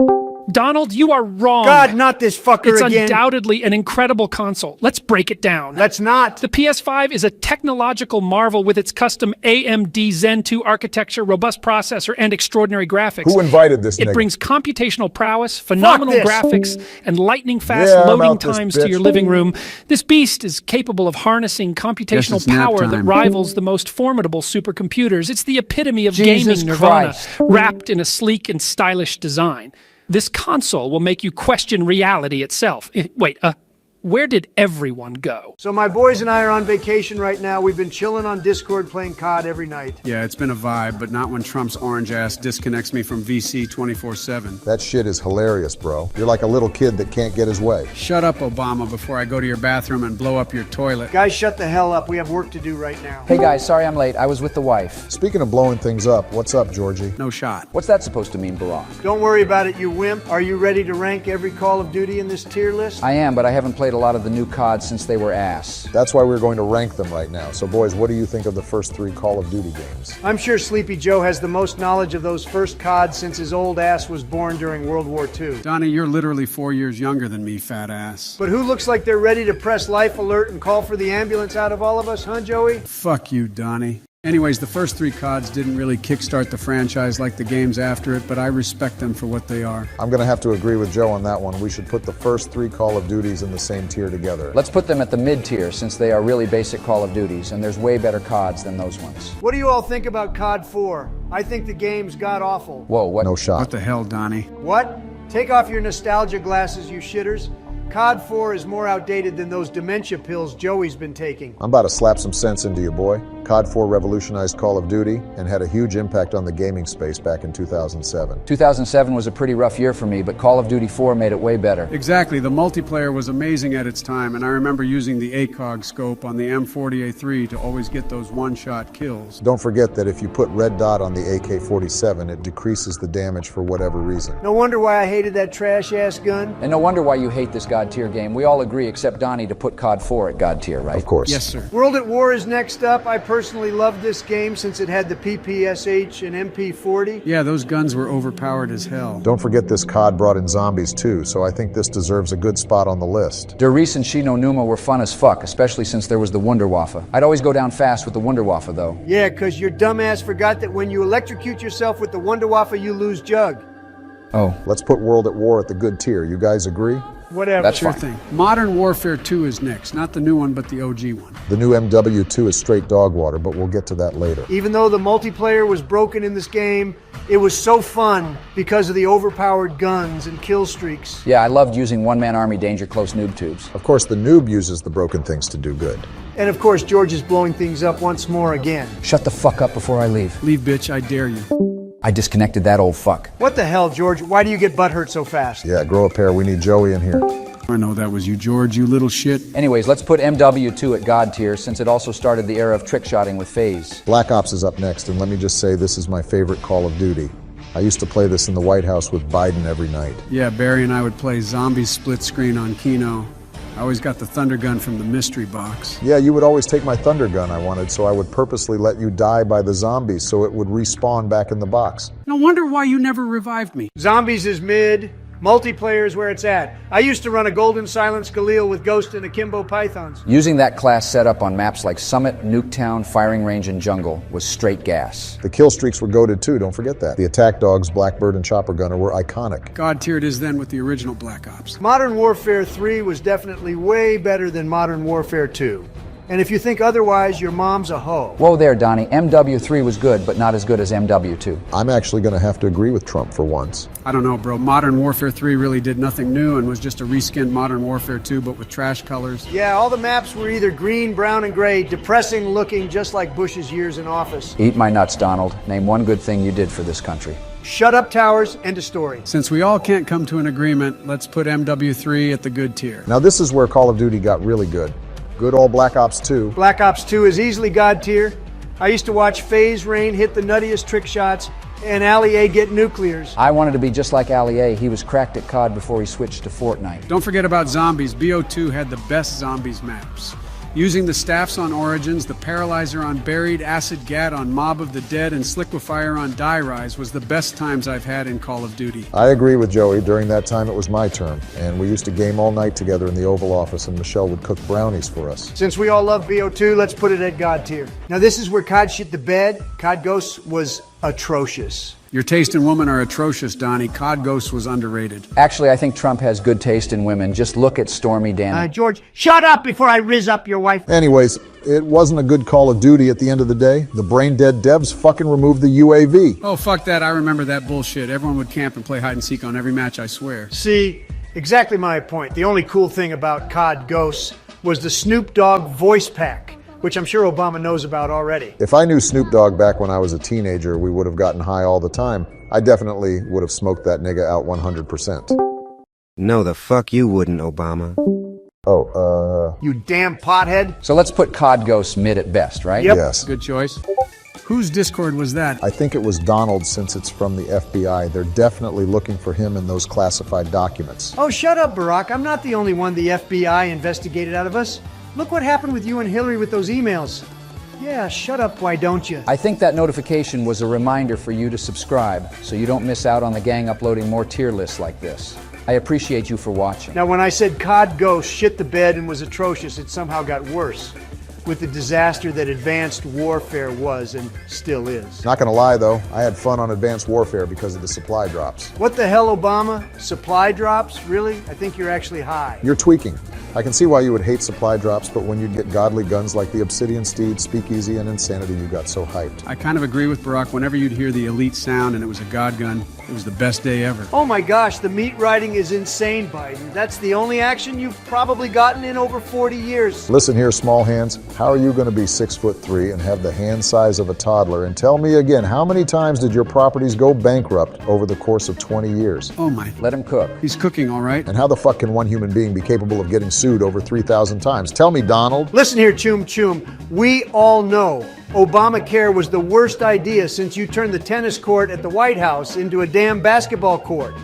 Donald, you are wrong. God, not this fucker it's again. It's undoubtedly an incredible console. Let's break it down. Let's not. The PS5 is a technological marvel with its custom AMD Zen 2 architecture, robust processor, and extraordinary graphics. Who invited this It nigga? brings computational prowess, phenomenal graphics, and lightning-fast loading times to your living room. This beast is capable of harnessing computational power that rivals the most formidable supercomputers. It's the epitome of Jesus gaming nirvana, Christ. wrapped in a sleek and stylish design. This console will make you question reality itself. Wait, where did everyone go? So my boys and I are on vacation right now. We've been chilling on Discord playing COD every night. Yeah, it's been a vibe, but not when Trump's orange ass disconnects me from VC 24/7. That shit is hilarious, bro. You're like a little kid that can't get his way. Shut up, Obama, before I go to your bathroom and blow up your toilet. Guys, shut the hell up. We have work to do right now. Hey guys, sorry I'm late. I was with the wife. Speaking of blowing things up, what's up, Georgie? No shot. What's that supposed to mean, Barack? Don't worry about it, you wimp. Are you ready to rank every Call of Duty in this tier list? I am, but I haven't played a a lot of the new CODs since they were ass. That's why we're going to rank them right now. So boys, what do you think of the first 3 Call of Duty games? I'm sure Sleepy Joe has the most knowledge of those first CODs since his old ass was born during World War II. Donnie, you're literally 4 years younger than me, fat ass. But who looks like they're ready to press life alert and call for the ambulance out of all of us, huh, Joey? Fuck you, Donnie. Anyways, the first 3 CODs didn't really kickstart the franchise like the games after it, but I respect them for what they are. I'm going to have to agree with Joe on that one. We should put the first 3 Call of Duties in the same tier together. Let's put them at the mid-tier since they are really basic Call of Duties, and there's way better CODs than those ones. What do you all think about COD 4? I think the game's god-awful. Whoa, what? No shot. What the hell, Donnie? What? Take off your nostalgia glasses, you shitters. COD 4 is more outdated than those dementia pills Joey's been taking. I'm about to slap some sense into you, boy. COD 4 revolutionized Call of Duty and had a huge impact on the gaming space back in 2007. 2007 was a pretty rough year for me, but Call of Duty 4 made it way better. Exactly. The multiplayer was amazing at its time, and I remember using the ACOG scope on the M40A3 to always get those one-shot kills. Don't forget that if you put red dot on the AK-47, it decreases the damage for whatever reason. No wonder why I hated that trash-ass gun. And no wonder why you hate this God tier game. We all agree, except Donnie, to put COD 4 at God tier, right? Of course. Yes, sir. World at War is next up. I personally love this game since it had the PPSH and MP40. Yeah, those guns were overpowered as hell. Don't forget this COD brought in zombies too, so I think this deserves a good spot on the list. Doritos and Cheetos Numa were fun as fuck, especially since there was the Wunderwaffe. I'd always go down fast with the Wunderwaffe, though. Yeah, because your dumbass forgot that when you electrocute yourself with the Wunderwaffe, you lose Jug. Oh. Let's put World at War at the good tier. You guys agree? Whatever. That's Sure fine. thing. Modern Warfare 2 is next. Not the new one, but the OG one. The new MW2 is straight dog water, but we'll get to that later. Even though the multiplayer was broken in this game, it was so fun because of the overpowered guns and kill streaks. Yeah, I loved using one-man army danger close noob tubes. Of course, the noob uses the broken things to do good. And of course, George is blowing things up once more again. Shut the fuck up before I leave. Leave, bitch, I dare you. I disconnected that old fuck. What the hell, George? Why do you get butthurt so fast? Yeah, grow a pair. We need Joey in here. I know that was you, George, you little shit. Anyways, let's put MW2 at God tier since it also started the era of trick-shotting with FaZe. Black Ops is up next, and let me just say this is my favorite Call of Duty. I used to play this in the White House with Biden every night. Yeah, Barry and I would play Zombies split screen on Kino. I always got the Thunder Gun from the mystery box. Yeah, you would always take my Thunder Gun I wanted, so I would purposely let you die by the zombies so it would respawn back in the box. No wonder why you never revived me. Zombies is mid. Multiplayer is where it's at. I used to run a Golden Silence Galil with Ghost and Akimbo Pythons. Using that class setup on maps like Summit, Nuketown, Firing Range, and Jungle was straight gas. The kill streaks were goated too, don't forget that. The attack dogs, Blackbird and Chopper Gunner, were iconic. God tier it is then with the original Black Ops. Modern Warfare 3 was definitely way better than Modern Warfare 2. And if you think otherwise, your mom's a hoe. Whoa there, Donnie. MW3 was good, but not as good as MW2. I'm actually going to have to agree with Trump for once. I don't know, bro. Modern Warfare 3 really did nothing new and was just a reskinned Modern Warfare 2, but with trash colors. Yeah, all the maps were either green, brown, and gray, depressing looking, just like Bush's years in office. Eat my nuts, Donald. Name one good thing you did for this country. Shut up, Towers. End of story. Since we all can't come to an agreement, let's put MW3 at the good tier. Now this is where Call of Duty got really good. Good old Black Ops 2. Black Ops 2 is easily God tier. I used to watch FaZe Rain hit the nuttiest trick shots and Ali A get nuclears. I wanted to be just like Ali A. He was cracked at COD before he switched to Fortnite. Don't forget about zombies. BO2 had the best zombies maps. Using the staffs on Origins, the Paralyzer on Buried, Acid Gat on Mob of the Dead, and Sliquifier on Die Rise was the best times I've had in Call of Duty. I agree with Joey. During that time, it was my turn. And we used to game all night together in the Oval Office, and Michelle would cook brownies for us. Since we all love BO2, let's put it at God tier. Now this is where COD shit the bed. COD Ghosts was atrocious. Your taste in women are atrocious, Donnie. COD Ghosts was underrated. Actually, I think Trump has good taste in women. Just look at Stormy Daniels. George, shut up before I riz up your wife. Anyways, it wasn't a good Call of Duty at the end of the day. The brain-dead devs fucking removed the UAV. Oh, fuck that. I remember that bullshit. Everyone would camp and play hide and seek on every match, I swear. See, exactly my point. The only cool thing about COD Ghosts was the Snoop Dogg voice pack, which I'm sure Obama knows about already. If I knew Snoop Dogg back when I was a teenager, we would have gotten high all the time. I definitely would have smoked that nigga out 100%. No, the fuck you wouldn't, Obama. You damn pothead. So let's put COD Ghosts mid at best, right? Yep. Yes. Good choice. Whose Discord was that? I think it was Donald since it's from the FBI. They're definitely looking for him in those classified documents. Oh, shut up, Barack. I'm not the only one the FBI investigated out of us. Look what happened with you and Hillary with those emails. Yeah, shut up, why don't you? I think that notification was a reminder for you to subscribe so you don't miss out on the gang uploading more tier lists like this. I appreciate you for watching. Now, when I said COD Ghost shit the bed and was atrocious, it somehow got worse with the disaster that Advanced Warfare was and still is. Not gonna lie though, I had fun on Advanced Warfare because of the supply drops. What the hell, Obama? Supply drops? Really? I think you're actually high. You're tweaking. I can see why you would hate supply drops, but when you'd get godly guns like the Obsidian Steed, Speakeasy, and Insanity, you got so hyped. I kind of agree with Barack. Whenever you'd hear the elite sound and it was a God gun, it was the best day ever. Oh my gosh, the meat riding is insane, Biden. That's the only action you've probably gotten in over 40 years. Listen here, small hands. How are you going to be 6'3" and have the hand size of a toddler? And tell me again, how many times did your properties go bankrupt over the course of 20 years? Oh my. Let him cook. He's cooking, all right. And how the fuck can one human being be capable of getting sued over 3,000 times? Tell me, Donald. Listen here, Choom Choom. We all know Obamacare was the worst idea since you turned the tennis court at the White House into a damn basketball court.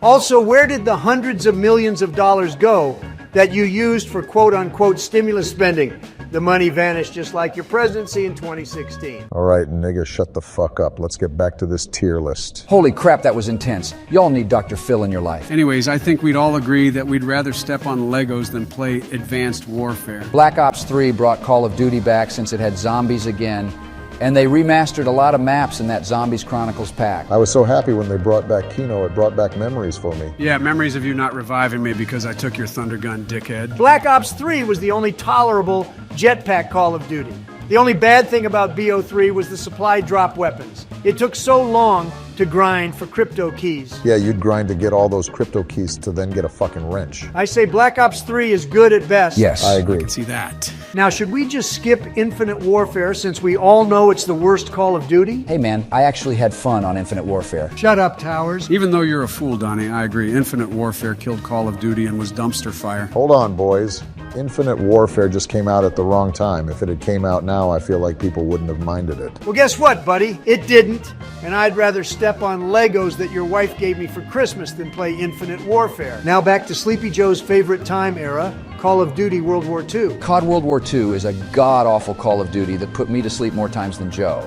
Also, where did the hundreds of millions of dollars go that you used for quote-unquote stimulus spending? The money vanished just like your presidency in 2016. All right, nigga, shut the fuck up. Let's get back to this tier list. Holy crap, that was intense. Y'all need Dr. Phil in your life. Anyways, I think we'd all agree that we'd rather step on Legos than play Advanced Warfare. Black Ops 3 brought Call of Duty back since it had zombies again, and they remastered a lot of maps in that Zombies Chronicles pack. I was so happy when they brought back Kino. It brought back memories for me. Yeah, memories of you not reviving me because I took your Thunder Gun, dickhead. Black Ops 3 was the only tolerable jetpack Call of Duty. The only bad thing about BO3 was the supply drop weapons. It took so long to grind for crypto keys. Yeah, you'd grind to get all those crypto keys to then get a fucking wrench. I say Black Ops 3 is good at best. Yes. I agree. I can see that. Now, should we just skip Infinite Warfare since we all know it's the worst Call of Duty? Hey man, I actually had fun on Infinite Warfare. Shut up, Towers. Even though you're a fool, Donnie, I agree. Infinite Warfare killed Call of Duty and was dumpster fire. Hold on, boys. Infinite Warfare just came out at the wrong time. If it had came out now, I feel like people wouldn't have minded it. Well, guess what, buddy? It didn't. And I'd rather step on Legos that your wife gave me for Christmas than play Infinite Warfare. Now back to Sleepy Joe's favorite time era, Call of Duty World War II. COD World War II is a god-awful Call of Duty that put me to sleep more times than Joe.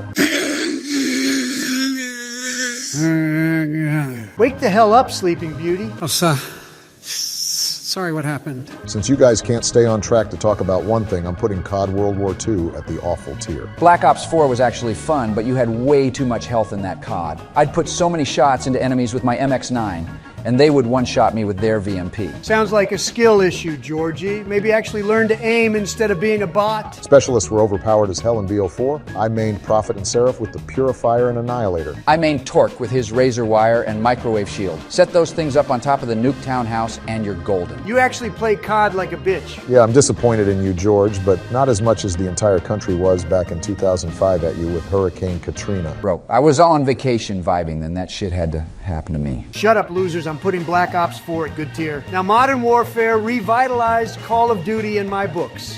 Wake the hell up, Sleeping Beauty. Oh, sorry, what happened? Since you guys can't stay on track to talk about one thing, I'm putting COD World War II at the awful tier. Black Ops 4 was actually fun, but you had way too much health in that COD. I'd put so many shots into enemies with my MX-9, and they would one-shot me with their VMP. Sounds like a skill issue, Georgie. Maybe actually learn to aim instead of being a bot. Specialists were overpowered as hell in BO4. I mained Prophet and Seraph with the Purifier and Annihilator. I mained Torque with his razor wire and microwave shield. Set those things up on top of the Nuketown house and you're golden. You actually play COD like a bitch. Yeah, I'm disappointed in you, George, but not as much as the entire country was back in 2005 at you with Hurricane Katrina. Bro, I was on vacation vibing, then that shit had to happen to me. Shut up, losers. I'm putting Black Ops 4 at good tier. Now, Modern Warfare revitalized Call of Duty in my books.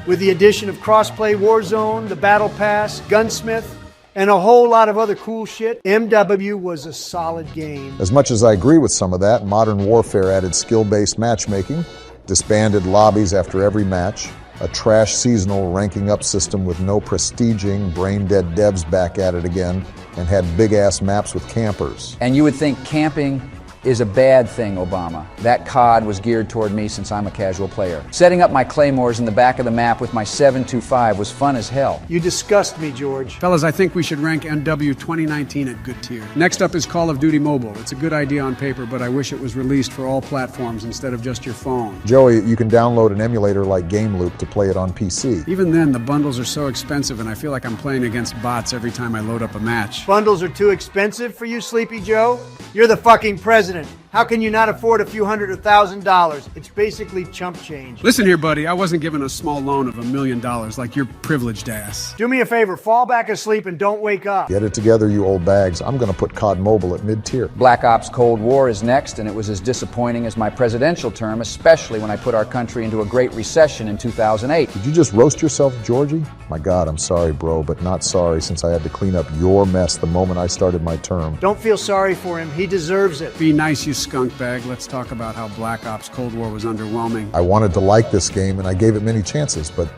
With the addition of Crossplay Warzone, the Battle Pass, Gunsmith, and a whole lot of other cool shit, MW was a solid game. As much as I agree with some of that, Modern Warfare added skill-based matchmaking, disbanded lobbies after every match, a trash seasonal ranking up system with no prestiging, brain-dead devs back at it again, and had big-ass maps with campers. And you would think camping is a bad thing, Obama. That COD was geared toward me since I'm a casual player. Setting up my claymores in the back of the map with my 725 was fun as hell. You disgust me, George. Fellas, I think we should rank NW 2019 at good tier. Next up is Call of Duty Mobile. It's a good idea on paper, but I wish it was released for all platforms instead of just your phone. Joey, you can download an emulator like Game Loop to play it on PC. Even then, the bundles are so expensive and I feel like I'm playing against bots every time I load up a match. Bundles are too expensive for you, Sleepy Joe? You're the fucking president. How can you not afford a few $100 or $1,000? It's basically chump change. Listen here, buddy. I wasn't given a small loan of $1 million like your privileged ass. Do me a favor, fall back asleep and don't wake up. Get it together, you old bags. I'm going to put COD Mobile at mid-tier. Black Ops Cold War is next, and it was as disappointing as my presidential term, especially when I put our country into a great recession in 2008. Did you just roast yourself, Georgie? My God, I'm sorry, bro, but not sorry since I had to clean up your mess the moment I started my term. Don't feel sorry for him. He deserves it. Be nice, you skunk bag. Let's talk about how Black Ops Cold War was underwhelming. I wanted to like this game, and I gave it many chances, but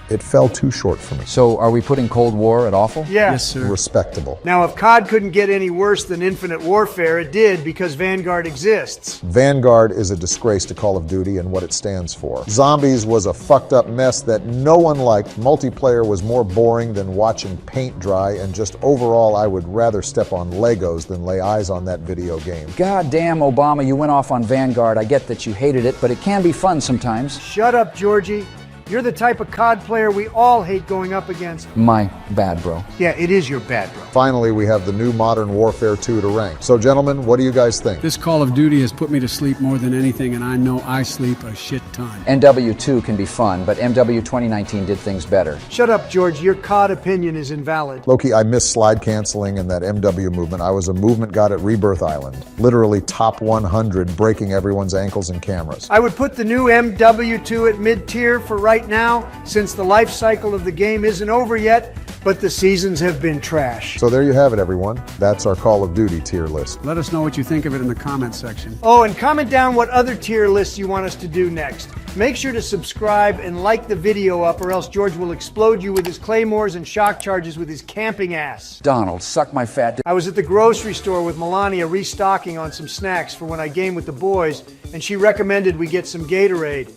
it fell too short for me. So are we putting Cold War at awful? Yeah. Yes, sir. Respectable. Now, if COD couldn't get any worse than Infinite Warfare, it did because Vanguard exists. Vanguard is a disgrace to Call of Duty and what it stands for. Zombies was a fucked up mess that no one liked. Multiplayer was more boring than watching paint dry, and just overall, I would rather step on Legos than lay eyes on that video game. God damn, Obama, you went off on Vanguard. I get that you hated it, but it can be fun sometimes. Shut up, Georgie. You're the type of COD player we all hate going up against. My bad, bro. Yeah, it is your bad, bro. Finally, we have the new Modern Warfare 2 to rank. So, gentlemen, what do you guys think? This Call of Duty has put me to sleep more than anything, and I know I sleep a shit ton. NW2 can be fun, but MW 2019 did things better. Shut up, George. Your COD opinion is invalid. Loki, I miss slide canceling and that MW movement. I was a movement god at Rebirth Island. Literally top 100, breaking everyone's ankles and cameras. I would put the new MW2 at mid-tier for right now, since the life cycle of the game isn't over yet, but the seasons have been trash. So there you have it, everyone. That's our Call of Duty tier list. Let us know what you think of it in the comment section. Oh, and comment down what other tier lists you want us to do next. Make sure to subscribe and like the video up, or else George will explode you with his claymores and shock charges with his camping ass. Donald, suck my fat. I was at the grocery store with Melania restocking on some snacks for when I game with the boys, and she recommended we get some Gatorade.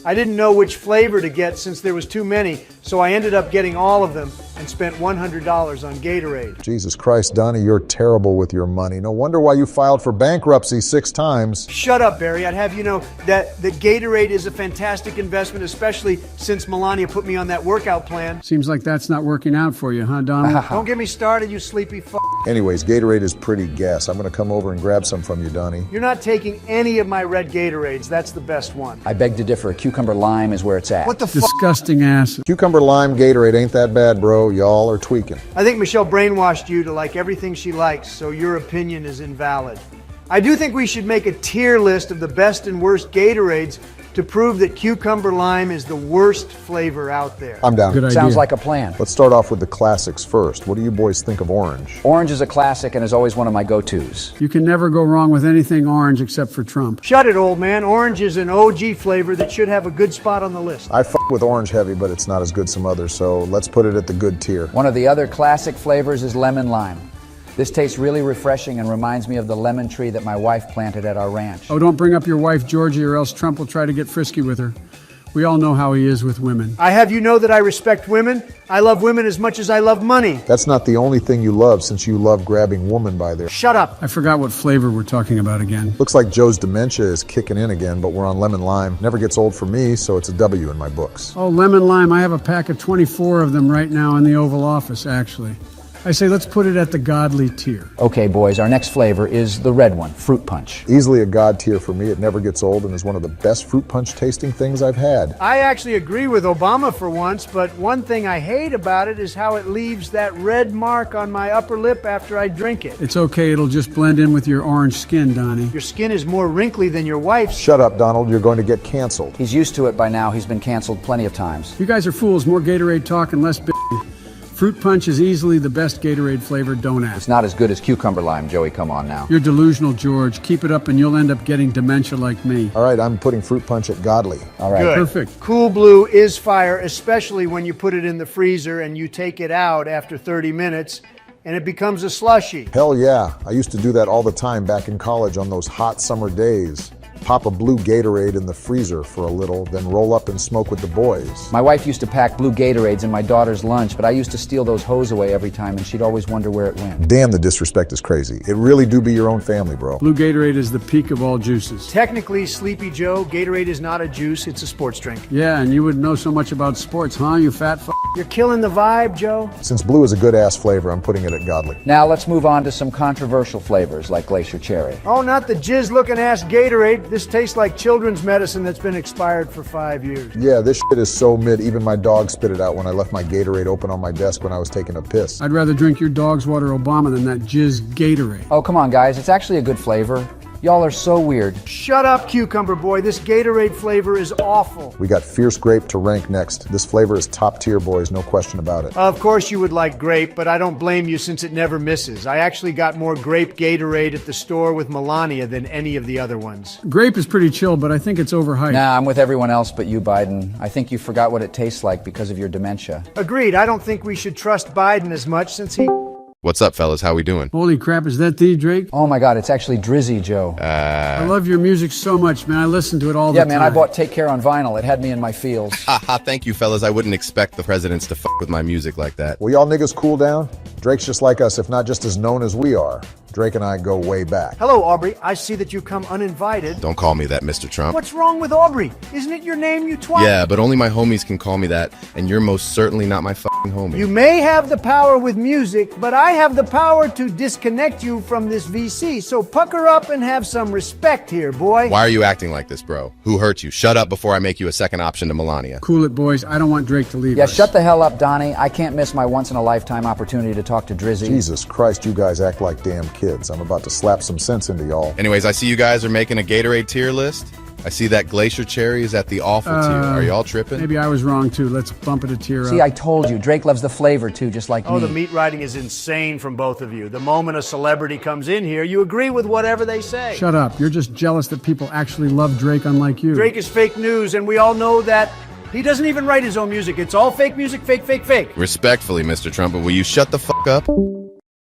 I didn't know which flavor to get since there was too many, so I ended up getting all of them and spent $100 on Gatorade. Jesus Christ, Donnie, you're terrible with your money. No wonder why you filed for bankruptcy 6 times. Shut up, Barry. I'd have you know that Gatorade is a fantastic investment, especially since Melania put me on that workout plan. Seems like that's not working out for you, huh, Donald? Don't get me started, you sleepy f***. Anyways, Gatorade is pretty gas. I'm going to come over and grab some from you, Donnie. You're not taking any of my red Gatorades. That's the best one. I beg to differ. Cucumber lime is where it's at. What the Disgusting ass. Cucumber lime Gatorade ain't that bad, bro. Y'all are tweaking. I think Michelle brainwashed you to like everything she likes, so your opinion is invalid. I do think we should make a tier list of the best and worst Gatorades to prove that cucumber lime is the worst flavor out there. I'm down. Good idea. Sounds like a plan. Let's start off with the classics first. What do you boys think of orange? Orange is a classic and is always one of my go-tos. You can never go wrong with anything orange except for Trump. Shut it, old man. Orange is an OG flavor that should have a good spot on the list. I fuck with orange heavy, but it's not as good some others, so let's put it at the good tier. One of the other classic flavors is lemon lime. This tastes really refreshing and reminds me of the lemon tree that my wife planted at our ranch. Oh, don't bring up your wife, Georgie, or else Trump will try to get frisky with her. We all know how he is with women. I have you know that I respect women. I love women as much as I love money. That's not the only thing you love, since you love grabbing woman by their... Shut up. I forgot what flavor we're talking about again. Looks like Joe's dementia is kicking in again, but we're on lemon lime. Never gets old for me, so it's a W in my books. Oh, lemon lime. I have a pack of 24 of them right now in the Oval Office, actually. I say let's put it at the godly tier. Okay, boys, our next flavor is the red one, fruit punch. Easily a god tier for me. It never gets old and is one of the best fruit punch tasting things I've had. I actually agree with Obama for once, but one thing I hate about it is how it leaves that red mark on my upper lip after I drink it. It's okay, it'll just blend in with your orange skin, Donnie. Your skin is more wrinkly than your wife's. Shut up, Donald. You're going to get canceled. He's used to it by now. He's been canceled plenty of times. You guys are fools. More Gatorade talk and less bitching. Fruit punch is easily the best Gatorade flavor, don't ask. It's not as good as cucumber lime, Joey, come on now. You're delusional, George. Keep it up and you'll end up getting dementia like me. All right, I'm putting fruit punch at godly. All right. Good. Perfect. Cool Blue is fire, especially when you put it in the freezer and you take it out after 30 minutes and it becomes a slushie. Hell yeah. I used to do that all the time back in college on those hot summer days. Pop a blue Gatorade in the freezer for a little, then roll up and smoke with the boys. My wife used to pack blue Gatorades in my daughter's lunch, but I used to steal those hose away every time, and she'd always wonder where it went. Damn, the disrespect is crazy. It really do be your own family, bro. Blue Gatorade is the peak of all juices. Technically, Sleepy Joe, Gatorade is not a juice, it's a sports drink. Yeah, and you would know so much about sports, huh, you fat f***? You're killing the vibe, Joe. Since blue is a good-ass flavor, I'm putting it at godly. Now let's move on to some controversial flavors like Glacier Cherry. Oh, not the jizz-looking ass Gatorade. This tastes like children's medicine that's been expired for 5 years. Yeah, this shit is so mid. Even my dog spit it out when I left my Gatorade open on my desk when I was taking a piss. I'd rather drink your dog's water Obama than that jizz Gatorade. Oh, come on, guys. It's actually a good flavor. Y'all are so weird. Shut up, Cucumber Boy. This Gatorade flavor is awful. We got Fierce Grape to rank next. This flavor is top tier, boys, no question about it. Of course you would like grape, but I don't blame you since it never misses. I actually got more grape Gatorade at the store with Melania than any of the other ones. Grape is pretty chill, but I think it's overhyped. Nah, I'm with everyone else but you, Biden. I think you forgot what it tastes like because of your dementia. Agreed. I don't think we should trust Biden as much since he... What's up, fellas? How we doing? Holy crap, is that thee, Drake? Oh my God, it's actually Drizzy, Joe. I love your music so much, man. I listen to it all the time. Yeah, man, I bought Take Care on vinyl. It had me in my feels. Haha, thank you, fellas. I wouldn't expect the presidents to fuck with my music like that. Will y'all niggas cool down? Drake's just like us, if not just as known as we are. Drake and I go way back. Hello, Aubrey. I see that you've come uninvited. Don't call me that, Mr. Trump. What's wrong with Aubrey? Isn't it your name, you twat? Yeah, but only my homies can call me that, and you're most certainly not my fucking homie. You may have the power with music, but I have the power to disconnect you from this VC, so pucker up and have some respect here, boy. Why are you acting like this, bro? Who hurt you? Shut up before I make you a second option to Melania. Cool it, boys. I don't want Drake to leave us. Shut the hell up, Donnie. I can't miss my once-in-a-lifetime opportunity to talk to Drizzy. Jesus Christ, you guys act like damn kids. I'm about to slap some sense into y'all. Anyways, I see you guys are making a Gatorade tier list. I see that Glacier Cherry is at the awful tier. Are y'all tripping? Maybe I was wrong, too. Let's bump it a tier up. See, I told you. Drake loves the flavor, too, just like me. Oh, the meat riding is insane from both of you. The moment a celebrity comes in here, you agree with whatever they say. Shut up. You're just jealous that people actually love Drake unlike you. Drake is fake news, and we all know that. He doesn't even write his own music. It's all fake music, fake, fake, fake. Respectfully, Mr. Trump, but will you shut the fuck up?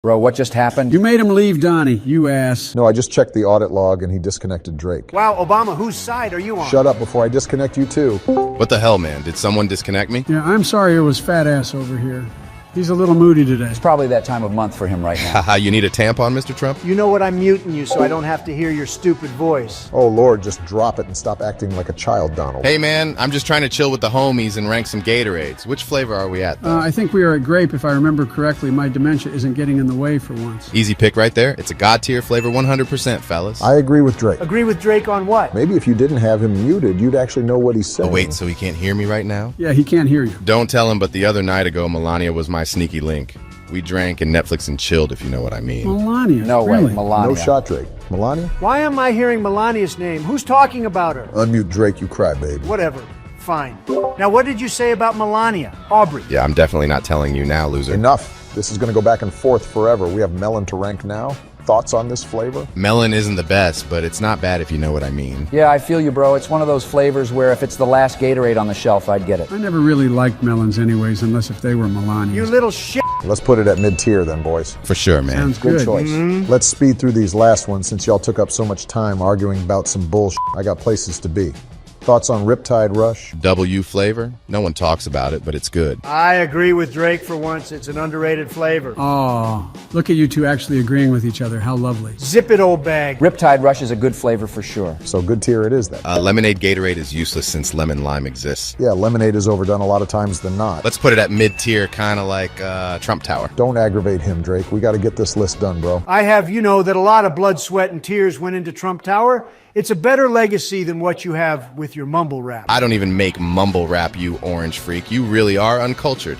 Bro, what just happened? You made him leave, Donnie, you ass. No, I just checked the audit log and he disconnected Drake. Wow, Obama, whose side are you on? Shut up before I disconnect you too. What the hell, man? Did someone disconnect me? Yeah, I'm sorry it was fat ass over here. He's a little moody today. It's probably that time of month for him right now. Haha, you need a tampon, Mr. Trump? You know what? I'm muting you so I don't have to hear your stupid voice. Oh, Lord, just drop it and stop acting like a child, Donald. Hey, man, I'm just trying to chill with the homies and rank some Gatorades. Which flavor are we at, though? I think we are at grape, if I remember correctly. My dementia isn't getting in the way for once. Easy pick right there. It's a God tier flavor 100%, fellas. I agree with Drake. Agree with Drake on what? Maybe if you didn't have him muted, you'd actually know what he's saying. Oh, wait, so he can't hear me right now? Yeah, he can't hear you. Don't tell him, but the other night ago, Melania was my sneaky link. We drank and Netflix and chilled, if you know what I mean. Melania? No really? way, Melania. No shot, Drake. Melania? Why am I hearing Melania's name? Who's talking about her? Unmute Drake, you crybaby. Whatever. Fine. Now, what did you say about Melania? Aubrey. Yeah, I'm definitely not telling you now, loser. Enough. This is going to go back and forth forever. We have melon to rank now. Thoughts on this flavor? Melon isn't the best, but it's not bad if you know what I mean. Yeah, I feel you, bro. It's one of those flavors where if it's the last Gatorade on the shelf, I'd get it. I never really liked melons anyways, unless if they were Melania's. You little shit. Let's put it at mid-tier then, boys. For sure, man. Sounds good. choice. Let's speed through these last ones since y'all took up so much time arguing about some bullshit. I got places to be. Thoughts on Riptide Rush? W flavor? No one talks about it, but it's good. I agree with Drake for once. It's an underrated flavor. Oh, look at you two actually agreeing with each other. How lovely. Zip it, old bag. Riptide Rush is a good flavor for sure. So good tier it is then. Lemonade Gatorade is useless since lemon lime exists. Yeah, lemonade is overdone a lot of times than not. Let's put it at mid-tier, kind of like Trump Tower. Don't aggravate him, Drake. We got to get this list done, bro. I have, that a lot of blood, sweat, and tears went into Trump Tower. It's a better legacy than what you have with your mumble rap. I don't even make mumble rap, you orange freak. You really are uncultured.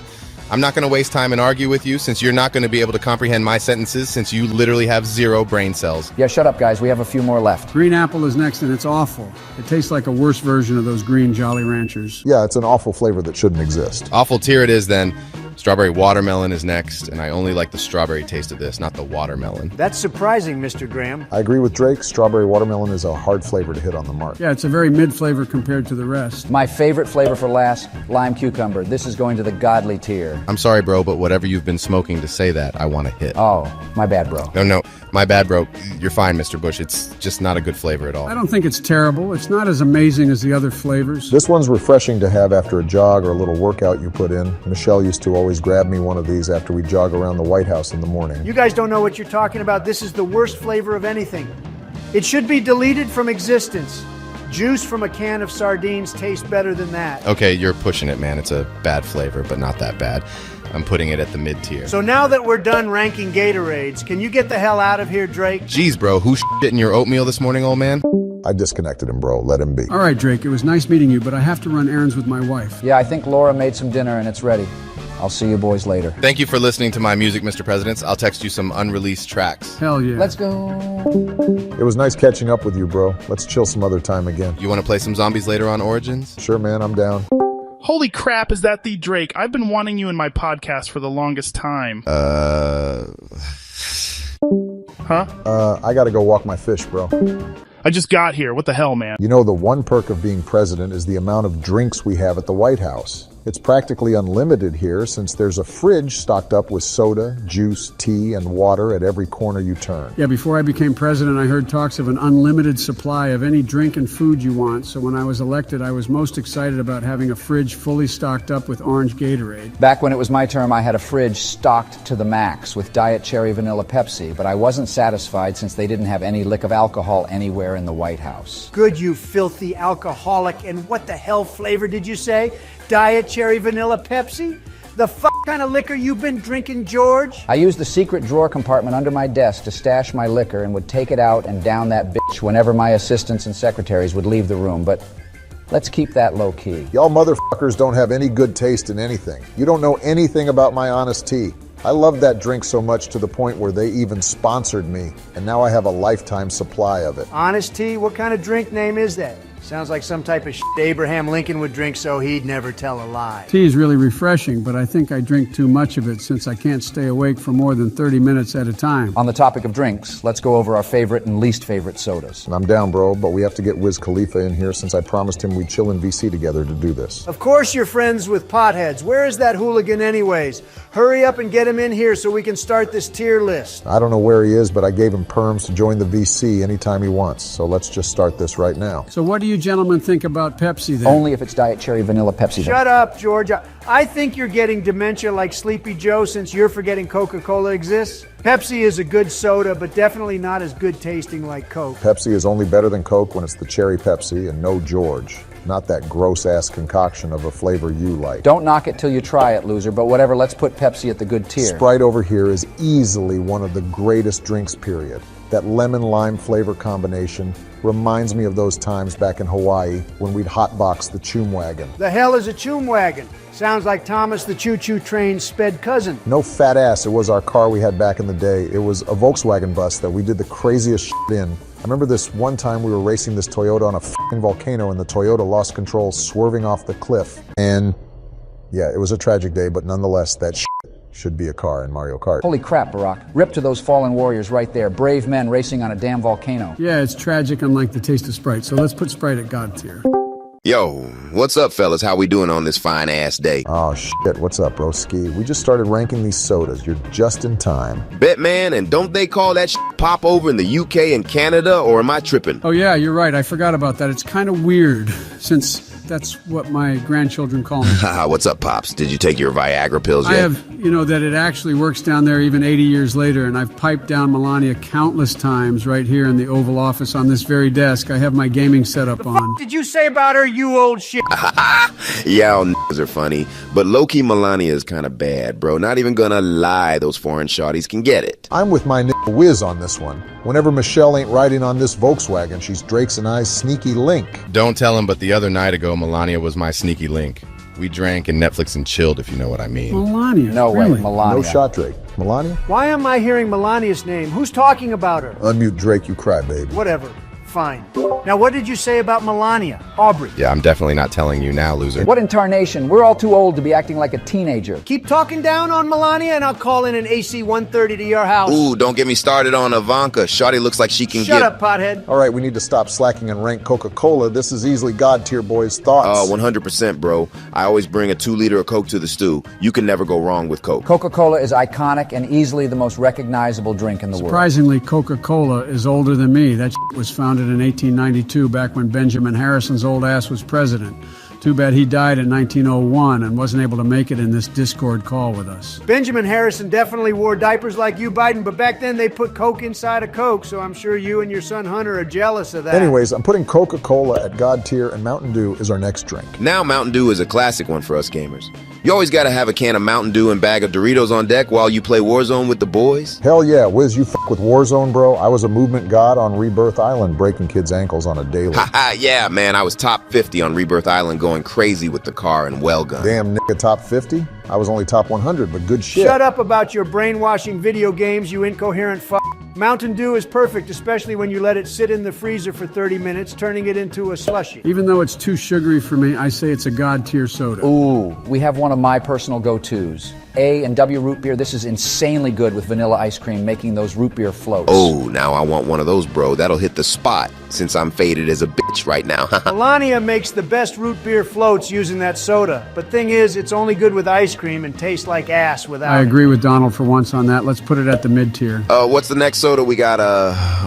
I'm not going to waste time and argue with you since you're not going to be able to comprehend my sentences since you literally have 0 brain cells. Yeah, shut up, guys. We have a few more left. Green apple is next, and it's awful. It tastes like a worse version of those green Jolly Ranchers. Yeah, it's an awful flavor that shouldn't exist. Awful tier it is then. Strawberry watermelon is next, and I only like the strawberry taste of this, not the watermelon. That's surprising, Mr. Graham. I agree with Drake. Strawberry watermelon is a hard flavor to hit on the mark. Yeah, it's a very mid flavor compared to the rest. My favorite flavor for last, lime cucumber. This is going to the godly tier. I'm sorry, bro, but whatever you've been smoking to say that, I want to hit. Oh, my bad, bro. No, My bad, bro. You're fine, Mr. Bush. It's just not a good flavor at all. I don't think it's terrible. It's not as amazing as the other flavors. This one's refreshing to have after a jog or a little workout you put in. Michelle used to always grab me one of these after we jog around the White House in the morning. You guys don't know what you're talking about. This is the worst flavor of anything. It should be deleted from existence. Juice from a can of sardines tastes better than that. Okay, you're pushing it, man. It's a bad flavor, but not that bad. I'm putting it at the mid-tier. So now that we're done ranking Gatorades, can you get the hell out of here, Drake? Jeez, bro, who shit in your oatmeal this morning, old man? I disconnected him, bro. Let him be. All right, Drake, it was nice meeting you, but I have to run errands with my wife. Yeah, I think Laura made some dinner and it's ready. I'll see you boys later. Thank you for listening to my music, Mr. Presidents. I'll text you some unreleased tracks. Hell yeah. Let's go. It was nice catching up with you, bro. Let's chill some other time again. You want to play some zombies later on Origins? Sure, man. I'm down. Holy crap, is that the Drake? I've been wanting you in my podcast for the longest time. I gotta go walk my fish, bro. I just got here. What the hell, man? You know, the one perk of being president is the amount of drinks we have at the White House. It's practically unlimited here since there's a fridge stocked up with soda, juice, tea, and water at every corner you turn. Yeah, before I became president, I heard talks of an unlimited supply of any drink and food you want. So when I was elected, I was most excited about having a fridge fully stocked up with orange Gatorade. Back when it was my term, I had a fridge stocked to the max with Diet Cherry Vanilla Pepsi, but I wasn't satisfied since they didn't have any lick of alcohol anywhere in the White House. Good, you filthy alcoholic. And what the hell flavor did you say? Diet Cherry Vanilla Pepsi? The kind of liquor you've been drinking, George? I used the secret drawer compartment under my desk to stash my liquor and would take it out and down that bitch whenever my assistants and secretaries would leave the room, but let's keep that low key. Y'all motherfuckers don't have any good taste in anything. You don't know anything about my Honest Tea. I love that drink so much to the point where they even sponsored me, and now I have a lifetime supply of it. Honest Tea? What kind of drink name is that? Sounds like some type of shit Abraham Lincoln would drink so he'd never tell a lie. Tea is really refreshing, but I think I drink too much of it since I can't stay awake for more than 30 minutes at a time. On the topic of drinks, let's go over our favorite and least favorite sodas. I'm down, bro, but we have to get Wiz Khalifa in here since I promised him we'd chill in VC together to do this. Of course you're friends with potheads. Where is that hooligan anyways? Hurry up and get him in here so we can start this tier list. I don't know where he is, but I gave him perms to join the VC anytime he wants, so let's just start this right now. So what do you gentlemen think about Pepsi then? Only if it's Diet Cherry Vanilla Pepsi. Shut up, George. I think you're getting dementia like Sleepy Joe since you're forgetting Coca-Cola exists. Pepsi is a good soda, but definitely not as good tasting like Coke. Pepsi is only better than Coke when it's the cherry Pepsi and no George. Not that gross-ass concoction of a flavor you like. Don't knock it till you try it, loser, but whatever, let's put Pepsi at the good tier. Sprite over here is easily one of the greatest drinks, period. That lemon-lime flavor combination reminds me of those times back in Hawaii when we'd hotbox the Choom Wagon. The hell is a Choom Wagon? Sounds like Thomas the Choo-Choo Train's sped cousin. No fat ass, it was our car we had back in the day. It was a Volkswagen bus that we did the craziest shit in. I remember this one time we were racing this Toyota on a f***ing volcano and the Toyota lost control, swerving off the cliff. And yeah, it was a tragic day, but nonetheless, that shit should be a car in Mario Kart. Holy crap, Barack. Rip to those fallen warriors right there. Brave men racing on a damn volcano. Yeah, it's tragic, unlike the taste of Sprite. So let's put Sprite at God tier. Yo, what's up, fellas? How we doing on this fine-ass day? Oh, shit. What's up, broski? We just started ranking these sodas. You're just in time. Bet, man, and don't they call that shit pop over in the UK and Canada, or am I tripping? Oh, yeah, you're right. I forgot about that. It's kind of weird, since that's what my grandchildren call me. Haha, what's up, Pops? Did you take your Viagra pills yet? I have, that it actually works down there even 80 years later, and I've piped down Melania countless times right here in the Oval Office on this very desk. I have my gaming setup on. What did you say about her, you old shit? Y'all niggas are funny, but low-key Melania is kind of bad, bro. Not even gonna lie, those foreign shawties can get it. I'm with my nigga Wiz on this one. Whenever Michelle ain't riding on this Volkswagen, she's Drake's and I's sneaky link. Don't tell him, but the other night ago, Melania was my sneaky link. We drank and Netflix and chilled, if you know what I mean. Melania? No way, Melania. No shot, Drake. Melania? Why am I hearing Melania's name? Who's talking about her? Unmute Drake, you crybaby. Whatever. Fine. Now, what did you say about Melania? Aubrey. Yeah, I'm definitely not telling you now, loser. What in tarnation? We're all too old to be acting like a teenager. Keep talking down on Melania and I'll call in an AC 130 to your house. Ooh, don't get me started on Ivanka. Shawty looks like she can Shut up, pothead. All right, we need to stop slacking and rank Coca-Cola. This is easily God tier, boys. Thoughts? Oh, 100%, bro. I always bring a 2-liter of Coke to the stew. You can never go wrong with Coke. Coca-Cola is iconic and easily the most recognizable drink in the world. Surprisingly, Coca-Cola is older than me. That was founded in 1892, back when Benjamin Harrison's old ass was president. Too bad he died in 1901 and wasn't able to make it in this Discord call with us. Benjamin Harrison definitely wore diapers like you, Biden, but back then they put Coke inside a Coke, so I'm sure you and your son Hunter are jealous of that. Anyways, I'm putting Coca-Cola at God tier, and Mountain Dew is our next drink. Now Mountain Dew is a classic one for us gamers. You always gotta have a can of Mountain Dew and bag of Doritos on deck while you play Warzone with the boys. Hell yeah, Wiz, you f with Warzone, bro. I was a movement god on Rebirth Island, breaking kids' ankles on a daily. Haha, yeah, man, I was top 50 on Rebirth Island going crazy with the car and well gun. Damn, nigga, top 50? I was only top 100, but good shit. Shut up about your brainwashing video games, you incoherent f***. Mountain Dew is perfect, especially when you let it sit in the freezer for 30 minutes, turning it into a slushie. Even though it's too sugary for me, I say it's a God tier soda. Ooh, we have one of my personal go-tos. A and W root beer. This is insanely good with vanilla ice cream, making those root beer floats. Oh, now I want one of those, bro. That'll hit the spot, since I'm faded as a bitch right now. Melania makes the best root beer floats using that soda. But thing is, it's only good with ice cream and tastes like ass without I it. agree with Donald for once on that. Let's put it at the mid-tier. What's the next soda? We got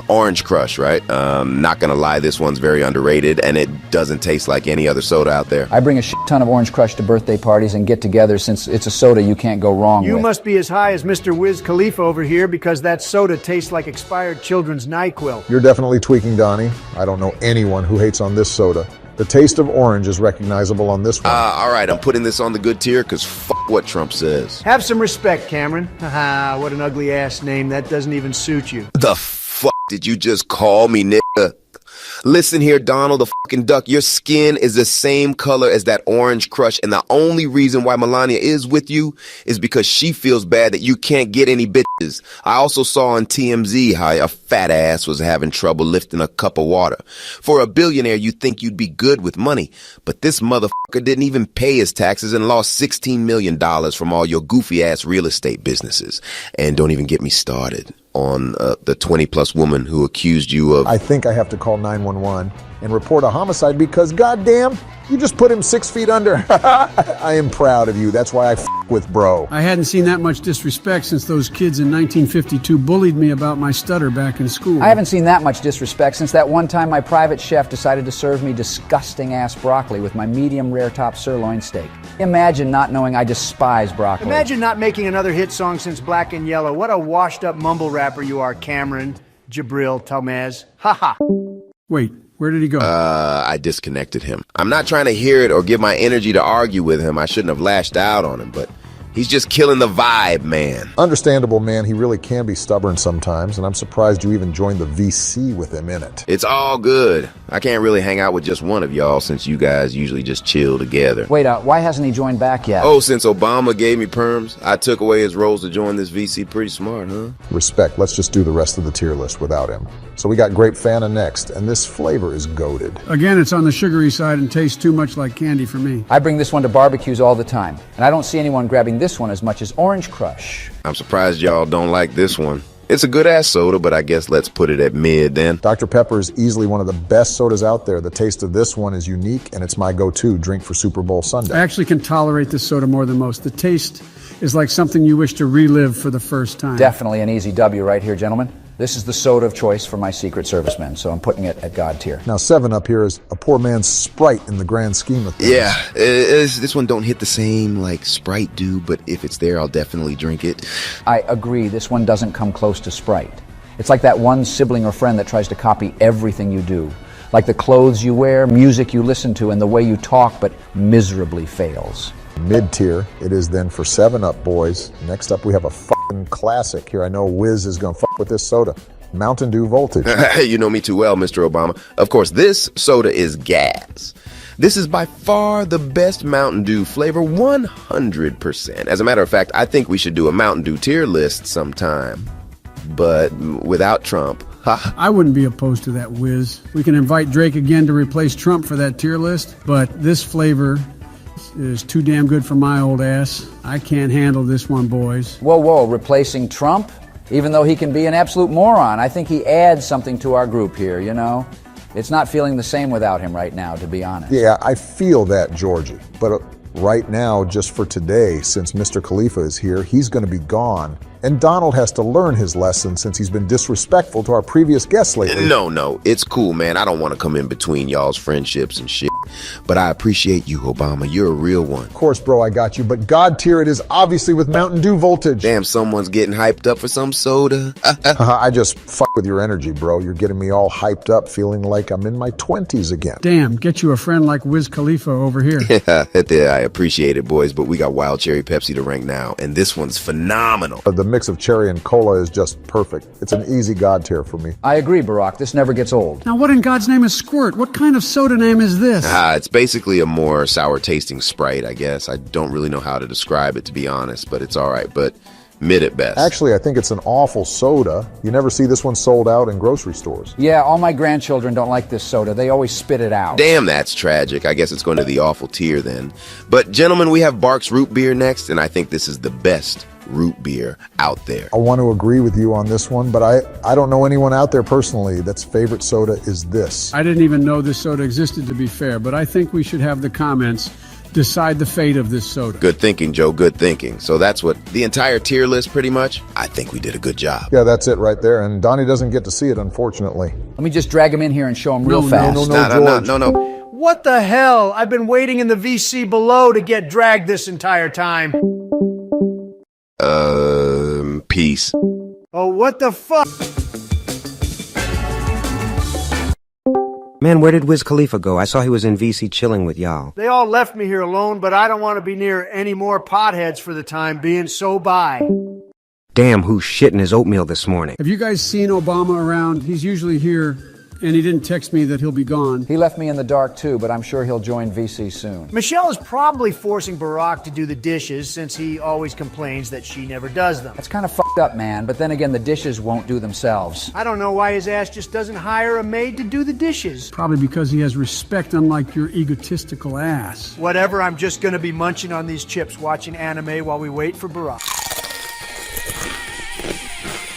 Orange Crush, right? Not gonna lie, this one's very underrated, and it doesn't taste like any other soda out there. I bring a shit ton of Orange Crush to birthday parties and get-togethers since it's a soda you can't go wrong with. You must be as high as Mr. Wiz Khalifa over here because that soda tastes like expired children's NyQuil. You're definitely tweaking, Donnie. I don't know anyone who hates on this soda. The taste of orange is recognizable on this one. All right, I'm putting this on the good tier because fuck what Trump says. Have some respect, Cameron. Haha, what an ugly ass name. That doesn't even suit you. The fuck did you just call me, nigga? Listen here, Donald the fucking duck. Your skin is the same color as that Orange Crush, and the only reason why Melania is with you is because she feels bad that you can't get any bitches. I also saw on TMZ how a fat ass was having trouble lifting a cup of water. For a billionaire, you'd think you'd be good with money, but this motherfucker didn't even pay his taxes and lost $16 million from all your goofy ass real estate businesses. And don't even get me started on the 20-plus woman who accused you of... I think I have to call 911 and report a homicide because, goddamn, you just put him 6 feet under. I am proud of you. That's why I f with bro. I hadn't seen that much disrespect since those kids in 1952 bullied me about my stutter back in school. I haven't seen that much disrespect since that one time my private chef decided to serve me disgusting-ass broccoli with my medium rare top sirloin steak. Imagine not knowing I despise broccoli. Imagine not making another hit song since Black and Yellow. What a washed-up mumble rapper you are, Cameron Jabril Talmaz. Haha. Wait, where did he go? I disconnected him. I'm not trying to hear it or give my energy to argue with him. I shouldn't have lashed out on him, but he's just killing the vibe, man. Understandable, man. He really can be stubborn sometimes, and I'm surprised you even joined the VC with him in it. It's all good. I can't really hang out with just one of y'all since you guys usually just chill together. Wait, why hasn't he joined back yet? Oh, since Obama gave me perms, I took away his roles to join this VC. Pretty smart, huh? Respect. Let's just do the rest of the tier list without him. So we got Grape Fanta next, and this flavor is goated. Again, it's on the sugary side and tastes too much like candy for me. I bring this one to barbecues all the time, and I don't see anyone grabbing this one as much as Orange Crush. I'm surprised y'all don't like this one. It's a good-ass soda, but I guess let's put it at mid then. Dr. Pepper is easily one of the best sodas out there. The taste of this one is unique, and it's my go-to drink for Super Bowl Sunday. I actually can tolerate this soda more than most. The taste is like something you wish to relive for the first time. Definitely an easy W right here, gentlemen. This is the soda of choice for my Secret Servicemen, so I'm putting it at God tier. Now, 7-Up here is a poor man's Sprite in the grand scheme of things. Yeah, this one don't hit the same like Sprite do, but if it's there, I'll definitely drink it. I agree, this one doesn't come close to Sprite. It's like that one sibling or friend that tries to copy everything you do. Like the clothes you wear, music you listen to, and the way you talk, but miserably fails. Mid-tier, it is then for 7-Up, boys. Next up, we have a fucking classic here. I know Wiz is gonna fuck with this soda. Mountain Dew Voltage. You know me too well, Mr. Obama. Of course, this soda is gas. This is by far the best Mountain Dew flavor, 100%. As a matter of fact, I think we should do a Mountain Dew tier list sometime. But without Trump. I wouldn't be opposed to that whiz. We can invite Drake again to replace Trump for that tier list, but this flavor is too damn good for my old ass. I can't handle this one, boys. Whoa, replacing Trump? Even though he can be an absolute moron, I think he adds something to our group here, you know? It's not feeling the same without him right now, to be honest. Yeah, I feel that, Georgie. But right now, just for today, since Mr. Khalifa is here, he's going to be gone. And Donald has to learn his lesson since he's been disrespectful to our previous guests lately. No, it's cool, man. I don't want to come in between y'all's friendships and shit. But I appreciate you, Obama. You're a real one. Of course, bro, I got you. But God tier it is obviously with Mountain Dew voltage. Damn, someone's getting hyped up for some soda. I just fuck with your energy, bro. You're getting me all hyped up, feeling like I'm in my 20s again. Damn, get you a friend like Wiz Khalifa over here. Yeah, I appreciate it, boys, but we got Wild Cherry Pepsi to rank now, and this one's phenomenal. The mix of cherry and cola is just perfect. It's an easy God tier for me. I agree, Barack. This never gets old. Now, what in God's name is Squirt? What kind of soda name is this? It's basically a more sour-tasting Sprite, I guess. I don't really know how to describe it, to be honest, but it's all right, but mid at best. Actually, I think it's an awful soda. You never see this one sold out in grocery stores. Yeah, all my grandchildren don't like this soda. They always spit it out. Damn, that's tragic. I guess it's going to the awful tier then. But gentlemen, we have Barks Root Beer next, and I think this is the best root beer out there. I want to agree with you on this one, but I don't know anyone out there personally that's favorite soda is this. I didn't even know this soda existed, to be fair, but I think we should have the comments decide the fate of this soda. Good thinking, Joe. Good thinking. So that's what the entire tier list, pretty much. I think we did a good job. Yeah, that's it right there. And Donnie doesn't get to see it, unfortunately. Let me just drag him in here and show him real fast. No. What the hell? I've been waiting in the VC below to get dragged this entire time. Peace. Oh, what the fuck? Man, where did Wiz Khalifa go? I saw he was in VC chilling with y'all. They all left me here alone, but I don't want to be near any more potheads for the time being, so bye. Damn, who's shitting his oatmeal this morning? Have you guys seen Obama around? He's usually here, and he didn't text me that he'll be gone. He left me in the dark too, but I'm sure he'll join VC soon. Michelle is probably forcing Barack to do the dishes since he always complains that she never does them. That's kind of fucked up, man, but then again, the dishes won't do themselves. I don't know why his ass just doesn't hire a maid to do the dishes. Probably because he has respect, unlike your egotistical ass. Whatever, I'm just gonna be munching on these chips, watching anime while we wait for Barack.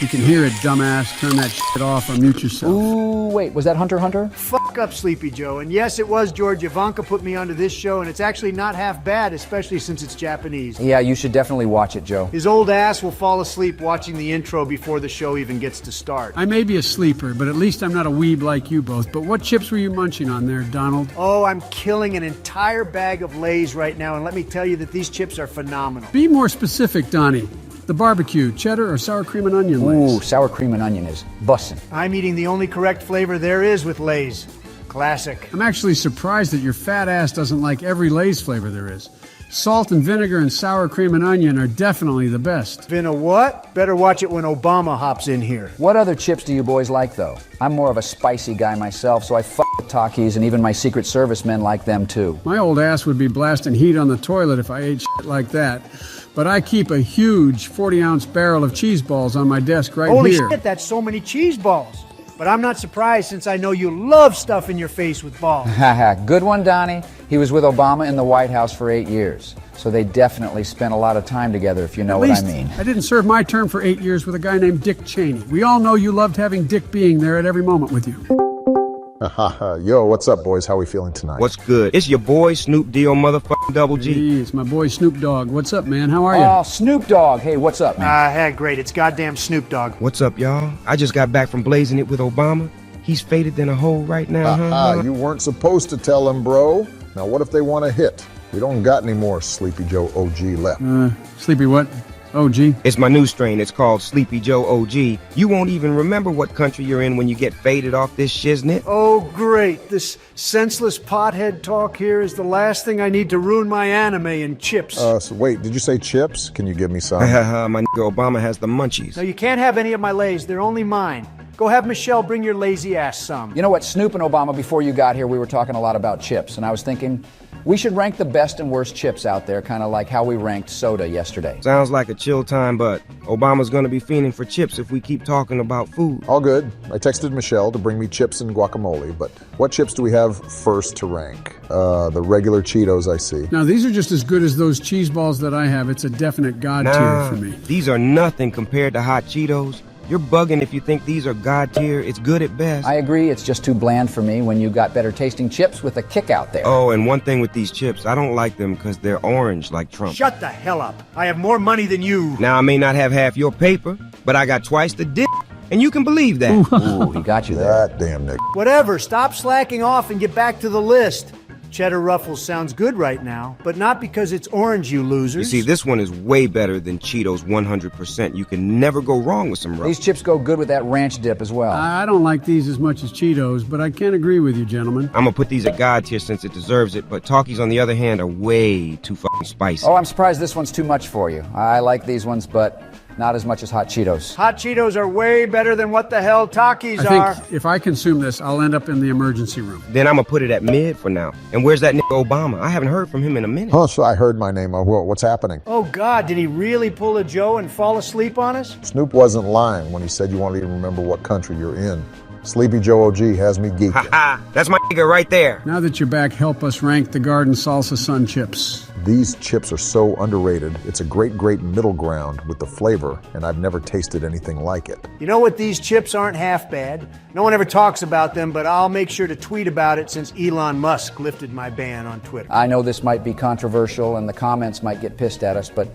You can hear it, dumbass. Turn that shit off or mute yourself. Ooh, wait, was that Hunter x Hunter? Fuck up, Sleepy Joe. And yes, it was George. Ivanka put me onto this show, and it's actually not half bad, especially since it's Japanese. Yeah, you should definitely watch it, Joe. His old ass will fall asleep watching the intro before the show even gets to start. I may be a sleeper, but at least I'm not a weeb like you both. But what chips were you munching on there, Donald? Oh, I'm killing an entire bag of Lay's right now, and let me tell you that these chips are phenomenal. Be more specific, Donnie. The barbecue, cheddar, or sour cream and onion Lay's? Ooh, sour cream and onion is bussin'. I'm eating the only correct flavor there is with Lay's. Classic. I'm actually surprised that your fat ass doesn't like every Lay's flavor there is. Salt and vinegar and sour cream and onion are definitely the best. Vin what? Better watch it when Obama hops in here. What other chips do you boys like, though? I'm more of a spicy guy myself, so I fuck with Takis, and even my Secret Service men like them, too. My old ass would be blasting heat on the toilet if I ate shit like that. But I keep a huge 40-ounce barrel of cheese balls on my desk right Holy here. Holy shit, that's so many cheese balls. But I'm not surprised since I know you love stuffing your face with balls. Haha, good one, Donnie. He was with Obama in the White House for 8 years. So they definitely spent a lot of time together, if you know what I mean. I didn't serve my term for 8 years with a guy named Dick Cheney. We all know you loved having Dick being there at every moment with you. Yo, what's up, boys? How we feeling tonight? What's good? It's your boy, Snoop D-O motherfucking Double G. Hey, it's my boy Snoop Dogg. What's up, man? How are you? Oh, Snoop Dogg. Hey, what's up, man? Hey, great. It's goddamn Snoop Dogg. What's up, y'all? I just got back from blazing it with Obama. He's faded in a hole right now, You weren't supposed to tell him, bro. Now, what if they want to hit? We don't got any more Sleepy Joe OG left. Sleepy what? OG? It's my new strain. It's called Sleepy Joe OG. You won't even remember what country you're in when you get faded off this shiznit. Oh, great. This senseless pothead talk here is the last thing I need to ruin my anime and chips. So wait, did you say chips? Can you give me some? My nigga Obama has the munchies. No, you can't have any of my Lay's. They're only mine. Go have Michelle bring your lazy ass some. You know what, Snoop and Obama, before you got here, we were talking a lot about chips, and I was thinking we should rank the best and worst chips out there, kind of like how we ranked soda yesterday. Sounds like a chill time, but Obama's gonna be fiending for chips if we keep talking about food. All good. I texted Michelle to bring me chips and guacamole, but what chips do we have first to rank? The regular Cheetos, I see. Now, these are just as good as those cheese balls that I have. It's a definite God tier for me. These are nothing compared to hot Cheetos. You're bugging if you think these are God tier. It's good at best. I agree, it's just too bland for me when you got better tasting chips with a kick out there. Oh, and one thing with these chips, I don't like them because they're orange like Trump. Shut the hell up. I have more money than you. Now, I may not have half your paper, but I got twice the dick, and you can believe that. Ooh, he got you there. That damn nigga. Whatever, stop slacking off and get back to the list. Cheddar Ruffles sounds good right now, but not because it's orange, you losers. You see, this one is way better than Cheetos 100%. You can never go wrong with some Ruffles. These chips go good with that ranch dip as well. I don't like these as much as Cheetos, but I can't agree with you, gentlemen. I'm gonna put these at God tier since it deserves it, but Talkies, on the other hand, are way too fucking spicy. Oh, I'm surprised this one's too much for you. I like these ones, but not as much as hot Cheetos. Hot Cheetos are way better than what the hell Takis are. I think if I consume this, I'll end up in the emergency room. Then I'm gonna put it at mid for now. And where's that nigga Obama? I haven't heard from him in a minute. Oh, so I heard my name. What's happening? Oh, God, did he really pull a Joe and fall asleep on us? Snoop wasn't lying when he said you won't even remember what country you're in. Sleepy Joe OG has me geeking. Ha! That's my nigga right there. Now that you're back, help us rank the Garden Salsa Sun chips. These chips are so underrated. It's a great middle ground with the flavor, and I've never tasted anything like it. You know what? These chips aren't half bad. No one ever talks about them, but I'll make sure to tweet about it since Elon Musk lifted my ban on Twitter. I know this might be controversial and the comments might get pissed at us, but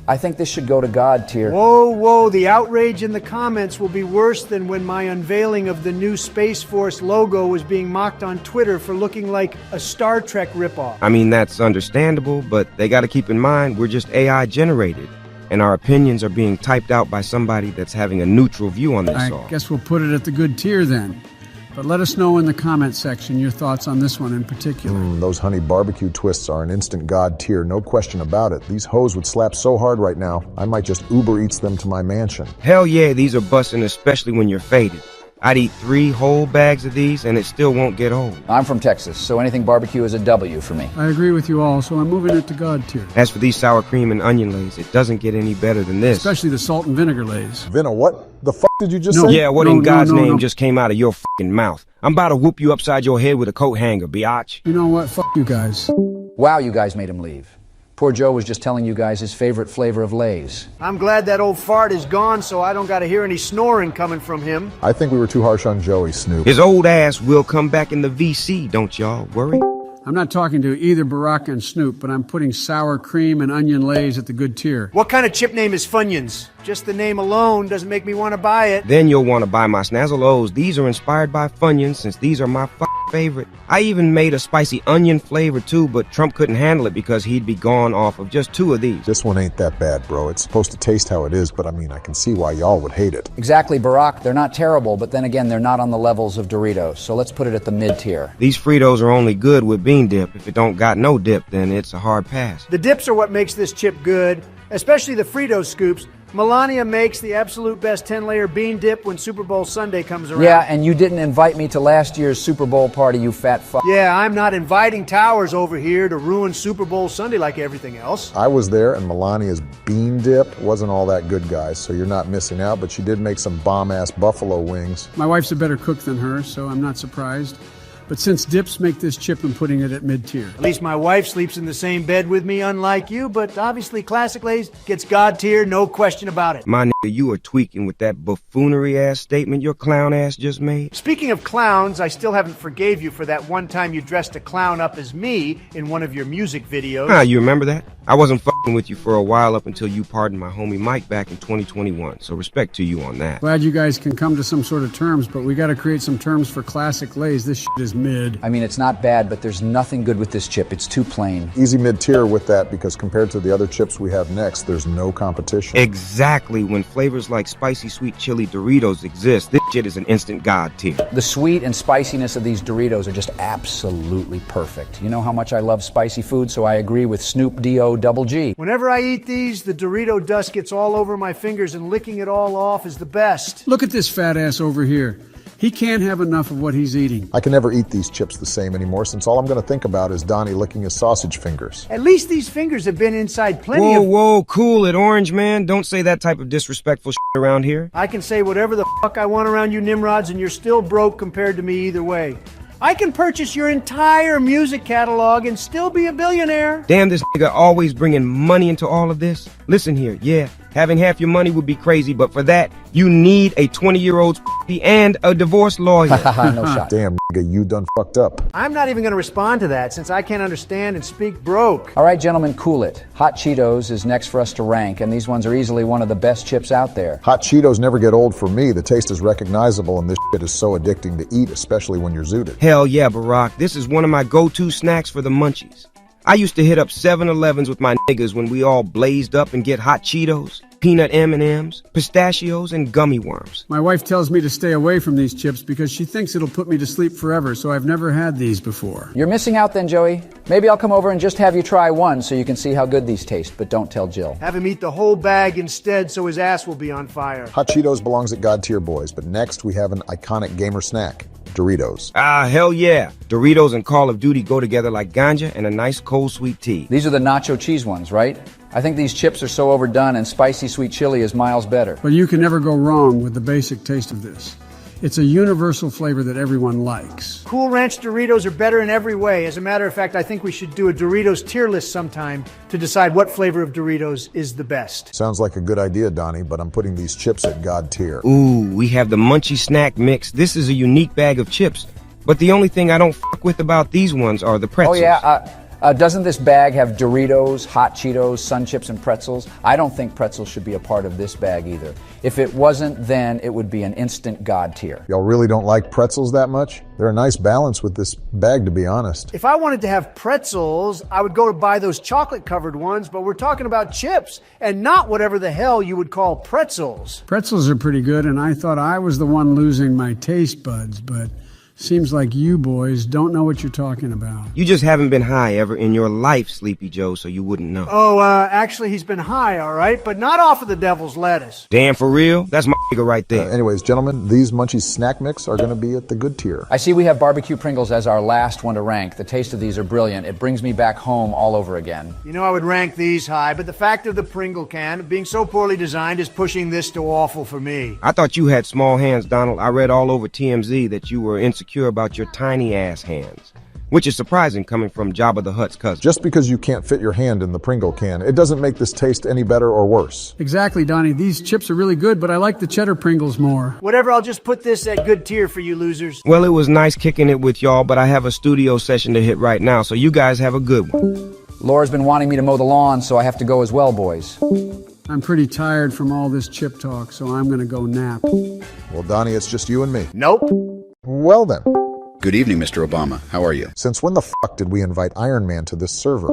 I think this should go to God tier. Whoa, the outrage in the comments will be worse than when my unveiling of the new Space Force logo was being mocked on Twitter for looking like a Star Trek ripoff. I mean, that's understandable, but they gotta keep in mind we're just AI generated, and our opinions are being typed out by somebody that's having a neutral view on this all. I guess we'll put it at the good tier then. But let us know in the comment section your thoughts on this one in particular. Those honey barbecue twists are an instant God tier, no question about it. These hoes would slap so hard right now, I might just Uber Eats them to my mansion. Hell yeah, these are busting, especially when you're faded. I'd eat 3 whole bags of these and it still won't get old. I'm from Texas, so anything barbecue is a W for me. I agree with you all, so I'm moving it to God tier. As for these sour cream and onion lays, it doesn't get any better than this. Especially the salt and vinegar lays. Vinna, what the fuck did you just say? Yeah, what in God's name just came out of your fucking mouth? I'm about to whoop you upside your head with a coat hanger, biatch. You know what? Fuck you guys. Wow, you guys made him leave. Poor Joe was just telling you guys his favorite flavor of Lay's. I'm glad that old fart is gone so I don't gotta hear any snoring coming from him. I think we were too harsh on Joey, Snoop. His old ass will come back in the VC, don't y'all worry. I'm not talking to either Barack and Snoop, but I'm putting sour cream and onion lays at the good tier. What kind of chip name is Funyuns? Just the name alone doesn't make me want to buy it. Then you'll want to buy my Snazzle O's. These are inspired by Funyuns since these are my favorite. I even made a spicy onion flavor too, but Trump couldn't handle it because he'd be gone off of just 2 of these. This one ain't that bad, bro. It's supposed to taste how it is, but I mean, I can see why y'all would hate it. Exactly, Barack. They're not terrible, but then again, they're not on the levels of Doritos, so let's put it at the mid tier. These Fritos are only good with bean dip. If it don't got no dip, then it's a hard pass. The dips are what makes this chip good, especially the Frito scoops. Melania makes the absolute best 10-layer bean dip when Super Bowl Sunday comes around. Yeah, and you didn't invite me to last year's Super Bowl party, you fat fuck. Yeah, I'm not inviting Towers over here to ruin Super Bowl Sunday like everything else. I was there, and Melania's bean dip wasn't all that good, guys, so you're not missing out, but she did make some bomb-ass buffalo wings. My wife's a better cook than her, so I'm not surprised. But since dips make this chip, I'm putting it at mid-tier. At least my wife sleeps in the same bed with me, unlike you, but obviously Classic Lay's gets God tier, no question about it. My nigga, you are tweaking with that buffoonery-ass statement your clown ass just made. Speaking of clowns, I still haven't forgave you for that one time you dressed a clown up as me in one of your music videos. Ah, you remember that? I wasn't fucking with you for a while up until you pardoned my homie Mike back in 2021, so respect to you on that. Glad you guys can come to some sort of terms, but we gotta create some terms for Classic Lay's. This shit is mid. I mean, it's not bad, but there's nothing good with this chip. It's too plain. Easy mid-tier with that because compared to the other chips we have next, there's no competition. Exactly. When flavors like spicy sweet chili Doritos exist, this shit is an instant god tier. The sweet and spiciness of these Doritos are just absolutely perfect. You know how much I love spicy food, so I agree with Snoop D-O double G. Whenever I eat these, the Dorito dust gets all over my fingers and licking it all off is the best. Look at this fat ass over here. He can't have enough of what he's eating. I can never eat these chips the same anymore since all I'm going to think about is Donnie licking his sausage fingers. At least these fingers have been inside plenty of... Whoa, cool it, Orange Man. Don't say that type of disrespectful shit around here. I can say whatever the fuck I want around you Nimrods and you're still broke compared to me either way. I can purchase your entire music catalog and still be a billionaire. Damn, this nigga always bringing money into all of this. Listen here, yeah, having half your money would be crazy, but for that, you need a 20-year-old and a divorce lawyer. No shot. Damn, nigga, you done fucked up. I'm not even going to respond to that since I can't understand and speak broke. All right, gentlemen, cool it. Hot Cheetos is next for us to rank, and these ones are easily one of the best chips out there. Hot Cheetos never get old for me. The taste is recognizable, and this shit is so addicting to eat, especially when you're zooted. Hell yeah, Barack. This is one of my go-to snacks for the munchies. I used to hit up 7-Elevens with my niggas when we all blazed up and get Hot Cheetos, peanut M&Ms, pistachios, and gummy worms. My wife tells me to stay away from these chips because she thinks it'll put me to sleep forever, so I've never had these before. You're missing out then, Joey. Maybe I'll come over and just have you try one so you can see how good these taste, but don't tell Jill. Have him eat the whole bag instead so his ass will be on fire. Hot Cheetos belongs at God tier, boys, but next we have an iconic gamer snack. Doritos. Ah, hell yeah. Doritos and Call of Duty go together like ganja and a nice cold sweet tea. These are the nacho cheese ones, right? I think these chips are so overdone and spicy sweet chili is miles better. But you can never go wrong with the basic taste of this. It's a universal flavor that everyone likes. Cool Ranch Doritos are better in every way. As a matter of fact, I think we should do a Doritos tier list sometime to decide what flavor of Doritos is the best. Sounds like a good idea, Donnie, but I'm putting these chips at God tier. Ooh, we have the Munchie Snack Mix. This is a unique bag of chips. But the only thing I don't fuck with about these ones are the pretzels. Oh yeah, doesn't this bag have Doritos, Hot Cheetos, Sun Chips, and pretzels? I don't think pretzels should be a part of this bag either. If it wasn't, then it would be an instant God tier. Y'all really don't like pretzels that much? They're a nice balance with this bag, to be honest. If I wanted to have pretzels, I would go to buy those chocolate-covered ones, but we're talking about chips and not whatever the hell you would call pretzels. Pretzels are pretty good, and I thought I was the one losing my taste buds, but seems like you boys don't know what you're talking about. You just haven't been high ever in your life, Sleepy Joe, so you wouldn't know. Oh, actually, he's been high, all right, but not off of the devil's lettuce. Damn, for real? That's my nigga right there. Anyways, gentlemen, these Munchies Snack Mix are going to be at the good tier. I see we have barbecue Pringles as our last one to rank. The taste of these are brilliant. It brings me back home all over again. You know I would rank these high, but the fact of the Pringle can being so poorly designed is pushing this to awful for me. I thought you had small hands, Donald. I read all over TMZ that you were insecure about your tiny-ass hands, which is surprising coming from Jabba the Hutt's cousin. Just because you can't fit your hand in the Pringle can, it doesn't make this taste any better or worse. Exactly, Donnie. These chips are really good, but I like the cheddar Pringles more. Whatever, I'll just put this at good tier for you losers. Well, it was nice kicking it with y'all, but I have a studio session to hit right now, so you guys have a good one. Laura's been wanting me to mow the lawn, so I have to go as well, boys. I'm pretty tired from all this chip talk, so I'm gonna go nap. Well, Donnie, it's just you and me. Nope. Well then. Good evening, Mr. Obama. How are you? Since when the fuck did we invite Iron Man to this server?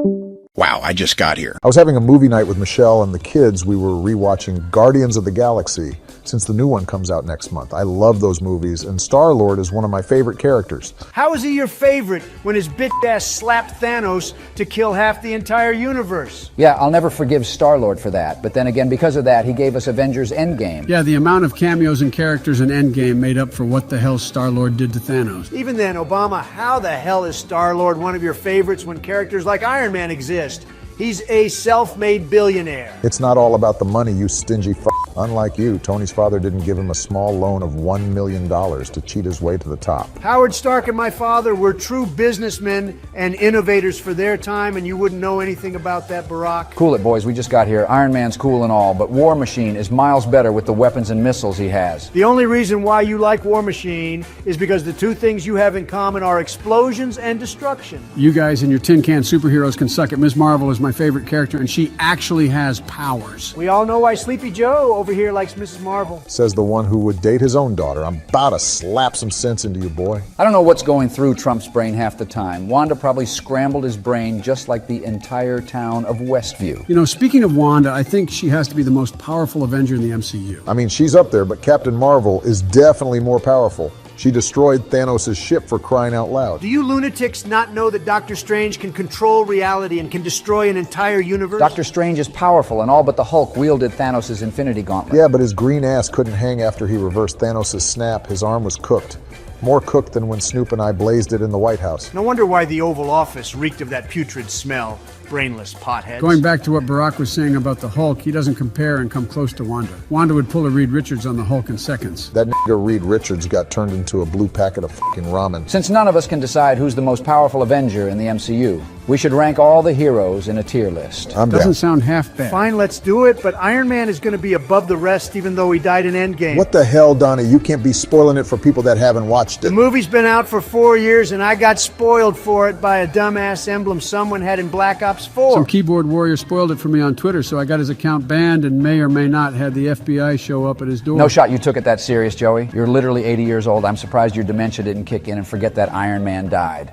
Wow, I just got here. I was having a movie night with Michelle and the kids. We were rewatching Guardians of the Galaxy since the new one comes out next month. I love those movies, and Star-Lord is one of my favorite characters. How is he your favorite when his bitch ass slapped Thanos to kill half the entire universe? Yeah, I'll never forgive Star-Lord for that. But then again, because of that, he gave us Avengers Endgame. Yeah, the amount of cameos and characters in Endgame made up for what the hell Star-Lord did to Thanos. Even then, Obama, how the hell is Star-Lord one of your favorites when characters like Iron Man exist? He's a self-made billionaire. It's not all about the money, you stingy f***. Unlike you, Tony's father didn't give him a small loan of $1 million to cheat his way to the top. Howard Stark and my father were true businessmen and innovators for their time, and you wouldn't know anything about that, Barack. Cool it, boys. We just got here. Iron Man's cool and all, but War Machine is miles better with the weapons and missiles he has. The only reason why you like War Machine is because the two things you have in common are explosions and destruction. You guys and your tin can superheroes can suck it. Ms. Marvel is my favorite character, and she actually has powers. We all know why Sleepy Joe over over here likes Mrs. Marvel. Says the one who would date his own daughter. I'm about to slap some sense into you, boy. I don't know what's going through Trump's brain half the time. Wanda probably scrambled his brain just like the entire town of Westview. You know, speaking of Wanda, I think she has to be the most powerful Avenger in the MCU. I mean, she's up there, but Captain Marvel is definitely more powerful. She destroyed Thanos' ship, for crying out loud. Do you lunatics not know that Doctor Strange can control reality and can destroy an entire universe? Doctor Strange is powerful, and all but the Hulk wielded Thanos' Infinity Gauntlet. Yeah, but his green ass couldn't hang after he reversed Thanos' snap. His arm was cooked. More cooked than when Snoop and I blazed it in the White House. No wonder why the Oval Office reeked of that putrid smell. Brainless potheads. Going back to what Barack was saying about the Hulk, he doesn't compare and come close to Wanda. Wanda would pull a Reed Richards on the Hulk in seconds. That nigga Reed Richards got turned into a blue packet of fucking ramen. Since none of us can decide who's the most powerful Avenger in the MCU, we should rank all the heroes in a tier list. Doesn't sound half bad. Fine, let's do it, but Iron Man is going to be above the rest even though he died in Endgame. What the hell, Donnie? You can't be spoiling it for people that haven't watched it. The movie's been out for 4 years and I got spoiled for it by a dumbass emblem someone had in Black Ops 4. Some keyboard warrior spoiled it for me on Twitter, so I got his account banned and may or may not had the FBI show up at his door. No shot you took it that serious, Joey. You're literally 80 years old. I'm surprised your dementia didn't kick in and forget that Iron Man died.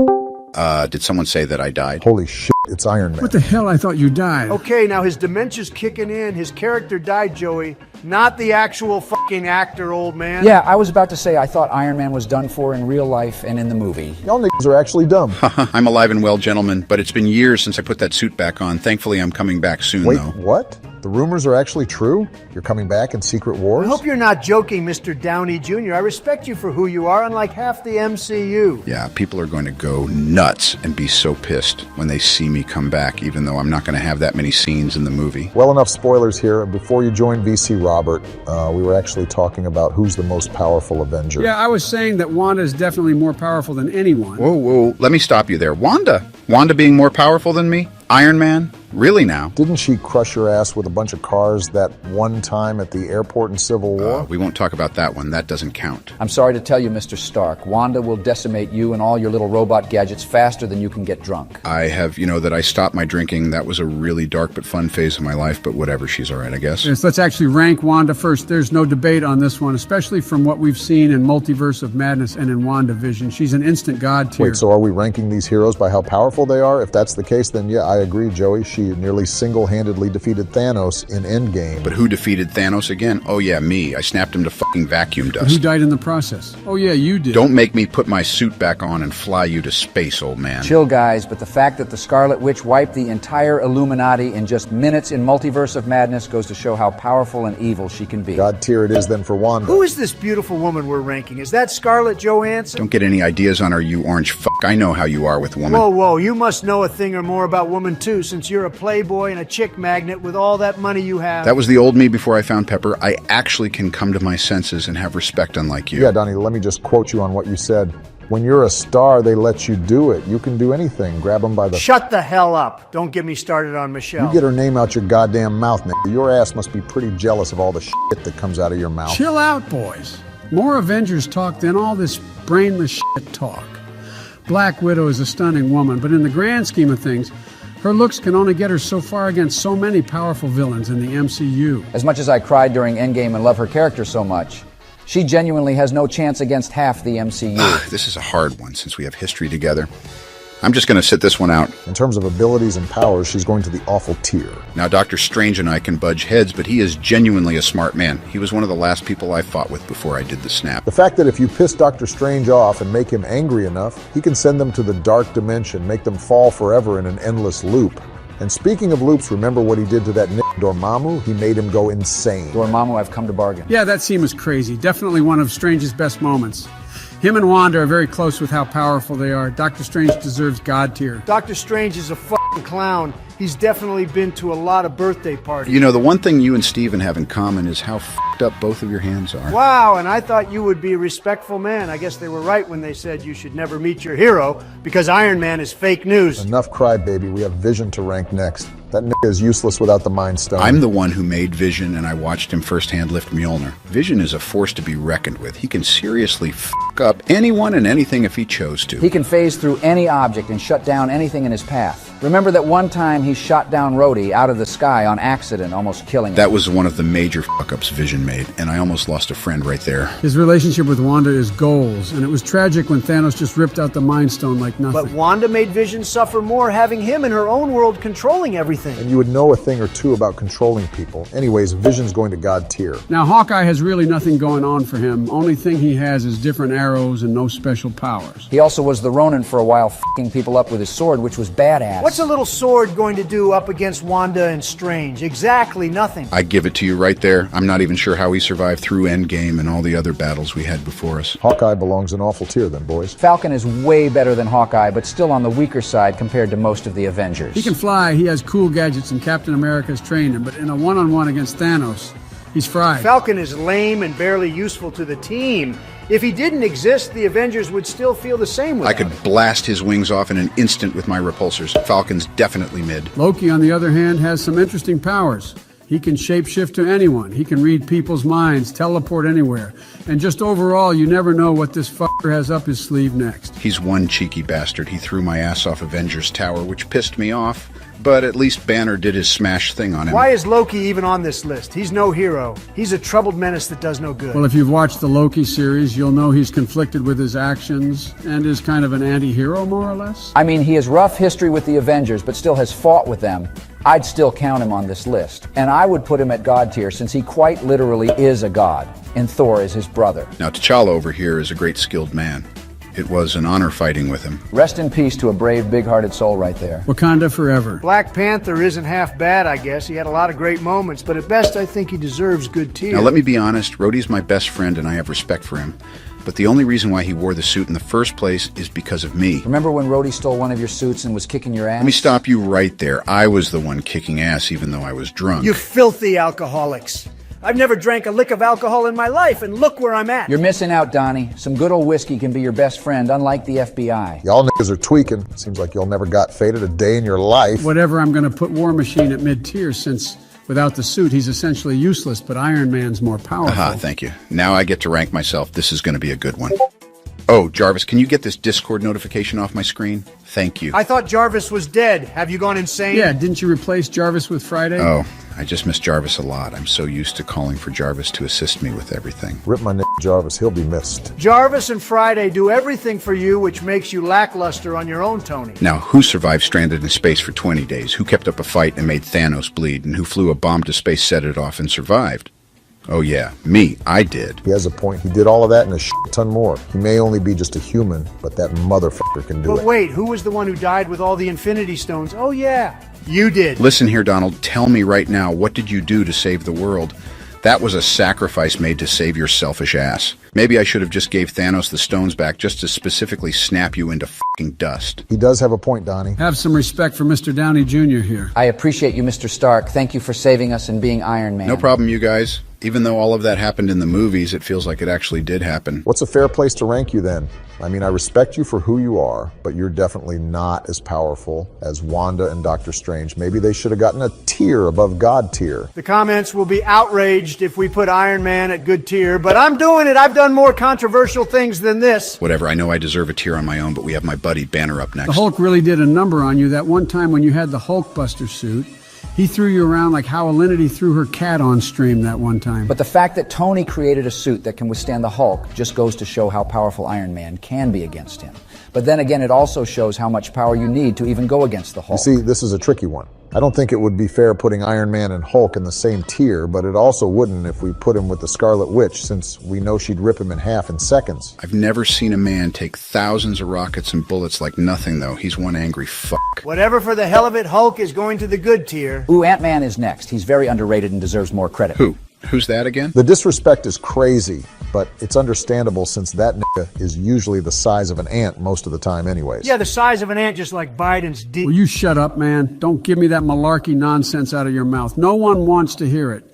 Did someone say that I died? Holy shit, it's Iron Man. What the hell? I thought you died. Okay, now his dementia's kicking in. His character died, Joey. Not the actual fucking actor, old man. Yeah, I was about to say I thought Iron Man was done for in real life and in the movie. Y'all niggas are actually dumb. I'm alive and well, gentlemen, but it's been years since I put that suit back on. Thankfully, I'm coming back soon, Wait, though. what? The rumors are actually true? You're coming back in Secret Wars? I hope you're not joking, Mr. Downey Jr. I respect you for who you are, unlike half the MCU. Yeah, people are going to go nuts and be so pissed when they see me come back, even though I'm not going to have that many scenes in the movie. Well, enough spoilers here. Before you joined VC Robert, we were actually talking about who's the most powerful Avenger. Yeah, I was saying that Wanda is definitely more powerful than anyone. Whoa, let me stop you there. Wanda being more powerful than me? Iron Man? Really now? Didn't she crush your ass with a bunch of cars that one time at the airport in Civil War? We won't talk about that one. That doesn't count. I'm sorry to tell you, Mr. Stark, Wanda will decimate you and all your little robot gadgets faster than you can get drunk. I have, that I stopped my drinking. That was a really dark but fun phase of my life, but whatever, she's all right, I guess. Yes, let's actually rank Wanda first. There's no debate on this one, especially from what we've seen in Multiverse of Madness and in WandaVision. She's an instant god tier. Wait, so are we ranking these heroes by how powerful they are? If that's the case, then yeah, I agree, Joey. She nearly single-handedly defeated Thanos in Endgame. But who defeated Thanos again? Oh yeah, me. I snapped him to fucking vacuum dust. But who died in the process? Oh yeah, you did. Don't make me put my suit back on and fly you to space, old man. Chill, guys, but the fact that the Scarlet Witch wiped the entire Illuminati in just minutes in Multiverse of Madness goes to show how powerful and evil she can be. God tier it is then for Wanda. Who is this beautiful woman we're ranking? Is that Scarlett Johansson? Don't get any ideas on her, you orange fuck. I know how you are with women. Whoa, you must know a thing or more about women too, since you're a playboy and a chick magnet with all that money you have. That was the old me before I found Pepper. I actually can come to my senses and have respect, unlike you. Yeah, Donnie, let me just quote you on what you said. When you're a star, they let you do it. You can do anything. Grab them by the... Shut the hell up. Don't get me started on Michelle. You get her name out your goddamn mouth, nigga. Your ass must be pretty jealous of all the shit that comes out of your mouth. Chill out, boys. More Avengers talk than all this brainless shit talk. Black Widow is a stunning woman, but in the grand scheme of things, her looks can only get her so far against so many powerful villains in the MCU. As much as I cried during Endgame and love her character so much, she genuinely has no chance against half the MCU. This is a hard one since we have history together. I'm just going to sit this one out. In terms of abilities and powers, she's going to the awful tier. Now, Doctor Strange and I can budge heads, but he is genuinely a smart man. He was one of the last people I fought with before I did the snap. The fact that if you piss Doctor Strange off and make him angry enough, he can send them to the dark dimension, make them fall forever in an endless loop. And speaking of loops, remember what he did to that Dormammu? He made him go insane. Dormammu, I've come to bargain. Yeah, that scene was crazy. Definitely one of Strange's best moments. Him and Wanda are very close with how powerful they are. Doctor Strange deserves God tier. Doctor Strange is a fucking clown. He's definitely been to a lot of birthday parties. The one thing you and Steven have in common is how fucked up both of your hands are. Wow, and I thought you would be a respectful man. I guess they were right when they said you should never meet your hero because Iron Man is fake news. Enough crybaby. We have Vision to rank next. That nigga is useless without the Mind Stone. I'm the one who made Vision, and I watched him firsthand lift Mjolnir. Vision is a force to be reckoned with. He can seriously fuck up anyone and anything if he chose to. He can phase through any object and shut down anything in his path. Remember that one time he shot down Rhodey out of the sky on accident, almost killing him. That was one of the major fuck-ups Vision made, and I almost lost a friend right there. His relationship with Wanda is goals, and it was tragic when Thanos just ripped out the Mind Stone like nothing. But Wanda made Vision suffer more having him in her own world controlling everything. And you would know a thing or two about controlling people. Anyways, Vision's going to God tier. Now, Hawkeye has really nothing going on for him. Only thing he has is different arrows and no special powers. He also was the Ronin for a while, fucking people up with his sword, which was badass. What's a little sword going to do up against Wanda and Strange? Exactly nothing. I give it to you right there. I'm not even sure how he survived through Endgame and all the other battles we had before us. Hawkeye belongs in awful tier then, boys. Falcon is way better than Hawkeye, but still on the weaker side compared to most of the Avengers. He can fly, he has cool gadgets, and Captain America's trained him, but in a one-on-one against Thanos, he's fried. Falcon is lame and barely useful to the team. If he didn't exist, the Avengers would still feel the same way. I could blast his wings off in an instant with my repulsors. Falcon's definitely mid. Loki, on the other hand, has some interesting powers. He can shapeshift to anyone. He can read people's minds, teleport anywhere. And just overall, you never know what this fucker has up his sleeve next. He's one cheeky bastard. He threw my ass off Avengers Tower, which pissed me off. But at least Banner did his smash thing on him. Why is Loki even on this list? He's no hero. He's a troubled menace that does no good. Well, if you've watched the Loki series, you'll know he's conflicted with his actions and is kind of an anti-hero, more or less. I mean, he has rough history with the Avengers, but still has fought with them. I'd still count him on this list. And I would put him at God tier, since he quite literally is a god, and Thor is his brother. Now, T'Challa over here is a great skilled man. It was an honor fighting with him. Rest in peace to a brave, big-hearted soul right there. Wakanda forever. Black Panther isn't half bad, I guess. He had a lot of great moments, but at best I think he deserves good tier. Now, let me be honest. Rhodey's my best friend, and I have respect for him. But the only reason why he wore the suit in the first place is because of me. Remember when Rhodey stole one of your suits and was kicking your ass? Let me stop you right there. I was the one kicking ass, even though I was drunk. You filthy alcoholics. I've never drank a lick of alcohol in my life, and look where I'm at. You're missing out, Donnie. Some good old whiskey can be your best friend, unlike the FBI. Y'all niggas are tweaking. Seems like y'all never got faded a day in your life. Whatever, I'm going to put War Machine at mid-tier, since without the suit, he's essentially useless, but Iron Man's more powerful. Aha, thank you. Now I get to rank myself. This is going to be a good one. Oh, Jarvis, can you get this Discord notification off my screen? Thank you. I thought Jarvis was dead. Have you gone insane? Yeah, didn't you replace Jarvis with Friday? Oh, I just miss Jarvis a lot. I'm so used to calling for Jarvis to assist me with everything. Rip my nigga Jarvis, he'll be missed. Jarvis and Friday do everything for you, which makes you lackluster on your own, Tony. Now, who survived stranded in space for 20 days? Who kept up a fight and made Thanos bleed? And who flew a bomb to space, set it off, and survived? Oh yeah, me. I did. He has a point. He did all of that and a shit ton more. He may only be just a human, but that motherfucker can do it. But wait, who was the one who died with all the Infinity Stones? Oh yeah, you did. Listen here, Donald. Tell me right now, what did you do to save the world? That was a sacrifice made to save your selfish ass. Maybe I should have just gave Thanos the stones back just to specifically snap you into fucking dust. He does have a point, Donnie. Have some respect for Mr. Downey Jr. here. I appreciate you, Mr. Stark. Thank you for saving us and being Iron Man. No problem, you guys. Even though all of that happened in the movies, it feels like it actually did happen. What's a fair place to rank you then? I mean, I respect you for who you are, but you're definitely not as powerful as Wanda and Doctor Strange. Maybe they should have gotten a tier above God tier. The comments will be outraged if we put Iron Man at good tier, but I'm doing it. I've done more controversial things than this. Whatever, I know I deserve a tier on my own, but we have my buddy Banner up next. The Hulk really did a number on you that one time when you had the Hulkbuster suit. He threw you around like how Alinity threw her cat on stream that one time. But the fact that Tony created a suit that can withstand the Hulk just goes to show how powerful Iron Man can be against him. But then again, it also shows how much power you need to even go against the Hulk. You see, this is a tricky one. I don't think it would be fair putting Iron Man and Hulk in the same tier, but it also wouldn't if we put him with the Scarlet Witch, since we know she'd rip him in half in seconds. I've never seen a man take thousands of rockets and bullets like nothing, though. He's one angry fuck. Whatever for the hell of it, Hulk is going to the good tier. Ooh, Ant-Man is next. He's very underrated and deserves more credit. Who? Who's that again? The disrespect is crazy, but it's understandable since that nigga is usually the size of an ant most of the time anyways. Yeah, the size of an ant, just like Biden's Will you shut up, man? Don't give me that malarkey nonsense out of your mouth. No one wants to hear it.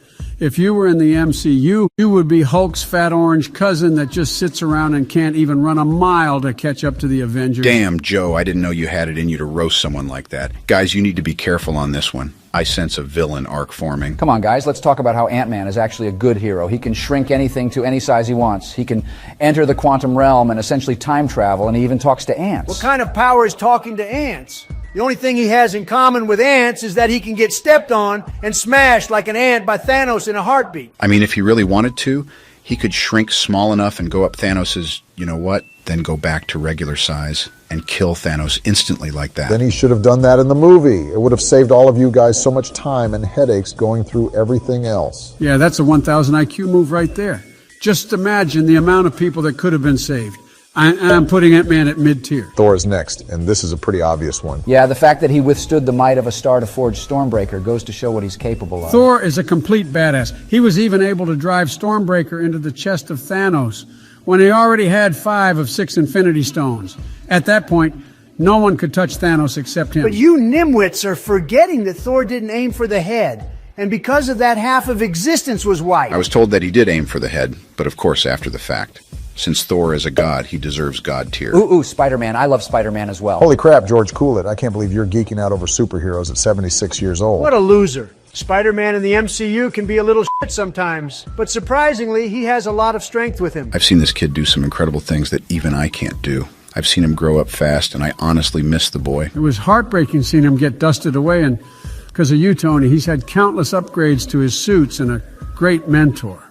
If you were in the MCU, you would be Hulk's fat orange cousin that just sits around and can't even run a mile to catch up to the Avengers. Damn, Joe, I didn't know you had it in you to roast someone like that. Guys, you need to be careful on this one. I sense a villain arc forming. Come on, guys, let's talk about how Ant-Man is actually a good hero. He can shrink anything to any size he wants. He can enter the quantum realm and essentially time travel, and he even talks to ants. What kind of power is talking to ants? The only thing he has in common with ants is that he can get stepped on and smashed like an ant by Thanos in a heartbeat. I mean, if he really wanted to, he could shrink small enough and go up Thanos's, you know what, then go back to regular size and kill Thanos instantly like that. Then he should have done that in the movie. It would have saved all of you guys so much time and headaches going through everything else. Yeah, that's a 1,000 IQ move right there. Just imagine the amount of people that could have been saved. I'm putting Ant-Man at mid-tier. Thor is next, and this is a pretty obvious one. Yeah, the fact that he withstood the might of a star-to-forge Stormbreaker goes to show what he's capable of. Thor is a complete badass. He was even able to drive Stormbreaker into the chest of Thanos when he already had 5 of 6 Infinity Stones. At that point, no one could touch Thanos except him. But you nimwits are forgetting that Thor didn't aim for the head. And because of that, half of existence was wiped. I was told that he did aim for the head, but of course after the fact. Since Thor is a god, he deserves god tier. Ooh, Spider-Man. I love Spider-Man as well. Holy crap, George, cool it. I can't believe you're geeking out over superheroes at 76 years old. What a loser. Spider-Man in the MCU can be a little shit sometimes, but surprisingly, he has a lot of strength with him. I've seen this kid do some incredible things that even I can't do. I've seen him grow up fast, and I honestly miss the boy. It was heartbreaking seeing him get dusted away, and because of you, Tony, he's had countless upgrades to his suits and a great mentor.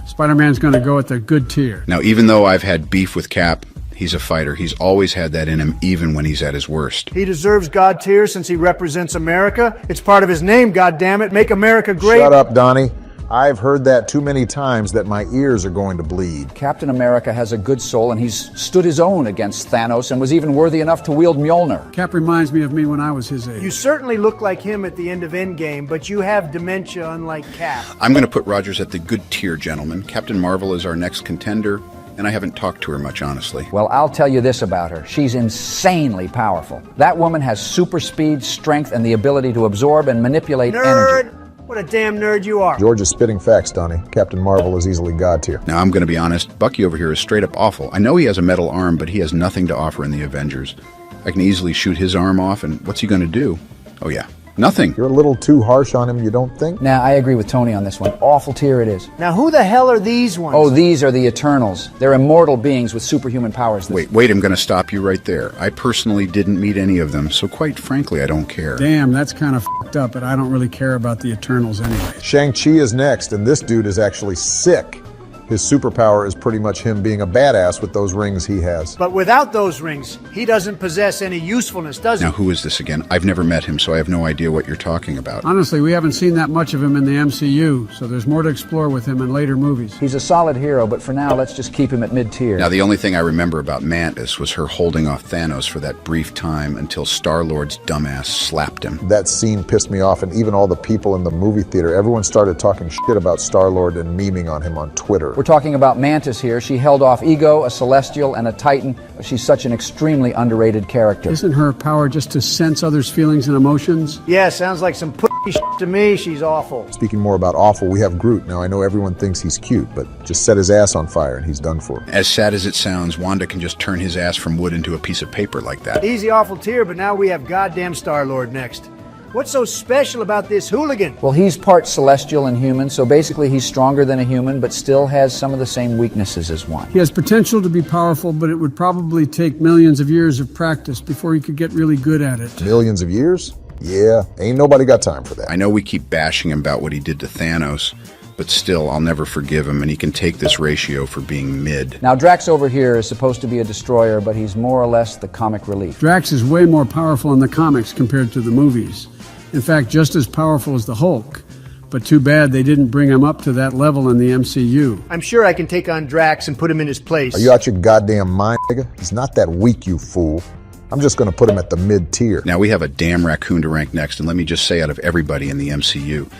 Spider-Man's going to go at the good tier. Now, even though I've had beef with Cap, he's a fighter. He's always had that in him, even when he's at his worst. He deserves God tier since he represents America. It's part of his name, goddammit. Make America great. Shut up, Donnie. I've heard that too many times that my ears are going to bleed. Captain America has a good soul, and he's stood his own against Thanos and was even worthy enough to wield Mjolnir. Cap reminds me of me when I was his age. You certainly look like him at the end of Endgame, but you have dementia unlike Cap. I'm going to put Rogers at the good tier, gentlemen. Captain Marvel is our next contender, and I haven't talked to her much, honestly. Well, I'll tell you this about her. She's insanely powerful. That woman has super speed, strength, and the ability to absorb and manipulate energy. What a damn nerd you are. George is spitting facts, Donnie. Captain Marvel is easily god tier. Now, I'm going to be honest. Bucky over here is straight up awful. I know he has a metal arm, but he has nothing to offer in the Avengers. I can easily shoot his arm off, and what's he going to do? Oh, yeah. Nothing. You're a little too harsh on him, you don't think? Nah, I agree with Tony on this one. Awful tier it is. Now, who the hell are these ones? Oh, these are the Eternals. They're immortal beings with superhuman powers. Wait, I'm going to stop you right there. I personally didn't meet any of them, so quite frankly, I don't care. Damn, that's kind of fucked up, but I don't really care about the Eternals anyway. Shang-Chi is next, and this dude is actually sick. His superpower is pretty much him being a badass with those rings he has. But without those rings, he doesn't possess any usefulness, does he? Now, who is this again? I've never met him, so I have no idea what you're talking about. Honestly, we haven't seen that much of him in the MCU, so there's more to explore with him in later movies. He's a solid hero, but for now, let's just keep him at mid-tier. Now, the only thing I remember about Mantis was her holding off Thanos for that brief time until Star-Lord's dumbass slapped him. That scene pissed me off, and even all the people in the movie theater, everyone started talking shit about Star-Lord and memeing on him on Twitter. We're talking about Mantis here. She held off Ego, a Celestial, and a Titan. She's such an extremely underrated character. Isn't her power just to sense others' feelings and emotions? Yeah, sounds like some shit to me. She's awful. Speaking more about awful, we have Groot. Now, I know everyone thinks he's cute, but just set his ass on fire and he's done for. As sad as it sounds, Wanda can just turn his ass from wood into a piece of paper like that. Easy awful tier, but now we have goddamn Star-Lord next. What's so special about this hooligan? Well, he's part celestial and human, so basically he's stronger than a human, but still has some of the same weaknesses as one. He has potential to be powerful, but it would probably take millions of years of practice before he could get really good at it. Millions of years? Yeah, ain't nobody got time for that. I know we keep bashing him about what he did to Thanos, but still, I'll never forgive him, and he can take this ratio for being mid. Now, Drax over here is supposed to be a destroyer, but he's more or less the comic relief. Drax is way more powerful in the comics compared to the movies. In fact, just as powerful as the Hulk. But too bad they didn't bring him up to that level in the MCU. I'm sure I can take on Drax and put him in his place. Are you out your goddamn mind, nigga? He's not that weak, you fool. I'm just gonna put him at the mid-tier. Now, we have a damn raccoon to rank next, and let me just say, out of everybody in the MCU,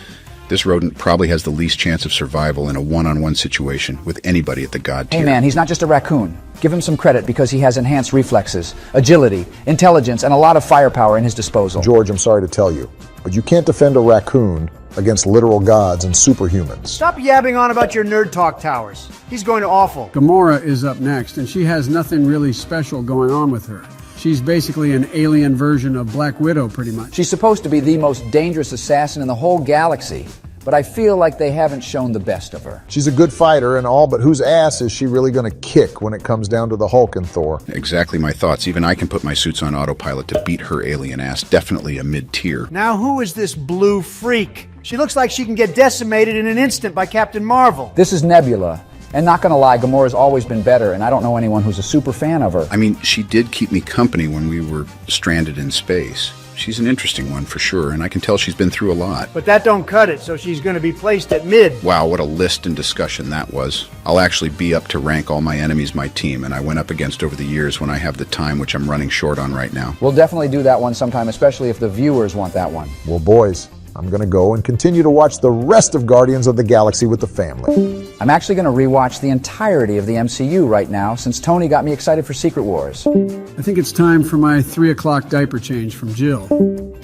This rodent probably has the least chance of survival in a one-on-one situation with anybody at the God tier. Hey man, he's not just a raccoon. Give him some credit because he has enhanced reflexes, agility, intelligence, and a lot of firepower in his disposal. George, I'm sorry to tell you, but you can't defend a raccoon against literal gods and superhumans. Stop yabbing on about your nerd talk towers. He's going to awful. Gamora is up next, and she has nothing really special going on with her. She's basically an alien version of Black Widow, pretty much. She's supposed to be the most dangerous assassin in the whole galaxy, but I feel like they haven't shown the best of her. She's a good fighter and all, but whose ass is she really going to kick when it comes down to the Hulk and Thor? Exactly my thoughts. Even I can put my suits on autopilot to beat her alien ass. Definitely a mid-tier. Now who is this blue freak? She looks like she can get decimated in an instant by Captain Marvel. This is Nebula. And not gonna lie, Gamora's always been better, and I don't know anyone who's a super fan of her. I mean, she did keep me company when we were stranded in space. She's an interesting one for sure, and I can tell she's been through a lot. But that don't cut it, so she's going to be placed at mid. Wow, what a list and discussion that was. I'll actually be up to rank all my enemies my team, and I went up against over the years when I have the time, which I'm running short on right now. We'll definitely do that one sometime, especially if the viewers want that one. Well, boys, I'm going to go and continue to watch the rest of Guardians of the Galaxy with the family. I'm actually going to rewatch the entirety of the MCU right now, since Tony got me excited for Secret Wars. I think it's time for my 3 o'clock diaper change from Jill.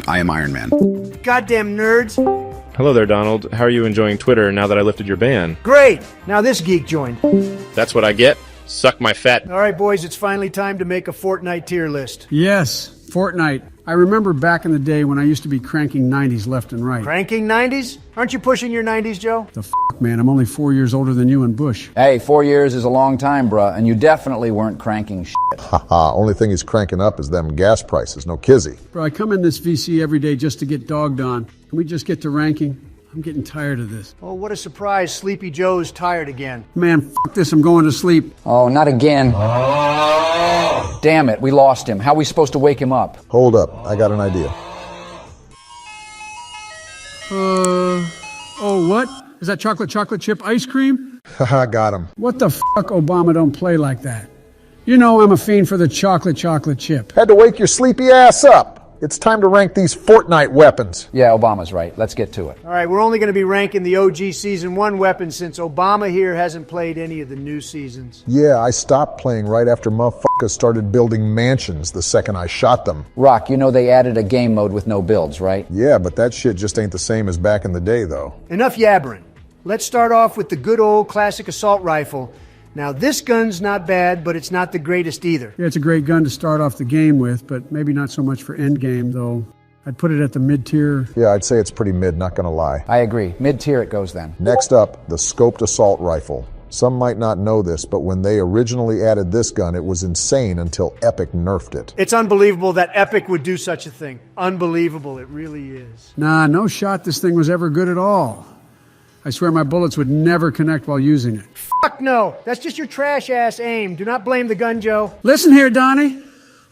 I am Iron Man. Goddamn nerds. Hello there, Donald. How are you enjoying Twitter now that I lifted your ban? Great. Now this geek joined. That's what I get. Suck my fat. All right, boys, it's finally time to make a Fortnite tier list. Yes, Fortnite. I remember back in the day when I used to be cranking 90s left and right. Cranking 90s? Aren't you pushing your 90s, Joe? The f***, man, I'm only 4 years older than you and Bush. Hey, 4 years is a long time, bruh, and you definitely weren't cranking shit. Haha, only thing he's cranking up is them gas prices, no kizzy. Bro, I come in this VC every day just to get dogged on. Can we just get to ranking? I'm getting tired of this. Oh, what a surprise. Sleepy Joe's tired again. Man, f*** this, I'm going to sleep. Oh, not again. Damn it, we lost him. How are we supposed to wake him up? Hold up, I got an idea. Oh, what? Is that chocolate chip ice cream? Haha, got him. What the fuck, Obama don't play like that? You know I'm a fiend for the chocolate chip. Had to wake your sleepy ass up. It's time to rank these Fortnite weapons. Yeah, Obama's right. Let's get to it. All right, we're only going to be ranking the OG Season 1 weapons since Obama here hasn't played any of the new seasons. Yeah, I stopped playing right after motherfuckers started building mansions the second I shot them. Rock, you know they added a game mode with no builds, right? Yeah, but that shit just ain't the same as back in the day, though. Enough yabbering. Let's start off with the good old classic assault rifle. Now, this gun's not bad, but it's not the greatest either. Yeah, it's a great gun to start off the game with, but maybe not so much for end game, though. I'd put it at the mid-tier. Yeah, I'd say it's pretty mid, not gonna lie. I agree. Mid-tier it goes then. Next up, the scoped assault rifle. Some might not know this, but when they originally added this gun, it was insane until Epic nerfed it. It's unbelievable that Epic would do such a thing. Unbelievable, it really is. Nah, no shot this thing was ever good at all. I swear my bullets would never connect while using it. Fuck no. That's just your trash-ass aim. Do not blame the gun, Joe. Listen here, Donnie.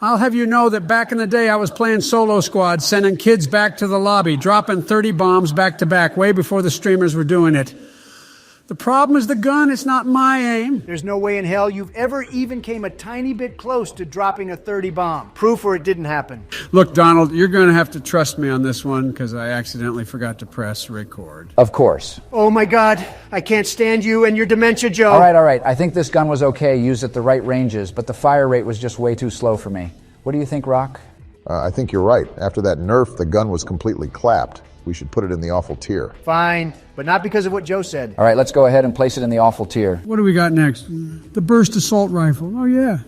I'll have you know that back in the day I was playing solo squad, sending kids back to the lobby, dropping 30 bombs back to back, way before the streamers were doing it. The problem is the gun, it's not my aim. There's no way in hell you've ever even came a tiny bit close to dropping a 30 bomb. Proof or it didn't happen. Look, Donald, you're going to have to trust me on this one because I accidentally forgot to press record. Of course. Oh my God, I can't stand you and your dementia, Joe. All right. I think this gun was okay, used at the right ranges, but the fire rate was just way too slow for me. What do you think, Rock? I think you're right. After that nerf, the gun was completely clapped. We should put it in the awful tier. Fine, but not because of what Joe said. All right, let's go ahead and place it in the awful tier. What do we got next? The burst assault rifle. Oh, yeah.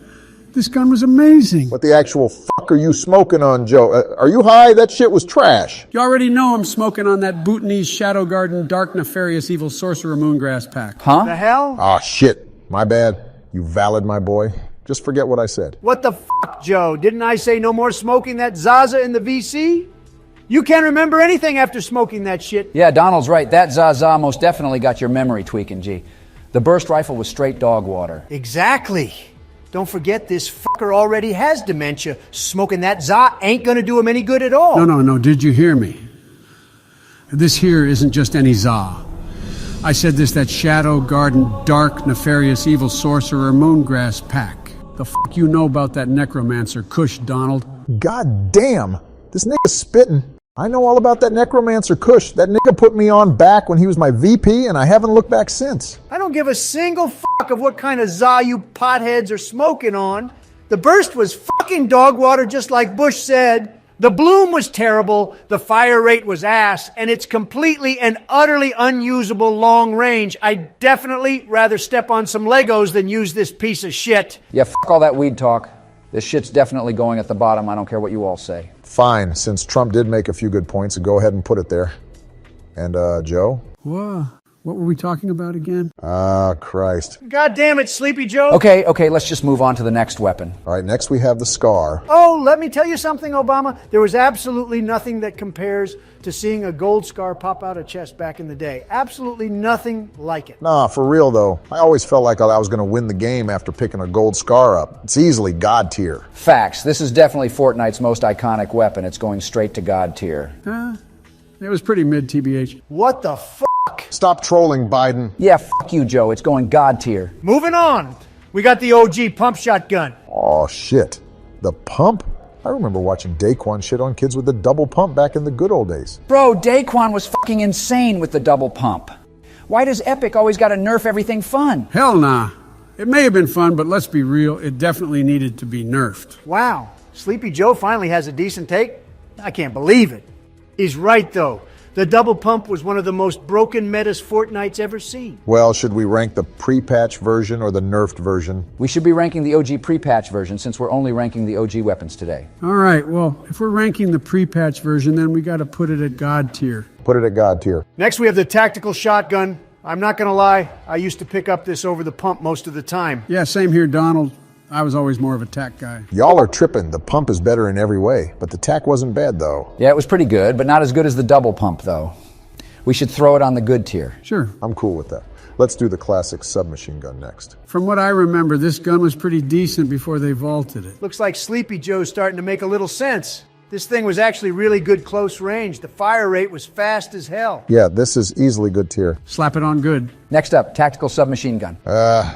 This gun was amazing. What the actual fuck are you smoking on, Joe? Are you high? That shit was trash. You already know I'm smoking on that Bhutanese Shadow Garden Dark Nefarious Evil Sorcerer Moongrass pack. Huh? The hell? Ah, shit. My bad. You valid, my boy. Just forget what I said. What the fuck, Joe? Didn't I say no more smoking that Zaza in the VC? You can't remember anything after smoking that shit. Yeah, Donald's right. That Zaza most definitely got your memory tweaking, G. The burst rifle was straight dog water. Exactly. Don't forget, this fucker already has dementia. Smoking that Za ain't gonna do him any good at all. No. Did you hear me? This here isn't just any Za. I said that Shadow Garden Dark Nefarious Evil Sorcerer Moongrass pack. The fuck you know about that necromancer, Kush, Donald? God damn. This nigga's spitting. I know all about that necromancer Kush. That nigga put me on back when he was my VP, and I haven't looked back since. I don't give a single fuck of what kind of za you potheads are smoking on. The burst was fucking dog water, just like Bush said. The bloom was terrible, the fire rate was ass, and it's completely and utterly unusable long range. I'd definitely rather step on some Legos than use this piece of shit. Yeah, fuck all that weed talk. This shit's definitely going at the bottom. I don't care what you all say. Fine, since Trump did make a few good points, go ahead and put it there. And, Joe? Whoa. What were we talking about again? Christ. God damn it, Sleepy Joe. Okay, let's just move on to the next weapon. All right, next we have the Scar. Oh, let me tell you something, Obama. There was absolutely nothing that compares to seeing a gold scar pop out of chest back in the day. Absolutely nothing like it. Nah, for real though. I always felt like I was going to win the game after picking a gold Scar up. It's easily God tier. Facts. This is definitely Fortnite's most iconic weapon. It's going straight to God tier. It was pretty mid, TBH. What the fuck? Stop trolling, Biden. Yeah, fuck you, Joe. It's going God tier. Moving on. We got the OG pump shotgun. Oh, shit. The pump? I remember watching Daquan shit on kids with the double pump back in the good old days. Bro, Daquan was fucking insane with the double pump. Why does Epic always gotta nerf everything fun? Hell nah. It may have been fun, but let's be real, it definitely needed to be nerfed. Wow. Sleepy Joe finally has a decent take? I can't believe it. He's right, though. The double pump was one of the most broken metas Fortnite's ever seen. Well, should we rank the pre-patch version or the nerfed version? We should be ranking the OG pre-patch version since we're only ranking the OG weapons today. All right, well, if we're ranking the pre-patch version, then we gotta put it at God tier. Put it at God tier. Next, we have the tactical shotgun. I'm not gonna lie, I used to pick up this over the pump most of the time. Yeah, same here, Donald. I was always more of a tac guy. Y'all are tripping. The pump is better in every way, but the tac wasn't bad, though. Yeah, it was pretty good, but not as good as the double pump, though. We should throw it on the good tier. Sure. I'm cool with that. Let's do the classic submachine gun next. From what I remember, this gun was pretty decent before they vaulted it. Looks like Sleepy Joe's starting to make a little sense. This thing was actually really good close range. The fire rate was fast as hell. Yeah, this is easily good tier. Slap it on good. Next up, tactical submachine gun.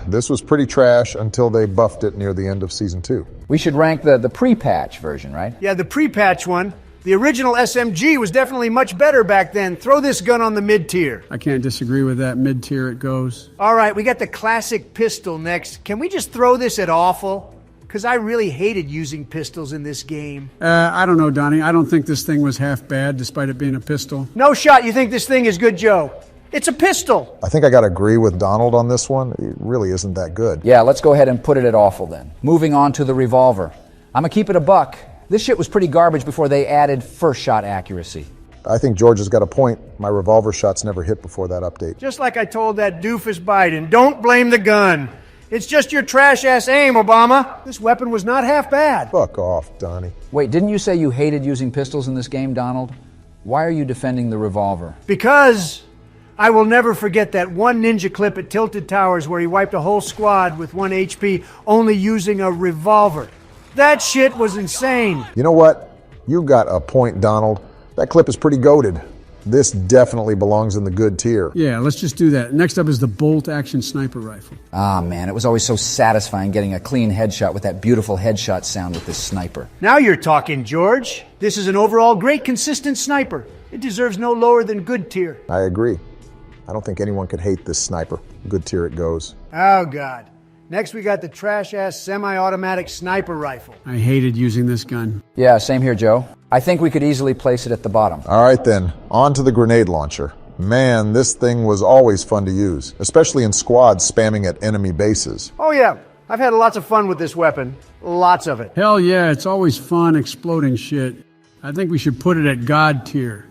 This was pretty trash until they buffed it near the end of Season 2. We should rank the pre-patch version, right? Yeah, the pre-patch one. The original SMG was definitely much better back then. Throw this gun on the mid-tier. I can't disagree with that. Mid-tier it goes. All right, we got the classic pistol next. Can we just throw this at awful? Because I really hated using pistols in this game. I don't know, Donnie. I don't think this thing was half bad, despite it being a pistol. No shot you think this thing is good, Joe. It's a pistol. I think I gotta agree with Donald on this one. It really isn't that good. Yeah, let's go ahead and put it at awful then. Moving on to the revolver. I'm gonna keep it a buck. This shit was pretty garbage before they added first shot accuracy. I think George has got a point. My revolver shots never hit before that update. Just like I told that doofus Biden, don't blame the gun. It's just your trash-ass aim, Obama. This weapon was not half bad. Fuck off, Donnie. Wait, didn't you say you hated using pistols in this game, Donald? Why are you defending the revolver? Because I will never forget that one ninja clip at Tilted Towers where he wiped a whole squad with 1 HP only using a revolver. That shit was insane. You know what? You got a point, Donald. That clip is pretty goated. This definitely belongs in the good tier. Yeah, let's just do that. Next up is the bolt-action sniper rifle. Ah, man, it was always so satisfying getting a clean headshot with that beautiful headshot sound with this sniper. Now you're talking, George. This is an overall great, consistent sniper. It deserves no lower than good tier. I agree. I don't think anyone could hate this sniper. Good tier it goes. Oh, God. Next, we got the trash-ass semi-automatic sniper rifle. I hated using this gun. Yeah, same here, Joe. I think we could easily place it at the bottom. All right, then. On to the grenade launcher. Man, this thing was always fun to use, especially in squads spamming at enemy bases. Oh, yeah. I've had lots of fun with this weapon. Lots of it. Hell yeah, it's always fun exploding shit. I think we should put it at God tier.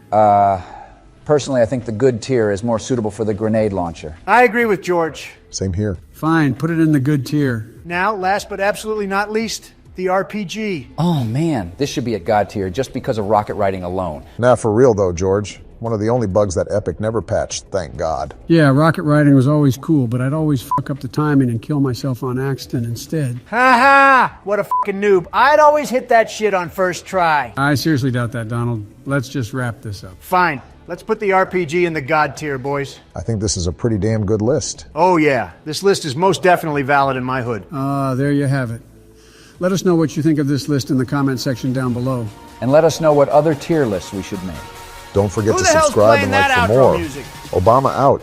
Personally, I think the good tier is more suitable for the grenade launcher. I agree with George. Same here. Fine, put it in the good tier. Now, last but absolutely not least, the RPG. Oh man, this should be at God tier just because of rocket riding alone. Now for real though, George. One of the only bugs that Epic never patched, thank God. Yeah, rocket riding was always cool, but I'd always fuck up the timing and kill myself on accident instead. Ha ha! What a fucking noob. I'd always hit that shit on first try. I seriously doubt that, Donald. Let's just wrap this up. Fine. Let's put the RPG in the God tier, boys. I think this is a pretty damn good list. Oh yeah, this list is most definitely valid in my hood. There you have it. Let us know what you think of this list in the comment section down below. And let us know what other tier lists we should make. Don't forget Who to the hell's subscribe playing and like that for outro more. music? Obama out.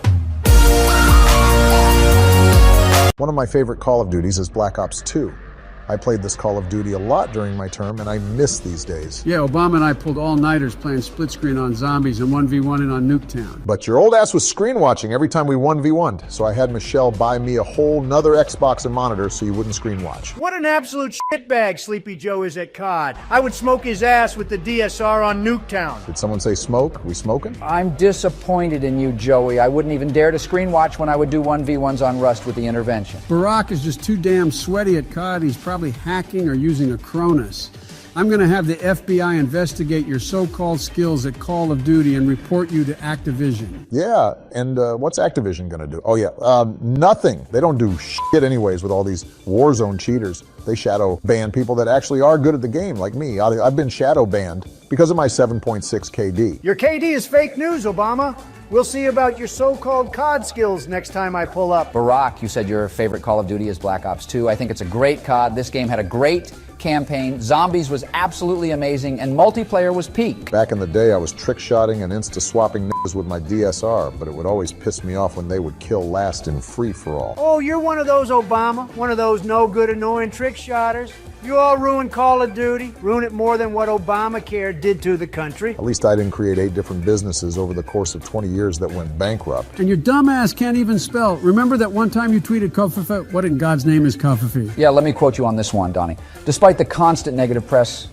One of my favorite Call of Duties is Black Ops 2. I played this Call of Duty a lot during my term, and I miss these days. Yeah, Obama and I pulled all-nighters playing split screen on zombies and 1v1ing on Nuketown. But your old ass was screen watching every time we 1v1'd, so I had Michelle buy me a whole nother Xbox and monitor so you wouldn't screen watch. What an absolute shitbag Sleepy Joe is at COD. I would smoke his ass with the DSR on Nuketown. Did someone say smoke? We smoking? I'm disappointed in you, Joey. I wouldn't even dare to screen watch when I would do 1v1s on Rust with the intervention. Barack is just too damn sweaty at COD. He's probably hacking or using a Cronus. I'm going to have the FBI investigate your so-called skills at Call of Duty and report you to Activision. Yeah, and what's Activision gonna do? Oh yeah, nothing. They don't do shit anyways with all these Warzone cheaters. They shadow ban people that actually are good at the game, like me. I've been shadow banned because of my 7.6 KD. Your KD is fake news, Obama. We'll see about your so-called COD skills next time I pull up. Barack, you said your favorite Call of Duty is Black Ops 2. I think it's a great COD. This game had a great campaign. Zombies was absolutely amazing, and multiplayer was peak. Back in the day, I was trick-shotting and insta-swapping niggas with my DSR, but it would always piss me off when they would kill last in free-for-all. Oh, you're one of those, Obama. One of those no-good, annoying trick-shotters. You all ruin Call of Duty. Ruin it more than what Obamacare did to the country. At least I didn't create 8 different businesses over the course of 20 years that went bankrupt. And your dumbass can't even spell. Remember that one time you tweeted Kofafe? What in God's name is Kofafe? Yeah, let me quote you on this one, Donnie. Despite the constant negative press,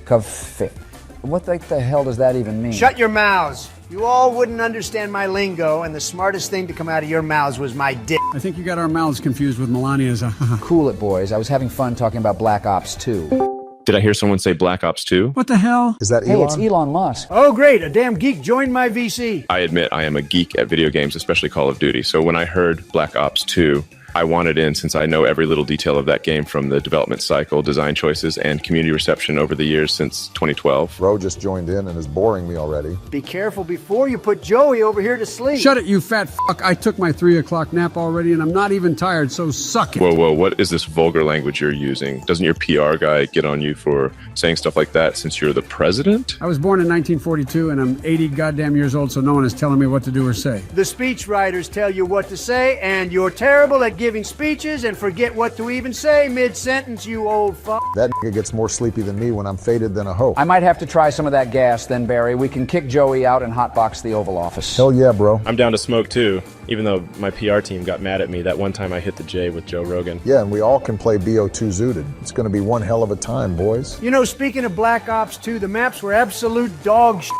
what the hell does that even mean? Shut your mouths. You all wouldn't understand my lingo, and the smartest thing to come out of your mouths was my dick. I think you got our mouths confused with Melania's. Cool it, boys. I was having fun talking about Black Ops 2. Did I hear someone say Black Ops 2? What the hell? Is that Hey, Elon? it's Elon Musk. Oh, great. A damn geek joined my VC. I admit I am a geek at video games, especially Call of Duty. So when I heard Black Ops 2, I wanted in since I know every little detail of that game from the development cycle, design choices, and community reception over the years since 2012. Ro just joined in and is boring me already. Be careful before you put Joey over here to sleep. Shut it, you fat fuck. I took my 3 o'clock nap already, and I'm not even tired, so suck it. Whoa, what is this vulgar language you're using? Doesn't your PR guy get on you for saying stuff like that since you're the president? I was born in 1942, and I'm 80 goddamn years old, so no one is telling me what to do or say. The speech writers tell you what to say, and you're terrible at giving speeches and forget what to even say mid-sentence, you old fuck. That nigga gets more sleepy than me when I'm faded than a hoe. I might have to try some of that gas then, Barry. We can kick Joey out and hotbox the Oval Office. Hell yeah, bro. I'm down to smoke too, even though my PR team got mad at me that one time I hit the J with Joe Rogan. Yeah, and we all can play BO2 zooted. It's gonna be one hell of a time, boys. You know, speaking of Black Ops 2, the maps were absolute dog shit.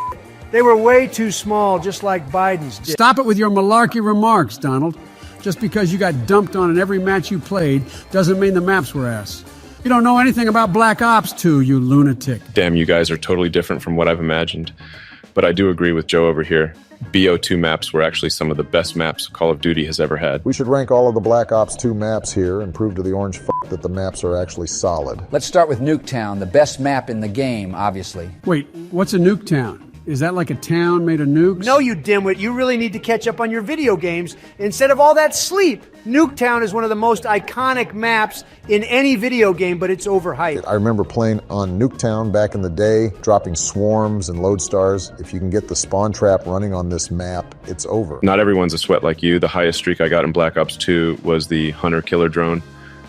They were way too small, just like Biden's did. Stop it with your malarkey remarks, Donald. Just because you got dumped on in every match you played doesn't mean the maps were ass. You don't know anything about Black Ops 2, you lunatic. Damn, you guys are totally different from what I've imagined. But I do agree with Joe over here. BO2 maps were actually some of the best maps Call of Duty has ever had. We should rank all of the Black Ops 2 maps here and prove to the orange fuck that the maps are actually solid. Let's start with Nuketown, the best map in the game, obviously. Wait, what's a Nuketown? Is that like a town made of nukes? No, you dimwit. You really need to catch up on your video games instead of all that sleep. Nuketown is one of the most iconic maps in any video game, but it's overhyped. I remember playing on Nuketown back in the day, dropping swarms and lodestars. If you can get the spawn trap running on this map, it's over. Not everyone's a sweat like you. The highest streak I got in Black Ops 2 was the hunter-killer drone.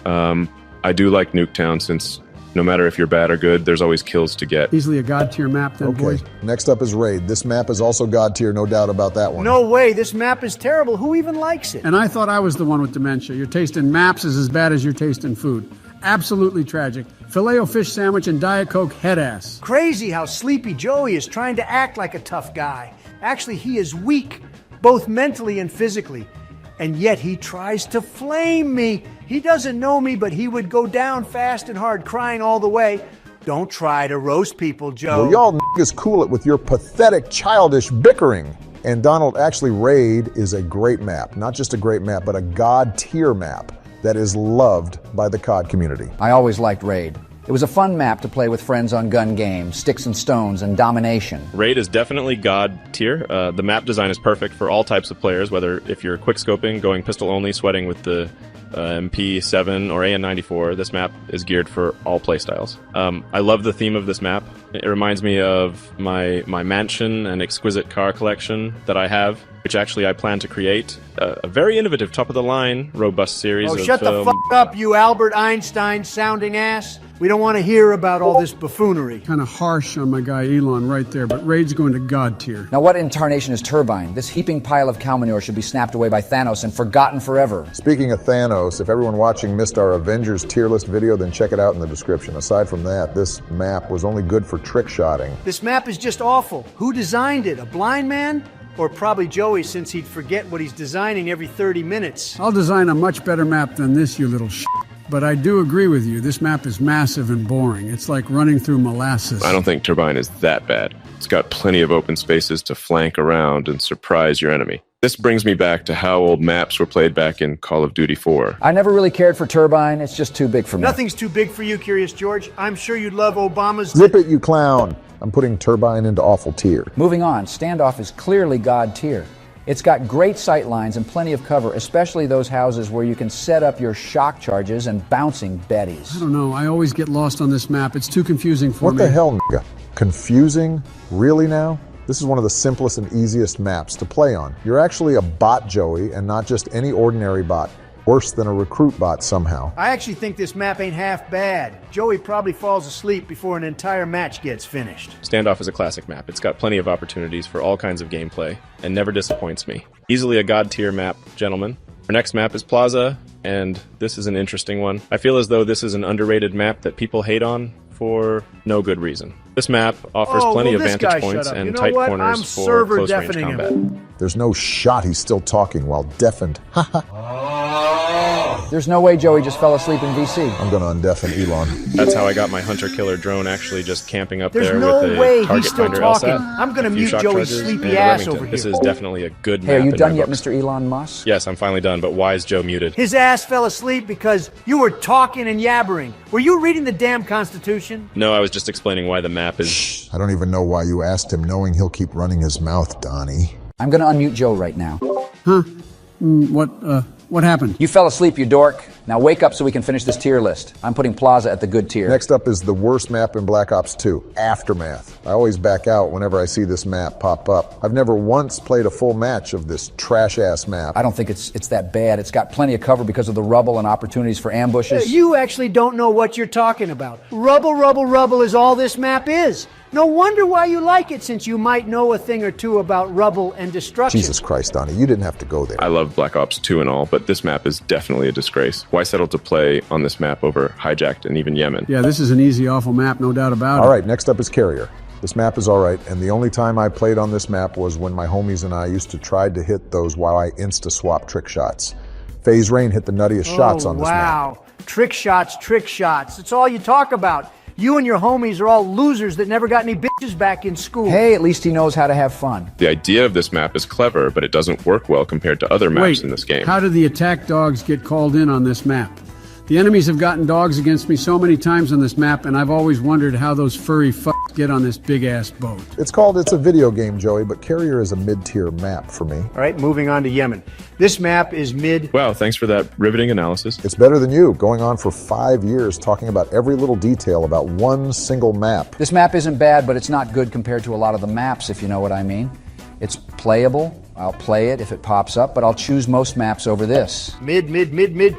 I do like Nuketown since no matter if you're bad or good, there's always kills to get. Easily a god tier map then, boys. Next up is Raid. This map is also god tier, no doubt about that one. No way, this map is terrible. Who even likes it? And I thought I was the one with dementia. Your taste in maps is as bad as your taste in food. Absolutely tragic. Filet-O-fish sandwich and Diet Coke head ass. Crazy how Sleepy Joey is trying to act like a tough guy. Actually, he is weak, both mentally and physically. And yet he tries to flame me. He doesn't know me, but he would go down fast and hard, crying all the way. Don't try to roast people, Joe. Well, y'all niggas cool it with your pathetic, childish bickering. And Donald, actually, Raid is a great map. Not just a great map, but a god tier map that is loved by the COD community. I always liked Raid. It was a fun map to play with friends on gun games, sticks and stones, and domination. Raid is definitely god tier. The map design is perfect for all types of players, whether if you're quick scoping, going pistol only, sweating with the MP7 or AN94, this map is geared for all playstyles. I love the theme of this map. It reminds me of my mansion and exquisite car collection that I have, which actually I plan to create a very innovative, top-of-the-line, robust series of... shut the fuck up, you Albert Einstein-sounding ass. We don't want to hear about all this buffoonery. Kind of harsh on my guy Elon right there, but Raid's going to God tier. Now what in tarnation is Turbine? This heaping pile of cow manure should be snapped away by Thanos and forgotten forever. Speaking of Thanos, if everyone watching missed our Avengers tier list video, then check it out in the description. Aside from that, this map was only good for trick shotting. This map is just awful. Who designed it? A blind man? Or probably Joey, since he'd forget what he's designing every 30 minutes. I'll design a much better map than this, you little shit. But I do agree with you. This map is massive and boring. It's like running through molasses. I don't think Turbine is that bad. It's got plenty of open spaces to flank around and surprise your enemy. This brings me back to how old maps were played back in Call of Duty 4. I never really cared for Turbine. It's just too big for me. Nothing's too big for you, Curious George. I'm sure you'd love Obama's... Zip it, you clown. I'm putting Turbine into awful tier. Moving on, Standoff is clearly God tier. It's got great sight lines and plenty of cover, especially those houses where you can set up your shock charges and bouncing betties. I don't know. I always get lost on this map. It's too confusing for me. What the hell, nigga? Confusing? Really now? This is one of the simplest and easiest maps to play on. You're actually a bot, Joey, and not just any ordinary bot. Worse than a recruit bot somehow. I actually think this map ain't half bad. Joey probably falls asleep before an entire match gets finished. Standoff is a classic map. It's got plenty of opportunities for all kinds of gameplay, and never disappoints me. Easily a God tier map, gentlemen. Our next map is Plaza, and this is an interesting one. I feel as though this is an underrated map that people hate on for no good reason. This map offers plenty of vantage points and tight corners for close-range combat. There's no shot he's still talking while deafened. There's no way Joey just fell asleep in VC. I'm gonna undeafen Elon. That's how I got my hunter-killer drone actually just camping up there no with way a target he's still finder talking. LSAT, I'm gonna a few mute shock Joey's charges, sleepy and a ass Remington. over here. This is definitely a good map. Hey, are you in done my yet, books. Mr. Elon Musk? Yes, I'm finally done, but why is Joe muted? His ass fell asleep because you were talking and yabbering. Were you reading the damn Constitution? No, I was just explaining why the map is... Shh, I don't even know why you asked him, knowing he'll keep running his mouth, Donnie. I'm gonna unmute Joe right now. Huh? What happened? You fell asleep, you dork. Now wake up so we can finish this tier list. I'm putting Plaza at the good tier. Next up is the worst map in Black Ops 2, Aftermath. I always back out whenever I see this map pop up. I've never once played a full match of this trash-ass map. I don't think it's that bad. It's got plenty of cover because of the rubble and opportunities for ambushes. You actually don't know what you're talking about. Rubble, rubble, rubble is all this map is. No wonder why you like it, since you might know a thing or two about rubble and destruction. Jesus Christ, Donnie, you didn't have to go there. I love Black Ops 2 and all, but this map is definitely a disgrace. Why settle to play on this map over Hijacked and even Yemen? Yeah, this is an easy, awful map, no doubt about it. All right, next up is Carrier. This map is all right, and the only time I played on this map was when my homies and I used to try to hit those while I insta-swap trick shots. FaZe Rain hit the nuttiest shots on this map. Wow, trick shots, trick shots. It's all you talk about. You and your homies are all losers that never got any bitches back in school. Hey, at least he knows how to have fun. The idea of this map is clever, but it doesn't work well compared to other maps in this game. How did the attack dogs get called in on this map? The enemies have gotten dogs against me so many times on this map, and I've always wondered how those furry fucks get on this big-ass boat. It's a video game, Joey, but Carrier is a mid-tier map for me. All right, moving on to Yemen. This map is mid... Wow, thanks for that riveting analysis. It's better than you, going on for 5 years talking about every little detail about one single map. This map isn't bad, but it's not good compared to a lot of the maps, if you know what I mean. It's playable. I'll play it if it pops up, but I'll choose most maps over this. Mid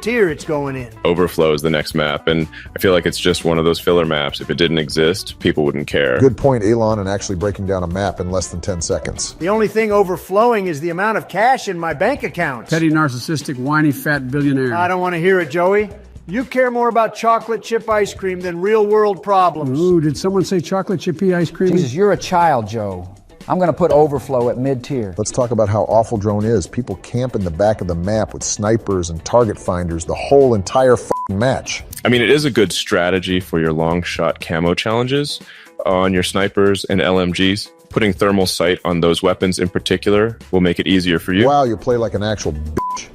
tier it's going in. Overflow is the next map, and I feel like it's just one of those filler maps. If it didn't exist, people wouldn't care. Good point, Elon, and actually breaking down a map in less than 10 seconds. The only thing overflowing is the amount of cash in my bank accounts. Petty, narcissistic, whiny, fat billionaire. I don't want to hear it, Joey. You care more about chocolate chip ice cream than real world problems. Ooh, did someone say chocolate chippy ice cream? Jesus, you're a child, Joe. I'm going to put Overflow at mid-tier. Let's talk about how awful Drone is. People camp in the back of the map with snipers and target finders the whole entire f***ing match. I mean, it is a good strategy for your long shot camo challenges on your snipers and LMGs. Putting thermal sight on those weapons in particular will make it easier for you. Wow, you play like an actual bitch.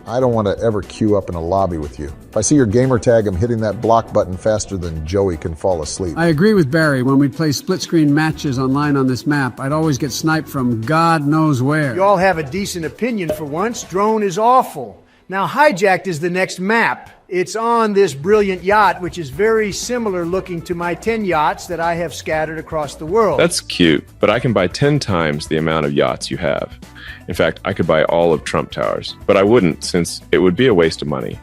I don't want to ever queue up in a lobby with you. If I see your gamer tag, I'm hitting that block button faster than Joey can fall asleep. I agree with Barry. When we play split-screen matches online on this map, I'd always get sniped from God knows where. You all have a decent opinion for once. Drone is awful. Now, Hijacked is the next map. It's on this brilliant yacht, which is very similar looking to my 10 yachts that I have scattered across the world. That's cute, but I can buy 10 times the amount of yachts you have. In fact, I could buy all of Trump Towers, but I wouldn't since it would be a waste of money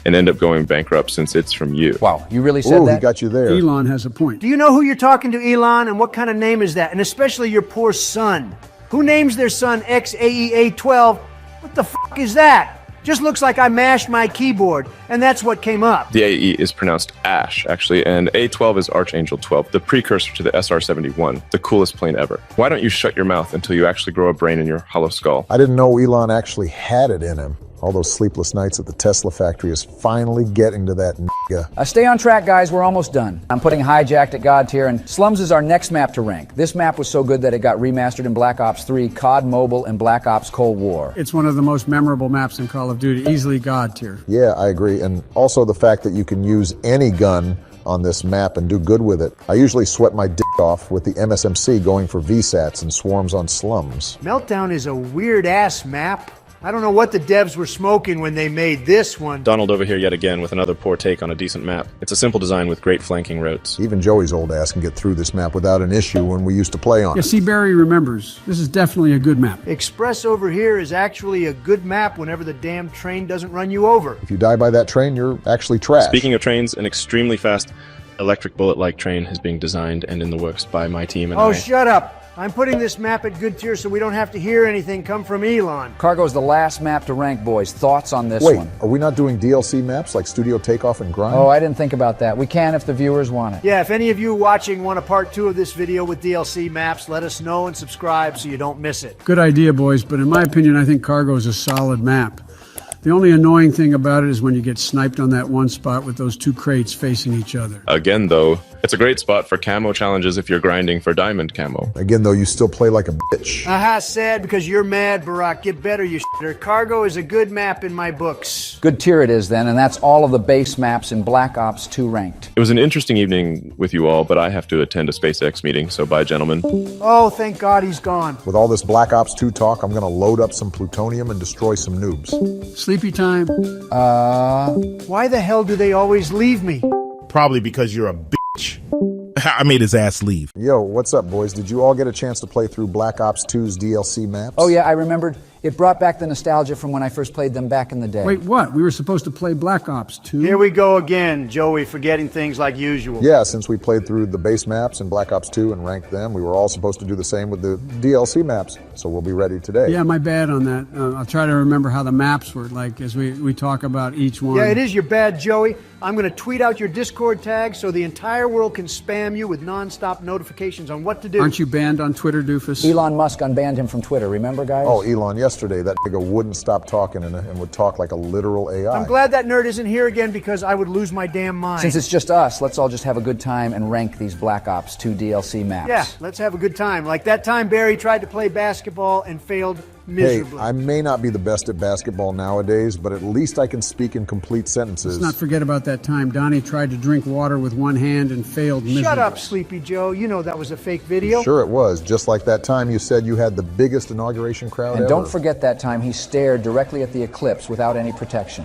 and end up going bankrupt since it's from you. Wow, you really said that? He got you there. Elon has a point. Do you know who you're talking to, Elon, and what kind of name is that? And especially your poor son. Who names their son XAEA12? What the fuck is that? Just looks like I mashed my keyboard, and that's what came up. The AE is pronounced Ash, actually, and A12 is Archangel 12, the precursor to the SR-71, the coolest plane ever. Why don't you shut your mouth until you actually grow a brain in your hollow skull? I didn't know Elon actually had it in him. All those sleepless nights at the Tesla factory is finally getting to that nigga. Stay on track, guys. We're almost done. I'm putting Hijacked at God tier, and Slums is our next map to rank. This map was so good that it got remastered in Black Ops 3, COD Mobile, and Black Ops Cold War. It's one of the most memorable maps in Call of Duty, easily God tier. Yeah, I agree. And also the fact that you can use any gun on this map and do good with it. I usually sweat my dick off with the MSMC going for VSATs and swarms on slums. Meltdown is a weird-ass map. I don't know what the devs were smoking when they made this one. Donald over here yet again with another poor take on a decent map. It's a simple design with great flanking roads. Even Joey's old ass can get through this map without an issue when we used to play on Yeah, it. see, Barry remembers. This is definitely a good map. Express over here is actually a good map whenever the damn train doesn't run you over. If you die by that train, you're actually trash. Speaking of trains, an extremely fast electric bullet-like train is being designed and in the works by my team and Oh, I. shut up. I'm putting this map at good tier so we don't have to hear anything come from Elon. Cargo's the last map to rank, boys. Thoughts on this Wait, one? are we not doing DLC maps like Studio Takeoff and Grind? Oh, I didn't think about that. We can if the viewers want it. Yeah, if any of you watching want a part 2 of this video with DLC maps, let us know and subscribe so you don't miss it. Good idea, boys, but in my opinion, I think Cargo is a solid map. The only annoying thing about it is when you get sniped on that one spot with those two crates facing each other. Again, though, it's a great spot for camo challenges if you're grinding for diamond camo. Again, though, you still play like a bitch. Aha, sad because you're mad, Barack. Get better, you shitter. Cargo is a good map in my books. Good tier it is then, and that's all of the base maps in Black Ops 2 ranked. It was an interesting evening with you all, but I have to attend a SpaceX meeting, so bye, gentlemen. Oh, thank God he's gone. With all this Black Ops 2 talk, I'm going to load up some plutonium and destroy some noobs. Sleepy time. Why the hell do they always leave me? Probably because you're a bitch. I made his ass leave. Yo, what's up, boys? Did you all get a chance to play through Black Ops 2's DLC maps? Oh yeah, I remembered. It brought back the nostalgia from when I first played them back in the day. Wait, what? We were supposed to play Black Ops 2? Here we go again, Joey, forgetting things like usual. Yeah, since we played through the base maps in Black Ops 2 and ranked them, we were all supposed to do the same with the DLC maps, so we'll be ready today. Yeah, my bad on that. I'll try to remember how the maps were like as we talk about each one. Yeah, it is your bad, Joey. I'm going to tweet out your Discord tag so the entire world can spam you with non-stop notifications on what to do. Aren't you banned on Twitter, doofus? Elon Musk unbanned him from Twitter, remember, guys? Oh, Elon, yesterday, that nigga wouldn't stop talking and would talk like a literal AI. I'm glad that nerd isn't here again because I would lose my damn mind. Since it's just us, let's all just have a good time and rank these Black Ops 2 DLC maps. Yeah, let's have a good time. Like that time Barry tried to play basketball and failed miserably. Hey, I may not be the best at basketball nowadays, but at least I can speak in complete sentences. Let's not forget about that time Donnie tried to drink water with one hand and failed miserably. Shut up, Sleepy Joe. You know that was a fake video. Sure it was, just like that time you said you had the biggest inauguration crowd And ever. don't forget that time he stared directly at the eclipse without any protection.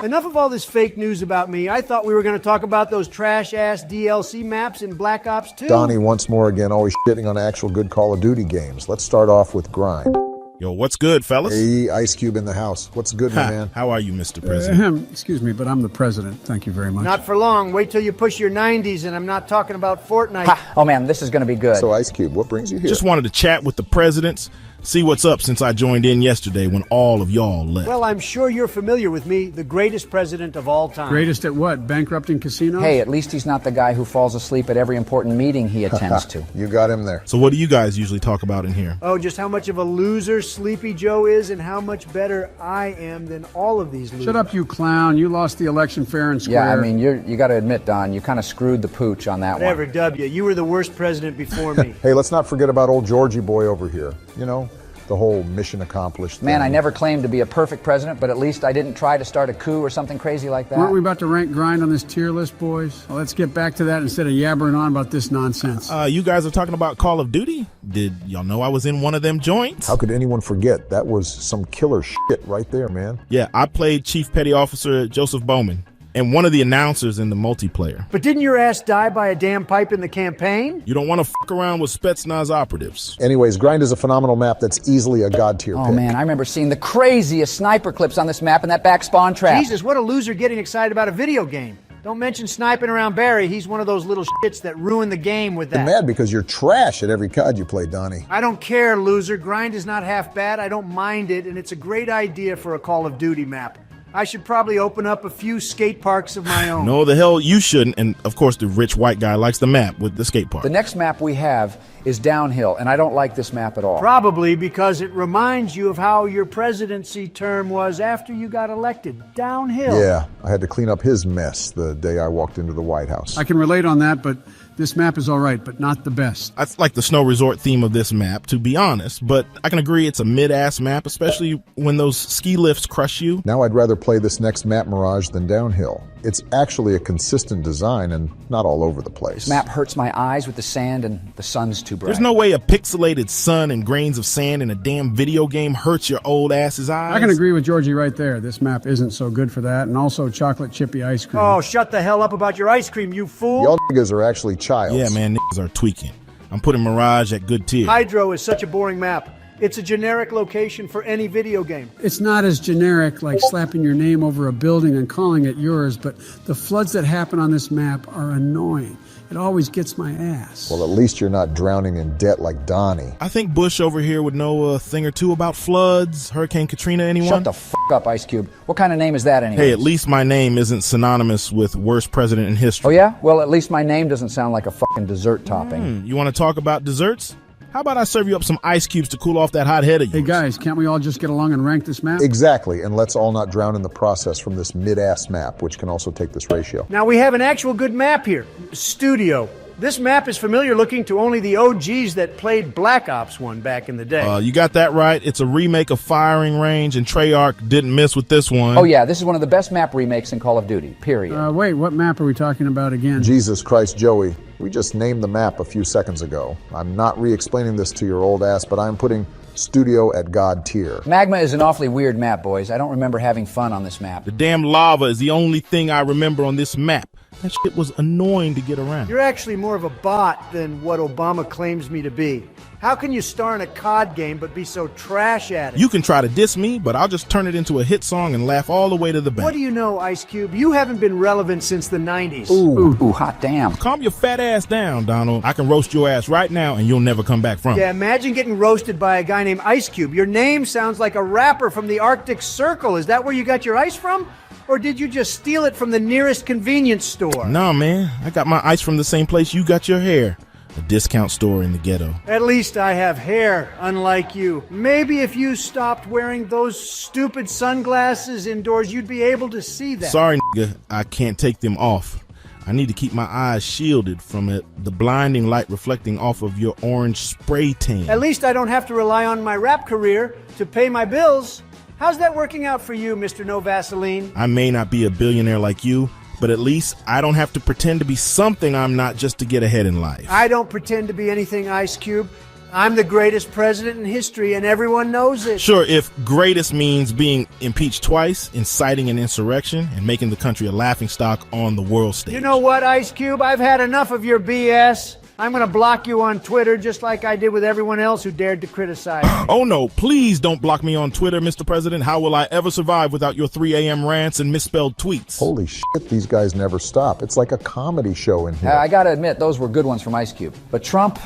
Enough of all this fake news about me. I thought we were going to talk about those trash-ass DLC maps in Black Ops 2. Donnie, once more again, always shitting on actual good Call of Duty games. Let's start off with Grind. Yo, what's good, fellas? Hey, Ice Cube in the house. What's good, my man? How are you, Mr. President? Excuse me, but I'm the president. Thank you very much. Not for long. Wait till you push your 90s, and I'm not talking about Fortnite. Oh man, this is going to be good. So, Ice Cube, what brings you here? Just wanted to chat with the presidents, see what's up since I joined in yesterday when all of y'all left. Well, I'm sure you're familiar with me, the greatest president of all time. Greatest at what? Bankrupting casinos? Hey, at least he's not the guy who falls asleep at every important meeting he attends to. You got him there. So what do you guys usually talk about in here? Oh, just how much of a loser Sleepy Joe is and how much better I am than all of these losers. Shut up, you clown. You lost the election fair and square. Yeah, I mean, you got to admit, Don, you kind of screwed the pooch on that Whatever, one. W. You were the worst president before me. Hey, let's not forget about old Georgie boy over here. You know, The whole mission accomplished Man, thing. I never claimed to be a perfect president, but at least I didn't try to start a coup or something crazy like that. Weren't we about to rank grind on this tier list, boys? Well, let's get back to that instead of yabbering on about this nonsense. You guys are talking about Call of Duty? Did y'all know I was in one of them joints? How could anyone forget? That was some killer shit right there, man. Yeah, I played Chief Petty Officer Joseph Bowman and one of the announcers in the multiplayer. But didn't your ass die by a damn pipe in the campaign? You don't want to fuck around with Spetsnaz operatives. Anyways, Grind is a phenomenal map that's easily a god tier Oh pick. man, I remember seeing the craziest sniper clips on this map in that back spawn trap. Jesus, what a loser getting excited about a video game. Don't mention sniping around Barry. He's one of those little shits that ruin the game with that. You're mad because you're trash at every COD you play, Donnie. I don't care, loser. Grind is not half bad. I don't mind it, and it's a great idea for a Call of Duty map. I should probably open up a few skate parks of my own. No, the hell you shouldn't. And of course, the rich white guy likes the map with the skate park. The next map we have is downhill, and I don't like this map at all. Probably because it reminds you of how your presidency term was after you got elected. Downhill. Yeah, I had to clean up his mess the day I walked into the White House. I can relate on that, but this map is all right, but not the best. I like the snow resort theme of this map, to be honest, but I can agree it's a mid-ass map, especially when those ski lifts crush you. Now I'd rather play this next map Mirage than downhill. It's actually a consistent design and not all over the place. This map hurts my eyes with the sand, and the sun's too bright. There's no way a pixelated sun and grains of sand in a damn video game hurts your old ass's eyes. I can agree with Georgie right there. This map isn't so good for that, and also chocolate chippy ice cream. Oh, shut the hell up about your ice cream, you fool. Y'all niggas are actually childs. Yeah, man, niggas are tweaking. I'm putting Mirage at good tier. Hydro is such a boring map. It's a generic location for any video game. It's not as generic like slapping your name over a building and calling it yours, but the floods that happen on this map are annoying. It always gets my ass. Well, at least you're not drowning in debt like Donnie. I think Bush over here would know a thing or two about floods, Hurricane Katrina, anyone? Shut the f*** up, Ice Cube. What kind of name is that anyway? Hey, at least my name isn't synonymous with worst president in history. Oh yeah? Well, at least my name doesn't sound like a fucking dessert topping. You want to talk about desserts? How about I serve you up some ice cubes to cool off that hot head of yours? Hey guys, can't we all just get along and rank this map? Exactly, and let's all not drown in the process from this mid-ass map, which can also take this ratio. Now we have an actual good map here. Studio. This map is familiar looking to only the OGs that played Black Ops 1 back in the day. You got that right. It's a remake of Firing Range, and Treyarch didn't miss with this one. Oh yeah, this is one of the best map remakes in Call of Duty, period. Wait, what map are we talking about again? Jesus Christ, Joey. We just named the map a few seconds ago. I'm not re-explaining this to your old ass, but I'm putting Studio at God tier. Magma is an awfully weird map, boys. I don't remember having fun on this map. The damn lava is the only thing I remember on this map. That shit was annoying to get around. You're actually more of a bot than what Obama claims me to be. How can you star in a COD game but be so trash at it? You can try to diss me, but I'll just turn it into a hit song and laugh all the way to the bank. What do you know, Ice Cube? You haven't been relevant since the 90s. Ooh, hot damn. Calm your fat ass down, Donald. I can roast your ass right now and you'll never come back from it. Yeah, imagine getting roasted by a guy named Ice Cube. Your name sounds like a rapper from the Arctic Circle. Is that where you got your ice from? Or did you just steal it from the nearest convenience store? Nah, man. I got my ice from the same place you got your hair. A discount store in the ghetto. At least I have hair, unlike you. Maybe if you stopped wearing those stupid sunglasses indoors, you'd be able to see that. Sorry, nigga. I can't take them off. I need to keep my eyes shielded from the blinding light reflecting off of your orange spray tan. At least I don't have to rely on my rap career to pay my bills. How's that working out for you, Mr. No Vaseline? I may not be a billionaire like you, but at least I don't have to pretend to be something I'm not just to get ahead in life. I don't pretend to be anything, Ice Cube. I'm the greatest president in history, and everyone knows it. Sure, if greatest means being impeached twice, inciting an insurrection, and making the country a laughingstock on the world stage. You know what, Ice Cube? I've had enough of your BS. I'm going to block you on Twitter just like I did with everyone else who dared to criticize me. Oh no, please don't block me on Twitter, Mr. President. How will I ever survive without your 3 a.m. rants and misspelled tweets? Holy shit, these guys never stop. It's like a comedy show in here. I gotta admit, those were good ones from Ice Cube. But Trump,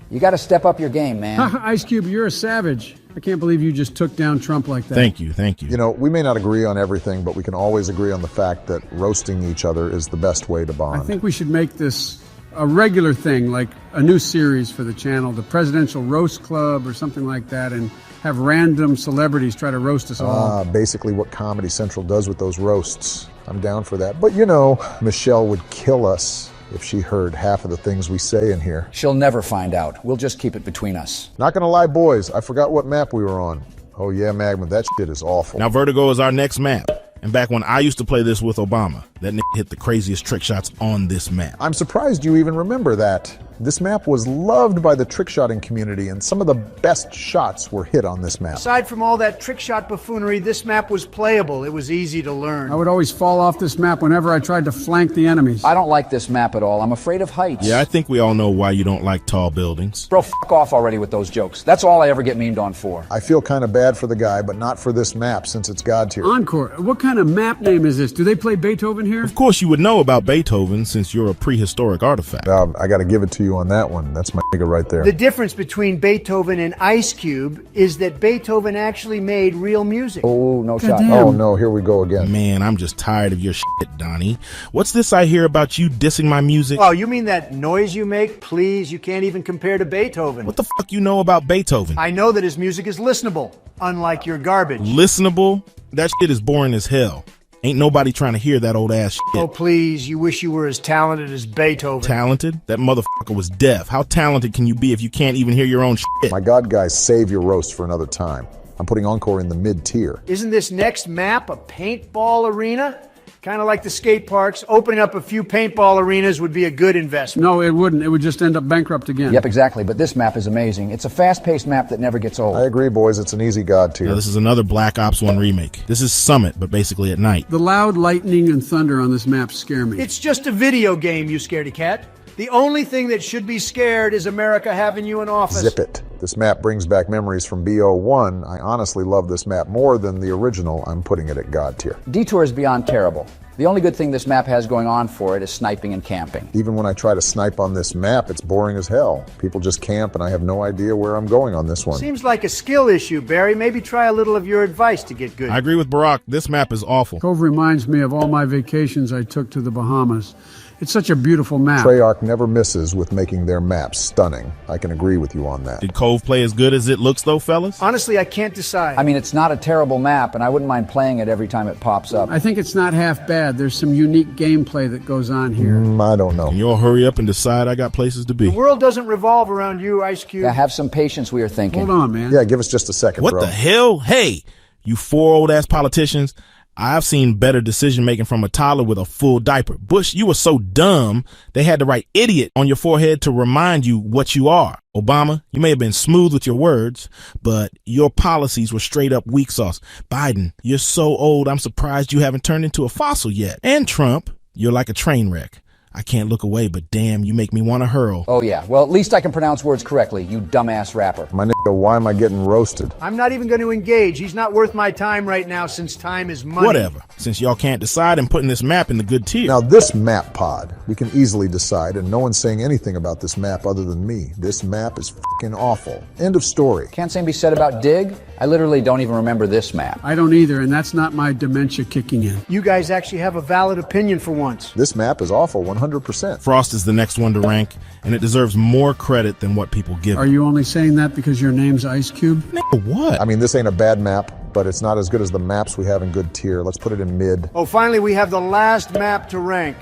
you gotta step up your game, man. Ice Cube, you're a savage. I can't believe you just took down Trump like that. Thank you, thank you. You know, we may not agree on everything, but we can always agree on the fact that roasting each other is the best way to bond. I think we should make this a regular thing, like a new series for the channel, the Presidential Roast Club or something like that, and have random celebrities try to roast us all. Basically what Comedy Central does with those roasts. I'm down for that. But you know, Michelle would kill us if she heard half of the things we say in here. She'll never find out. We'll just keep it between us. Not gonna lie, boys, I forgot what map we were on. Oh yeah, Magma, that shit is awful. Now Vertigo is our next map. And back when I used to play this with Obama, that nigga hit the craziest trick shots on this map. I'm surprised you even remember that. This map was loved by the trick-shotting community, and some of the best shots were hit on this map. Aside from all that trick shot buffoonery, this map was playable. It was easy to learn. I would always fall off this map whenever I tried to flank the enemies. I don't like this map at all. I'm afraid of heights. Yeah, I think we all know why you don't like tall buildings. Bro, fuck off already with those jokes. That's all I ever get memed on for. I feel kind of bad for the guy, but not for this map since it's God tier. Encore, what kind of map name is this? Do they play Beethoven here? Of course you would know about Beethoven since you're a prehistoric artifact. I gotta give it to you on that one. That's my nigga right there. The difference between Beethoven and Ice Cube is that Beethoven actually made real music. Oh, no shot. Oh no, here we go again. Man, I'm just tired of your shit, Donnie. What's this I hear about you dissing my music? Oh, you mean that noise you make? Please, you can't even compare to Beethoven. What the fuck you know about Beethoven? I know that his music is listenable, unlike your garbage. Listenable? That shit is boring as hell. Ain't nobody trying to hear that old ass shit. Oh, please, you wish you were as talented as Beethoven. Talented? That motherfucker was deaf. How talented can you be if you can't even hear your own shit? My God, guys, save your roast for another time. I'm putting Encore in the mid-tier. Isn't this next map a paintball arena? Kind of like the skate parks. Opening up a few paintball arenas would be a good investment. No, it wouldn't. It would just end up bankrupt again. Yep, exactly. But this map is amazing. It's a fast-paced map that never gets old. I agree, boys. It's an easy God tier. Now, this is another Black Ops 1 remake. This is Summit, but basically at night. The loud lightning and thunder on this map scare me. It's just a video game, you scaredy cat. The only thing that should be scared is America having you in office. Zip it. This map brings back memories from BO1. I honestly love this map more than the original. I'm putting it at God tier. Detour is beyond terrible. The only good thing this map has going on for it is sniping and camping. Even when I try to snipe on this map, it's boring as hell. People just camp and I have no idea where I'm going on this one. Seems like a skill issue, Barry. Maybe try a little of your advice to get good. I agree with Barack. This map is awful. Cove reminds me of all my vacations I took to the Bahamas. It's such a beautiful map. Treyarch never misses with making their maps stunning. I can agree with you on that. Did Cove play as good as it looks, though, fellas? Honestly, I can't decide. I mean, it's not a terrible map, and I wouldn't mind playing it every time it pops up. I think it's not half bad. There's some unique gameplay that goes on here. I don't know. Can you all hurry up and decide? I got places to be. The world doesn't revolve around you, Ice Cube. Yeah, have some patience, we are thinking. Hold on, man. Yeah, give us just a second, What bro. the hell? Hey, you four old-ass politicians. I've seen better decision-making from a toddler with a full diaper. Bush, you were so dumb, they had to write idiot on your forehead to remind you what you are. Obama, you may have been smooth with your words, but your policies were straight-up weak sauce. Biden, you're so old, I'm surprised you haven't turned into a fossil yet. And Trump, you're like a train wreck. I can't look away, but damn, you make me want to hurl. Oh, yeah. Well, at least I can pronounce words correctly, you dumbass rapper. My nigga, why am I getting roasted? I'm not even going to engage. He's not worth my time right now since time is money. Whatever. Since y'all can't decide, I'm putting this map in the good tier. Now, this map pod, we can easily decide, and no one's saying anything about this map other than me. This map is fucking awful. End of story. Can't same be said about Dig. I literally don't even remember this map. I don't either, and that's not my dementia kicking in. You guys actually have a valid opinion for once. This map is awful, 100%. Frost is the next one to rank, and it deserves more credit than what people give it. Are you only saying that because your name's Ice Cube? Nigga, what? I mean, this ain't a bad map, but it's not as good as the maps we have in good tier. Let's put it in mid. Oh, finally, we have the last map to rank.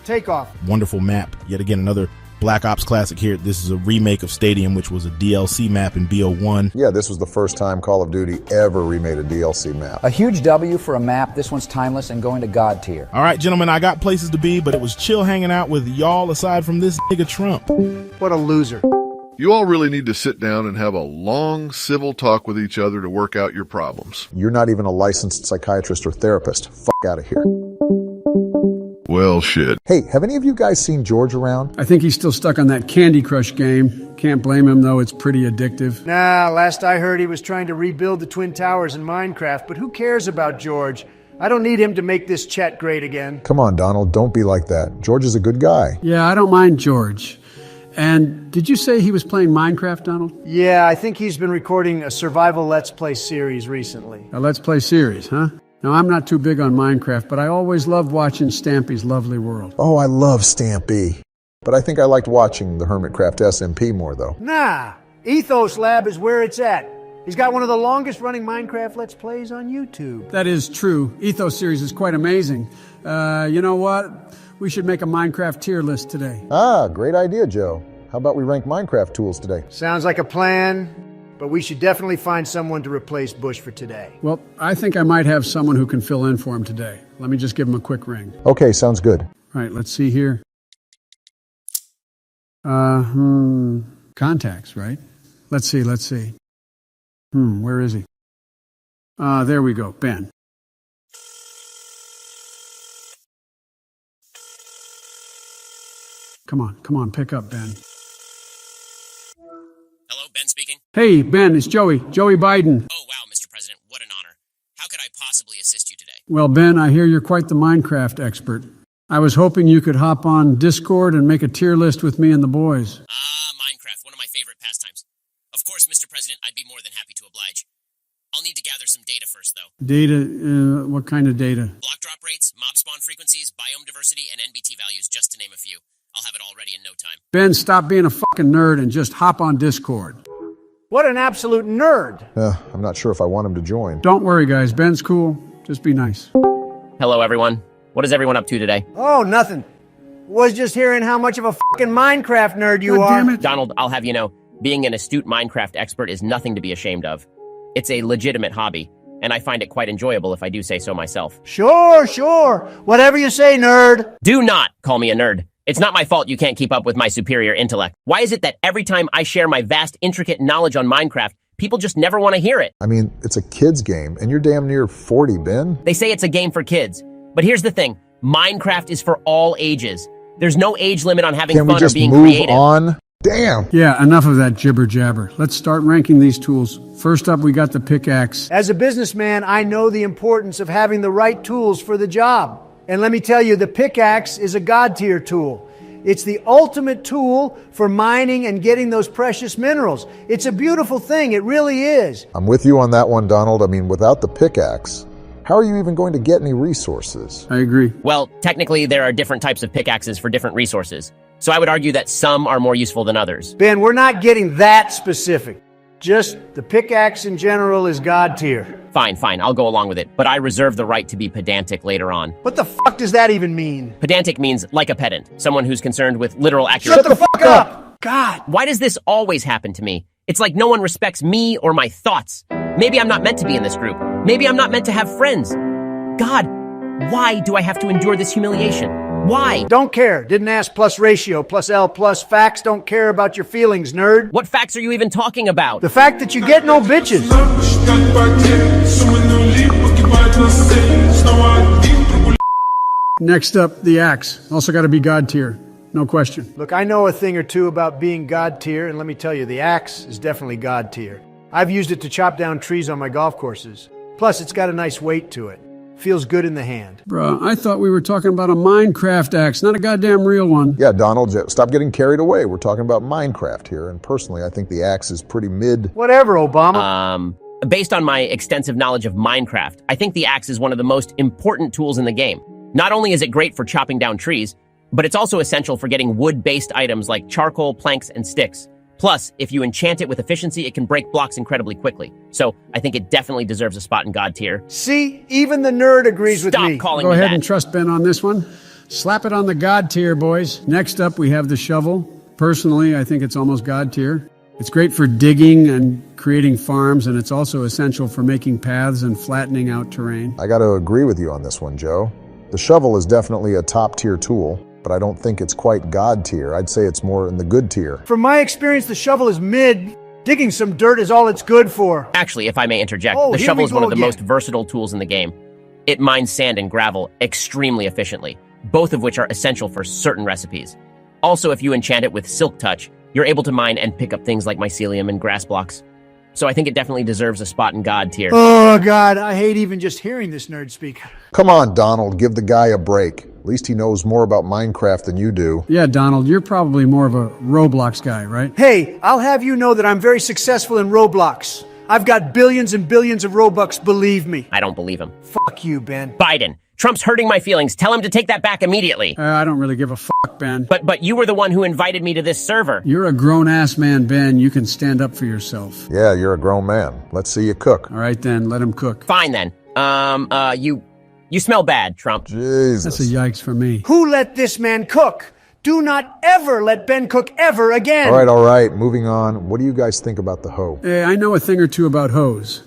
Takeoff. Wonderful map. Yet again, another Black Ops classic here. This is a remake of Stadium, which was a DLC map in BO1. Yeah, this was the first time Call of Duty ever remade a DLC map. A huge W for a map. This one's timeless and going to God tier. All right, gentlemen, I got places to be, but it was chill hanging out with y'all aside from this nigga Trump. What a loser. You all really need to sit down and have a long civil talk with each other to work out your problems. You're not even a licensed psychiatrist or therapist. Fuck out of here. Well, shit. Hey, have any of you guys seen George around? I think he's still stuck on that Candy Crush game. Can't blame him, though. It's pretty addictive. Nah, last I heard he was trying to rebuild the Twin Towers in Minecraft, but who cares about George? I don't need him to make this chat great again. Come on, Donald, don't be like that. George is a good guy. Yeah, I don't mind George. And did you say he was playing Minecraft, Donald? Yeah, I think he's been recording a survival Let's Play series recently. A Let's Play series, huh? Now, I'm not too big on Minecraft, but I always loved watching Stampy's Lovely World. Oh, I love Stampy. But I think I liked watching the Hermitcraft SMP more, though. Nah, Ethos Lab is where it's at. He's got one of the longest running Minecraft Let's Plays on YouTube. That is true. Ethos series is quite amazing. You know what? We should make a Minecraft tier list today. Ah, great idea, Joe. How about we rank Minecraft tools today? Sounds like a plan, but we should definitely find someone to replace Bush for today. Well, I think I might have someone who can fill in for him today. Let me just give him a quick ring. Okay, sounds good. All right, let's see here. Contacts, right? Let's see. Where is he? There we go, Ben. Come on, pick up, Ben. Hello, Ben speaking. Hey, Ben, it's Joey Biden. Oh, wow, Mr. President, what an honor. How could I possibly assist you today? Well, Ben, I hear you're quite the Minecraft expert. I was hoping you could hop on Discord and make a tier list with me and the boys. Minecraft, one of my favorite pastimes. Of course, Mr. President, I'd be more than happy to oblige. I'll need to gather some data first, though. Data? What kind of data? Block drop rates, mob spawn frequencies, biome diversity, and NBT values, just to name a few. I'll have it all ready in no time. Ben, stop being a fucking nerd and just hop on Discord. What an absolute nerd. I'm not sure if I want him to join. Don't worry, guys. Ben's cool. Just be nice. Hello, everyone. What is everyone up to today? Oh, nothing. Was just hearing how much of a fucking Minecraft nerd you are. Damn it. Donald, I'll have you know, being an astute Minecraft expert is nothing to be ashamed of. It's a legitimate hobby, and I find it quite enjoyable if I do say so myself. Sure. Whatever you say, nerd. Do not call me a nerd. It's not my fault you can't keep up with my superior intellect. Why is it that every time I share my vast, intricate knowledge on Minecraft, people just never want to hear it? I mean, it's a kid's game, and you're damn near 40, Ben. They say it's a game for kids. But here's the thing. Minecraft is for all ages. There's no age limit on having fun or being creative. Can we just move on? Damn. Yeah, enough of that jibber jabber. Let's start ranking these tools. First up, we got the pickaxe. As a businessman, I know the importance of having the right tools for the job. And let me tell you, the pickaxe is a God tier tool. It's the ultimate tool for mining and getting those precious minerals. It's a beautiful thing. It really is. I'm with you on that one, Donald. I mean, without the pickaxe, how are you even going to get any resources? I agree. Well, technically, there are different types of pickaxes for different resources. So I would argue that some are more useful than others. Ben, we're not getting that specific. Just the pickaxe in general is God tier. Fine, I'll go along with it. But I reserve the right to be pedantic later on. What the fuck does that even mean? Pedantic means like a pedant, someone who's concerned with literal accuracy. Shut the fuck up! God! Why does this always happen to me? It's like no one respects me or my thoughts. Maybe I'm not meant to be in this group. Maybe I'm not meant to have friends. God, why do I have to endure this humiliation? Why? Don't care. Didn't ask plus ratio plus L plus facts. Don't care about your feelings, nerd. What facts are you even talking about? The fact that you get no bitches. Next up, the axe. Also got to be God tier. No question. Look, I know a thing or two about being God tier, and let me tell you, the axe is definitely God tier. I've used it to chop down trees on my golf courses. Plus, it's got a nice weight to it. Feels good in the hand. Bruh, I thought we were talking about a Minecraft axe, not a goddamn real one. Yeah, Donald, stop getting carried away. We're talking about Minecraft here, and personally, I think the axe is pretty mid. Whatever, Obama. Based on my extensive knowledge of Minecraft, I think the axe is one of the most important tools in the game. Not only is it great for chopping down trees, but it's also essential for getting wood-based items like charcoal, planks, and sticks. Plus, if you enchant it with efficiency, it can break blocks incredibly quickly. So, I think it definitely deserves a spot in God tier. See? Even the nerd agrees with me. Stop calling me that. Go ahead and trust Ben on this one. Slap it on the God tier, boys. Next up, we have the shovel. Personally, I think it's almost God tier. It's great for digging and creating farms, and it's also essential for making paths and flattening out terrain. I got to agree with you on this one, Joe. The shovel is definitely a top-tier tool, but I don't think it's quite God tier. I'd say it's more in the good tier. From my experience, the shovel is mid. Digging some dirt is all it's good for. Actually, if I may interject, the shovel is one of the most versatile tools in the game. It mines sand and gravel extremely efficiently, both of which are essential for certain recipes. Also, if you enchant it with Silk Touch, you're able to mine and pick up things like mycelium and grass blocks. So I think it definitely deserves a spot in God tier. Oh, God, I hate even just hearing this nerd speak. Come on, Donald, give the guy a break. At least he knows more about Minecraft than you do. Yeah, Donald, you're probably more of a Roblox guy, right? Hey, I'll have you know that I'm very successful in Roblox. I've got billions and billions of Robux, believe me. I don't believe him. Fuck you, Ben. Biden, Trump's hurting my feelings. Tell him to take that back immediately. I don't really give a fuck, Ben. But you were the one who invited me to this server. You're a grown-ass man, Ben. You can stand up for yourself. Yeah, you're a grown man. Let's see you cook. All right, then. Let him cook. Fine, then. You smell bad, Trump. Jesus. That's a yikes for me. Who let this man cook? Do not ever let Ben cook ever again. All right. Moving on. What do you guys think about the hoe? Hey, I know a thing or two about hoes.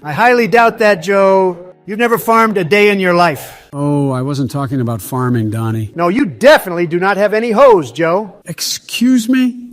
I highly doubt that, Joe. You've never farmed a day in your life. Oh, I wasn't talking about farming, Donnie. No, you definitely do not have any hoes, Joe. Excuse me?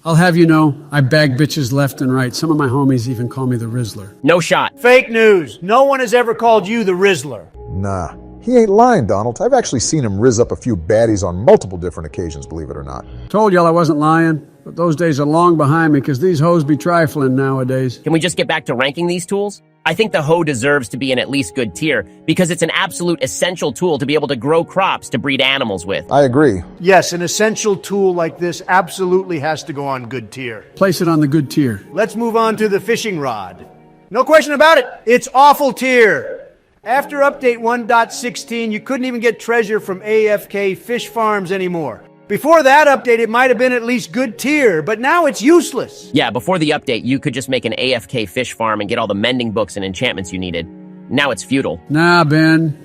I'll have you know, I bag bitches left and right. Some of my homies even call me the Rizzler. No shot. Fake news. No one has ever called you the Rizzler. Nah. He ain't lying, Donald. I've actually seen him rizz up a few baddies on multiple different occasions, believe it or not. Told y'all I wasn't lying, but those days are long behind me because these hoes be trifling nowadays. Can we just get back to ranking these tools? I think the hoe deserves to be in at least good tier because it's an absolute essential tool to be able to grow crops to breed animals with. I agree. Yes, an essential tool like this absolutely has to go on good tier. Place it on the good tier. Let's move on to the fishing rod. No question about it. It's awful tier. After update 1.16, you couldn't even get treasure from AFK fish farms anymore. Before that update, it might have been at least good tier, but now it's useless. Yeah, before the update, you could just make an AFK fish farm and get all the mending books and enchantments you needed. Now it's futile. Nah, Ben.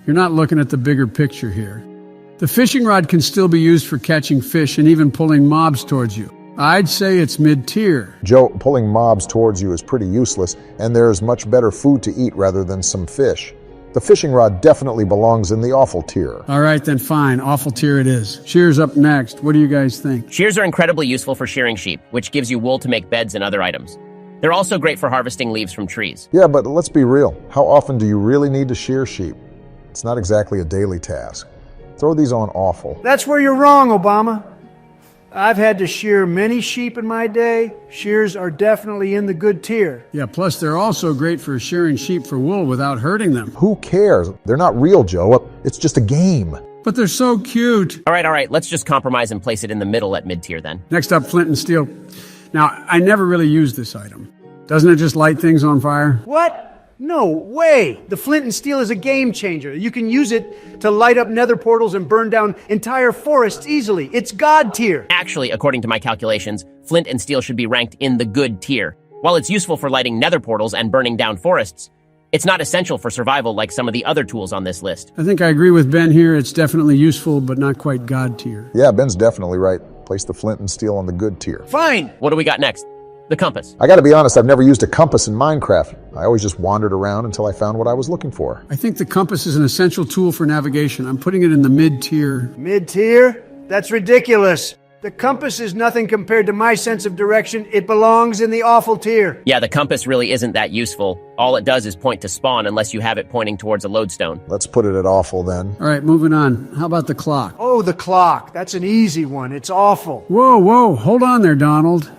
You're not looking at the bigger picture here. The fishing rod can still be used for catching fish and even pulling mobs towards you. I'd say it's mid-tier. Joe, pulling mobs towards you is pretty useless, and there's much better food to eat rather than some fish. The fishing rod definitely belongs in the awful tier. All right, then fine. Awful tier it is. Shears up next. What do you guys think? Shears are incredibly useful for shearing sheep, which gives you wool to make beds and other items. They're also great for harvesting leaves from trees. Yeah, but let's be real. How often do you really need to shear sheep? It's not exactly a daily task. Throw these on awful. That's where you're wrong, Obama. I've had to shear many sheep in my day. Shears are definitely in the good tier. Yeah, plus they're also great for shearing sheep for wool without hurting them. Who cares? They're not real, Joe. It's just a game. But they're so cute. All right. Let's just compromise and place it in the middle at mid-tier then. Next up, flint and steel. Now, I never really use this item. Doesn't it just light things on fire? What? No way! The flint and steel is a game changer. You can use it to light up nether portals and burn down entire forests easily. It's God tier. Actually, according to my calculations, flint and steel should be ranked in the good tier. While it's useful for lighting nether portals and burning down forests, it's not essential for survival like some of the other tools on this list. I think I agree with Ben here. It's definitely useful, but not quite God tier. Yeah, Ben's definitely right. Place the flint and steel on the good tier. Fine! What do we got next? The compass. I gotta be honest, I've never used a compass in Minecraft. I always just wandered around until I found what I was looking for. I think the compass is an essential tool for navigation. I'm putting it in the mid-tier. Mid-tier? That's ridiculous. The compass is nothing compared to my sense of direction. It belongs in the awful tier. Yeah, the compass really isn't that useful. All it does is point to spawn unless you have it pointing towards a lodestone. Let's put it at awful then. All right, moving on. How about the clock? Oh, the clock. That's an easy one. It's awful. Whoa. Hold on there, Donald.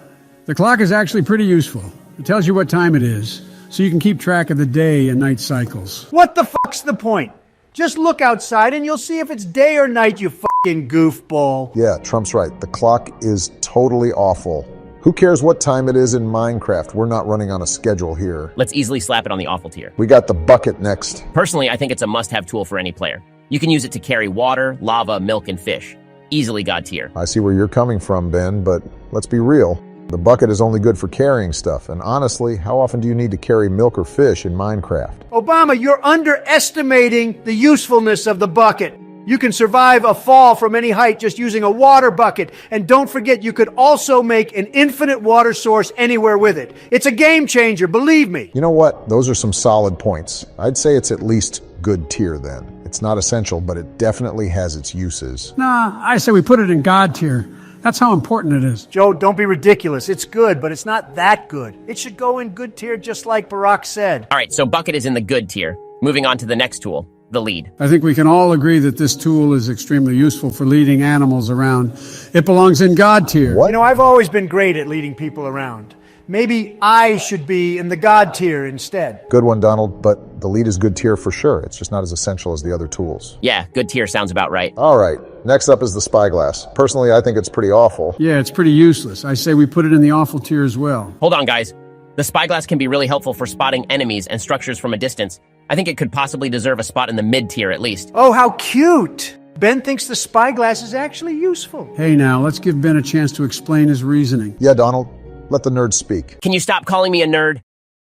The clock is actually pretty useful. It tells you what time it is, so you can keep track of the day and night cycles. What the fuck's the point? Just look outside and you'll see if it's day or night, you fucking goofball. Yeah, Trump's right. The clock is totally awful. Who cares what time it is in Minecraft? We're not running on a schedule here. Let's easily slap it on the awful tier. We got the bucket next. Personally, I think it's a must-have tool for any player. You can use it to carry water, lava, milk, and fish. Easily God tier. I see where you're coming from, Ben, but let's be real. The bucket is only good for carrying stuff, and honestly, how often do you need to carry milk or fish in Minecraft? Obama, you're underestimating the usefulness of the bucket. You can survive a fall from any height just using a water bucket. And don't forget, you could also make an infinite water source anywhere with it. It's a game changer, believe me. You know what? Those are some solid points. I'd say it's at least good tier then. It's not essential, but it definitely has its uses. Nah, I say we put it in God tier. That's how important it is. Joe, don't be ridiculous. It's good, but it's not that good. It should go in good tier just like Barack said. All right, so bucket is in the good tier. Moving on to the next tool, the lead. I think we can all agree that this tool is extremely useful for leading animals around. It belongs in God tier. What? You know, I've always been great at leading people around. Maybe I should be in the God tier instead. Good one, Donald, but the lead is good tier for sure. It's just not as essential as the other tools. Yeah, good tier sounds about right. All right, next up is the spyglass. Personally, I think it's pretty awful. Yeah, it's pretty useless. I say we put it in the awful tier as well. Hold on, guys. The spyglass can be really helpful for spotting enemies and structures from a distance. I think it could possibly deserve a spot in the mid tier at least. Oh, how cute! Ben thinks the spyglass is actually useful. Hey now, let's give Ben a chance to explain his reasoning. Yeah, Donald, let the nerd speak. Can you stop calling me a nerd?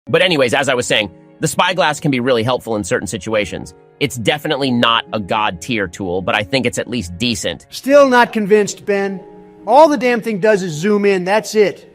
But anyways, as I was saying, The spyglass can be really helpful in certain situations. It's definitely not a god tier tool, but I think it's at least decent. Still not convinced, Ben. All the damn thing does is zoom in, that's it.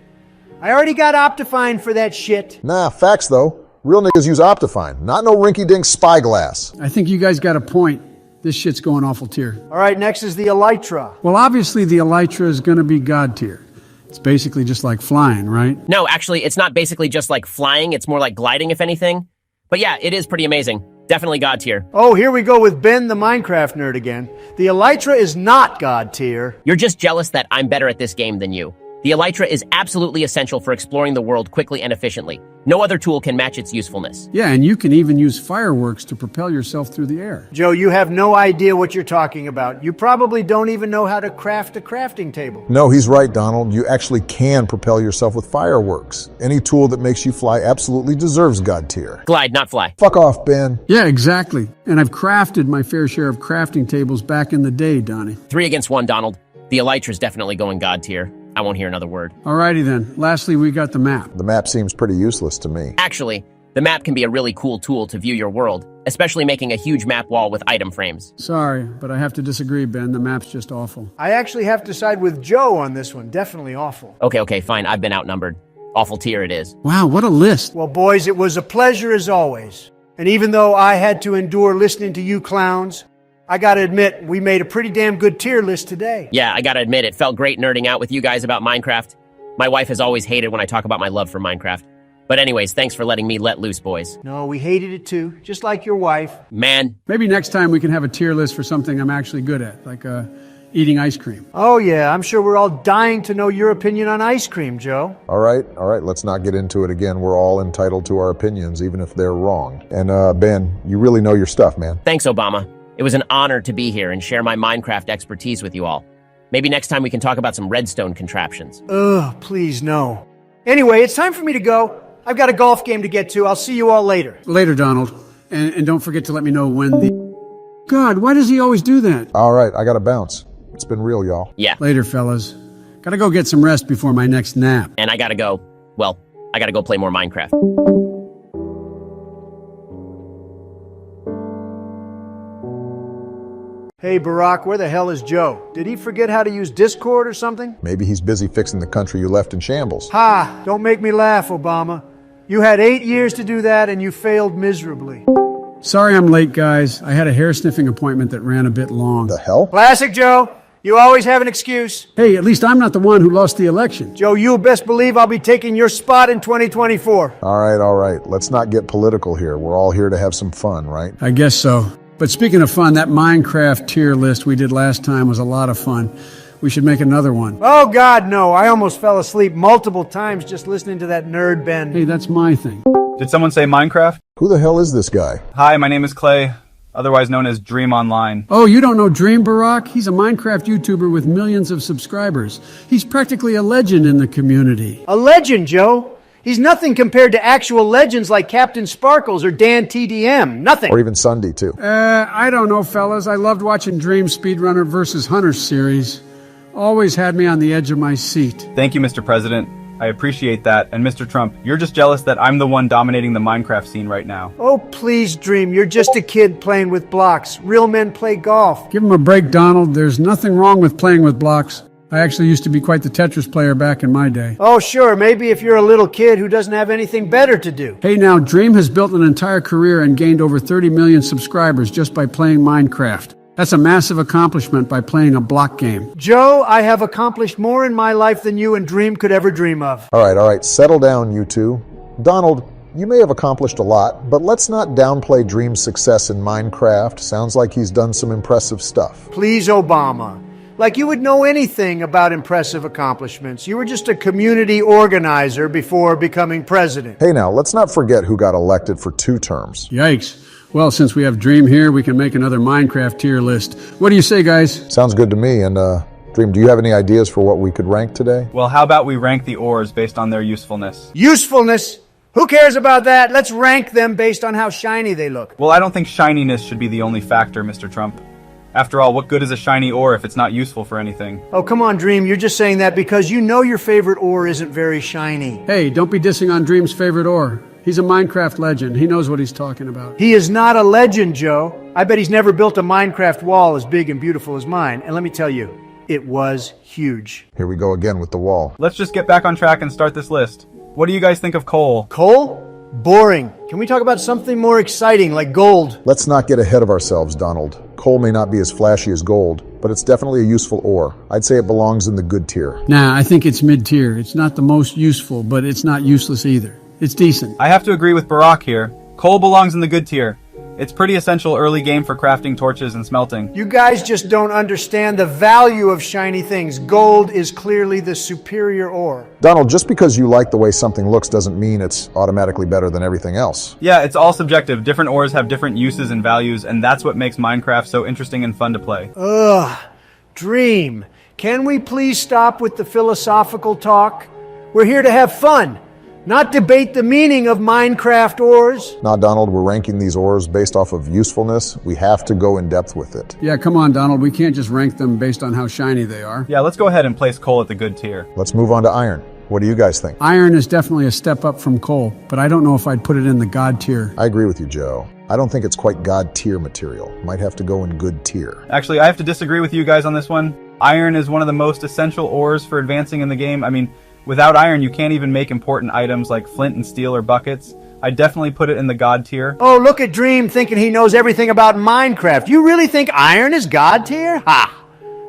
I already got Optifine for that shit. Nah, facts though. Real niggas use Optifine, not no rinky-dink spyglass. I think you guys got a point. This shit's going awful tier. All right, next is the Elytra. Well, obviously the Elytra is going to be god tier. It's basically just like flying, right? No, actually, it's not basically just like flying. It's more like gliding, if anything. But yeah, it is pretty amazing. Definitely god tier. Oh, here we go with Ben, the Minecraft nerd again. The Elytra is not god tier. You're just jealous that I'm better at this game than you. The Elytra is absolutely essential for exploring the world quickly and efficiently. No other tool can match its usefulness. Yeah, and you can even use fireworks to propel yourself through the air. Joe, you have no idea what you're talking about. You probably don't even know how to craft a crafting table. No, he's right, Donald. You actually can propel yourself with fireworks. Any tool that makes you fly absolutely deserves god tier. Glide, not fly. Fuck off, Ben. Yeah, exactly. And I've crafted my fair share of crafting tables back in the day, Donnie. 3 against 1, Donald. The Elytra's definitely going god tier. I won't hear another word. Alrighty then. Lastly, we got the map. The map seems pretty useless to me. Actually, the map can be a really cool tool to view your world, especially making a huge map wall with item frames. Sorry, but I have to disagree, Ben. The map's just awful. I actually have to side with Joe on this one. Definitely awful. Okay, fine. I've been outnumbered. Awful tier it is. Wow, what a list. Well, boys, it was a pleasure as always. And even though I had to endure listening to you clowns, I gotta admit, we made a pretty damn good tier list today. Yeah, I gotta admit, it felt great nerding out with you guys about Minecraft. My wife has always hated when I talk about my love for Minecraft. But anyways, thanks for letting me let loose, boys. No, we hated it too, just like your wife. Man. Maybe next time we can have a tier list for something I'm actually good at, like eating ice cream. Oh yeah, I'm sure we're all dying to know your opinion on ice cream, Joe. All right, let's not get into it again. We're all entitled to our opinions, even if they're wrong. And Ben, you really know your stuff, man. Thanks, Obama. It was an honor to be here and share my Minecraft expertise with you all. Maybe next time we can talk about some redstone contraptions. Ugh, please no. Anyway, it's time for me to go. I've got a golf game to get to. I'll see you all later. Later, Donald. And don't forget to let me know when the... God, why does he always do that? All right, I gotta bounce. It's been real, y'all. Yeah. Later, fellas. Gotta go get some rest before my next nap. And I gotta go play more Minecraft. Hey, Barack, where the hell is Joe? Did he forget how to use Discord or something? Maybe he's busy fixing the country you left in shambles. Ha! Don't make me laugh, Obama. You had 8 years to do that and you failed miserably. Sorry I'm late, guys. I had a hair-sniffing appointment that ran a bit long. The hell? Classic, Joe. You always have an excuse. Hey, at least I'm not the one who lost the election. Joe, you'll best believe I'll be taking your spot in 2024. All right. Let's not get political here. We're all here to have some fun, right? I guess so. But speaking of fun, that Minecraft tier list we did last time was a lot of fun. We should make another one. Oh, God, no. I almost fell asleep multiple times just listening to that nerd Ben. Hey, that's my thing. Did someone say Minecraft? Who the hell is this guy? Hi, my name is Clay, otherwise known as Dream Online. Oh, you don't know Dream, Barack? He's a Minecraft YouTuber with millions of subscribers. He's practically a legend in the community. A legend, Joe? He's nothing compared to actual legends like Captain Sparkles or Dan TDM. Nothing. Or even Sunday, too. I don't know, fellas. I loved watching Dream Speedrunner vs. Hunter series. Always had me on the edge of my seat. Thank you, Mr. President. I appreciate that. And Mr. Trump, you're just jealous that I'm the one dominating the Minecraft scene right now. Oh, please, Dream. You're just a kid playing with blocks. Real men play golf. Give him a break, Donald. There's nothing wrong with playing with blocks. I actually used to be quite the Tetris player back in my day. Oh, sure. Maybe if you're a little kid who doesn't have anything better to do. Hey, now, Dream has built an entire career and gained over 30 million subscribers just by playing Minecraft. That's a massive accomplishment by playing a block game. Joe, I have accomplished more in my life than you and Dream could ever dream of. All right. Settle down, you two. Donald, you may have accomplished a lot, but let's not downplay Dream's success in Minecraft. Sounds like he's done some impressive stuff. Please, Obama. Like you would know anything about impressive accomplishments. You were just a community organizer before becoming president. Hey now, let's not forget who got elected for 2 terms. Yikes. Well, since we have Dream here, we can make another Minecraft tier list. What do you say, guys? Sounds good to me. And Dream, do you have any ideas for what we could rank today? Well, how about we rank the ores based on their usefulness? Usefulness? Who cares about that? Let's rank them based on how shiny they look. Well, I don't think shininess should be the only factor, Mr. Trump. After all, what good is a shiny ore if it's not useful for anything? Oh, come on, Dream. You're just saying that because you know your favorite ore isn't very shiny. Hey, don't be dissing on Dream's favorite ore. He's a Minecraft legend. He knows what he's talking about. He is not a legend, Joe. I bet he's never built a Minecraft wall as big and beautiful as mine. And let me tell you, it was huge. Here we go again with the wall. Let's just get back on track and start this list. What do you guys think of coal? Coal? Boring. Can we talk about something more exciting, like gold? Let's not get ahead of ourselves, Donald. Coal may not be as flashy as gold, but it's definitely a useful ore. I'd say it belongs in the good tier. Nah, I think it's mid-tier. It's not the most useful, but it's not useless either. It's decent. I have to agree with Barack here. Coal belongs in the good tier. It's pretty essential early game for crafting torches and smelting. You guys just don't understand the value of shiny things. Gold is clearly the superior ore. Donald, just because you like the way something looks doesn't mean it's automatically better than everything else. Yeah, it's all subjective. Different ores have different uses and values, and that's what makes Minecraft so interesting and fun to play. Ugh. Dream. Can we please stop with the philosophical talk? We're here to have fun, not debate the meaning of Minecraft ores. Nah, Donald, we're ranking these ores based off of usefulness. We have to go in depth with it. Yeah, come on, Donald. We can't just rank them based on how shiny they are. Yeah, let's go ahead and place coal at the good tier. Let's move on to iron. What do you guys think? Iron is definitely a step up from coal, but I don't know if I'd put it in the God tier. I agree with you, Joe. I don't think it's quite God tier material. Might have to go in good tier. Actually, I have to disagree with you guys on this one. Iron is one of the most essential ores for advancing in the game. I mean, without iron, you can't even make important items like flint and steel or buckets. I definitely put it in the God tier. Oh, look at Dream thinking he knows everything about Minecraft. You really think iron is God tier? Ha!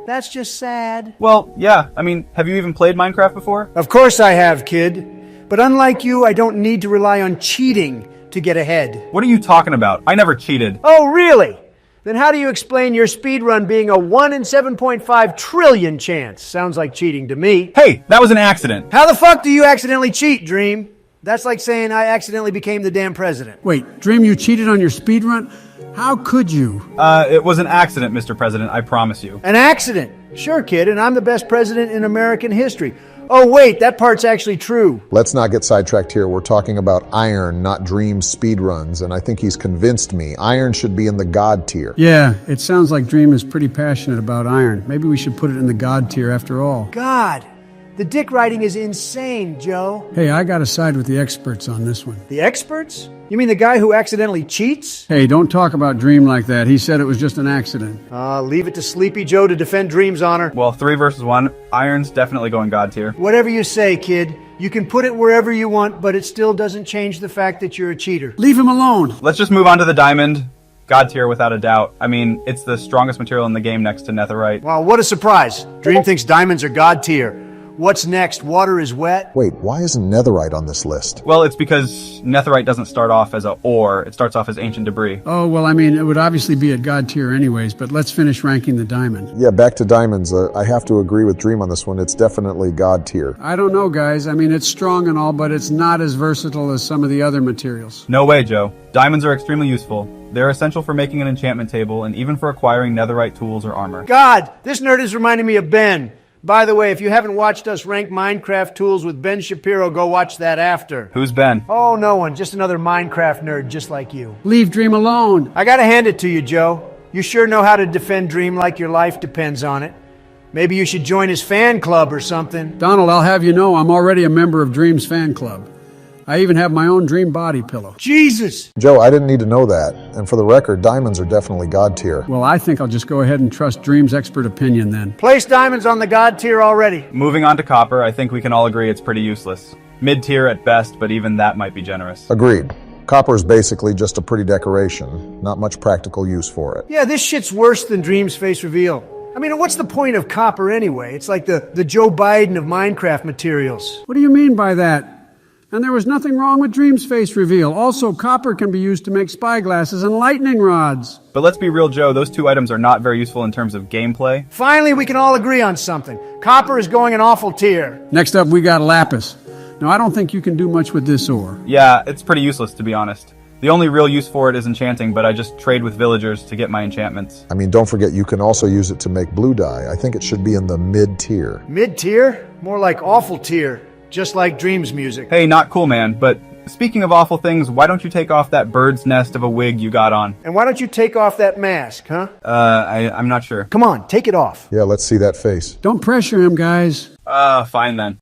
That's just sad. Well, yeah. I mean, have you even played Minecraft before? Of course I have, kid. But unlike you, I don't need to rely on cheating to get ahead. What are you talking about? I never cheated. Oh, really? Then how do you explain your speedrun being a 1 in 7.5 trillion chance? Sounds like cheating to me. Hey, that was an accident. How the fuck do you accidentally cheat, Dream? That's like saying I accidentally became the damn president. Wait, Dream, you cheated on your speedrun? How could you? It was an accident, Mr. President, I promise you. An accident? Sure, kid, and I'm the best president in American history. Oh, wait, that part's actually true. Let's not get sidetracked here. We're talking about iron, not Dream speedruns, and I think he's convinced me. Iron should be in the God tier. Yeah, it sounds like Dream is pretty passionate about iron. Maybe we should put it in the God tier after all. God, the dick riding is insane, Joe. Hey, I gotta side with the experts on this one. The experts? You mean the guy who accidentally cheats? Hey, don't talk about Dream like that. He said it was just an accident. Leave it to Sleepy Joe to defend Dream's honor. Well, 3 versus 1, iron's definitely going God tier. Whatever you say, kid. You can put it wherever you want, but it still doesn't change the fact that you're a cheater. Leave him alone. Let's just move on to the diamond. God tier without a doubt. I mean, it's the strongest material in the game next to netherite. Wow, what a surprise. Dream thinks diamonds are God tier. What's next? Water is wet? Wait, why isn't netherite on this list? Well, it's because netherite doesn't start off as an ore. It starts off as ancient debris. Oh, well, I mean, it would obviously be at God tier anyways, but let's finish ranking the diamond. Yeah, back to diamonds. I have to agree with Dream on this one. It's definitely God tier. I don't know, guys. I mean, it's strong and all, but it's not as versatile as some of the other materials. No way, Joe. Diamonds are extremely useful. They're essential for making an enchantment table and even for acquiring netherite tools or armor. God, this nerd is reminding me of Ben. By the way, if you haven't watched us rank Minecraft tools with Ben Shapiro, go watch that after. Who's Ben? Oh, no one. Just another Minecraft nerd just like you. Leave Dream alone. I gotta hand it to you, Joe. You sure know how to defend Dream like your life depends on it. Maybe you should join his fan club or something. Donald, I'll have you know I'm already a member of Dream's fan club. I even have my own Dream body pillow. Jesus! Joe, I didn't need to know that. And for the record, diamonds are definitely God tier. Well, I think I'll just go ahead and trust Dream's expert opinion then. Place diamonds on the God tier already. Moving on to copper, I think we can all agree it's pretty useless. Mid-tier at best, but even that might be generous. Agreed. Copper is basically just a pretty decoration. Not much practical use for it. Yeah, this shit's worse than Dream's face reveal. I mean, what's the point of copper anyway? It's like the Joe Biden of Minecraft materials. What do you mean by that? And there was nothing wrong with Dream's face reveal. Also, copper can be used to make spyglasses and lightning rods. But let's be real, Joe, those 2 items are not very useful in terms of gameplay. Finally, we can all agree on something. Copper is going an awful tier. Next up, we got lapis. Now, I don't think you can do much with this ore. Yeah, it's pretty useless, to be honest. The only real use for it is enchanting, but I just trade with villagers to get my enchantments. I mean, don't forget you can also use it to make blue dye. I think it should be in the mid-tier. Mid-tier? More like awful tier. Just like Dream's music. Hey, not cool, man, but speaking of awful things, why don't you take off that bird's nest of a wig you got on? And why don't you take off that mask, huh? I'm not sure. Come on, take it off. Yeah, let's see that face. Don't pressure him, guys. Fine then.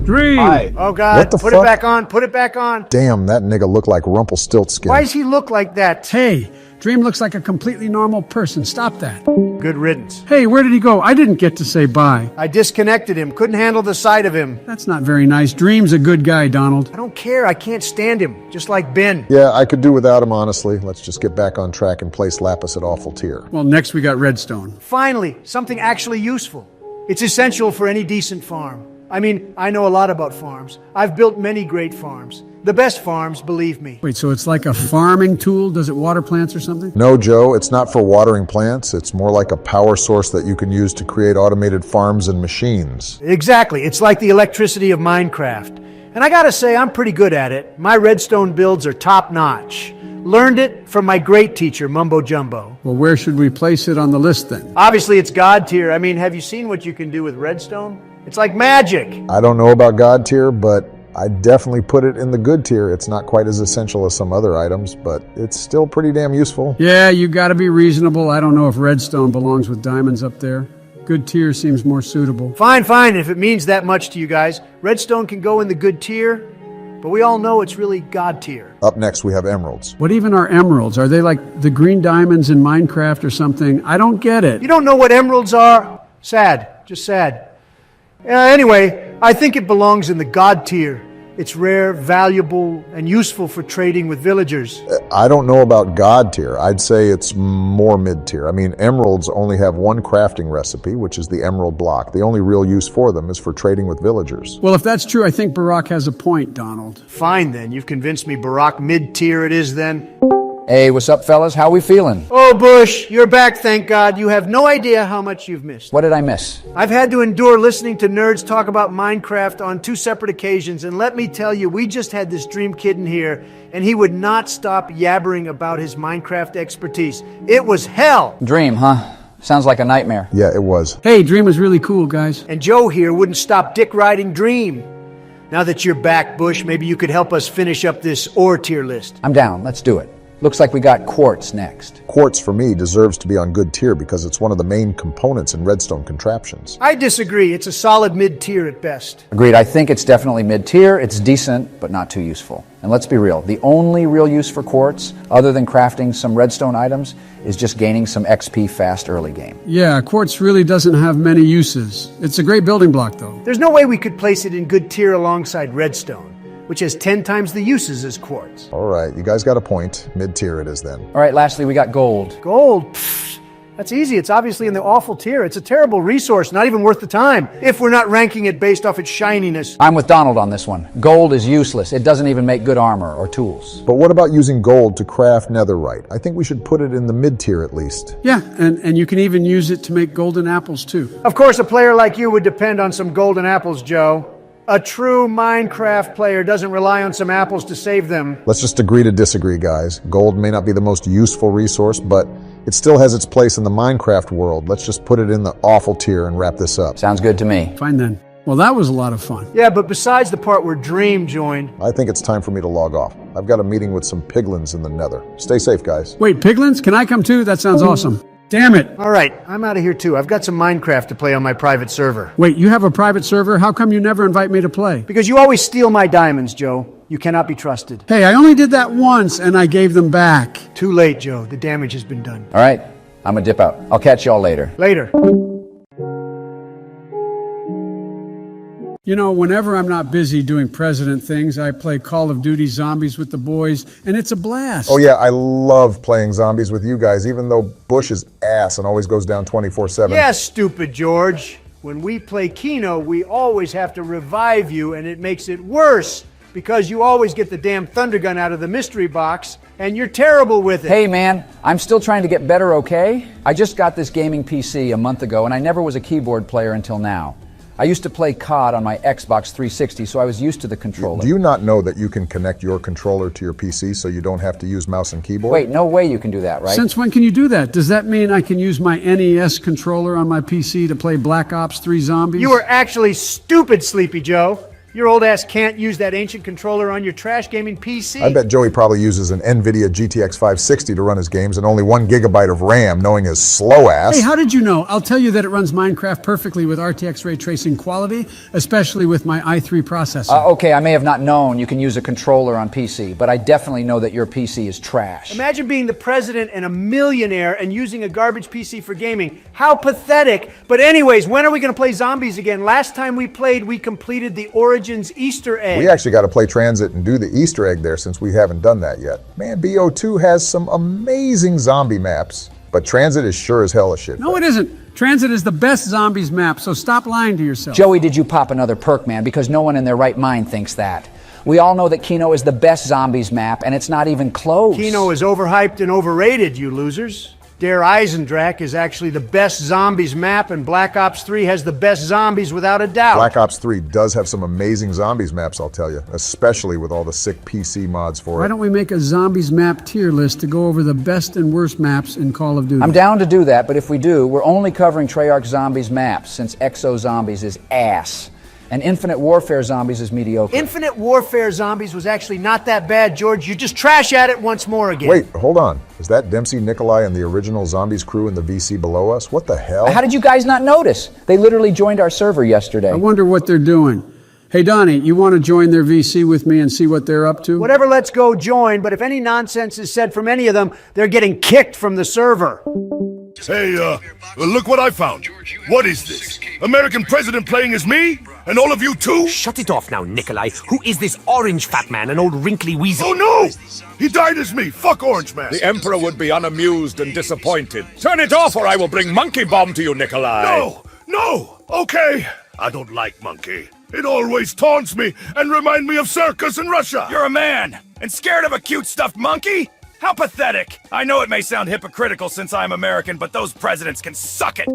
Dream! Hi. Oh, God. What the Put fuck? it back on. Put it back on. Damn, that nigga looked like Rumpelstiltskin. Why does he look like that? Hey, Dream looks like a completely normal person. Stop that. Good riddance. Hey, where did he go? I didn't get to say bye. I disconnected him. Couldn't handle the sight of him. That's not very nice. Dream's a good guy, Donald. I don't care. I can't stand him. Just like Ben. Yeah, I could do without him, honestly. Let's just get back on track and place Lapis at awful tier. Well, next we got Redstone. Finally, something actually useful. It's essential for any decent farm. I mean, I know a lot about farms. I've built many great farms. The best farms, believe me. Wait, so it's like a farming tool? Does it water plants or something? No, Joe, it's not for watering plants. It's more like a power source that you can use to create automated farms and machines. Exactly. It's like the electricity of Minecraft. And I gotta say, I'm pretty good at it. My redstone builds are top-notch. Learned it from my great teacher, Mumbo Jumbo. Well, where should we place it on the list then? Obviously, it's God tier. I mean, have you seen what you can do with redstone? It's like magic. I don't know about God tier, but I definitely put it in the good tier. It's not quite as essential as some other items, but it's still pretty damn useful. Yeah, you gotta be reasonable. I don't know if redstone belongs with diamonds up there. Good tier seems more suitable. Fine, fine, if it means that much to you guys. Redstone can go in the good tier, but we all know it's really God tier. Up next, we have emeralds. What even are emeralds? Are they like the green diamonds in Minecraft or something? I don't get it. You don't know what emeralds are? Sad. Just sad. Anyway, I think it belongs in the God tier. It's rare, valuable, and useful for trading with villagers. I don't know about God tier. I'd say it's more mid tier. I mean, emeralds only have one crafting recipe, which is the emerald block. The only real use for them is for trading with villagers. Well, if that's true, I think Barack has a point, Donald. Fine then, you've convinced me. Barack mid tier it is then. Hey, what's up, fellas? How we feeling? Oh, Bush, you're back, thank God. You have no idea how much you've missed. What did I miss? I've had to endure listening to nerds talk about Minecraft on 2 separate occasions, and let me tell you, we just had this Dream Kid in here, and he would not stop yabbering about his Minecraft expertise. It was hell! Dream, huh? Sounds like a nightmare. Yeah, it was. Hey, Dream was really cool, guys. And Joe here wouldn't stop dick riding Dream. Now that you're back, Bush, maybe you could help us finish up this ore tier list. I'm down. Let's do it. Looks like we got quartz next. Quartz, for me, deserves to be on good tier because it's one of the main components in redstone contraptions. I disagree. It's a solid mid-tier at best. Agreed. I think it's definitely mid-tier. It's decent, but not too useful. And let's be real. The only real use for quartz, other than crafting some redstone items, is just gaining some XP fast early game. Yeah, quartz really doesn't have many uses. It's a great building block, though. There's no way we could place it in good tier alongside redstone, which has 10 times the uses as quartz. All right, you guys got a point. Mid-tier it is then. All right, lastly, we got gold. Gold? Pfft, that's easy. It's obviously in the awful tier. It's a terrible resource, not even worth the time, if we're not ranking it based off its shininess. I'm with Donald on this one. Gold is useless. It doesn't even make good armor or tools. But what about using gold to craft netherite? I think we should put it in the mid-tier at least. Yeah, and you can even use it to make golden apples, too. Of course, a player like you would depend on some golden apples, Joe. A true Minecraft player doesn't rely on some apples to save them. Let's just agree to disagree, guys. Gold may not be the most useful resource, but it still has its place in the Minecraft world. Let's just put it in the awful tier and wrap this up. Sounds good to me. Fine then. Well, that was a lot of fun. Yeah, but besides the part where Dream joined... I think it's time for me to log off. I've got a meeting with some piglins in the nether. Stay safe, guys. Wait, piglins? Can I come too? That sounds awesome. Damn it. All right, I'm out of here too. I've got some Minecraft to play on my private server. Wait, you have a private server? How come you never invite me to play? Because you always steal my diamonds, Joe. You cannot be trusted. Hey, I only did that once and I gave them back. Too late, Joe. The damage has been done. All right, I'm gonna dip out. I'll catch y'all later. Later. You know, whenever I'm not busy doing president things, I play Call of Duty Zombies with the boys, and it's a blast. Oh yeah, I love playing zombies with you guys, even though Bush is ass and always goes down 24/7. Yeah, stupid George. When we play Keno, we always have to revive you, and it makes it worse because you always get the damn thunder gun out of the mystery box, and you're terrible with it. Hey man, I'm still trying to get better, okay? I just got this gaming PC a month ago, and I never was a keyboard player until now. I used to play COD on my Xbox 360, so I was used to the controller. Do you not know that you can connect your controller to your PC so you don't have to use mouse and keyboard? Wait, no way you can do that, right? Since when can you do that? Does that mean I can use my NES controller on my PC to play Black Ops 3 Zombies? You are actually stupid, Sleepy Joe. Your old ass can't use that ancient controller on your trash gaming PC. I bet Joey probably uses an NVIDIA GTX 560 to run his games and only 1 gigabyte of RAM, knowing his slow ass. Hey, how did you know? I'll tell you that it runs Minecraft perfectly with RTX ray tracing quality, especially with my i3 processor. Okay, I may have not known you can use a controller on PC, but I definitely know that your PC is trash. Imagine being the president and a millionaire and using a garbage PC for gaming. How pathetic. But anyways, when are we going to play zombies again? Last time we played, we completed the Origins Easter egg. We actually got to play Transit and do the Easter egg there since we haven't done that yet. Man, BO2 has some amazing zombie maps, but Transit is sure as hell a shit. No, it isn't. Transit is the best zombies map, so stop lying to yourself. Joey, did you pop another perk, man? Because no one in their right mind thinks that. We all know that Kino is the best zombies map, and it's not even close. Kino is overhyped and overrated, you losers. Der Eisendrache is actually the best zombies map, and Black Ops 3 has the best zombies without a doubt. Black Ops 3 does have some amazing zombies maps, I'll tell you, especially with all the sick PC mods for it. Why don't we make a zombies map tier list to go over the best and worst maps in Call of Duty? I'm down to do that, but if we do, we're only covering Treyarch Zombies maps, since Exo Zombies is ass. And Infinite Warfare Zombies is mediocre. Infinite Warfare Zombies was actually not that bad, George. You just trash at it once more again. Wait, hold on. Is that Dempsey, Nikolai, and the original Zombies crew in the VC below us? What the hell? How did you guys not notice? They literally joined our server yesterday. I wonder what they're doing. Hey, Donnie, you want to join their VC with me and see what they're up to? Whatever, let's go join, but if any nonsense is said from any of them, they're getting kicked from the server. Hey, look what I found. What is this? American president playing as me? And all of you too? Shut it off now, Nikolai. Who is this orange fat man, an old wrinkly weasel? Oh no! He died as me. Fuck Orange Man. The Emperor would be unamused and disappointed. Turn it off or I will bring Monkey Bomb to you, Nikolai. No! Okay. I don't like Monkey. It always taunts me and reminds me of circus in Russia. You're a man and scared of a cute stuffed monkey? How pathetic! I know it may sound hypocritical since I'm American, but those presidents can suck it!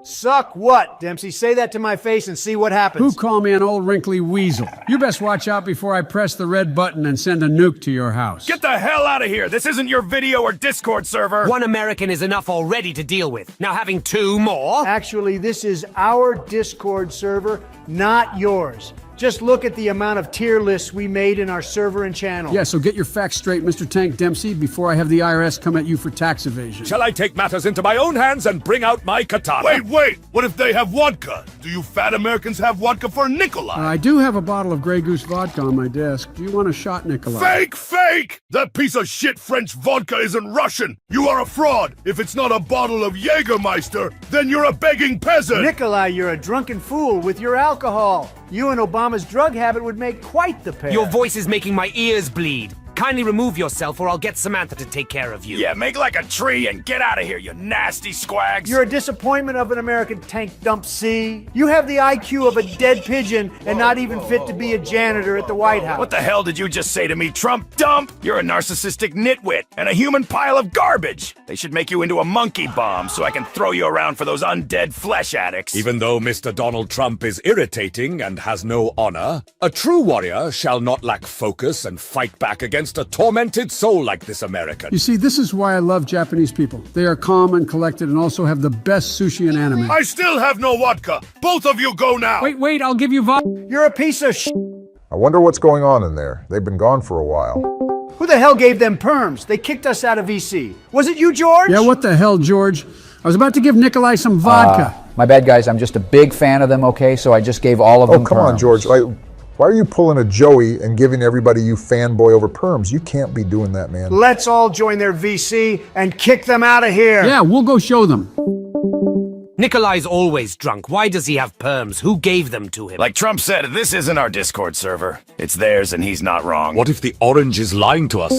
Suck what, Dempsey? Say that to my face and see what happens. Who called me an old wrinkly weasel? You best watch out before I press the red button and send a nuke to your house. Get the hell out of here! This isn't your video or Discord server! One American is enough already to deal with. Now having two more? Actually, this is our Discord server, not yours. Just look at the amount of tier lists we made in our server and channel. Yeah, so get your facts straight, Mr. Tank Dempsey, before I have the IRS come at you for tax evasion. Shall I take matters into my own hands and bring out my katana? Wait! What if they have vodka? Do you fat Americans have vodka for Nikolai? I do have a bottle of Grey Goose vodka on my desk. Do you want a shot, Nikolai? Fake! That piece of shit French vodka isn't Russian. You are a fraud. If it's not a bottle of Jägermeister, then you're a begging peasant. Nikolai, you're a drunken fool with your alcohol. You and Obama's drug habit would make quite the pair. Your voice is making my ears bleed. Kindly remove yourself or I'll get Samantha to take care of you. Yeah, make like a tree and get out of here, you nasty squags! You're a disappointment of an American tank dump C. You have the IQ of a dead pigeon and not even fit to be a janitor at the White House. What the hell did you just say to me, Trump dump? You're a narcissistic nitwit and a human pile of garbage. They should make you into a monkey bomb so I can throw you around for those undead flesh addicts. Even though Mr. Donald Trump is irritating and has no honor, a true warrior shall not lack focus and fight back against a tormented soul like this American. You see, this is why I love Japanese people. They are calm and collected and also have the best sushi and anime. I still have no vodka. Both of you go now. Wait, I'll give you vodka. You're a piece of sh**. I wonder what's going on in there. They've been gone for a while. Who the hell gave them perms? They kicked us out of VC. Was it you, George? Yeah, what the hell, George? I was about to give Nikolai some vodka. My bad, guys. I'm just a big fan of them, okay? So I just gave all of them come perms. on, George. Why are you pulling a Joey and giving everybody you fanboy over perms? You can't be doing that, man. Let's all join their VC and kick them out of here. Yeah, we'll go show them. Nikolai's always drunk. Why does he have perms? Who gave them to him? Like Trump said, this isn't our Discord server. It's theirs and he's not wrong. What if the orange is lying to us?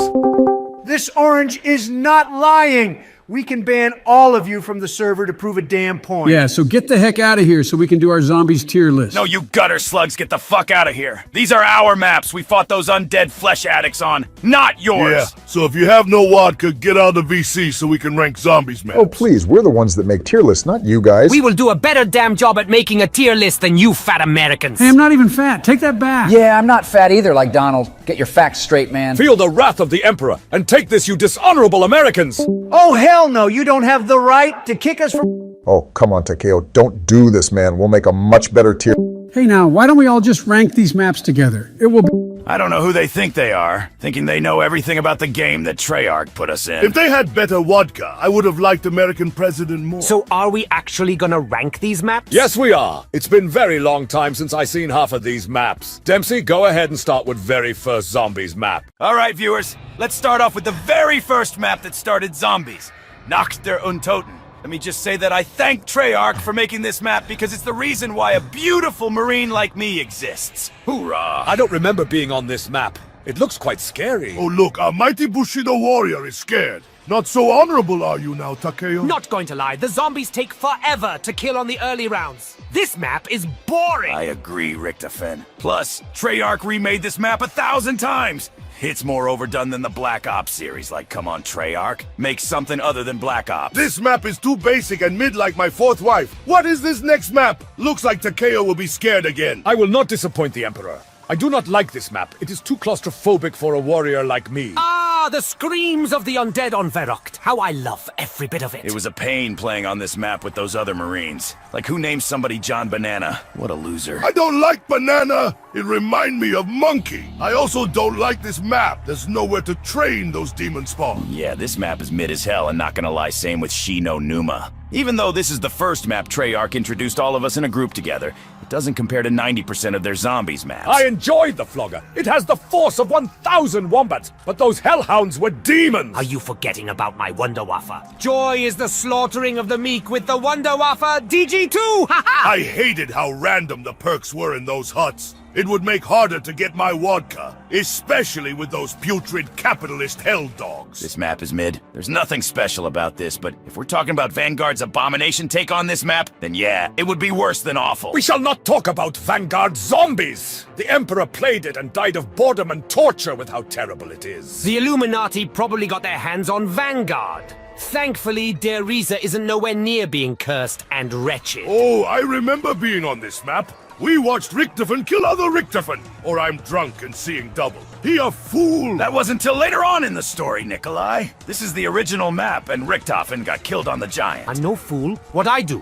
This orange is not lying. We can ban all of you from the server to prove a damn point. Yeah, so get the heck out of here so we can do our zombies tier list. No, you gutter slugs, get the fuck out of here. These are our maps we fought those undead flesh addicts on, not yours. Yeah, so if you have no vodka, get out of the VC so we can rank zombies maps. Oh, please, we're the ones that make tier lists, not you guys. We will do a better damn job at making a tier list than you fat Americans. Hey, I'm not even fat. Take that back. Yeah, I'm not fat either, like Donald. Get your facts straight, man. Feel the wrath of the Emperor and take this, you dishonorable Americans. Oh, hell no. You don't have the right to kick us from... Oh, come on, Takeo. Don't do this, man. We'll make a much better tier... Hey now, why don't we all just rank these maps together? It will be... I don't know who they think they are, thinking they know everything about the game that Treyarch put us in. If they had better vodka, I would have liked American President more. So are we actually gonna rank these maps? Yes, we are. It's been very long time since I seen half of these maps. Dempsey, go ahead and start with very first Zombies map. All right, viewers, let's start off with the very first map that started zombies, Nacht der Untoten. Let me just say that I thank Treyarch for making this map because it's the reason why a beautiful Marine like me exists. Hoorah! I don't remember being on this map. It looks quite scary. Oh look, our mighty Bushido warrior is scared. Not so honorable are you now, Takeo? Not going to lie, the zombies take forever to kill on the early rounds. This map is boring. I agree, Richtofen. Plus, Treyarch remade this map 1,000 times. It's more overdone than the Black Ops series, like, come on, Treyarch. Make something other than Black Ops. This map is too basic and mid like my fourth wife. What is this next map? Looks like Takeo will be scared again. I will not disappoint the Emperor. I do not like this map. It is too claustrophobic for a warrior like me. Ah, the screams of the undead on Verrocht. How I love every bit of it. It was a pain playing on this map with those other Marines. Like, who named somebody John Banana? What a loser. I don't like banana. It reminds me of monkey. I also don't like this map. There's nowhere to train those demon spawn. Yeah, this map is mid as hell, and not gonna lie, same with Shi no Numa. Even though this is the first map Treyarch introduced all of us in a group together, it doesn't compare to 90% of their zombies maps. I enjoyed the Flogger. It has the force of 1,000 wombats, but those hellhounds were demons. Are you forgetting about my Wunderwaffe? Joy is the slaughtering of the meek with the Wunderwaffe DG2! Ha-ha! I hated how random the perks were in those huts. It would make harder to get my vodka, especially with those putrid capitalist hell dogs. This map is mid. There's nothing special about this, but if we're talking about Vanguard's abomination take on this map, then yeah, it would be worse than awful. We shall not talk about Vanguard zombies. The Emperor played it and died of boredom and torture with how terrible it is. The Illuminati probably got their hands on Vanguard. Thankfully, Der Riese isn't nowhere near being cursed and wretched. Oh, I remember being on this map. We watched Richtofen kill other Richtofen, or I'm drunk and seeing double. He a fool! That wasn't till later on in the story, Nikolai. This is the original map, and Richtofen got killed on the Giant. I'm no fool. What I do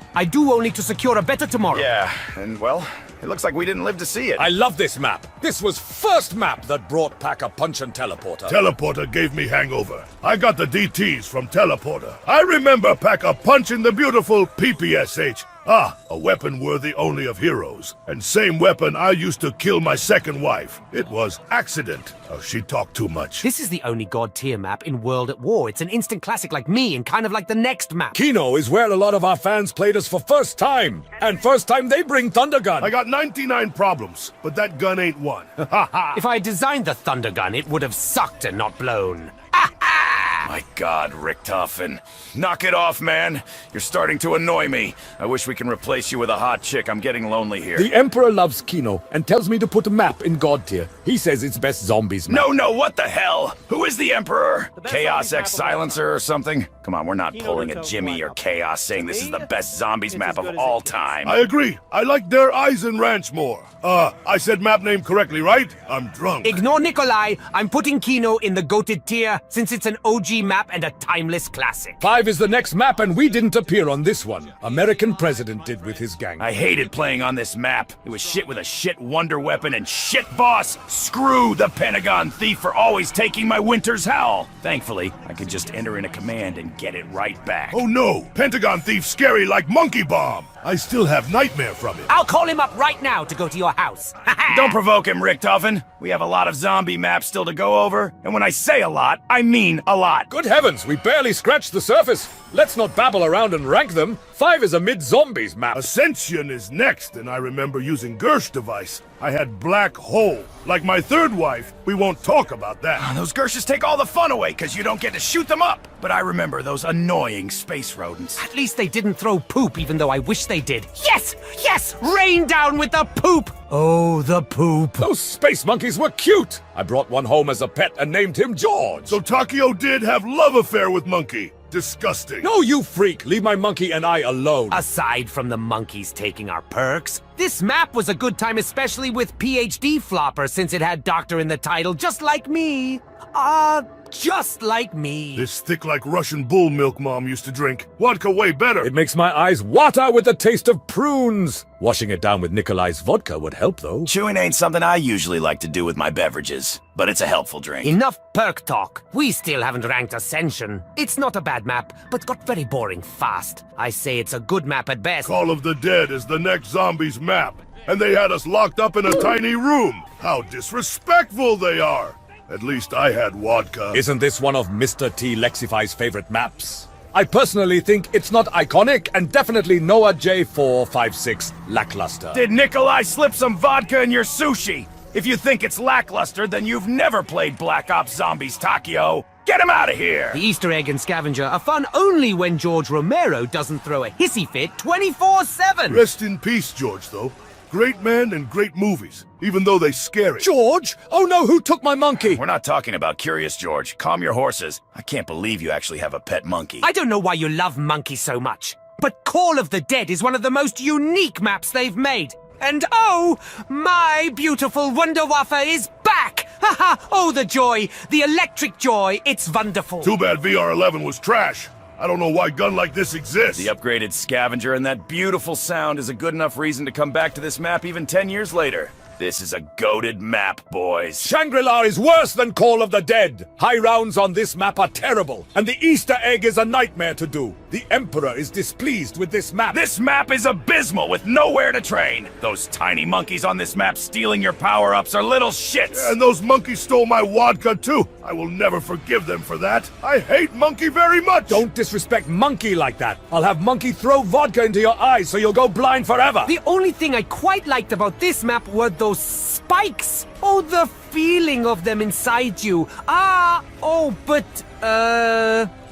only to secure a better tomorrow. Yeah, and well, it looks like we didn't live to see it. I love this map. This was first map that brought back a punch and teleporter. Teleporter gave me hangover. I got the DTs from Teleporter. I remember Pack-a-Punch in the beautiful PPSH. Ah, a weapon worthy only of heroes. And same weapon I used to kill my second wife. It was accident. Oh, she talked too much. This is the only God tier map in World at War. It's an instant classic like me and kind of like the next map. Kino is where a lot of our fans played us for first time. And first time they bring Thunder Gun. I got 99 problems, but that gun ain't one. If I designed the Thunder Gun, it would have sucked and not blown. My God, Richtofen. Knock it off, man. You're starting to annoy me. I wish we can replace you with a hot chick. I'm getting lonely here. The Emperor loves Kino and tells me to put a map in God tier. He says it's best zombies map. No, what the hell? Who is the Emperor? Chaos X Silencer or something? Come on, we're not pulling a Jimmy or Chaos saying this is the best zombies map of all time. I agree. I like Der Eisen Ranch more. I said map name correctly, right? I'm drunk. Ignore Nikolai. I'm putting Kino in the goated tier since it's an OG map and a timeless classic. 5 is the next map and we didn't appear on this one. American President did with his gang. I hated playing on this map. It was shit with a shit wonder weapon and shit boss. Screw the Pentagon Thief for always taking my winter's howl. Thankfully, I could just enter in a command and get it right back. Oh no, Pentagon Thief scary like Monkey Bomb. I still have nightmare from him. I'll call him up right now to go to your house. Don't provoke him, Richtofen. We have a lot of zombie maps still to go over, and when I say a lot, I mean a lot. Good heavens, we barely scratched the surface. Let's not babble around and rank them. 5 is a mid-zombies map. Ascension is next, and I remember using Gersh device. I had Black Hole. Like my third wife, we won't talk about that. Those Gershes take all the fun away, because you don't get to shoot them up. But I remember those annoying space rodents. At least they didn't throw poop, even though I wish they did. Yes! Yes! Rain down with the poop! Oh, the poop. Those space monkeys were cute. I brought one home as a pet and named him George. So Takeo did have love affair with Monkey. Disgusting. No, you freak. Leave my monkey and I alone. Aside from the monkeys taking our perks, this map was a good time, especially with PhD Flopper, since it had Doctor in the title, just like me. just like me. This thick like Russian bull milk Mom used to drink. Vodka way better. It makes my eyes water with the taste of prunes. Washing it down with Nikolai's vodka would help, though. Chewing ain't something I usually like to do with my beverages, but it's a helpful drink. Enough perk talk. We still haven't ranked Ascension. It's not a bad map, but got very boring fast. I say it's a good map at best. Call of the Dead is the next Zombies map, and they had us locked up in a tiny room. How disrespectful they are. At least I had vodka. Isn't this one of Mr. T. Lexify's favorite maps? I personally think it's not iconic and definitely Noah J456 lackluster. Did Nikolai slip some vodka in your sushi? If you think it's lackluster, then you've never played Black Ops Zombies, Takio. Get him out of here! The Easter egg and scavenger are fun only when George Romero doesn't throw a hissy fit 24/7. Rest in peace, George, though. Great man and great movies, even though they scary. George? Oh no, who took my monkey? We're not talking about Curious George. Calm your horses. I can't believe you actually have a pet monkey. I don't know why you love monkeys so much, but Call of the Dead is one of the most unique maps they've made. And oh, my beautiful Wunderwaffe is back! Haha, oh the joy, the electric joy, it's wonderful. Too bad VR11 was trash. I don't know why gun like this exists. The upgraded scavenger and that beautiful sound is a good enough reason to come back to this map even 10 years later. This is a goated map, boys. Shangri-La is worse than Call of the Dead. High rounds on this map are terrible, and the Easter egg is a nightmare to do. The Emperor is displeased with this map. This map is abysmal with nowhere to train. Those tiny monkeys on this map stealing your power-ups are little shits. And those monkeys stole my vodka too. I will never forgive them for that. I hate Monkey very much. Don't disrespect Monkey like that. I'll have Monkey throw vodka into your eyes so you'll go blind forever. The only thing I quite liked about this map were those spikes. Oh, the feeling of them inside you.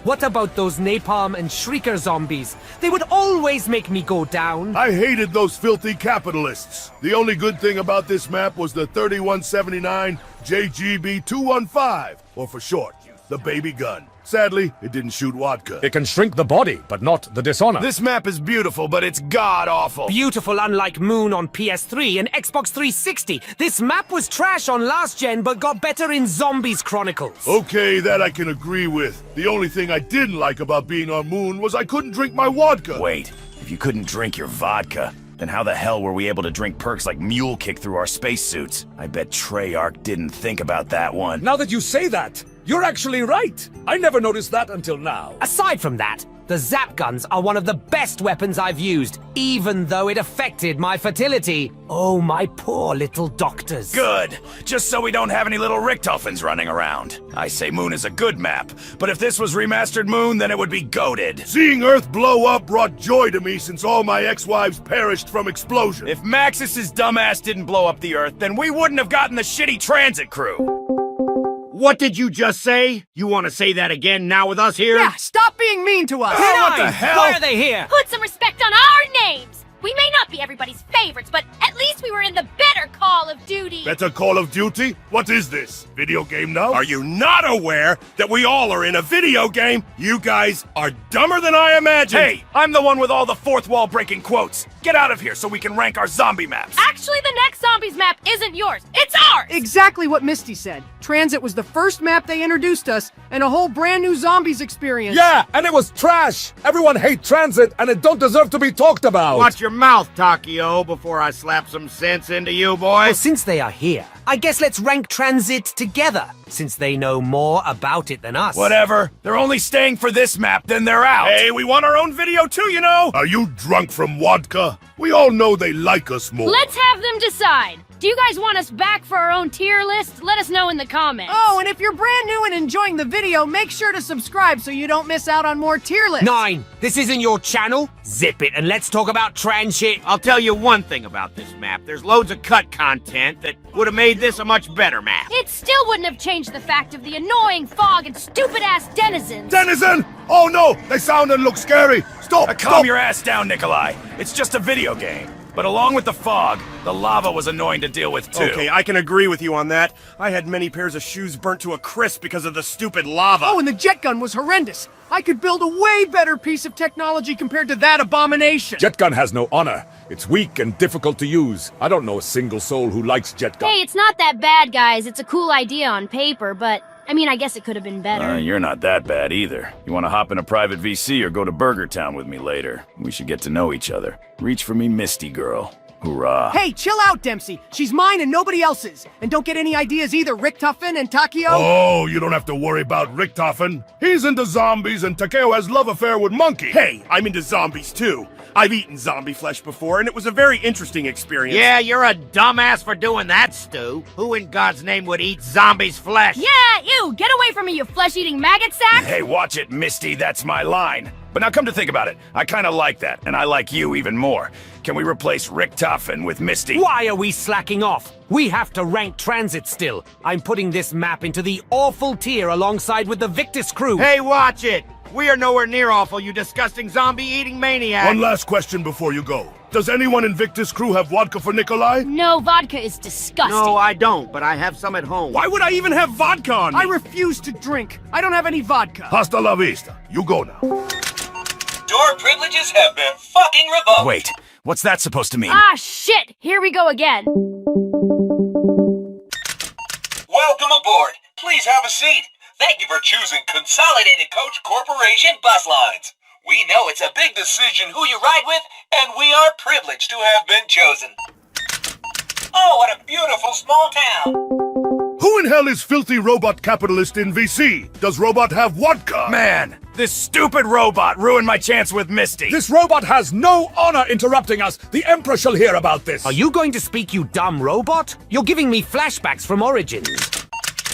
What about those napalm and shrieker zombies? They would always make me go down. I hated those filthy capitalists. The only good thing about this map was the 3179 JGB215, or for short, the baby gun. Sadly, it didn't shoot vodka. It can shrink the body, but not the dishonor. This map is beautiful, but it's god-awful. Beautiful unlike Moon on PS3 and Xbox 360. This map was trash on last gen, but got better in Zombies Chronicles. Okay, that I can agree with. The only thing I didn't like about being on Moon was I couldn't drink my vodka. Wait, if you couldn't drink your vodka, then how the hell were we able to drink perks like Mule Kick through our spacesuits? I bet Treyarch didn't think about that one. Now that you say that, you're actually right. I never noticed that until now. Aside from that, the zap guns are one of the best weapons I've used, even though it affected my fertility. Oh, my poor little doctors. Good. Just so we don't have any little Richtophens running around. I say Moon is a good map, but if this was remastered Moon, then it would be goated. Seeing Earth blow up brought joy to me since all my ex-wives perished from explosion. If Maxis's dumbass didn't blow up the Earth, then we wouldn't have gotten the shitty transit crew. What did you just say? You want to say that again now with us here? Yeah, stop being mean to us! Oh, what the hell? Why are they here? Put some respect on our names! We may not be everybody's favorites, but at least we were in the better Call of Duty! Better Call of Duty? What is this? Video game now? Are you not aware that we all are in a video game? You guys are dumber than I imagined! Hey, I'm the one with all the fourth wall breaking quotes. Get out of here so we can rank our zombie maps. Actually, the next Zombies map isn't yours, it's ours! Exactly what Misty said. Transit was the first map they introduced us, and a whole brand new Zombies experience. Yeah, and it was trash. Everyone hates Transit, and it don't deserve to be talked about. Watch your mouth, Takio, before I slap some sense into you, boy. Well, since they are here, I guess let's rank Transit together, since they know more about it than us. Whatever. They're only staying for this map, then they're out. Hey, we want our own video too, you know. Are you drunk from vodka? We all know they like us more. Let's have them decide. Do you guys want us back for our own tier list? Let us know in the comments. Oh, and if you're brand new and enjoying the video, make sure to subscribe so you don't miss out on more tier lists. 9. This isn't your channel? Zip it and let's talk about Transit. I'll tell you one thing about this map. There's loads of cut content that would have made this a much better map. It still wouldn't have changed the fact of the annoying fog and stupid-ass denizens. Denizen! Oh no! They sound and look scary! Stop! Calm your ass down, Nikolai. It's just a video game. But along with the fog, the lava was annoying to deal with too. Okay, I can agree with you on that. I had many pairs of shoes burnt to a crisp because of the stupid lava. Oh, and the jet gun was horrendous. I could build a way better piece of technology compared to that abomination. Jet gun has no honor. It's weak and difficult to use. I don't know a single soul who likes jet gun. Hey, it's not that bad, guys. It's a cool idea on paper, but I mean, I guess it could have been better. You're not that bad either. You want to hop in a private VC or go to Burger Town with me later? We should get to know each other. Reach for me, Misty girl. Hoorah. Hey, chill out, Dempsey. She's mine and nobody else's. And don't get any ideas either, Richtofen and Takeo. Oh, you don't have to worry about Richtofen. He's into zombies and Takeo has love affair with Monkey. Hey, I'm into zombies too. I've eaten zombie flesh before, and it was a very interesting experience. Yeah, you're a dumbass for doing that, Stu. Who in God's name would eat zombies' flesh? Yeah, ew! Get away from me, you flesh-eating maggot sack! Hey, watch it, Misty. That's my line. But now come to think about it, I kind of like that, and I like you even more. Can we replace Richtofen with Misty? Why are we slacking off? We have to rank transit still. I'm putting this map into the awful tier alongside with the Victus crew. Hey, watch it! We are nowhere near awful, you disgusting zombie-eating maniac! One last question before you go. Does anyone in Victus' crew have vodka for Nikolai? No, vodka is disgusting. No, I don't, but I have some at home. Why would I even have vodka on me? I refuse to drink. I don't have any vodka. Hasta la vista. You go now. Door privileges have been fucking revoked. Wait, what's that supposed to mean? Ah, shit! Here we go again. Welcome aboard. Please have a seat. Thank you for choosing Consolidated Coach Corporation Bus Lines. We know it's a big decision who you ride with, and we are privileged to have been chosen. Oh, what a beautiful small town. Who in hell is filthy robot capitalist in VC? Does robot have vodka? Man, this stupid robot ruined my chance with Misty. This robot has no honor interrupting us. The Emperor shall hear about this. Are you going to speak, you dumb robot? You're giving me flashbacks from Origins.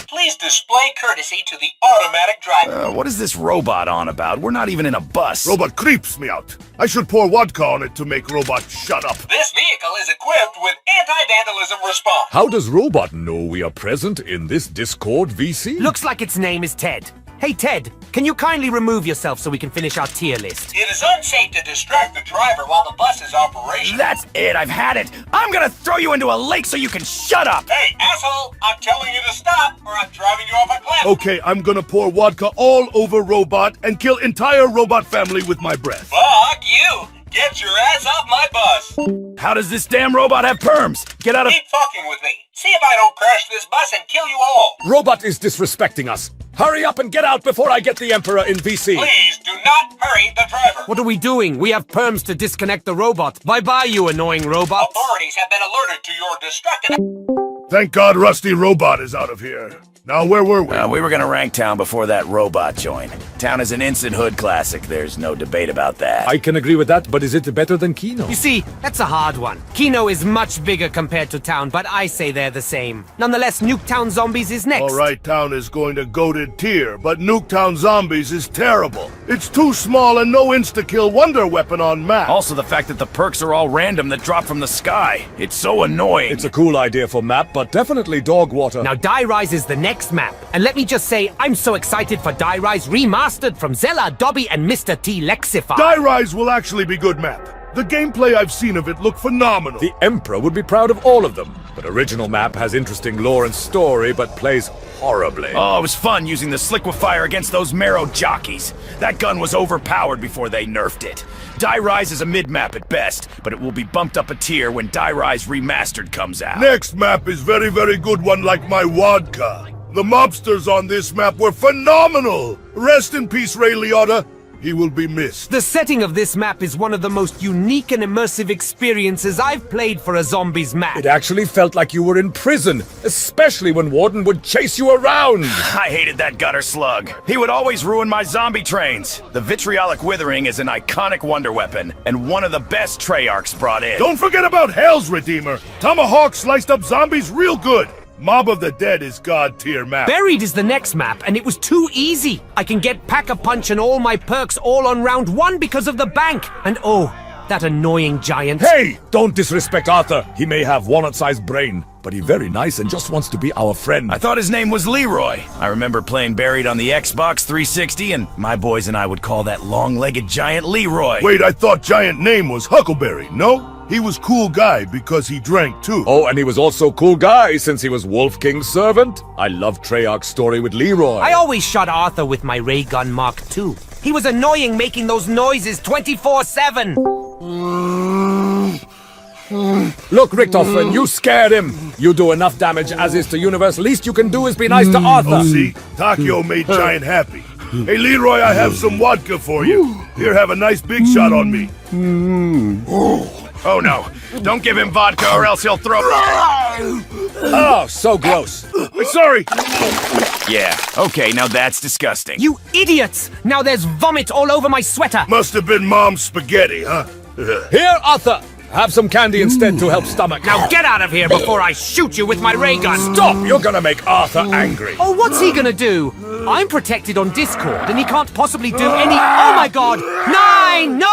Please display courtesy to the automatic driver. What is this robot on about? We're not even in a bus. Robot creeps me out. I should pour vodka on it to make robot shut up. This vehicle is equipped with anti-vandalism response. How does robot know we are present in this Discord VC? Looks like its name is Ted. Hey, Ted, can you kindly remove yourself so we can finish our tier list? It is unsafe to distract the driver while the bus is operational. That's it, I've had it. I'm gonna throw you into a lake so you can shut up. Hey, asshole, I'm telling you to stop or I'm driving you off a cliff. Okay, I'm gonna pour vodka all over robot and kill entire robot family with my breath. Fuck you. Get your ass off my bus. How does this damn robot have perms? Get out of— Keep fucking with me. See if I don't crash this bus and kill you all. Robot is disrespecting us. Hurry up and get out before I get the Emperor in VC. Please do not hurry the driver. What are we doing? We have perms to disconnect the robot. Bye-bye, you annoying robot. Authorities have been alerted to your destructive— Thank God Rusty Robot is out of here. Now, where were we? We were gonna rank town before that robot joined. Town is an instant hood classic. There's no debate about that. I can agree with that, but is it better than Kino? You see, that's a hard one. Kino is much bigger compared to Town, but I say they're the same. Nonetheless, Nuketown Zombies is next. All right, Town is going to goated tier, but Nuketown Zombies is terrible. It's too small and no insta-kill wonder weapon on map. Also, the fact that the perks are all random that drop from the sky. It's so annoying. It's a cool idea for map, but definitely dog water. Now, Die Rise is the next map. And let me just say, I'm so excited for Die Rise Remastered from Zella, Dobby, and Mr. T Lexify. Die Rise will actually be good map. The gameplay I've seen of it looked phenomenal. The Emperor would be proud of all of them. But original map has interesting lore and story, but plays horribly. Oh, it was fun using the Sliquifier against those Marrow jockeys. That gun was overpowered before they nerfed it. Die Rise is a mid-map at best, but it will be bumped up a tier when Die Rise Remastered comes out. Next map is very, very good one like my vodka. The mobsters on this map were phenomenal! Rest in peace, Ray Liotta. He will be missed. The setting of this map is one of the most unique and immersive experiences I've played for a zombies map. It actually felt like you were in prison, especially when Warden would chase you around. I hated that gutter slug. He would always ruin my zombie trains. The vitriolic withering is an iconic wonder weapon, and one of the best Treyarchs brought in. Don't forget about Hell's Redeemer. Tomahawk sliced up zombies real good. Mob of the Dead is God tier map. Buried is the next map, and it was too easy. I can get Pack-a-Punch and all my perks all on round 1 because of the bank. And oh, that annoying giant. Hey, don't disrespect Arthur. He may have walnut-sized brain, but he's very nice and just wants to be our friend. I thought his name was Leroy. I remember playing Buried on the Xbox 360, and my boys and I would call that long-legged giant Leroy. Wait, I thought giant name was Huckleberry, no? He was cool guy because he drank too. Oh, and he was also cool guy since he was Wolf King's servant. I love Treyarch's story with Leroy. I always shot Arthur with my ray gun Mark II. He was annoying making those noises 24/7. Look, Richtofen, you scared him. You do enough damage as is to Universe. Least you can do is be nice to Arthur. Oh, see? Takio made Giant happy. Hey, Leroy, I have some vodka for you. Here, have a nice big shot on me. Oh no, don't give him vodka or else he'll throw. Oh, so gross. Sorry. Yeah, okay, now that's disgusting. You idiots! Now there's vomit all over my sweater. Must have been Mom's spaghetti, huh? Here, Arthur. Have some candy instead to help stomach. Now get out of here before I shoot you with my ray gun. Stop! You're gonna make Arthur angry. Oh, what's he gonna do? I'm protected on Discord, and he can't possibly do any. Oh my God! 9! No!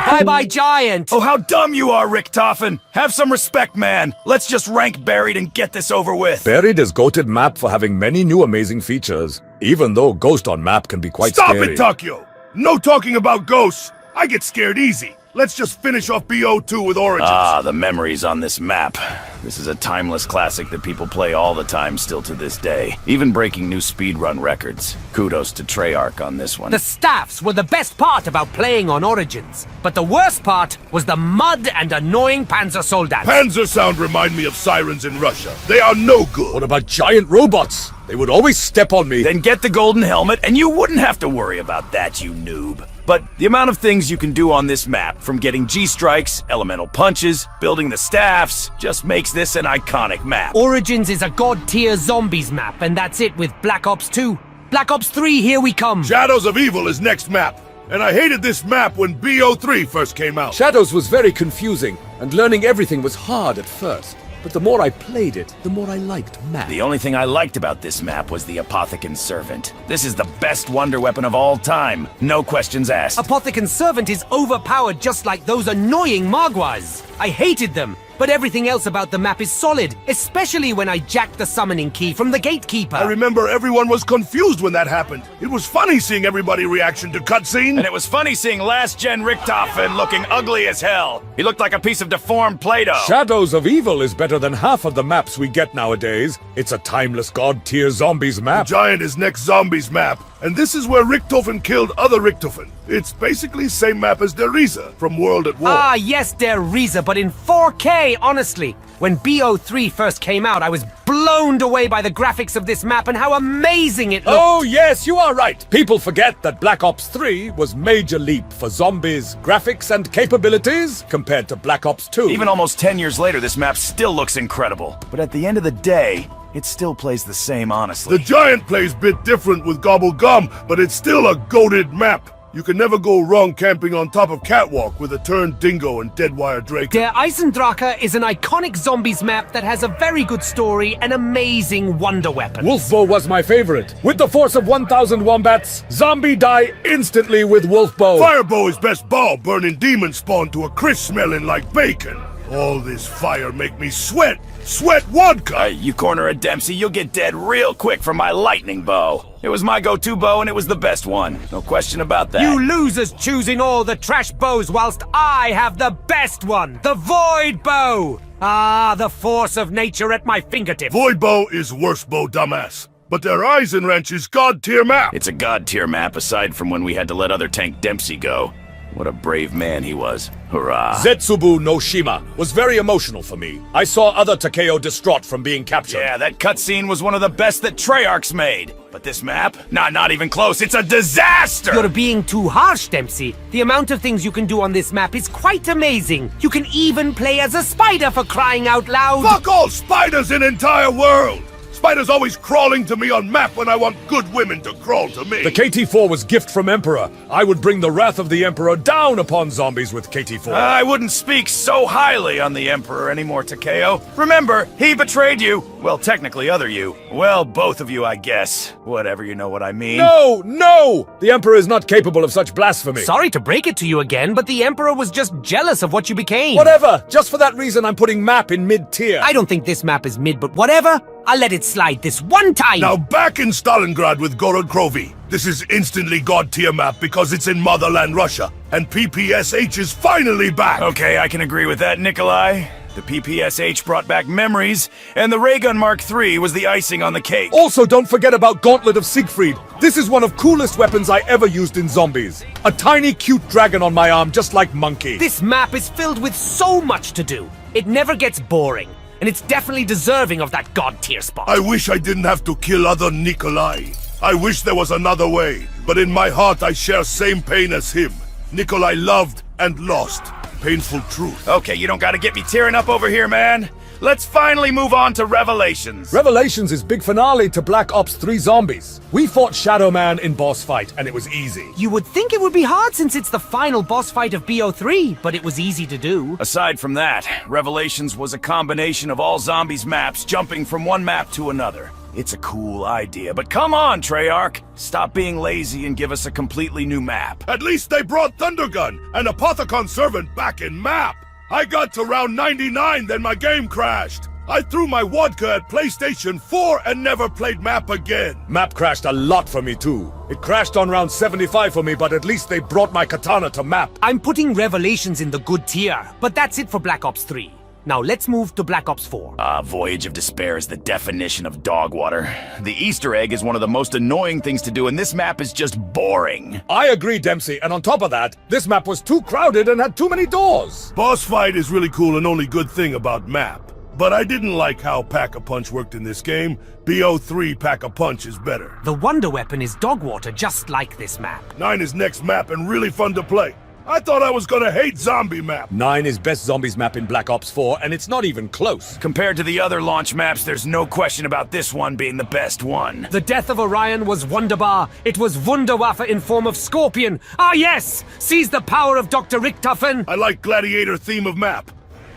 Bye-bye, Giant. Oh, how dumb you are, Richtofen. Have some respect, man. Let's just rank Buried and get this over with. Buried is goated map for having many new amazing features, even though Ghost on map can be quite scary. Stop it, Takio! No talking about ghosts. I get scared easy. Let's just finish off BO2 with Origins. Ah, the memories on this map. This is a timeless classic that people play all the time still to this day, even breaking new speedrun records. Kudos to Treyarch on this one. The staffs were the best part about playing on Origins, but the worst part was the mud and annoying Panzer Soldats. Panzer sound remind me of sirens in Russia. They are no good. What about giant robots? They would always step on me. Then get the golden helmet and you wouldn't have to worry about that, you noob. But the amount of things you can do on this map, from getting G-strikes, elemental punches, building the staffs, just makes this an iconic map. Origins is a god-tier zombies map, and that's it with Black Ops 2. Black Ops 3, here we come. Shadows of Evil is next map. And I hated this map when BO3 first came out. Shadows was very confusing, and learning everything was hard at first. But the more I played it, the more I liked map. The only thing I liked about this map was the Apothecan Servant. This is the best wonder weapon of all time. No questions asked. Apothecan Servant is overpowered just like those annoying Magwas. I hated them, but everything else about the map is solid, especially when I jacked the summoning key from the Gatekeeper. I remember everyone was confused when that happened. It was funny seeing everybody reaction to cutscene. And it was funny seeing last-gen Richtofen looking ugly as hell. He looked like a piece of deformed Play-Doh. Shadows of Evil is better than half of the maps we get nowadays. It's a timeless god-tier zombies map. The Giant is next zombies map, and this is where Richtofen killed other Richtofen. It's basically same map as Der Riese from World at War. Ah, yes, Der Riese, but in 4K, honestly. When BO3 first came out, I was blown away by the graphics of this map and how amazing it looked. Oh, yes, you are right. People forget that Black Ops 3 was major leap for zombies, graphics, and capabilities compared to Black Ops 2. Even almost 10 years later, this map still looks incredible. But at the end of the day, it still plays the same, honestly. The Giant plays bit different with Gobble Gum, but it's still a goated map. You can never go wrong camping on top of Catwalk with a turned Dingo and Deadwire Drake. Der Eisendrache is an iconic zombies map that has a very good story and amazing wonder weapons. Wolfbow was my favorite. With the force of 1,000 wombats, zombie die instantly with Wolfbow. Firebow is best bow, burning demon spawn to a crisp smelling like bacon. All this fire make me sweat. Sweat vodka! You corner a Dempsey, you'll get dead real quick from my lightning bow. It was my go-to bow and it was the best one. No question about that. You losers choosing all the trash bows whilst I have the best one, the Void Bow! Ah, the force of nature at my fingertips. Void Bow is worst bow, dumbass. But their Eisenwrench is god-tier map. It's a god-tier map aside from when we had to let other tank Dempsey go. What a brave man he was. Hurrah. Zetsubu no Shima was very emotional for me. I saw other Takeo distraught from being captured. Yeah, that cutscene was one of the best that Treyarch's made. But this map? Not even close. It's a disaster! You're being too harsh, Dempsey. The amount of things you can do on this map is quite amazing. You can even play as a spider, for crying out loud. Fuck all spiders in entire world! Spiders always crawling to me on map when I want good women to crawl to me. The KT-4 was gift from Emperor. I would bring the wrath of the Emperor down upon zombies with KT-4. I wouldn't speak so highly on the Emperor anymore, Takeo. Remember, he betrayed you. Well, technically other you. Well, both of you, I guess. Whatever, you know what I mean. No! The Emperor is not capable of such blasphemy. Sorry to break it to you again, but the Emperor was just jealous of what you became. Whatever! Just for that reason, I'm putting map in mid-tier. I don't think this map is mid, but whatever. I'll let it slide this one time. Now back in Stalingrad with Gorod Krovi. This is instantly god-tier map because it's in motherland Russia. And PPSH is finally back. Okay, I can agree with that, Nikolai. The PPSH brought back memories, and the Ray Gun Mark III was the icing on the cake. Also, don't forget about Gauntlet of Siegfried. This is one of coolest weapons I ever used in zombies. A tiny, cute dragon on my arm, just like Monkey. This map is filled with so much to do. It never gets boring, and it's definitely deserving of that god tier spot. I wish I didn't have to kill other Nikolai. I wish there was another way, but in my heart I share same pain as him. Nikolai loved and lost. Painful truth. Okay, you don't gotta get me tearing up over here, man. Let's finally move on to Revelations. Revelations is big finale to Black Ops 3 Zombies. We fought Shadow Man in boss fight, and it was easy. You would think it would be hard since it's the final boss fight of BO3, but it was easy to do. Aside from that, Revelations was a combination of all Zombies maps jumping from one map to another. It's a cool idea, but come on, Treyarch. Stop being lazy and give us a completely new map. At least they brought Thundergun and Apothicon Servant back in map. I got to round 99, then my game crashed. I threw my vodka at PlayStation 4 and never played map again. Map crashed a lot for me too. It crashed on round 75 for me, but at least they brought my katana to map. I'm putting Revelations in the good tier, but that's it for Black Ops 3. Now let's move to Black Ops 4. Voyage of Despair is the definition of dog water. The Easter egg is one of the most annoying things to do, and this map is just boring. I agree, Dempsey, and on top of that, this map was too crowded and had too many doors. Boss fight is really cool and only good thing about map. But I didn't like how Pack-a-Punch worked in this game. BO3 Pack-a-Punch is better. The wonder weapon is dog water, just like this map. 9 is next map and really fun to play. I thought I was gonna hate zombie map. 9 is best zombies map in Black Ops 4, and it's not even close. Compared to the other launch maps, there's no question about this one being the best one. The death of Orion was wunderbar. It was Wunderwaffe in form of Scorpion. Ah yes! Seize the power of Dr. Richtofen. I like Gladiator theme of map.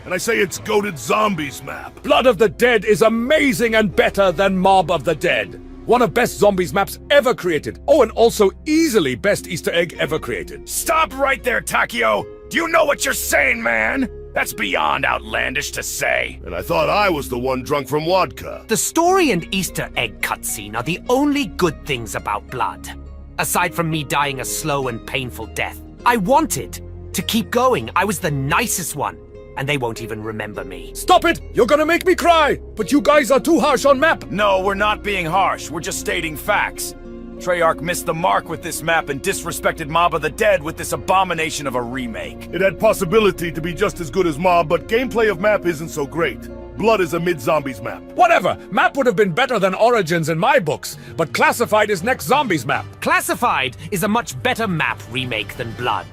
And I say it's goated zombies map. Blood of the Dead is amazing and better than Mob of the Dead. One of best zombies maps ever created. Oh, and also easily best Easter egg ever created. Stop right there, Takio! Do you know what you're saying, man? That's beyond outlandish to say. And I thought I was the one drunk from vodka. The story and Easter egg cutscene are the only good things about Blood. Aside from me dying a slow and painful death, I wanted to keep going. I was the nicest one. And they won't even remember me. Stop it! You're gonna make me cry! But you guys are too harsh on map! No, we're not being harsh. We're just stating facts. Treyarch missed the mark with this map and disrespected Mob of the Dead with this abomination of a remake. It had possibility to be just as good as Mob, but gameplay of map isn't so great. Blood is a mid-zombies map. Whatever! Map would have been better than Origins in my books, but Classified is next zombies map. Classified is a much better map remake than Blood.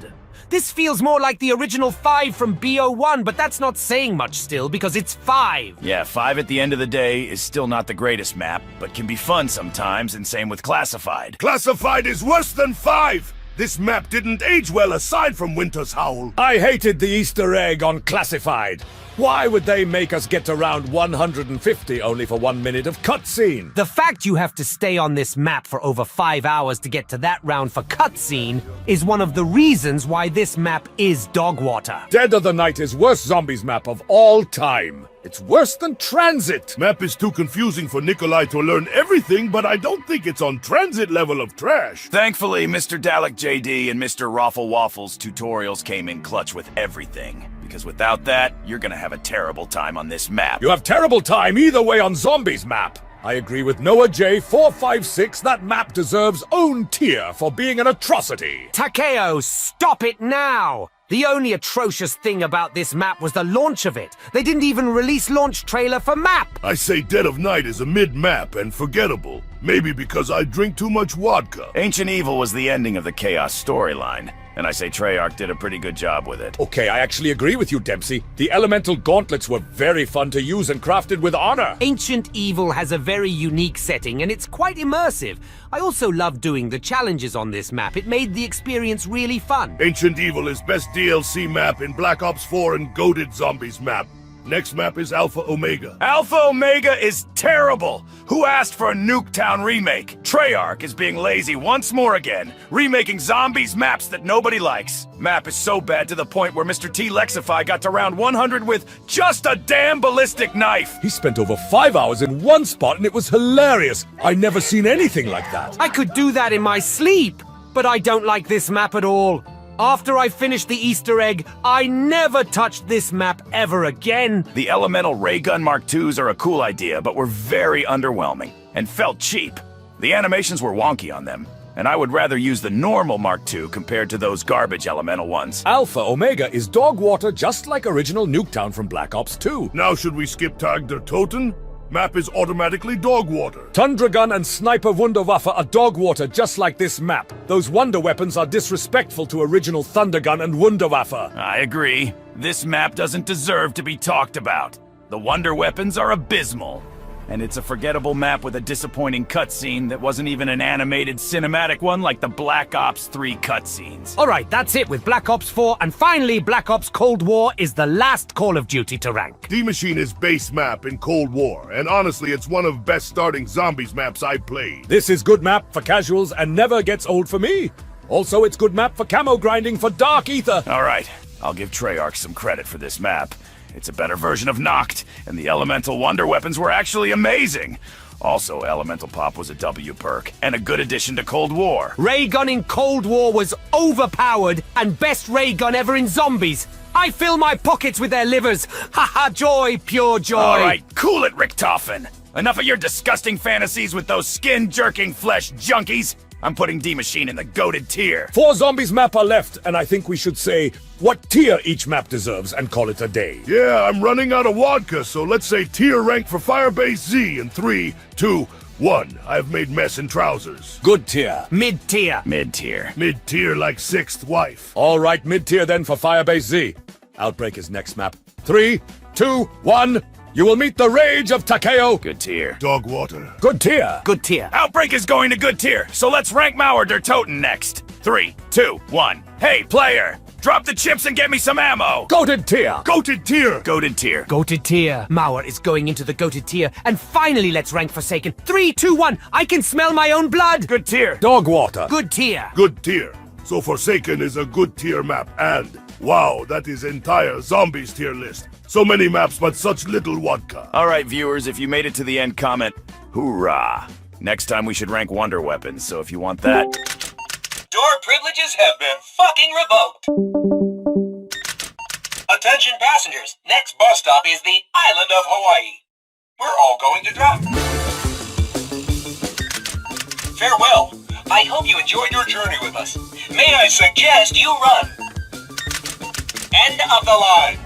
This feels more like the original 5 from BO1, but that's not saying much still, because it's 5. Yeah, 5 at the end of the day is still not the greatest map, but can be fun sometimes, and same with Classified. Classified is worse than 5! This map didn't age well aside from Winter's Howl. I hated the Easter egg on Classified. Why would they make us get to round 150 only for 1 minute of cutscene? The fact you have to stay on this map for over 5 hours to get to that round for cutscene is one of the reasons why this map is dog water. Dead of the Night is worst zombies map of all time. It's worse than Transit. Map is too confusing for Nikolai to learn everything, but I don't think it's on Transit level of trash. Thankfully, Mr. Dalek JD and Mr. Raffle Waffles tutorials came in clutch with everything. Because without that, you're gonna have a terrible time on this map. You have terrible time either way on zombies map. I agree with Noah J456 that map deserves own tier for being an atrocity. Takeo, stop it now! The only atrocious thing about this map was the launch of it. They didn't even release launch trailer for map. I say Dead of Night is a mid-map and forgettable. Maybe because I drink too much vodka. Ancient Evil was the ending of the Chaos storyline. And I say Treyarch did a pretty good job with it. Okay, I actually agree with you, Dempsey. The elemental gauntlets were very fun to use and crafted with honor. Ancient Evil has a very unique setting, and it's quite immersive. I also love doing the challenges on this map. It made the experience really fun. Ancient Evil is best DLC map in Black Ops 4 and goated zombies map. Next map is Alpha Omega. Alpha Omega is terrible! Who asked for a Nuketown remake? Treyarch is being lazy once more again, remaking zombies maps that nobody likes. Map is so bad to the point where Mr. T Lexify got to round 100 with just a damn ballistic knife. He spent over 5 hours in one spot and it was hilarious. I never seen anything like that. I could do that in my sleep, but I don't like this map at all. After I finished the Easter egg, I never touched this map ever again. The elemental ray gun Mark IIs are a cool idea, but were very underwhelming and felt cheap. The animations were wonky on them, and I would rather use the normal Mark II compared to those garbage elemental ones. Alpha Omega is dog water just like original Nuketown from Black Ops 2. Now should we skip Tag der Toten? Map is automatically dog water. Tundra Gun and Sniper Wunderwaffe are dog water just like this map. Those wonder weapons are disrespectful to original Thunder Gun and Wunderwaffe. I agree. This map doesn't deserve to be talked about. The wonder weapons are abysmal. And it's a forgettable map with a disappointing cutscene that wasn't even an animated cinematic one like the Black Ops 3 cutscenes. Alright, that's it with Black Ops 4, and finally Black Ops Cold War is the last Call of Duty to rank. D-Machine is base map in Cold War, and honestly it's one of best starting zombies maps I've played. This is good map for casuals and never gets old for me. Also, it's good map for camo grinding for Dark Ether. Alright, I'll give Treyarch some credit for this map. It's a better version of Noct, and the elemental wonder weapons were actually amazing. Also, Elemental Pop was a W perk, and a good addition to Cold War. Ray gun in Cold War was overpowered, and best ray gun ever in Zombies. I fill my pockets with their livers. Haha, joy, pure joy. Alright, cool it, Richtofen. Enough of your disgusting fantasies with those skin-jerking flesh junkies. I'm putting D-Machine in the goated tier. 4 zombies map are left, and I think we should say what tier each map deserves and call it a day. Yeah, I'm running out of vodka, so let's say tier rank for Firebase Z in 3, 2, 1. I've made mess in trousers. Good tier. Mid-tier. Mid-tier. Mid-tier like 6th wife. All right, mid-tier then for Firebase Z. Outbreak is next map. 3, 2, 1. You will meet the rage of Takeo. Good tier. Dog water. Good tier. Good tier. Outbreak is going to good tier, so let's rank Mauer der Toten next. 3, 2, 1. Hey, player! Drop the chips and get me some ammo! Goated tier. Goated tier. Goated tier. Goated tier. Mauer is going into the goated tier. And finally, let's rank Forsaken. 3, 2, 1. I can smell my own blood. Good tier. Dog water. Good tier. Good tier. So Forsaken is a good tier map, and wow, that is entire zombies tier list. So many maps, but such little vodka. Alright, viewers, if you made it to the end, comment, hoorah. Next time we should rank wonder weapons, so if you want that... Door privileges have been fucking revoked. Attention passengers, next bus stop is the island of Hawaii. We're all going to drop. Farewell. I hope you enjoyed your journey with us. May I suggest you run. End of the line.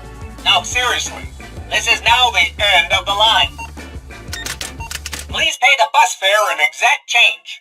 Now seriously, this is now the end of the line. Please pay the bus fare in exact change.